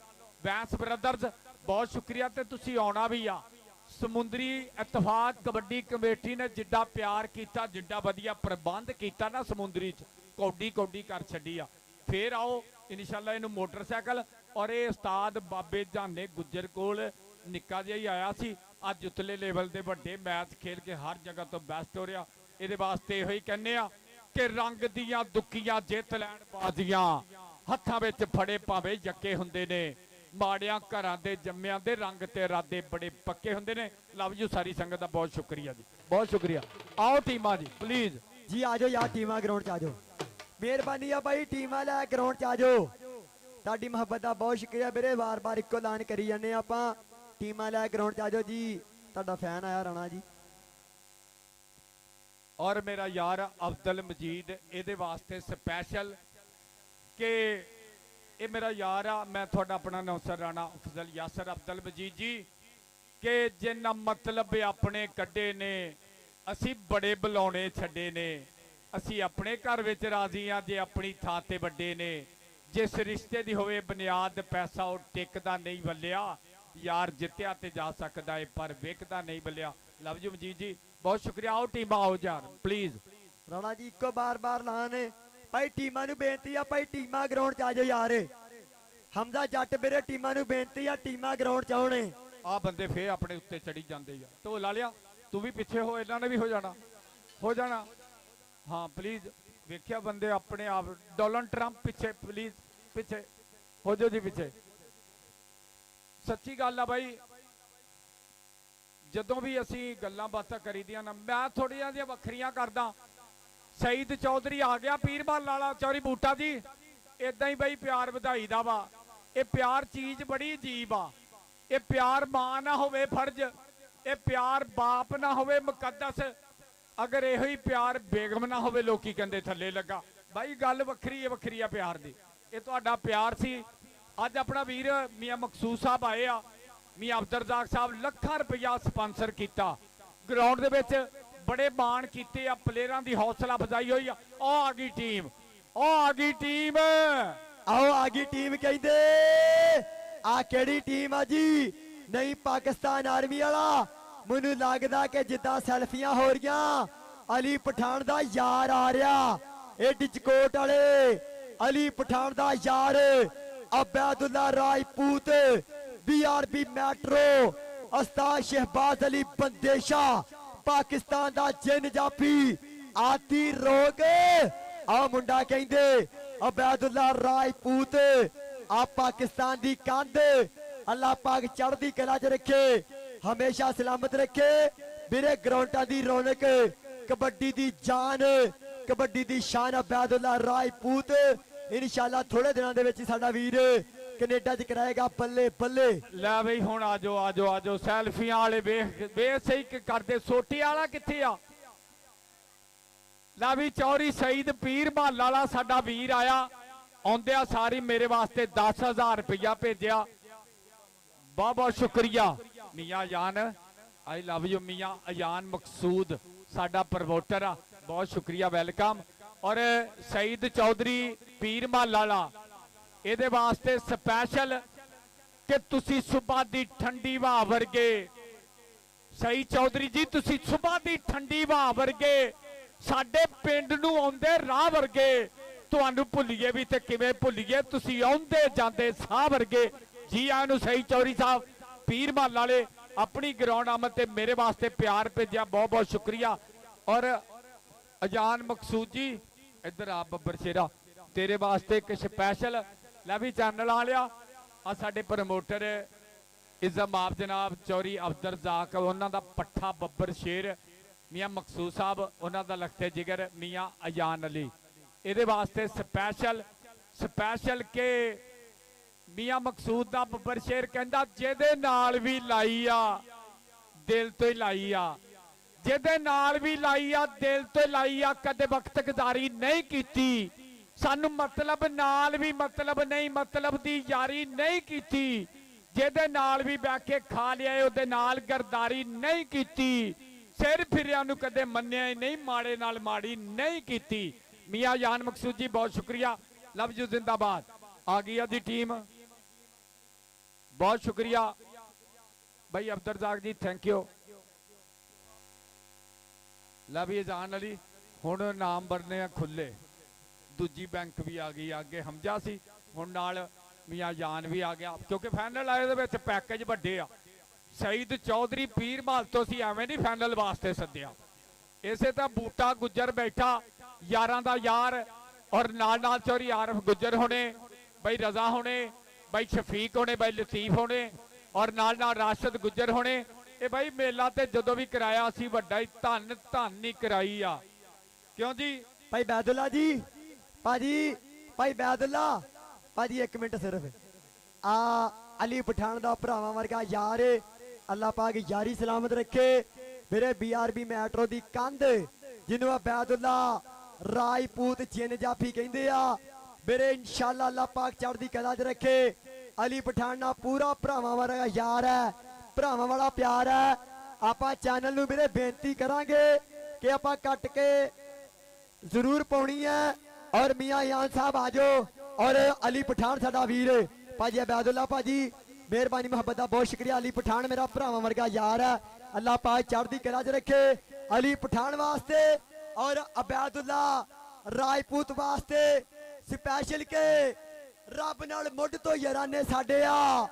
बैंस ब्रदर्स बहुत शुक्रिया ते तुसीं आउणा भी आ। समुद्री इतफाक कबड्डी कमेटी ने जिड्डा प्यार किया, जिड्डा वधिया प्रबंध किया ना समुद्री च, कौडी कौडी कर छड्डी आ। फिर आओ इंशाअल्लाह इहनूं मोटरसाइकिल और ये उस्ताद बाबे जाने गुज्जर कोल निक्का जिहा ही आया सी, अज उतले लेवल के वड्डे मैच खेल के हर जगह तो बेस्ट हो रहा। ये वास्ते इहो ही कहने आ कि रंग दियां दुखियां जित लैण बाजियां हत्थां विच फड़े भावें यक्के हुंदे ने, माड़ियां घरां दे जम्मियां दे रंग ते इरादे बड़े पक्के हुंदे ने। लव यू सारी संगत दा बहुत शुक्रिया जी, बहुत शुक्रिया। आओ टीमां जी प्लीज। ਜੀ ਆਜੋ ਯਾਰ ਟੀਮਾਂ ਗਰਾਊਂਡ 'ਚ ਆਜੋ ਮਿਹਰਬਾਨੀ ਆ ਬਾਈ ਟੀਮਾਂ ਲੈ ਗਰਾਊਂਡ 'ਚ ਆਜੋ ਤੁਹਾਡੀ ਮੁਹੱਬਤ ਦਾ ਬਹੁਤ ਸ਼ੁਕਰੀਆ ਵੀਰੇ ਵਾਰ-ਵਾਰ ਇੱਕੋ ਐਲਾਨ ਕਰੀ ਜਾਂਦੇ ਆਪਾਂ ਟੀਮਾਂ ਲੈ ਗਰਾਊਂਡ 'ਚ ਆਜੋ ਜੀ ਤੁਹਾਡਾ ਫੈਨ ਆਇਆ ਰਾਣਾ ਜੀ ਔਰ ਮੇਰਾ ਯਾਰ ਅਬਦੁਲ ਮਜੀਦ ਇਹਦੇ ਵਾਸਤੇ ਸਪੈਸ਼ਲ ਕਿ ਇਹ ਮੇਰਾ ਯਾਰ ਆ ਮੈਂ ਤੁਹਾਡਾ ਆਪਣਾ ਨੌਸਰ ਰਾਣਾ ਅਫਜ਼ਲ ਯਾਸਰ ਅਬਦੁਲ ਮਜੀਦ ਜੀ ਕਿ ਜਿੰਨਾ ਮਤਲਬ ਆਪਣੇ ਕੱਢੇ ਨੇ ਅਸੀਂ ਬੜੇ ਬੁਲਾਉਣੇ ਛੱਡੇ ਨੇ ਅਸੀਂ ਆਪਣੇ ਘਰ ਵਿੱਚ ਰਾਜ਼ੀ ਆ ਜੇ ਆਪਣੀ ਥਾਂ ਤੇ ਵੱਡੇ ਨੇ ਜਿਸ ਰਿਸ਼ਤੇ ਦੀ ਹੋਵੇ ਬੁਨਿਆਦ ਪੈਸਾ ਉਹ ਟਿਕਦਾ ਨਹੀਂ ਬੱਲਿਆ ਯਾਰ ਜਿੱਤਿਆ ਤੇ ਜਾ ਸਕਦਾ ਏ ਪਰ ਵਿਕਦਾ ਨਹੀਂ ਬੱਲਿਆ ਲਵ ਯੂ ਮਜੀਦ ਜੀ ਬਹੁਤ ਸ਼ੁਕਰੀਆ ਆਓ ਟੀਮਾਂ ਆਓ ਯਾਰ ਪਲੀਜ਼ ਰਾਣਾ ਜੀ ਇੱਕੋ ਬਾਰ-ਬਾਰ ਲਾਣ ਭਾਈ ਟੀਮਾਂ ਨੂੰ ਬੇਨਤੀ ਆ ਭਾਈ ਟੀਮਾਂ ਗਰਾਊਂਡ 'ਚ ਆਜੋ ਯਾਰ ਹਮਜ਼ਾ ਜੱਟ ਵੀਰੇ ਟੀਮਾਂ ਨੂੰ ਬੇਨਤੀ ਆ ਟੀਮਾਂ ਗਰਾਊਂਡ 'ਚ ਆਉਣੇ ਆ ਬੰਦੇ ਫੇਰ ਆਪਣੇ ਉੱਤੇ ਚੜੀ ਜਾਂਦੇ ਯਾਰ ਢੋਲ ਲਾ ਲਿਆ ਤੂੰ ਵੀ ਪਿੱਛੇ ਹੋ ਇਹਨਾਂ ਨੇ ਵੀ ਹੋ ਜਾਣਾ ਹਾਂ ਪਲੀਜ਼ ਵੇਖਿਆ ਬੰਦੇ ਆਪਣੇ ਆਪ ਡੋਨਲਡ ਟਰੰਪ ਪਿੱਛੇ ਪਲੀਜ਼ ਪਿੱਛੇ ਹੋ ਜਾਓ ਜੀ ਪਿੱਛੇ ਸੱਚੀ ਗੱਲ ਆ ਬਾਈ ਜਦੋਂ ਵੀ ਅਸੀਂ ਗੱਲਾਂ ਬਾਤਾਂ ਕਰੀਦੀਆਂ ਨਾ ਮੈਂ ਥੋੜੀਆਂ ਜਿਹੀਆਂ ਵੱਖਰੀਆਂ ਕਰਦਾ ਸਈਦ ਚੌਧਰੀ ਆ ਗਿਆ ਪੀਰਬਾਲ ਲਾਲਾ ਚੌਰੀ ਬੂਟਾ ਜੀ ਇਦਾਂ ਹੀ ਬਾਈ ਪਿਆਰ ਵਧਾਈ ਦਾ ਵਾ ਇਹ ਪਿਆਰ ਚੀਜ਼ ਬੜੀ ਅਜੀਬ ਆ ਇਹ ਪਿਆਰ ਮਾਂ ਨਾ ਹੋਵੇ ਫਰਜ਼ ਇਹ ਪਿਆਰ ਬਾਪ ਨਾ ਹੋਵੇ ਮੁਕੱਦਸ ਅਗਰ ਇਹੋ ਹੀ ਪਿਆਰ ਬੇਗਮ ਨਾ ਹੋਵੇ ਲੋਕੀ ਕਹਿੰਦੇ ਥੱਲੇ ਲੱਗਾ ਬਾਈ ਗੱਲ ਵੱਖਰੀ ਆ ਪਿਆਰ ਦੀ ਇਹ ਤੁਹਾਡਾ ਪਿਆਰ ਸੀ ਅੱਜ ਆਪਣਾ ਵੀਰ ਮੀਆਂ ਮਕਸੂਦ ਸਾਹਿਬ ਆਏ ਆ ਮੀਆਂ ਅਬਦੁਲ ਰਜ਼ਾਕ ਸਾਹਿਬ ਲੱਖਾਂ ਰੁਪਇਆ ਸਪਾਂਸਰ ਕੀਤਾ ਗਰਾਊਂਡ ਦੇ ਵਿੱਚ ਬੜੇ ਮਾਣ ਕੀਤੇ ਆ ਪਲੇਅਰਾਂ ਦੀ ਹੌਸਲਾ ਅਫਜ਼ਾਈ ਹੋਈ ਆ ਉਹ ਆ ਗਈ ਟੀਮ ਆਓ ਆ ਗਈ ਟੀਮ ਕਹਿੰਦੇ ਆ ਕਿਹੜੀ ਟੀਮ ਆ ਜੀ ਨਹੀਂ ਪਾਕਿਸਤਾਨ ਆਰਮੀ ਵਾਲਾ ਮੈਨੂੰ ਲੱਗਦਾ ਕਿ ਜਿੱਦਾਂ ਸੈਲਫੀਆਂ ਹੋ ਰਹੀਆਂ ਅਲੀ ਪਠਾਨ ਦਾ ਯਾਰ ਆ ਰਿਹਾ ਇਹ ਡਿਜਕੋਟ ਵਾਲੇ ਅਲੀ ਪਠਾਨ ਦਾ ਯਾਰ ਅਬੈਦੁੱਲਾ ਰਾਜਪੂਤ BRB ਮੈਟਰੋ ਉਸਤਾਦ ਸ਼ਹਿਬਾਜ਼ ਅਲੀ ਬੰਦੇਸ਼ਾ ਪਾਕਿਸਤਾਨ ਦਾ ਜਿੰਨ ਜਾਫੀ ਆਤੀ ਰੋਗ ਆ ਮੁੰਡਾ ਕਹਿੰਦੇ ਅਬੈਦੁੱਲਾ ਰਾਜਪੂਤ ਆ ਪਾਕਿਸਤਾਨ ਦੀ ਕੰਧ ਅੱਲਾਹ ਪਾਕ ਚੜ੍ਹਦੀ ਕਲਾ 'ਚ ਰੱਖੇ ਹਮੇਸ਼ਾ ਸਲਾਮਤ ਰੱਖੇ ਵੀਰੇ ਗਰਾਊਂਡਾਂ ਦੀ ਰੌਣਕ ਕਬੱਡੀ ਦੀ ਜਾਨ ਕਬੱਡੀ ਦੀ ਸ਼ਾਨ ਅਬੈਦੁੱਲਾ ਰਾਜਪੂਤ ਇਨਸ਼ਾਅੱਲਾ ਥੋੜੇ ਦਿਨਾਂ ਦੇ ਵਿੱਚ ਸਾਡਾ ਵੀਰ ਕੈਨੇਡਾ 'ਚ ਕਰਾਏਗਾ ਬੱਲੇ ਲੈ ਬਈ ਹੁਣ ਆਜੋ ਸੈਲਫੀਆਂ ਵਾਲੇ ਵੇਖ ਸਹੀ ਕਰਦੇ ਸੋਟੀ ਵਾਲਾ ਕਿੱਥੇ ਆ ਲੈ ਵੀ ਚੌਰੀ ਸਈਦ ਪੀਰ ਮਹੱਲ ਵਾਲਾ ਸਾਡਾ ਵੀਰ ਆਇਆ ਆਉਂਦਿਆ ਸਾਰੀ ਮੇਰੇ ਵਾਸਤੇ 10,000 ਰੁਪਇਆ ਭੇਜਿਆ ਬਹੁਤ ਸ਼ੁਕਰੀਆ ਮੀਆਂ ਅਜਾਨ ਆਈ ਲਵ ਯੂ ਮੀਆਂ ਅਜਾਨ ਮਕਸੂਦ ਸਾਡਾ ਪ੍ਰਮੋਟਰ ਆ ਬਹੁਤ ਸ਼ੁਕਰੀਆ ਵੈਲਕਮ ਔਰ ਸਈਦ ਚੌਧਰੀ ਪੀਰ ਮਹੱਲ ਵਾਲਾ ਇਹਦੇ ਵਾਸਤੇ ਸਪੈਸ਼ਲ ਕਿ ਤੁਸੀਂ ਸੁਬਾ ਦੀ ਠੰਡੀ ਹਵਾ ਵਰਗੇ ਸਈਦ ਚੌਧਰੀ ਜੀ ਤੁਸੀਂ ਸੁਬਾ ਦੀ ਠੰਡੀ ਹਵਾ ਵਰਗੇ ਸਾਡੇ ਪਿੰਡ ਨੂੰ ਆਉਂਦੇ ਰਾਹ ਵਰਗੇ ਤੁਹਾਨੂੰ ਭੁੱਲੀਏ ਵੀ ਤੇ ਕਿਵੇਂ ਭੁੱਲੀਏ ਤੁਸੀਂ ਆਉਂਦੇ ਜਾਂਦੇ ਸਾਹ ਵਰਗੇ ਜੀ ਆਇਆਂ ਨੂੰ ਸਈਦ ਚੌਧਰੀ ਸਾਹਿਬ ਪੀਰ ਮਹੱਲ ਵਾਲੇ ਆਪਣੀ ਗਰਾਊਂਡ ਆਮਦ ਤੇ ਮੇਰੇ ਵਾਸਤੇ ਪਿਆਰ ਭੇਜਿਆ ਬਹੁਤ ਸ਼ੁਕਰੀਆ ਔਰ ਅਜਾਨ ਮਕਸੂਦ ਜੀ ਇੱਧਰ ਆ ਬੱਬਰ ਸ਼ੇਰਾ ਤੇਰੇ ਵਾਸਤੇ ਇੱਕ ਸਪੈਸ਼ਲ ਲੈ ਵੀ ਚੈਨਲ ਆ ਲਿਆ ਆ ਸਾਡੇ ਪ੍ਰਮੋਟਰ ਇਜ਼ਮ ਆਪ ਜਨਾਬ ਚੌਰੀ ਅਬਦੁਲ ਰਜ਼ਾਕ ਉਹਨਾਂ ਦਾ ਪੱਠਾ ਬੱਬਰ ਸ਼ੇਰ ਮੀਆਂ ਮਕਸੂਦ ਸਾਹਿਬ ਉਹਨਾਂ ਦਾ ਲਖਤੇ ਜਿਗਰ ਮੀਆਂ ਅਜਾਨ ਅਲੀ ਇਹਦੇ ਵਾਸਤੇ ਸਪੈਸ਼ਲ ਕਿ ਮੀਆਂ ਮਕਸੂਦ ਦਾ ਬੱਬਰ ਸ਼ੇਰ ਕਹਿੰਦਾ ਜਿਹਦੇ ਨਾਲ ਵੀ ਲਾਈ ਆ ਦਿਲ ਤੋਂ ਹੀ ਲਾਈ ਆ ਜਿਹਦੇ ਨਾਲ ਵੀ ਲਾਈ ਆ ਦਿਲ ਤੋਂ ਲਾਈ ਆ ਕਦੇ ਵਕਤ ਗੁਜ਼ਾਰੀ ਨਹੀਂ ਕੀਤੀ ਸਾਨੂੰ ਮਤਲਬ ਨਾਲ ਵੀ ਮਤਲਬ ਨਹੀਂ ਮਤਲਬ ਦੀ ਯਾਰੀ ਨਹੀਂ ਕੀਤੀ ਜਿਹਦੇ ਨਾਲ ਵੀ ਬਹਿ ਕੇ ਖਾ ਲਿਆ ਉਹਦੇ ਨਾਲ ਗਰਦਾਰੀ ਨਹੀਂ ਕੀਤੀ ਸਿਰ ਫਿਰਿਆਂ ਨੂੰ ਕਦੇ ਮੰਨਿਆ ਹੀ ਨਹੀਂ ਮਾੜੇ ਨਾਲ ਮਾੜੀ ਨਹੀਂ ਕੀਤੀ ਮੀਆਂ ਜਾਨ ਮਕਸੂਦ ਜੀ ਬਹੁਤ ਸ਼ੁਕਰੀਆ ਲਵ ਯੂ ਜ਼ਿੰਦਾਬਾਦ ਆ ਗਈ ਦੀ ਟੀਮ ਬਹੁਤ ਸ਼ੁਕਰੀਆ ਭਾਈ ਅਬਦੁਲ ਰਜ਼ਾਕ ਜੀ ਥੈਂਕ ਯੂ ਲਵ ਯੂ ਜਾਨ ਅਲੀ ਹੁਣ ਨਾਮ ਬਣਨੇ ਆ ਖੁੱਲੇ ਦੂਜੀ ਬੈਂਕ ਵੀ ਆ ਗਈ ਅੱਗੇ ਹਮਜ਼ਾ ਸੀ ਹੁਣ ਨਾਲ ਮੀਆਂ ਜਾਨ ਵੀ ਆ ਗਿਆ ਕਿਉਂਕਿ ਫਾਈਨਲ ਆਏ ਦੇ ਵਿੱਚ ਪੈਕੇਜ ਵੱਡੇ ਆ ਸਈਦ ਚੌਧਰੀ ਪੀਰ ਮਹੱਲ ਤੋਂ ਸੀ ਐਵੇਂ ਨਹੀਂ ਫਾਈਨਲ ਵਾਸਤੇ ਸੱਦਿਆ ਇਸੇ ਤਾਂ ਬੂਟਾ ਗੁੱਜਰ ਬੈਠਾ ਯਾਰਾਂ ਦਾ ਯਾਰ ਔਰ ਨਾਲ ਚੌਰੀ ਆਰਫ ਗੁੱਜਰ ਹੋਣੇ ਬਈ ਰਜ਼ਾ ਹੋਣੇ ਬਈ ਸ਼ਫੀਕ ਹੋਣੇ ਬਈ ਲਤੀਫ ਹੋਣੇ ਔਰ ਨਾਲ ਰਾਸ਼ਦ ਗੁੱਜਰ ਹੋਣੇ ਇਹ ਬਈ ਮੇਲਾ ਤੇ ਜਦੋਂ ਵੀ ਕਰਾਇਆ ਅਸੀਂ ਵੱਡਾ ਹੀ ਧੰਨ ਹੀ ਕਰਾਈ ਆ ਕਿਉਂ ਜੀ? ਭਾਈ ਬੈਦੁੱਲਾ ਜੀ, ਭਾਜੀ ਭਾਈ ਬੈਦੁੱਲਾ ਭਾਜੀ 1 ਮਿੰਟ ਸਿਰਫ। ਆ ਅਲੀ ਪਠਾਨ ਦਾ ਭਰਾਵਾਂ ਵਰਗਾ ਯਾਰ ਏ, ਅੱਲਾਹ ਪਾਕ ਯਾਰੀ ਸਲਾਮਤ ਰੱਖੇ। ਵੀਰੇ BRB ਮੈਟਰੋ ਦੀ ਕੰਧ ਜਿਹਨੂੰ ਅਬੈਦੁੱਲਾ ਰਾਜਪੂਤ ਜਿੰਨ ਜਾਫੀ ਕਹਿੰਦੇ ਆ, ਵੀਰੇ ਇਨਸ਼ਾਅੱਲਾ ਅੱਲਾਹ ਪਾਕ ਚੜ੍ਹਦੀ ਕਲਾ 'ਚ ਰੱਖੇ। ਅਲੀ ਪਠਾਨ ਨਾਲ ਪੂਰਾ ਭਰਾਵਾਂ ਵਰਗਾ ਯਾਰ ਹੈ, ਭਰਾਵਾਂ ਵਾਲਾ ਪਿਆਰ ਹੈ। ਆਪਾਂ ਚੈਨਲ ਨੂੰ ਵੀਰੇ ਬੇਨਤੀ ਕਰਾਂਗੇ ਕਿ ਆਪਾਂ ਕੱਟ ਕੇ ਜ਼ਰੂਰ ਪਾਉਣੀ ਹੈ। ਔਰ ਮੀਆਂ ਯਾਨ ਸਾਹਿਬ ਆਜੋ, ਔਰ ਅਲੀ ਪਠਾਨ ਸਾਡਾ ਵੀਰ ਭਾਜੀ ਅਬੈਦੁੱਲਾ ਭਾਜੀ, ਮਿਹਰਬਾਨੀ ਮੁਹੱਬਤ ਦਾ ਬਹੁਤ ਸ਼ੁਕਰੀਆ। ਅਲੀ ਪਠਾਨ ਮੇਰਾ ਭਰਾਵਾਂ ਵਰਗਾ ਯਾਰ ਹੈ, ਅੱਲਾਹ ਪਾਕ ਚੜ੍ਹਦੀ ਕਲਾ 'ਚ ਰੱਖੇ। ਅਲੀ ਪਠਾਨ ਵਾਸਤੇ ਔਰ ਅਬੈਦੁੱਲਾ ਰਾਜਪੂਤ ਵਾਸਤੇ ਸਪੈਸ਼ਲ ਕੇ ਰੱਬ ਨਾਲ ਮੁੱਢ ਤੋਂ ਯਾਰਾਨੇ ਸਾਡੇ ਆ,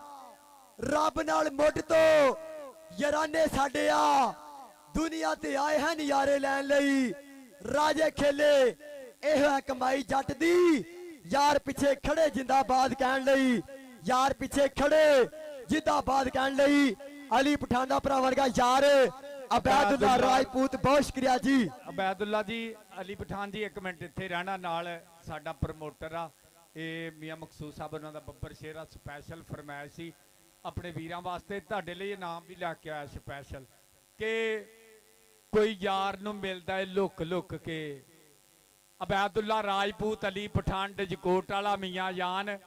ਰੱਬ ਨਾਲ ਮੁੱਢ ਤੋਂ ਯਾਰਾਨੇ ਸਾਡੇ ਆ। ਦੁਨੀਆ ਤੇ ਆਏ ਹਨ ਨਜ਼ਾਰੇ ਲੈਣ ਲਈ, ਰਾਜੇ ਖੇਲੇ ਇਹੋ ਹੈ ਕਮਾਈ ਜੱਟ ਦੀ। ਯਾਰ ਪਿੱਛੇ ਖੜੇ ਜਿੰਦਾਬਾਦ ਕਹਿਣ ਲਈ, ਯਾਰ ਪਿੱਛੇ ਖੜੇ ਜਿੰਦਾਬਾਦ ਕਹਿਣ ਲਈ ਅਲੀ ਪਠਾਨ ਦਾ ਭਰਾ ਵਰਗਾ ਯਾਰ ਅਬੈਦੁੱਲਾ ਰਾਜਪੂਤ, ਬਹੁਤ ਸ਼ੁਕਰੀਆ ਜੀ। ਅਬੈਦੁੱਲਾ ਜੀ, ਅਲੀ ਪਠਾਨ ਜੀ 1 ਮਿੰਟ ਇੱਥੇ ਰਹਿਣਾ। ਨਾਲ ਸਾਡਾ ਪ੍ਰਮੋਟਰ ਆ ਇਹ ਮੀਆਂ ਮਕਸੂਦ ਸਾਹਿਬ, ਉਹਨਾਂ ਦਾ ਬੱਬਰ ਸ਼ੇਰਾ ਸਪੈਸ਼ਲ ਫਰਮਾਇਸ਼ ਸੀ ਆਪਣੇ ਵੀਰਾਂ ਵਾਸਤੇ। ਤੁਹਾਡੇ ਲਈ ਇਨਾਮ ਵੀ ਲੈ ਕੇ ਆਇਆ ਸਪੈਸ਼ਲ ਕਿ ਕੋਈ ਯਾਰ ਨੂੰ ਮਿਲਦਾ ਹੈ ਲੁੱਕ ਲੁੱਕ ਕੇ। ਅਬੈਦੁੱਲਾ ਰਾਜਪੂਤ ਅਲੀ ਪਠਾਨ ਡਜਕੋਟ ਵਾਲਾ ਮੀਆਂ ਜਾਨ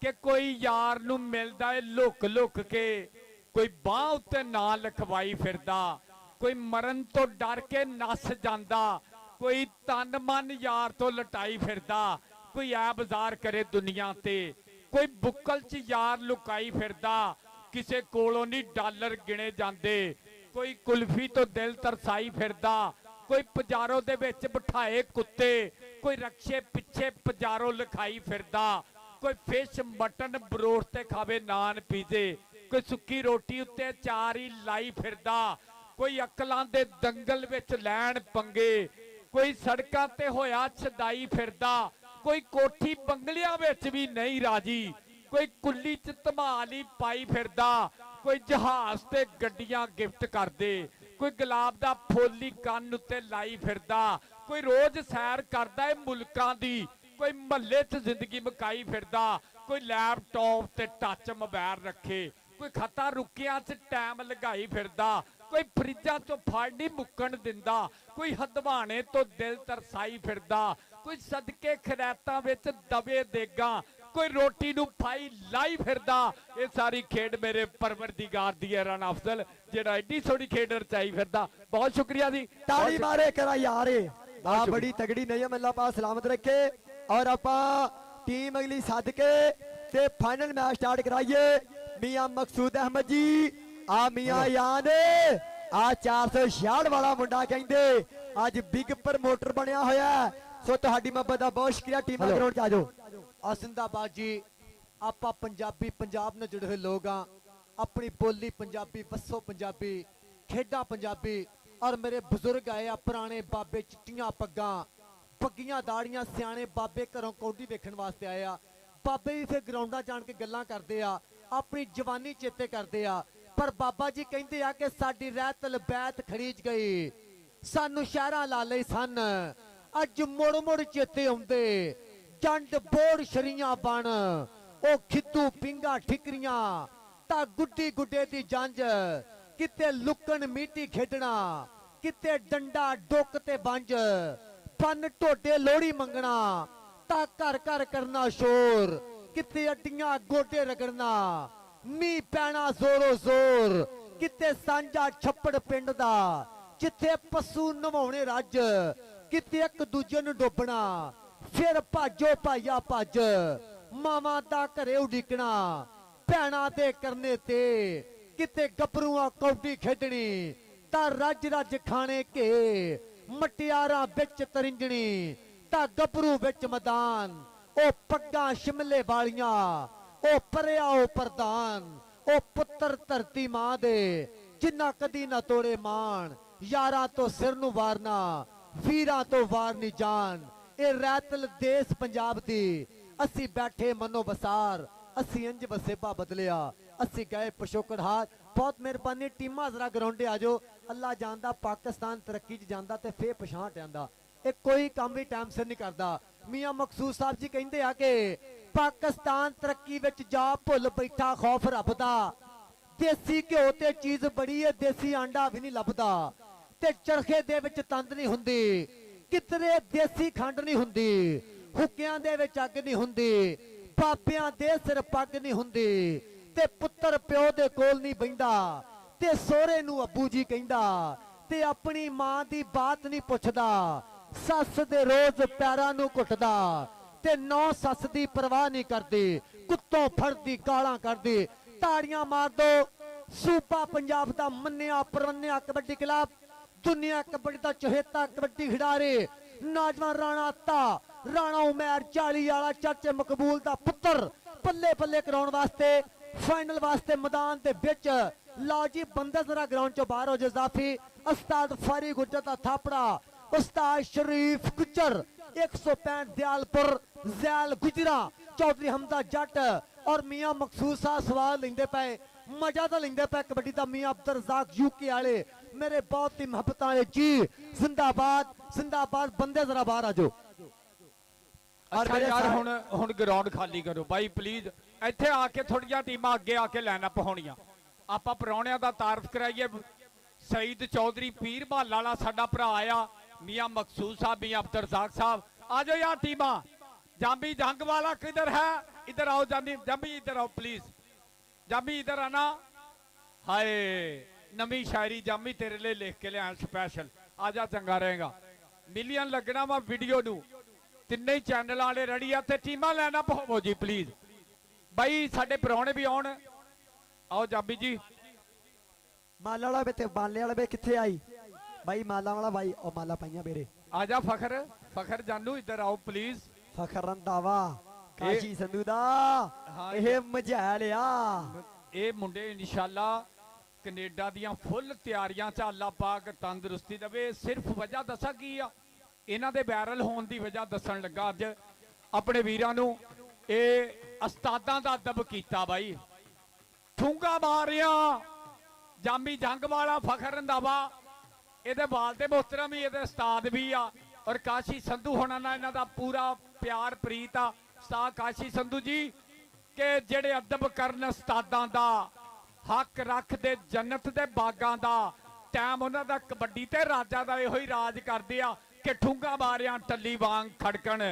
ਕਿ ਕੋਈ ਯਾਰ ਨੂੰ ਮਿਲਦਾ ਹੈ ਲੁੱਕ ਲੁੱਕ ਕੇ, ਕੋਈ ਬਾਹ ਉੱਤੇ ਨਾਂ ਲਿਖਵਾਈ ਫਿਰਦਾ, ਕੋਈ ਮਰਨ ਤੋਂ ਡਰ ਕੇ ਨੱਸ ਜਾਂਦਾ, ਕੋਈ ਤਨ ਮਨ ਯਾਰ ਤੋਂ ਲਟਾਈ ਫਿਰਦਾ, ਕੋਈ ਐ ਬਾਜ਼ਾਰ ਕਰੇ ਦੁਨੀਆ ਤੇ, ਕੋਈ ਬੁੱਕਲ 'ਚ ਯਾਰ ਲੁਕਾਈ ਫਿਰਦਾ, ਕਿਸੇ ਕੋਲੋਂ ਨਹੀਂ ਡਾਲਰ ਗਿਣੇ ਜਾਂਦੇ, ਕੋਈ ਕੁਲਫੀ ਤੋਂ ਦਿਲ ਤਰਸਾਈ ਫਿਰਦਾ, ਕੋਈ ਪਜਾਰੋ ਦੇ ਵਿੱਚ ਬਿਠਾਏ ਕੁੱਤੇ, ਕੋਈ ਰਕਸ਼ੇ ਪਿੱਛੇ ਪਜਾਰੋ ਲਿਖਾਈ ਫਿਰਦਾ, ਕੋਈ ਫਿਸ਼ ਮਟਨ ਬਰੋਟ ਤੇ ਖਾਵੇ ਨਾਨ ਪੀਜ਼ੇ, ਕੋਈ ਸੁੱਕੀ ਰੋਟੀ ਉੱਤੇ ਚਾਰ ਹੀ ਲਾਈ ਫਿਰਦਾ, ਕੋਈ ਅਕਲਾਂ ਦੇ ਦੰਗਲ ਵਿੱਚ ਲੈਣ ਪੰਗੇ, ਕੋਈ ਸੜਕਾਂ ਤੇ ਹੋਇਆ ਛਦਾਈ ਫਿਰਦਾ, ਕੋਈ ਕੋਠੀ ਬੰਗਲਿਆਂ ਵਿੱਚ ਵੀ ਨਹੀਂ ਰਾਜੀ, ਕੋਈ ਕੁੱਲੀ 'ਚ ਧਮਾਲੀ ਪਾਈ ਫਿਰਦਾ, ਕੋਈ ਜਹਾਜ਼ ਤੇ ਗੱਡੀਆਂ ਗਿਫਟ ਕਰਦੇ, ਕੋਈ ਗੁਲਾਬ ਦਾ ਫੁੱਲ ਹੀ ਕੰਨ ਉੱਤੇ ਲਾਈ ਫਿਰਦਾ, ਕੋਈ ਰੋਜ਼ ਸੈਰ ਕਰਦਾ ਏ ਮੁਲਕਾਂ ਦੀ, ਕੋਈ ਮਹੱਲੇ 'ਚ ਜ਼ਿੰਦਗੀ ਮਕਾਈ ਫਿਰਦਾ, ਕੋਈ ਲੈਪਟਾਪ ਤੇ ਟੱਚ ਮੋਬਾਈਲ ਰੱਖੇ, ਕੋਈ ਖਤਾ ਰੁਕਿਆਂ 'ਚ ਟਾਈਮ ਲਗਾਈ ਫਿਰਦਾ, ਕੋਈ ਫਰਿੱਜਾਂ 'ਚੋਂ ਫੜ ਨਹੀਂ ਮੁੱਕਣ ਦਿੰਦਾ, ਕੋਈ ਹਦਵਾਣੇ ਤੋਂ ਦਿਲ ਤਰਸਾਈ ਫਿਰਦਾ, ਕੋਈ ਸਦਕੇ ਖੈਰਾਤਾਂ ਵਿੱਚ ਦਬੇ ਦੇਗਾ, ਕੋਈ ਰੋਟੀ ਨੂੰ ਫਾਈ ਲਾਈ ਫਿਰਦਾ। ਇਹ ਸਾਰੀ ਖੇਡ ਮੇਰੇ ਪਰਵਰਦੀਗਾਰ ਦੀ ਹੈ ਰਨ ਅਫਜ਼ਲ, ਜਿਹੜਾ ਐਡੀ ਸੋਹਣੀ ਖੇਡ ਰਚਾਈ ਫਿਰਦਾ। ਬਹੁਤ ਸ਼ੁਕਰੀਆ ਜੀ, ਤਾੜੀ ਮਾਰੇ ਕਰਾ ਯਾਰੇ ਆ, ਬੜੀ ਤਗੜੀ ਨਿਯਮ ਅੱਲਾਹ ਪਾਕ ਸਲਾਮਤ ਰੱਖੇ। ਔਰ ਆਪਾਂ ਟੀਮ ਅਗਲੀ ਸੱਦ ਕੇ ਤੇ ਫਾਈਨਲ ਮੈਚ ਸਟਾਰਟ ਕਰਾਈਏ। ਮੀਆਂ ਮਕਸੂਦ ਅਹਿਮਦ ਜੀ, ਆ ਮੀਆਂ ਯਾਨ ਆ 466 ਵਾਲਾ ਮੁੰਡਾ ਕਹਿੰਦੇ ਅੱਜ ਬਿਗ ਪ੍ਰਮੋਟਰ ਬਣਿਆ ਹੋਇਆ। ਸੋ ਤੁਹਾਡੀ ਮੁਹੱਬਤ ਦਾ ਬਹੁਤ ਸ਼ੁਕਰੀਆ। ਟੀਮਾਂ ਗਰਾਊਂਡ 'ਚ ਆ ਜਾਓ। ਜ਼ਿੰਦਾਬਾਦ ਜੀ। ਆਪਾਂ ਪੰਜਾਬੀ, ਪੰਜਾਬ ਨਾਲ ਜੁੜੇ ਹੋਏ ਲੋਕ ਆ। ਆਪਣੀ ਬੋਲੀ ਪੰਜਾਬੀ, ਵਸੋ ਪੰਜਾਬੀ, ਖੇਡਾਂ ਪੰਜਾਬੀ। ਔਰ ਮੇਰੇ ਬਜ਼ੁਰਗ ਆਏ ਆ ਪੁਰਾਣੇ ਬਾਬੇ, ਚਿੱਟੀਆਂ ਪੱਗਾਂ, ਪੱਗੀਆਂ ਦਾੜੀਆਂ, ਸਿਆਣੇ ਬਾਬੇ ਘਰੋਂ ਕੌਡੀ ਵੇਖਣ ਵਾਸਤੇ ਆਏ ਆ। ਬਾਬੇ ਵੀ ਫਿਰ ਗਰਾਊਂਡਾਂ ਜਾਣ ਕੇ ਗੱਲਾਂ ਕਰਦੇ ਆ, ਆਪਣੀ ਜਵਾਨੀ ਚੇਤੇ ਕਰਦੇ ਆ। ਪਰ ਬਾਬਾ ਜੀ ਕਹਿੰਦੇ ਆ ਕਿ ਸਾਡੀ ਰਹਿਤਲ ਬੈਤ ਖਰੀਜ ਗਈ, ਸਾਨੂੰ ਸ਼ਹਿਰਾਂ ਲਾ ਲਈ ਸਨ, ਅੱਜ ਮੁੜ ਮੁੜ ਚੇਤੇ ਆਉਂਦੇ, ਜੰਡ ਬੋੜ ਸ਼ਰੀਆਂ ਬਣ, ਉਹ ਖਿੱਦੂ ਪਿੰਗਾ ਠਿਕਰੀਆਂ, ਤਾਂ ਗੁੱਡੀ ਗੁੱਡੇ ਦੀ ਜੰਜ, ਕਿਤੇ ਲੁਕਣ ਮੀਟੀ ਖੇਡਣਾ, ਕਿਤੇ ਡੰਡਾ ਡੁੱਕ ਤੇ ਬੰਜ, ਪੰਨ ਢੋਡੇ ਲੋਹੜੀ ਮੰਗਣਾ, ਤਾਂ ਘਰ ਘਰ ਕਰਨਾ ਸ਼ੋਰ, ਕਿਤੇ ਅੱਡੀਆਂ ਗੋਡੇ ਰਗੜਨਾ, ਮੀਂਹ ਪੈਣਾ ਜ਼ੋਰੋ ਜ਼ੋਰ, ਕਿਤੇ ਸਾਂਝਾ ਛੱਪੜ ਪਿੰਡ ਦਾ, ਜਿੱਥੇ ਪਸ਼ੂ ਨਵਾਉਣੇ ਰੱਜ, ਕਿਤੇ ਇੱਕ ਦੂਜੇ ਨੂੰ ਡੋਬਣਾ, ਫਿਰ ਭਾਜੋ ਭਾਈਆ ਭੱਜ, ਮਾਵਾਂ ਦਾ ਘਰੇ ਉਡੀਕਣਾ, ਭੈਣਾਂ ਦੇ ਕਰਨੇ ਤੇ, ਕਿਤੇ ਗੱਭਰੂਆਂ ਕੌਡੀ ਖੇਡਣੀ, ਤਾਂ ਰੱਜ ਰੱਜ ਖਾਣੇ ਘੇ, ਮਟਿਆਰਾਂ ਵਿੱਚ ਤਰਿੰਜਣੀ, ਤਾਂ ਗੱਭਰੂ ਵਿੱਚ ਮੈਦਾਨ, ਉਹ ਪੱਗਾਂ ਸ਼ਿਮਲੇ ਵਾਲੀਆਂ, ਉਹ ਪਰਿਆ ਉਹ ਪ੍ਰਧਾਨ, ਉਹ ਪੁੱਤਰ ਧਰਤੀ ਮਾਂ ਦੇ, ਜਿੰਨਾ ਕਦੀ ਨਾ ਤੋੜੇ ਮਾਣ, ਯਾਰਾਂ ਤੋਂ ਸਿਰ ਨੂੰ ਵਾਰਨਾ, ਵੀਰਾਂ ਤੋਂ ਵਾਰ ਨਹੀਂ ਜਾਣ। ਇਹ ਰਹਿਤਲ ਦੇਸ਼ ਪੰਜਾਬ ਦੀ, ਅਸੀਂ ਬੈਠੇ ਮਨੋ ਵਸਾਰ, ਅਸੀਂ ਇੰਜ ਵਸੇਬਾ ਬਦਲਿਆ, ਅਸੀਂ ਗਏ ਪਿਛੋਕੜ ਹਾਰ। ਬਹੁਤ ਮਿਹਰਬਾਨੀ। ਟੀਮਾਂ ਜ਼ਰਾ ਗਰਾਊਂਡੇ ਆ ਜਾਓ। ਅੱਲਾ ਜਾਣਦਾ ਪਾਕਿਸਤਾਨ ਤਰੱਕੀ 'ਚ ਜਾਂਦਾ ਤੇ ਫੇਰ ਪਛਾਣ ਜਾਂਦਾ। ਇਹ ਕੋਈ ਕੰਮ ਵੀ ਟਾਈਮ ਸਿਰ ਨਹੀਂ ਕਰਦਾ। ਮੀਆਂ ਮਕਸੂਦ ਸਾਹਿਬ ਜੀ ਕਹਿੰਦੇ ਆ ਕਿ ਪਾਕਿਸਤਾਨ ਤਰੱਕੀ ਵਿੱਚ ਜਾ ਭੁੱਲ ਬੈਠਾ ਖੌਫ ਰੱਬ ਦਾ, ਦੇਸੀ ਘਿਓ ਤੇ ਚੀਜ਼ ਬੜੀ ਏ ਦੇਸੀ ਆਂਡਾ ਵੀ ਨਹੀਂ ਲੱਭਦਾ, ਤੇ ਚਰਖੇ ਦੇ ਵਿੱਚ ਤੰਦ ਨਹੀਂ ਹੁੰਦੀ, ਕਿਤਰੇ ਦੇਸੀ ਖੰਡ ਨਹੀਂ ਹੁੰਦੀ, ਹੁੱਕਿਆਂ ਦੇ ਵਿੱਚ ਅੱਗ ਨਹੀਂ ਹੁੰਦੀ, ਬਾਬਿਆਂ ਦੇ ਸਿਰ ਪੱਗ ਨਹੀਂ ਹੁੰਦੀ, ਤੇ ਪੁੱਤਰ ਪਿਓ ਦੇ ਕੋਲ ਨਹੀਂ ਬਹਿੰਦਾ, ਤੇ ਸਹੁਰੇ ਨੂੰ ਅੱਬੂ ਜੀ ਕਹਿੰਦਾ, ਤੇ ਆਪਣੀ ਮਾਂ ਦੀ ਬਾਤ ਨਹੀਂ ਪੁੱਛਦਾ, ਸੱਸ ਦੇ ਰੋਜ਼ ਪੈਰਾਂ ਨੂੰ ਘੁੱਟਦਾ, ਤੇ ਨੌ ਸੱਸ ਦੀ ਪਰਵਾਹ ਨਹੀਂ ਕਰਦੀ, ਕੁੱਤੋਂ ਫੜਦੀ ਗਾਲਾਂ ਕਰਦੀ। ਤਾੜੀਆਂ ਮਾਰ ਦੋ। ਸੂਬਾ ਪੰਜਾਬ ਦਾ ਮੰਨਿਆ ਪਰਵੰਨਿਆ ਕਬੱਡੀ ਕਲੱਬ, ਦੁਨੀਆ ਕਬੱਡੀ ਦਾ ਚਹੇਤਾ ਕਬੱਡੀ ਖਿਡਾਰੀ ਨੌਜਵਾਨ ਰਾਣਾ ਉਮਰ 40 ਵਾਲਾ ਚਾਚੇ ਮਕਬੂਲ ਦਾ ਪੁੱਤਰ ਪੱਲੇ ਪੱਲੇ ਕਰਾਉਣ ਵਾਸਤੇ ਫਾਈਨਲ ਵਾਸਤੇ ਮੈਦਾਨ ਦੇ ਵਿੱਚ। ਲਓ ਜੀ ਬੰਦੇ ਜ਼ਰਾ ਗਰਾਊਂਡ ਚੋਂ ਬਾਹਰ ਹੋ ਜਾਓ। ਜ਼ਾਫੀ ਉਸਤਾਦ ਫਾਰੀ ਗੁੱਜਰ ਦਾ ਥਾਪੜਾ, ਉਸਤਾਦ ਸ਼ਰੀਫ ਗੁੱਜਰ 165 ਦਿਆਲਪੁਰ ਜ਼ੈਲ ਗੁਜਰਾ ਚੌਧਰੀ ਹਮਜ਼ਾ ਜੱਟ ਔਰ ਮੀਆਂ ਮਕਸੂਦ ਸਾਹਿਬ ਸਵਾਲ ਲੈਂਦੇ ਪਏ, ਮਜ਼ਾ ਤਾਂ ਲੈਂਦੇ ਪਏ ਕਬੱਡੀ ਦਾ। ਮੀਆਂ ਅਬਦੁਰ ਰਜ਼ਾਕ ਯੂਕੇ ਵਾਲੇ ਮੇਰੇ ਬਹੁਤ ਹੀ ਮੁਹੱਬਤਾਂ ਵਾਲੇ ਜੀ, ਜ਼ਿੰਦਾਬਾਦ ਜ਼ਿੰਦਾਬਾਦ। ਬੰਦੇ ਜ਼ਰਾ ਬਾਹਰ ਆ ਜਾਓ। ਅੱਛਾ ਯਾਰ ਹੁਣ ਗਰਾਊਂਡ ਖਾਲੀ ਕਰੋ ਬਾਈ ਪਲੀਜ਼। ਇੱਥੇ ਆ ਕੇ ਥੋੜੀਆਂ ਟੀਮਾਂ ਅੱਗੇ ਆ ਕੇ ਲਾਈਨ ਅਪ ਹੋਣੀਆਂ। ਆਪਾਂ ਪਰੌਣਿਆਂ ਦਾ ਤਾਰਫ ਕਰਾਈਏ। ਸਈਦ ਚੌਧਰੀ ਪੀਰ ਬਹਾਲਾ ਵਾਲਾ ਸਾਡਾ ਭਰਾ ਆ, ਮੀਆਂ ਮਕਸੂਦ ਸਾਹਿਬ, ਮੀਆਂ ਅਬਦੁਰ ਰਜ਼ਾਕ ਸਾਹਿਬ। आ जाओ यार टीमा। जामी जंग वाला किधर है? इधर आओ जामी, जामी इधर आओ प्लीज। जामी इधर आना। हाय नवी शायरी जामी तेरे लिए लिख के लिया स्पेशल। आजा चंगा रहेगा। मिलियन लगना वा वीडियो नू। तिन्ने ही चैनल वाले रेडी आ ते टीमा लैना पवो जी प्लीज। भाई साडे परौणे भी आउण। आओ जामी जी। माला वाला ते बाले वाला बे किथे आई? भाई माला वाला भाई ओ माला पाइया मेरे। आजा फखर, फखर जानू इधर आओ प्लीज। फखर रंधावा काशी संधू दा ਇਹ ਮਝੈਲ ਆ। ਇਹ ਮੁੰਡੇ ਇਨਸ਼ਾਅੱਲਾ ਕੈਨੇਡਾ ਦੀਆਂ ਫੁੱਲ ਤਿਆਰੀਆਂ ਚ ਅੱਲਾਹ ਪਾਕ ਤੰਦਰੁਸਤੀ ਦੇਵੇ। ਸਿਰਫ ਵਜ੍ਹਾ ਦੱਸਾਂ ਕੀ ਆ, ਇਹਨਾਂ ਦੇ ਵਾਇਰਲ ਹੋਣ ਦੀ ਵਜ੍ਹਾ ਦੱਸਣ ਲੱਗਾ ਅੱਜ ਆਪਣੇ ਵੀਰਾਂ ਨੂੰ। ਇਹ ਉਸਤਾਦਾਂ ਦਾ ਅਦਬ ਕੀਤਾ ਬਾਈ। ਠੂੰਗਾ ਮਾਰਿਆ ਜਾਮੀ ਜੰਗ ਵਾਲਾ ਫਖਰ ਰੰਧਾਵਾ, ਇਹਦੇ ਵਾਲਦੇ ਮੁਹਤਰਮ ਵੀ, ਇਹਦੇ ਉਸਤਾਦ ਵੀ ਆ। ਔਰ ਕਾਸ਼ੀ ਸੰਧੂ ਹੋਣਾ ਨਾਲ ਇਹਨਾਂ ਦਾ ਪੂਰਾ ਪਿਆਰ ਪ੍ਰੀਤ ਆ। ਉਸਤਾਦ ਕਾਸ਼ੀ ਸੰਧੂ ਜੀ ਕਿ ਜਿਹੜੇ ਅਦਬ ਕਰਨ ਉਸਤਾਦਾਂ ਦਾ, ਹੱਕ ਰੱਖਦੇ ਜੰਨਤ ਦੇ ਬਾਗਾਂ ਦਾ। ਟਾਈਮ ਉਹਨਾਂ ਦਾ ਕਬੱਡੀ ਤੇ ਰਾਜਾਂ ਦਾ ਇਹੋ ਹੀ ਰਾਜ ਕਰਦੇ ਆ ਕਿ ਠੂੰਗਾ ਮਾਰਿਆ ਟੱਲੀ ਵਾਂਗ ਖੜਕਣ।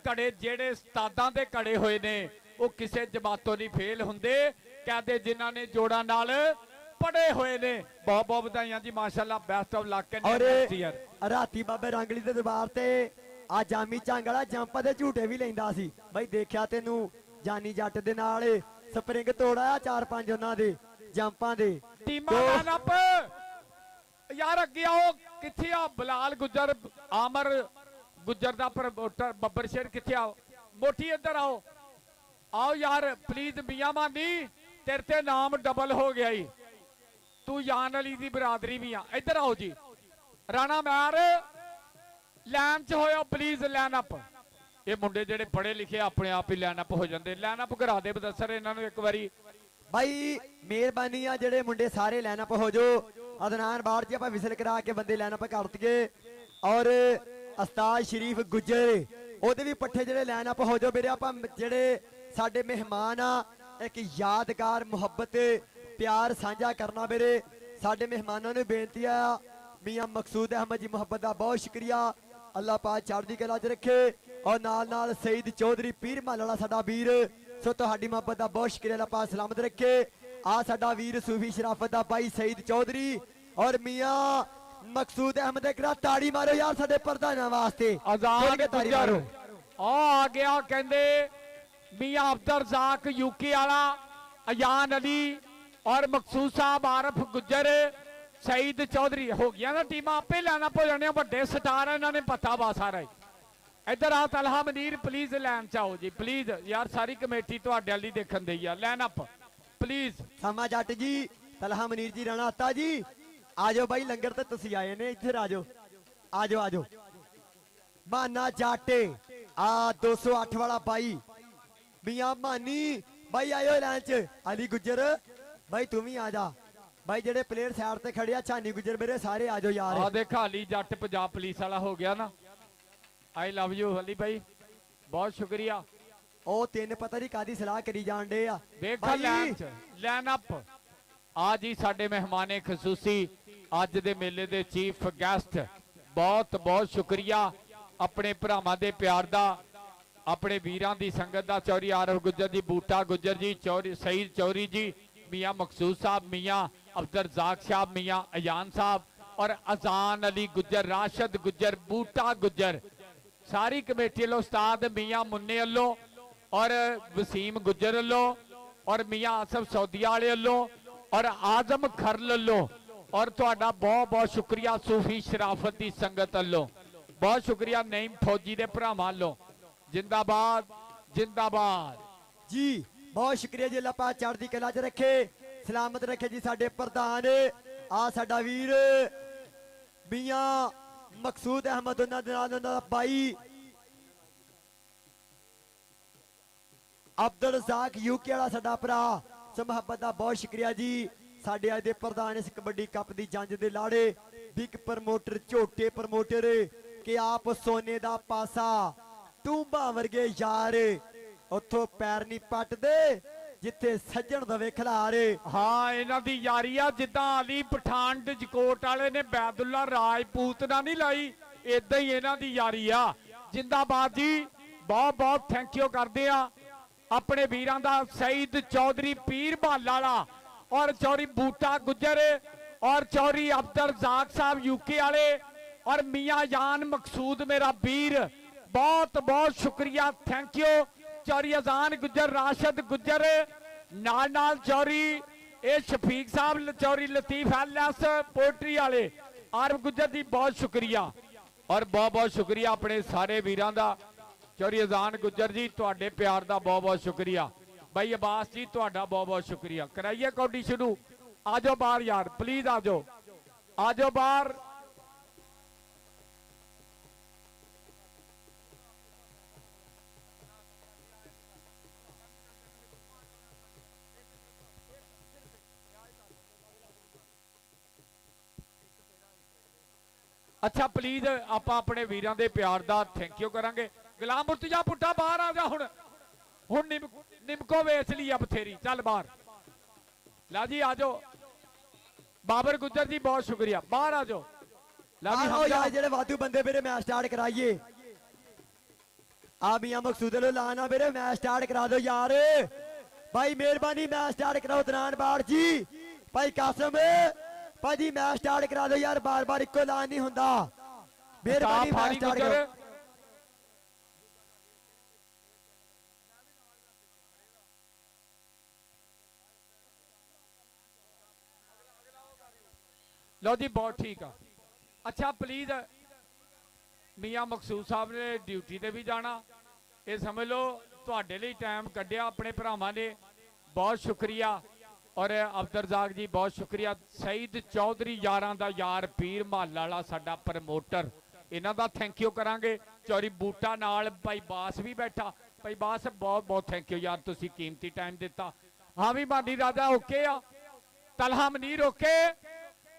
ਘੜੇ ਜਿਹੜੇ ਉਸਤਾਦਾਂ ਦੇ ਘੜੇ ਹੋਏ ਨੇ ਉਹ ਕਿਸੇ ਜਮਾਤੋਂ ਨਹੀਂ ਫੇਲ ਹੁੰਦੇ। ਕਹਿੰਦੇ ਜਿਨ੍ਹਾਂ ਨੇ ਜੋੜਾਂ ਨਾਲ ਪੜੇ ਹੋਏ ਨੇ। ਬਹੁਤ ਬਹੁਤ ਵਧਾਈਆਂ ਜੀ, ਮਾਸ਼ਾਅੱਲਾ, ਬੈਸਟ ਆਫ ਲੱਕ। ਔਰ ਰਾਤੀ ਬਾਬੇ ਰੰਗਲੀ ਦੇ ਦਰਬਾਰ ਤੇ ਆ ਜਾਮੀ ਝੰਗ ਵਾਲਾ ਜੰਪ ਦੇ ਝੂਟੇ ਵੀ ਲੈਂਦਾ ਸੀ ਬਾਈ। ਦੇਖਿਆ ਤੈਨੂੰ ਜਾਨੀ ਜੱਟ ਦੇ ਨਾਲ ਸਪਰਿੰਗ ਤੋੜਾ 4-5 ਉਹਨਾਂ ਦੇ ਜੰਪਾਂ ਦੇ। ਟੀਮਾਂ ਲਾਈਨਅਪ ਯਾਰ ਅੱਗੇ ਆਓ। ਕਿੱਥੇ ਆ ਬਲਾਲ ਗੁੱਜਰ, ਆਮਰ ਗੁੱਜਰ ਦਾ ਪ੍ਰਮੋਟਰ ਬੱਬਰ ਸ਼ੇਰ ਕਿੱਥੇ ਆਓ? ਮੋਟੀ ਇੱਧਰ ਆਓ। ਆਓ ਯਾਰ ਪਲੀਜ਼। ਮੀਆਂ ਮਾਨੀ ਤੇਰੇ ਤੇ ਨਾਮ ਡਬਲ ਹੋ ਗਿਆ ਈ। ਤੂੰ ਯਾਨ ਅਲੀ ਦੀ ਬਰਾਦਰੀ ਵੀ ਆ। ਇੱਧਰ ਆਓ ਜੀ। ਰਾਣਾ ਮੈਰ ਲਾਈਨ 'ਚ ਹੋਇਓ ਪਲੀਜ਼। Line up. ਇਹ ਮੁੰਡੇ ਜਿਹੜੇ ਪੜ੍ਹੇ ਲਿਖੇ ਆਪਣੇ ਆਪ ਹੀ ਲਾਈਨ ਅਪ ਹੋ ਜਾਂਦੇ। ਲਾਈਨ ਅਪ ਕਰਾ ਦੇ ਬਦਸਰ ਇਹਨਾਂ ਨੂੰ ਇੱਕ ਵਾਰੀ ਬਾਈ। ਮਿਹਰਬਾਨੀ ਆ ਜਿਹੜੇ ਮੁੰਡੇ ਸਾਰੇ ਲਾਈਨ ਅਪ ਹੋ ਜਾਓ। ਅਦਨਾਨ ਬਾੜ ਜੀ ਆਪਾਂ ਵਿਸਲ ਕਰਾ ਕੇ ਬੰਦੇ ਲਾਈਨ ਅਪ ਕਰ ਦਈਏ। ਔਰ ਉਸਤਾਦ ਸ਼ਰੀਫ ਗੁੱਜਰ ਉਹਦੇ ਵੀ ਪੱਠੇ ਜਿਹੜੇ ਲਾਈਨ ਅਪ ਹੋ ਜਾਓ ਮੇਰੇ। ਆਪਾਂ ਜਿਹੜੇ ਸਾਡੇ ਮਹਿਮਾਨ ਆ ਇੱਕ ਯਾਦਗਾਰ ਮੁਹੱਬਤ ਪਿਆਰ ਸਾਂਝਾ ਕਰਨਾ ਮੇਰੇ। ਸਾਡੇ ਮਹਿਮਾਨਾਂ ਨੂੰ ਬੇਨਤੀ ਆ ਮੀਆਂ ਮਕਸੂਦ ਅਹਿਮਦ ਜੀ ਮੁਹੱਬਤ ਦਾ ਬਹੁਤ ਸ਼ੁਕਰੀਆ। ਅੱਲਾਹ ਪਾਕ ਚੜ੍ਹਦੀ ਕਲਾ 'ਚ ਰੱਖੇ। ਔਰ ਨਾਲ ਨਾਲ ਸਈਦ ਚੌਧਰੀ ਪੀਰ ਮਹਲ ਵਾਲਾ ਸਾਡਾ ਵੀਰ, ਸੋ ਤੁਹਾਡੀ ਮੁਹੱਬਤ ਦਾ ਬਹੁਤ ਸ਼ੁਕਰੀਆ। ਅੱਲਾਹ ਪਾਕ ਸਲਾਮਤ ਰੱਖੇ। ਆ ਸਾਡਾ ਵੀਰ ਸੂਫੀ ਸ਼ਰਾਫਤ ਦਾ ਭਾਈ ਸਈਦ ਚੌਧਰੀ ਔਰ ਮੀਆਂ ਮਕਸੂਦ ਅਹਿਮਦ। ਇੱਕ ਤਾੜੀ ਮਾਰੋ ਯਾਰ ਸਾਡੇ ਪ੍ਰਧਾਨਾਂ ਵਾਸਤੇ। ਆਜ਼ਾਦ ਗੁੱਜਰ ਆ ਗਿਆ। ਕਹਿੰਦੇ ਮੀਆਂ ਅਬਦੁਰ ਰਜ਼ਾਕ ਯੂਕੇ ਵਾਲਾ, ਅਯਾਨ ਅਲੀ ਔਰ ਮਕਸੂਦ ਸਾਹਿਬ, ਆਰਫ ਗੁੱਜਰ, ਸਈਦ ਚੌਧਰੀ। ਹੋ ਗਿਆ ਨਾ ਟੀਮਾਂ ਆਪੇ ਲੈਣਾ ਹੋ ਜਾਣੀਆਂ। ਵੱਡੇ ਸਟਾਰ ਇਹਨਾਂ ਨੇ ਪਤਾ ਵਾ ਸਾਰਾ ਹੀ। ਇੱਧਰ ਆ ਤਲਹਾ ਮਨੀਰ ਪਲੀਜ਼ ਲਾਈਨ 'ਚ ਆਓ ਜੀ ਪਲੀਜ਼। ਯਾਰ ਸਾਰੀ ਕਮੇਟੀ ਤੁਹਾਡੇ ਵਾਲੀ ਦੇਖਣ ਦਈ ਆ। Line up please. ਸਾਮਾ ਜੱਟ ਜੀ, ਤਲਹਾ ਮਨੀਰ ਜੀ, ਰਾਣਾ ਆਤਾ ਜੀ ਆ ਜਾਓ ਬਾਈ। ਲੰਗਰ ਤੇ ਤੁਸੀਂ ਆਏ ਨੇ, ਇੱਧਰ ਆ ਜਾਓ, ਆ ਜਾਓ, ਆ ਜਾਓ। ਮਾਨਾ ਜਾਟੇ ਆ 208 ਵਾਲਾ ਬਾਈ ਮੀਆਂ ਮਾਨੀ ਬਾਈ ਆਇਓ ਲਾਈਨ 'ਚ। ਅਲੀ ਗੁੱਜਰ ਬਾਈ ਤੂੰ ਵੀ ਆ ਜਾ ਬਾਈ। ਜਿਹੜੇ ਪਲੇਅਰ ਸਾਈਡ ਤੇ ਖੜੇ ਆ ਛਾਨੀ ਗੁੱਜਰ ਮੇਰੇ ਸਾਰੇ ਆ ਜਾਓ ਯਾਰ। ਆ ਦੇਖ ਹਾਲੀ ਜੱਟ ਪੰਜਾਬ ਪੁਲਿਸ ਵਾਲਾ ਹੋ ਗਿਆ ਨਾ। ਆਈ ਲਵ ਯੂ ਹਲੀ ਭਾਈ, ਬਹੁਤ ਸ਼ੁਕਰੀਆ। ਉਹ ਤਿੰਨ ਪਤਾ ਨਹੀਂ ਕਾਦੀ ਸਲਾਹ ਕਰੀ ਜਾਣ ਡੇ ਆ ਦੇਖੋ ਲਾਈਨ ਅਪ ਆ ਜੀ ਸਾਡੇ ਮਹਿਮਾਨੇ ਖਸੂਸੀ ਅੱਜ ਦੇ ਮੇਲੇ ਦੇ ਚੀਫ ਗੈਸਟ, ਬਹੁਤ ਬਹੁਤ ਸ਼ੁਕਰੀਆ ਆਪਣੇ ਭਰਾਵਾਂ ਦੇ ਪਿਆਰ ਦਾ, ਆਪਣੇ ਵੀਰਾਂ ਦੀ ਸੰਗਤ ਦਾ। ਚੌਰੀ ਆਰਫ ਗੁੱਜਰ ਜੀ, ਬੂਟਾ ਗੁੱਜਰ ਜੀ, ਚੌਰੀ ਸਈਦ ਚੌਰੀ ਜੀ, ਮੀਆਂ ਮਕਸੂਦ ਸਾਹਿਬ, ਮੀਆਂ ਅਬਦਰ ਜ਼ਾਕ ਸਾਹਿਬ, ਮੀਆਂ ਅयान साहब और अजान अली गुज्जर, राशिद गुज्जर, बूटा गुज्जर, सारी कमेटी लो, उस्ताद मियाँ मुन्ने अल्लो और वसीम गुज्जर अल्लो और मियाँ आसफ सौदिया वाले अल्लो और आजम खरल अल्लो और तुहाडा बहुत बहुत शुक्रिया सूफी शराफत की संगत अल्लो, बहुत शुक्रिया नईम फौजी दे भरावां अल्लो। जिंदाबाद जिंदाबाद जी, बहुत शुक्रिया जी। अल्लाह पाक चढ़दी कला च रखे, सलामत रखे जी। साडे प्रधान आ साडा वीर मियां मकसूद अहमद, उन्होंने भाई अब्दुल रज़ाक यूके वाला साडा भरा, सो मुहब्बत का बहुत शुक्रिया जी। साडे अज दे प्रधान इस कबड्डी कप दी जंज दे लाड़े, बिग प्रमोटर, झोटे प्रमोटर के आप सोने दा पासा, टूंबा वर्गे यार, उथों पैर नहीं पटदे जिथे सज्जन दवे खिलारे। हाँ, इन्हां दी यारी आ जिद्दां अली पठान जकोट वाले ने बैदुल्ला राजपूत ना नहीं लाई, इदां ही इन्हां दी यारी आ। जिंदाबाद जी, बहुत बहुत थैंक यू करदे आ अपने वीरां दा। सईद चौधरी पीर भाला वाला और चौरी बूटा गुज्जर और चौरी अब्दुल रज़ाक साहब यूके वाले और मियाँ जान मकसूद मेरा वीर, बहुत बहुत शुक्रिया, थैंक यू। चौरी अजान गुज्जर, राशिद गुज्जर, नाल नाल चौरी ए शफीक साहब, चौरी लतीफ एलएस पोल्ट्री वाले, आरफ गुज्जर जी बहुत शुक्रिया और बहुत बहुत शुक्रिया अपने सारे वीरां दा। चौरी अजान गुज्जर जी तुहाडे प्यार दा बहुत बहुत शुक्रिया। भाई अब्बास जी तुहाडा बहुत बहुत शुक्रिया। कराइए कौडी शुरू, आ जाओ बाहर यार, प्लीज आ जाओ बाहर। अच्छा प्लीज आप अपने वीरां दे प्यार दा थैंक यू करांगे। गुलाम मुर्तजा पुट्टा बाहर आ जा, हुण निमको वेच लिया बथेरी, चल बाहर ला जी, आ जाओ। बाबर गुज्जर जी बहुत शुक्रिया, बाहर आ जाओ। ला जी हम यार जेड़े वाधू बंदे मेरे मैच स्टार्ट कराइए। आ मियां मकसूद लो लाना मेरे मैच स्टार्ट करा दो यार, भाई मेहरबानी मैच स्टार्ट कराओ। दरान बाड़ जी, भाई कासम भाजी मैच स्टार्ट करा दो यार, बार बार इको ऐलान नहीं हुंदा, मेहरबानी मैच स्टार्ट करो। लो जी बहुत ठीक है। अच्छा प्लीज मियाँ मकसूद साहब ने ड्यूटी ते भी जाना, ये समझ लो तुहाडे लई टाइम कढ़िया अपने भरावां ने, बहुत शुक्रिया। और अब्दुल रज़ाक जी बहुत शुक्रिया। सईद चौधरी यारां दा यार, पीर महल वाला साडा प्रमोटर, इन्हां दा थैंक यू करांगे। चौरी बूटा नाल भाई बास भी बैठा, भाई बास बहुत बहुत थैंक यू यार, तुसीं कीमती टाइम दिता। हाँ भी मानी राजा ओके आ, तलहा मनीर ओके,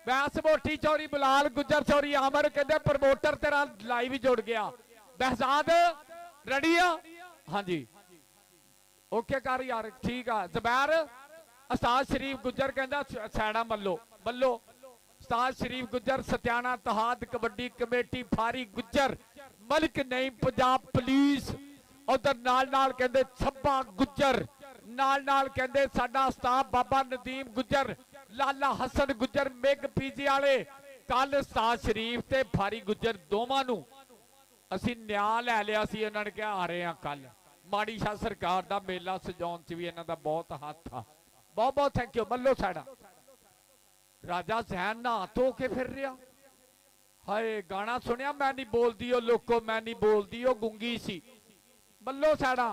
बैस मोटी चौरी बिलाल गुज्जर, चौरी आमर कहते प्रमोटर तेरा लाइव ही जुड़ गया। बहजाद रेडी आ, हाँ जी ओके कर यार, ठीक आ। जुबैर उस्ताद शरीफ गुज्जर कहता सैड़ा मल्लो मल्लो, उस्ताद शरीफ गुज्जर, सत्याना तहाद कबड्डी कमेटी फारी गुज्जर, मलिक नहीं पंजाब पुलिस, उधर नाल नाल कहते छब्बा गुज्जर, नाल नाल कहते साडा उस्ताद बाबा नदीम गुज्जर, लाला हसन गुज्जर मेघ पीजी वाले। कल उस्ताद शरीफ ते फारी गुज्जर दोवां नूं असीं न्याय लै लिया सी, उन्होंने कहा आ रहे हैं कल। माड़ी शाह सरकार दा मेला सजाउण च भी इन्हां दा बहुत हाथ था, बहुत बहुत थैंक यू। मल्लो साड़ा राजा जैन नहा धो के फिर रहा, हाय गाना सुनिया मैं नहीं बोलदी ओ लोको, मैं नहीं बोलदी ओ गुंगी सी। मल्लो साड़ा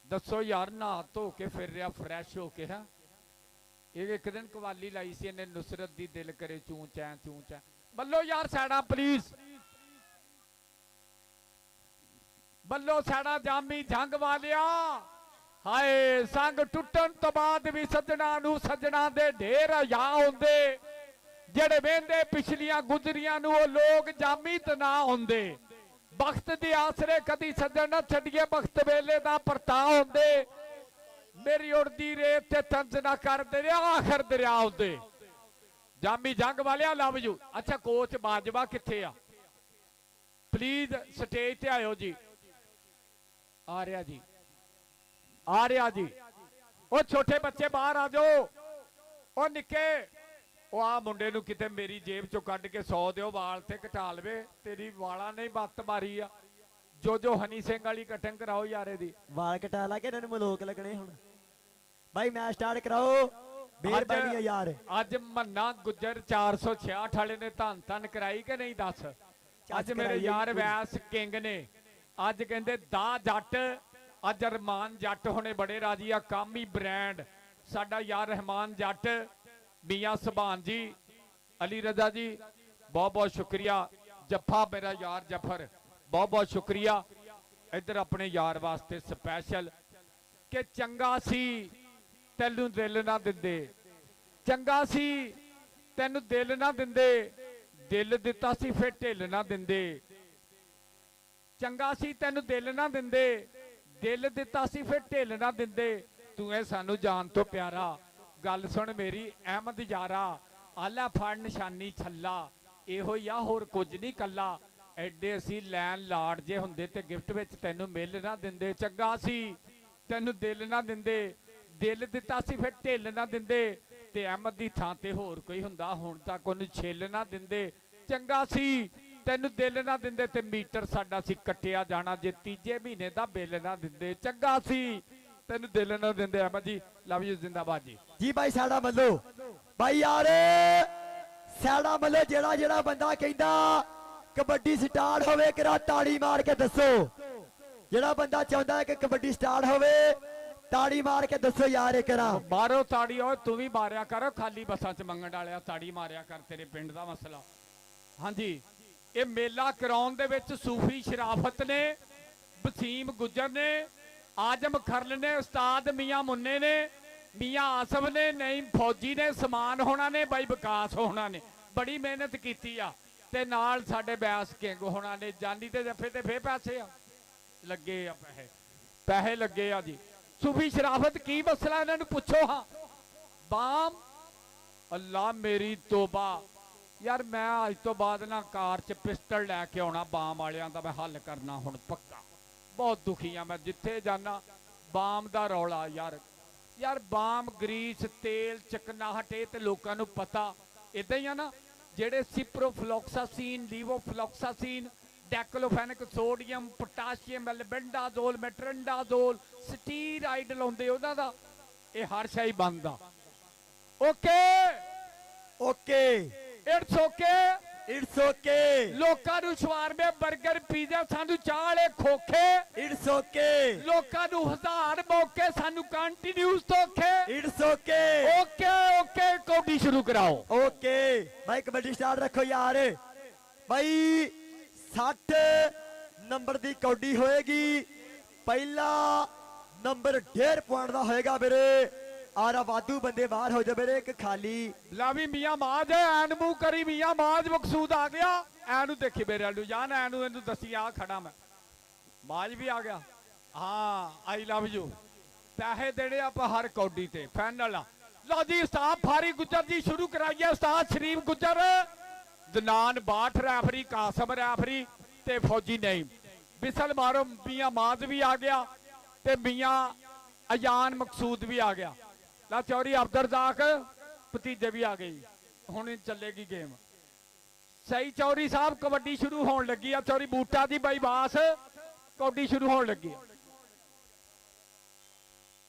दसो यार, नहा धो के फिर रहा फ्रैश हो के। है एक दिन कवाली लाई सी इन्हें, नुसरत दी दिल करे चूं चैं चूं चैं। मल्लो यार साड़ा प्लीज, मल्लो साड़ा जामी जंग वालिया। हाय संग टुटन तो बाद भी सजना नू सजना दे ढेर या होंदे, जेड़े वेंदे पिछलियां गुजरियां नू ओ लोग जामी ते ना होंदे। ਬਖਤ ਦੇ ਆਸਰੇ ਕਦੀ ਸੱਜਣ ਨਾ ਛੱਡੀਏ, ਬਖਤ ਵੇਲੇ ਦਾ ਪਰਤਾ ਹੁੰਦੇ, ਮੇਰੀ ਉੜਦੀ ਰੇਤ ਤੇ ਤੰਜ ਨਾ ਕਰ ਦਰਿਆ, ਆਖਰ ਦਰਿਆ ਹੁੰਦੇ। ਜਾਮੀ ਜੰਗ ਵਾਲਿਆ ਲਵ ਯੂ। ਅੱਛਾ ਕੋਚ ਬਾਜਵਾ ਕਿੱਥੇ ਆ? ਪਲੀਜ਼ ਸਟੇਜ ਤੇ ਆਇਓ ਜੀ। ਆ ਰਿਹਾ ਜੀ, ਆ ਰਿਹਾ ਜੀ। ਉਹ ਛੋਟੇ ਬੱਚੇ ਬਾਹਰ ਆ ਜਾਓ। ਉਹ ਨਿੱਕੇ, ਉਹ ਆ ਮੁੰਡੇ ਨੂੰ ਕਿਤੇ ਮੇਰੀ ਜੇਬ ਚੋਂ ਕੱਢ ਕੇ 100 ਦਿਓ, ਵਾਲ ਤੇ ਘਟਾ ਲਵੇ। ਤੇਰੀ ਵਾਲਾਂ ਨੇ ਬੱਤ ਮਾਰੀ ਆ। ਜੋ ਹਨੀ ਸਿੰਘ ਵਾਲੀ ਕਟਿੰਗ ਕਰਾਓ ਯਾਰ ਇਹਦੀ। ਵਾਲ ਕਟਾ ਲਾ ਕੇ ਇਹਨਾਂ ਨੂੰ ਮਲੋਕ ਲੱਗਣੇ ਹੁਣ। ਬਾਈ ਮੈਚ ਸਟਾਰਟ ਕਰਾਓ, ਮਿਹਰਬਾਨੀ ਯਾਰ। ਅੱਜ ਮੰਨਾ ਗੁੱਜਰ 466 ਵਾਲੇ ਨੇ ਧੰਨ ਧੰਨ ਕਰਾਈ ਕਿ ਨਹੀਂ ਦੱਸ? ਅੱਜ ਮੇਰੇ ਯਾਰ ਵੈਸ ਕਿੰਗ ਨੇ ਅੱਜ ਕਹਿੰਦੇ ਦਾ ਜੱਟ। ਅੱਜ ਰਹਿਮਾਨ ਜੱਟ ਹੋਣੇ ਬੜੇ ਰਾਜੀ ਆ। ਕਾਮੀ ਬ੍ਰਾਂਡ ਸਾਡਾ ਯਾਰ ਰਹਿਮਾਨ ਜੱਟ, ਮੀਆਂ ਸੁਭਾਨ ਜੀ, ਅਲੀ ਰਜ਼ਾ ਜੀ, ਬਹੁਤ ਬਹੁਤ ਸ਼ੁਕਰੀਆ। ਜੱਫਾ ਮੇਰਾ ਯਾਰ ਜਫਰ, ਬਹੁਤ ਬਹੁਤ ਸ਼ੁਕਰੀਆ। ਇੱਧਰ ਆਪਣੇ ਯਾਰ ਵਾਸਤੇ ਸਪੈਸ਼ਲ ਕਿ ਚੰਗਾ ਸੀ ਤੈਨੂੰ ਦਿਲ ਨਾ ਦਿੰਦੇ, ਚੰਗਾ ਸੀ ਤੈਨੂੰ ਦਿਲ ਨਾ ਦਿੰਦੇ, ਦਿਲ ਦਿੱਤਾ ਸੀ ਫਿਰ ਢਿੱਲ ਨਾ ਦਿੰਦੇ। ਚੰਗਾ ਸੀ ਤੈਨੂੰ ਦਿਲ ਨਾ ਦਿੰਦੇ, ਦਿਲ ਦਿੱਤਾ ਸੀ ਫਿਰ ਢਿੱਲ ਨਾ ਦਿੰਦੇ। ਤੂੰ ਇਹ ਸਾਨੂੰ ਜਾਨ ਤੋਂ ਪਿਆਰਾ। ਗੱਲ ਸੁਣ ਮੇਰੀ ਅਹਿਮਦ ਯਾਰਾ, ਆਲਾ ਫੜ ਨਿਸ਼ਾਨੀ ਛੱਲਾ, ਇਹੋ ਹੀ ਆ ਹੋਰ ਕੁਝ ਨਹੀਂ ਕੱਲਾ। ਐਡੇ ਅਸੀਂ ਲੈਣ ਲਾੜ ਜੇ ਹੁੰਦੇ ਤੇ ਗਿਫਟ ਵਿੱਚ ਤੈਨੂੰ ਮਿਲ ਨਾ ਦਿੰਦੇ। ਚੰਗਾ ਸੀ ਤੈਨੂੰ ਦਿਲ ਨਾ ਦਿੰਦੇ, ਦਿਲ ਦਿੱਤਾ ਸੀ ਫਿਰ ਢਿੱਲ ਨਾ ਦਿੰਦੇ। ਤੇ ਅਹਿਮਦ ਦੀ ਥਾਂ ਤੇ ਹੋਰ ਕੋਈ ਹੁੰਦਾ ਹੁਣ ਤੱਕ ਉਹਨੂੰ ਛਿੱਲ ਨਾ ਦਿੰਦੇ। ਚੰਗਾ ਸੀ ਤੈਨੂੰ ਦਿਲ ਨਾ ਦਿੰਦੇ ਤੇ ਮੀਟਰ ਸਾਡਾ ਸੀ ਕੱਟਿਆ ਜਾਣਾ ਜੇ ਤੀਜੇ ਮਹੀਨੇ ਦਾ ਬਿੱਲ ਨਾ ਦਿੰਦੇ। ਚੰਗਾ ਸੀ ਤੈਨੂੰ ਦਿਲ ਨਾ ਦਿੰਦੇ। ਅਹਿਮਦ ਜੀ ਲਵ ਯੂ, ਜ਼ਿੰਦਾਬਾਦ ਜੀ। ਜੀ ਬਾਈ ਸਾਡਾ ਮੱਲੋ, ਬਾਈ ਯਾਰ ਸਾਡਾ ਮੱਲੋ, ਜਿਹੜਾ ਬੰਦਾ ਕਹਿੰਦਾ ਕਬੱਡੀ ਸਟਾਰਟ ਹੋਵੇ ਕਿਰਾ ਤਾੜੀ ਮਾਰ ਕੇ ਦੱਸੋ। ਜਿਹੜਾ ਬੰਦਾ ਚਾਹੁੰਦਾ ਹੈ ਕਿ ਕਬੱਡੀ ਸਟਾਰਟ ਹੋਵੇ ਤਾੜੀ ਮਾਰ ਕੇ ਦੱਸੋ ਯਾਰ। ਇਹ ਕਰਾ ਮਾਰੋ ਤਾੜੀ। ਓਏ ਤੂੰ ਵੀ ਮਾਰਿਆ ਕਰ, ਖਾਲੀ ਬੱਸਾਂ 'ਚ ਮੰਗਣ ਵਾਲਿਆ ਤਾੜੀ ਮਾਰਿਆ ਕਰ, ਤੇਰੇ ਪਿੰਡ ਦਾ ਮਸਲਾ। ਹਾਂਜੀ, ਇਹ ਮੇਲਾ ਕਰਾਉਣ ਦੇ ਵਿੱਚ ਸੂਫੀ ਸ਼ਰਾਫਤ ਨੇ, ਵਸੀਮ ਗੁੱਜਰ ਨੇ, ਆਜਮ ਖਰਲ ਨੇ, ਉਸਤਾਦ ਮੀਆਂ ਮੁੰਨੇ ਨੇ, ਮੀਆਂ ਆਸਫ ਨੇ, ਨਈਮ ਫੌਜੀ ਨੇ, ਸਮਾਨ ਹੋਣਾ ਨੇ, ਬਾਈ ਵਿਕਾਸ ਹੋਣਾ ਨੇ। ਬੜੀ ਮਿਹਨਤ ਕੀਤੀ ਆ। ਤੇ ਨਾਲ ਸਾਡੇ ਬੈਸ ਕਿੰਗ ਹੋਣਾ ਨੇ। ਜਾਨੀ ਤੇ ਜੱਫੇ ਤੇ ਫੇਰ ਪੈਸੇ ਆ ਲੱਗੇ ਆ, ਪੈਸੇ ਲੱਗੇ ਆ ਜੀ। ਸੂਫੀ ਸ਼ਰਾਫਤ ਕੀ ਮਸਲਾ ਇਹਨਾਂ ਨੂੰ ਪੁੱਛੋ। ਹਾਂ ਬਾਮ, ਅੱਲਾ ਮੇਰੀ ਤੋਬਾ ਯਾਰ, ਮੈਂ ਅੱਜ ਤੋਂ ਬਾਅਦ ਨਾ ਕਾਰ 'ਚ ਪਿਸਟਲ ਲੈ ਕੇ ਆਉਣਾ ਬਾਮ ਵਾਲਿਆਂ ਦਾ। ਮੈਂ ਹੱਲ ਕਰਨਾ ਹੁਣ ਪੱਕਾ। ਬਹੁਤ ਦੁਖੀ ਆ ਮੈਂ, ਜਿੱਥੇ ਜਾਣਾ ਬਾਮ ਦਾ ਰੌਲਾ। ਯਾਰ ਬਾਮ, ਗਰੀਸ, ਤੇਲ, ਚਕਨਾਹਟ, ਇਹ ਤੇ ਲੋਕਾਂ ਨੂੰ ਪਤਾ। ਇਦਾਂ ਹੀ ਆ ਨਾ ਜਿਹੜੇ ਸਿਪਰੋਫਲੋਕਸਾਸੀਨ, ਲੀਵੋਫਲੋਕਸਾਸੀਨ, ਡੈਕਲੋਫੈਨਿਕ ਸੋਡੀਅਮ, ਪੋਟਾਸ਼ੀਅਮ, ਐਲਬੈਂਡਾਜ਼ੋਲ, ਮੈਟਰੰਡਾਜ਼ੋਲ, ਸਟੀਰਾਇਡ ਲਾਉਂਦੇ ਉਹਨਾਂ ਦਾ, ਇਹ ਹਰ ਸ਼ੈ ਬੰਦ ਆ। Okay okay, it's okay, it's okay. ਲੋਕਾਂ ਨੂੰ ਸ਼ਵਾਰਮੇ, 버ਗਰ, ਪੀਜ਼ਾ, ਸਾਨੂੰ ਚਾਹ ਵਾਲੇ ਖੋਖੇ। It's okay. ਲੋਕਾਂ ਨੂੰ 1000 ਮੌਕੇ, ਸਾਨੂੰ ਕੰਟੀਨਿਊਸ ਧੋਖੇ। It's okay. ਓਕੇ ਓਕੇ, ਕੌਡੀ ਸ਼ੁਰੂ ਕਰਾਓ। ਓਕੇ ਬਾਈ, ਕਬੱਡੀ ਸਟਾਰਟ ਰੱਖੋ ਯਾਰ। ਬਾਈ 60 ਨੰਬਰ ਦੀ ਕੌਡੀ ਹੋਏਗੀ। ਪਹਿਲਾ ਨੰਬਰ 1.5 ਪੁਆਇੰਟ ਦਾ ਹੋਏਗਾ ਵੀਰੇ। ਆਰਾ ਵਾਧੂ ਬੰਦੇ ਬਾਹਰ ਹੋ ਜਾ ਵੀਰੇ, ਇੱਕ ਖਾਲੀ। ਲਾਵੀ ਮੀਆਂ ਮਾਜ ਐਨ ਮੂੰਹ ਕਰੀ, ਮੀਆਂ ਮਾਜ ਮਕਸੂਦ ਆ ਗਿਆ। ਐਨੂੰ ਦੇਖੀ ਮੇਰੇ ਨੂੰ ਜਾਨ, ਐਨੂੰ ਇਹਨੂੰ ਦੱਸੀ ਆ ਖੜਾ ਮੈਂ। ਮਾਜ ਵੀ ਆ ਗਿਆ। ਹਾਂ ਆਈ ਲਵ ਯੂ। ਪੈਸੇ ਦੇਣੇ ਆਪਾਂ ਹਰ ਕੌਡੀ ਤੇ ਫਾਈਨਲ ਆ। ਲਓ ਜੀ ਉਸਤਾਦ ਫਾਰੀ ਗੁੱਜਰ ਜੀ ਸ਼ੁਰੂ ਕਰਾਈਏ। ਉਸਤਾਦ ਸ਼ਰੀਫ ਗੁੱਜਰ, ਦਨਾਨ ਬਾਠ ਰੈਫਰੀ, ਕਾਸਮ ਰੈਫਰੀ ਤੇ ਫੌਜੀ ਨਈਮ। ਬਿਸਲ ਮਾਰੋ। ਮੀਆਂ ਮਾਜ ਵੀ ਆ ਗਿਆ ਤੇ ਮੀਆਂ ਅਜਾਨ ਮਕਸੂਦ ਵੀ ਆ ਗਿਆ। ਲਾ ਚੌਰੀ ਅਬਦਰਜ਼ਾਕ ਭਤੀਜੇ ਵੀ ਆ ਗਏ। ਹੁਣ ਚੱਲੇਗੀ ਗੇਮ ਸਹੀ। ਚੌਰੀ ਸਾਹਿਬ ਕਬੱਡੀ ਸ਼ੁਰੂ ਹੋਣ ਲੱਗੀ ਆ। ਚੌਰੀ ਬੂਟਾ ਦੀ ਬਾਈਬਾਸ ਕਬੱਡੀ ਸ਼ੁਰੂ ਹੋਣ ਲੱਗੀ ਆ।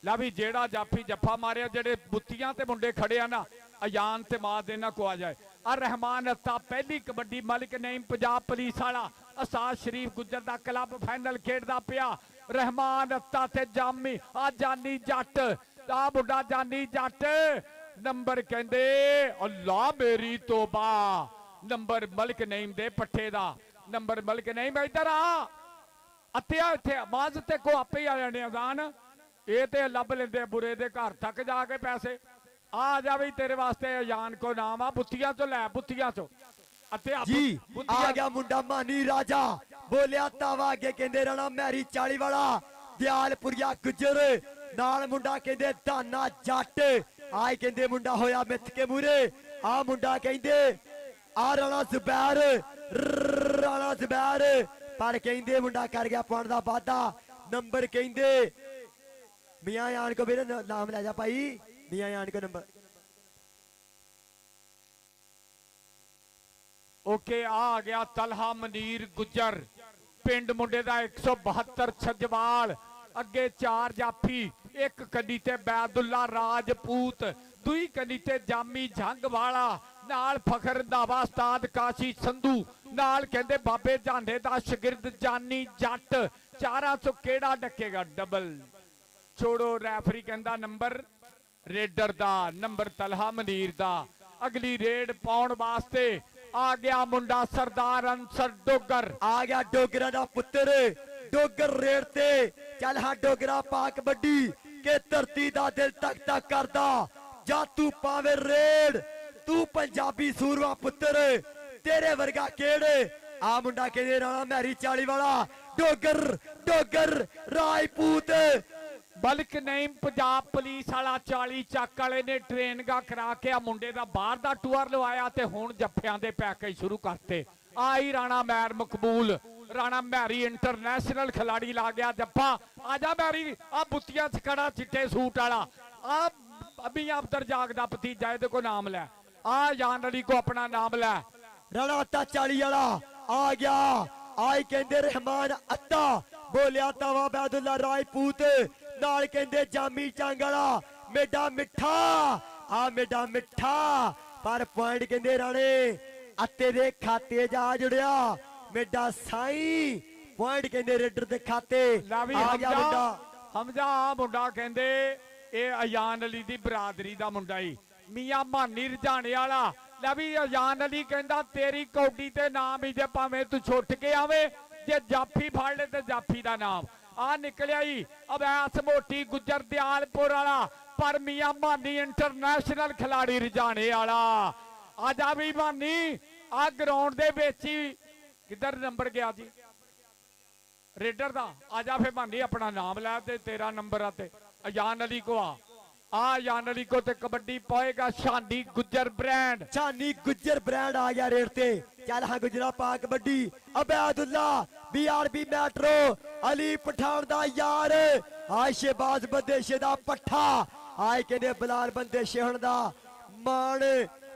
ਲਾ ਵੀ ਜਿਹੜਾ ਜਾਫੀ ਜੱਫਾ ਮਾਰਿਆ, ਜਿਹੜੇ ਬੁੱਤੀਆਂ ਤੇ ਮੁੰਡੇ ਖੜੇ ਆ ਨਾ, ਅਜਾਨ ਤੇ ਮਾਦ ਇਹਨਾਂ ਕੋ ਆ ਜਾਏ। ਆ ਰਹਿਮਾਨ ਅੱਤਾ ਪਹਿਲੀ ਕਬੱਡੀ, ਮਲਿਕ ਨਈਮ ਪੰਜਾਬ ਪੁਲਿਸ ਵਾਲਾ, ਉਸਤਾਦ ਸ਼ਰੀਫ ਗੁੱਜਰ ਦਾ ਕਲੱਬ ਫਾਈਨਲ ਖੇਡਦਾ ਪਿਆ। ਰਹਿਮਾਨ ਅੱਤਾ ਤੇ ਜਾਮੀ, ਆ ਜਾਨੀ ਜੱਟ, ਆ ਮੁੰਡਾ ਜਾਨੀ ਜੱਟ। ਨੰਬਰ ਕਹਿੰਦੇ ਅੱਲਾ ਮੇਰੀ ਤੋਬਾ, ਨੰਬਰ ਮਲਿਕ ਨਈਮ ਦੇ ਪੱਠੇ ਦਾ। ਨੰਬਰ ਮਲਿਕ ਨਈਮ ਇੱਧਰ ਆ। ਅੱਤਿਆ ਇੱਥੇ ਮਾਜ਼ ਤੇ ਕੋ ਆਪੇ ਹੀ ਆ ਜਾਣੇ ਅਜ਼ਾਨ। ਇਹ ਤੇ ਲੱਭ ਲੈਂਦੇ ਬੁਰੇ ਦੇ ਘਰ ਤੱਕ ਜਾ ਕੇ ਪੈਸੇ। ਆ ਜਾ ਵੀ ਤੇਰੇ ਵਾਸਤੇ ਅਜ਼ਾਨ ਕੋ ਨਾਮ ਆ। ਬੁੱਤੀਆਂ ਚੋਂ ਲੈ, ਬੁੱਤੀਆਂ ਚੋਂ। ਜੀ ਆ ਗਿਆ ਮੁੰਡਾ ਮਾਨੀ ਰਾਜਾ, ਬੋਲਿਆ ਤਾਵਾ ਅੱਗੇ ਕਹਿੰਦੇ ਰਾਣਾ ਮੈਰੀ 40 ਵਾਲਾ ਦਿਆਲਪੁਰੀਆ ਗੁੱਜਰ ਨਾਲ ਮੁੰਡਾ ਕਹਿੰਦੇ ਧਾਨਾ ਜੱਟ ਆਏ ਕਹਿੰਦੇ ਮੁੰਡਾ ਹੋਇਆ ਮਿੱਥ ਕੇ ਮੂਰੇ ਆ ਮੁੰਡਾ ਕਹਿੰਦੇ ਆ ਰਾਣਾ ਜ਼ੁਬੈਰ ਪਰ ਕਹਿੰਦੇ ਮੁੰਡਾ ਕਰ ਗਿਆ ਪੁਆਇੰਟ ਦਾ ਵਾਧਾ ਨੰਬਰ ਕਹਿੰਦੇ ਮੀਆਂ ਆਣ ਕੋ ਵੀਰੇ ਨਾਮ ਲੈ ਜਾ ਭਾਈ ਮੀਆਂ ਆਣ ਕੋ ਨੰਬਰ ਓਕੇ ਆ ਗਿਆ ਤਲਹਾ ਮਨੀਰ ਗੁੱਜਰ ਪਿੰਡ ਮੁੰਡੇ ਦਾ 172 ਛੱਜਵਾਲ ਅੱਗੇ 4 ਜਾਫੀ ਇੱਕ ਕੰਨੀ ਤੇ ਬੈਦੁੱਲਾ ਰਾਜਪੂਤ ਦੂਈ ਕੰਨੀ ਤੇ ਜਾਮੀ ਜੰਗ ਵਾਲਾ ਨਾਲ ਫਖਰ ਰੰਧਾਵਾ ਉਸਤਾਦ ਕਾਸ਼ੀ ਸੰਧੂ ਨਾਲ ਕਹਿੰਦੇ ਬਾਬੇ ਜਾਂਦੇ ਦਾ ਸ਼ਾਗਿਰਦ ਜਾਨੀ ਜੱਟ ਚਾਰਾਂ ਤੋਂ ਕਿਹੜਾ ਡੱਕੇਗਾ ਡਬਲ ਛੋੜੋ ਰੈਫਰੀ ਕਹਿੰਦਾ ਨੰਬਰ ਰੇਡਰ ਦਾ ਨੰਬਰ ਤਲਹਾ ਮਨੀਰ ਦਾ ਅਗਲੀ ਰੇਡ ਪਾਉਣ ਵਾਸਤੇ ਆ ਗਿਆ ਮੁੰਡਾ ਸਰਦਾਰ ਅੰਸਰ ਡੋਗਰ ਆ ਗਿਆ ਡੋਗਰਾ ਦਾ ਪੁੱਤਰ ਡੋਗਰ ਰੇਡ ਤੇ ਚੱਲ ਹਾਂ ਡੋਗਰਾ ਪਾ ਕਬੱਡੀ ਕਿ ਧਰਤੀ ਦਾ ਦਿਲ ਤੱਕ ਤੱਕ ਕਰਦਾ ਜਾਂ ਤੂੰ ਪਾਵੇਂ ਰੇਡ ਤੂੰ ਪੰਜਾਬੀ ਸੂਰਮਾ ਪੁੱਤਰ ਤੇਰੇ ਵਰਗਾ ਕਿਹੜੇ ਆ ਮੁੰਡਾ ਕਹਿੰਦੇ ਰਾਣਾ ਮੈਰੀ 40 ਵਾਲਾ ਡੋਗਰ ਰਾਜਪੂਤ ਬਲਕ ਨਹੀਂ ਪੰਜਾਬ ਪੁਲਿਸ ਵਾਲਾ 40 ਚੱਕ ਵਾਲੇ ਨੇ ਟ੍ਰੇਨਿੰਗਾਂ ਕਰਾ ਕੇ ਆ ਮੁੰਡੇ ਦਾ ਬਾਹਰ ਦਾ ਟੂਰ ਲਵਾਇਆ ਤੇ ਹੁਣ ਜੱਫਿਆਂ ਦੇ ਪੈਕੇਜ ਸ਼ੁਰੂ ਕਰਤੇ ਆਈ ਰਾਣਾ ਮੈਰ ਮਕਬੂਲ ਰਾਣਾ ਮੈਰੀ ਇੰਟਰਨੈਸ਼ਨਲ ਖਿਲਾੜੀ ਲਾ ਗਿਆ ਜੱਫਾ ਆਜਾ ਮੈਰੀ ਆ ਬੁੱਤੀਆਂ ਚ ਖੜਾ ਚਿੱਟੇ ਸੂਟ ਵਾਲਾ ਆ ਅਬੀ ਅਬਦਰ ਜਾਗ ਦਾ ਭਤੀਜਾ ਇਹਦੇ ਕੋ ਨਾਮ ਲੈ ਆ ਜਾਨ ਅਲੀ ਕੋ ਆਪਣਾ ਨਾਮ ਲੈ ਰਾਣਾ ਅੱਤਾ 40 ਵਾਲਾ ਆ ਗਿਆ ਆਈ ਕਹਿੰਦੇ ਰਹਿਮਾਨ ਅੱਤਾ ਬੋਲਿਆ ਤਾਵਾ ਬੈਦੁੱਲਾ ਰਾਜਪੂਤ ਨਾਲ ਕਹਿੰਦੇ ਜਾਮੀ ਚੰਗ ਵਾਲਾ ਮੇਡਾ ਮਿੱਠਾ ਪਰ ਪੁਆਇੰਟ ਕਹਿੰਦੇ ਰਾਣੇ ਅੱਤੇ ਦੇ ਖਾਤੇ ਜਾ ਜੁੜਿਆ ਮੇਡਾ ਸਾਈ ਪੁਆਇੰਟ ਕਹਿੰਦੇ ਰੇਡਰ ਦੇ ਖਾਤੇ ਆ ਗਿਆ ਮੁੰਡਾ ਹਮਜ਼ਾ ਆ ਮੁੰਡਾ ਕਹਿੰਦੇ ਇਹ ਅਯਾਨ ਅਲੀ ਦੀ ਬਰਾਦਰੀ ਦਾ ਮੁੰਡਾ ਹੀ ਮੀਆਂ ਮਾਨੀ ਰਜਾਣੇ ਵਾਲਾ ਲੈ ਵੀ ਅਯਾਨ ਅਲੀ ਕਹਿੰਦਾ ਤੇਰੀ ਕੌਡੀ ਤੇ ਨਾਮ ਹੀ ਜੇ ਭਾਵੇਂ ਤੂੰ ਛੁੱਟ ਕੇ ਆਵੇ ਜੇ ਜਾਫੀ ਫੜ ਲੈ ਤੇ ਜਾਫੀ ਦਾ ਨਾਮ ਆ ਨਿਕਲਿਆ ਹੀ ਅਵੈਸ ਮੋਟੀ ਗੁੱਜਰ ਦਿਆਲਪੁਰ ਵਾਲਾ ਪਰ ਮੀਆਂ ਮਾਨੀ ਇੰਟਰਨੈਸ਼ਨਲ ਖਿਲਾੜੀ ਰਜਾਣੇ ਵਾਲਾ ਆਜਾ ਵੀ ਮਾਨੀ ਆ ਗਰਾਊਂਡ ਦੇ ਵਿੱਚ ਹੀ ਕਿੱਧਰ ਨੰਬਰ ਗਿਆ ਜੀ ਰੇਡਰ ਦਾ ਆਜਾ ਫੇ ਮਾਨੀ ਆਪਣਾ ਨਾਮ ਲੈ ਤੇ ਤੇਰਾ ਨੰਬਰ ਆ ਤੇ ਅਯਾਨ ਅਲੀ ਕੋ ਆ ਅਯਾਨ ਅਲੀ ਕੋ ਤੇ ਕਬੱਡੀ ਪਾਏਗਾ ਸ਼ਾਨੀ ਗੁੱਜਰ ਬ੍ਰਾਂਡ ਆ ਗਿਆ ਰੇਡ ਤੇ ਚੱਲ ਹਾਂ ਗੁਜਰਾ ਪਾ ਕਬੱਡੀ ਅਬੈਦੁੱਲਾ BRB ਮੈਟਰੋ ਅਲੀ ਪਠਾਨ ਦਾ ਯਾਰ ਆਸ਼ੇਬਾਜ਼ ਬੰਦੇਸ਼ੇ ਦਾ ਪੱਠਾ ਆਏ ਕਹਿੰਦੇ ਬਲਾਲ ਬੰਦੇਸ਼ੇ ਹਣ ਦਾ ਮਾਣ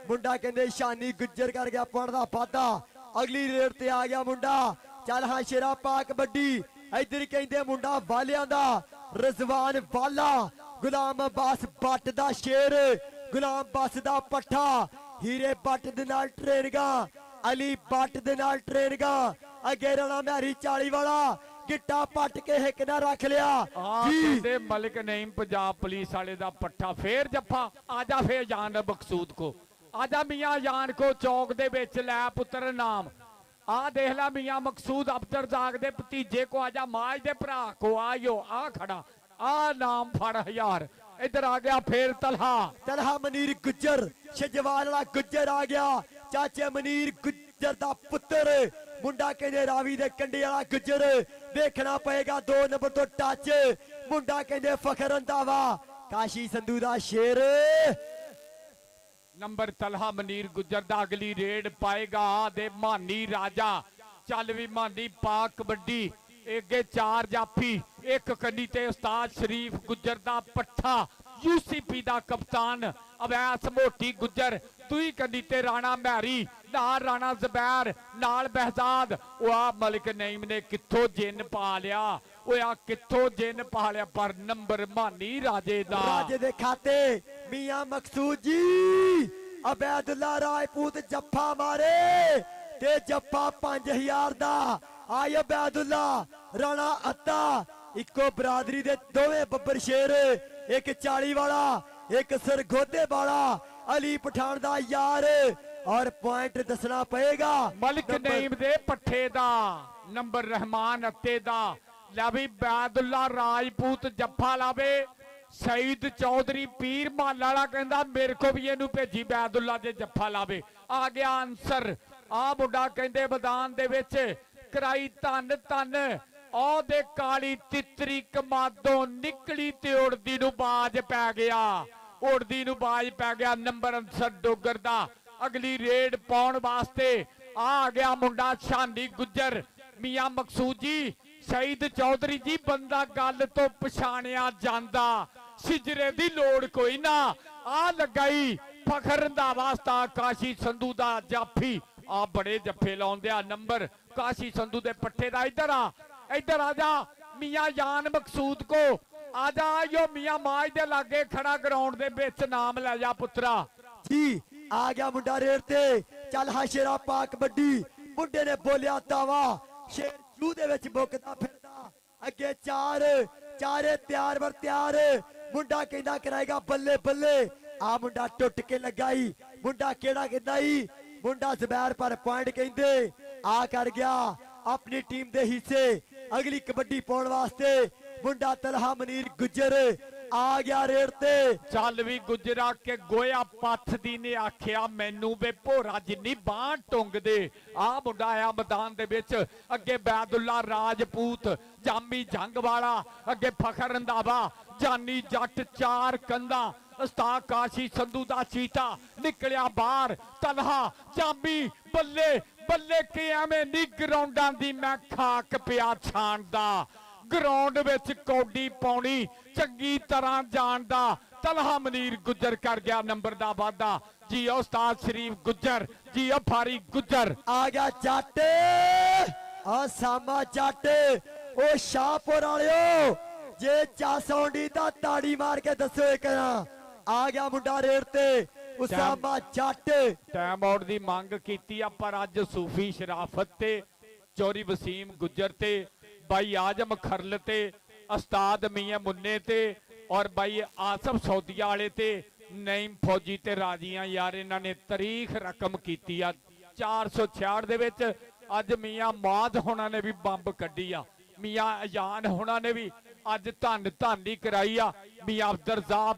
ਮੁੰਡਾ ਕਹਿੰਦੇ ਸ਼ਾਨੀ ਗੁੱਜਰ ਕਰ ਗਿਆ ਪੁਆਇੰਟ ਦਾ ਵਾਧਾ ਅਗਲੀ ਰੇਡ ਤੇ ਆ ਗਿਆ ਮੁੰਡਾ ਚੱਲ ਹਾਂ ਸ਼ੇਰਾ ਪਾ ਕਬੱਡੀ ਇੱਧਰ ਕਹਿੰਦੇ ਮੁੰਡਾ ਵਾਲਿਆਂ ਦਾ ਰਜ਼ਵਾਨ ਵਾਲਾ ਗੁਲਾਮ ਅਬਾਸ ਬੱਟ ਦਾ ਸ਼ੇਰ ਗੁਲਾਮ ਬੱਸ ਦਾ ਪੱਠਾ ਹੀਰੇ ਬੱਟ ਦੇ ਨਾਲ ਟ੍ਰੇਨਿੰਗਾਂ ਅਲੀ ਬੱਟ ਦੇ ਨਾਲ ਟ੍ਰੇਨਿੰਗਾਂ ਅੱਗੇ ਰਾਣਾ ਮੈਰੀ 40 ਵਾਲਾ ਗਿੱਟਾ ਪੱਟ ਕੇ ਹਿੱਕ ਨਾ ਰੱਖ ਲਿਆ ਜੀ ਤੇ ਮਲਿਕ ਨਈਮ ਪੰਜਾਬ ਪੁਲਿਸ ਵਾਲੇ ਦਾ ਪੱਠਾ ਫੇਰ ਜੱਫਾ ਆਜਾ ਫੇਰ ਜਾਨ ਮਕਸੂਦ ਕੋ ਆਜਾ ਮੀਆਂ ਜਾਨ ਕੋ ਚੌਕ ਦੇ ਵਿੱਚ ਲੈ ਪੁੱਤਰ ਨਾਮ ਆ ਦੇਖ ਲੈ ਮੀਆਂ ਮਕਸੂਦ ਅਬਦਰ ਜਾਗ ਦੇ ਭਤੀਜੇ ਕੋ ਆਜਾ ਮਾਜ ਦੇ ਭਰਾ ਕੋ ਆਇਓ ਆ ਖੜਾ ਆ ਨਾਮ ਫੜ 1000 ਇੱਧਰ ਆ ਗਿਆ ਫੇਰ ਤਲਹਾ ਮਨੀਰ ਗੁੱਜਰ ਛਜਵਾਲ ਵਾਲਾ ਗੁੱਜਰ ਆ ਗਿਆ ਚਾਚੇ ਮਨੀਰ ਗੁੱਜਰ ਦਾ ਪੁੱਤਰ ਮੁੰਡਾ ਕਹਿੰਦੇ ਰਾਵੀ ਦੇ ਕੰਡੇ ਵਾਲਾ ਗੁੱਜਰ ਵੇਖਣਾ ਪਏਗਾ 2 ਨੰਬਰ ਤੋਂ ਟੱਚ ਮੁੰਡਾ ਕਹਿੰਦੇ ਫਖਰ ਰੰਧਾਵਾ ਕਾਸ਼ੀ ਸੰਧੂ ਦਾ ਸ਼ੇਰ ਨੰਬਰ ਤਲਹਾ ਮਨੀਰ ਗੁੱਜਰ ਦਾ ਅਗਲੀ ਰੇਡ ਪਾਏਗਾ ਦੇ ਮਾਨੀ ਰਾਜਾ ਚੱਲ ਵੀ ਮਾਨੀ ਪਾ ਕਬੱਡੀ ਅੱਗੇ 4 ਜਾਫੀ ਇੱਕ ਕੰਨੀ ਤੇ ਉਸਤਾਦ ਸ਼ਰੀਫ ਗੁੱਜਰ ਦਾ ਪੱਠਾ UCP ਦਾ ਕਪਤਾਨ ਅਵੈਸ ਮੋਟੀ ਗੁੱਜਰ ਦੂਈ ਕੰਨੀ ਤੇ ਰਾਣਾ ਮੈਰੀ ਨਾਲ ਰਾਣਾ ਜ਼ਬੈਰ ਨਾਲ ਬਹਿਜ਼ਾਦ ਉਹ ਆ ਮਲਿਕ ਨਈਮ ਨੇ ਕਿੱਥੋਂ ਜਿੰਨ ਪਾ ਲਿਆ ਉਹ ਆ ਕਿੱਥੋਂ ਜਿੰਨ ਪਾ ਲਿਆ ਪਰ ਨੰਬਰ ਮਾਨੀ ਰਾਜੇ ਦੇ ਖਾਤੇ ਮੀਆਂ ਮਕਸੂਦ ਜੀ ਅਬੈਦੁੱਲਾ ਰਾਜਪੂਤ ਜੱਫਾ ਮਾਰੇ ਤੇ ਜੱਫਾ 5000 ਦਾ ਆਏ ਅਬੈਦੁੱਲਾ ਰਾਣਾ ਅੱਤਾ ਇੱਕੋ ਬਰਾਦਰੀ ਦੇ ਦੋਵੇਂ ਬੱਬਰ ਸ਼ੇਰ ਇੱਕ 40 ਵਾਲਾ ਇੱਕ ਸਰਗੋਦੇ ਵਾਲਾ ਅਲੀ ਪਠਾਨ ਦਾ ਯਾਰ ਔਰ ਪੁਆਇੰਟ ਦੱਸਣਾ ਪਏਗਾ ਮਲਿਕ ਨਈਮ ਦੇ ਪੱਠੇ ਦਾ ਨੰਬਰ ਰਹਿਮਾਨ ਅੱਤੇ ਦਾ ਲੈ ਵੀ ਬੈਦੁੱਲਾ ਰਾਜਪੂਤ ਜੱਫਾ ਲਾਵੇ ਸਈਦ ਚੌਧਰੀ ਪੀਰ ਮਾਲਾ ਵਾਲਾ ਕਹਿੰਦਾ ਮੇਰੇ ਕੋ ਵੀ ਇਹਨੂੰ ਭੇਜੀ ਬੈਦੁੱਲਾ ਦੇ ਜੱਫਾ ਲਾਵੇ ਆ ਗਿਆ ਅੰਸਰ ਆ ਮੁੰਡਾ ਕਹਿੰਦੇ ਮੈਦਾਨ ਦੇ ਵਿੱਚ ਕਰਾਈ ਧੰਨ ਧੰਨ ਉਹਦੇ ਕਾਲੀ ਤਿੱਤਰੀ ਕਮਾਦੋਂ ਨਿਕਲੀ ਤੇ ਉੜਦੀ ਨੂੰ ਬਾਜ ਪੈ ਗਿਆ, ਉੜਦੀ ਨੂੰ ਬਾਜ ਪੈ ਗਿਆ। ਨੰਬਰ ਅਨਸਰ ਡੋਗਰ ਦਾ ਅਗਲੀ ਰੇਡ ਪਾਉਣ ਵਾਸਤੇ ਆ ਗਿਆ ਮੁੰਡਾ ਸ਼ਾਨੀ ਗੁੱਜਰ। ਮੀਆਂ ਮਕਸੂਦ ਜੀ, ਸ਼ਹੀਦ ਚੌਧਰੀ ਜੀ, ਬੰਦਾ ਗੱਲ ਤੋਂ ਪਛਾਣਿਆ ਜਾਂਦਾ, ਸਿਜਰੇ ਦੀ ਲੋੜ ਕੋਈ ਨਾ। ਆ ਲਗਾਈ ਫਖਰ ਰੰਧਾਵਾ ਉਸਤਾਦ ਕਾਸ਼ੀ ਸੰਧੂ ਦਾ ਜਾਫੀ, ਆ ਬੜੇ ਜੱਫੇ ਲਾਉਂਦੇ ਆ। ਨੰਬਰ ਕਾਸ਼ੀ ਸੰਧੂ ਦੇ ਪੱਠੇ ਦਾ। ਇੱਧਰ ਆ ਜਾ ਮੀਆਂ ਜਾਨ ਮਕਸੂਦ ਕੋ ਆ ਜਾ। ਯੋ ਮੀਆਂ ਮਾਜ ਦੇ ਲਾਗੇ ਖੜਾ ਗਰਾਊਂਡ ਦੇ ਵਿੱਚ, ਨਾਮ ਲੈ ਜਾ ਪੁੱਤਰਾ ਜੀ। ਆ ਗਿਆ ਮੁੰਡਾ ਰੇਡ ਤੇ, ਚੱਲ ਹਾਂ ਸ਼ੇਰਾ ਪਾ ਕਬੱਡੀ। ਮੁੰਡੇ ਨੇ ਬੋਲਿਆ ਦਾਵਾ, ਸ਼ੇਰ ਜੂ ਦੇ ਵਿੱਚ ਬੁੱਕਦਾ ਫਿਰਦਾ। ਅੱਗੇ ਚਾਰੇ ਤਿਆਰ ਬਰ ਤਿਆਰ। ਮੁੰਡਾ ਕਹਿੰਦਾ ਕਰਾਏਗਾ ਬੱਲੇ ਬੱਲੇ। ਆ ਮੁੰਡਾ ਟੁੱਟ ਕੇ ਲਗਾਈ। ਮੁੰਡਾ ਕਿਹੜਾ ਕਹਿੰਦਾ ਈ? ਮੁੰਡਾ ਜ਼ਬੈਰ ਪਰ ਪੁਆਇੰਟ ਕਹਿੰਦੇ। ਆ ਕਰ ਗਿਆ ਆਪਣੀ ਟੀਮ ਦੇ ਹਿੱਸੇ। ਅਗਲੀ ਕਬੱਡੀ ਪਾਉਣ ਵਾਸਤੇ ਮੁੰਡਾ ਤਲਹਾ ਮਨੀਰ ਗੁੱਜਰ ਆ ਗਿਆ ਰੇਡ ਤੇ। ਚੱਲ ਵੀ ਗੁਜਰਾ ਕੇ ਗੋਇਆ ਪੱਥ ਦੀ ਨੇ ਆਖਿਆ ਮੈਨੂੰ ਵੇ ਭੋਰਾ ਜਿੰਨੀ ਬਾਹ ਟੁੰਗਦੇ। ਆ ਮੁੰਡਾ ਆਇਆ ਮੈਦਾਨ ਦੇ ਵਿੱਚ। ਅੱਗੇ ਬੈਦੁੱਲਾ ਰਾਜਪੂਤ, ਜਾਮੀ ਜੰਗ ਵਾਲਾ, ਅੱਗੇ ਫਖਰ ਰੰਧਾਵਾ, ਜਾਨੀ ਜੱਟ, ਚਾਰ ਕੰਧਾਂ, ਉਸਤਾਦ ਕਾਸ਼ੀ ਸੰਧੂ ਦਾ ਚੀਤਾ ਨਿਕਲਿਆ ਬਾਹਰ। ਤਲਹਾ ਜਾਮੀ ਬੱਲੇ ਬੱਲੇ ਕਿ ਐਵੇਂ ਨੀ ਗਰਾਊਂਡਾਂ ਦੀ ਮੈਂ ਖਾਕ ਪਿਆ ਛਾਣਦਾ। ਗਰਾਊਂਡ ਵਿੱਚ ਕੌਡੀ ਪਾਉਣੀ ਚੰਗੀ ਤਰ੍ਹਾਂ ਜਾਣਦਾ। ਤਲਹਾ ਮਨੀਰ ਗੁੱਜਰ ਕਰ ਗਿਆ ਨੰਬਰ ਦਾ ਵਾਧਾ। ਜੀ ਉਸਤਾਦ ਸ਼ਰੀਫ ਗੁੱਜਰ, ਜੀ ਫਾਰੀ ਗੁੱਜਰ। ਆ ਗਿਆ ਜੱਟ, ਆ ਸਾਮਾ ਜੱਟ। ਉਹ ਸ਼ਾਹਪੁਰ ਵਾਲਿਓ, ਜੇ ਚਾਸ ਆਉਂਦੀ ਤਾਂ ਤਾੜੀ ਮਾਰ ਕੇ ਦੱਸੋ ਇੱਕ ਨਾ। ਆ ਗਿਆ ਮੁੰਡਾ ਰੇਡ ਤੇ, ਉਸਾਮਾ ਜੱਟ। ਟਾਈਮ ਆਊਟ ਦੀ ਮੰਗ ਕੀਤੀ ਆ, ਪਰ ਅੱਜ ਸੂਫੀ ਸ਼ਰਾਫਤ ਤੇ ਚੌਰੀ ਵਸੀਮ ਗੁੱਜਰ ਤੇ ਬਾਈ ਆਜਮ ਖਰਲ ਤੇ ਉਸਤਾਦ ਮੀਆਂ ਮੁੰਨੇ ਤੇ ਔਰ ਬਾਈ ਆਸਫ ਸੌਦੀਆ ਵਾਲੇ ਤੇ ਨਈਮ ਫੌਜੀ ਤੇ ਰਾਜੀਆਂ ਯਾਰ, ਇਹਨਾਂ ਨੇ ਤਾਰੀਖ ਰਕਮ ਕੀਤੀ ਆ 466 ਦੇ ਵਿੱਚ। ਅੱਜ ਮੀਆਂ ਮਾਦ ਹੋਣਾ ਨੇ ਵੀ ਬੰਬ ਕੱਢੀ ਆ, ਮੀਆਂ ਅਜਾਨ ਹੋਣਾ ਨੇ ਵੀ ਅੱਜ ਧੰਨ ਹੀ ਕਰਾਈ ਆ। ਮੀਆਂ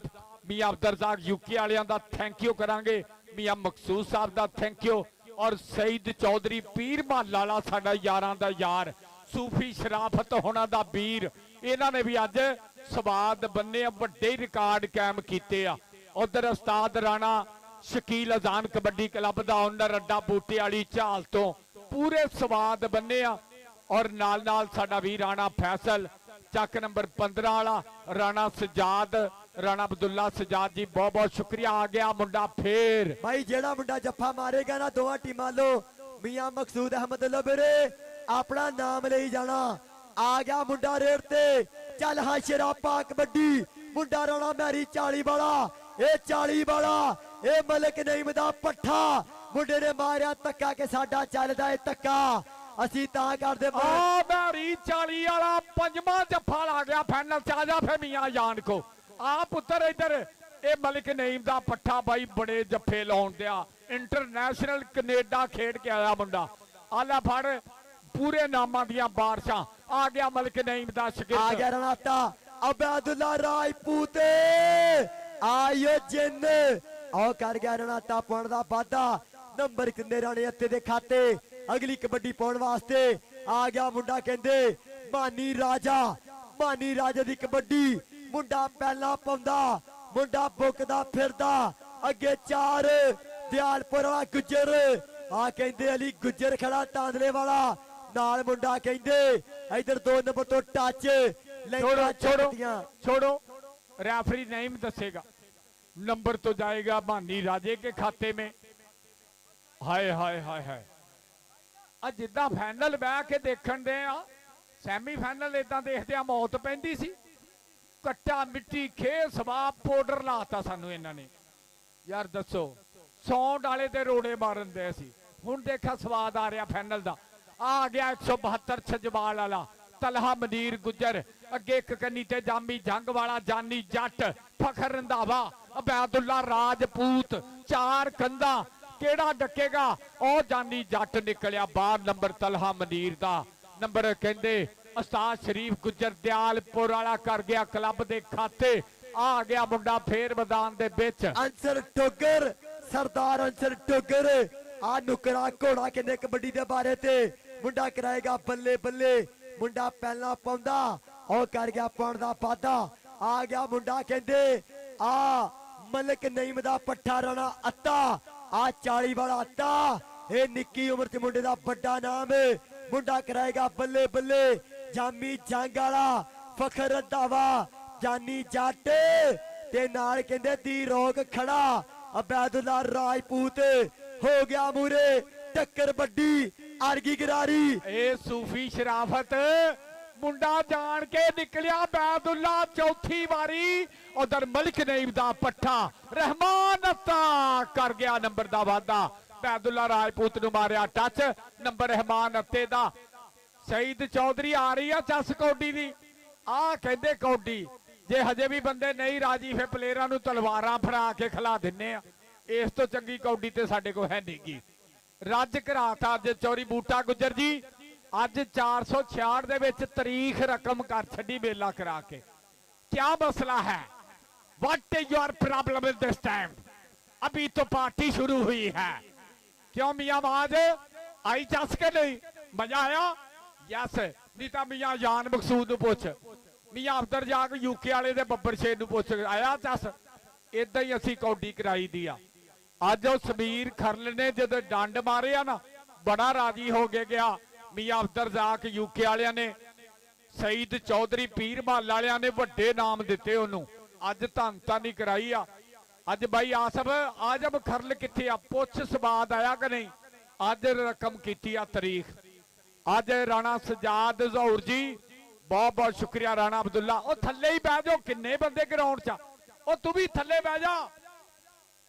ਅਬਦਰਜ਼ਾਕ ਯੂਕੇ ਵਾਲਿਆਂ ਦਾ ਥੈਂਕ ਯੂ ਕਰਾਂਗੇ, ਮੀਆਂ ਮਕਸੂਦ ਸਾਹਿਬ ਦਾ ਥੈਂਕ ਯੂ, ਔਰ ਸਈਦ ਚੌਧਰੀ ਪੀਰ ਮਹੱਲਾ ਵਾਲਾ ਸਾਡਾ ਯਾਰਾਂ ਦਾ ਯਾਰ, ਸੂਫੀ ਸ਼ਰਾਫਤ ਹੋਣਾ ਦਾ ਵੀਰ, ਇਹਨਾਂ ਨੇ ਵੀ ਅੱਜ ਸਵਾਦ ਬੰਨੇ ਵੱਡੇ ਰਿਕਾਰਡ ਕਾਇਮ ਕੀਤੇ ਆ। ਉਧਰ ਉਸਤਾਦ ਰਾਣਾ ਸ਼ਕੀਲ ਅਜ਼ਾਨ ਕਬੱਡੀ ਕਲੱਬ ਦਾ ਓਨਰ ਅੱਡਾ ਬੂਟੇ ਵਾਲੀ ਝਾਲ ਤੋਂ ਪੂਰੇ ਸਵਾਦ ਬੰਨੇ ਆ। ਔਰ ਨਾਲ ਸਾਡਾ ਵੀਰ ਰਾਣਾ ਫੈਸਲ ਚੱਕ ਨੰਬਰ 15 ਵਾਲਾ, ਰਾਣਾ ਸਜਾਦ, ਰਾਣਾ ਅਬਦੁੱਲਾ ਸਜਾਦ ਜੀ ਬਹੁਤ ਬਹੁਤ ਸ਼ੁਕਰੀਆ। ਆ ਗਿਆ ਮੁੰਡਾ ਫੇਰ ਭਾਈ, ਜਿਹੜਾ ਮੁੰਡਾ ਜੱਫਾ ਮਾਰੇਗਾ ਨਾ ਦੋਵਾਂ ਟੀਮਾਂ ਲੋ, ਮੀਆਂ ਮਕਸੂਦ ਅਹਿਮਦ ਲੋਬਰੇ ਆਪਣਾ ਨਾਮ ਲਈ ਜਾਣਾ। ਆ ਗਿਆ ਮੁੰਡਾ ਰੇਡ ਤੇ, ਚੱਲ ਹਾਂ ਸ਼ੇਰਾ ਪਾ ਕਬੱਡੀ। ਮੁੰਡਾ ਰਾਣਾ ਮੈਰੀ 40 ਵਾਲਾ, ਇਹ 40 ਵਾਲਾ, ਇਹ ਮਲਕ ਨਈਮ ਦਾ ਪੱਠਾ। ਮੁੰਡੇ ਨੇ ਮਾਰਿਆ ਧੱਕਾ ਕਿ ਸਾਡਾ ਚੱਲਦਾ ਏ ਧੱਕਾ, ਅਸੀਂ ਤਾਂ ਕਰਦੇ। ਆ ਮੈਰੀ 40 ਵਾਲਾ ਪੰਜਵਾਂ ਜੱਫਾ ਲਾ ਗਿਆ ਫਾਈਨਲ ਚ। ਆ ਜਾ ਫੇ ਮੀਆਂ ਜਾਨ ਕੋ ਆ ਪੁੱਤਰ ਇੱਧਰ। ਇਹ ਮਲਕ ਨਈਮ ਦਾ ਪੱਠਾ ਬਾਈ ਬੜੇ ਜੱਫੇ ਲਾਉਣ ਦਿਆ, ਇੰਟਰਨੈਸ਼ਨਲ ਕੈਨੇਡਾ ਖੇਡ ਕੇ ਆਇਆ ਮੁੰਡਾ। ਆਲਾ ਫੜ ਪੂਰੇ ਨਾਮਾਂ ਦੀਆਂ ਬਾਰਿਸ਼ਾਂ। ਆ ਗਿਆ ਮਲਕ ਨਈਮ ਦਾ ਸ਼ਗਿਰਦ। ਆ ਗਿਆ ਰਣਾਤਾ ਅਬੈਦੁੱਲਾ ਰਾਜਪੂਤ, ਆਇਓ ਜਿੰਨ। ਆਹ ਕਰ ਗਿਆ ਰਣਾਤਾ ਪਾਉਣ ਦਾ ਵਾਧਾ। ਨੰਬਰ ਕਿੰਨੇ ਰਾਣੇ ਅੱਤੇ ਦੇ ਖਾਤੇ। ਅਗਲੀ ਕਬੱਡੀ ਪਾਉਣ ਵਾਸਤੇ ਆ ਗਿਆ ਮੁੰਡਾ ਕਹਿੰਦੇ ਮਾਨੀ ਰਾਜਾ ਦੀ ਕਬੱਡੀ। ਮੁੰਡਾ ਪਹਿਲਾਂ ਪਾਉਂਦਾ, ਮੁੰਡਾ ਬੁੱਕਦਾ ਫਿਰਦਾ। ਅੱਗੇ 4 ਦਿਆਲਪੁਰ ਵਾਲਾ ਗੁੱਜਰ, ਆ ਕਹਿੰਦੇ ਅਲੀ ਗੁੱਜਰ ਖੜਾ ਤਾਂਦਲੇ ਵਾਲਾ, ਨਾਲ ਮੁੰਡਾ ਕਹਿੰਦੇ ਇਧਰ 2 ਨੰਬਰ ਤੋਂ ਟੱਚ। छोड़ो रेफरी नहीं दसेगा, नंबर तो जाएगा मानी राजे के खाते में। हाय हाय हाय हाय, जिदा फाइनल बह के देखण दे आ, सैमी फाइनल इदा देखदे आ मौत पैंदी सी। कट्टा मिट्टी खे सवाब पाउडर लाता सानू इन्होंने। यार दसो सौंड वाले ते रोड़े मारन दे सी, हुण देखा स्वाद आ रहा फाइनल दा। आ गया 172 छजवाल वाला तलहा मनीर गुजर, अगे एक कन्नी ते जामी जंग वाला जानी जट, फखर रंधावा, अबैदुल्ला राजपूत, 4 कंधा केड़ा डकेगा। ओ जानी जट निकलिया बाहर, नंबर तलहा मनीर दा। नंबर कहंदे उस्ताद शरीफ गुजर दयालपुर वाला कर गया क्लब दे खाते। आ गया मुंडा फेर मैदान दे विच। अंसर टोगर, सरदार अंसर टोगर। आ नुकरा घोड़ा कहंदे कबड्डी दे बारे ते ਮੁੰਡਾ ਕਰਾਏਗਾ ਬੱਲੇ ਬੱਲੇ ਮੁੰਡਾ ਪਹਿਲਾਂ ਪਾਉਂਦਾ ਉਹ ਕਰ ਗਿਆ ਪਾਉਣ ਦਾ ਵਾਦਾ ਆ ਗਿਆ ਮੁੰਡਾ ਕਹਿੰਦੇ ਆ ਮਲਕ ਨਈਮ ਦਾ ਪੱਠਾ ਰਾਣਾ ਅੱਤਾ ਆ 40 ਵਾਲਾ ਅੱਤਾ ਇਹ ਨਿੱਕੀ ਉਮਰ ਚ ਮੁੰਡੇ ਦਾ ਵੱਡਾ ਨਾਮ ਮੁੰਡਾ ਕਰਾਏਗਾ ਬੱਲੇ ਬੱਲੇ ਜਾਮੀ ਜੰਗ ਵਾਲਾ ਫਖਰ ਰੰਧਾਵਾ ਜਾਨੀ ਜੱਟ ਤੇ ਨਾਲ ਕਹਿੰਦੇ ਦੀ ਰੋਕ ਖੜਾ ਅਬੈਦੁੱਲਾ ਰਾਜਪੂਤ ਹੋ ਗਿਆ ਮੂਰੇ ਟੱਕਰ ਵੱਡੀ ਅਰਗੀ ਗਰਾਰੀ ਇਹ ਸੂਫੀ ਸ਼ਰਾਫਤ ਮੁੰਡਾ ਜਾਣ ਕੇ ਨਿਕਲਿਆ ਅਬੈਦੁੱਲਾ ਚੌਥੀ ਵਾਰੀ ਉਧਰ ਮਲਿਕ ਨਈਮ ਦਾ ਪੱਠਾ ਰਹਿਮਾਨ ਅੱਤਾ ਕਰ ਗਿਆ ਨੰਬਰ ਦਾ ਵਾਦਾ ਅਬੈਦੁੱਲਾ ਰਾਜਪੂਤ ਨੂੰ ਮਾਰਿਆ ਟੱਚ ਨੰਬਰ ਰਹਿਮਾਨ ਅੱਤੇ ਦਾ ਸਈਦ ਚੌਧਰੀ ਆ ਰਹੀ ਆ ਚੱਸ ਕੌਡੀ ਦੀ ਆ ਕਹਿੰਦੇ ਕੌਡੀ ਜੇ ਹਜੇ ਵੀ ਬੰਦੇ ਨਹੀਂ ਰਾਜੀ ਫੇ ਪਲੇਅਰਾਂ ਨੂੰ ਤਲਵਾਰਾਂ ਫੜਾ ਕੇ ਖਿਲਾ ਦਿੰਨੇ ਆ ਇਸ ਤੋਂ ਚੰਗੀ ਕੌਡੀ ਤੇ ਸਾਡੇ ਕੋਲ ਹੈ ਨਹੀਂਗੀ ਰੱਜ ਘਰਾਤਾ ਅੱਜ ਚੌਰੀ ਬੂਟਾ ਗੁੱਜਰ ਜੀ ਅੱਜ 466 ਦੇ ਵਿੱਚ ਤਾਰੀਖ ਰਕਮ ਕਰ ਛੱਡੀ ਮੇਲਾ ਕਰਾ ਕੇ क्या मसला है what is your problem in this time अभी तो पार्टी शुरू हुई है क्यों मियां आवाज आई जस के नहीं मजा आया यस नहीं तो मियां जान मकसूद पूछ मियां अफदर जाग यूके वाले दे बब्बर शेर नु पूछ आया जस इदा ही असी कौडी कराई दी आ अज वो समीर खरल ने जद डंड मारे ना बड़ा राजी हो गया मियां अफदर जाग यूके वाले ने सईद चौधरी पीर महल वालियां ने वड्डे नाम दिते ओनू अज धन धनी कराई आ अज बाई आसफ आजम खरल किथे आ पुछ स्वाद आया कि नहीं अज रकम कीती आ तारीख अज राणा सजाद ज़हूर जी बहुत बहुत शुक्रिया राणा अब्दुल्ला ओ थल्ले ही बह जाओ किन्ने बंदे ग्राउंड च ओ तू भी थल्ले बह जा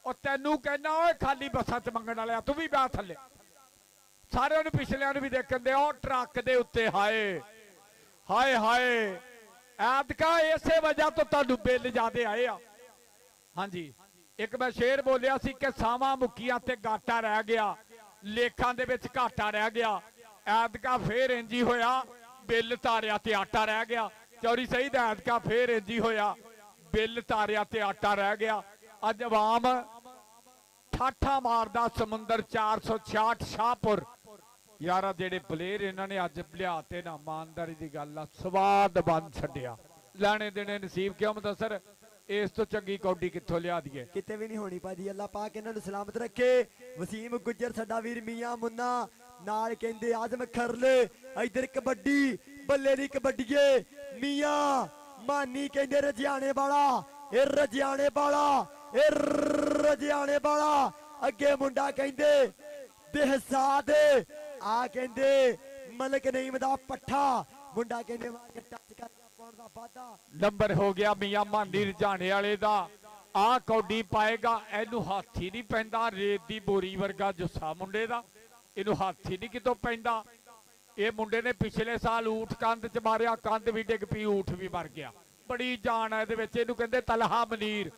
ओ तैनू कहना ओए खाली बसां च मंगण वाले तू भी बह थल्ले सारे पिछलियां नूं भी देखण दे ओ ट्रक दे उत्ते हाय हाय हाय ऐतका इसे वजह तो तुहानू बिल ज्यादा आए आ हाँ जी एक मैं शेर बोलिया सी कि सावां मुक्कियां ते घाटा रह गया लेखां दे विच घाटा रह गया ऐतका फिर इंजी होया बिल तारिया ते आटा रह गया चौरी सही ऐतका फिर इंजी होया बिल तारिया ते आटा रह गया अज अवाम ठाठा मारदा समुंदर 466 शाहपुर यारा जेडे प्लेयर इन्होंने अज लियाते ना ईमानदारी की गल स्वाद बन छड्डिया लैने देने नसीब क्यों मुदस्सर इस तो चंगी कौडी कित्थों लिया दिए किते भी नहीं होनी भाजी अल्लाह पाक इन्हां नूं सलामत रखे वसीम गुज्जर साडा वीर मियां मुन्ना नाल कहंदे आजम खरल इधर कबड्डी बल्ले दी कबड्डीए मियां मानी कहंदे रजियाणे वाला ए रजियाणे वाला ए रजियाणे वाला अगे मुंडा कहंदे बेहसाद आ कहंदे मलक नईम दा पट्ठा मुंडा कहंदे वाके टच कर पाउण दा वादा नंबर हो गया मियां मानी रजाणे वाले दा आ कौडी पाएगा इनू हाथी नहीं पैंदा रेत दी बोरी वर्गा जुस्सा मुंडे दा इनू हाथी नहीं कितों पैंदा ये मुंडे ने पिछले साल ऊठ कंध च मारिया कंध भी डिग पई ऊठ भी मर गया बड़ी जान है इहदे विच इनू कहंदे तलहा मनीर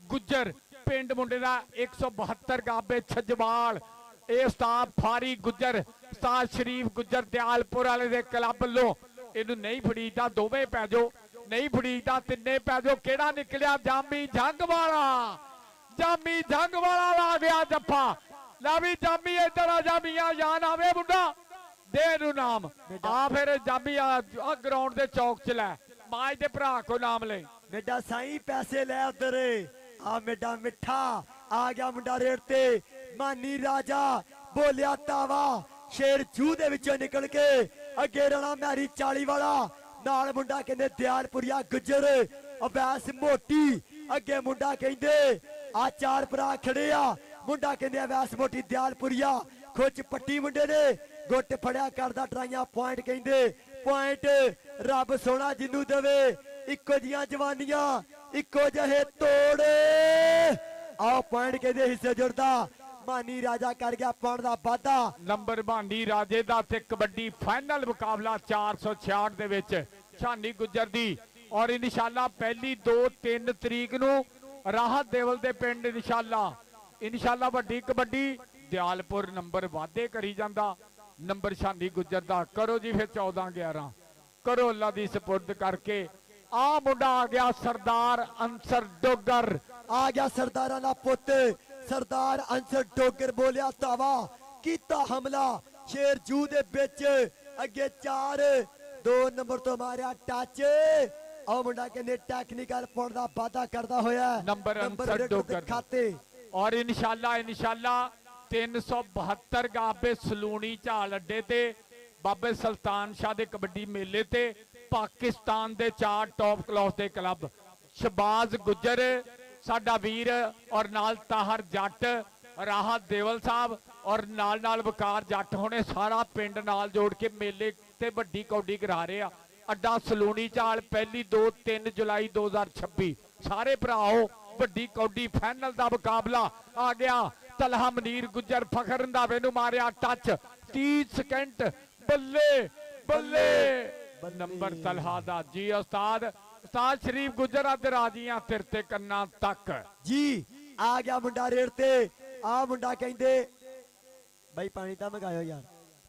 गुज्जर पिंड मुंडे दा 172 गाबे छजवाल ਇਹ ਉਸਤਾਦ ਫਾਰੀ ਗੁੱਜਰ ਉਸਤਾਦ ਸ਼ਰੀਫ ਗੁੱਜਰ ਦਿਆਲਪੁਰ ਵਾਲੇ ਦੇ ਕਲੱਬ ਵੱਲੋਂ ਇਹਨੂੰ ਨਹੀਂ ਫੜੀਦਾ ਦੋਵੇਂ ਪੈ ਜਾਓ ਨਹੀਂ ਫੜੀਦਾ ਤਿੰਨੇ ਪੈ ਜਾਓ ਕਿਹੜਾ ਨਿਕਲਿਆ ਜਾਮੀ ਜੰਗ ਵਾਲਾ ਲਾ ਗਿਆ ਜੱਫਾ ਲਾ ਵੀ ਜਾਮੀ ਇੱਧਰ ਆ ਜਾ ਮੀਆਂ ਜਾਨ ਆਵੇ ਮੁੰਡਾ ਦੇ ਨੂੰ ਨਾਮ ਆ ਫਿਰ ਜਾਮੀ ਆ ਗਰਾਊਂਡ ਦੇ ਚੌਕ ਚ ਲੈ ਮਾਜ ਦੇ ਭਰਾ ਕੋ ਨਾਮ ਲੈ ਮੇਡਾ ਸਾਈਂ ਪੈਸੇ ਲੈ ਉਧਰ ਆ ਮੇਡਾ ਮਿੱਠਾ ਆ ਗਿਆ ਮੁੰਡਾ ਰੇਡ ਤੇ मानी राजा बोलिया तावा शेर जू दे विचों निकल के अगे राणा मैरी 40 वाला नाल मुंडा कहंदे दयालपुरिया गुज्जर अवैस मोटी अगे मुंडा कहंदे आ चार भरा खड़े आ मुंडा कहंदे अवैस मोटी दयालपुरिया खुच पट्टी मुंडे ने गुट फड़िया करदा ट्राइयां पॉइंट कहंदे पॉइंट रब सोना जिन्नू देवे इक्को जियां जवानियां इक्को जहे तोड़ आओ पॉइंट कहंदे हिस्से जुड़दा मानी राजा कर गया पाउण दा वादा नंबर मानी राजे दा ते कबड्डी फाइनल मुकाबला 466 दे विच छानी गुज्जर दी और इंशाअल्लाह पहली 2-3 तरीक नू राहत देवल दे पिंड इंशाअल्लाह वड्डी कबड्डी दयालपुर नंबर वादे करी जांदा नंबर छानी गुज्जर दा करो जी फिर 14-11 करो अल्लाह दी सपुर्द करके आ मुंडा आ गया सरदार अंसर डोगर आ गया सरदारां दा पुत्त सरदार अंसर डोगर बोलिया तावा कीता हमला ਸ਼ੇਰ ਜੂ ਦੇ ਵਿੱਚ ਅੱਗੇ 4 2 ਨੰਬਰ ਤੋਂ ਮਾਰਿਆ ਟੱਚ ਉਹ ਮੁੰਡਾ ਕਹਿੰਦੇ ਟੈਕਨੀਕਲ ਪੁਆਇੰਟ ਦਾ ਵਾਅਦਾ ਕਰਦਾ ਹੋਇਆ ਨੰਬਰ ਅਨਸਰ ਡੋਗਰ ਖਾਤੇ ਔਰ ਇਨਸ਼ਾਅੱਲਾ 372 ਗਾਬੇ ਸਲੂਣੀ ਝਾਲ ਅੱਡੇ ਤੇ ਬਾਬੇ ਸੁਲਤਾਨ ਸ਼ਾਹ ਦੇ ਕਬੱਡੀ ਮੇਲੇ ਤੇ ਪਾਕਿਸਤਾਨ ਦੇ 4 ਟੌਪ ਕਲਾਸ ਦੇ ਕਲੱਬ ਸ਼ਬਾਜ਼ ਗੁੱਜਰ ਸਾਡਾ ਵੀਰ ਔਰ ਨਾਲ ਤਾਹਰ ਜੱਟ ਰਾਹਤ ਦੇਵਲ ਸਾਹਿਬ ਔਰ ਨਾਲ ਵਕਾਰ ਜੱਟ ਹੋਣੇ ਸਾਰਾ ਪਿੰਡ ਨਾਲ ਜੋੜ ਕੇ ਮੇਲੇ ਤੇ ਵੱਡੀ ਕੌਡੀ ਕਰਾ ਰਹੇ ਆ। ਅੱਡਾ ਸਲੂਣੀ ਝਾਲ ਪਹਿਲੀ 2-3 ਜੁਲਾਈ 2026 ਸਾਰੇ ਭਰਾਓ ਵੱਡੀ ਕੌਡੀ ਫਾਈਨਲ ਦਾ ਮੁਕਾਬਲਾ ਆ ਗਿਆ। ਤਲਹਾ ਮਨੀਰ ਗੁੱਜਰ ਫਖਰ ਰੰਧਾਵੇ ਨੂੰ ਮਾਰਿਆ ਟੱਚ 30 ਸਕਿੰਟ ਬੱਲੇ ਬੱਲੇ ਨੰਬਰ ਤਲਹਾ ਦਾ ਜੀ ਉਸਤਾਦ ਸ਼ਰੀਫ ਗੁੱਜਰ ਅੱਜ ਰਾਜੀਆਂ ਸਿਰ ਤੇ ਕੰਨਾਂ ਤੱਕ ਜੀ ਆ ਗਿਆ ਮੁੰਡਾ ਰੇਡ ਤੇ ਆ ਮੁੰਡਾ ਕਹਿੰਦੇ ਬਾਈ ਪਾਣੀ ਤਾਂ ਮੰਗਾਇਓ ਯਾਰ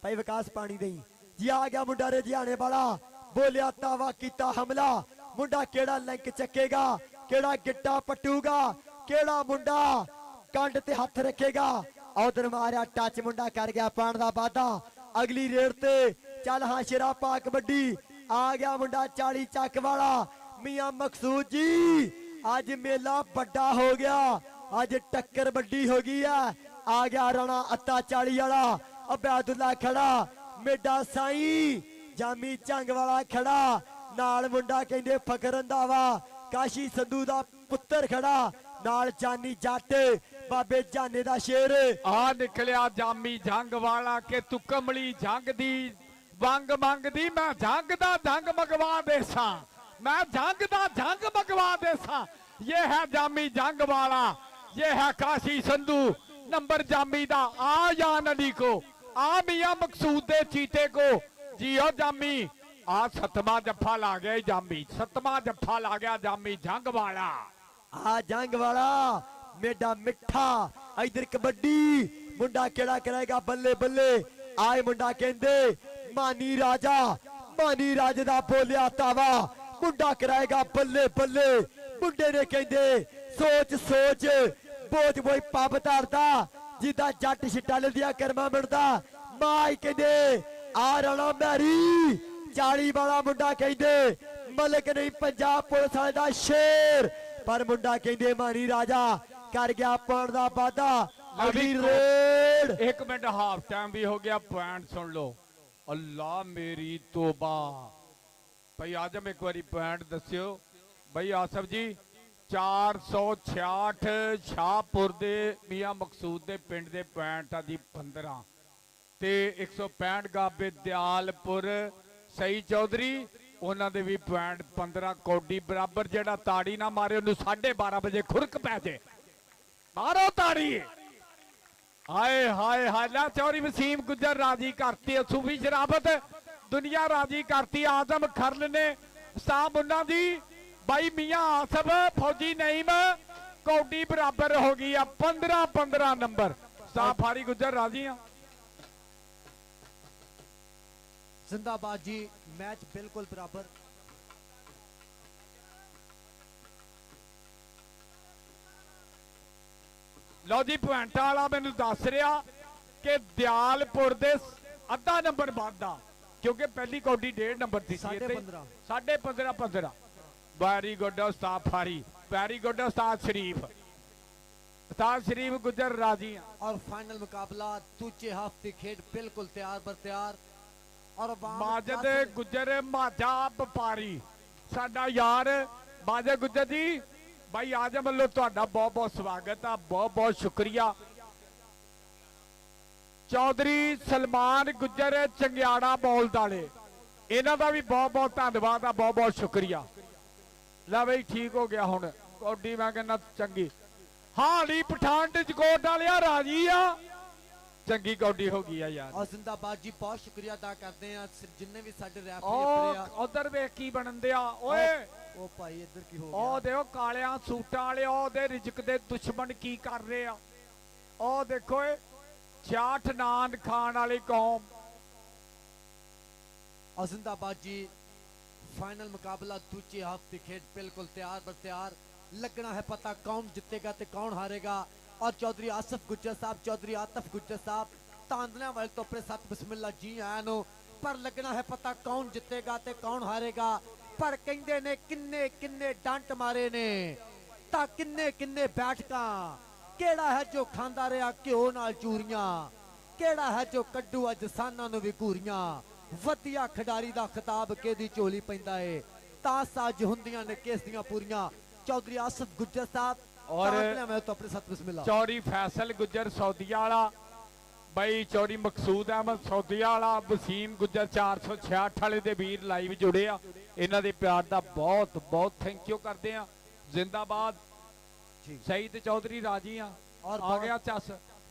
ਭਾਈ ਵਿਕਾਸ ਪਾਣੀ ਦੇਈ ਜੀ ਆ ਗਿਆ ਮੁੰਡਾ ਰਜਿਆਣੇ ਵਾਲਾ ਬੋਲਿਆ ਤਾਵਾ ਕੀਤਾ ਹਮਲਾ ਮੁੰਡਾ ਕਿਹੜਾ ਲਿੰਕ ਚੱਕੇਗਾ ਕਿਹੜਾ ਗਿੱਟਾ ਪਟੂਗਾ ਕਿਹੜਾ ਮੁੰਡਾ ਕੰਡ ਤੇ ਹੱਥ ਰੱਖੇਗਾ ਉਧਰ ਮਾਰਿਆ ਟੱਚ ਮੁੰਡਾ ਕਰ ਗਿਆ ਪਾਣ ਦਾ ਵਾਦਾ ਅਗਲੀ ਰੇਡ ਤੇ ਚੱਲ ਹਾਂ ਸ਼ੇਰਾ ਪਾ ਕਬੱਡੀ ਆ ਗਿਆ ਮੁੰਡਾ 40 ਚੱਕ ਵਾਲਾ ਮੀਆਂ ਮਕਸੂਦ ਜੀ ਅੱਜ ਮੇਲਾ ਵੱਡਾ ਹੋ ਗਿਆ ਅੱਜ ਟੱਕਰ ਵੱਡੀ ਹੋ ਗਈ ਆ ਗਿਆ ਰਾਣਾ ਅੱਤਾ 40 ਵਾਲਾ ਅਬੈਦੁੱਲਾ ਖੜਾ ਮੇਡਾ ਸਾਈ ਜਾਮੀ ਝੰਗ ਵਾਲਾ ਖੜਾ ਨਾਲ ਮੁੰਡਾ ਕਹਿੰਦੇ ਫਖਰ ਰੰਧਾਵਾ ਕਾਸ਼ੀ ਸੰਧੂ ਦਾ ਪੁੱਤਰ ਖੜਾ ਨਾਲ ਜਾਨੀ ਜੱਟ ਬਾਬੇ ਜਾਨੇ ਦਾ ਸ਼ੇਰ ਆ ਨਿਕਲਿਆ ਜਾਮੀ ਜੰਗ ਵਾਲਾ ਕਿ ਤੂੰ ਕਮਲੀ ਜੰਗ ਦੀ ਵੰਗ ਮੰਗਦੀ ਮੈਂ ਜੰਗ ਦਾ ਜੰਗ ਮਗਵਾ ਦੇਸਾਂ मैं जंग दा जंग मगवा देसा ये है जामी जंग वाला ये है काशी संधू नंबर जामी दा आ जान अली को आ मियां मकसूद दे चीते को जी ओ जामी आ 7वां जफ्फा ला गया जामी 7वां जफ्फा ला गया जामी जंग वाला आ जंग वाला मेडा मिठा इधर कबड्डी मुंडा केड़ा करेगा बल्ले बल्ले आए मुंडा कहंदे मानी राजा दा बोलिया तावा मुंडा कराएगा बल्ले बल्ले मुंडे ने कहंदे सोच सोच बोझ बोई पब तारदा जिदा जट छिट्टा लदिया करमा मिलदा माई कहंदे आ राणा मैरी 40 वाला मुंडा कहंदे मलक नहीं पंजाब पुलिस वाले दा शेर पर मुंडा कहंदे मानी राजा कर गया पाण दा वादा अगली रेड 1 मिनट हाफ टाइम भी हो गया पॉइंट सुन लो अल्लाह मेरी तौबा भाई आजम एक बारी पॉइंट दस्यो भाई आसफ जी 466 शाहपुर दे मियां मकसूद दे पिंड दे पॉइंट आ जी 15 ते 165 गाबे दयालपुर सही चौधरी उन्हां दे भी पॉइंट 15 कौडी बराबर जेड़ा ताड़ी ना मारे उन्हें 12:30 बजे खुरक पै जे मारो ताड़ी हाय हाय हाय ला चौरी वसीम गुजर राजी करती सूफी शराफत दुनिया राजी करती आजम खरल ने साहब उन्हों दी भाई मियां आसफ फौजी नईम कौडी बराबर हो गई 15-15 नंबर साहब फारी गुजर राजी हाँ जिंदाबाद जी मैच बिल्कुल बराबर लो जी पॉइंटा वाला मैनू दस रहा कि दयालपुर दे अद्धा नंबर वाधा क्योंकि पहली कौडी 1.5 नंबर थी 15.5 वेरी गुड उस्ताद फारी वेरी गुड उस्ताद शरीफ गुजर राजी और फाइनल मुकाबला दूजे हाफ की खेड बिल्कुल तैयार बर तैयार और माजिद गुजर माझा व्यापारी साडा यार माजिद गुजर जी भाई आजम वालों तुहाडा बहुत बहुत स्वागत है बहुत बहुत शुक्रिया चौधरी सलमान गुजर चंगियाड़ा बॉल वाले इन्हों का भी बहुत बहुत धन्यवाद है बहुत बहुत शुक्रिया ला बई ठीक हो गया हुण कौडी मैं कहना चंगी हाली पठान टचकोट वाले राजी आ चंगी कौडी हो गई है यार और जिंदाबाद जी बहुत शुक्रिया अदा करते हैं जिन्ने भी साडे रेफरी उधर वेख की बनन दिया ओए ओ भाई इधर की हो गया ओ देखो कालियां सूटां वाले ओ दे रिजक दे दुश्मन की कर रहे आ ओ देखो जाट नान खान वाली कौम और जिंदाबाद जी फाइनल मुकाबला दूजे हाफ की खेड बिल्कुल तैयार बर तैयार लगना है पता कौन जीतेगा तो कौन हारेगा और चौधरी आसफ गुज्जर साहब चौधरी आतफ गुज्जर साहब ਤਾਂਦਲਿਆਂ ਵਾਲੇ ਤੋਂ ਆਪਣੇ ਸੱਤ ਬਿਸਮਿਲ੍ਲਾ ਜੀ ਆਇਆਂ ਨੂੰ। ਪਰ ਲੱਗਣਾ ਹੈ ਪਤਾ ਕੌਣ ਜਿੱਤੇਗਾ ਤੇ ਕੌਣ ਹਾਰੇਗਾ। ਪਰ ਕਹਿੰਦੇ ਨੇ ਕਿੰਨੇ ਕਿੰਨੇ ਡੰਟ ਮਾਰੇ ਨੇ ਤਾਂ ਕਿੰਨੇ ਕਿੰਨੇ ਬੈਠਕਾਂ। ਕਿਹੜਾ ਹੈ ਜੋ ਖਾਂਦਾ ਰਿਹਾ ਘਿਓ ਨਾਲ ਚੂਰੀਆਂ, ਕਿਹੜਾ ਹੈ ਜੋ ਕੱਢੂ ਅੱਜ ਸਾਨਾਂ ਨੂੰ ਵੀ ਘੂਰੀਆਂ। ਵਧੀਆ ਖਿਡਾਰੀ ਦਾ ਖਿਤਾਬ ਕਿਹਦੀ ਝੋਲੀ ਪੈਂਦਾ ਏ, ਤਾਂ ਸੱਜ ਹੁੰਦੀਆਂ ਨੇ ਕਿਸ ਦੀਆਂ ਪੂਰੀਆਂ। ਚੌਧਰੀ ਆਸਫ ਗੁੱਜਰ ਸਾਹਿਬ ਔਰ ਮੈਂ ਤਾਂ ਆਪਣੇ ਸੱਤ ਬਿਸਮਿਲ੍ਲਾ। ਚੌਰੀ ਫੈਸਲ ਗੁੱਜਰ ਸੌਦੀਆ ਵਾਲਾ ਬਈ, ਚੌਰੀ ਮਕਸੂਦ ਅਹਿਮਦ ਸੌਦੀਆ ਵਾਲਾ, ਵਸੀਮ ਗੁੱਜਰ 466 ਵਾਲੇ ਦੇ ਵੀਰ ਲਾਈਵ ਜੁੜੇ ਆ। ਇਹਨਾਂ ਦੇ ਪਿਆਰ ਦਾ ਬਹੁਤ ਬਹੁਤ ਥੈਂਕ ਯੂ ਕਰਦੇ ਆ। ਜ਼ਿੰਦਾਬਾਦ ਸਈਦ ਚੌਧਰੀ ਰਾਜੀ ਆ। ਔਰ ਆ ਗਿਆ ਚੱਸ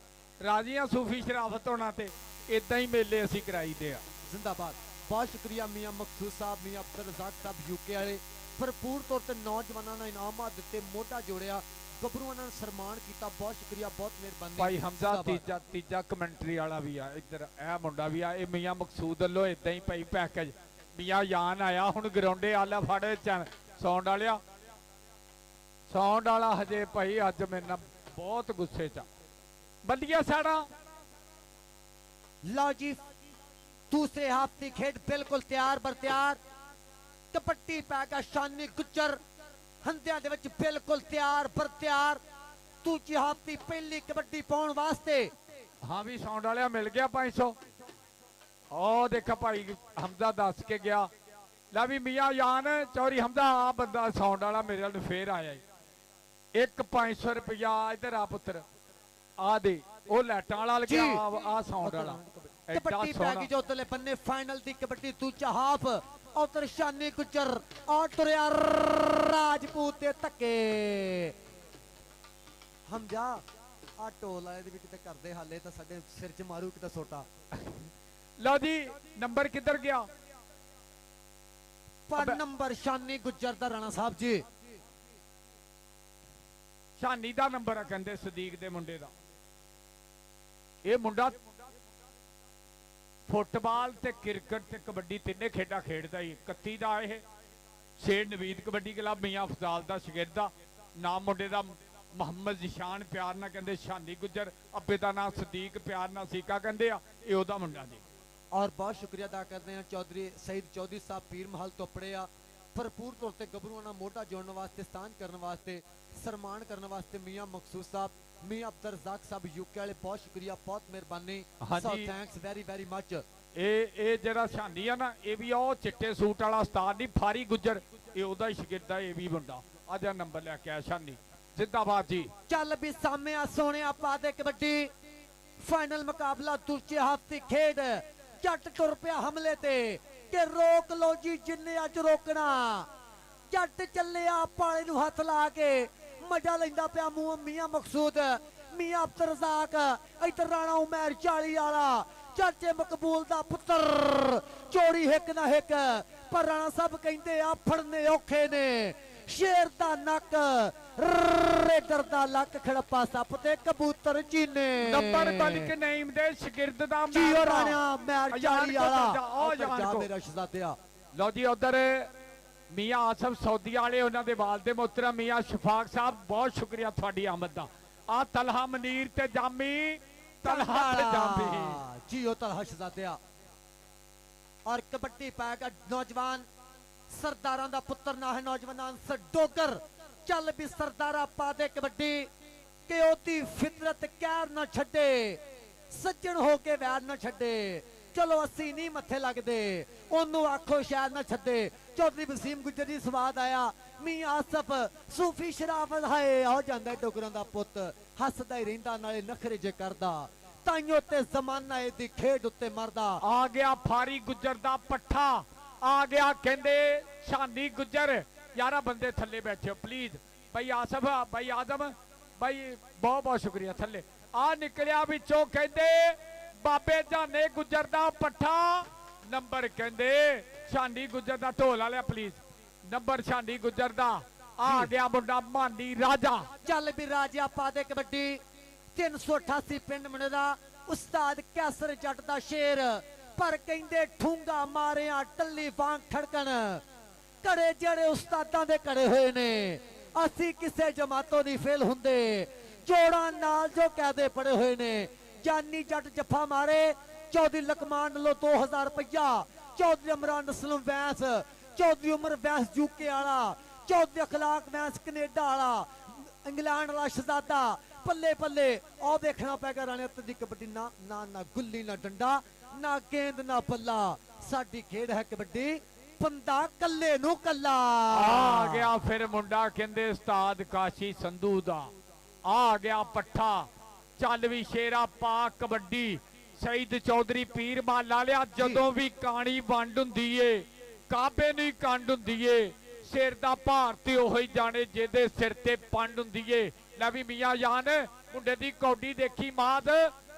ਰਾਜੀ ਆ ਸੂਫੀ ਸ਼ਰਾਫਤ ਹੋਣਾ ਤੇ ਇਦਾਂ ਹੀ ਮੇਲੇ ਅਸੀਂ ਕਰਾਈਦੇ ਆ। ਜ਼ਿੰਦਾਬਾਦ। ਬਹੁਤ ਸ਼ੁਕਰੀਆ ਮੀਆਂ ਮਕਸੂਦ ਸਾਹਿਬ, ਮੀਆਂ ਅਬਦੁਲ ਰਜ਼ਾਕ ਸਾਹਿਬ ਯੂਕੇ ਵਾਲੇ। ਭਰਪੂਰ ਤੌਰ ਤੇ ਨੌਜਵਾਨਾਂ ਨੂੰ ਇਨਾਮਾਂ ਦਿੱਤੇ, ਮੋਢਾ ਜੋੜਿਆ, ਗੱਭਰੂਆਂ ਨੂੰ ਸਨਮਾਨ ਕੀਤਾ। ਬਹੁਤ ਸ਼ੁਕਰੀਆ, ਬਹੁਤ ਮਿਹਰਬਾਨੀ। ਭਾਈ ਹਮਜ਼ਾ ਤੀਜਾ ਕਮੈਂਟਰੀ ਵਾਲਾ ਵੀ ਆ ਇੱਧਰ, ਇਹ ਮੁੰਡਾ ਵੀ ਆ। ਇਹ ਮੀਆਂ ਮਕਸੂਦ ਵੱਲੋਂ ਇਦਾਂ ਹੀ ਭਾਈ ਪੈਕੇਜ ਮੀਆਂ ਜਾਨ ਆਇਆ ਹੁਣ ਗਰਾਉਂਡੇ ਆਲਾ ਫੜ ਸਾਊਂਡ ਵਾਲਿਆ। ਸਾਊਂਡ ਵਾਲਾ ਹਜੇ ਭਾਈ ਅੱਜ ਮੇਰੇ ਨਾਲ ਬਹੁਤ ਗੁੱਸੇ ਚ ਬੱਲੀਆ ਸਾੜਾ। ਲਓ ਜੀ, ਦੂਸਰੇ ਹਾਫ ਦੀ ਖੇਡ ਬਿਲਕੁਲ ਤਿਆਰ ਬਰ ਤਿਆਰ। ਕਪੱਟੀ ਪੈ ਗਿਆ ਸ਼ਾਨੀ ਗੁੱਜਰ ਹੰਦਿਆਂ ਦੇ ਵਿੱਚ ਬਿਲਕੁਲ ਤਿਆਰ ਬਰ ਤਿਆਰ। ਦੂਜੀ ਹਾਫ ਦੀ ਪਹਿਲੀ ਕਬੱਡੀ ਪਾਉਣ ਵਾਸਤੇ ਹਾਂ ਵੀ ਸਾਊਂਡ ਵਾਲਿਆ ਮਿਲ ਗਿਆ 500। ਉਹ ਦੇਖਾ ਭਾਈ ਹਮਜ਼ਾ ਦੱਸ ਕੇ ਗਿਆ। ਲੈ ਵੀ ਮੀਆਂ ਜਾਨ ਚੌਰੀ ਹਮਜ਼ਾ ਆ ਬੰਦਾ ਸਾਊਂਡ ਵਾਲਾ ਮੇਰੇ ਨਾਲ ਫੇਰ ਆਇਆ ਈ। ਇੱਕ 500 ਰੁਪਇਆ ਇੱਧਰ ਆ ਪੁੱਤਰ ਆ ਦੇ। ਉਹ ਲੈਟਾਂ ਵਾਲਾ ਲੱਗਿਆ ਆ ਸਾਊਂਡ ਵਾਲਾ। ਕਬੱਡੀ ਪੈ ਗਈ ਜੋ ਉਤਲੇ ਬੰਨੇ ਫਾਈਨਲ ਦੀ ਕਬੱਡੀ ਦੂਜਾ ਹਾਫ। ਉਧਰ ਸ਼ਾਨੀ ਗੁੱਜਰ ਆ ਤੁਰਿਆ ਰਾਜਪੂਤ ਦੇ ਧੱਕੇ। ਹਮਜ਼ਾ ਆ ਢੋਲ ਇਹਦੇ ਵਿੱਚ ਤੇ ਕਰਦੇ ਹਾਲੇ ਤਾਂ ਸਾਡੇ ਸਿਰ 'ਚ ਮਾਰੂ ਕਿਤੇ ਸੋਟਾ। ਲਓ ਜੀ ਨੰਬਰ ਕਿੱਧਰ ਗਿਆ? ਪਰ ਨੰਬਰ ਸ਼ਾਨੀ ਗੁੱਜਰ ਦਾ ਰਾਣਾ ਸਾਹਿਬ ਜੀ। ਸ਼ਾਨੀ ਦਾ ਨੰਬਰ ਆ ਕਹਿੰਦੇ ਸਦੀਕ ਦੇ ਮੁੰਡੇ ਦਾ। ਇਹ ਮੁੰਡਾ ਫੁੱਟਬਾਲ ਤੇ ਕ੍ਰਿਕਟ ਤੇ ਕਬੱਡੀ ਤਿੰਨੇ ਖੇਡਾਂ ਖੇਡਦਾ ਹੀ। 31 ਦਾ ਇਹ ਸ਼ੇਰ ਨਵੀਦ ਕਬੱਡੀ ਕਲੱਬ ਮੀਆਂ ਫਜ਼ਾਲ ਦਾ ਸ਼ਾਗਿਰਦ ਦਾ। ਨਾਮ ਮੁੰਡੇ ਦਾ ਮੁਹੰਮਦ ਜਿਸ਼ਾਨ, ਪਿਆਰ ਨਾਲ ਕਹਿੰਦੇ ਸ਼ਾਨੀ ਗੁੱਜਰ। ਅੱਬੇ ਦਾ ਨਾਮ ਸਦੀਕ, ਪਿਆਰ ਨਾਲ ਸੀਕਾ ਕਹਿੰਦੇ ਆ। ਇਹ ਉਹਦਾ ਮੁੰਡਾ ਜੀ। ਔਰ ਬਹੁਤ ਸ਼ੁਕਰੀਆ ਅਦਾ ਕਰਦੇ ਹਾਂ ਚੌਧਰੀ ਸਈਦ ਚੌਧਰੀ ਸਾਹਿਬ ਪੀਰ ਮਹਲ ਤੋਂ ਪੜੇ ਆ। ਭਰਪੂਰ ਤੌਰ ਤੇ ਗੱਭਰੂਆਂ ਨਾਲ ਮੋਢਾ ਜੋੜਨ ਵਾਸਤੇ, ਸਥਾਨ ਕਰਨ ਵਾਸਤੇ, ਸਨਮਾਨ ਕਰਨ ਵਾਸਤੇ ਮੀਆਂ ਮਕਸੂਦ ਸਾਹਿਬ, ਮੀਆਂ ਅਬਦੁਲ ਰਜ਼ਾਕ ਸਾਹਿਬ ਯੂਕੇ ਵਾਲੇ ਬਹੁਤ ਸ਼ੁਕਰੀਆ, ਬਹੁਤ ਮਿਹਰਬਾਨੀ। So thanks very very much. ਇਹ ਜਿਹੜਾ ਸ਼ਾਨੀ ਆ ਨਾ, ਇਹ ਵੀ ਉਹ ਚਿੱਟੇ ਸੂਟ ਵਾਲਾ ਉਸਤਾਦ ਨਹੀਂ ਫਾਰੀ ਗੁੱਜਰ, ਇਹ ਉਹਦਾ ਹੀ ਸ਼ਾਗਿਰਦ ਆ। ਇਹ ਵੀ ਮੁੰਡਾ ਅੱਜ ਨੰਬਰ ਲੈ ਕੇ ਆਇਆ ਸ਼ਾਨੀ। ਜ਼ਿੰਦਾਬਾਦ ਜੀ। ਚੱਲ ਵੀ ਸਾਹਮਣੇ ਸੋਹਣਿਆ ਪਾ ਦੇ ਕਬੱਡੀ ਫਾਈਨਲ ਮੁਕਾਬਲਾ ਦੂਜੇ ਹਾਫ ਦੀ ਖੇਡ। ਜੱਟ ਤੁਰ ਪਿਆ ਹਮਲੇ ਤੇ ਕਿ ਰੋਕ ਲੋ ਜੀ ਜਿੰਨੇ ਅੱਜ ਰੋਕਣਾ। ਜੱਟ ਚੱਲਿਆ ਪਾਲੇ ਨੂੰ ਹੱਥ ਲਾ ਕੇ, ਮਜ਼ਾ ਲੈਂਦਾ ਪਿਆ ਮੂੰਹ ਮੀਆਂ ਮਕਸੂਦ, ਮੀਆਂ ਅਬਦੁਲ ਰਜ਼ਾਕ, ਇੱਧਰ ਰਾਣਾ ਉਮਰ 40 ਵਾਲਾ, ਚਾਚੇ ਮਕਬੂਲ ਦਾ ਪੁੱਤਰ। ਚੋਰੀ ਹਿੱਕ ਨਾ ਹਿੱਕ, ਪਰ ਰਾਣਾ ਸਾਹਿਬ ਕਹਿੰਦੇ ਆ ਫੜਨੇ ਔਖੇ ਨੇ। ਸ਼ੇਰ ਦਾ ਨੱਕ, ਰੇਡਰ ਦਾ ਲੱਕ, ਖੜੱਪਾ ਸੱਪ ਤੇ ਕਬੂਤਰ ਚੀਨੇ। ਨੰਬਰ ਬਣ ਕੇ ਨਈਮ ਦੇ ਸ਼ਾਗਿਰਦ ਦਾ ਜੀਓ ਰਾਣਾ ਮੈਰ 40 ਵਾਲਾ। ਉਹ ਜਾਨ ਕੋ ਮੇਰਾ ਸ਼ਹਜ਼ਾਦਿਆ। ਲਓ ਜੀ ਉਧਰ ਮੀਆਂ ਆਸਫ ਸੌਦੀਆ ਵਾਲੇ, ਉਹਨਾਂ ਦੇ ਵਾਲਦੇ ਮੁਹਤਰਮ ਮੀਆਂ ਸ਼ਫਾਕ ਸਾਹਿਬ, ਬਹੁਤ ਸ਼ੁਕਰੀਆ ਤੁਹਾਡੀ ਆਮਦ ਦਾ। ਆ ਤਲਹਾ ਮਨੀਰ ਤੇ ਜਾਮੀ, ਤਲਹਾ ਤੇ ਜਾਮੀ। ਜੀਓ ਤਲਹਾ ਸ਼ਹਜ਼ਾਦਿਆ। ਔਰ ਕਬੱਡੀ ਪਾਏਗਾ ਨੌਜਵਾਨ ਸਰਦਾਰਾਂ ਦਾ ਪੁੱਤਰ ਨਾ ਹੈ ਨੌਜਵਾਨ ਡੋਗਰ। ਚੱਲ ਵੀ ਸਰਦਾਰਾ ਪਾ ਦੇ ਕਬੱਡੀ ਕਿ ਉਹਦੀ ਫਿਤਰਤ ਕਹਿਰ ਨਾ ਛੱਡੇ, ਸੱਜਣ ਹੋ ਕੇ ਵੈਰ ਨਾ ਛੱਡੇ। ਚਲੋ ਅਸੀਂ ਨਹੀਂ ਮੱਥੇ ਲੱਗਦੇ, ਉਹਨੂੰ ਆਖੋ ਸ਼ਾਇਦ ਨਾ ਛੱਡੇ। ਚੌਧਰੀ ਵਸੀਮ ਗੁੱਜਰ ਜੀ ਸਵਾਦ ਆਇਆ। ਮੀਆਂ ਆਸਫ ਸੂਫੀ ਸ਼ਰਾਫਤ ਹਾਏ ਹੋ ਜਾਂਦਾ ਡੋਗਰਾਂ ਦਾ ਪੁੱਤ, ਹੱਸਦਾ ਹੀ ਰਹਿੰਦਾ ਨਾਲੇ ਨਖਰੇ ਜੇ ਕਰਦਾ। ਤਾਈਓ ਤੇ ਜ਼ਮਾਨਾ ਇਹਦੀ ਖੇਡ ਉੱਤੇ ਮਰਦਾ। ਆ ਗਿਆ ਫਾਰੀ ਗੁੱਜਰ ਦਾ ਪੱਠਾ, ਆ ਗਿਆ ਕਹਿੰਦੇ ਸ਼ਾਨੀ ਗੁੱਜਰ। 11 ਬੰਦੇ ਥੱਲੇ ਬੈਠੇ ਪਲੀਜ਼। ਭਾਈ ਆਸਫ, ਭਾਈ ਆਦਮ, ਭਾਈ ਬਹੁਤ ਬਹੁਤ ਸ਼ੁਕਰੀਆ। ਥੱਲੇ ਆ ਨਿਕਲਿਆ ਵਿੱਚੋਂ ਕਹਿੰਦੇ ਬਾਬੇ ਜਾਨੇ ਗੁੱਜਰ ਦਾ ਪੱਠਾ। ਨੰਬਰ ਕਹਿੰਦੇ ਸ਼ਾਨੀ ਗੁੱਜਰ ਦਾ। ਢੋਲ ਵਾਲਿਆ ਪਲੀਜ਼, ਨੰਬਰ ਸ਼ਾਨੀ ਗੁੱਜਰ ਦਾ। ਆ ਗਿਆ ਮੁੰਡਾ ਮਾਨੀ ਰਾਜਾ। ਚੱਲ ਵੀ ਰਾਜਾ ਪਾ ਦੇ ਕਬੱਡੀ। 388 ਪਿੰਡ ਮਨੇ ਦਾ ਉਸਤਾਦ ਕੈਸਰ ਜੱਟ ਦਾ ਸ਼ੇਰ। ਪਰ ਕਹਿੰਦੇ ਠੂੰਗਾ ਮਾਰਿਆ ਟੱਲੀ ਵਾਂਗ ਠੜਕਣ। ਘੜੇ ਜਿਹੜੇ ਉਸਤਾਦਾਂ ਦੇ ਘੜੇ ਹੋਏ ਨੇ, ਅਸੀਂ ਕਿਸੇ ਜਮਾਤੋਂ ਨਹੀਂ ਫੇਲ ਹੁੰਦੇ। ਜੋੜਾਂ ਨਾਲ ਜੋ ਕਾਇਦੇ ਪੜੇ ਹੋਏ ਨੇ, ਜਾਨੀ ਜੱਟ ਜੱਫਾ ਮਾਰੇ। ਚੌਧਰੀ ਲਕਮਾਨ ਵੱਲੋਂ 2000 ਰੁਪਇਆ। ਚੌਧਰੀ ਇਮਰਾਨ ਨਸਲਮ ਵੈਂਸ, ਚੌਧਰੀ ਉਮਰ ਵੈਂਸ ਯੂਕੇ ਵਾਲਾ, ਚੌਧਰੀ ਅਖਲਾਕ ਵੈਂਸ ਕੈਨੇਡਾ ਵਾਲਾ, ਇੰਗਲੈਂਡ ਵਾਲਾ ਸ਼ਹਜ਼ਾਦਾ। ਪੱਲੇ ਪੱਲੇ ਆ ਵੇਖਣਾ ਪੈਗਾ ਰਾਣੇ ਉੱਤੇ ਦੀ ਕਬੱਡੀ। ਨਾ ਨਾ ਨਾ ਗੁੱਲੀ ਨਾ ਡੰਡਾ ਨਾ ਗੇਂਦ ਨਾ ਪੱਲਾ। ਸਾਡੀ ਖੇਡ ਹੈ ਕਬੱਡੀ, ਬੰਦਾ ਕੱਲੇ ਨੂੰ ਕੱਲਾ। ਆ ਗਿਆ ਫਿਰ ਮੁੰਡਾ ਕਹਿੰਦੇ ਉਸਤਾਦ ਕਾਸ਼ੀ ਸੰਧੂ ਦਾ। ਆ ਗਿਆ ਪੱਠਾ, ਚੱਲ ਵੀ ਸ਼ੇਰਾ ਪਾ ਕਬੱਡੀ। ਸਈਦ ਚੌਧਰੀ ਪੀਰ ਮਾਲਾ ਲਿਆ। ਜਦੋਂ ਵੀ ਕਾਣੀ ਵੰਡ ਹੁੰਦੀ ਏ, ਕਾਬੇ ਨੂੰ ਹੀ ਕੰਡ ਹੁੰਦੀ ਏ। ਸਿਰ ਦਾ ਭਾਰ ਤੇ ਉਹੀ ਜਾਣੇ ਜਿਹਦੇ ਸਿਰ ਤੇ ਪੰਡ ਹੁੰਦੀ ਏ। ਲੈ ਵੀ ਮੀਆਂ ਜਾਨ ਮੁੰਡੇ ਦੀ ਕੌਡੀ ਦੇਖੀ ਮਾਦ।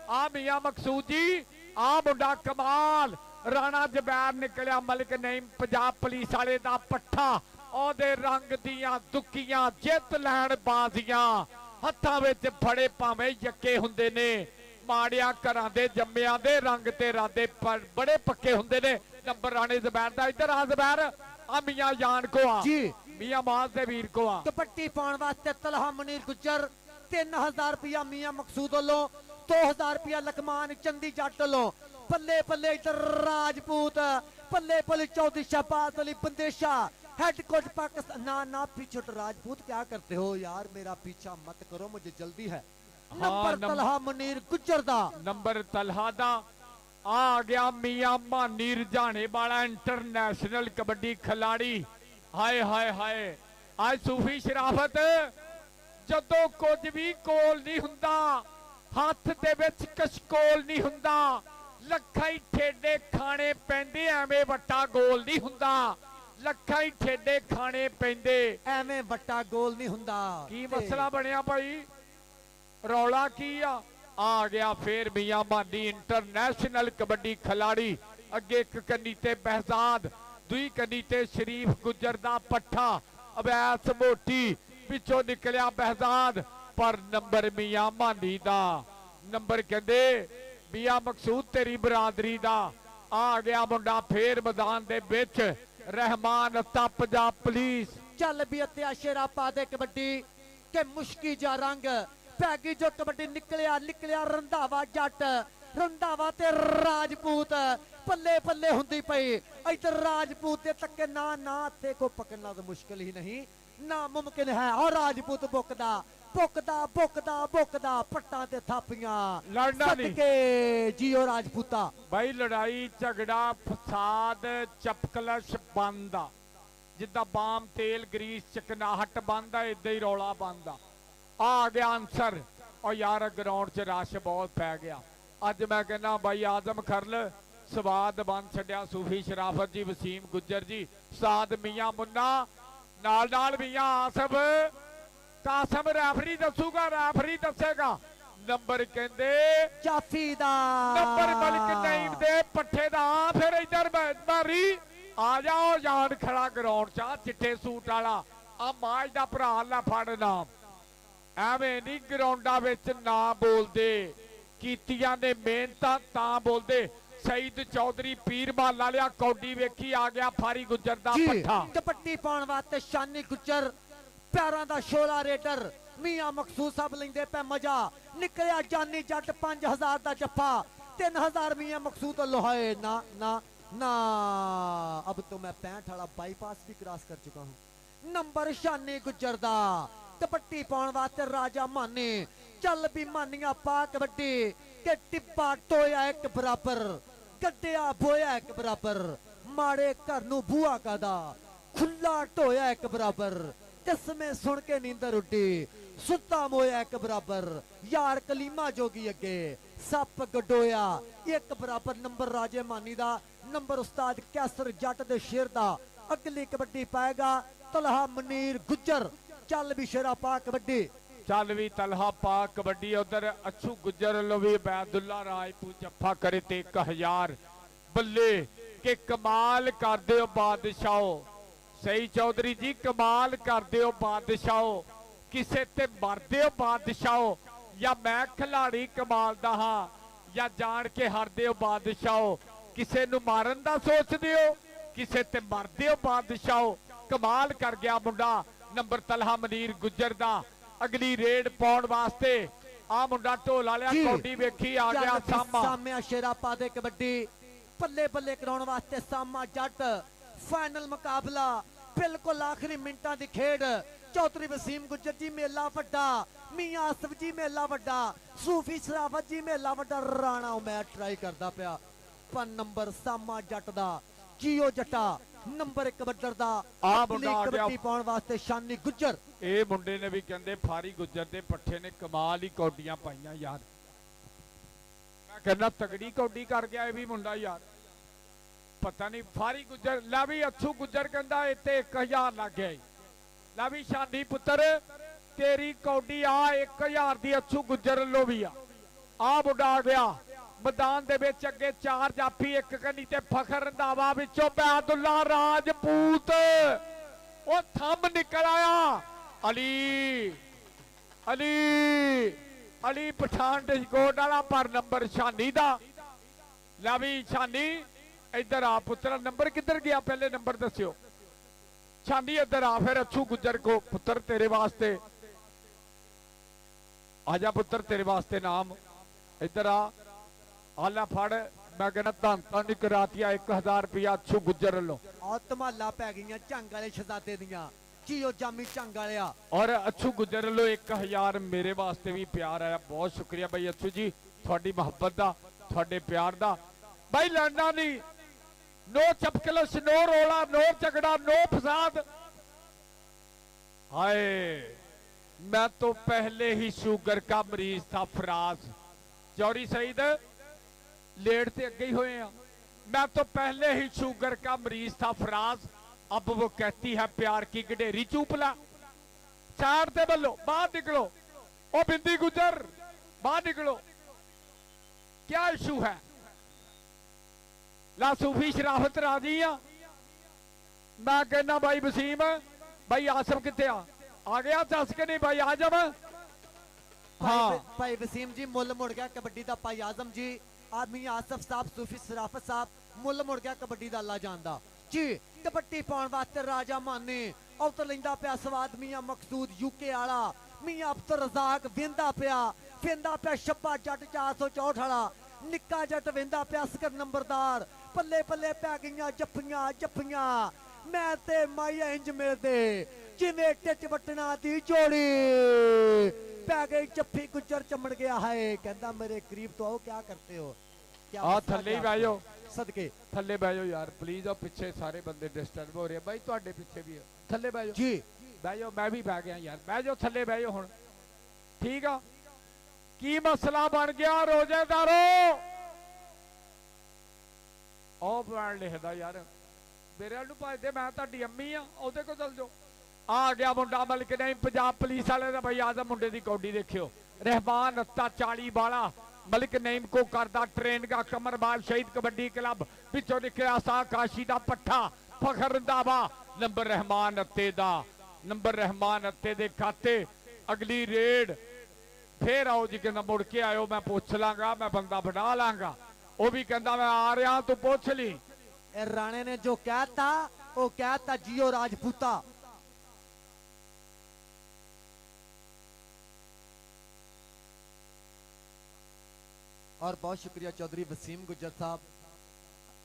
ਆ ਮੀਆਂ ਮਕਸੂਦ ਜੀ, ਆ ਮੁੰਡਾ ਕਮਾਲ। ਰਾਣਾ ਜਬੈਰ ਨਿਕਲਿਆ ਮਲਕ ਨਹੀਂ ਪੰਜਾਬ ਪੁਲਿਸ ਵਾਲੇ ਦਾ ਪੱਠਾ। ਉਹਦੇ ਰੰਗ ਦੀਆਂ ਦੁੱਕੀਆਂ ਜਿੱਤ ਲੈਣ ਬਾਜ਼ੀਆਂ। ਹੱਥਾਂ ਵਿੱਚ ਫੜੇ ਭਾਵੇਂ ਯੱਕੇ ਹੁੰਦੇ ਨੇ। ਮਾੜਿਆਂ ਘਰਾਂ ਦੇ ਜੰਮਿਆਂ ਦੇ ਰੰਗ ਤੇ ਰਾਦੇ ਬੜੇ ਪੱਕੇ ਹੁੰਦੇ ਨੇ। ਨੰਬਰ ਰਾਣੇ ਜ਼ਬੈਰ ਦਾ। ਇੱਧਰ ਆ ਜ਼ਬੈਰ, ਆ ਮੀਆਂ ਜਾਨ ਕੋ ਆ ਜੀ, ਮੀਆਂ ਮਾਜ਼ ਦੇ ਵੀਰ ਕੋ ਆ। ਕਬੱਡੀ ਪਾਉਣ ਵਾਸਤੇ ਤਲਹਾ ਮਨੀਰ ਗੁੱਜਰ 3000 ਰੁਪਇਆ ਮੀਆਂ ਮਕਸੂਦ ਵੱਲੋਂ, 2000 ਰੁਪਇਆ ਲਕਮਾਨ ਚੰਦੀ ਜੱਟ ਵੱਲੋਂ। ਪੱਲੇ ਪੱਲੇ ਇੱਧਰ राजपूत, पल्ले पल्ले चौधरी शहबाज अली बंदेशा, हेड कोच पाकिस्तान। ना ना पीछे राजपूत क्या करते हो यार, मेरा पीछा मत करो, मुझे जल्दी है। नंबर तलहा मुनीर गुज्जर दा, नंबर तलहा दा आ गया मियां मानी रजाने वाला इंटरनेशनल कबड्डी खिलाड़ी। हाय हाय हाय आज सूफी शराफत जदों कुछ भी कोल नहीं हुंदा, हथ दे विच कशकोल नहीं हुंदा, ਲੱਖਾਂ ਹੀ ਠੇਡੇ ਖਾਣੇ ਪੈਂਦੇ, ਐਵੇਂ ਵੱਟਾ ਗੋਲ ਨਹੀਂ ਹੁੰਦਾ। ਲੱਖਾਂ ਹੀ ਠੇਡੇ ਖਾਣੇ ਪੈਂਦੇ, ਐਵੇਂ ਵੱਟਾ ਗੋਲ ਨਹੀਂ ਹੁੰਦਾ। ਕੀ ਮਸਲਾ ਬਣਿਆ ਭਾਈ, ਰੌਲਾ ਕੀ ਆ ਗਿਆ ਫੇਰ ਮੀਆਂ ਮਾਨੀ ਇੰਟਰਨੈਸ਼ਨਲ ਕਬੱਡੀ ਖਿਲਾੜੀ। ਅੱਗੇ ਇੱਕ ਕੰਨੀ ਤੇ ਬਹਿਜ਼ਾਦ, ਦੂਈ ਕੰਨੀ ਤੇ ਸ਼ਰੀਫ ਗੁੱਜਰ ਦਾ ਪੱਠਾ। ਅਵੈਸ ਮੋਟੀ ਵਿੱਚੋਂ ਨਿਕਲਿਆ ਬਹਿਜ਼ਾਦ, ਪਰ ਨੰਬਰ ਮੀਆਂ ਮਾਨੀ ਦਾ। ਨੰਬਰ ਕਹਿੰਦੇ मियां मकसूद तेरी बरादरी दा। आ गया मुंडा फेर मैदान दे विच, रहमान अत्ता पंजाब पुलिस। चल भी अत्या शेरा पा दे कबड्डी के मुश्की जा रंग पैगी जो कबड्डी निकलिया निकलिया रंधावा जट, रंधावा ते राजपूत। पल्ले पल्ले हुंदी पई इधर राजपूत दे तक्के ना ना ते को पकड़ना तो मुश्किल ही नहीं, नामुमकिन है। और राजपूत बुकदा बुकदा बुकदा बुकदा पट्टा ते थापियां लड़ना नहीं जियो राजपूता। भाई लड़ाई झगड़ा फसाद चपकलश बंद आ, जिद्दां बाम तेल ग्रीस चकनाहट बंद आ, इदां ही रौला बंद आ गया आंसर। और यार ग्राउंड च रश बहुत पै गया अज। मैं कहना भाई आजम खरल स्वाद बन छड्या, सूफी शराफत जी, वसीम गुज्जर जी, साद मियां मुन्ना, नाल नाल मियां आसफ कासम रैफरी दसूगा, रैफरी दसेगा। नंबर कहंदे जाफी दा, नंबर मलिक नईम दे पट्ठे दा। फिर इधर मारी आ जाओ जान खड़ा ग्राउंड चा, चिट्टे सूट वाला आ माज दा भरा ला फड़ नाम। एवें नहीं ग्राउंडा विच ना बोलदे, कीतियां ने मेहनतां तां बोलदे। सईद चौधरी पीर माला लिया कौडी वेखी, आ गया फारी गुज्जर दा पट्ठा। कबड्डी पाउण वास्ते शानी गुज्जर, प्यारां दा शोला रेडर मियां मकसूद सब लेंदे पे मजा। निकलिया जानी जट 5000 दा जफ्फा, 3000 मियां मकसूद लोहाए। ना ना ना अब तो मैं 65 वाला बाईपास भी क्रॉस कर चुका हूं। नंबर शानी गुज्जर दा, कबड्डी पाउण वास्ते राजा मानी। चल भी मानिया पा कबड्डी के टिब्बा टोया एक बराबर, गड्डिया बोया एक बराबर, माड़े घर नूं बूआ कादा, खुला टोया एक बराबर, कसमें सुन के नींदर उड्डी, सुता मोया एक बराबर, यार कलीमा जोगी अगे सप गडोया एक बराबर। नंबर राजे मानी दा, नंबर उस्ताद कैसर जट दे शेर दा। अगली कबड्डी पाएगा तलहा मुनीर गुज्जर। चल भी शेरा पा कबड्डी, चल भी तलहा पा कबड्डी। उधर अच्छू गुज्जर लो भी बैदुल्ला राजपूत जफ्फा करे ते 1000 बल्ले के कमाल कर दे बादशाहो। सही चौधरी जी कमाल कर दे बादशाहो, किसे ते मरदे हो बादशाहो, या मैं खिलाड़ी कमाल दा हां, या जान के हारदे हो बादशाहो। किसे नू मारन दा सोचदे हो, किसे ते मरदे हो बादशाहो। कमाल कर गया मुंडा नंबर तलहा मनीर गुज्जर दा। अगली रेड पाउण वास्ते ਆ ਮੁੰਡਾ ਢੋਲਾ ਲਿਆ ਜੀ। ਕੌਡੀ ਵੇਖੀ ਆ ਗਿਆ ਸਾਮਾ ਸਾਮਿਆ ਸ਼ੇਰਾਪਾ ਦੇ ਕਬੱਡੀ ਪੱਲੇ ਪੱਲੇ ਕਰਾਉਣ ਵਾਸਤੇ ਸਾਮਾ ਜੱਟ ਫਾਈਨਲ ਮੁਕਾਬਲਾ ਬਿਲਕੁਲ ਆਖਰੀ ਮਿੰਟਾਂ ਦੀ ਖੇਡ ਚੌਧਰੀ ਵਸੀਮ ਗੁੱਜਰ ਜੀ ਮੇਲਾ ਵੱਡਾ ਮੀਆਂ ਆਸਫ ਜੀ ਮੇਲਾ ਵੱਡਾ ਸੂਫੀ ਸ਼ਰਾਫਤ ਜੀ ਮੇਲਾ ਵੱਡਾ ਰਾਣਾ ਉਮੈਰ ਟਰਾਈ ਕਰਦਾ ਪਿਆ ਪਰ ਨੰਬਰ ਸਾਮਾ ਜੱਟ ਦਾ ਜੀਓ ਜੱਟਾ ਨੰਬਰ 1 ਕਬੱਡਰ ਦਾ ਆ ਆਪਣੀ ਮੁੰਡਾ ਆ ਗਿਆ ਕਬੱਡੀ ਪਾਉਣ ਵਾਸਤੇ ਸ਼ਾਨੀ ਗੁੱਜਰ ਇਹ ਮੁੰਡੇ ਨੇ ਵੀ ਕਹਿੰਦੇ ਫਾਰੀ ਗੁੱਜਰ ਦੇ ਪੱਠੇ ਨੇ ਕਮਾਲ ਹੀ ਕੌਡੀਆਂ ਪਾਈਆਂ ਯਾਰ ਮੈਂ ਕਹਿੰਦਾ ਤਗੜੀ ਕੌਡੀ ਕਰ ਗਿਆ ਇਹ ਵੀ ਮੁੰਡਾ ਯਾਰ ਪਤਾ ਨਹੀਂ ਫਾਰੀ ਗੁੱਜਰ ਲੈ ਵੀ ਅੱਛੂ ਗੁੱਜਰ ਕਹਿੰਦਾ ਇੱਥੇ 1000 ਲੱਗ ਗਿਆ ਲੈ ਵੀ ਸ਼ਾਨੀ ਪੁੱਤਰ ਤੇਰੀ ਕੌਡੀ ਆ 1000 ਦੀ ਅੱਛੂ ਗੁੱਜਰ ਵੱਲੋਂ ਵੀ ਆ ਮੁੰਡਾ ਆ ਗਿਆ ਮੈਦਾਨ ਦੇ ਵਿੱਚ ਅੱਗੇ 4 ਜਾਫੀ 1 ਕੰਨੀ ਤੇ ਫਖਰ ਰੰਧਾਵਾ ਵਿੱਚੋਂ ਬੈਦੁੱਲਾ ਰਾਜਪੂਤ ਉਹ ਥੰਮ ਨਿਕਲ ਆਇਆ ਅਲੀ ਅਲੀ ਅਲੀ ਪਠਾਨ ਡਿਸਕੋਟ ਵਾਲਾ ਪਰ ਨੰਬਰ ਸ਼ਾਨੀ ਦਾ ਲੈ ਵੀ ਸ਼ਾਨੀ ਇੱਧਰ ਆ ਪੁੱਤਰ ਨੰਬਰ ਕਿੱਧਰ ਗਿਆ ਪਹਿਲੇ ਨੰਬਰ ਦੱਸਿਓ ਸ਼ਾਨੀ ਇੱਧਰ ਆ ਫਿਰ ਅੱਛੂ ਗੁੱਜਰ ਕੋ ਪੁੱਤਰ ਤੇਰੇ ਵਾਸਤੇ ਆਜਾ ਪੁੱਤਰ ਤੇਰੇ ਵਾਸਤੇ ਨਾਮ ਇੱਧਰ ਆ ਆਲਾ ਫੜ ਮੈਂ ਕਹਿੰਦਾ ਧੰਨ ਧੰਨ ਕਰਾਤੀਆ 1000 ਰੁਪਇਆ ਅੱਛੂ ਗੁੱਜਰ ਵੱਲੋਂ ਆ ਧਮਾਲਾ ਪੈ ਗਈਆਂ ਝੰਗ ਵਾਲੇ ਸ਼ਹਜ਼ਾਦੇ ਦੀਆਂ ਜੀਓ ਜਾਮੀ ਝੰਗ ਵਾਲਿਆ ਔਰ ਅੱਛੂ ਗੁੱਜਰ ਵੱਲੋਂ 1000 ਮੇਰੇ ਵਾਸਤੇ ਵੀ ਪਿਆਰ ਆਇਆ ਬਹੁਤ ਸ਼ੁਕਰੀਆ ਬਾਈ ਅੱਛੂ ਜੀ ਤੁਹਾਡੀ ਮੁਹੱਬਤ ਦਾ ਤੁਹਾਡੇ ਪਿਆਰ ਦਾ ਬਾਈ ਲੜਨਾ ਨਹੀਂ नो चपकलस नो रोला नो झगड़ा नो फसाद हाय मैं तो पहले ही शुगर का मरीज था फराज जौहरी सईद लेट से अगे ही हुए हैं मैं तो पहले ही शुगर का मरीज था फराज अब वो कहती है प्यार की गडेरी चूपला साइड से बल्लो बाहर निकलो ओ बिंदी गुजर बाहर निकलो क्या इशू है ला सूफी शराफत राजी मैं कहना भाई वसीम भाई आसम कितने आ गया दस के नहीं भाई आजम हाँ भाई वसीम जी मुल मुड़ गया कबड्डी का भाई आजम जी आदमी आसफ साहब सूफी शराफत साहब मुल मुड़ गया कबड्डी का अल्लाह जानदा जी कबड्डी पाउण वास्ते राजा माने उतर लैंदा पिया स्वाद मियां मकसूद यूके वाला मियां अब्दुल रज़ाक वेंदा पिया शब्बा जट 464 वाला निक्का जट वेंदा पिया असकर नंबरदार पल्ले पल्ले पै गईयां जप्पियां जप्पियां मैं ते माइया इंज मिलदे जिवें टिच वटना दी जोड़ी पै गई जप्फी गुजर चमड़ गया है कहंदा मेरे करीब तो आओ क्या करते हो क्या आ थल्ले ही बैठो सदके थल्ले बैठो यार प्लीज और पीछे सारे बंदे डिस्टर्ब हो रहे हैं भाई तुहाडे पीछे भी थल्ले बैठो जी बैठो मैं भी बह गया यार बैठो थल्ले बैठो हुण ठीक आ की मसला बन गया रोजेदारो ਉਹ ਬਣ ਲਿਖਦਾ ਯਾਰ ਮੇਰੇ ਵੱਲ ਨੂੰ ਭਜਦੇ ਮੈਂ ਤੁਹਾਡੀ ਅੰਮੀ ਆ ਉਹਦੇ ਕੋਲ ਚੱਲ ਜਾਓ ਆ ਗਿਆ ਮੁੰਡਾ ਮਲਕ ਨਹੀਂ ਪੰਜਾਬ ਪੁਲਿਸ ਵਾਲੇ ਦਾ ਬਈ ਆਜ਼ਮ ਮੁੰਡੇ ਦੀ ਕੌਡੀ ਦੇਖਿਓ ਰਹਿਮਾਨ ਅੱਤਾ 40 ਵਾਲਾ ਮਲਕ ਨਈਮ ਕੋ ਕਰਦਾ ਟ੍ਰੇਨ ਦਾ ਕਮਰਬਾਲ ਸ਼ਹੀਦ ਕਬੱਡੀ ਕਲੱਬ ਵਿੱਚੋਂ ਨਿਕਲਿਆ ਸਾ ਕਾਸ਼ੀ ਦਾ ਪੱਠਾ ਫਖਰ ਰੰਧਾਵਾ ਨੰਬਰ ਰਹਿਮਾਨ ਅੱਤੇ ਦੇ ਖਾਤੇ ਅਗਲੀ ਰੇਡ ਫੇਰ ਆਓ ਜੀ ਕਹਿੰਦਾ ਮੁੜ ਕੇ ਆਇਓ ਮੈਂ ਪੁੱਛ ਲਾਂਗਾ ਮੈਂ ਬੰਦਾ ਬਣਾ ਲਾਂਗਾ वो भी कहता मैं आ रहा तू पूछ ली राणे ने जो कहता वो कहता जियो राजपूता और बहुत शुक्रिया चौधरी वसीम गुज्जर साहब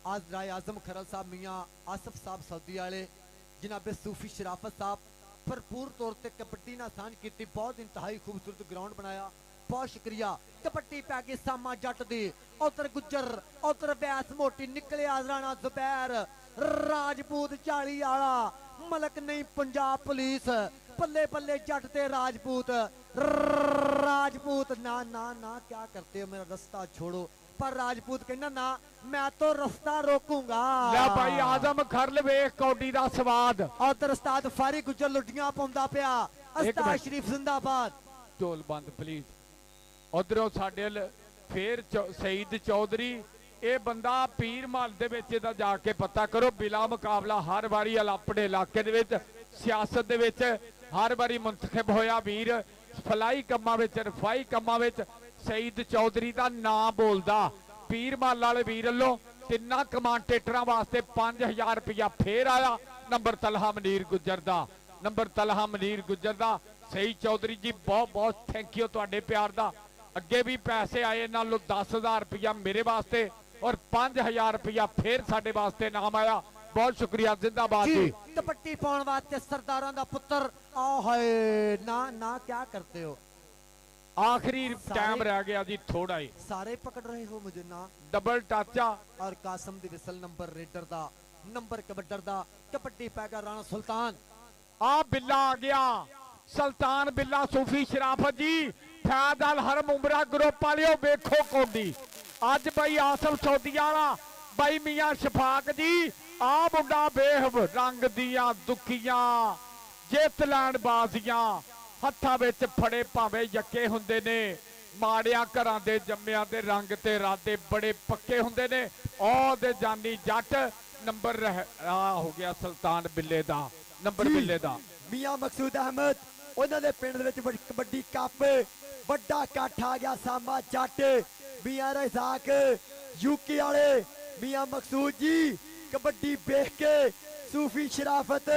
आज राय आजम खरल साहब मियां आसफ साहब सऊदी वाले जनाबे सूफी शराफत साहब भरपूर तौर पर कबड्डी ना साझ की बहुत इंतहाई खूबसूरत ग्राउंड बनाया बहुत शुक्रिया कबड्डी पै गई सामा जट दी उधर गुज्जर उधर बैस मोटी निकले राणा जुबैर राजपूत 40 वाला मलक नहीं पंजाब पुलिस पल्ले पल्ले जट ते राजपूत ना ना ना क्या करते हो मेरा रास्ता छोड़ो पर राजपूत कहना ना मैं तो रास्ता रोकूंगा भाई आजम खरल वेख कौडी दा स्वाद उधर उस्ताद फारी गुज्जर लुटियां पाउंदा पिया उस्ताद शरीफ जिंदाबाद ढोल बंद प्लीज उधरों साडे फिर शहीद चौधरी ये बंदा पीर महल दे विच दा जाके पता करो बिला मुकाबला हर बारी अपने इलाके दे विच सियासत दे विच हर बारी मुंतखब होया वीर फलाई कम्मां विच रफाई कम्मां विच शहीद चौधरी दा नाम बोलदा पीर महल वाले वीर वल्लों तिन्ना कमांटेटरां वास्ते 5000 रुपया फिर आया नंबर तलहा मनीर गुज्जर दा शहीद चौधरी जी बहुत बहुत थैंक यू तुहाडे प्यार दा ਅੱਗੇ ਵੀ ਪੈਸੇ ਆਏ ਇਹਨਾਂ ਨੂੰ 10,000 ਰੁਪਇਆ ਮੇਰੇ ਵਾਸਤੇ ਔਰ 5,000 ਰੁਪਇਆ ਫੇਰ ਸਾਡੇ ਵਾਸਤੇ ਨਾਮ ਆਇਆ। ਬਹੁਤ ਸ਼ੁਕਰੀਆ, ਜ਼ਿੰਦਾਬਾਦ ਜੀ। ਕਬੱਡੀ ਪਾਉਣ ਵਾਸਤੇ ਸਰਦਾਰਾਂ ਦਾ ਪੁੱਤਰ ਆ ਹਾਏ ਨਾ क्या करते हो। ਆਖਰੀ ਟਾਈਮ ਰਹਿ ਗਿਆ ਜੀ ਥੋੜਾ ਹੀ। ਸਾਰੇ ਪਕੜ ਰਹੇ ਹੋ ਮੁਝੇ ਨਾ। ਡਬਲ ਟਾਚਾ ਔਰ ਕਾਸਮ ਦੀ ਵਿਸਲ ਨੰਬਰ ਰੇਡਰ ਦਾ ਨੰਬਰ ਕਬੱਡਰ ਦਾ ਕਬੱਡੀ ਪੈਗਾ ਰਾਣਾ ਸੁਲਤਾਨ। ਆ ਬਿੱਲਾ ਆ ਗਿਆ, ਸੁਲਤਾਨ ਬਿੱਲਾ ਸੂਫੀ ਸ਼ਰਾਫਤ ਜੀ। ਫੈਦਲ ਹਰਮ ਉਮਰਾ ਗਰੁੱਪ ਵਾਲਿਓ ਵੇਖੋ ਕੌਡੀ ਅੱਜ ਬਾਈ ਆਸਮ ਸੌਦੀਆ ਵਾਲਾ ਬਾਈ ਮੀਆਂ ਸ਼ਫਾਕ ਜੀ। ਆ ਮੁੰਡਾ ਵੇਖ ਰੰਗ ਦੀਆਂ ਦੁੱਖੀਆਂ ਜਿੱਤ ਲੈਣ ਬਾਜ਼ੀਆਂ ਹੱਥਾਂ ਵਿੱਚ ਫੜੇ ਭਾਵੇਂ ਯੱਕੇ ਹੁੰਦੇ ਨੇ। ਮਾੜਿਆਂ ਘਰਾਂ ਦੇ ਜੰਮਿਆਂ ਦੇ ਰੰਗ ਤੇ ਇਰਾਦੇ ਬੜੇ ਪੱਕੇ ਹੁੰਦੇ ਨੇ। ਉਹ ਦੇ ਜਾਨੀ ਜੱਟ ਨੰਬਰ ਆ ਹੋ ਗਿਆ ਸੁਲਤਾਨ ਬਿੱਲੇ ਦਾ ਨੰਬਰ ਬਿੱਲੇ ਦਾ। ਮੀਆਂ ਮਕਸੂਦ ਅਹਿਮਦ ਉਹਨਾਂ ਦੇ ਪਿੰਡ ਦੇ ਵਿੱਚ ਕਬੱਡੀ ਕੱਪ ਵੱਡਾ ਇਕੱਠ ਆ ਗਿਆ। ਸਾਮਾ ਜੱਟ ਮੀਆਂ ਰਜ਼ਾਕ ਯੂਕੇ ਵਾਲੇ ਮੀਆਂ ਮਕਸੂਦ ਜੀ ਕਬੱਡੀ ਵੇਖ ਕੇ ਸੂਫੀ ਸ਼ਰਾਫਤ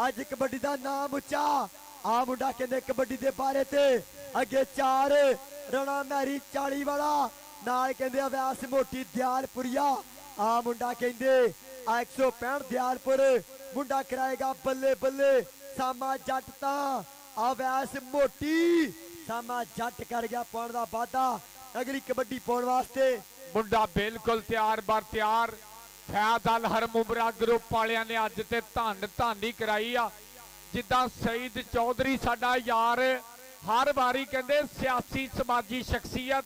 ਅੱਜ ਕਬੱਡੀ ਦਾ ਨਾਮ ਉੱਚਾ। ਆ ਮੁੰਡਾ ਕਹਿੰਦੇ ਕਬੱਡੀ ਦੇ ਬਾਰੇ ਤੇ ਅੱਗੇ 4 ਰਣਾ ਮੈਰੀ 40 ਵਾਲਾ ਨਾਲ ਕਹਿੰਦੇ ਅਵਿਆਸ ਮੋਟੀ ਦਿਆਲਪੁਰੀਆ। ਆ ਮੁੰਡਾ ਕਹਿੰਦੇ 165 ਦਿਆਲਪੁਰ ਮੁੰਡਾ ਕਰਾਏਗਾ ਬੱਲੇ ਬੱਲੇ। ਸਾਮਾ ਜੱਟ ਤਾਂ ਅਵਿਆਸ ਮੋਟੀ ਸਾਮਾ ਜੱਟ ਕਰ ਗਿਆ ਪਾਉਣ ਦਾ ਵਾਅਦਾ ਅਗਲੀ ਕਬੱਡੀ ਪਾਉਣ ਵਾਸਤੇ। ਮੁੰਡਾ ਬਿਲਕੁਲ ਤਿਆਰ ਬਰ ਤਿਆਰ। ਫੈਦਲ ਹਰਮ ਉਮਰਾ ਗਰੁੱਪ ਵਾਲਿਆਂ ਨੇ ਅੱਜ ਤੇ ਧਾਨੀ ਕਰਾਈ ਆ। ਜਿੱਦਾਂ ਸਈਦ ਚੌਧਰੀ ਸਾਡਾ ਯਾਰ ਹਰ ਵਾਰੀ ਕਹਿੰਦੇ ਸਿਆਸੀ ਸਮਾਜੀ ਸ਼ਖਸੀਅਤ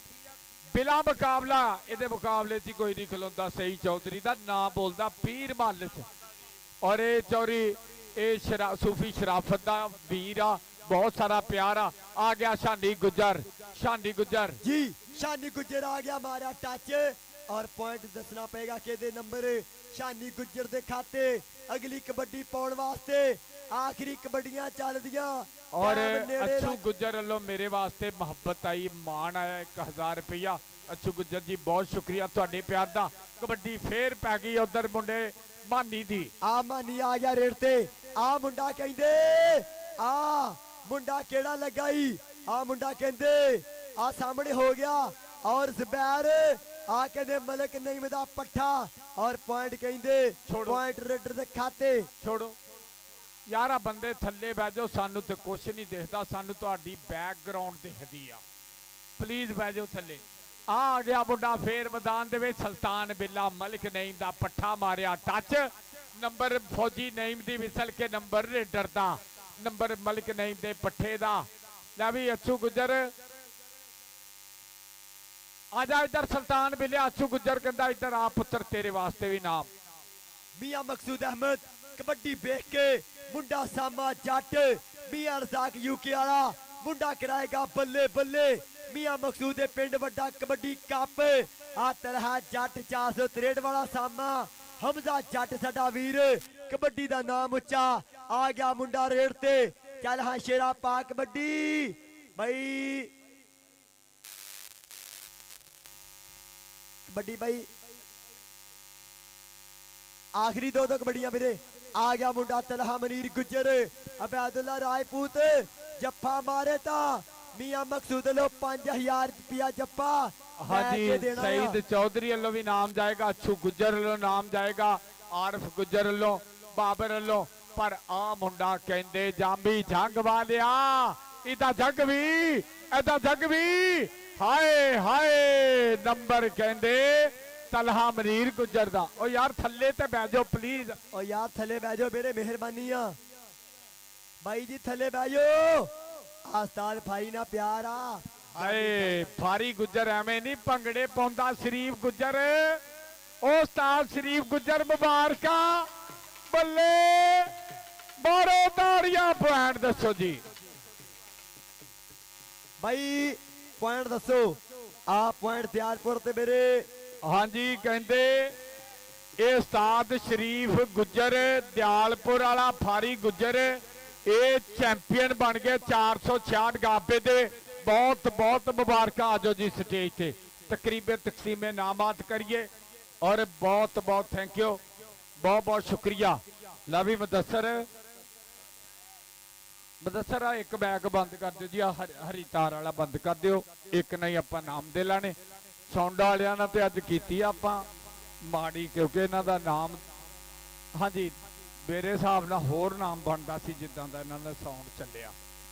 ਬਿਲਾ ਮੁਕਾਬਲਾ ਇਹਦੇ ਮੁਕਾਬਲੇ 'ਚ ਕੋਈ ਨਹੀਂ ਖਲੋਂਦਾ। ਸਈਦ ਚੌਧਰੀ ਦਾ ਨਾਮ ਬੋਲਦਾ ਪੀਰ ਮਹੱਲ 'ਚ ਔਰ ਇਹ ਚੌਰੀ ਇਹ ਸੂਫੀ ਸ਼ਰਾਫਤ ਦਾ ਵੀਰ ਆ। ਬਹੁਤ ਸਾਰਾ ਪਿਆਰ ਆ ਗਿਆ ਸ਼ਾਨੀ ਗੁੱਜਰ ਜੀ। ਸ਼ਾਨੀ ਗੁੱਜਰ ਆ ਗਿਆ ਮਾਰਿਆ ਟੱਚ ਔਰ ਪੁਆਇੰਟ ਦੱਸਣਾ ਪਏਗਾ ਕਿਹਦੇ ਨੰਬਰ ਸ਼ਾਨੀ ਗੁੱਜਰ ਦੇ ਖਾਤੇ ਅਗਲੀ ਕਬੱਡੀ ਪਾਉਣ ਵਾਸਤੇ। ਆਖਰੀ ਕਬੱਡੀਆਂ ਚੱਲਦੀਆਂ ਔਰ ਅੱਛੂ ਗੁੱਜਰ ਵੱਲੋਂ ਮੇਰੇ ਵਾਸਤੇ ਮੁਹੱਬਤ ਆਈ ਮਾਣ ਆਇਆ 1000 ਰੁਪਇਆ। ਅੱਛੂ ਗੁੱਜਰ ਜੀ ਬਹੁਤ ਸ਼ੁਕਰੀਆ ਤੁਹਾਡੇ ਪਿਆਰ ਦਾ। ਕਬੱਡੀ ਫੇਰ ਪੈ ਗਈ ਉਧਰ ਮੁੰਡੇ ਮਾਨੀ ਦੀ। ਆ ਮਾਨੀ ਆ ਗਿਆ ਰੇਡ ਤੇ। ਆ ਮੁੰਡਾ ਕਹਿੰਦੇ ਆ ਮੁੰਡਾ ਕਿਹੜਾ ਲਗਾਈ। ਆ ਮੁੰਡਾ ਕਹਿੰਦੇ ਆ ਸਾਹਮਣੇ ਹੋ ਗਿਆ ਔਰ ਜ਼ਬੈਰ ਆ ਕਹਿੰਦੇ ਮਲਕ ਨਈਮ ਦਾ ਪੱਠਾ ਔਰ ਪੁਆਇੰਟ ਕਹਿੰਦੇ ਪੁਆਇੰਟ ਰੇਡਰ ਦੇ ਖਾਤੇ। ਛੋੜੋ ਯਾਰ ਆ ਬੰਦੇ ਥੱਲੇ ਬਹਿ ਜਾਓ, ਸਾਨੂੰ ਤੇ ਕੁਛ ਨਹੀਂ ਦਿਖਦਾ, ਸਾਨੂੰ ਤੁਹਾਡੀ ਬੈਕਗ੍ਰਾਉਂਡ ਦਿਖਦੀ ਆ। ਪਲੀਜ਼ ਬਹਿ ਜਾਓ ਥੱਲੇ। ਆ ਗਿਆ ਮੁੰਡਾ ਫੇਰ ਮੈਦਾਨ ਦੇ ਵਿੱਚ ਸੁਲਤਾਨ ਬਿੱਲਾ ਮਲਕ ਨਈਮ ਦਾ ਪੱਠਾ ਮਾਰਿਆ ਟੱਚ। ਨੰਬਰ ਫੌਜੀ ਨਈਮ ਦੀ ਵਿਸਲ ਕੇ ਨੰਬਰ ਰੇਡਰ ਦਾ ਨੰਬਰ ਮਲਕ ਨਈਮ ਦੇ ਪੱਠੇ ਦਾ। ਲੈ ਵੀ ਅੱਛੂ ਗੁੱਜਰ ਆਜਾ ਇੱਧਰ ਸੁਲਤਾਨ ਬਿੱਲੇ। ਅੱਛੂ ਗੁੱਜਰ ਕਹਿੰਦਾ ਇੱਧਰ ਆ ਪੁੱਤਰ ਤੇਰੇ ਵਾਸਤੇ ਵੀ ਨਾਮ। ਮੀਆਂ ਮਕਸੂਦ ਅਹਿਮਦ ਕਬੱਡੀ ਵੇਖ ਕੇ ਮੁੰਡਾ ਸਾਮਾ ਜੱਟ ਮੀਆਂ ਰਜ਼ਾਕ ਯੂਕੇ ਵਾਲਾ ਮੁੰਡਾ ਕਰਾਏਗਾ ਬੱਲੇ ਬੱਲੇ। ਮੀਆਂ ਮਕਸੂਦ ਦੇ ਪਿੰਡ ਵੱਡਾ ਕਬੱਡੀ ਕੱਪ ਆ ਤਲਹਾ ਜੱਟ 463 ਵਾਲਾ ਸਾਮਾ ਹਮਜ਼ਾ ਜੱਟ ਸਾਡਾ ਵੀਰ ਕਬੱਡੀ ਦਾ ਨਾਮ ਉੱਚਾ ਆ ਗਿਆ ਮੁੰਡਾ ਰੇਡ ਤੇ। ਚੱਲ ਹਾਂ ਸ਼ੇਰਾ ਪਾ ਕਬੱਡੀ ਬਈ ਕਬੱਡੀ ਬਈ ਆਖਰੀ ਦੋ ਕਬੱਡੀਆਂ ਵੀਰੇ। ਆ ਗਿਆ ਮੁੰਡਾ ਤਲਹਾ ਮਨੀਰ ਗੁੱਜਰ ਅਬੈਦੁੱਲਾ ਰਾਜਪੂਤ ਜੱਫਾ ਮਾਰੇ ਤਾਂ ਮੀਆਂ ਮਕਸੂਦ ਲੋ 5000 ਰੁਪਿਆ ਜੱਫਾ। ਹਾਂਜੀ ਸਈਦ ਚੌਧਰੀ ਵੱਲੋਂ ਵੀ ਨਾਮ ਜਾਏਗਾ, ਅੱਛੂ ਗੁੱਜਰ ਵੱਲੋਂ ਨਾਮ ਜਾਏਗਾ, ਆਰਫ ਗੁੱਜਰ ਵੱਲੋਂ, ਬਾਬਰ ਵੱਲੋਂ। ਪਰ ਆ ਮੁੰਡਾ ਕਹਿੰਦੇ ਜਾਂਬੀ ਜੰਗ ਵਾਲਿਆ ਇਹਦਾ ਜੱਗ ਵੀ ਹਾਏ ਹਾਏ ਨੰਬਰ ਕਹਿੰਦੇ ਤਲਹਾ ਮਨੀਰ ਗੁੱਜਰ ਦਾ। ਓ ਯਾਰ ਥੱਲੇ ਤੇ ਬਹਿ ਜਾਓ ਪਲੀਜ਼। ਓ ਯਾਰ ਥੱਲੇ ਬਹਿ ਜਾਓ ਮੇਰੇ ਮਿਹਰਬਾਨੀ ਆ ਬਾਈ ਜੀ ਥੱਲੇ ਬਹਿ ਜਾਓ। ਉਸਤਾਦ ਭਾਈ ਨਾਲ ਪਿਆਰ ਆ। ਹਾਏ ਫਾਰੀ ਗੁੱਜਰ ਐਵੇਂ ਨਹੀਂ ਭੰਗੜੇ ਪਾਉਂਦਾ ਸ਼ਰੀਫ ਗੁੱਜਰ। ਉਹ ਉਸਤਾਦ ਸ਼ਰੀਫ ਗੁੱਜਰ ਮੁਬਾਰਕਾਂ ਬੱਲੇ ਬਾਰੋ ਤਾੜੀਆਂ। ਪੁਆਇੰਟ ਦੱਸੋ ਜੀ ਬਾਈ ਪੁਆਇੰਟ ਦੱਸੋ। ਆ ਪੁਆਇੰਟ ਦਿਆਲਪੁਰ ਤੇ ਮੇਰੇ। ਹਾਂਜੀ ਕਹਿੰਦੇ ਇਹ ਉਸਤਾਦ ਸ਼ਰੀਫ ਗੁੱਜਰ ਦਿਆਲਪੁਰ ਵਾਲਾ ਫਾਰੀ ਗੁੱਜਰ ਇਹ ਚੈਂਪੀਅਨ ਬਣ ਗਏ 466 ਗਾਬੇ ਦੇ। ਬਹੁਤ ਬਹੁਤ ਮੁਬਾਰਕਾਂ। ਆਜੋ ਜੀ ਸਟੇਜ ਤੇ ਤਕਰੀਬਨ ਤਕਸੀਮੇ ਨਾਮਾਤ ਕਰੀਏ ਔਰ ਬਹੁਤ ਬਹੁਤ ਥੈਂਕ ਯੂ, ਬਹੁਤ ਬਹੁਤ ਸ਼ੁਕਰੀਆ। ਲਵੀ ਮੁਦੱਸਰ ਬਦਸਰ ਆ ਇੱਕ ਬੈਗ ਬੰਦ ਕਰ ਦਿਓ ਜੀ, ਆ ਹਰੀ ਤਾਰ ਵਾਲਾ ਬੰਦ ਕਰ ਦਿਓ, ਇੱਕ ਨਹੀਂ ਆਪਾਂ ਨਾਮ ਦੇ ਲੈਣੇ। ਸਾਊਂਡ ਵਾਲਿਆਂ ਨਾਲ ਤੇ ਅੱਜ ਕੀਤੀ ਆ ਆਪਾਂ ਮਾੜੀ, ਕਿਉਂਕਿ ਇਹਨਾਂ ਦਾ ਨਾਮ ਹਾਂਜੀ ਮੇਰੇ ਹਿਸਾਬ ਨਾਲ ਹੋਰ ਨਾਮ ਬਣਦਾ ਸੀ ਜਿੱਦਾਂ ਦਾ ਇਹਨਾਂ ਦਾ ਸਾਊਂਡ ਚੱਲਿਆ।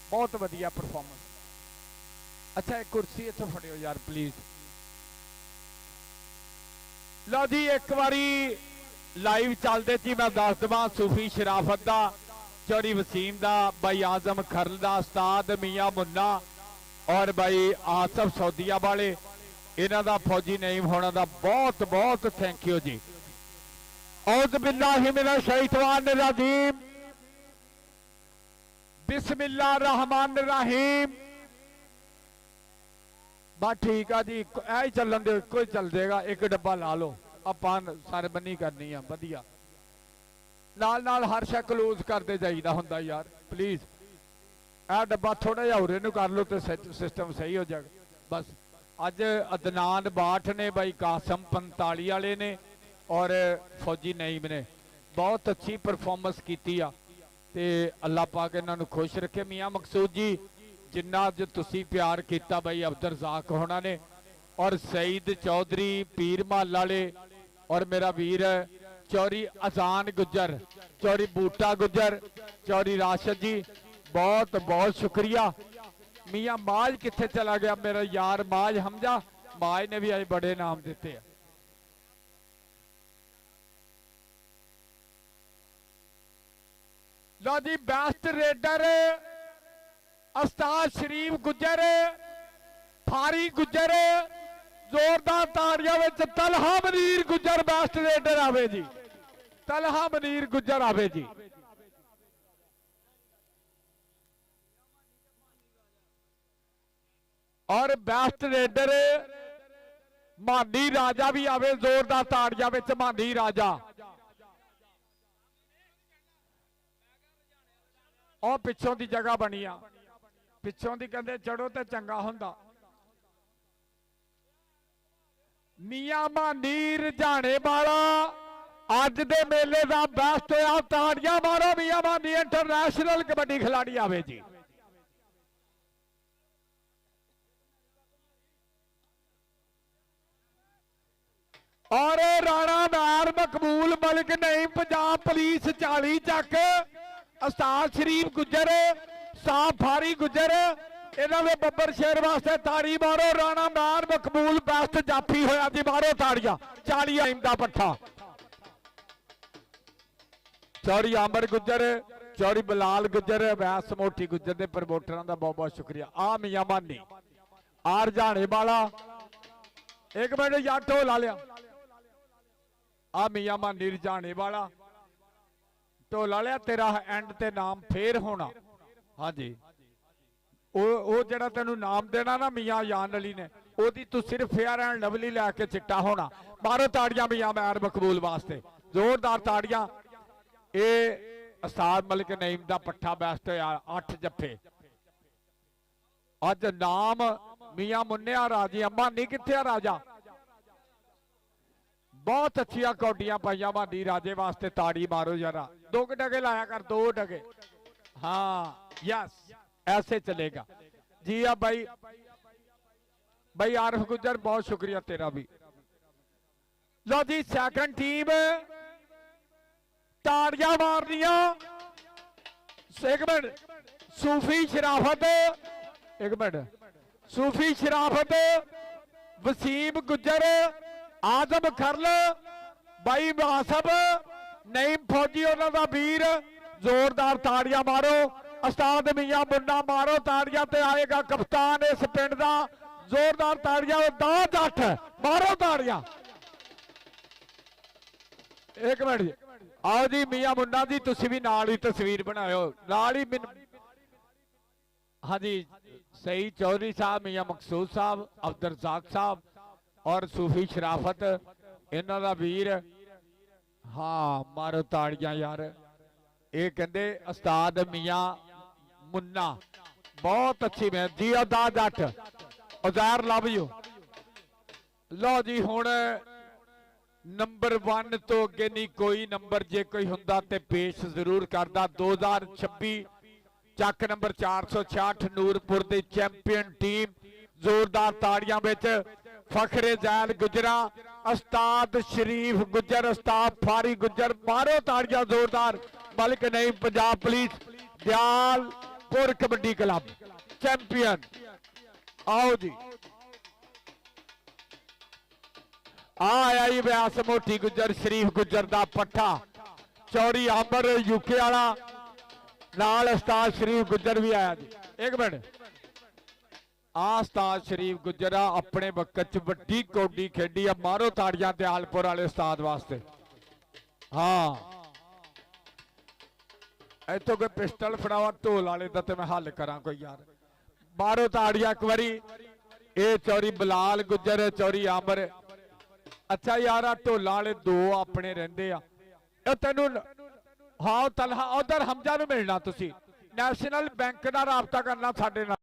ਬਹੁਤ ਵਧੀਆ ਪਰਫਾਰਮੈਂਸ। ਅੱਛਾ ਇੱਕ ਕੁਰਸੀ ਇੱਥੋਂ ਫੜਿਓ ਯਾਰ ਪਲੀਜ਼। ਲਓ ਜੀ ਇੱਕ ਵਾਰੀ ਲਾਈਵ ਚੱਲਦੇ ਸੀ, ਮੈਂ ਦੱਸ ਦੇਵਾਂ ਸੂਫੀ ਸ਼ਰਾਫਤ ਦਾ, ਚੌਰੀ ਵਸੀਮ ਦਾ, ਬਾਈ ਆਜ਼ਮ ਖਰਲ ਦਾ, ਉਸਤਾਦ ਮੀਆਂ ਮੁੰਨਾ ਔਰ ਬਾਈ ਆਸਫ ਸੌਦੀਆ ਵਾਲੇ, ਇਹਨਾਂ ਦਾ ਫੌਜੀ ਨਈਮ ਹੋਣਾ ਦਾ ਬਹੁਤ ਬਹੁਤ ਥੈਂਕ ਯੂ ਜੀ। औज़ बिल्लाहि मिनश शैतानिर रजीम, बिस्मिल्लाहिर रहमानिर रहीम। बस ठीक है जी, ऐ चलन दो, कोई चल जाएगा, एक डब्बा ला लो, ਆਪਾਂ ਸਾਰੇ ਬੰਨੀ ਕਰਨੀ ਆ ਵਧੀਆ। ਨਾਲ ਨਾਲ ਹਰ ਸ਼ੈ ਕਲੋਜ਼ ਕਰਦੇ ਜਾਈਦਾ ਹੁੰਦਾ ਯਾਰ ਪਲੀਜ਼। ਇਹ ਡੱਬਾ ਥੋੜਾ ਜਿਹਾ ਹੋਰੇ ਨੂੰ ਕਰ ਲਓ ਤੇ ਸਿਸਟਮ ਸਹੀ ਹੋ ਜਾਏਗਾ ਬਸ। ਅੱਜ ਅਦਨਾਨ ਬਾਠ ਨੇ, ਬਾਈ ਕਾਸਮ 45 ਵਾਲੇ ਨੇ ਔਰ ਫੌਜੀ ਨਈਮ ਨੇ ਬਹੁਤ ਅੱਛੀ ਪਰਫਾਰਮੈਂਸ ਕੀਤੀ ਆ ਤੇ ਅੱਲਾਹ ਪਾਕ ਇਹਨਾਂ ਨੂੰ ਖੁਸ਼ ਰੱਖੇ। ਮੀਆਂ ਮਕਸੂਦ ਜੀ ਜਿੰਨਾ ਅੱਜ ਤੁਸੀਂ ਪਿਆਰ ਕੀਤਾ ਬਾਈ ਅਬਦੁਰ ਰਜ਼ਾਕ ਹੋਣਾ ਨੇ ਔਰ ਸਈਦ ਚੌਧਰੀ ਪੀਰ महल वाले और मेरा वीर चौरी अजान गुज्जर, चौरी बूटा गुज्जर, चौरी राशिद जी बहुत बहुत शुक्रिया। मियाँ माज किथे चला गया मेरा यार माज हमजा, माज ने भी आज बड़े नाम दिते हैं। लो जी बेस्ट रेडर उस्ताद शरीफ गुज्जर, फारी गुज्जर, जोरदार ताड़ियां विच तलहा मनीर गुज्जर बेस्ट रेडर आवे जी, तलहा मनीर गुज्जर आवे जी। और बेस्ट रेडर मानी राजा भी आवे, जोरदार ताड़ियां विच मानी राजा। और पिछों की जगह बनी आ, पिछों की कहते चढ़ो तो चंगा हुंदा। मियां मानी रजाने वाला अज दे मेले का बेस्ट होया, ताड़ियां मारो मियां मानी इंटरनेशनल कबड्डी खिलाड़ी आवे जी। और राणा नार मकबूल मलिक नहीं, पंजाब पुलिस 40 चक, उस्ताद शरीफ गुज्जर, साफ फारी गुज्जर, इन्होंने बब्बर शेर वास्ते ताड़ी मारो। राणा नार मकबूल बेस्ट जाफी होया जी, मारो ताड़ियां। 40 आइम दा पट्ठा, चौरी आमर गुज्जर, चौरी बलाल गुज्जर, वैस मोटी गुज्जर के प्रमोटरां दा बहुत बहुत शुक्रिया। आ मियां मानी आर जाने वाला, एक मिनट यार ढोल ला लिया। आ मियां मानी रजाने वाला ढोल ला लिया, तेरा एंड ते नाम फेर होना। हाँ जी ਉਹ ਜਿਹੜਾ ਤੈਨੂੰ ਨਾਮ ਦੇਣਾ ਨਾ ਮੀਆਂ ਜਾਨ ਅਲੀ ਨੇ, ਉਹਦੀ ਤੂੰ ਸਿਰਫ ਫੇਅਰ ਐਂਡ ਲਵਲੀ ਲੈ ਕੇ ਚਿੱਟਾ ਹੋਣਾ। ਮਾਰੋ ਤਾੜੀਆਂ ਮੀਆਂ ਮੈਰ ਮਕਬੂਲ ਵਾਸਤੇ, ਜ਼ੋਰਦਾਰ ਤਾੜੀਆਂ। ਇਹ ਉਸਤਾਦ ਮਲਿਕ ਨਈਮ ਦਾ ਪੱਠਾ ਬੈਸਟ ਹੋਇਆ, 8 ਜੱਫੇ। ਅੱਜ ਨਾਮ ਮੀਆਂ ਮੁੰਨਿਆ ਰਾਜੀ। ਮਾਨੀ ਕਿੱਥੇ ਆ ਰਾਜਾ? ਬਹੁਤ ਅੱਛੀਆਂ ਕੌਡੀਆਂ ਪਾਈਆਂ ਮਾਨੀ ਰਾਜੇ ਵਾਸਤੇ, ਤਾੜੀ ਮਾਰੋ ਜਰਾ। 2 ਡਗੇ ਲਾਇਆ ਕਰ, 2 ਡਗੇ। हाँ यस ऐसे चलेगा जी। अब भाई आरिफ गुज्जर बहुत शुक्रिया तेरा भी। लो जी सेकंड टीम ताड़ियां मारनिया। एक मिनट, सूफी शराफत, एक मिनट, सूफी शराफत, वसीम गुज्जर, आजम खरल, भाई आसफ नईम फौजी उन्हों का वीर, जोरदार ताड़ियां मारो। उस्ताद मियां मुन्ना मारो ताड़ियां ते आएगा कप्तान इस पिंड दा, जोरदार ताड़ियां। दाद 8 मारो ताड़ियां। एक मिनट आओ जी मियां मुन्ना जी, तुसी भी नाल ही तस्वीर बनाओ नाल ही। हाँ जी सही चौधरी साहब, मियां मकसूद साहब, अब्दुल रज़ाक साहब और सूफी शराफत इन्हां दा वीर। हाँ मारो ताड़ियां यार। ये कहते उस्ताद मियां मुन्ना बहुत अच्छी मेहनत जी। दाद 8 उज़ैर लव यू। लो जी हुण नंबर 1 तो अगे नहीं कोई नंबर, जे कोई हुंदा ते पेश जरूर करदा। 2026 ਚੱਕ ਨੰਬਰ 466 ਨੂਰਪੁਰ ਦੀ ਚੈਂਪੀਅਨ ਟੀਮ। ਜ਼ੋਰਦਾਰ ਤਾੜੀਆਂ ਵਿੱਚ ਫਖਰੇ ਜ਼ੈਲ ਗੁਜਰਾ, ਉਸਤਾਦ ਸ਼ਰੀਫ ਗੁੱਜਰ, ਉਸਤਾਦ ਫਾਰੀ ਗੁੱਜਰ, ਮਾਰੋ ਤਾੜੀਆਂ ਜ਼ੋਰਦਾਰ। ਬਲਕ ਨਹੀਂ, Punjab police Dayalpur kabaddi club champion. ਆਓ ਜੀ, ਆਇਆ ਜੀ ਬਿਆਸ ਮੋਟੀ ਗੁੱਜਰ, ਸ਼ਰੀਫ ਗੁੱਜਰ ਦਾ ਪੱਠਾ, ਚੌੜੀ ਆਂਬਰ ਯੂਕੇ ਵਾਲਾ, ਨਾਲ ਉਸਤਾਦ ਸ਼ਰੀਫ ਗੁੱਜਰ ਵੀ ਆਇਆ ਜੀ। ਇੱਕ ਮਿੰਟ, ਉਸਤਾਦ ਸ਼ਰੀਫ ਗੁੱਜਰ ਆਪਣੇ ਵਕਤ ਚ ਵੱਡੀ ਕੌਡੀ ਖੇਡੀ ਆ। ਮਾਰੋ ਤਾੜੀਆਂ ਦਿਆਲਪੁਰ ਵਾਲੇ ਉਸਤਾਦ ਵਾਸਤੇ। ਹਾਂ, ਇੱਥੋਂ ਕੋਈ ਪਿਸਟਲ ਫੜਾਵਾ ਢੋਲ ਵਾਲੇ ਦਾ ਤੇ ਮੈਂ ਹੱਲ ਕਰਾਂ ਕੋਈ ਯਾਰ। ਮਾਰੋ ਤਾੜੀਆਂ ਇੱਕ ਵਾਰੀ। ਇਹ ਚੌਰੀ ਬਲਾਲ ਗੁੱਜਰ, ਚੌਰੀ ਆਮਰ। ਅੱਛਾ ਯਾਰ, ਆ ਢੋਲਾਂ ਵਾਲੇ ਦੋ ਆਪਣੇ ਰਹਿੰਦੇ ਆ। ਇਹ ਤੈਨੂੰ ਹਾਂ ਤਲਹਾ ਉਧਰ ਹਮਜ਼ਾ ਨੂੰ ਮਿਲਣਾ, ਤੁਸੀਂ ਨੈਸ਼ਨਲ ਬੈਂਕ ਨਾਲ ਰਾਬਤਾ ਕਰਨਾ ਸਾਡੇ ਨਾਲ।